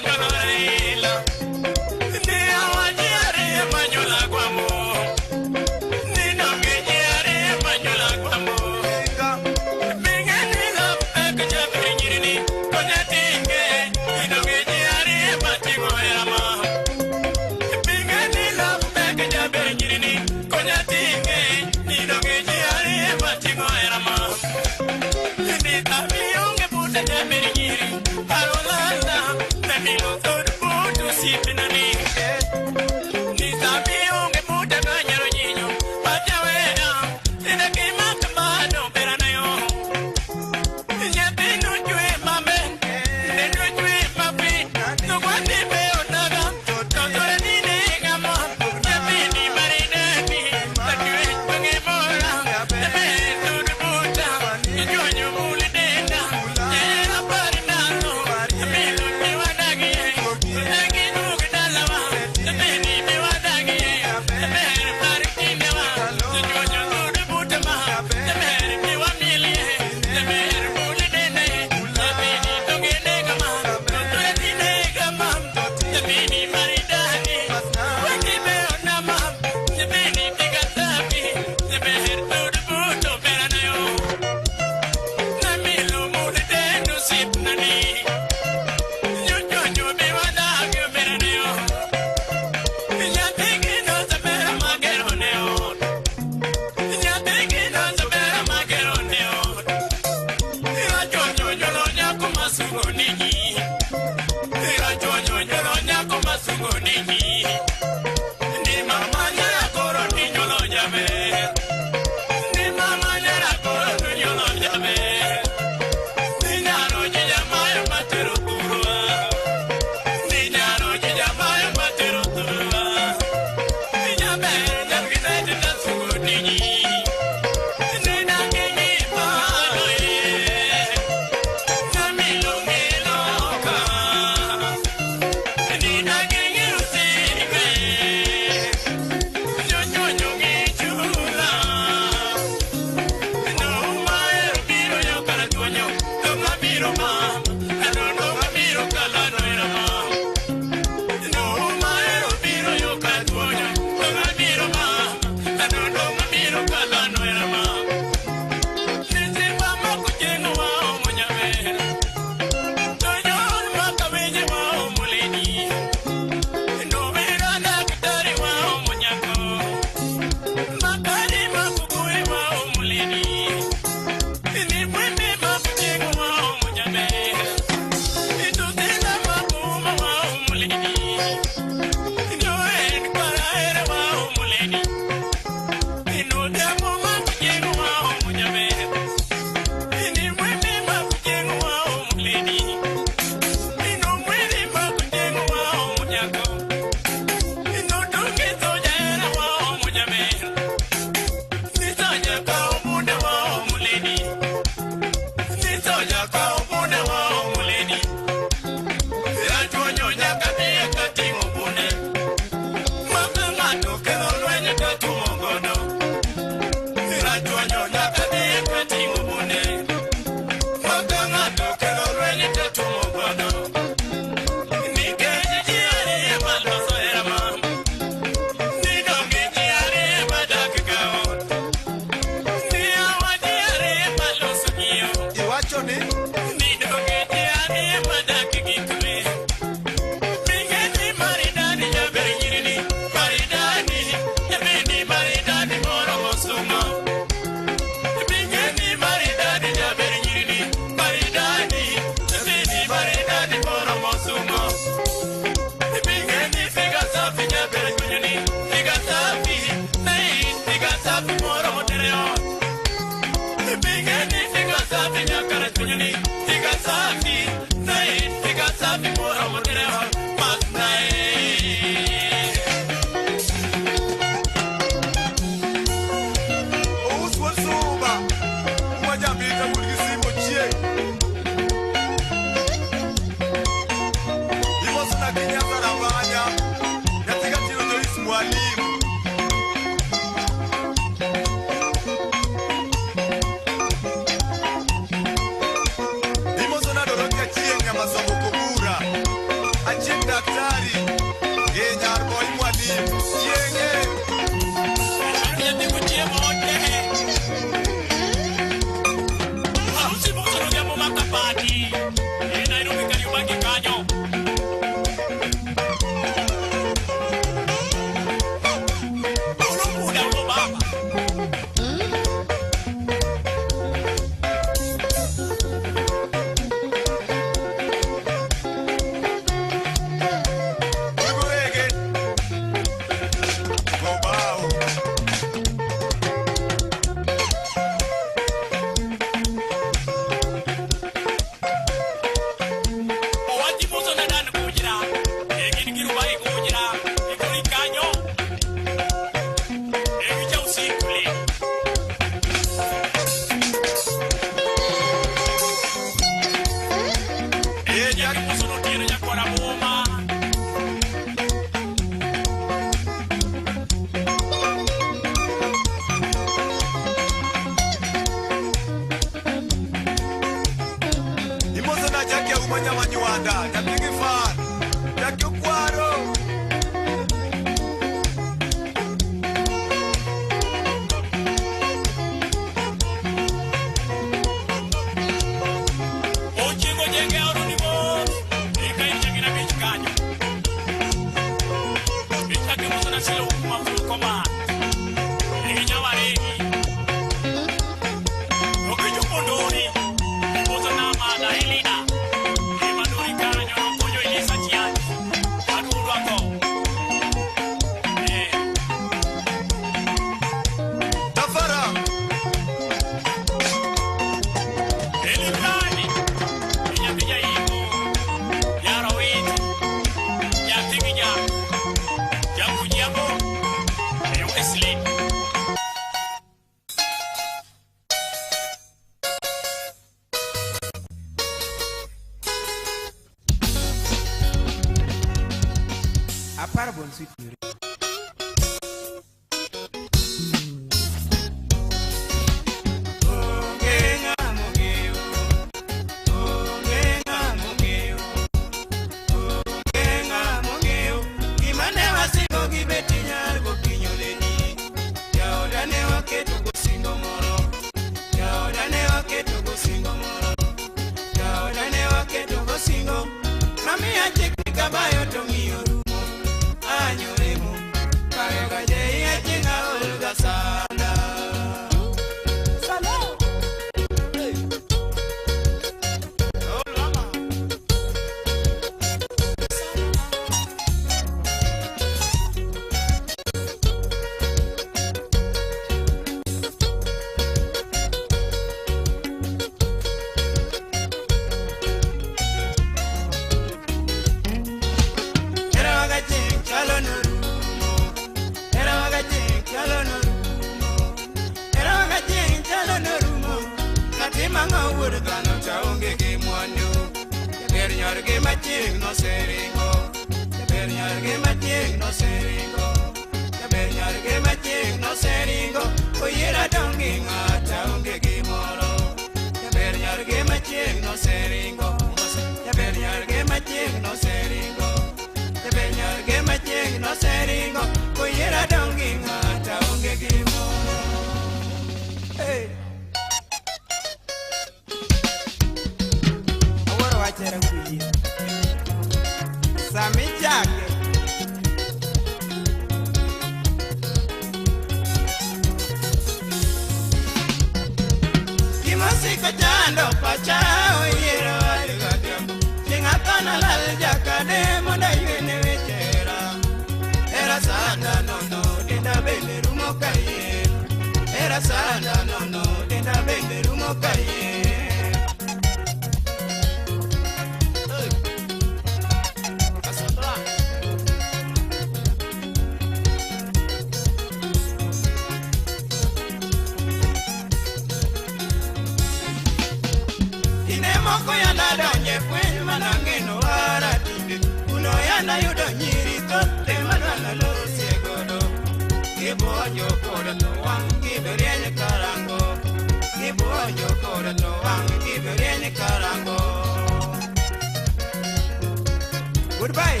Speaker 17: Goodbye.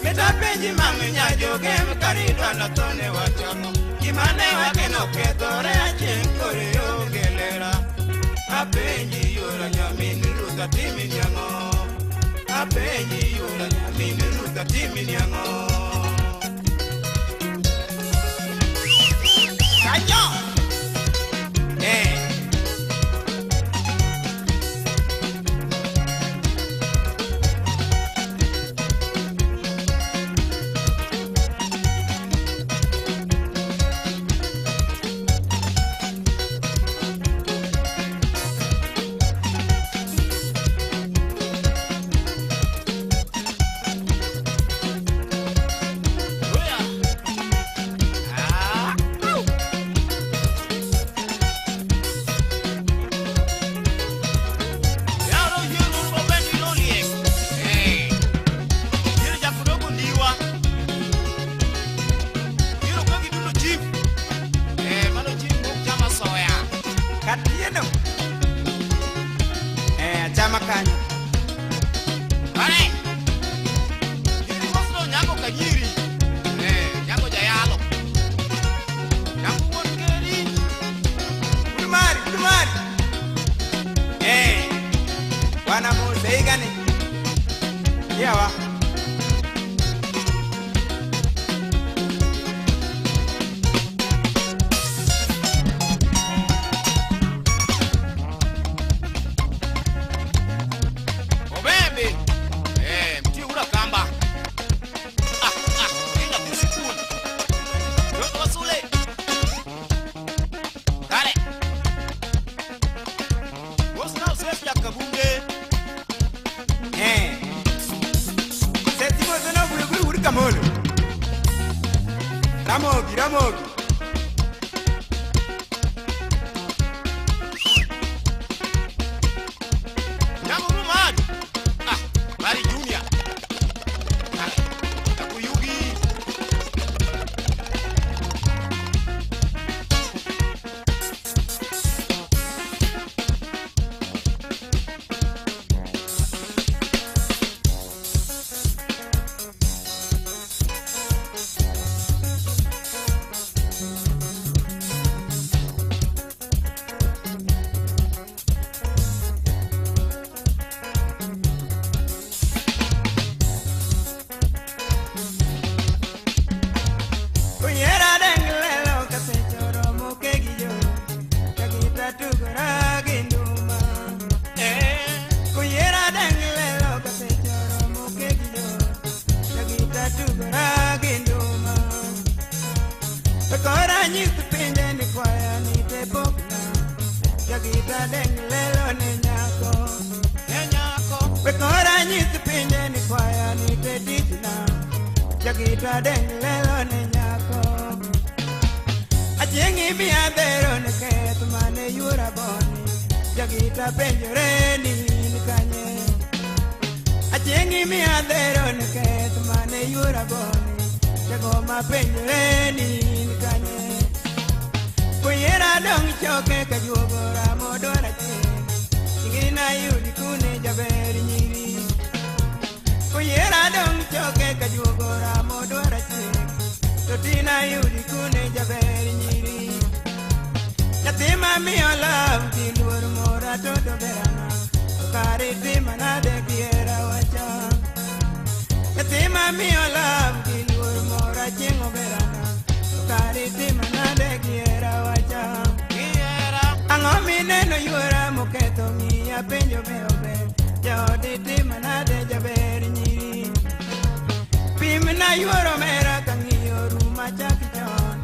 Speaker 17: Metapenji mang'enya jogem karidwa natone wachomo Kimane wake no ketore achien kore ongelera Apenji yura nyamin ruta timi nyang'o Apenji yura nyamin ruta timi nyang'o Kanyo! nyith pinje ni kwaya ni te pokna jagita deng lelo ne nyako Wekora nyith pinje ni kwaya ni te tijna jagita deng lelo ne nyako Achiengi mi adhero ne keth mane yura boni jagita penjore ni kanye Achiengi mi adhero ne keth mane yura boni jago ma penjore ni kanye Kuyera dong choke ka juogora modora chien Ingina yudi kune jaberi nyiri Kuyera dong choke ka juogora modora chien Totina yudi kune jaberi nyiri Yatima miyo love kilur mora todo berana Kari tima na de kiera wacha Yatima miyo love kilur mora chingo berana Kari tima na de kiera wacha Angomi neno yuera moketo miya penjo beobe Jodi tima na de jaberi nyiri Pimina yuero mera kangiyo ruma chakichon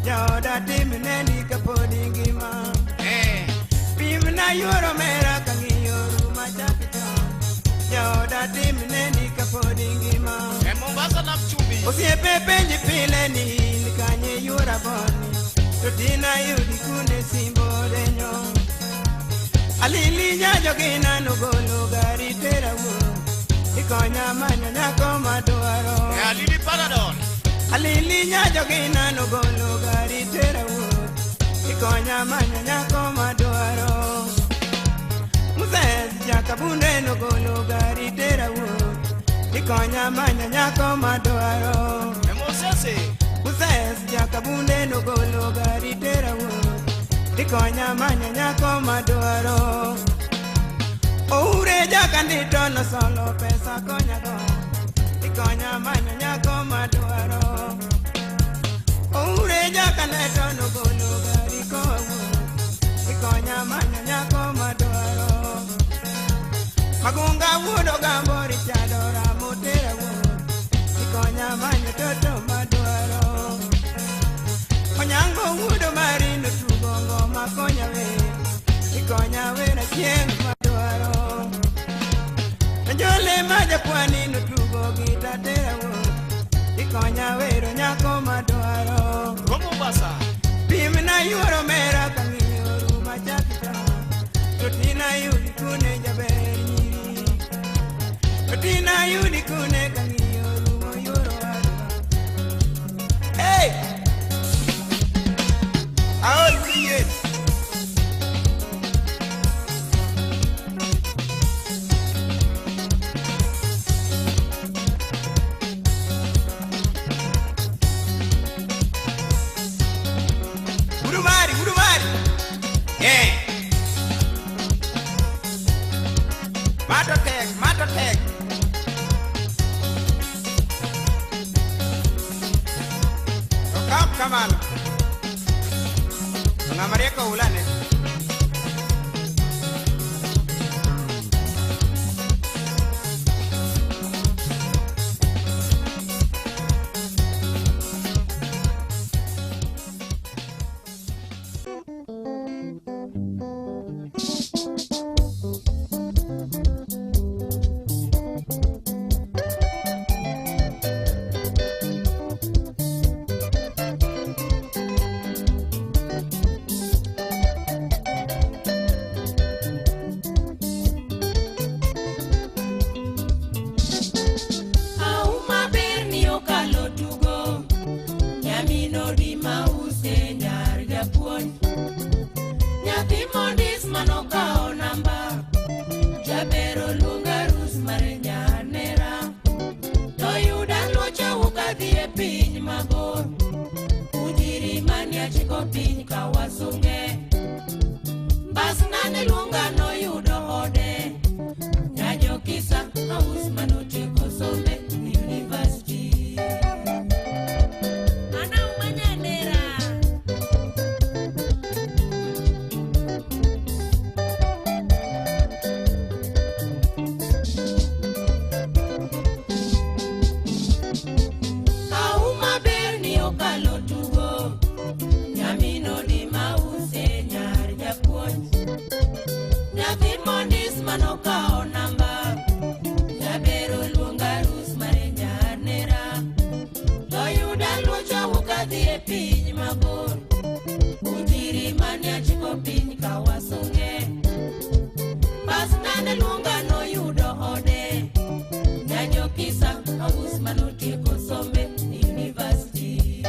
Speaker 17: Joda timi neni kapodi ngima Pimina yuero mera kangiyo ruma chakichon Joda timi neni kapodi ngima Osiepe penji pile ni kanye yuera boni Totina yudi kune simbo denyo Alili nyajo gina nugolo gari tera wo Ikonya manyo nyako maduaro
Speaker 10: Alili Paradon
Speaker 17: Alili nyajo gina nugolo gari tera wo Ikonya manyo nyako maduaro Muzez jakabunde nugolo gari tera wo Ikonya manyo nyako maduaro Muzez jakabunde nugolo gari tera wo Ikonya manyo nyako maduaro Oure jakandito no solo pesa konya go Ikonya manyo nyako maduaro Oure jakandito no golo gari kowo Ikonya manyo nyako maduaro Magunga wudo gambori chadora motera wo Ikonya manyo toto maduaro Onyango wudo marino tugo ngoma konya we Ikonya we na chieng maduaro Njole maja kwani no tugo gita tera wo Ikonya we ro nyako maduaro
Speaker 10: Romo basa
Speaker 17: Pimina yuoro mera kangiyo ruma chakita Totina yudi kune jaberi nyiri Totina yudi kune kangiyo ruma yuoro aduwa Hey! I'll see it. Udumari. Yeah. Matotech. Come on. Ngamaria ka ulane
Speaker 11: Nyamino di mause nyar japuonj. Nyathi mondis manokao namba. Jabero luonga rus mare nyar nera. Toyuda luocha wukadhi e piny mabor. Ujiri mane achiko piny kawasunge. Pasnane luonga noyudo ode. Nyajo kisa aus manotieko sombe university.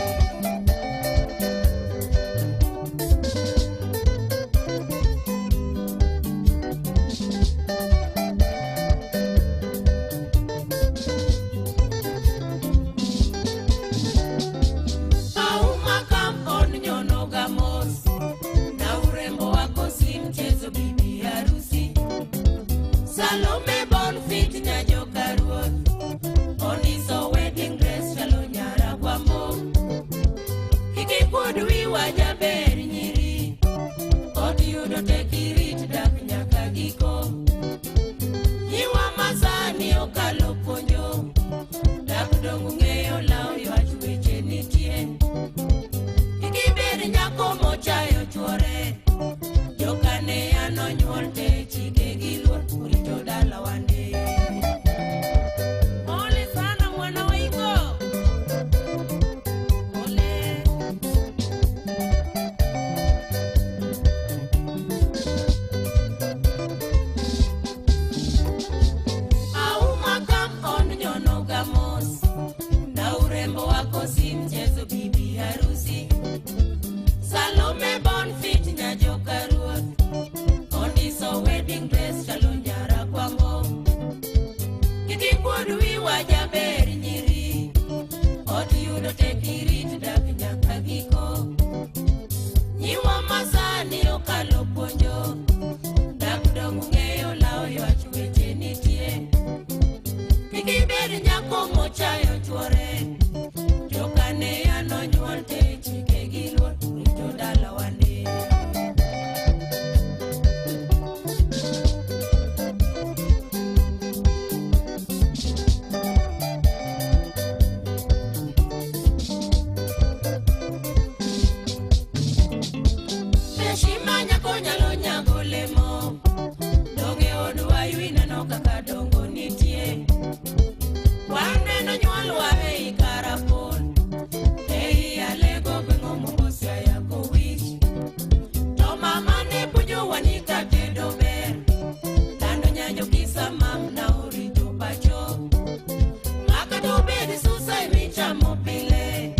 Speaker 11: Auma kampon nyonoga mos. Na urembo wako si mchezo bibi harusi. Salome Bonfit nyajo karuoth. Ondiso wedding dress chalo nyara kwa mo. Kiki kudwi wajaber nyiri. Odi yudo tekirit dak nyaka giko. Nyiwa masani okalo ponyo. Dak dongu ng'eyo lao ywach weche nitie. Kiki bed nyako mochayo chuore. Jokane ano nyuol te chike giluor urito dala wande. Ole sana mwana waiko. Ole. Auma kampon nyonoga mos. Na urembo wako si mchezo bibi harusi. Salome Bonfit nyajo karuoth. Ondiso wedding dress chalo nyara kwa mo. Kiki kudwi wajaber nyiri. Odi yudo tekirit dak nyaka giko. Nyiwa masani okalo ponjo. Dak dongu ng'eyo lao ywach weche nitie. Kiki bed nyako mochayo chuore. Jokane ano nyuol te chike giluor rito dala wande. Heshima nyako nyalo nyago lemo. Donge odwa ywineno kaka dongo nitie. Waneno nyuolwa ei karapon. Ei alego gweng'o Mombasa yako wich. To mama ne puonjowa ni ka tedo ber. Lando nyanyo kisa mam na orito pacho. Maka to bed susa imichamo pile.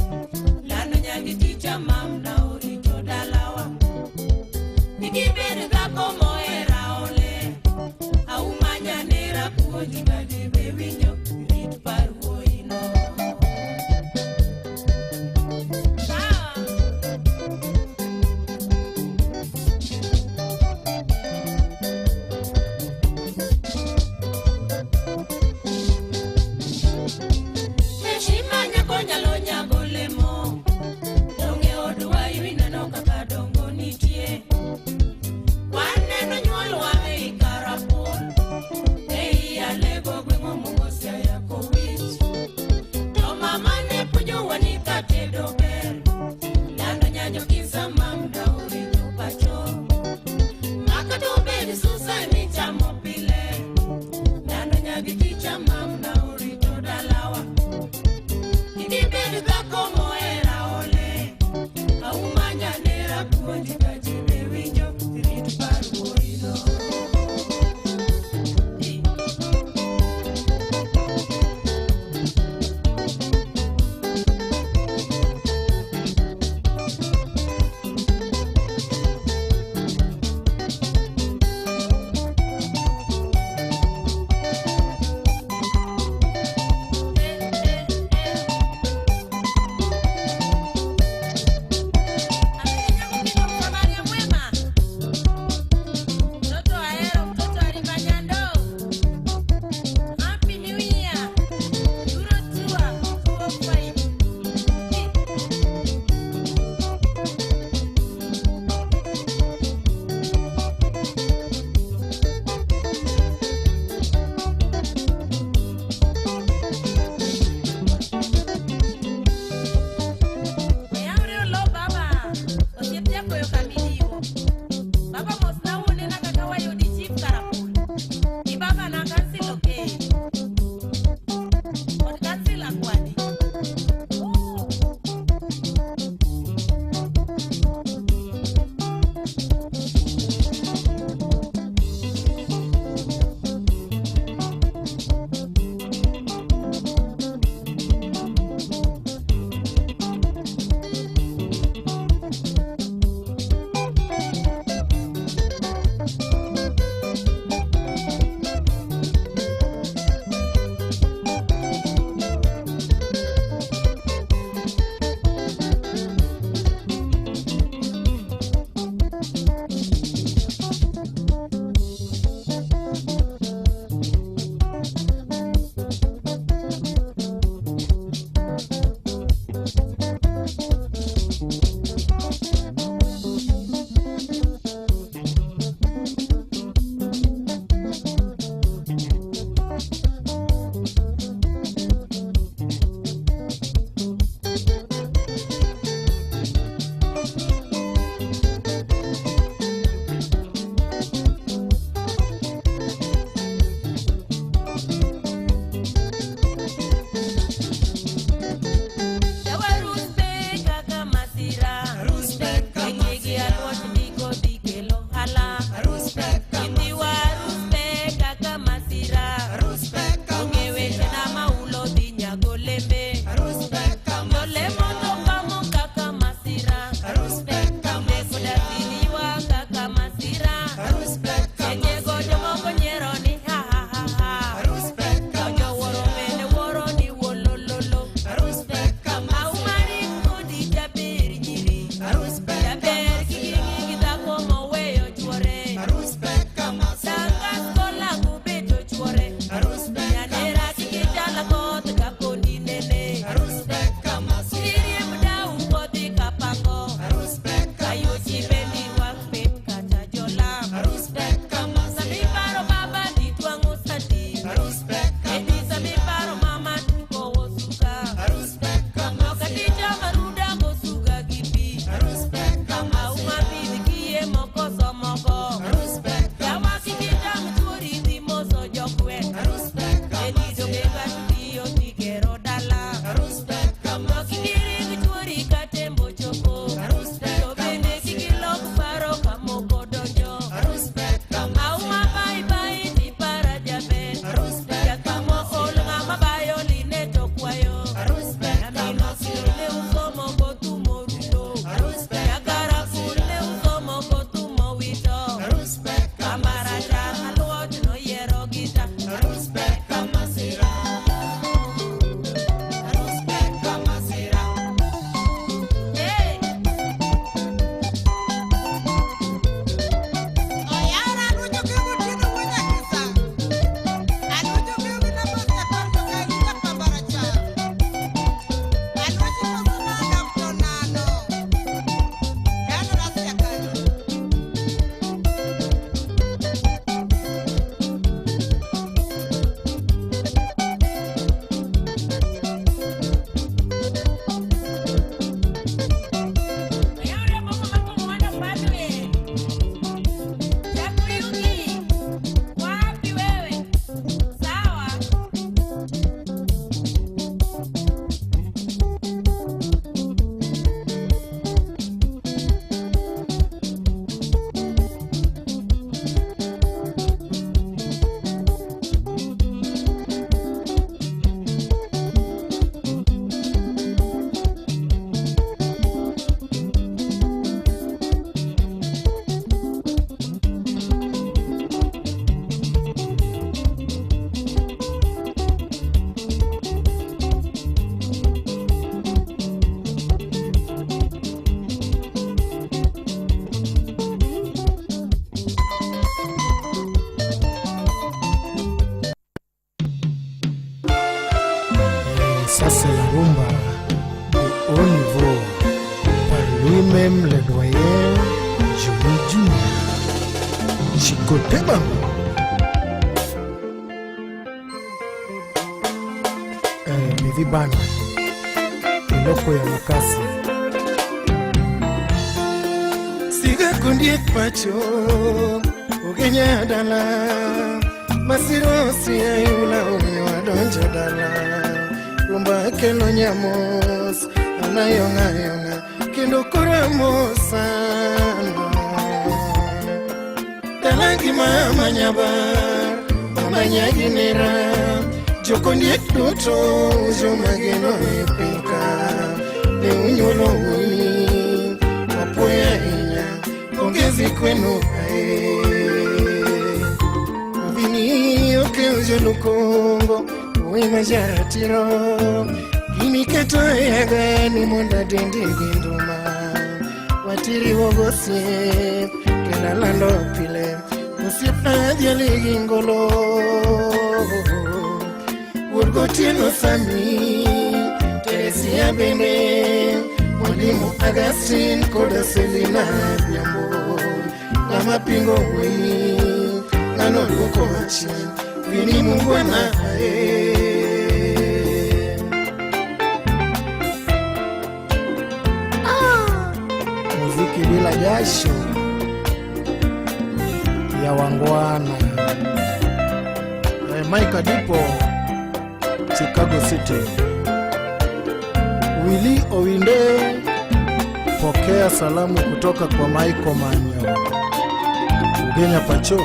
Speaker 11: Lando nyangi ticha mam na orito dalawa.
Speaker 12: Chikoteba Mivi bana Iloko ya makasi Siga kundiek pacho Ugenya dala Masiro siya yula umiwa donja dala Lumba kelo nyamos Anayonga yonga Kendo kuramo sana Dalangi mama nyabar Mama nyaginera Joko ndiek duto Jomageno ipinka Ne unyolo uni Mapoya inya Ongezi kwenu ae Vini oke ujolo kongo Uwe majaratiro Gini keto yaga ni monda dendi ginduma Watiri wogosip Kena lando pile Musip na diali gingolo Urgotino sami Teresia bene Mwalimu Agustin Koda Selina Biambo Lama pingo weni Nano luko machi Vini mungwana Muziki bila jasho Ya wangwana Mike Dipo Chicago City Willy Owinde Pokea salamu kutoka kwa Michael Manyo Ugenya Pacho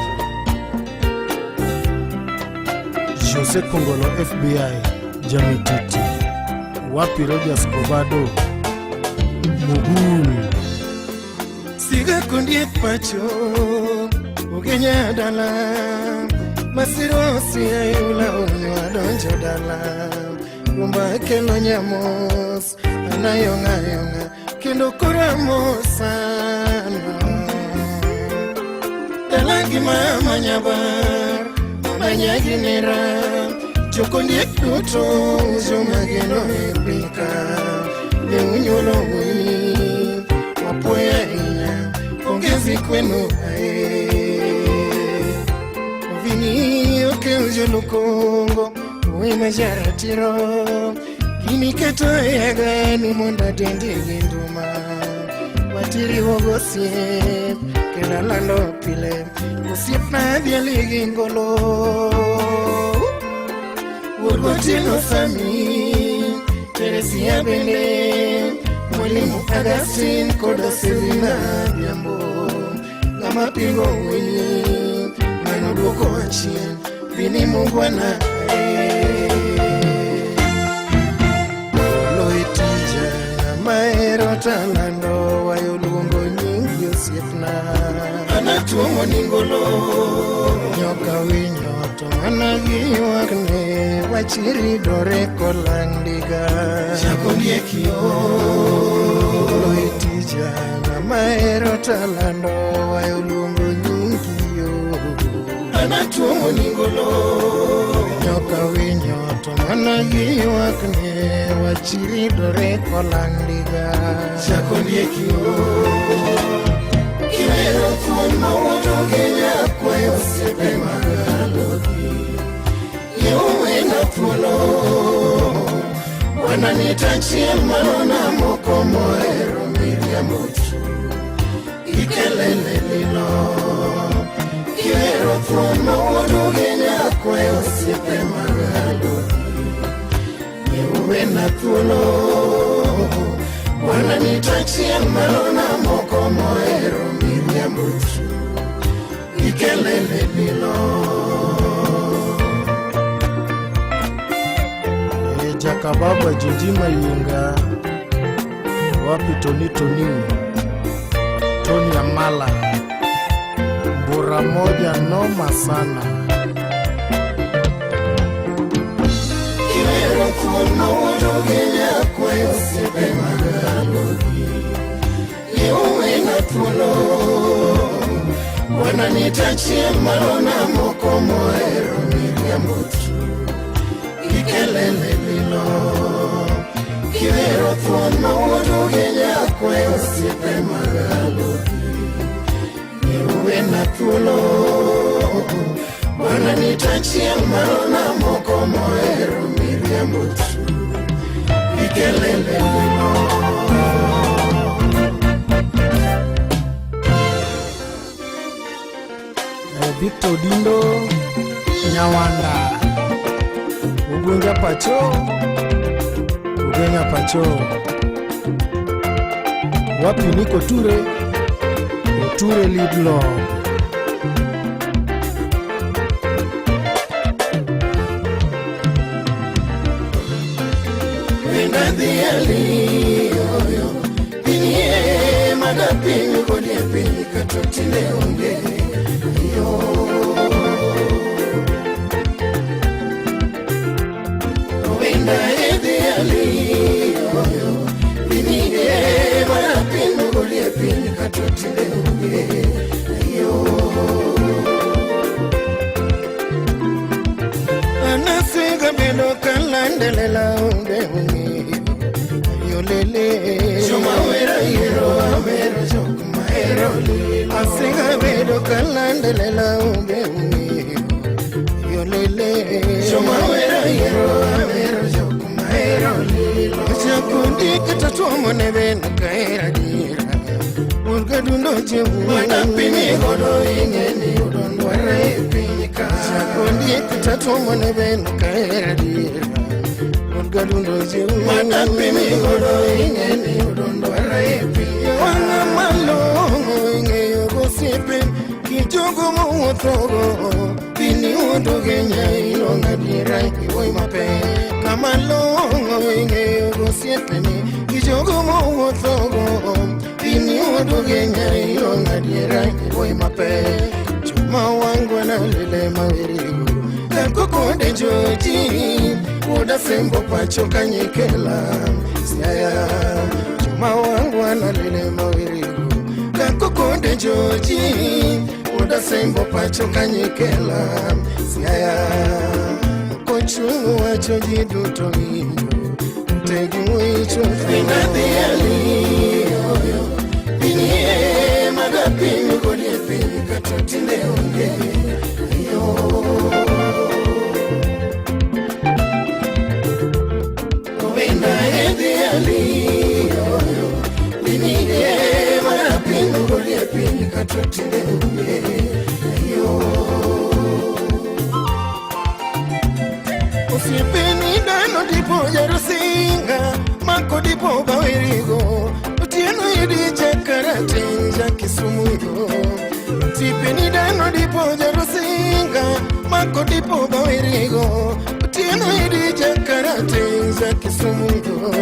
Speaker 12: Jose Kongolo FBI Jamititi Wapi Rogers Kobado Mugulu Siga kundiek pacho Ugenya dala Masiro siya yula unywa donja dala Lumba kelo nyamos Anayonga yonga Kendo kuramo sana Dalangi mama nyabar Mama nyaginera Joko ndiek duto Jomageno ipinka Ne unyolo uni Mapoya inya Ongezi kwenu ae Vini oke ujolo kongo Uwe majaratiro Gini keto yaga ni monda dendi ginduma Watiri wogosip Kena lando pile Usip na diali gingolo Urgotino sami Teresia bene Mwalimu Agustin Koda Selina Biambo Lama pingo weni Mano duko wachien Vini mungwana Loitija na maero talando Wayolungo nyingi osiepna Anatuomo ningolo Nyoka winyoto Anagiwakne Wachiri dore kolandiga Chakondie kio Loitija na maero talando Wayolungo nyingi yo Anatuomo ningolo Nyoka winyoto Anagiwakne Wachiri dore kolandiga Chakondie kio Kiwero tuon mawoto Kenya kwa yosepe magalogi Yewe na tuolo Wananitachie malona moko moero Miriamutu Ikelele lilo Kiwero tuon mawoto Kenya kwa yosepe magalogi Yewe na tuolo Wananitachie malona moko moero Miriamutu Ikelele lilo Jakababa Jinjima Yinga Wapi Toni Toni Amala Mbura moja noma sana Kiwero kuona wadogenya kwa yosepe magalogi Yewe na tulo Wananitachie malona moko moero Miriamutu Ikelele lilo Kiwero tuona wadogenya kwa yosepe magalogi Yewe na tulo
Speaker 2: Bwana nitachia marona moko moero miriambo tu Ikelele
Speaker 21: Victor Dindo Nyawanda Ugunja Pacho Wapi niko Ture Lidlo
Speaker 2: Wenda diali yoyo Pinye magapinyo kodie pinyi katotile onge Wenda diali yoyo Pinye magapinyo kodie pinyi katotile onge Anasiga bendo kalandelela unge Yolele Shumawera hero amero chokumaero Asiga bendo kalandelela unge Yolele Shumawera hero amero chokumaero Chakundi kitatua monebeno kaera dira Urga dundo chevu Wadapini godo ingeni udondwara ipika Chakundi kitatua monebeno kaera dira Urga dundo chevu Wadapini godo ingeni udondwara ipika Wanga malongo ingeyo gosipe Kijogo mwotogo Bini udogenya ilonga dira ikiwoi mape Kamalongo ingeyo gosipe Kijogo mwotogo Bini udogenya ilonga dira ikiwoi mape Chuma wangu analile mawirigo Kakukode joji Uda sembo pacho kanyekela Siaya Chuma wangu analile mawirigo Kakukode joji Uda sembo pacho kanyekela Siaya Kochungu wacho jiduto hiyo Tegi mwicho Fina diali yoyo Binye magapinyo kodie pinyi katotile onge Wenda diali yoyo Binye magapinyo kodie pinyi katotile onge Usipeni dano dipo jarusinga Mako dipo bawirigo Utieno yedi jakarate ja Kisumuyo Usipeni dano dipo jarusinga Mako dipo bawirigo Utieno yedi jakarate ja Kisumuyo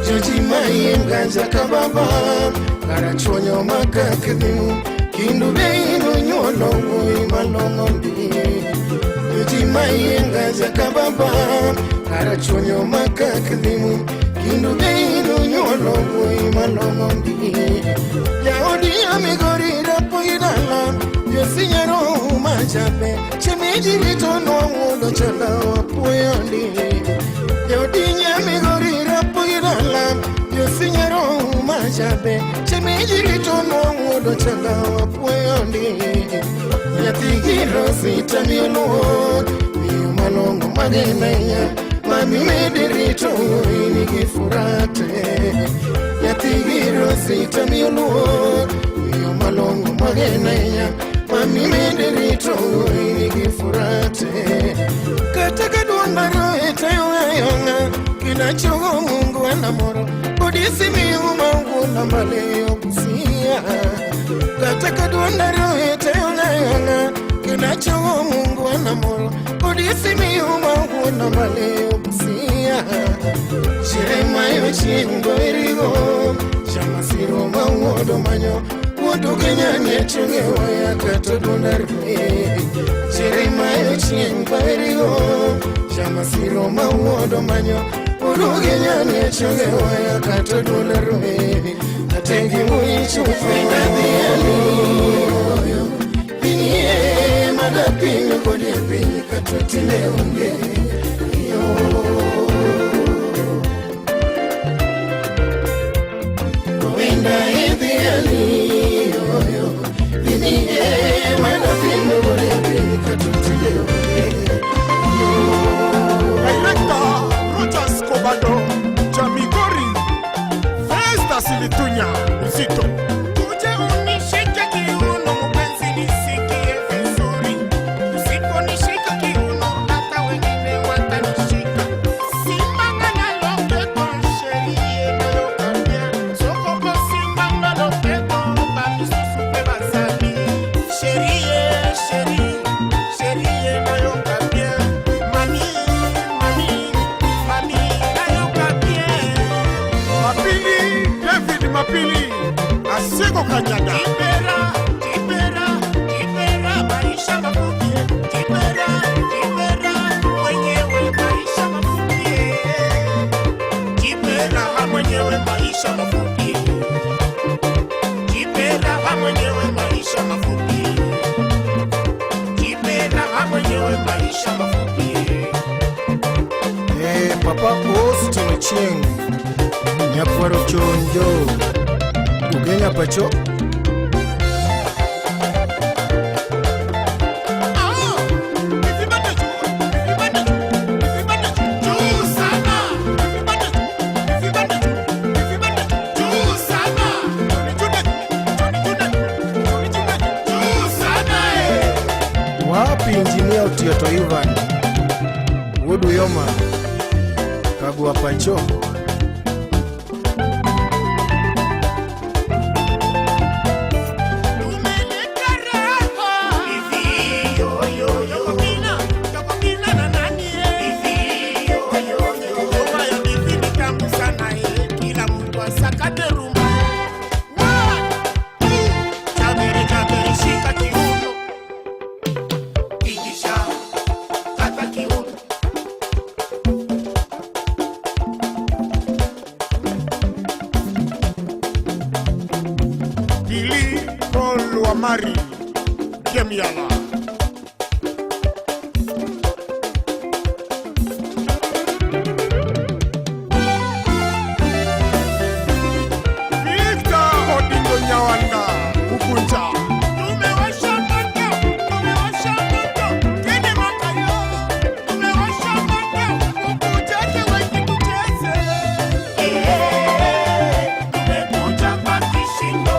Speaker 2: Joji maye mganja kababa Karachonyo makakidhimu Kindu beino nyolo imalongombi Jimaye ngaza kababa Karachonyo makakidhimu Kindu beino nyolo imalongombi Yaodi amigorira poidala Yosinyaro umajabe Chemijirito nwangudo chala wapuyondi Yaodi amigorira poidala Yosinyaro umajabe Chemijirito nwangudo chala wapuyondi Yatigiro sita mioluo Miu malongo magenaya Mami medirito inigifurate Yatigiro sita mioluo Miu malongo magenaya Mami medirito inigifurate Kataka duandaro etayo ayonga Kina chogo mungu anamoro Kodisi miu mangu nambaleo kusia Kataka duandaro etayo ayonga Kina chogo mungu anamoro Kodisi miu mangu nambaleo kusia Shiremayo chingo irigo Shamasiro mangodo manyo Wodo kenya nyechunge waya kato dunarwe Shiremayo chingo irigo Shamasiro mangodo manyo Wodo kenya nyechunge waya kato dunarwe Natengi mwichu fina diali Pinye magapinyo kodie pinyi katotile onge Wenda diali Pinye magapinyo kodie pinyi
Speaker 10: pili asiko kanyaga Kibera maisha mafupi Kibera mwenyewe maisha mafupi Kibera mwenyewe maisha mafupi Kibera mwenyewe maisha mafupi Kibera mwenyewe maisha mafupi
Speaker 21: Papa Austin Ochieng Nyakwaro chonjo Ugenya pacho Wapi injinia Utioto Ivan Wudu Yoma Kagua pacho
Speaker 10: Mari Kemiala Victor Odingo Nyawanda Ukunja Tumewasha moto Kene makayo Tumewasha moto Ukujake wengi kucheze Tumekuja kwa kishindo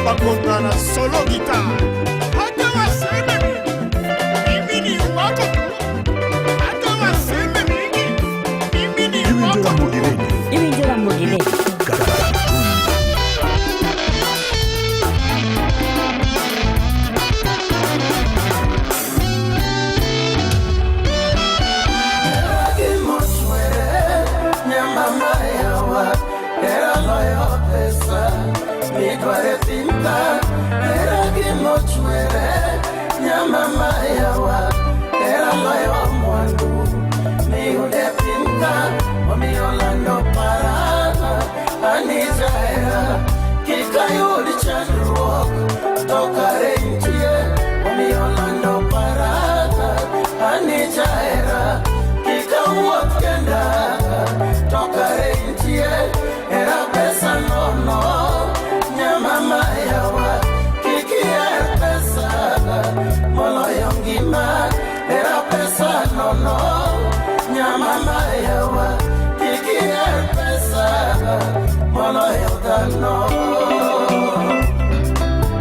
Speaker 10: Bakongana solo guitar hata waseme mimi ni wako hata waseme mimi ni wako
Speaker 4: Iwi njera mogire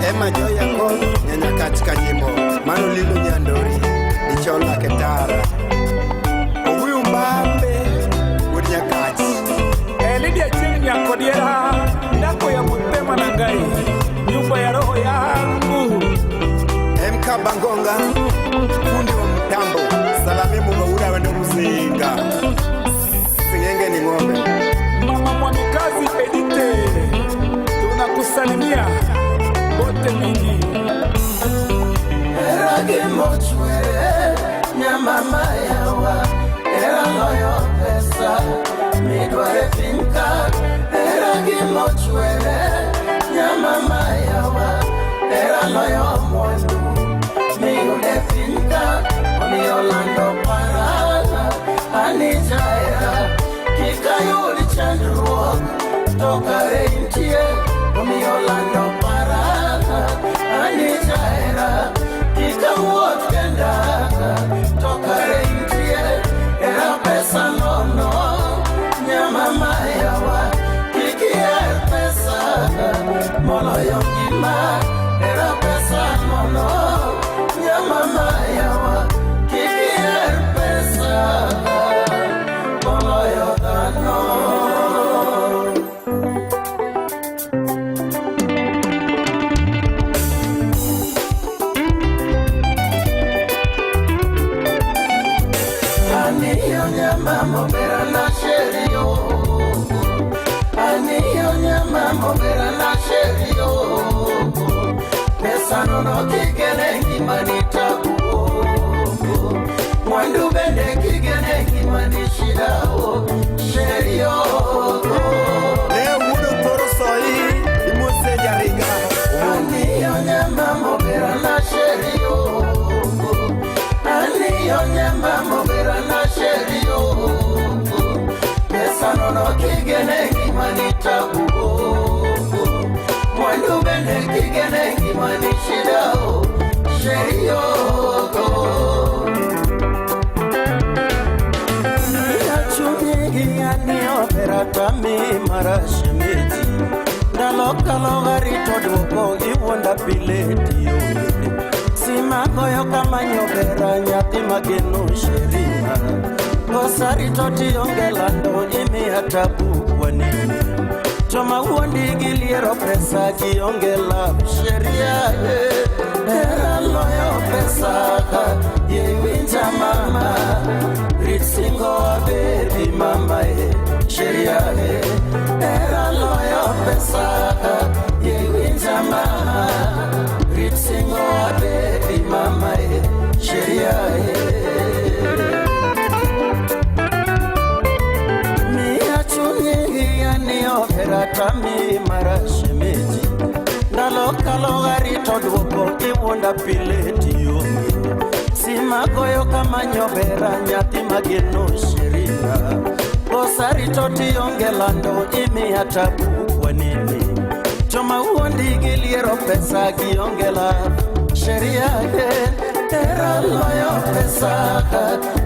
Speaker 22: Ema joya kon nyanya katika jimbo Manu lilu nyandori Nichola ketara Oguyu mbambe Udia kachi
Speaker 23: Lidia chini ya kodiera Ndako ya mutema na ngai Nyumba ya roho yangu
Speaker 22: Emka Bangonga Fundi wa mtambo Salamimu maura wendo musinga Singenge ni ngombe
Speaker 23: Mama mwanikazi Edite Tunakusalimia Bote mingi
Speaker 2: Erage mochwere Nyamama yawa Era loyo pesa Midware finka Erage mochwere Nyamama yawa Era loyo mwandu Miude finka Oni Orlando Parana Anijaera Kika yuli chandruok Tokare intie Oni Orlando Parana Anijaera Kika uot kenda Tokare intie Era pesa nono Nyamama yawa Kiki pesa Molo yongima Era pesa nono Nyamama yawa Kiki pesa goyo dhano. Aniyo nyama mobera na sherio, aniyo nyama mobera na sherio, pesa nono kigene ngimani tabu, mwandu bende kigene ngimani shida sherio.
Speaker 22: Leo mudo toro soi imuse jariga.
Speaker 2: Aniyo nyama mobera na sherio, aniyo nyama mobera na sherio, pesa nono kigene ngimani tabu, mwandu bende kigene ngimani shida sherio. Chunyi aniyo pera tami marashemeti, ndalo kalo garito duoko iwonda pileti yonge. Sima goyo kama nyobera nyathi mageno sherina, kosarito tiyonge lando imiya tabu kwa nini. Joma wuondi giliero pesa gionge lab sheria, era loyo pesa yewinja mama, ritsingo baby mama sheria, era loyo pesa yewinja mama, ritsingo baby mama sheria. Opera tami marashemeti, ndalo kalo garito duoko iwonda pileti yonge. Sima goyo kama nyobera nyathi mageno sherina, kosarito tiyonge lando imiya tabu kwa nini. Joma wuondi giliero pesa gionge la sheria, era loyo pesa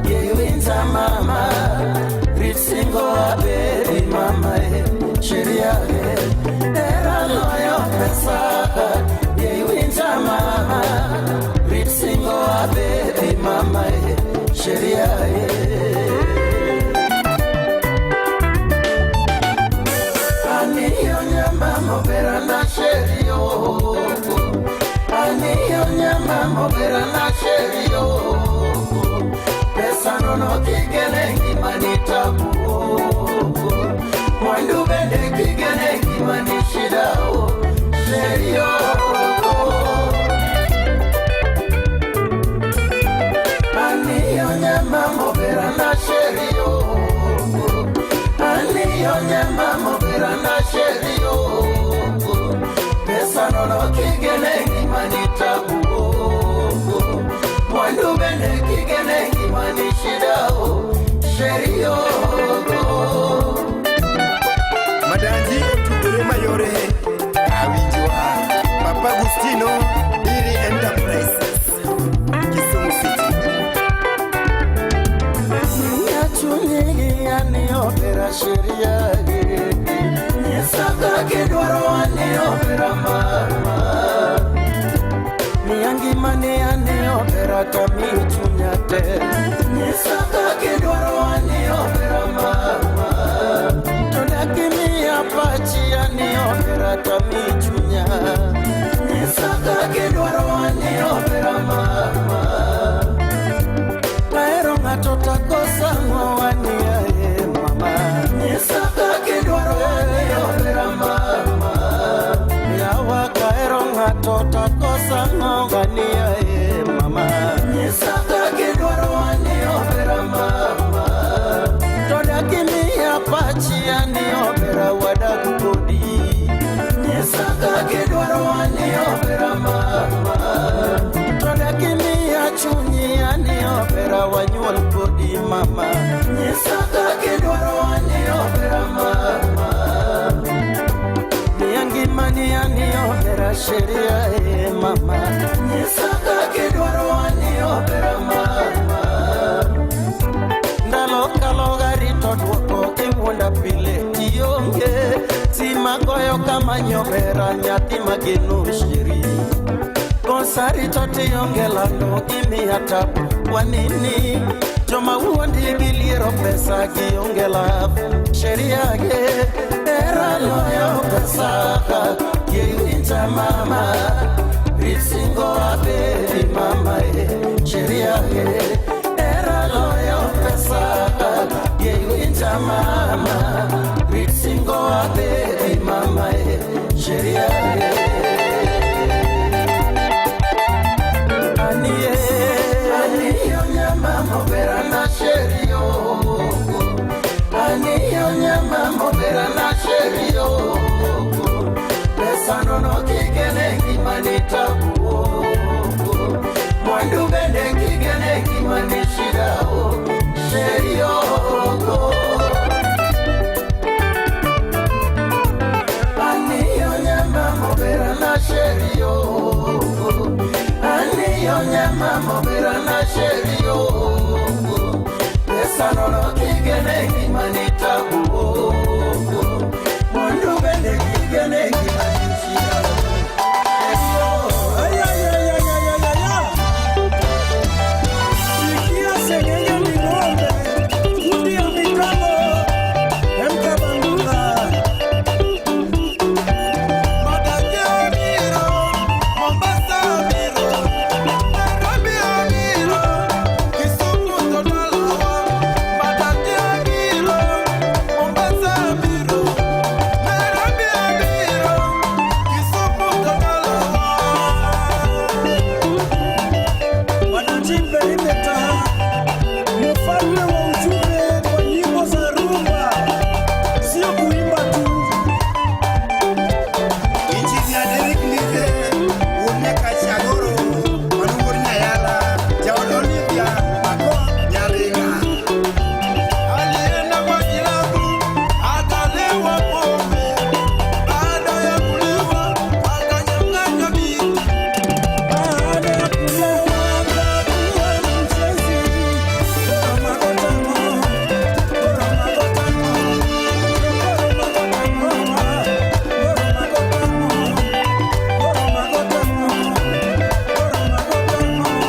Speaker 2: yewinja mama, ritsingo baby mama sheria, era loyo pesa yewinja mama, ritsingo baby mama sheria. Aniyo nyama mobera na sherio, aniyo nyama mobera na sherio, pesa nono kigene ngimani tabu, mwandu bende kigene ngimani shida sherio. Aniyo nyama mobera na sherio, aniyo nyama mobera na sherio, pesa nono kigene ngimani tabu, mwandu bende kigene ngimani shida sherio.
Speaker 22: Madanji tugure mayore awinjwa Papa Agustino Iri Enterprises Kisumu City.
Speaker 2: Chunyi aniyo sheria, nyesaka kidwaro aniyo mama, niyangimani aniyo tami chunyate, nyesaka kidwaro aniyo mama, todakimiya pachi aniyo tami chunya, nyesaka kidwaro aniyo mama, kaero ng'ato takosa ng'owaniaye mama, nyesaka kidwaro aniyo mama, yawa kaero ng'ato takosa ng'owaniaye mama, nyesaka kidwaro aniyo mama, todakimiya pachi aniyo wadak kodi, nyesaka kidwaro aniyo mama, todakimiya chunyi aniyo wanyuol kodi mama, nyesaka kidwaro aniyo mama, niyangimani aniyo sheria mama, nyesaka kidwaro aniyo mama, ndalo kalo garito duoko iwonda pileti yonge. Sima goyo kama nyobera nyathi mageno shiri, kosarito tiyonge lando imiya tabu kwa nini. Joma uondi biliero pesa kionge laf sheria ge era loyo pesa kiwinja mama Ritsingo abe mama sheria ge era loyo pesa kiwinja mama Ritsingo abe mama sheria ge Aniyo nyama mobera na sherio Aniyo nyama mobera na sherio Pesa nono kigene kimanita buo Mwandu bende kigene kimanishida sherio Aniyo nyama mobera na sherio Aniyo nyama mobera na sherio Pesa nono kigene kimanita buo Mwandu bende kigene kimanishida Sikia sengenya mingombe Undi ya mikamo Mkabangula Madajeo miro Mombasa miro Nairobi miro Kisumu totalawa Madajeo miro Mombasa miro Nairobi miro Kisumu totalawa Wanajimbe imeta Mfalme wa ujumbe kwa nyimbo za rumba Sio kuimba tu Injinia Derek Nide Umeka Chagoro Manugur Nyayala Jawad Olivia Mako Nyaringa Alienda kwa kilabu Akalewa pombe Baada ya kulewa Akanyang'anywa binti Baada ya kulewa Akakuwa mchezi Bora magotano Bora magotano Bora magotano Bora magotano Bora magotano Bora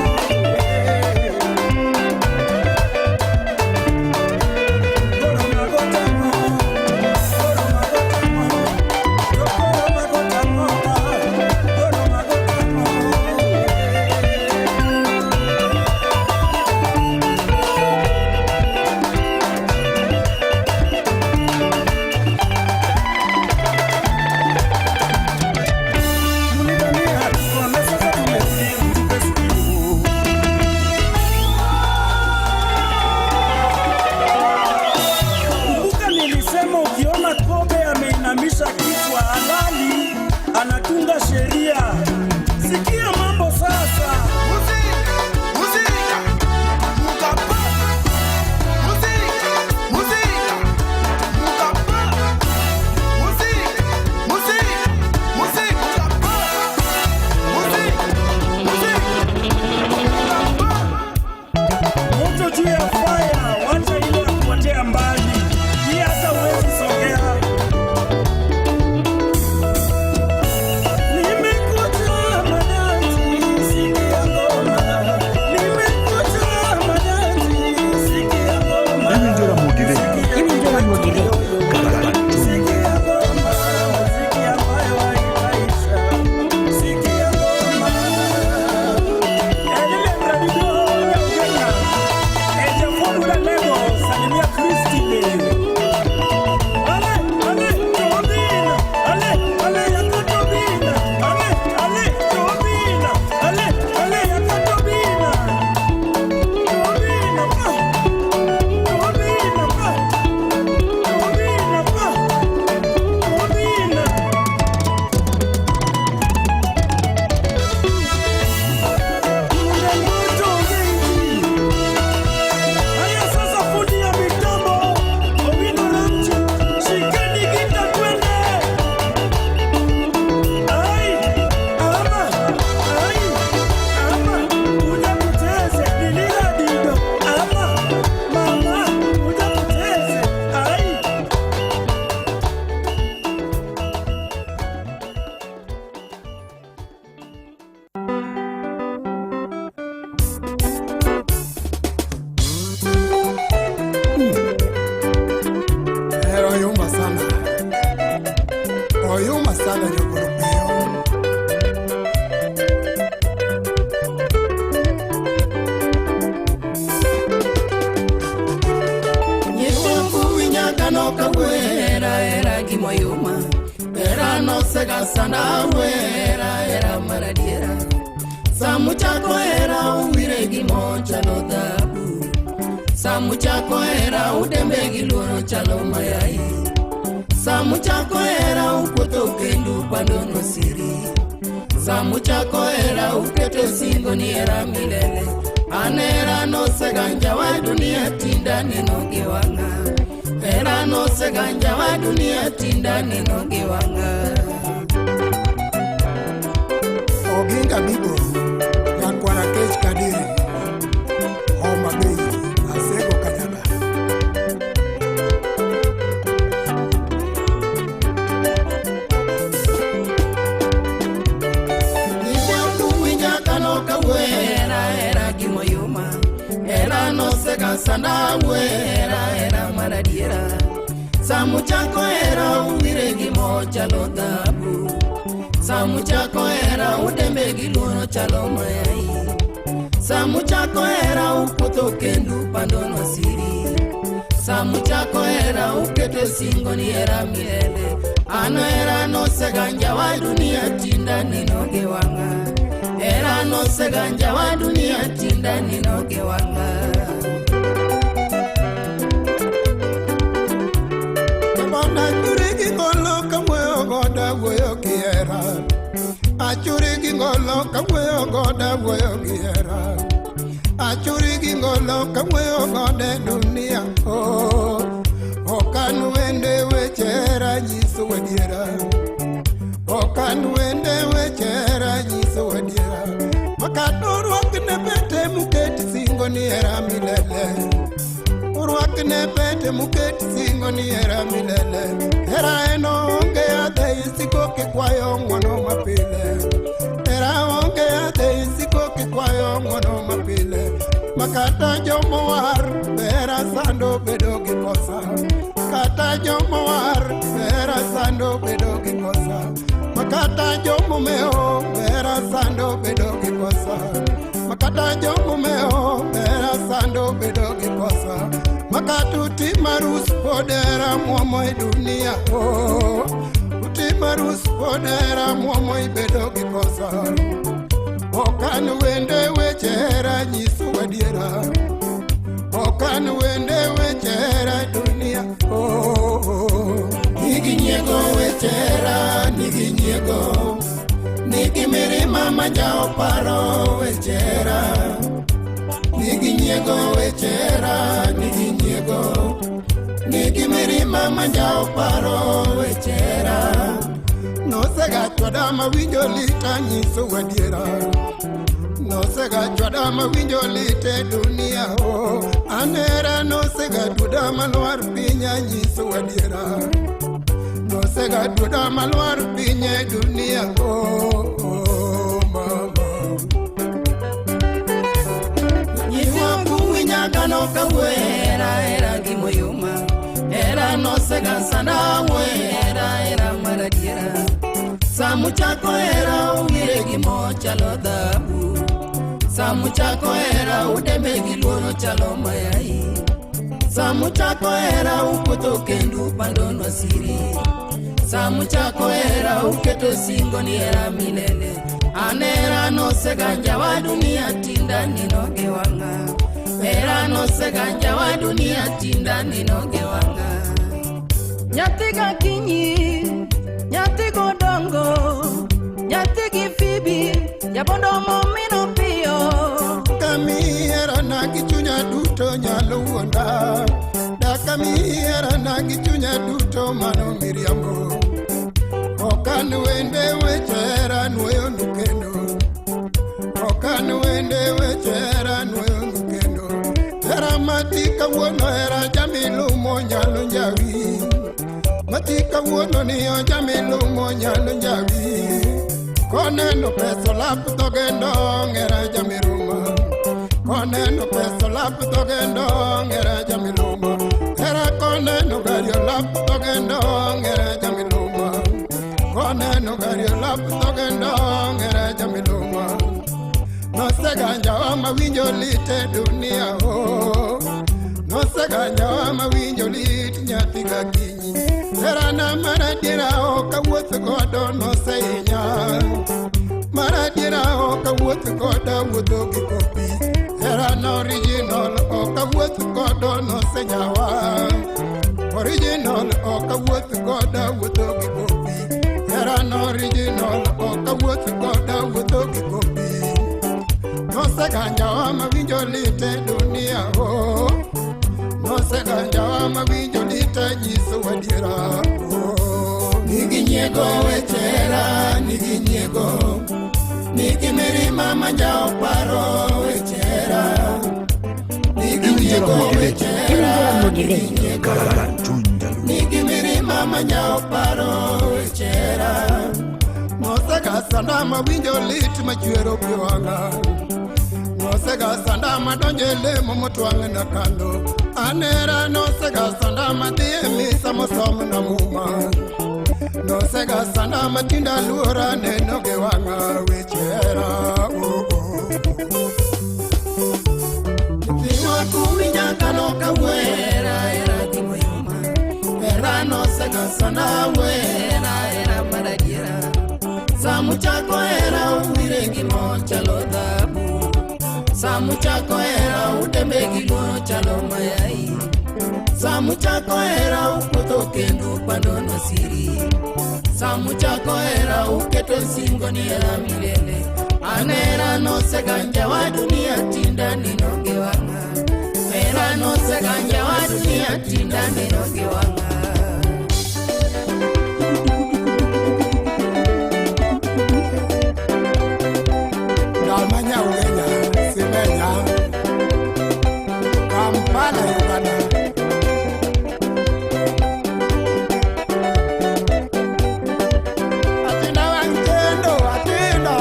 Speaker 2: Kumbuka nilisema ukiona kobe ameinamisha kichwa halali anatunga sheria. Sikia mambo sasa. Moto juu ya fire, wacha ile ya kupotea mbali. Hii hata huwezi sogea. gimoyuma era no sega sana wera era maradiera samu chako era uwire gimo chalo dhabu samu chako era udembe giluoro chalo mayai samu chako era ukoto kendu pandono siri samu chako era uketo singo ni era milele anera no seganja wa dunia tinda ninogewanga era no seganja wa dunia tinda ninogewanga
Speaker 21: Oginga Bibo Yakwara Kech Kadiri Oma Bei Asego Kanyaba
Speaker 2: era gimoyuma era no sega sana era maradiera samu chako era uwire gimo chalo dhabu samu chako era udembe giluoro chalo mayai samu chako era ukoto kendu pandono siri samu chako era uketo singo ni era milele ano era no seganja wa dunia tinda ninogewanga era no seganja wa dunia tinda ninogewanga
Speaker 21: Kabana churigi ngolo kamweyo goda goyo kiera Achurigi ngolo kamweyo goda goyo kiera Achurigi ngolo kamweyo goda dunia Okanu wende wechera nyiso wadiera Okanu wende wechera nyiso wadiera Makadoro wakine pete muketi singo ni era milele Urwakine pete muketi singo ni era milele Era eno onge ade isiko kikwayo mwono mapile Era onge ade isiko kikwayo mwono mapile Makata jomo war Bera sando bedo kikosa Makata jomo war Bera sando bedo kikosa Makata jomo meo Bera sando bedo kikosa Makata jomo meo Bera sando bedo kikosa Makatu timarus podera mwomo dunia Timarus podera mwomo bedo kikosa Okan wende wechera nyisu wadiera Okan wende wechera dunia Nigi nyego wechera, nigi nyego Nigi mirima manjao paro wechera Nigi nyego wechera, nigi nyego Nigi mirima manjao paro wechera No sega chwada mawinjo lita nyiso wadiera No sega chwada mawinjo lite dunia Anera no sega chwada malwar pinya nyiso wadiera No sega chwada malwar pinya dunia mama
Speaker 2: Nyiswa kuwinya gano kawera era gimoyuma Era no sega sana era maradiera Samu chako era uwire gimo chalo dhabu Samu chako era udembe giluoro chalo mayai Samu chako era ukoto kendu pandono siri Samu chako era uketo singo ni era milele Anera no seganja wa dunia tinda ninogewanga Era no seganja wa dunia tinda ninogewanga Nyatiga kinyi Nyatigo dongo Nyatigi fibi Yabondo momino pio
Speaker 21: Kamiera na kichunya duto nyalo wonda Dakamiera na kichunya duto mano miriambo Okan wende wechera nweyo nukendo Okan wende wechera nweyo nukendo Era matika wono era jamilu mo nyalo njawi Matika wono niyo jamilu mo nyalo njawi Koneno peso lapu togendo ngera jamiruma Koneno peso lapu togendo ngera jamiruma Era koneno gario lapu togendo ngera jamiruma Koneno gario lapu togendo ngera jamiruma No seganja wa mawinjo lite dunia No seganja wa mawinjo lite nyatiga kinyi Herana maradiera oka wuoth godo noseinya. Maradiera oka wuoth godo wuotho gi kopi. Herana original oka wuoth godo nosenyawa. Original oka wuoth godo wuotho gi kopi. Herana original oka wuoth godo wuotho gi kopi. Noseganjawa mawinjo lite dunia ho. Noseganjawa mawinjo lite nyiso wadiera ho. Nigi nyiego wechera, nigi nyiego. Nigi mirima manjao paro wechera. Nigi nyiego wechera, nigi nyiego. Nigi mirima manjao paro wechera. Nosegasanda mawinjo lit machuero piwanga. Nosegasanda madonje lemo motwang' na kando. Anera nosegasanda madhie misa mosom na muma. Nosegasanda matinda luora neno ge wanga wechera. Tiwa kuminya kano kawera era timo yuma. Era nosegasanda wera era maradiera. Samu chako era uwirengi mochalo dhabu. Samu chako era utembegi mochalo mayai. Samu chako era upoto kendu panono siri. Samu chako era uketo singo ni era milele. Anera no seganja wa dunia tinda ninoge wanga. Era no seganja wa dunia tinda ninoge wanga. Dalmanya Ugenya, Simenya, Kampala, Uganda. Atina wangendo, atina.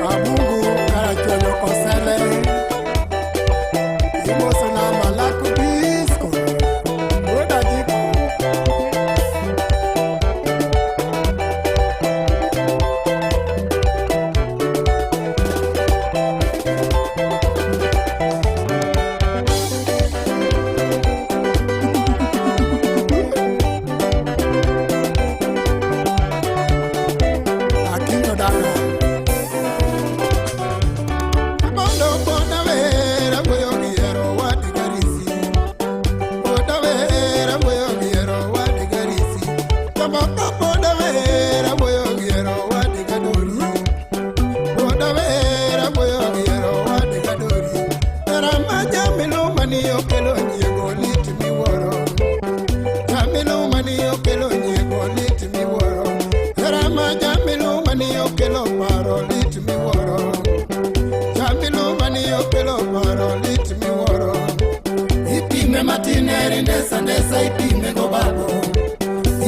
Speaker 21: Abungu karachono kosele. Imoso na malaku disco. Oda jiko. Akino dana. Bondo bona vera boyo giero wadi garisi. Bondo vera boyo giero wadi garisi. Bondo bona vera boyo giero wadi gadori. Bondo vera boyo giero wadi gadori. Ramaja melo mani okelo nyiego lit mi woro. Jamelo mani okelo nyiego lit mi woro. Ramaja melo mani okelo paro lit mi woro. Jamilo mani okelo paro lit mi woro. Ipime matineri ndesa ndesa ipime go babo.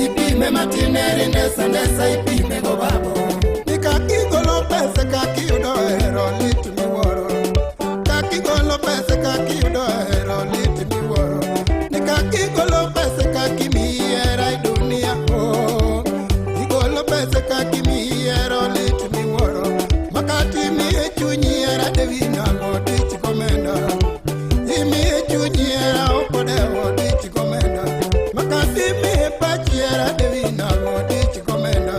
Speaker 21: Ipime matineri ndesa ndesa ipime go babo. Nikaki golo pese kaki udo hero lit mi woro. Kaki golo pese kaki udo hero lit mi woro. Nikaki golo pese kaki mi era dunia oh. Igolo pese kaki mi era lit mi woro. Makati mi echunyi era devina odich komenda. Imi echunyi era opode odich komenda. Makati mi epachi era devina odich komenda.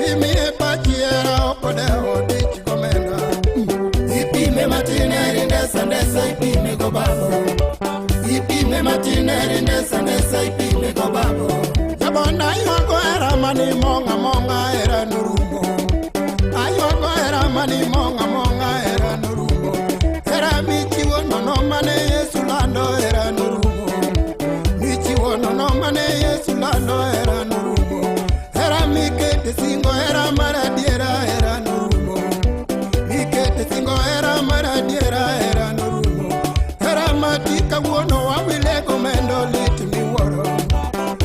Speaker 21: Imi epachi era opode odich komenda. Ipime matineri ndesa ndesa ipime go babo. Ipime matineri ndesa ndesa ipime go babo. Jabona yoko era mani monga monga era nurumo. Ayoko era mani monga monga era nurumo. Era michiwo nono mane Yesu lando era nurumo. Michiwo nono mane Yesu lando era nurumo. Era mikete singo era maradiera era nurumo. Mikete singo era maradiera era nurumo. Era matika wono wawile komendo lit mi woro.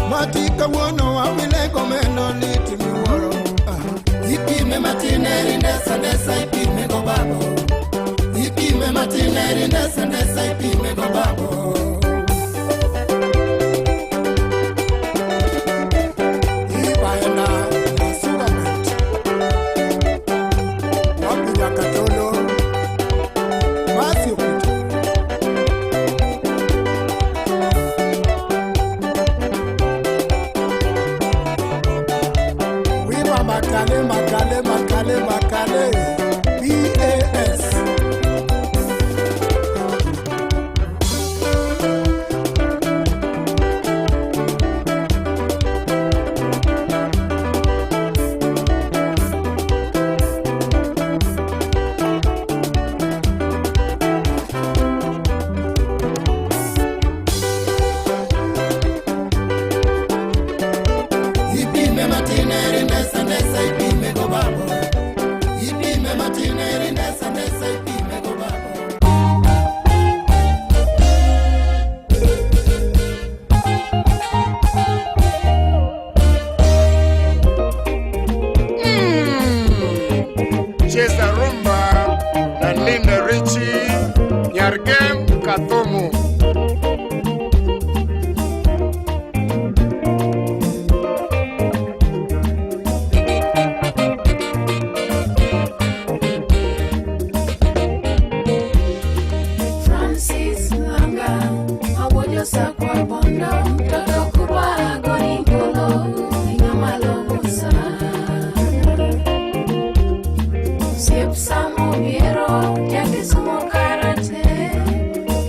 Speaker 21: Matika wono wawile komendo lit mi woro. Ipime matineri ndesa ndesa ipime go babo. Ipime matineri ndesa ndesa ipime go babo. Ipaenda na sugamenti.
Speaker 10: cheza rumba na Linda Richie, Nyargem Kathomo.
Speaker 11: Francis Langa, Awodio Sakwa Bondo, Toto Kuba Agoni Polo, Ingamalo Musa. Siep Samo Viero, Yaki Sumo Karate,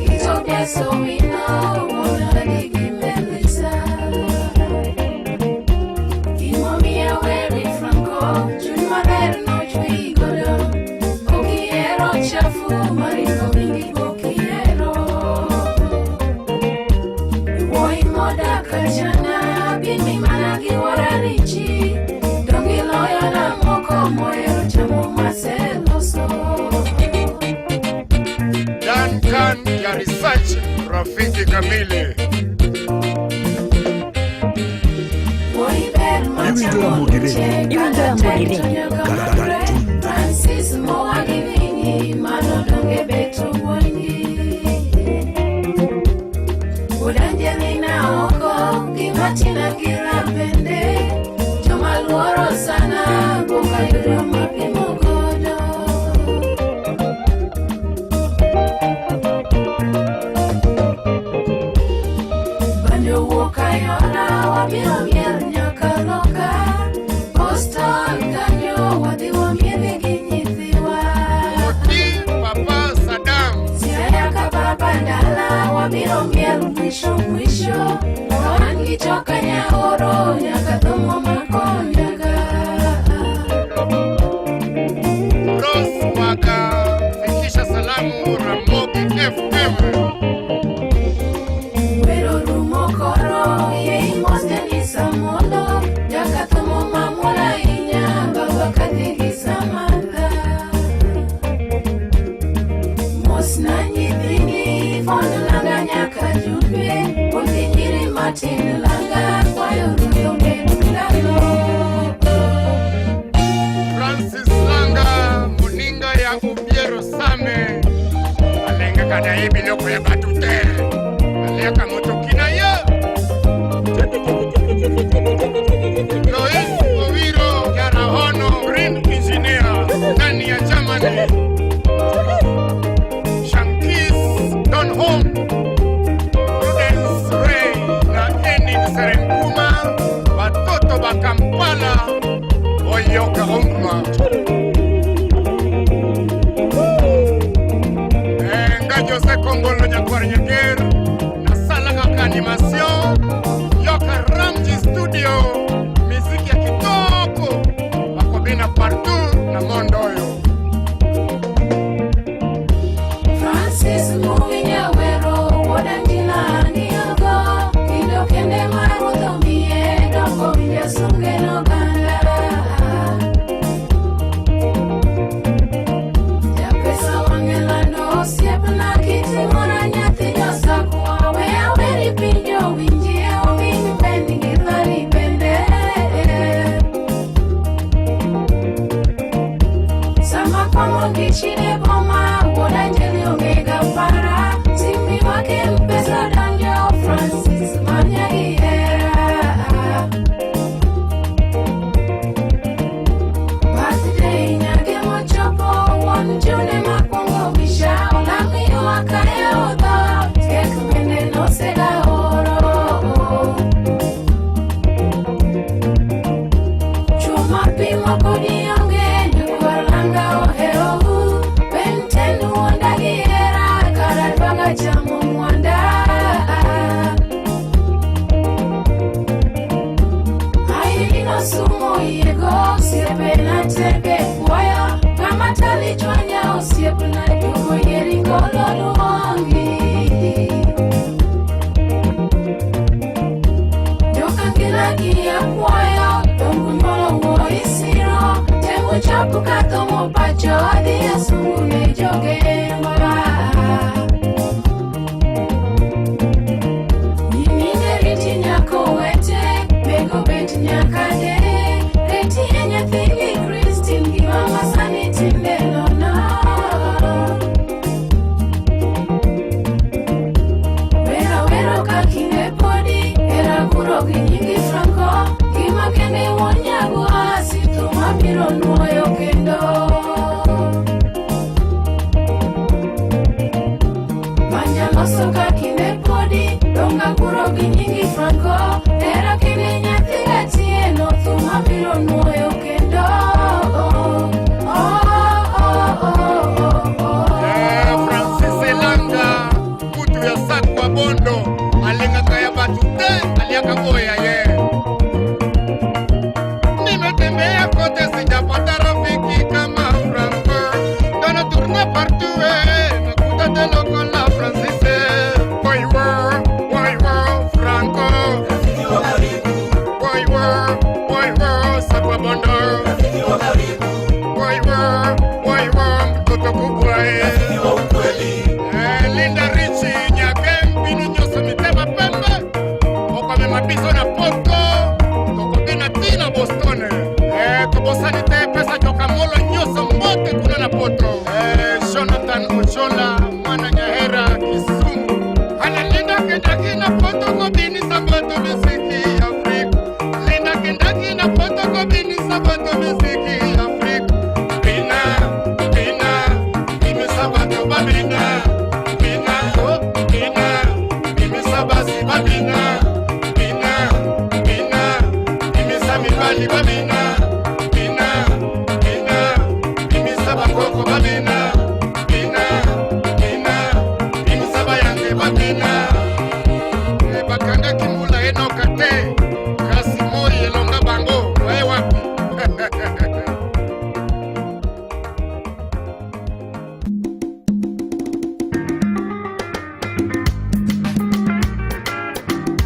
Speaker 11: Itopia Sowino, Wona Ligi Melissa. Imomia Weri Franco, Juma Verno Chui Godo, Okiero Chafu, Mariko Mingi Okiero. Woi Moda Kachana, Bimi Managi Wararichi, Dongi Loyo na Moko Moero Chamo Marceloso.
Speaker 10: Duncan ya research Rafiki Kamile.
Speaker 11: Woi Berma Chamo Che, Francis Moagi Vingi, Mano Donge Beto Wangi. Udangelina Oko, Gimatina Gira Pende, Joma Luoro Sana, Boka Yudo Mapimo Godo. Banjo Woka Yona, Wabiro Mier Nyaka Loka, Boston Kanyo, Wadi Wamiele Ginyithiwa.
Speaker 10: Papa Saddam,
Speaker 11: Siayaka Baba Ndala, Wabiro Miel Mwisho Mwisho, Wangi Choka Nyaoro, Nyaka Tomo Makonyaga.
Speaker 10: Rose Waka, Fikisha Salamu Ramogi FM.
Speaker 11: Pero Rumo Koro, Ye Mosgani Samolo, Nyaka Tomo Mamula Inya, Baba Katigi Samantha. Mosnanyi Dini, Fondulanga Nyaka Jupe, Ulinyiri Martin Langa, Kwayo Ruyo Medulalo.
Speaker 10: Francis Langa, Muninga ya Ubiero Same, Alenga Kadaibi Loko ya Batute, Aleka Motokina ya Lois Oviro, Yara Hono, Green Engineer, Nani ya Germany, Shankis, Don Home, Prudence Ray, na Eni Serenkuma, Watoto ba Kampala, Oyoka Umma. Nga Jose Kongolo Nyakwar Nyeger, na sala kaka animation, Yoka Ramji Studio, miziki ya kitoko, Wakobina partout na Mondoyo.
Speaker 11: Francis Muginya Wero, Wodangila Niogo, Kido Kende Maruto Mie, Dongo Villa Sungeno Ganda. Japesa Wangelando, Siepna Kiti Mora Nyati Josakwa, Wea Weri Pinyo Winji, Wini Pendi Gilari Pende. Sama Kwamo Gichine Boma, Wodangeli Omega Para, Simbi Wake Mpesa Danjo, Francis Manyagiera. Birthday Nyage Mochopo, One June Makongo Bisha, Olami Wakaya Oda, Tek Mende no Sega Oro. Chuma Pimo Kodi Yonge, Nyukwalanga Oheo, Bentenu Wandagiera, Karalbaga Chamo Mwanda. Ailino Sumo Yego, Siepe na Tebe Kwaya, Kama Tali Chwanya, Osiepe na Dugo Yeriko Loluongi. Joka Kila Kia Kwaya, Dongu Nyolo Woisiro, Temu Chapu Katomo Pacho, Adia Sungu Nejogemba. Nimine Riti Nyako Wete, Bego Bet Nyakade, Reti Enya Thili Christine, Giva Masani Tinde. kendo. Manyalo soka kinde podi, donga kuro gi nyingi Franco. Era kine nyathi gatieno, thuma biro nuoyo kendo.
Speaker 10: Francis Elanga, kutu ya sakwa bondo, alenga kaya batute, aliaka goya ye. Nimetembea kote sijapata rafiki kama Franco. Dona tourne partout, nakuta telo con la Francis. Why were Franco? Why were sakwa bondo? Why were mtoto kubwa Linda Richie nyake mbinu nyoso mitema pembe Okame mabizo na poto Tokote na tina Boston Tobosani te pesa joka molo nyoso mbote kuna na poto Jonathan Ochola mwana nyahera Kisumu Hana Linda kendaki na poto kobini sabato misiki Afrika Linda kendaki na poto kobini sabato misiki Afrika Bina sabato babina Sabasi babina, imisa mibali babina, imisa bakoko babina, imisa bayange babina, bakanga kimula enoka te, kasi mori elonga bango, wae wapi?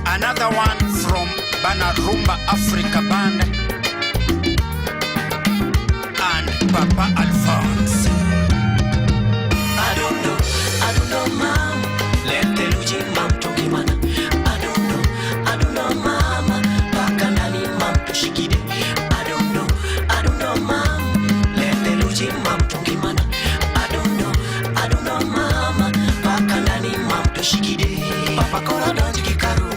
Speaker 1: Another one from Banarumba Africa Band and Papa Alphonse.
Speaker 3: I don't know, mom. Let the Luigi mom talk him on. I don't know, mama. Bakanani mom to shikide. I don't know, mom. Let the Luigi mom talk him on. I don't know, mama. Bakanani mom to shikide. Papa Kora danji kikarungu.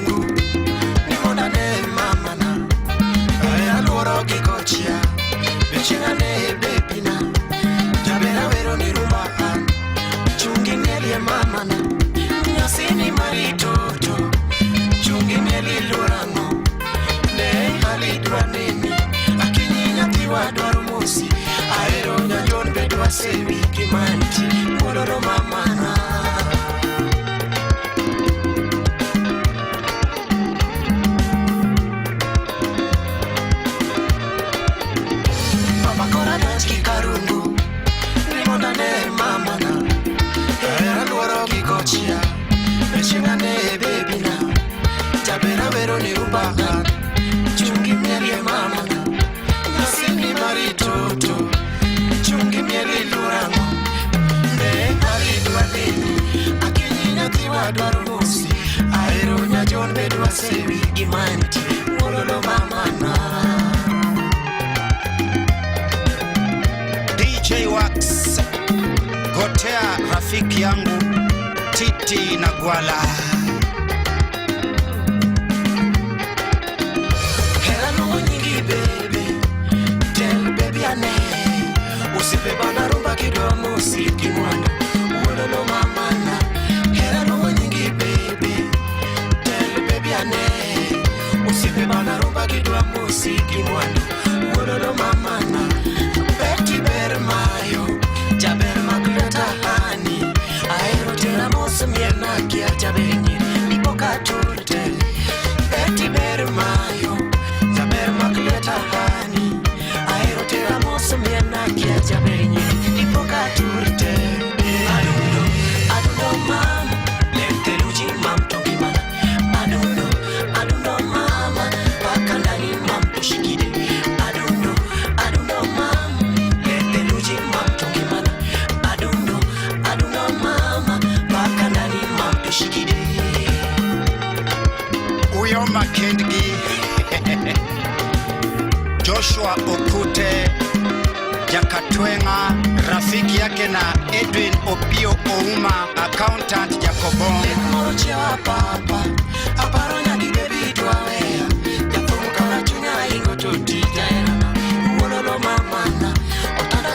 Speaker 3: Sewi kimanti, mororo mamana. Papa Kora danski karungu, nimonda ne mamana. Era luoro kikochia, mechinga ne bebina. Tabera vero ni ubaha, chungi mieli mamana. Nasini maritoto. Chungi mieli lurango Ne alidwa deni Akinyinya tiwa dwaro musi Aero nyajon bedwa sewi Gimanti Mololo mamana
Speaker 1: DJ Wax Gotea rafiki yangu Titi na Gwala.
Speaker 3: Hera nungo nyingi baby Tell baby ane Usipe Banarumba kidwa musiki mwana Uololo mamana Hera nungo nyingi baby Tell baby ane Usipe Banarumba kidwa musiki mwana Uololo mamana Beti ber mayo Jaber magleta hani Aero tena mosa miena kia jabenye Ipoka turte Beti ber mayo Jaber magleta hani Aero tena mosa miena kia jabenye Ipoka turte I don't know mama Let the Luigi mam tongi mana I don't know mama Bakandani mam toshikide I don't know mama Let the Luigi mam tongi mana I don't know mama Bakandani mam toshikide
Speaker 1: Uyo Makendgi Joshua Okute Jakatwenga, rafiki yake na Edwin Opio Ouma, accountant Jacobon.
Speaker 3: Moche wa papa, aparo nyaki baby tuawea. Jafumu kala chunya ingo choti jaerana. Uololo mamana, otana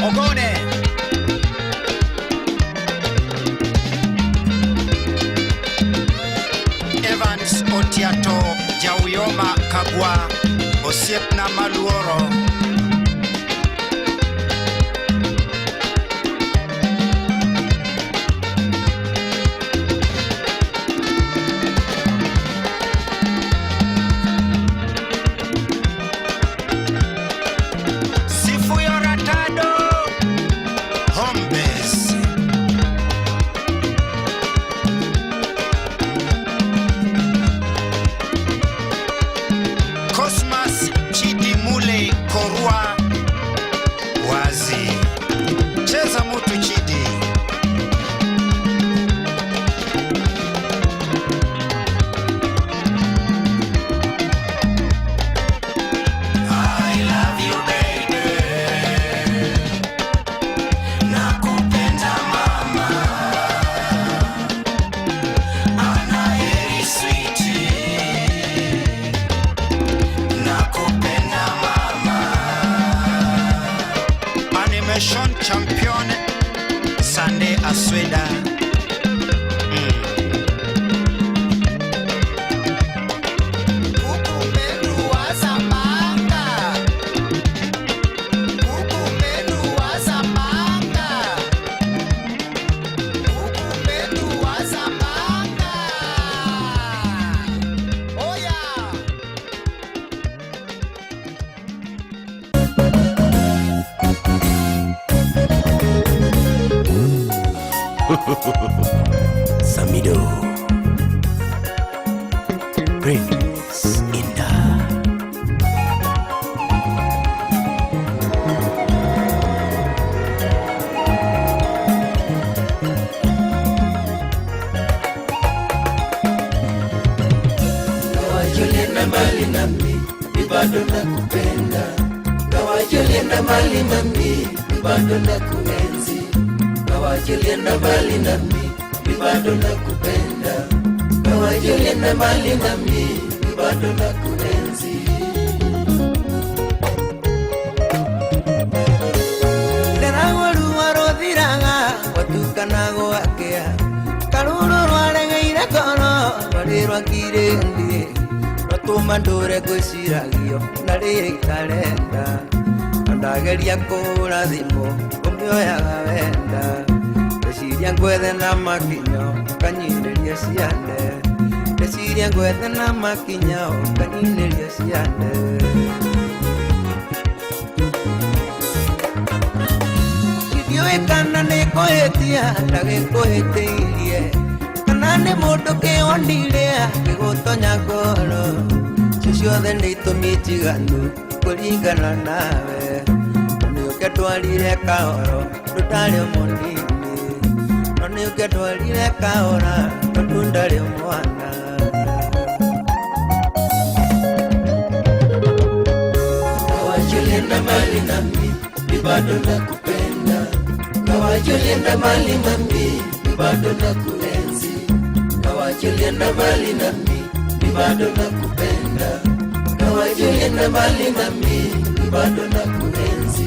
Speaker 1: Ogone. Evans Otiato Jauyoma Kagwa Osiepna Maluoro. Champion Sunday Asweda.
Speaker 3: Samido Prince Inda.
Speaker 5: Kawajulienda mbali nami, bado nakupenda. Kawajulienda mbali nami, bado nakuenzi. Kawajulienda mbali nami, bado nakupenda. Kawajulienda mbali nami, bado nakuenzi. Ndaragwaru warothiraga watukanago wakea. Karuru rwaregeire kono rwarirwa kirendi. Rwatuma ndure gwiciragio na riri karenda. Ndageria kũhũra thimũ ũmĩoyaga wenda. Ndeciria ngwethe na makinya ũkanyinĩria ciande. Ndeciria ngwethe na makinya ũkanyinĩria ciande. Ndiũĩ kana nĩngũhĩtia ndagĩkũhĩtĩirie, kana nĩ mũndũ kĩonire gĩgũtonya ngoro. Icio ciothe nĩ itũmi njiganu kũringana nawe. Nĩũke twarire kahoro tũtarĩ mũnini, no nĩũke twarire kahora tondũ ndarĩ mwana. Kawajulienda mbali nami, bado nakupenda. Kawajulienda mbali nami, bado nakuenzi. Kawajulienda mbali nami, bado nakupenda. Kawajulienda mbali nami, bado nakuenzi.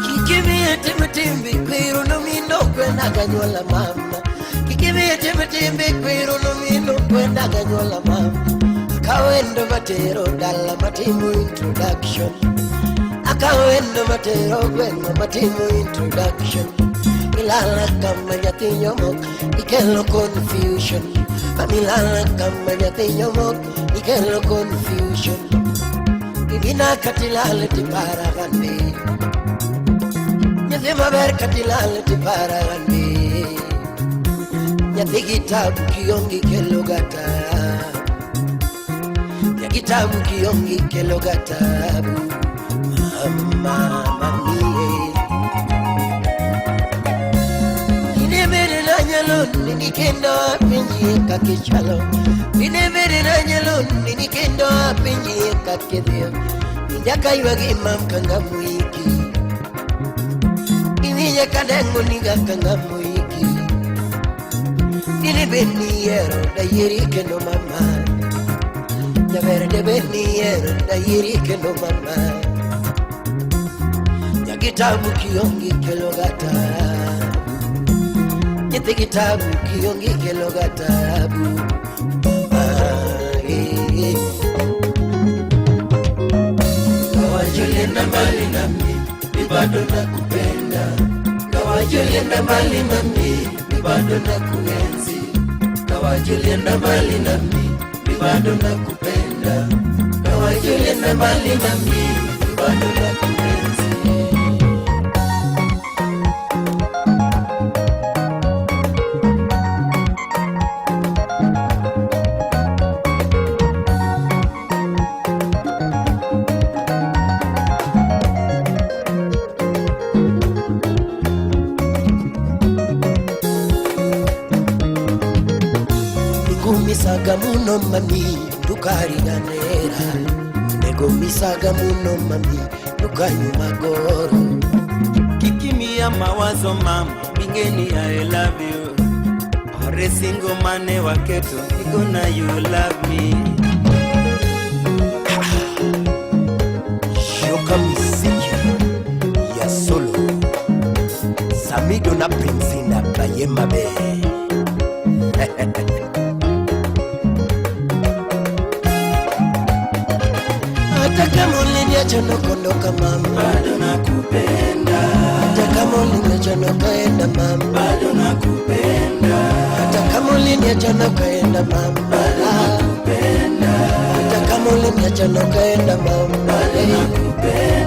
Speaker 5: Kikimie timbi kwiru no mindo kwenda ganyola mama. Kikimie timbi kwiru no mindo kwenda ganyola mama. Kawendo matero dala matimu introduction. Akawendo matero kwenda matimu introduction. Milala kama nyatinyo mok ikelo confusion. Milala kama nyatinyo mok ikelo confusion. Ibina katilale tipara gani. Nyathi maber katilale tipara gani. Nyathi kitabu kiongi kelo gata. Ya kitabu kiongi kelo gatabu. Mama mami. Binemere na nyalo nikendo apinji kakichalo. Binemere na nyalo nikendo apinji kakidhio. Njaka iwagi mamkanga muiki. Ininya kadengo niga kanga muiki. Dile veniero da ieri che no mamma. Ya verde veniero da ieri che no mamma. Ya kitabu kiongi kelogata. Nyete kitabu kiongi kelogatabu. Kawajolienda mbali nami, bado nakupenda. Kawajolienda mbali nami, bado nakuenzi. Kawajolienda mbali nami, bado nakupenda. Kawajolienda mbali nami, bado nakuenzi. Misaga muno mami tukariganera. Nego misaga muno mami tukanyuma goro.
Speaker 6: Kikimia mawazo mama mingeni I love you. Ore singo mane waketo niko na you love me.
Speaker 5: Shoka miziki ya solo Samido na Princina Bayema be. Hata kama uliniacha nakondoka mama, bado nakupenda. Hata kama uliniacha nakaenda mama, bado nakupenda. Hata kama uliniacha nakaenda mama, bado nakupenda. Hata kama uliniacha nakaenda mama, bado nakupenda.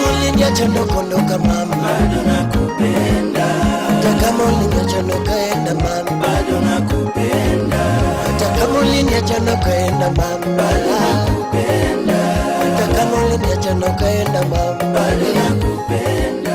Speaker 5: Uliniacha nakondoka mama, bado nakupenda. Hata kama uliniacha nakaenda mama, bado nakupenda. Hata kama uliniacha nakaenda mama, bado nakupenda. Hata kama uliniacha nakaenda mama, bado nakupenda.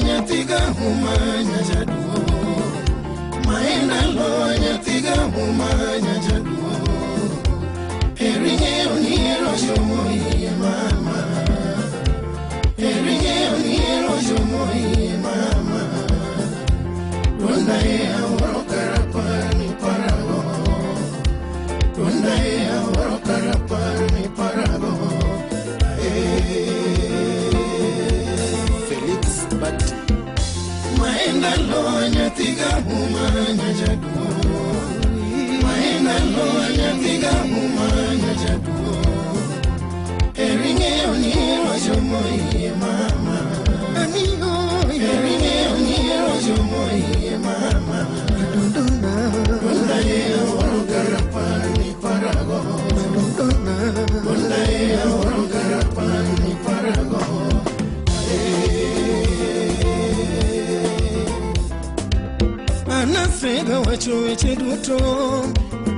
Speaker 21: nyathiga umanya jaduo, maendalo nyathiga umanya jaduo, eringeyo niero jomo iye mama, eringeyo niero jomo iye mama, rondae awaro karapani parago, rondae awaro karapani parago. Felix Bati maenda lonya tiga umanya jaduo, maenda lonya tiga umanya jaduo, eringeyo niero jomo iye mama, amigo eringeyo niero jomo iye mama, dundona rondae awaro karapani parago, dundona rondae awaro karapani parago. Anasega wacho weche duto,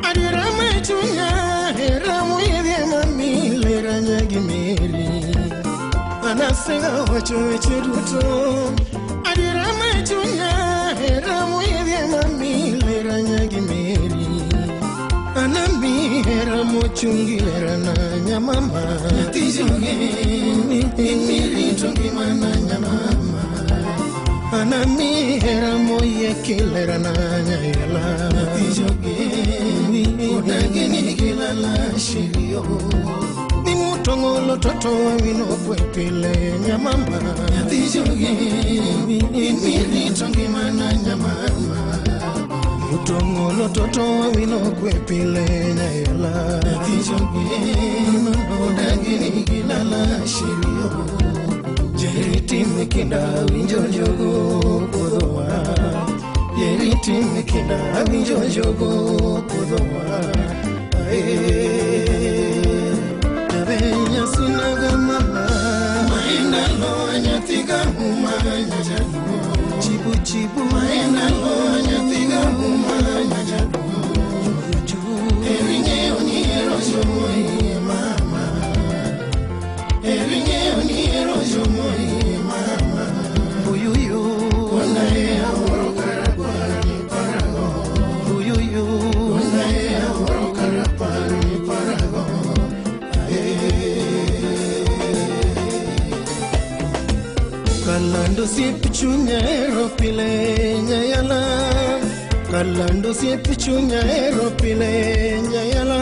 Speaker 21: adiera machunya hera muidhi mami lera nyagi meri. Anasega wacho weche duto, adiera machunya hera muidhi mami lera nyagi meri. Anami hera mochungi lera na nyamama, tijoge miri tongi mana nyamama. Anami hera moye kilera na nyayala, tijoge udagini kilala shirio. Ni mutongolo toto wino kwepile nyamama, tijoge miri tongi mana nyamama. Utongolo toto wino kwepile nyayala, tijoge udagini kilala shirio. Jeriti mikinda winjo jogo kudowa, jeriti mikinda winjo jogo kudowa. Tabenya sinaga mama, maenda lonya tiga umanya jaduo, chibu chibu maenda lonya tiga umanya jaduo, eringeyo niero jomo iye mama, eringeyo niero jomo iye mama, uyuyu onae awaro karapani parago, uyuyu onae awaro karapani parago. Kalando siep chunya ero pile nyayala, kalando siep chunya ero pile nyayala.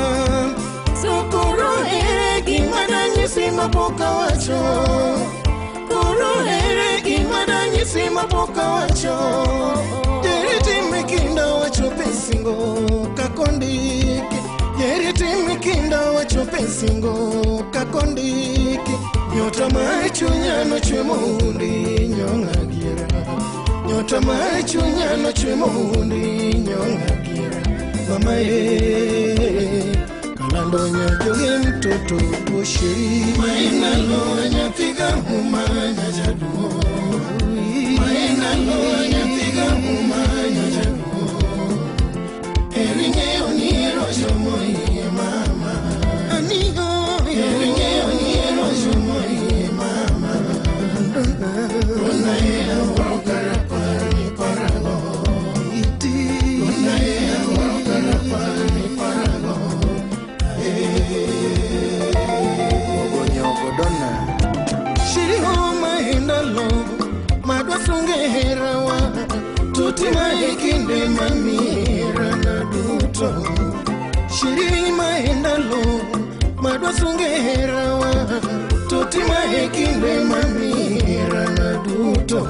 Speaker 21: Sokoro ere gimana nyisi mapoka wacho, koro ere gimana nyisi mapoka wacho. Jeriti mikinda wacho pesingo kakondiki, jeriti mikinda wacho pesingo kakondiki. Nyota machunya no chwemo hundi nyonga gira, nyota machunya no chwemo hundi nyonga gira. Mama kalando nyajoge mtoto bosheri, maina lonya tiga umanya jaduo, maina lonya tiga umanya jaduo, eringeyo niero jomo iye mama, anigo eringeyo niero jomo iye mama, ronae awaro karapani parago, ronae awaro karapani parago. Shiri homa hindalo madwa sunge herawa, tuti maikinde mamira na duto. Shiri mahindalo madwa sunge herawa, tuti maikinde mamira na duto.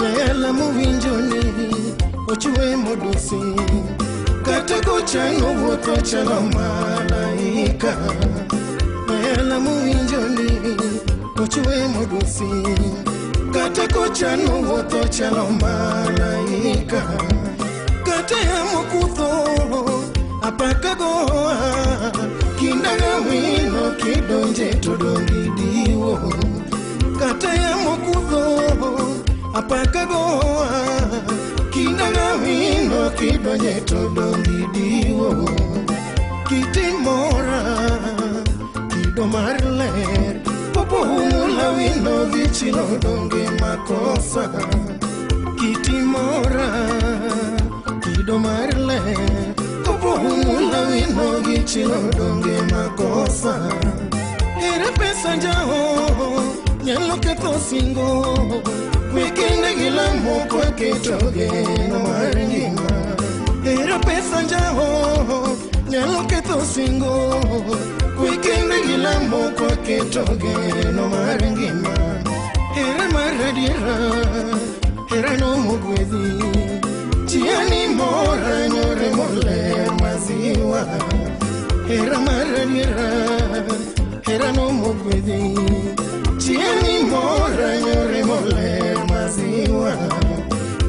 Speaker 21: Nyayala muvinjoni ochwe modusi, kata kuchano woto chalo malaika. Nyayala muvinjoni ochwe modusi, kata kuchano woto chalo malaika. Kata ya mokutho apaka goa, kindaga wino kidonje todongi diwo. Kata ya mokutho apaka goa, kindaga wino kidonje todongi diwo. Kitimora kido mar ler, popo hula wino vichilo donge makosa kitimora kido marle mula wino vichilo donge makosa era pesa jao nyalo ketho singo wikinde gila moko ketoge no maringima era pesa jao nyalo ketho singo wikinde gila moko ketoge no maringima era maradiera era no mugwedi chiani mora nyore mole maziwa era maradiera era no mugwedi chiani mora nyore mole maziwa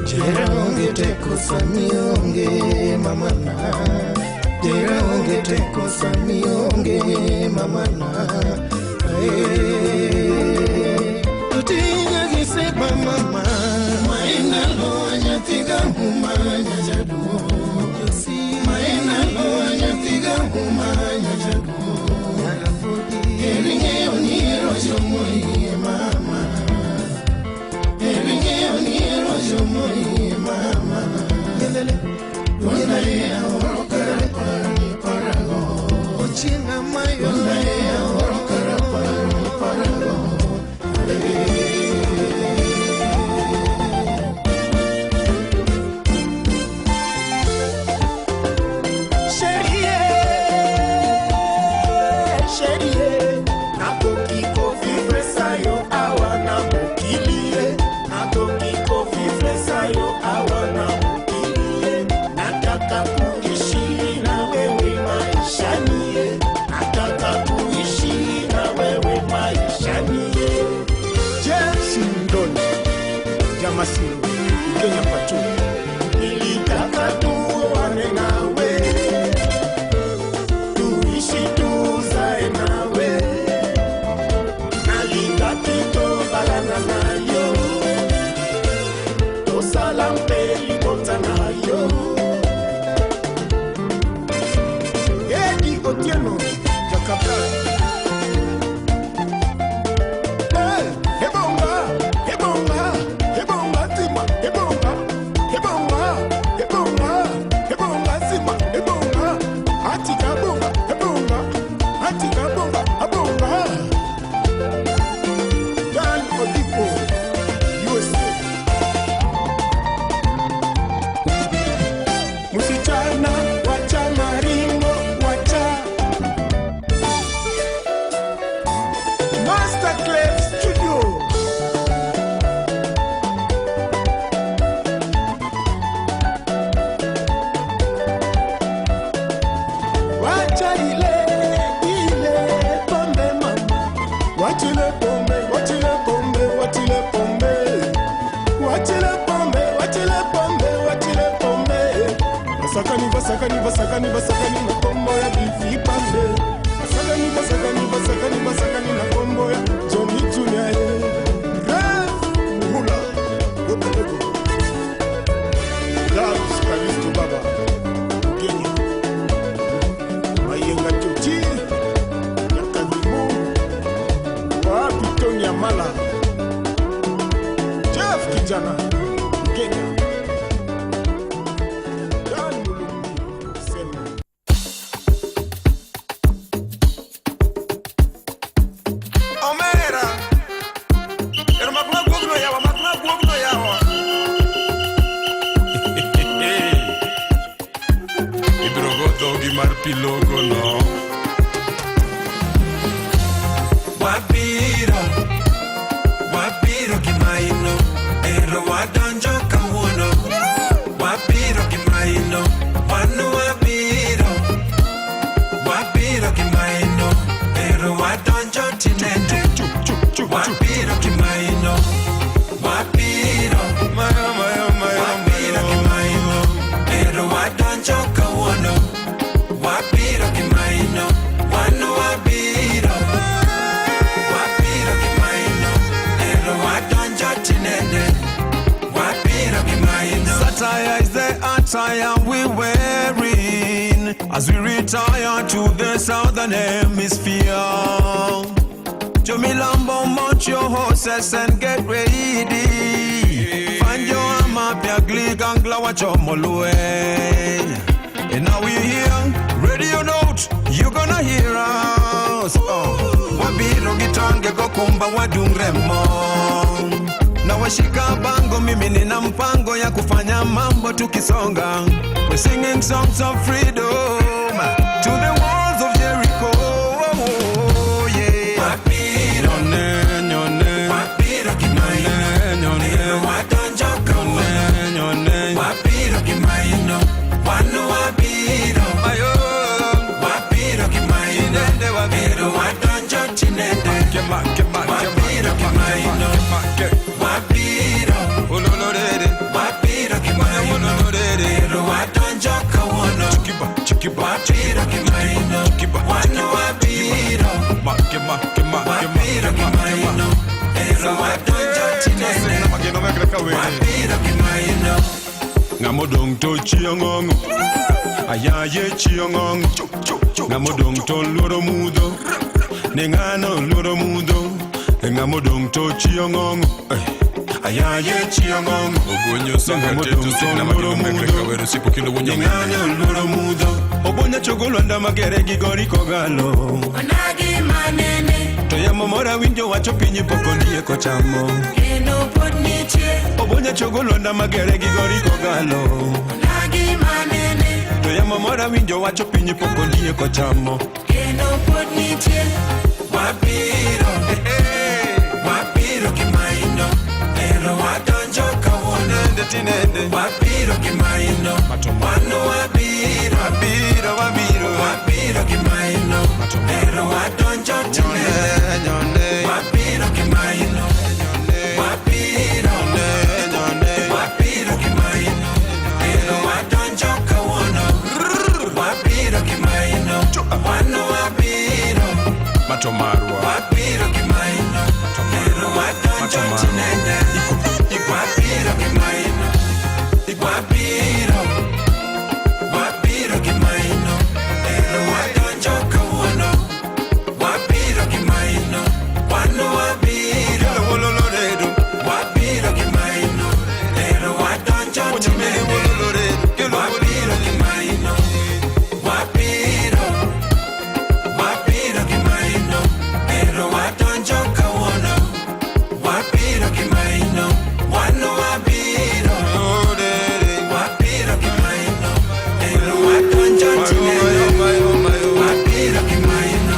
Speaker 21: jera onge teko samionge mamana jera onge teko samionge mamana tutinya giseba mama maina lo anyatiga humanya jadu maina lo anyatiga humanya jadu eringe oniro jomoye mama eringe oniro jomoye mama gelele onale orokare parani parago ochinga mayo onale orokare parani parago Masiro, Kenya Patu. Nilitaka tuone nawe, tuishi tuzae nawe, nalikakito balana nayo, tosala mpeli bota nayo. Edi Otieno, Jakarta. Basakani na kombo ya bifi pambe. Basakani na kombo ya Johnny Junior. Hula, Otelego. Gabs Kalisto Baba. Kenya. Mayenga Chochi. Yakadimu. Wapi Tony Amala. Jeff Kijana. Kenya.
Speaker 14: Pilogo no Wapiro kimaino Ero wadonjo kawono Wapiro kimaino Wanu Wapiro kimaino Ero wadonjo tinende Wapiro kimaino Wapiro Wapiro kimaino Ero wadonjo kawono Wapiro kimaino, wanu wapiro kimaino, ero wadonjo tinende. Wapiro kimaino. Satire is the attire we wearing as we retire to the southern hemisphere. Jomilambo, mount your horses and get ready. Find your armor, Piagli, Gangla, watch your Molue. And now we're here, radio note, you gonna hear us. Wabiro gitange gokumba wadungremo. Na washika bango mimi nina mpango ya kufanya mambo tukisonga. We're singing songs of freedom to the walls of Jericho. Wapiro nyone, wapiro kimaino, nero watonjoko nyone, wapiro kimaino, wanu wapiro, ayo, wapiro kimaino, nende wapiro watonjo chinende, wapiro kimaino, wapiro, ololorere, wapiro kimaino, nero watonjoko wono, wapiro kimaino, wanu wapiro, wapiro kimaino, nero watonjo chinende, wapiro kimaino.
Speaker 15: Ngamodong to chiangong ayaye chiangong ngamodong to loro mudo nengano loro mudo ngamodong to chiangong ayaye chiangong obonyo sanga tetu sina loro mudo sipokilo wonyo nengano loro mudo obonya chogolwanda magere gigori kogalo onagi manene to yamo mora winjo wacho pinyi pokondie kochamo eno podniche obonya chogolwanda magere gigori kogalo onagi manene to yamo mora winjo wacho pinyi pokondie kochamo eno podniche wapiro wapiro kimaino ero watonjo kawonende tinende wapiro kimaino wano wapiro wapiro wapiro wapiro kimaino ero watonjo tinende wapiro kimaino wapiro wapiro kimaino ero watonjo kawono wapiro kimaino wano wapiro matomarwa wapiro kimaino ero watonjo tinende wapiro kimaino wapiro wapiro kimaino ero watonjo kawono wapiro kimaino wano wapiro wololoredo wapiro kimaino ero watonjo tinende wapiro kimaino wapiro wapiro kimaino ero watonjo kawono wapiro kimaino wano wapiro wapiro kimaino ero watonjo tinende wapiro kimaino.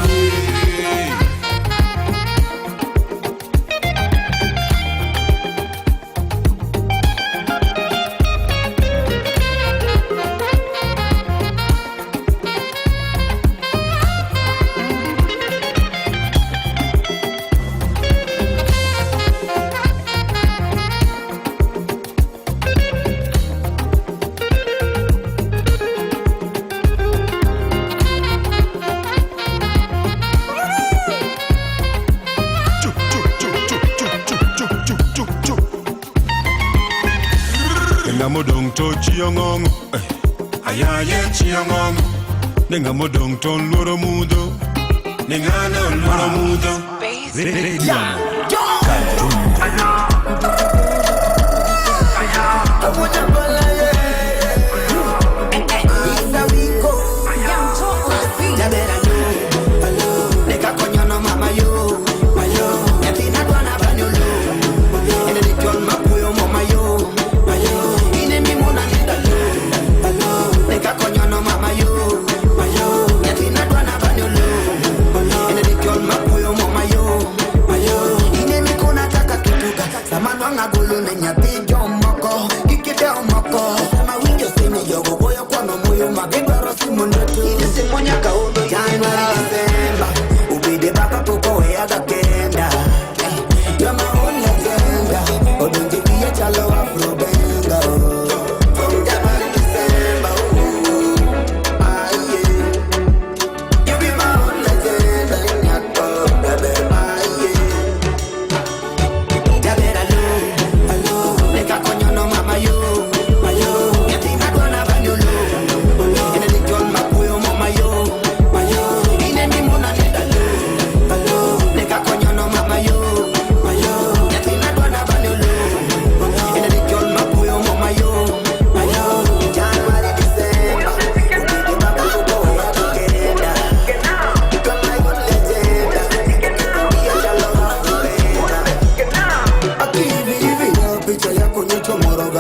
Speaker 15: Ngamodong to chiangong ayaye chiangong ngamodong to loro mudo nengano loro mudo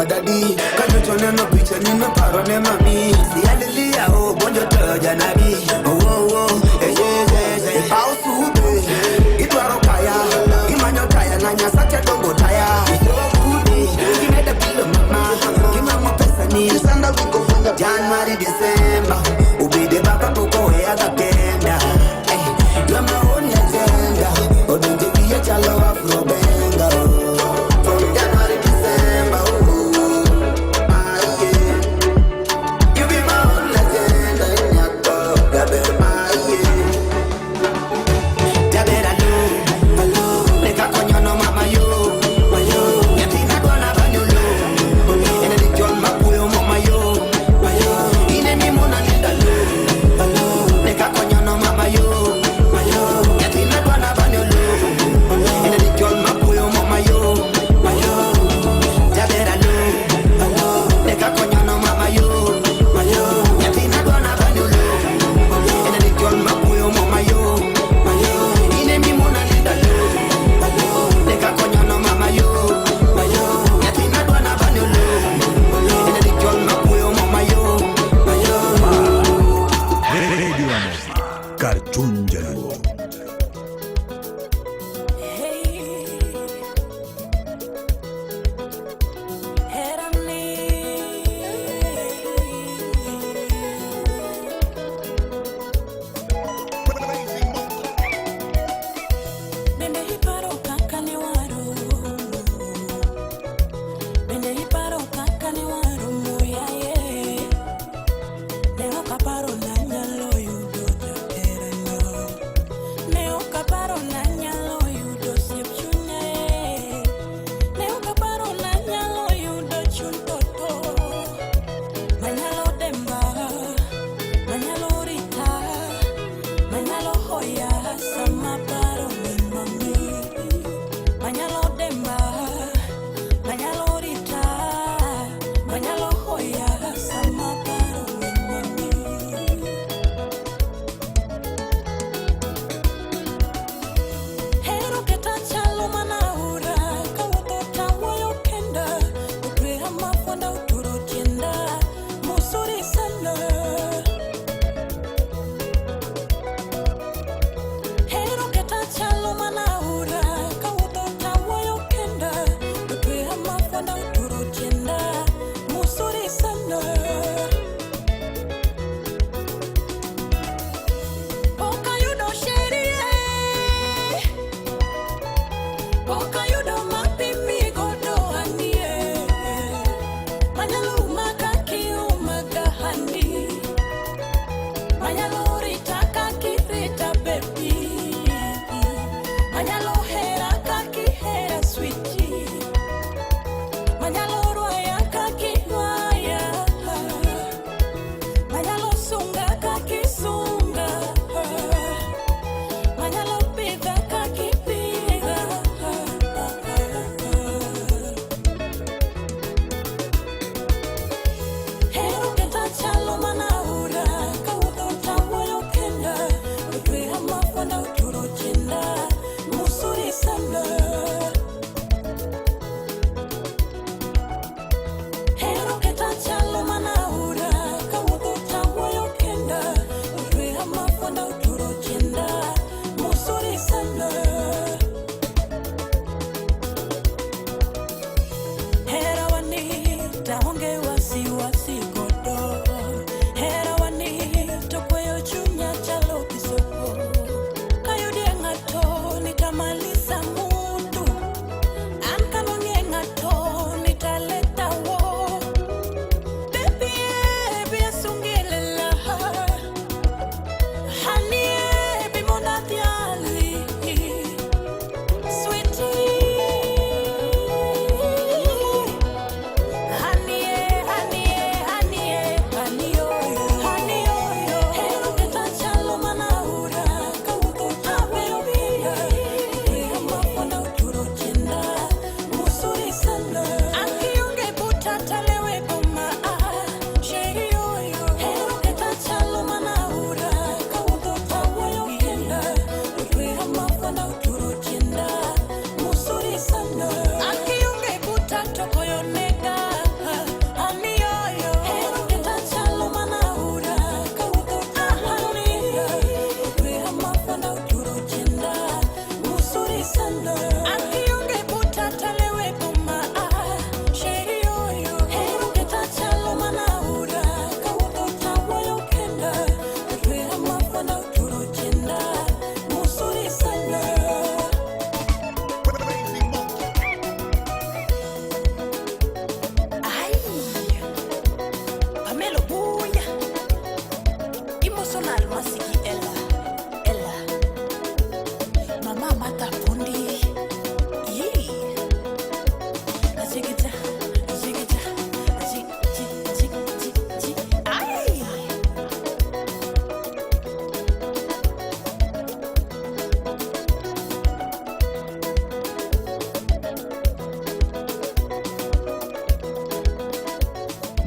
Speaker 9: wa dadi. Kajocho neno picha nime paro ne mami. Si alilia oh bonjo to janabi. Oh oh oh house ube. Itwaro kaya. Imanyo kaya na nyasake dongo taya. Kimeda pilo mama. Kimama pesa ni sanda wiko funga January December. Ubide baka poko hea kakenda. You're my own legenda. Odonje kiye chalo afro benga. From January December. You be my own legenda. Nyako gabe maye. Jabera lo, alo. Leka konyono mama yo. Yatina kona banyolo. Ene di John Mapuyo mama yo. Ine ni mona linda lo. Leka konyono mama yo. Yatina kona banyolo. Ene di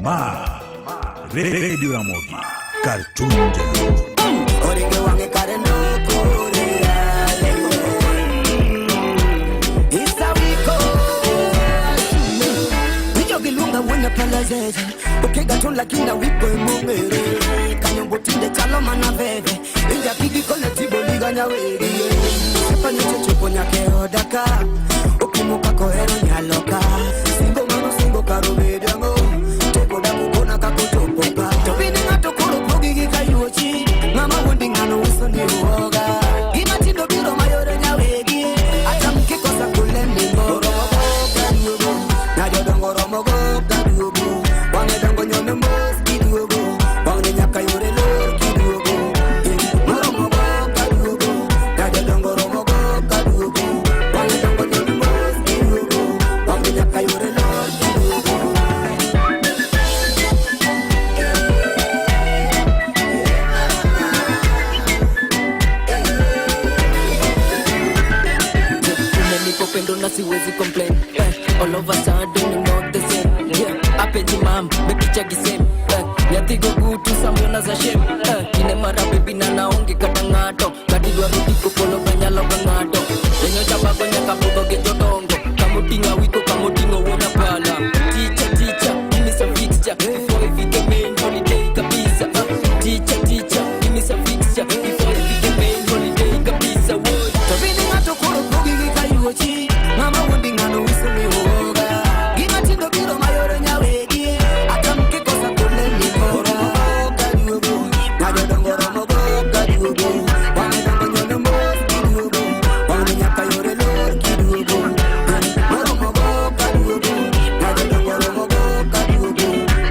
Speaker 8: Ma Radio Ramogi Carchunja
Speaker 9: Oringe wange kare no korea Isa wiko Nijo gilunga wanya palazeje Okega tula kinda wipo mungere Kanyombo tinde chalo mana veve Inja kiki kone tibo liga nyawege Sepa nyeche chupo nyake odaka Okimuka kohero nyaloka Singo mano singo karube dango Teko da kukona kakutopoka Tobini ngato kuro pogi gika yuochi Mama wundi ngano uso ni uoga Gima tindo biro mayore nyawege Acha mkikosa kule mingoro Kaduogo Nadio dongo romogo Kaduogo Wange dongo nyone mos Kiduogo Wange nyaka yore lor Kiduogo Moromogo Kaduogo Nadio dongo romogo Kaduogo Wange dongo nyone mos Kiduogo Wange nyaka yore lor Kiduogo
Speaker 16: Umenipo na siwezi complain all of a sudden you not the same yeah apeji mam bekicha gisem nyatigo gutu samona za shem ine mara baby na naonge katangato kadidwa rutiko polo banyalo bangato enyo chabago nyaka bogo gejotongo kamutinga wiko kamutingo wona pala teacher give me some fixture before we get main holiday kabisa teacher give me some fixture before we get main holiday kabisa woy
Speaker 9: Tobini ngato kuro pogi gika yuochi Mama wundi ngano uso ni uoga Gima tindo biro mayore nyawege Ata mkikosa kule mingoro Kaduogo Nadio dongo romogo Kaduogo Wange dongo nyone mos Kiduogo Wange nyaka yore lor Kiduogo Moromogo Kaduogo Nadio dongo romogo Kaduogo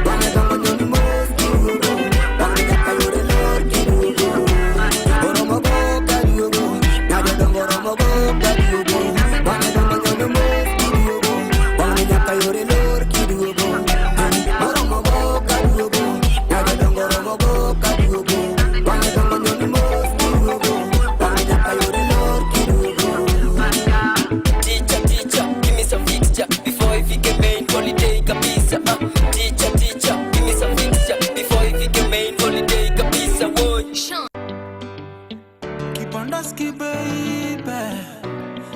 Speaker 9: Wange dongo nyone mos Kiduogo Wange nyaka yore lor Kiduogo Moromogo Kaduogo Nadio dongo romogo Kaduogo Wange dongo nyone mos Kiduogo Wange nyaka yore lor Kiduogo Moromogo Kaduogo Nadio dongo romogo Kaduogo Wange dongo nyone mos Kiduogo Wange nyaka yore lor Kiduogo
Speaker 16: Teacher, give me some fixture before if you get main holiday kabisa. Teacher, give me some fixture before if you get main holiday kabisa. Woy.
Speaker 6: Kipondoski baby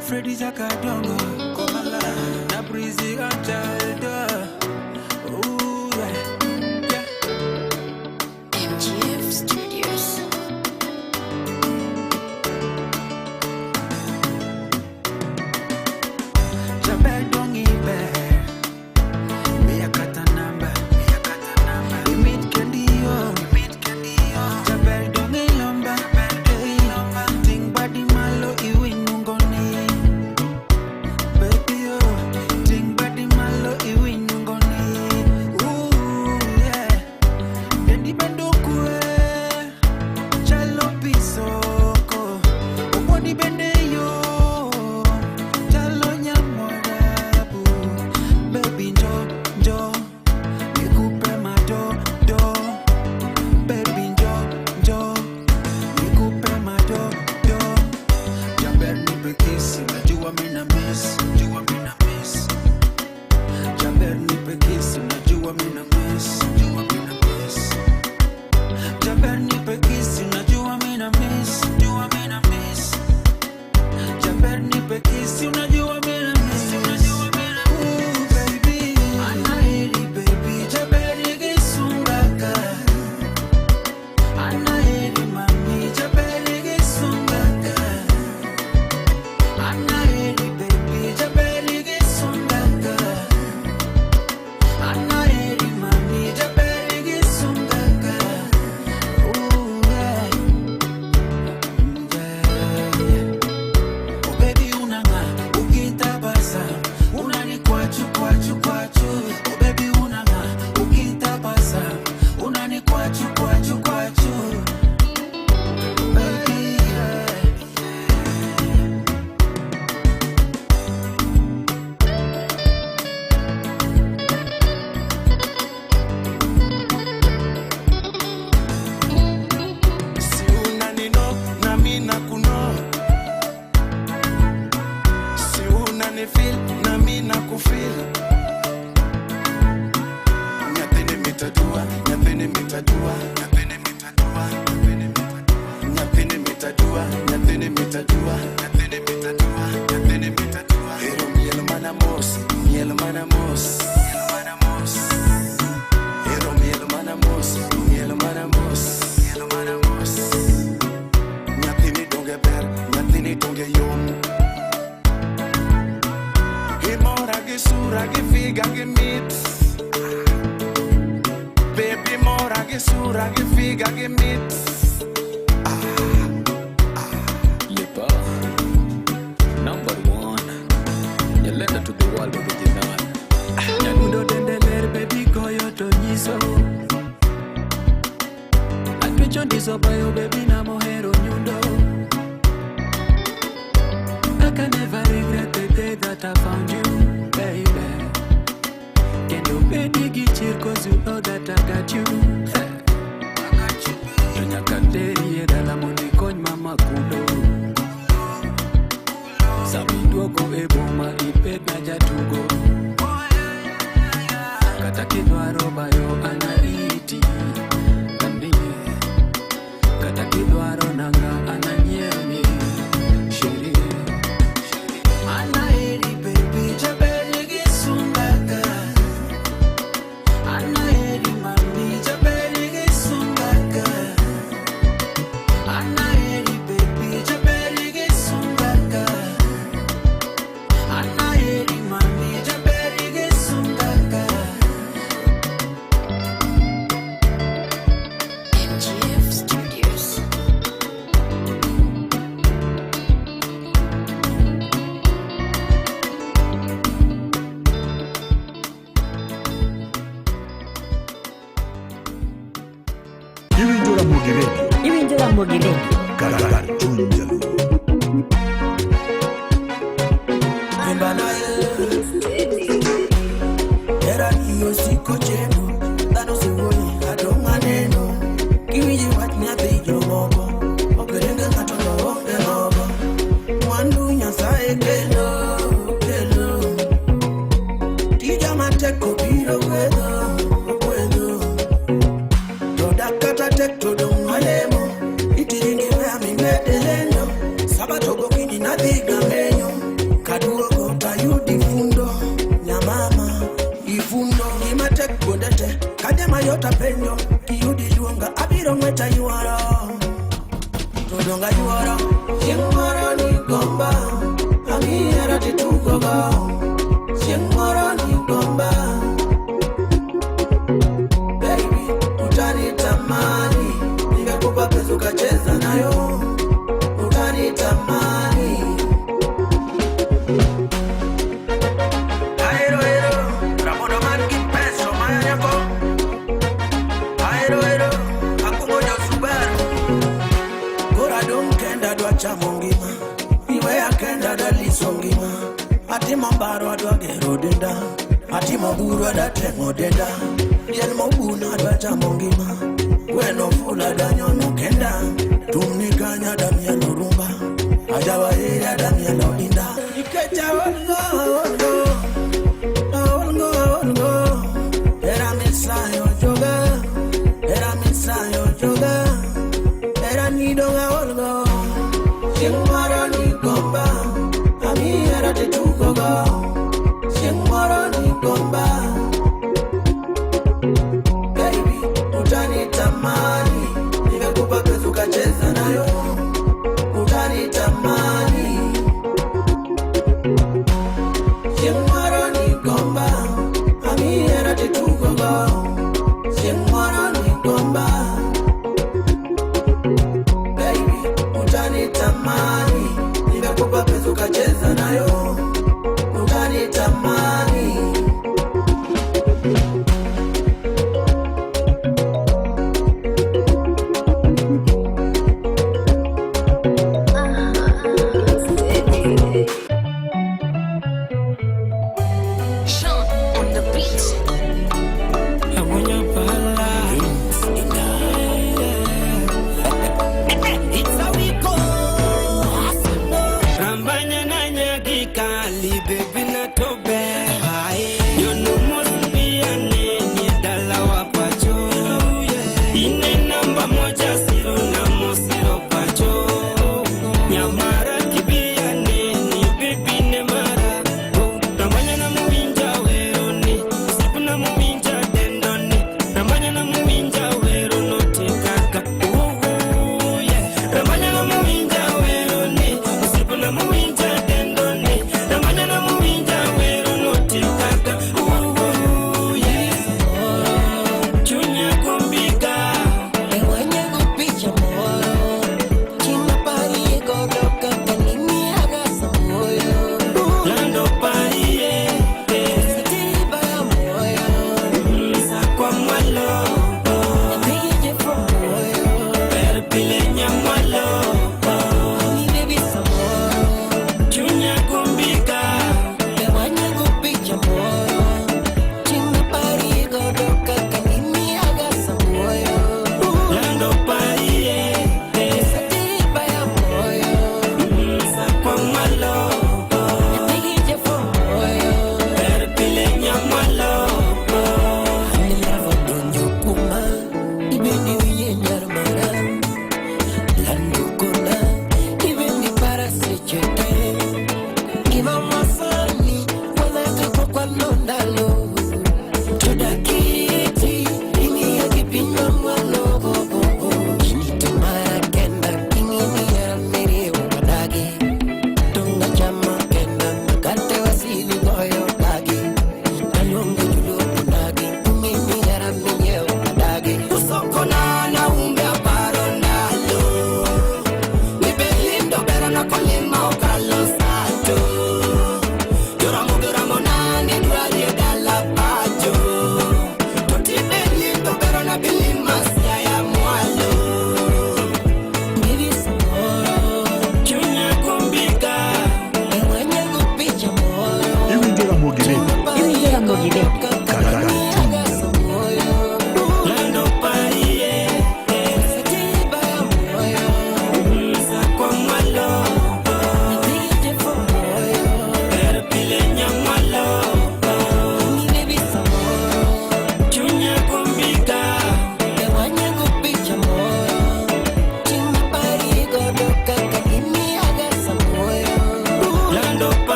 Speaker 6: Freddy Jakadongo Komala Na breezy Anjaldo Ooh yeah
Speaker 11: MGF Studios.
Speaker 6: Jabel dongi be Mia kata namba We meet Kendio Jabel dongi lomba Ting badi malo iwi nungoni Baby oh Ting badi malo iwi nungoni Ooh yeah Dendi bendo kue Chalo pisoko Omoni bende yo Chalo nyamorabu Baby njo Nikupe mado Baby njo Nikupe mado Jamber nipe kisi Najua mina miss Jamber nipe kisi Najua mina miss Jamber nipe kisi Najua mina miss Jamber nipe kisi Unajua mina miss Ooh baby Anaheri baby Jaberi gisungaka Anaheri mami Jaberi gisungaka Anaheri baby Jaberi gisungaka Anaheri mami Jaberi gisungaka Ooh yeah Oh baby unanga ukitabasa unani kwachu Oh baby unanga ukitabasa unani kwachu Baby yeah.
Speaker 7: Si unanino na mina kuno Si unanifeel na mina kufeel Nyatene mi
Speaker 3: miel mana mos, ero miel mana mos, miel mana mos, miel mana mos. Nyathini donge ber, nyathini donge yom. Imora gi sura gi figa gi mit. Baby mora gi sura gi figa gi mit.
Speaker 23: Yepa, number one. Nyalenda to the world original. Nyagundo dendeler baby koyo to nyiso. Atwicho ndiso bayo baby na mohero nyundo. I can never regret the day that I found you, baby. Can you baby get here cause you know that I got you. Tonya kanderi eda la moni kony mama kudo. Saminduoko eboma ipet na jatugo. Kata kidwaro bayo anaiti. Kandiye. Kata kidwaro nanga ananyemi. Sherie.
Speaker 3: Anairi baby jaberi gisungaka. Anairi mami jaberi gisungaka. Anairi baby jaberi gisungaka. Anairi mami jaberi gisungaka. MGF Studios.
Speaker 4: Iwinjo Ramogi Radio.
Speaker 8: Cartoon Jaluo.
Speaker 5: Era niyo siko cheno, dano siwoni adonga neno. Kiwiji wat nyathi jomogo, okerenge ng'ato no onge mogo. Mwandu Nyasaye kelo, kelo. Tija matek obiro gwedho. Jodak kata tek to dong' malemo, itiringi wea mimedeleno. Sabato gokinyi nadhiga menyo, kaduogo tayudi fundo. Nyamama ifundo gima tek kodete, kade mayota penyo. Kiyudi luonga abiro ng'weta yuoro, todonga yuoro. Chieng' moro ni gomba, amiera titugogo. Chieng' moro ni gomba, baby utanitamani, ningekupa pesa ukacheza nayo, utanitamani. Aero, ramono man gi peso mayako. Aero, akumojo Subaru. Gora dong kenda dwa chamo ngima, iwe akenda daliso ngima. Atimo baro adwa gero denda, atimo buru adwa teng'o denda. Diel mobuna adwa chamo ngima, gweno fula danyono kenda. Tumni kanya damielo rumba, ajawa ere damielo linda. Ikecha olgo. Era misayo joga. Era nidonga olgo. Chieng' moro ni gomba, amiera titugogo. Chieng' moro ni gomba, baby utanitamani, ningekupa pesa ukacheza nayo, utanitamani. Chieng' moro ni gomba, amiera titugogo. Chieng' moro ni gomba, baby utanitamani, ningekupa pesa ukacheza nayo, utanitamani.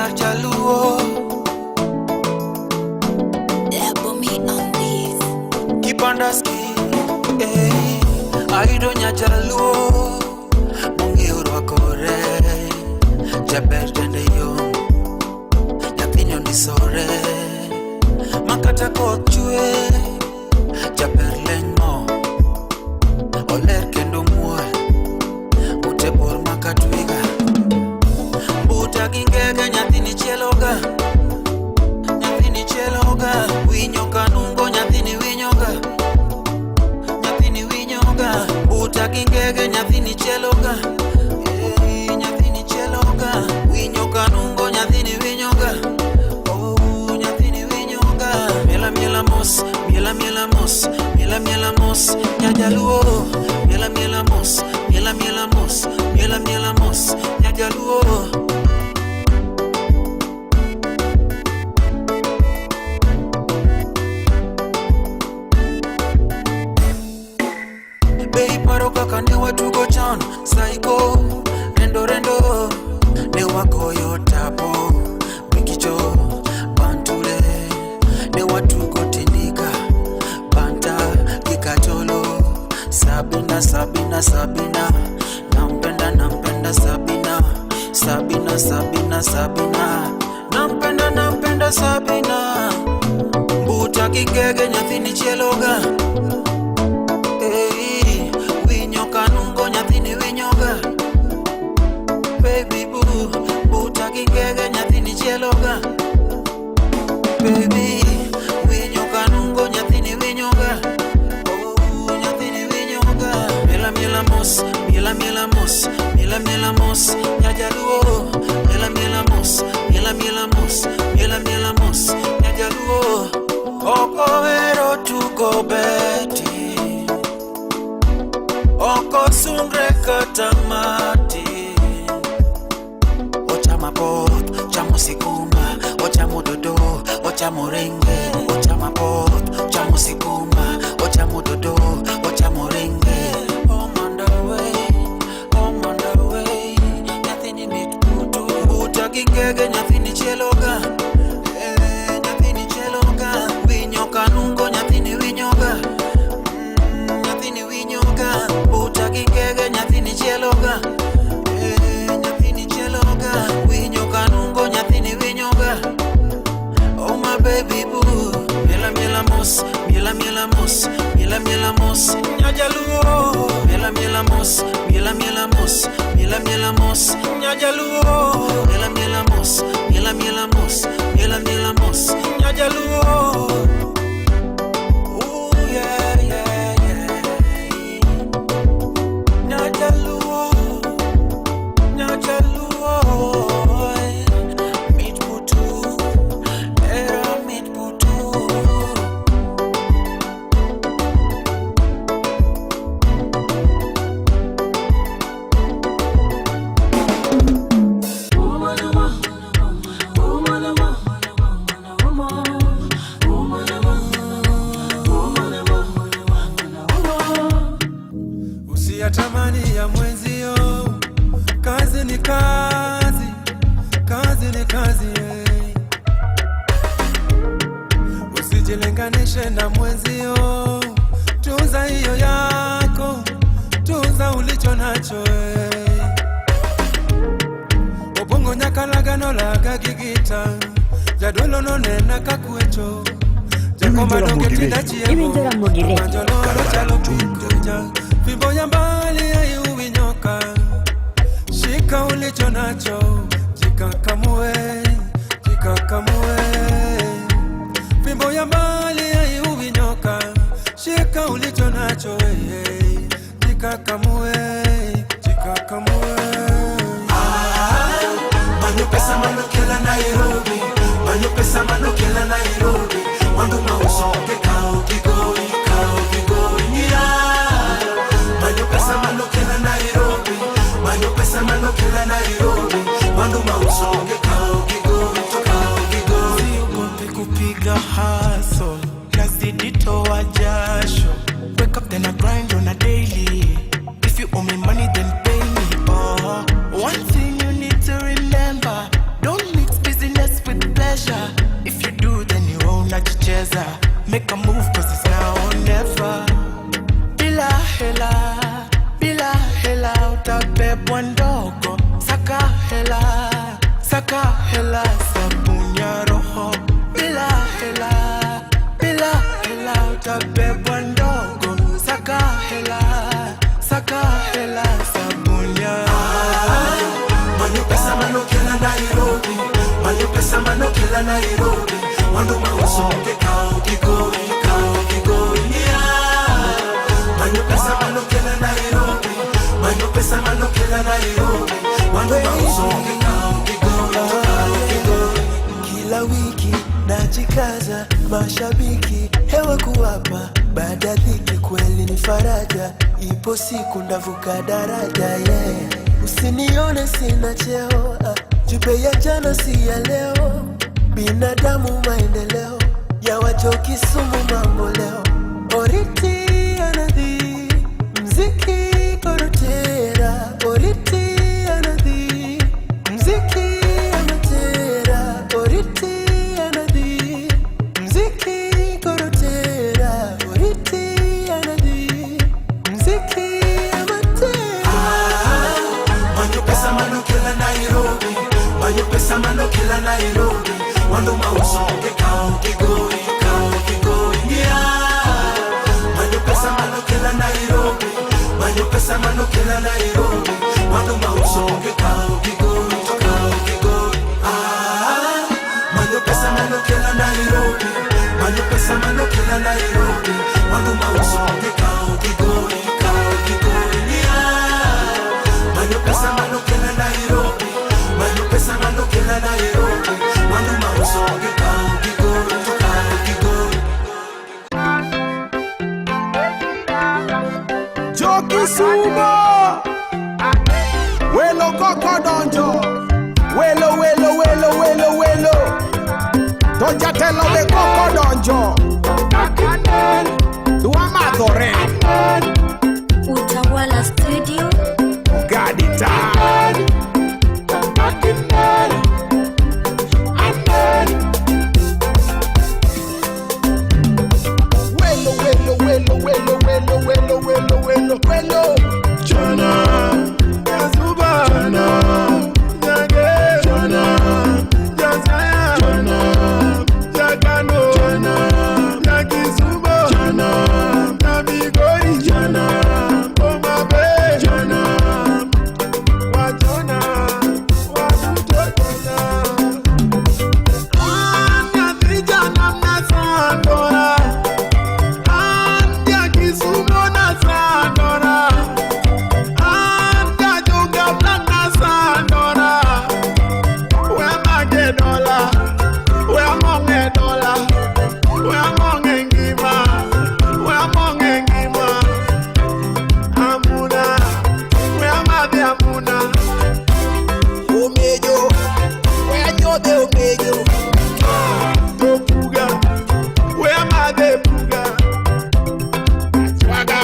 Speaker 3: mar jaluo. Kipandaski, aido nya jaluo. Mungi urwakore, jaber tende yo. Nyathinyo nisore, makata koth chwe. Jaber lengo, oler kendo muol. Ute bor makatwiga. Buta gingege nyathini cheloga. Nyathini cheloga. Winyo kanungo nyathini winyoga. Nyathini winyoga. Buta gingege nyathini cheloga. Nyathini cheloga. Winyo kanungo nyathini winyoga. Oh, nyathini winyoga. Miela miela mos, miela miela mos, miela miela mos, nyajaluo. Miela miela mos, miela miela mos, miela miela mos, nyajaluo. Bei paro kaka ne watugo chan, saiko, rendo rendo, ne wakoyo tapo, bikicho, bantule, ne watugo tindika, banta, kikacholo, Sabina, Sabina, Sabina, nampenda, nampenda Sabina, Sabina, Sabina, Sabina, nampenda, nampenda Sabina, buta kingege nyathini cheloga. Winyo kanungo nyathini winyoga. Baby boo, buta kingege nyathini cheloga. Baby, winyo kanungo nyathini winyoga. Oh, nyathini winyoga. Miela miela mos, miela miela mos, miela miela mos, nyajaluo. Miela miela mos, miela miela mos, miela miela mos, nyajaluo. Oko ero tugo beti. Oko sungre katamati. Ochama pot, chamo sikuma. Ochamo dodo, ochamo renge. Ochama pot, chamo sikuma. Ochamo dodo, ochamo renge. Oh manda way, nyathini mit putu. Buta gingege nyathini cheloga. Nyathini cheloga. Winyo kanungo nyathini winyoga. Nyathini winyoga. Buta gingege nyathini cheloga. Nyathini cheloga. Winyo kanungo nyathini winyoga. Oh my baby boo. Miela miela mos, miela miela mos, miela miela mos, nyajaluo. Miela miela mos, miela miela mos, miela miela mos, nyajaluo. Miela miela mos, miela miela mos, miela miela mos, nyajaluo. Ooh yeah yeah yeah. Nyajaluo, nyajaluo. Meet putu, era meet putu.
Speaker 23: Usiyatamani ya mwenzio, kazi ni kazi, kazi ni kazi Usijilinganishe na mwenzio, tunza hiyo yako, tunza ulicho nacho Obongo nyakalagano laga gigita, jadolo nonena kakuecho. Jakoma donge tinda chiemo, manjolo chalo pikuja. Fimbo ya mbali ya uwinyoka, shika ulicho nacho, jikakamue, jikakamue. Fimbo ya mbali ya uwinyoka, shika ulicho nacho, jikakamue, jikakamue.
Speaker 13: Manyopesa manokela Nairobi, manyopesa manokela Nairobi. Wandu mausonge kao kigoi, kao kigoi yeah. Manyopesa manokela Nairobi, manyopesa manokela Nairobi. Wandu mausonge kao kigoi.
Speaker 3: pressure. If you do, then you won't najicheza. Make a move, cause it's now or never. Bila hela, utapepwa ndogo. Saka hela, sabuni ya roho. Bila hela, utapepwa ndogo. Saka hela, sabuni ya roho.
Speaker 13: Manyo pesa mano kila Nairobi. Manyo pesa mano kila Nairobi. Wando mausonge kao kigoi. Manyo pesa mano kila Nairobi. Manyo pesa mano kila Nairobi. Wando mausonge kao kigoi.
Speaker 5: Kila wiki najikaza, mashabiki hewa kuwapa. Baada dhiki kweli ni faraja, ipo siku ndavuka daraja, yeah. Usinione sina cheo, jube ya jana si ya leo. Binadamu maendeleo, ya wajoki sumu mambo leo. Oriti anadhi, mziki korotera. Oriti anadhi, mziki amatera. Oriti anadhi, mziki korotera. Oriti anadhi, mziki amatera.
Speaker 13: Manyo pesa mano kila Nairobi. Manyo pesa mano kila Nairobi. Wando mausonge kao kigoi. Manyo pesa mano kila Nairobi. Manyo pesa mano kila Nairobi. Wando mausonge kao kigoi. Manyo pesa mano kila Nairobi. Manyo pesa mano kila Nairobi. Wando mausonge kao kigoi. Manyo pesa mano kila Nairobi. Manyo pesa mano kila Nairobi. Wando mausonge kao kigoi.
Speaker 17: Joki Sumo Welo koko donjo Welo Toja telo de koko donjo Dua madhore
Speaker 4: Utawala Studio
Speaker 17: Gadita Welo Jana Yazuba Jana Yage Jana Yazaya Jana Yagano Jana Yagizuba Jana Nabigori Jana Omabe Jana Wajona Wajutotona Anya Vijana Mnasandora Anya Kisumo Nasandora Anya Junga Blana Sandora Where Mange Dollar Where Monge Dollar Where Monge Ngima Where Monge Ngima Amuna Where Made Amuna Omejo Where Nyode Omejo Topuga Where Made Puga Swaga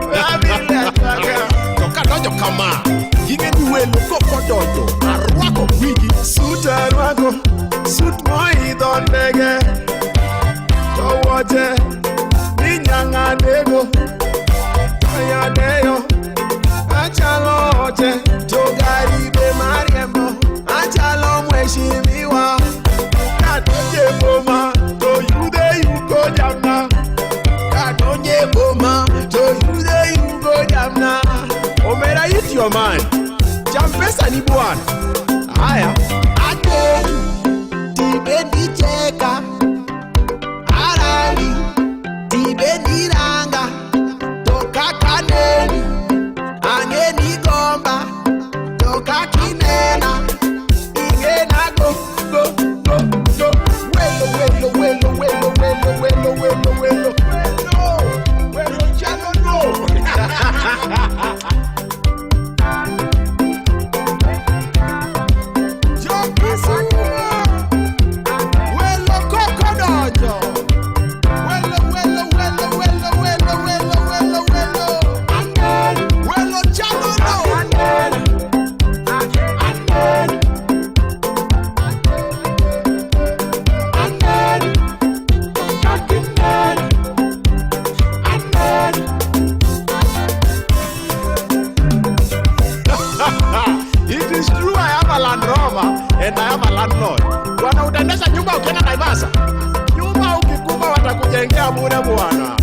Speaker 17: Where Made Swaga Toka dojo kama Yige niwe loko dojo Arwako wigi Suit arwako Suit moi dondege Towoje Ninyanga nego Ayadeyo Achalo oje Togaribe mariembo Achalo mweshimiwa Kadonye boma To yude yuko jamna Kadonye boma To yude yuko jamna Omera eat your man Jampesa ni bwana Aya Ate Tibendi cheka Arali Tibendi ranga Toka kaneni Aneni gomba Toka kinena Ingena go Welo Chalo no ukienda Naivasha, nyumba ukikupa watakujengea bure bwana.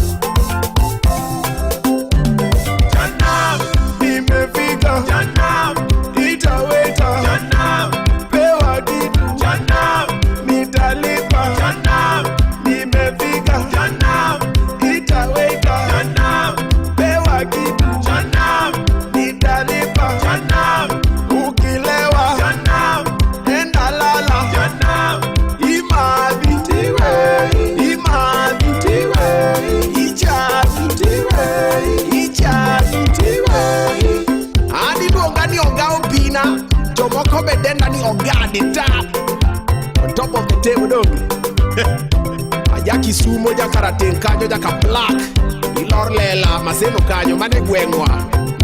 Speaker 17: Jana nimefika, jana itaweta, jana pewa kitu, jana nitalipa, jana nimefika, jana itaweta, jana pewa kitu, jana nitalipa, jana ukilewa, jana enda lala, jana imadhi tiwe, imadhi tiwe, ichazi tiwe, ichazi tiwe. Ani luongani onga opina, jomoko bedenda ni ogadi tap. On top of the table dongi. Ajaki sumo jakaraten kanyo jaka plak. Ilor lela maseno kanyo mane gwengwa.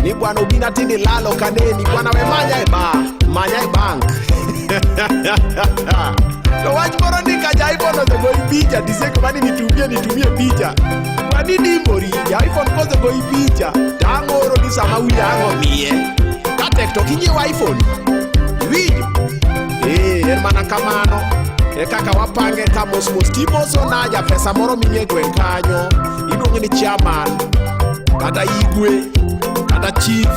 Speaker 17: Ni bwana ubina tini lalo kaneni bwana we manya e bank. No wach moro ni kaja iPhone oze goi picha diseko mani nitumie picha. Wani ni morija iPhone koze goi picha. Tangoro ni sama wili ango miye. Katek to kinye wa iPhone. Video. Hermana kamano. Kaka wapange ka mos timoso naja pesa moro minye gwen kanyo. Iluonge ni chairman. Kata igwe. Kata chief.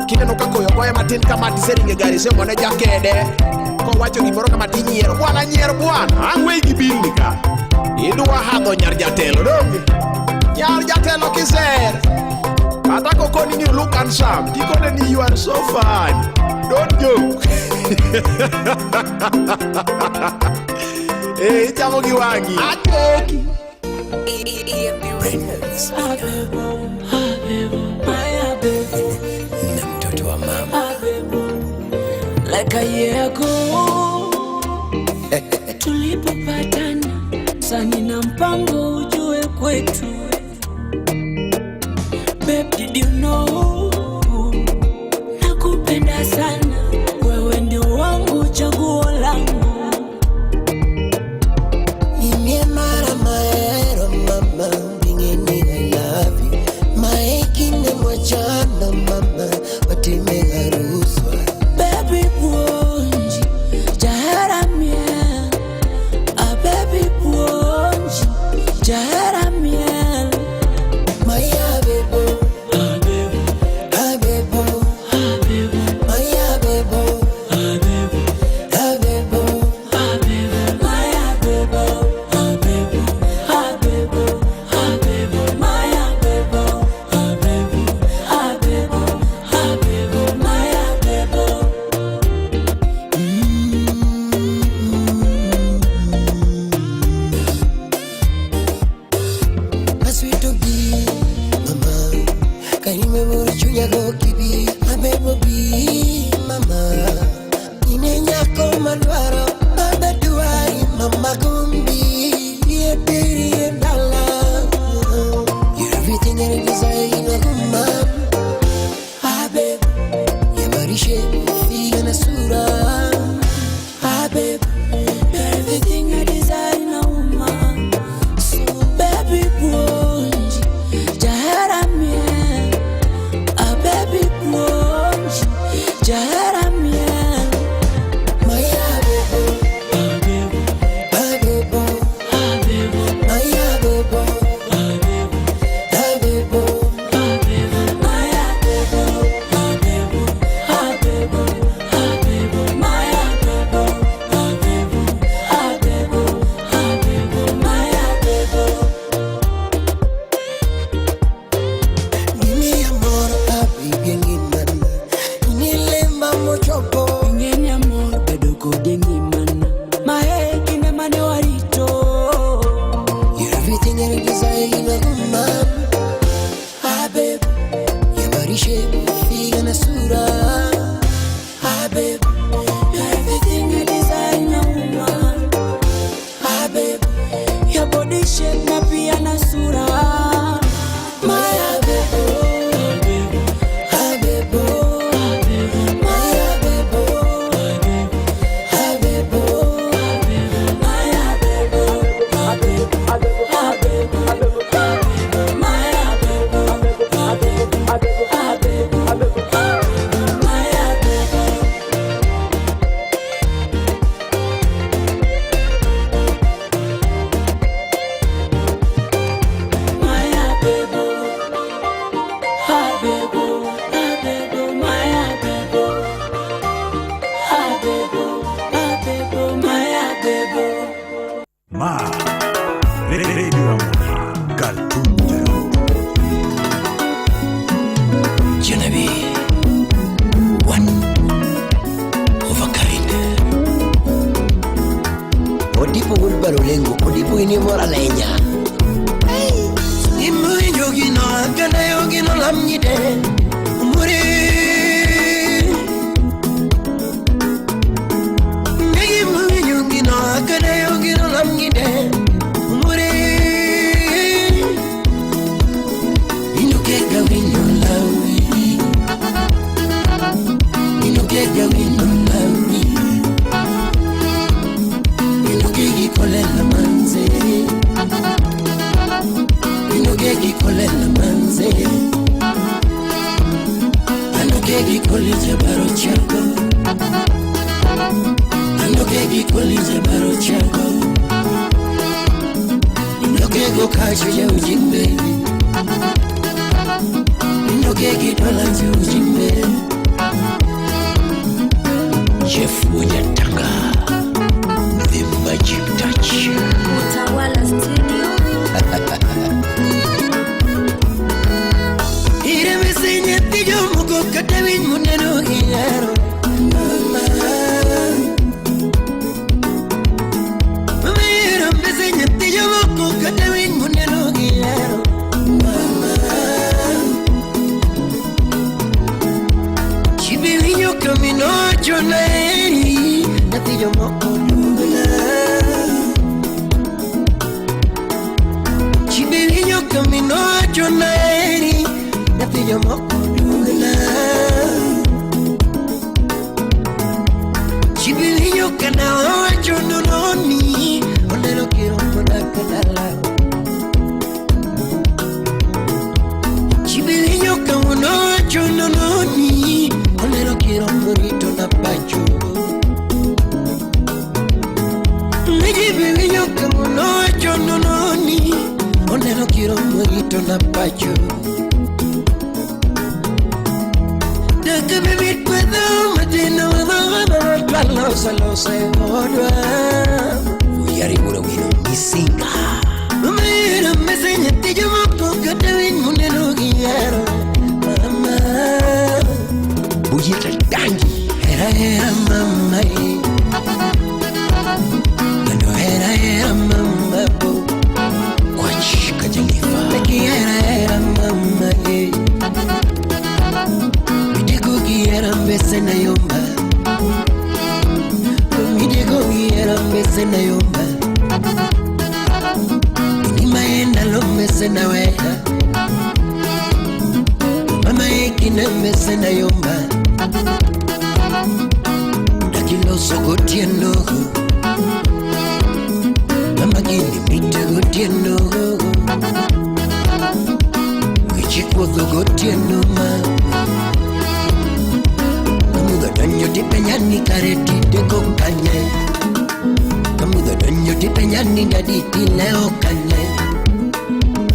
Speaker 17: Kine no kako yogoya matin kama diseringe gari se mone jakede. Ko wacho gimoro kama tinyiero bwana angwe gibili ka idwa hadho nyar jatelo donge nyar jatelo kiser kata kokoni ni look and sham tikone ni you are so fine, don't joke. Chamo gi wangi atoki
Speaker 23: na mtoto wa mama like a year ago tulipopatana, sani na mpango ujue kwetu. Babe, did you know nakupenda sana, wewe ndio wangu chaguo langu.
Speaker 5: Mimi mara maero mama bingeni I love you. Maekine mwachana mama watime haruswa.
Speaker 23: Baby Bonji, Jaharamia. A baby Bonji, Jaharamia.
Speaker 5: Maya bebo,
Speaker 23: a bebo,
Speaker 5: a bebo,
Speaker 23: a bebo,
Speaker 5: Maya bebo,
Speaker 23: a bebo,
Speaker 5: a bebo,
Speaker 23: a bebo, Maya bebo, a bebo, a bebo, a bebo, Maya bebo, a bebo, a bebo, a bebo, Maya bebo.
Speaker 5: Maswito bi mama, kanime burchunya go kibi, a bebo bi mama. Ine nyako malwaro, baba duai mama gumbi, ye diri ye dala. You're everything that I desire in a woman. Ah babe, ye marishe figa na sura.
Speaker 23: Ah babe, you're everything I desire in a woman. So baby Bonji, Jaharamia. Ah baby Bonji, Jaharamia.
Speaker 5: Maya bebo,
Speaker 23: Ah baby,
Speaker 5: a
Speaker 8: Ma Radio Ramogi Cartoon Jalo.
Speaker 5: Genevieve, one of a kind. Odipo Wilbaro Lengo, Odipo Inimora Lenya. Imu Yogino, Gana Yogino Lamide, Muri. Imu Yogino, Gana Yogino Lamide, Muri. Inukega Wino Lawi. Inukega Wino Lawi. Inukegi Kolela Manze. Inukegi Kolela Manze. Anukegi Kolija Barochago. Anukegi Kolija Barochago. Inukego Kacho ya Ujimbe. Inukegi Dolanzi Ujimbe. Jeff Uyatanga, the magic touch.
Speaker 18: Utawala Studio.
Speaker 5: Ire mesenye tijo muko katawin muneno hiyaro. Mama ire mesenye tijo muko katawin muneno hiyaro. Chibirinyo kamino choneri natijo moko dugla. Chibirinyo kamino choneri natijo moko dugla. Chibirinyo kana chononi onero kiro kodakala. Chibirinyo kamuno chononi onero kiro morito na pacho. Chibirinyo kamuno chononi onero kiro morito na pacho. Daka bebit puedo matino Palo salo se odwa Uyari mura wino misinga Mira mesenye tijo moko katawin muneno giyaro Mama Bujita dangi Hera hera mama Nano hera hera mama bo Kwachi kajalifa Leki hera hera mama Midego giyara mbese na yomba Midego giyara mbese na yomba Nimaenda lo mbese na wea Mama ekina mbese na yomba Dakilo soko tieno Mama gini mitego tieno Kichiko thogo tieno ma Danyo di penyani kareti deko kanye Kamuda danyo di penyani dadi di leo kanye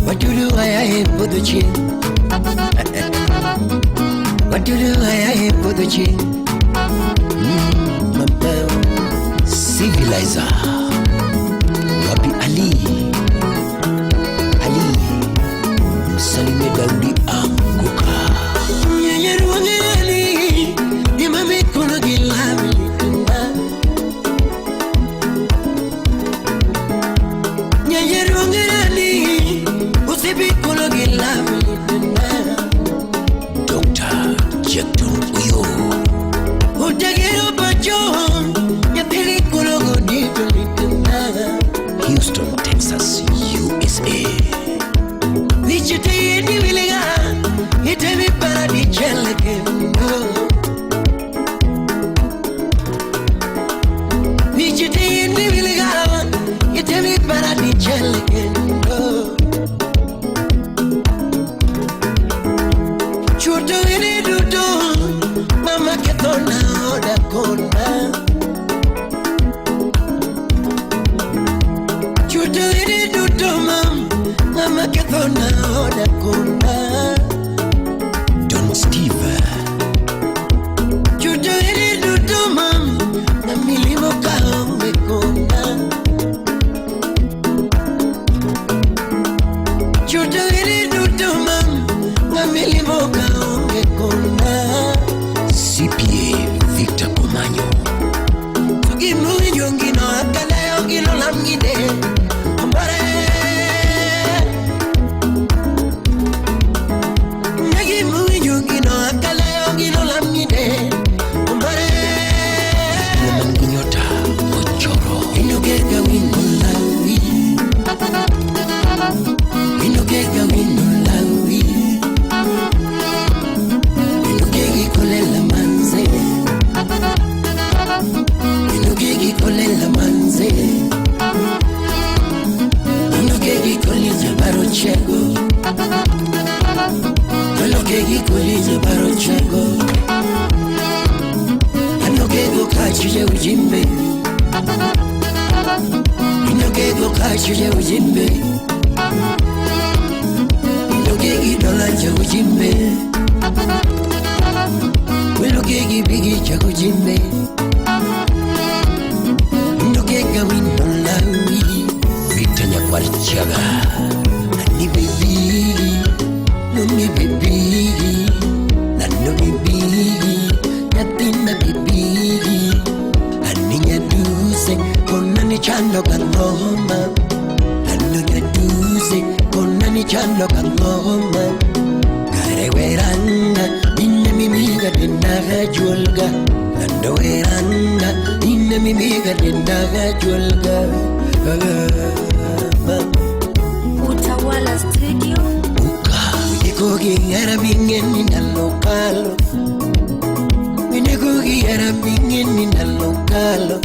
Speaker 5: Wajulu ayahe podochi Wajulu ayahe podochi Mama Civilizer Wapi Ali Ali Salime Daudi Amkuka Nyenyeru wange Ali Mami kuna gilavi kunda Nyenyeru ngani Usibi kuna gilavi kunda Dr. Jekton Uyo Ujagiro bacho Nyapili kuna godito Bashu ya ujimbe Lugegi dola ya ujimbe Lugegi bigi ya ujimbe Lugega winola ui Vitanya kwa chaga Ani baby Numi baby Nano baby Natina baby Aninya duse Konani chando kangoma Aninya duse Konani chando kangoma Kare weranga Inne mimiga dendaga julga Nando weranga Inne mimiga dendaga julga
Speaker 18: Utawala Studio
Speaker 5: Cooking and a being in the local. We ne cookie and a being in the local.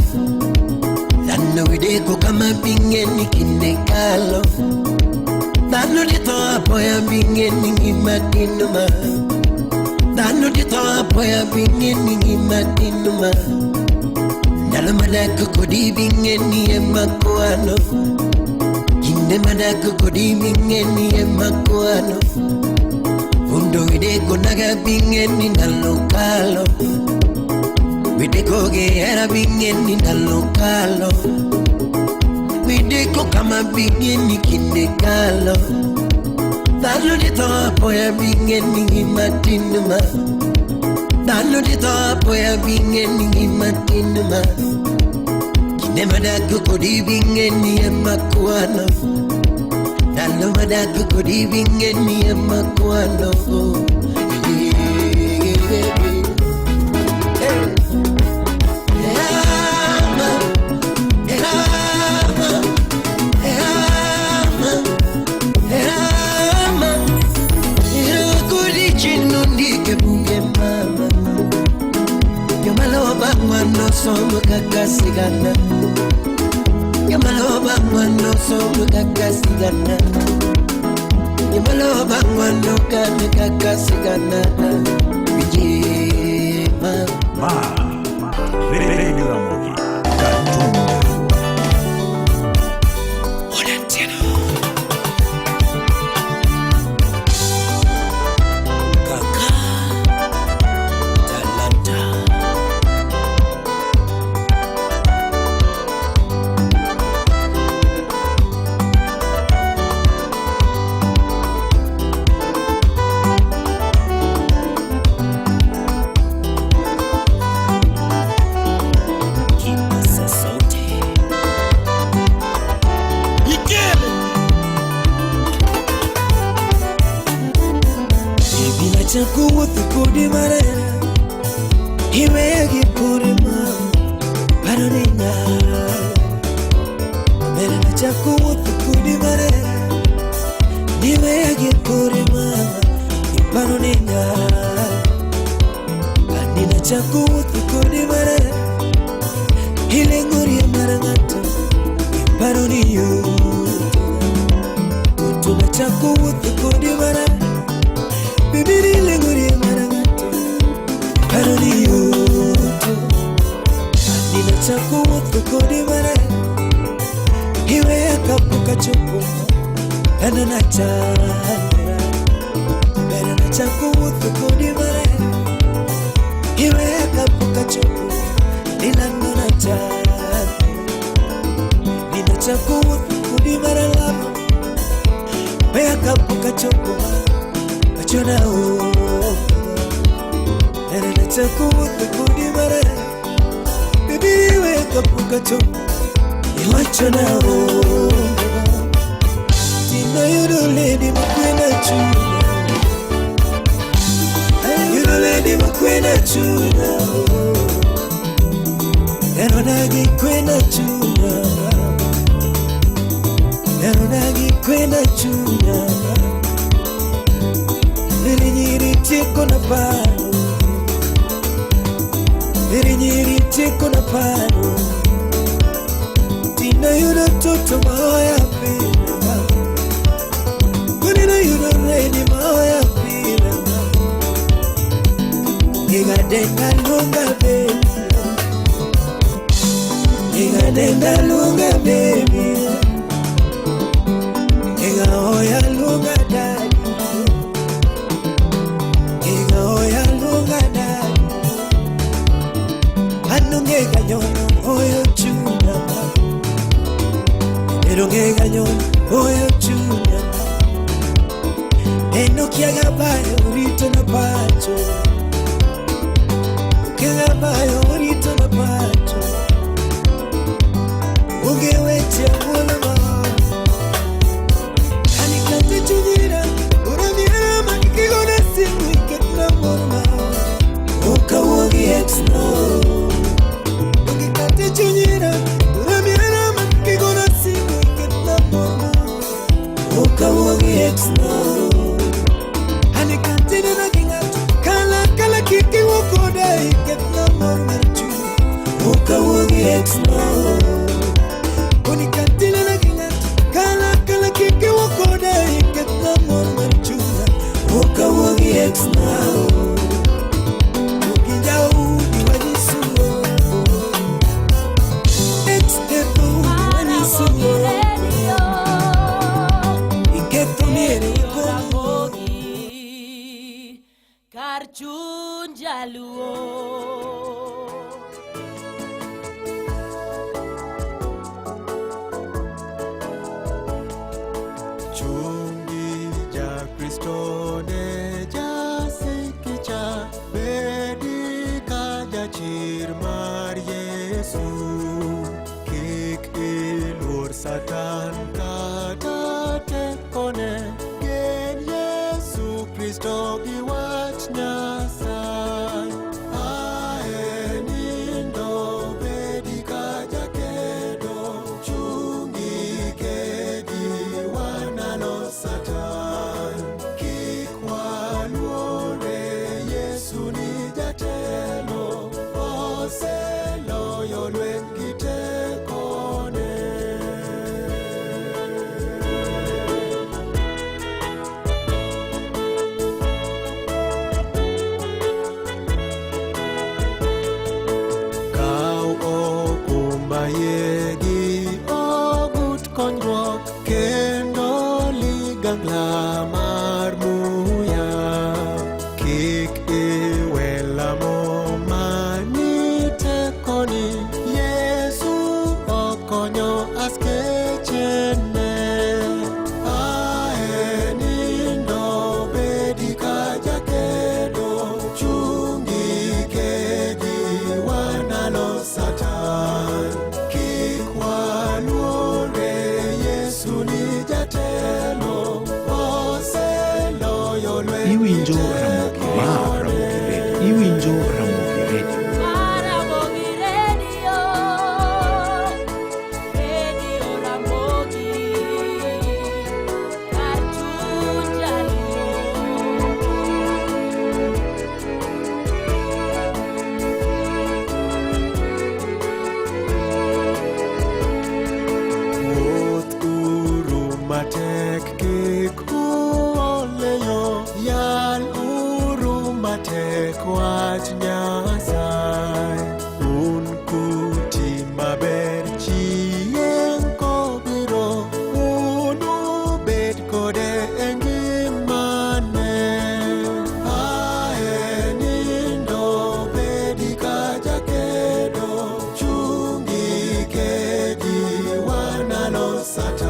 Speaker 5: Nano de cocama being in the calo. Nano de top boy being in Matinuma. Nano de top boy being in Matinuma. Nalamada cocody being in Macuano. In the Madaka cocody being in Macuano. Undo videko naga bingeni na lokalo Videko geera bingeni na lokalo Videko kama bingeni kindekalo Dalo di topo ya bingeni matinuma Dalo di topo ya bingeni matinuma Kinema da kukodi bingeni ya makuano Dalo madaku kodi bingeni ya makuano Kodi chino ndike bunge mama Yamaloba mwano somo kakasigana Yamaloba mwano somo kakasigana Yamaloba mwano kame kakasigana Vijema
Speaker 8: Radio Ramogi Katunde
Speaker 5: Onatena Kaka Talanta Chakuwa tukudi marera Iwe yagi puri mama Paronina Mere na chakuwa tukudi marera Iwe yagi puri mama Paronina Anina chakuwa tukudi marera Ile nguri ya marangata Paroniyo Kutuna chakuwa tukudi marera Bibiri lenguri maragato Parodiyo Nina chakuwa tukodi mara Hiwe ya kapuka chopo Hana na chandera Bera na chakuwa tukodi mara Hiwe ya kapuka chopo Nina nuna chandera Nina chakuwa tukodi mara lama Bea kapuka chopo Chona o Nana chakuwa tukudi mara Bibi weka puka cho Iwa chona o Tina yuro lady makwena chuna Yuro lady makwena chuna Nero nagi kwena chuna Nero nagi kwena chuna Nere nyiri tiko na pano Nere nyiri tiko na pano Tina yura toto maoya pila Kunina yura ready maoya pila Giga denga lunga baby Giga denga lunga baby
Speaker 2: Belonge ganyo oyo chunya Eno kiaga bayo urito na pacho Kiaga bayo urito na pacho Unge weche mwana mao Hani kante chunyira Uramiara makikigona simu iketna mwana Oka wogi exno Unge kante chunyira Uramiara makikigona simu iketna mwana Oka wogi exno Hani kante nina kingat Kala kiki wakoda iketna mwana Oka wogi exno Unikatile na kingat Kala kiki wakoda iketna mwana chuna Oka wogi exno Ukinjao ukiwajisuo Exteto ukiwajisuo Ingeto niere
Speaker 11: Karchunja luo
Speaker 12: Chungi ja Kristo ne ja sikicha bedi ka ja chir mar Yesu kik ilur Satan kata tekone gen Yesu Kristo gi wach Nyasaye ae nindo bedi ka ja kedo chungi kedi wanalo Satan kik waluore Yesu ni jatelo oseloyo lweny gi tekone Kau okumba yegi ogut konyruok kendo ligangla mar muya kik iwe lamo mani tekoni Yesu okonyo askechene ae nindo bedi ka jakedo chungi kedi wanalo Satan kik waluore Yesu ni jatelo oseloyo lweny
Speaker 8: Iwinjo Ramogi ma Ramogi Radio. Iwinjo Ramogi Radio.
Speaker 11: Ramogi Radio Radio Ramogi Karchunja
Speaker 12: Wuoth uru matek kik uoleyo yal uru matek wach Nyasaye un kuti maber chieng' kobiro unu bed kode e ngimane ae nindo bedi ka jakedo chungi kedi wanalo Satan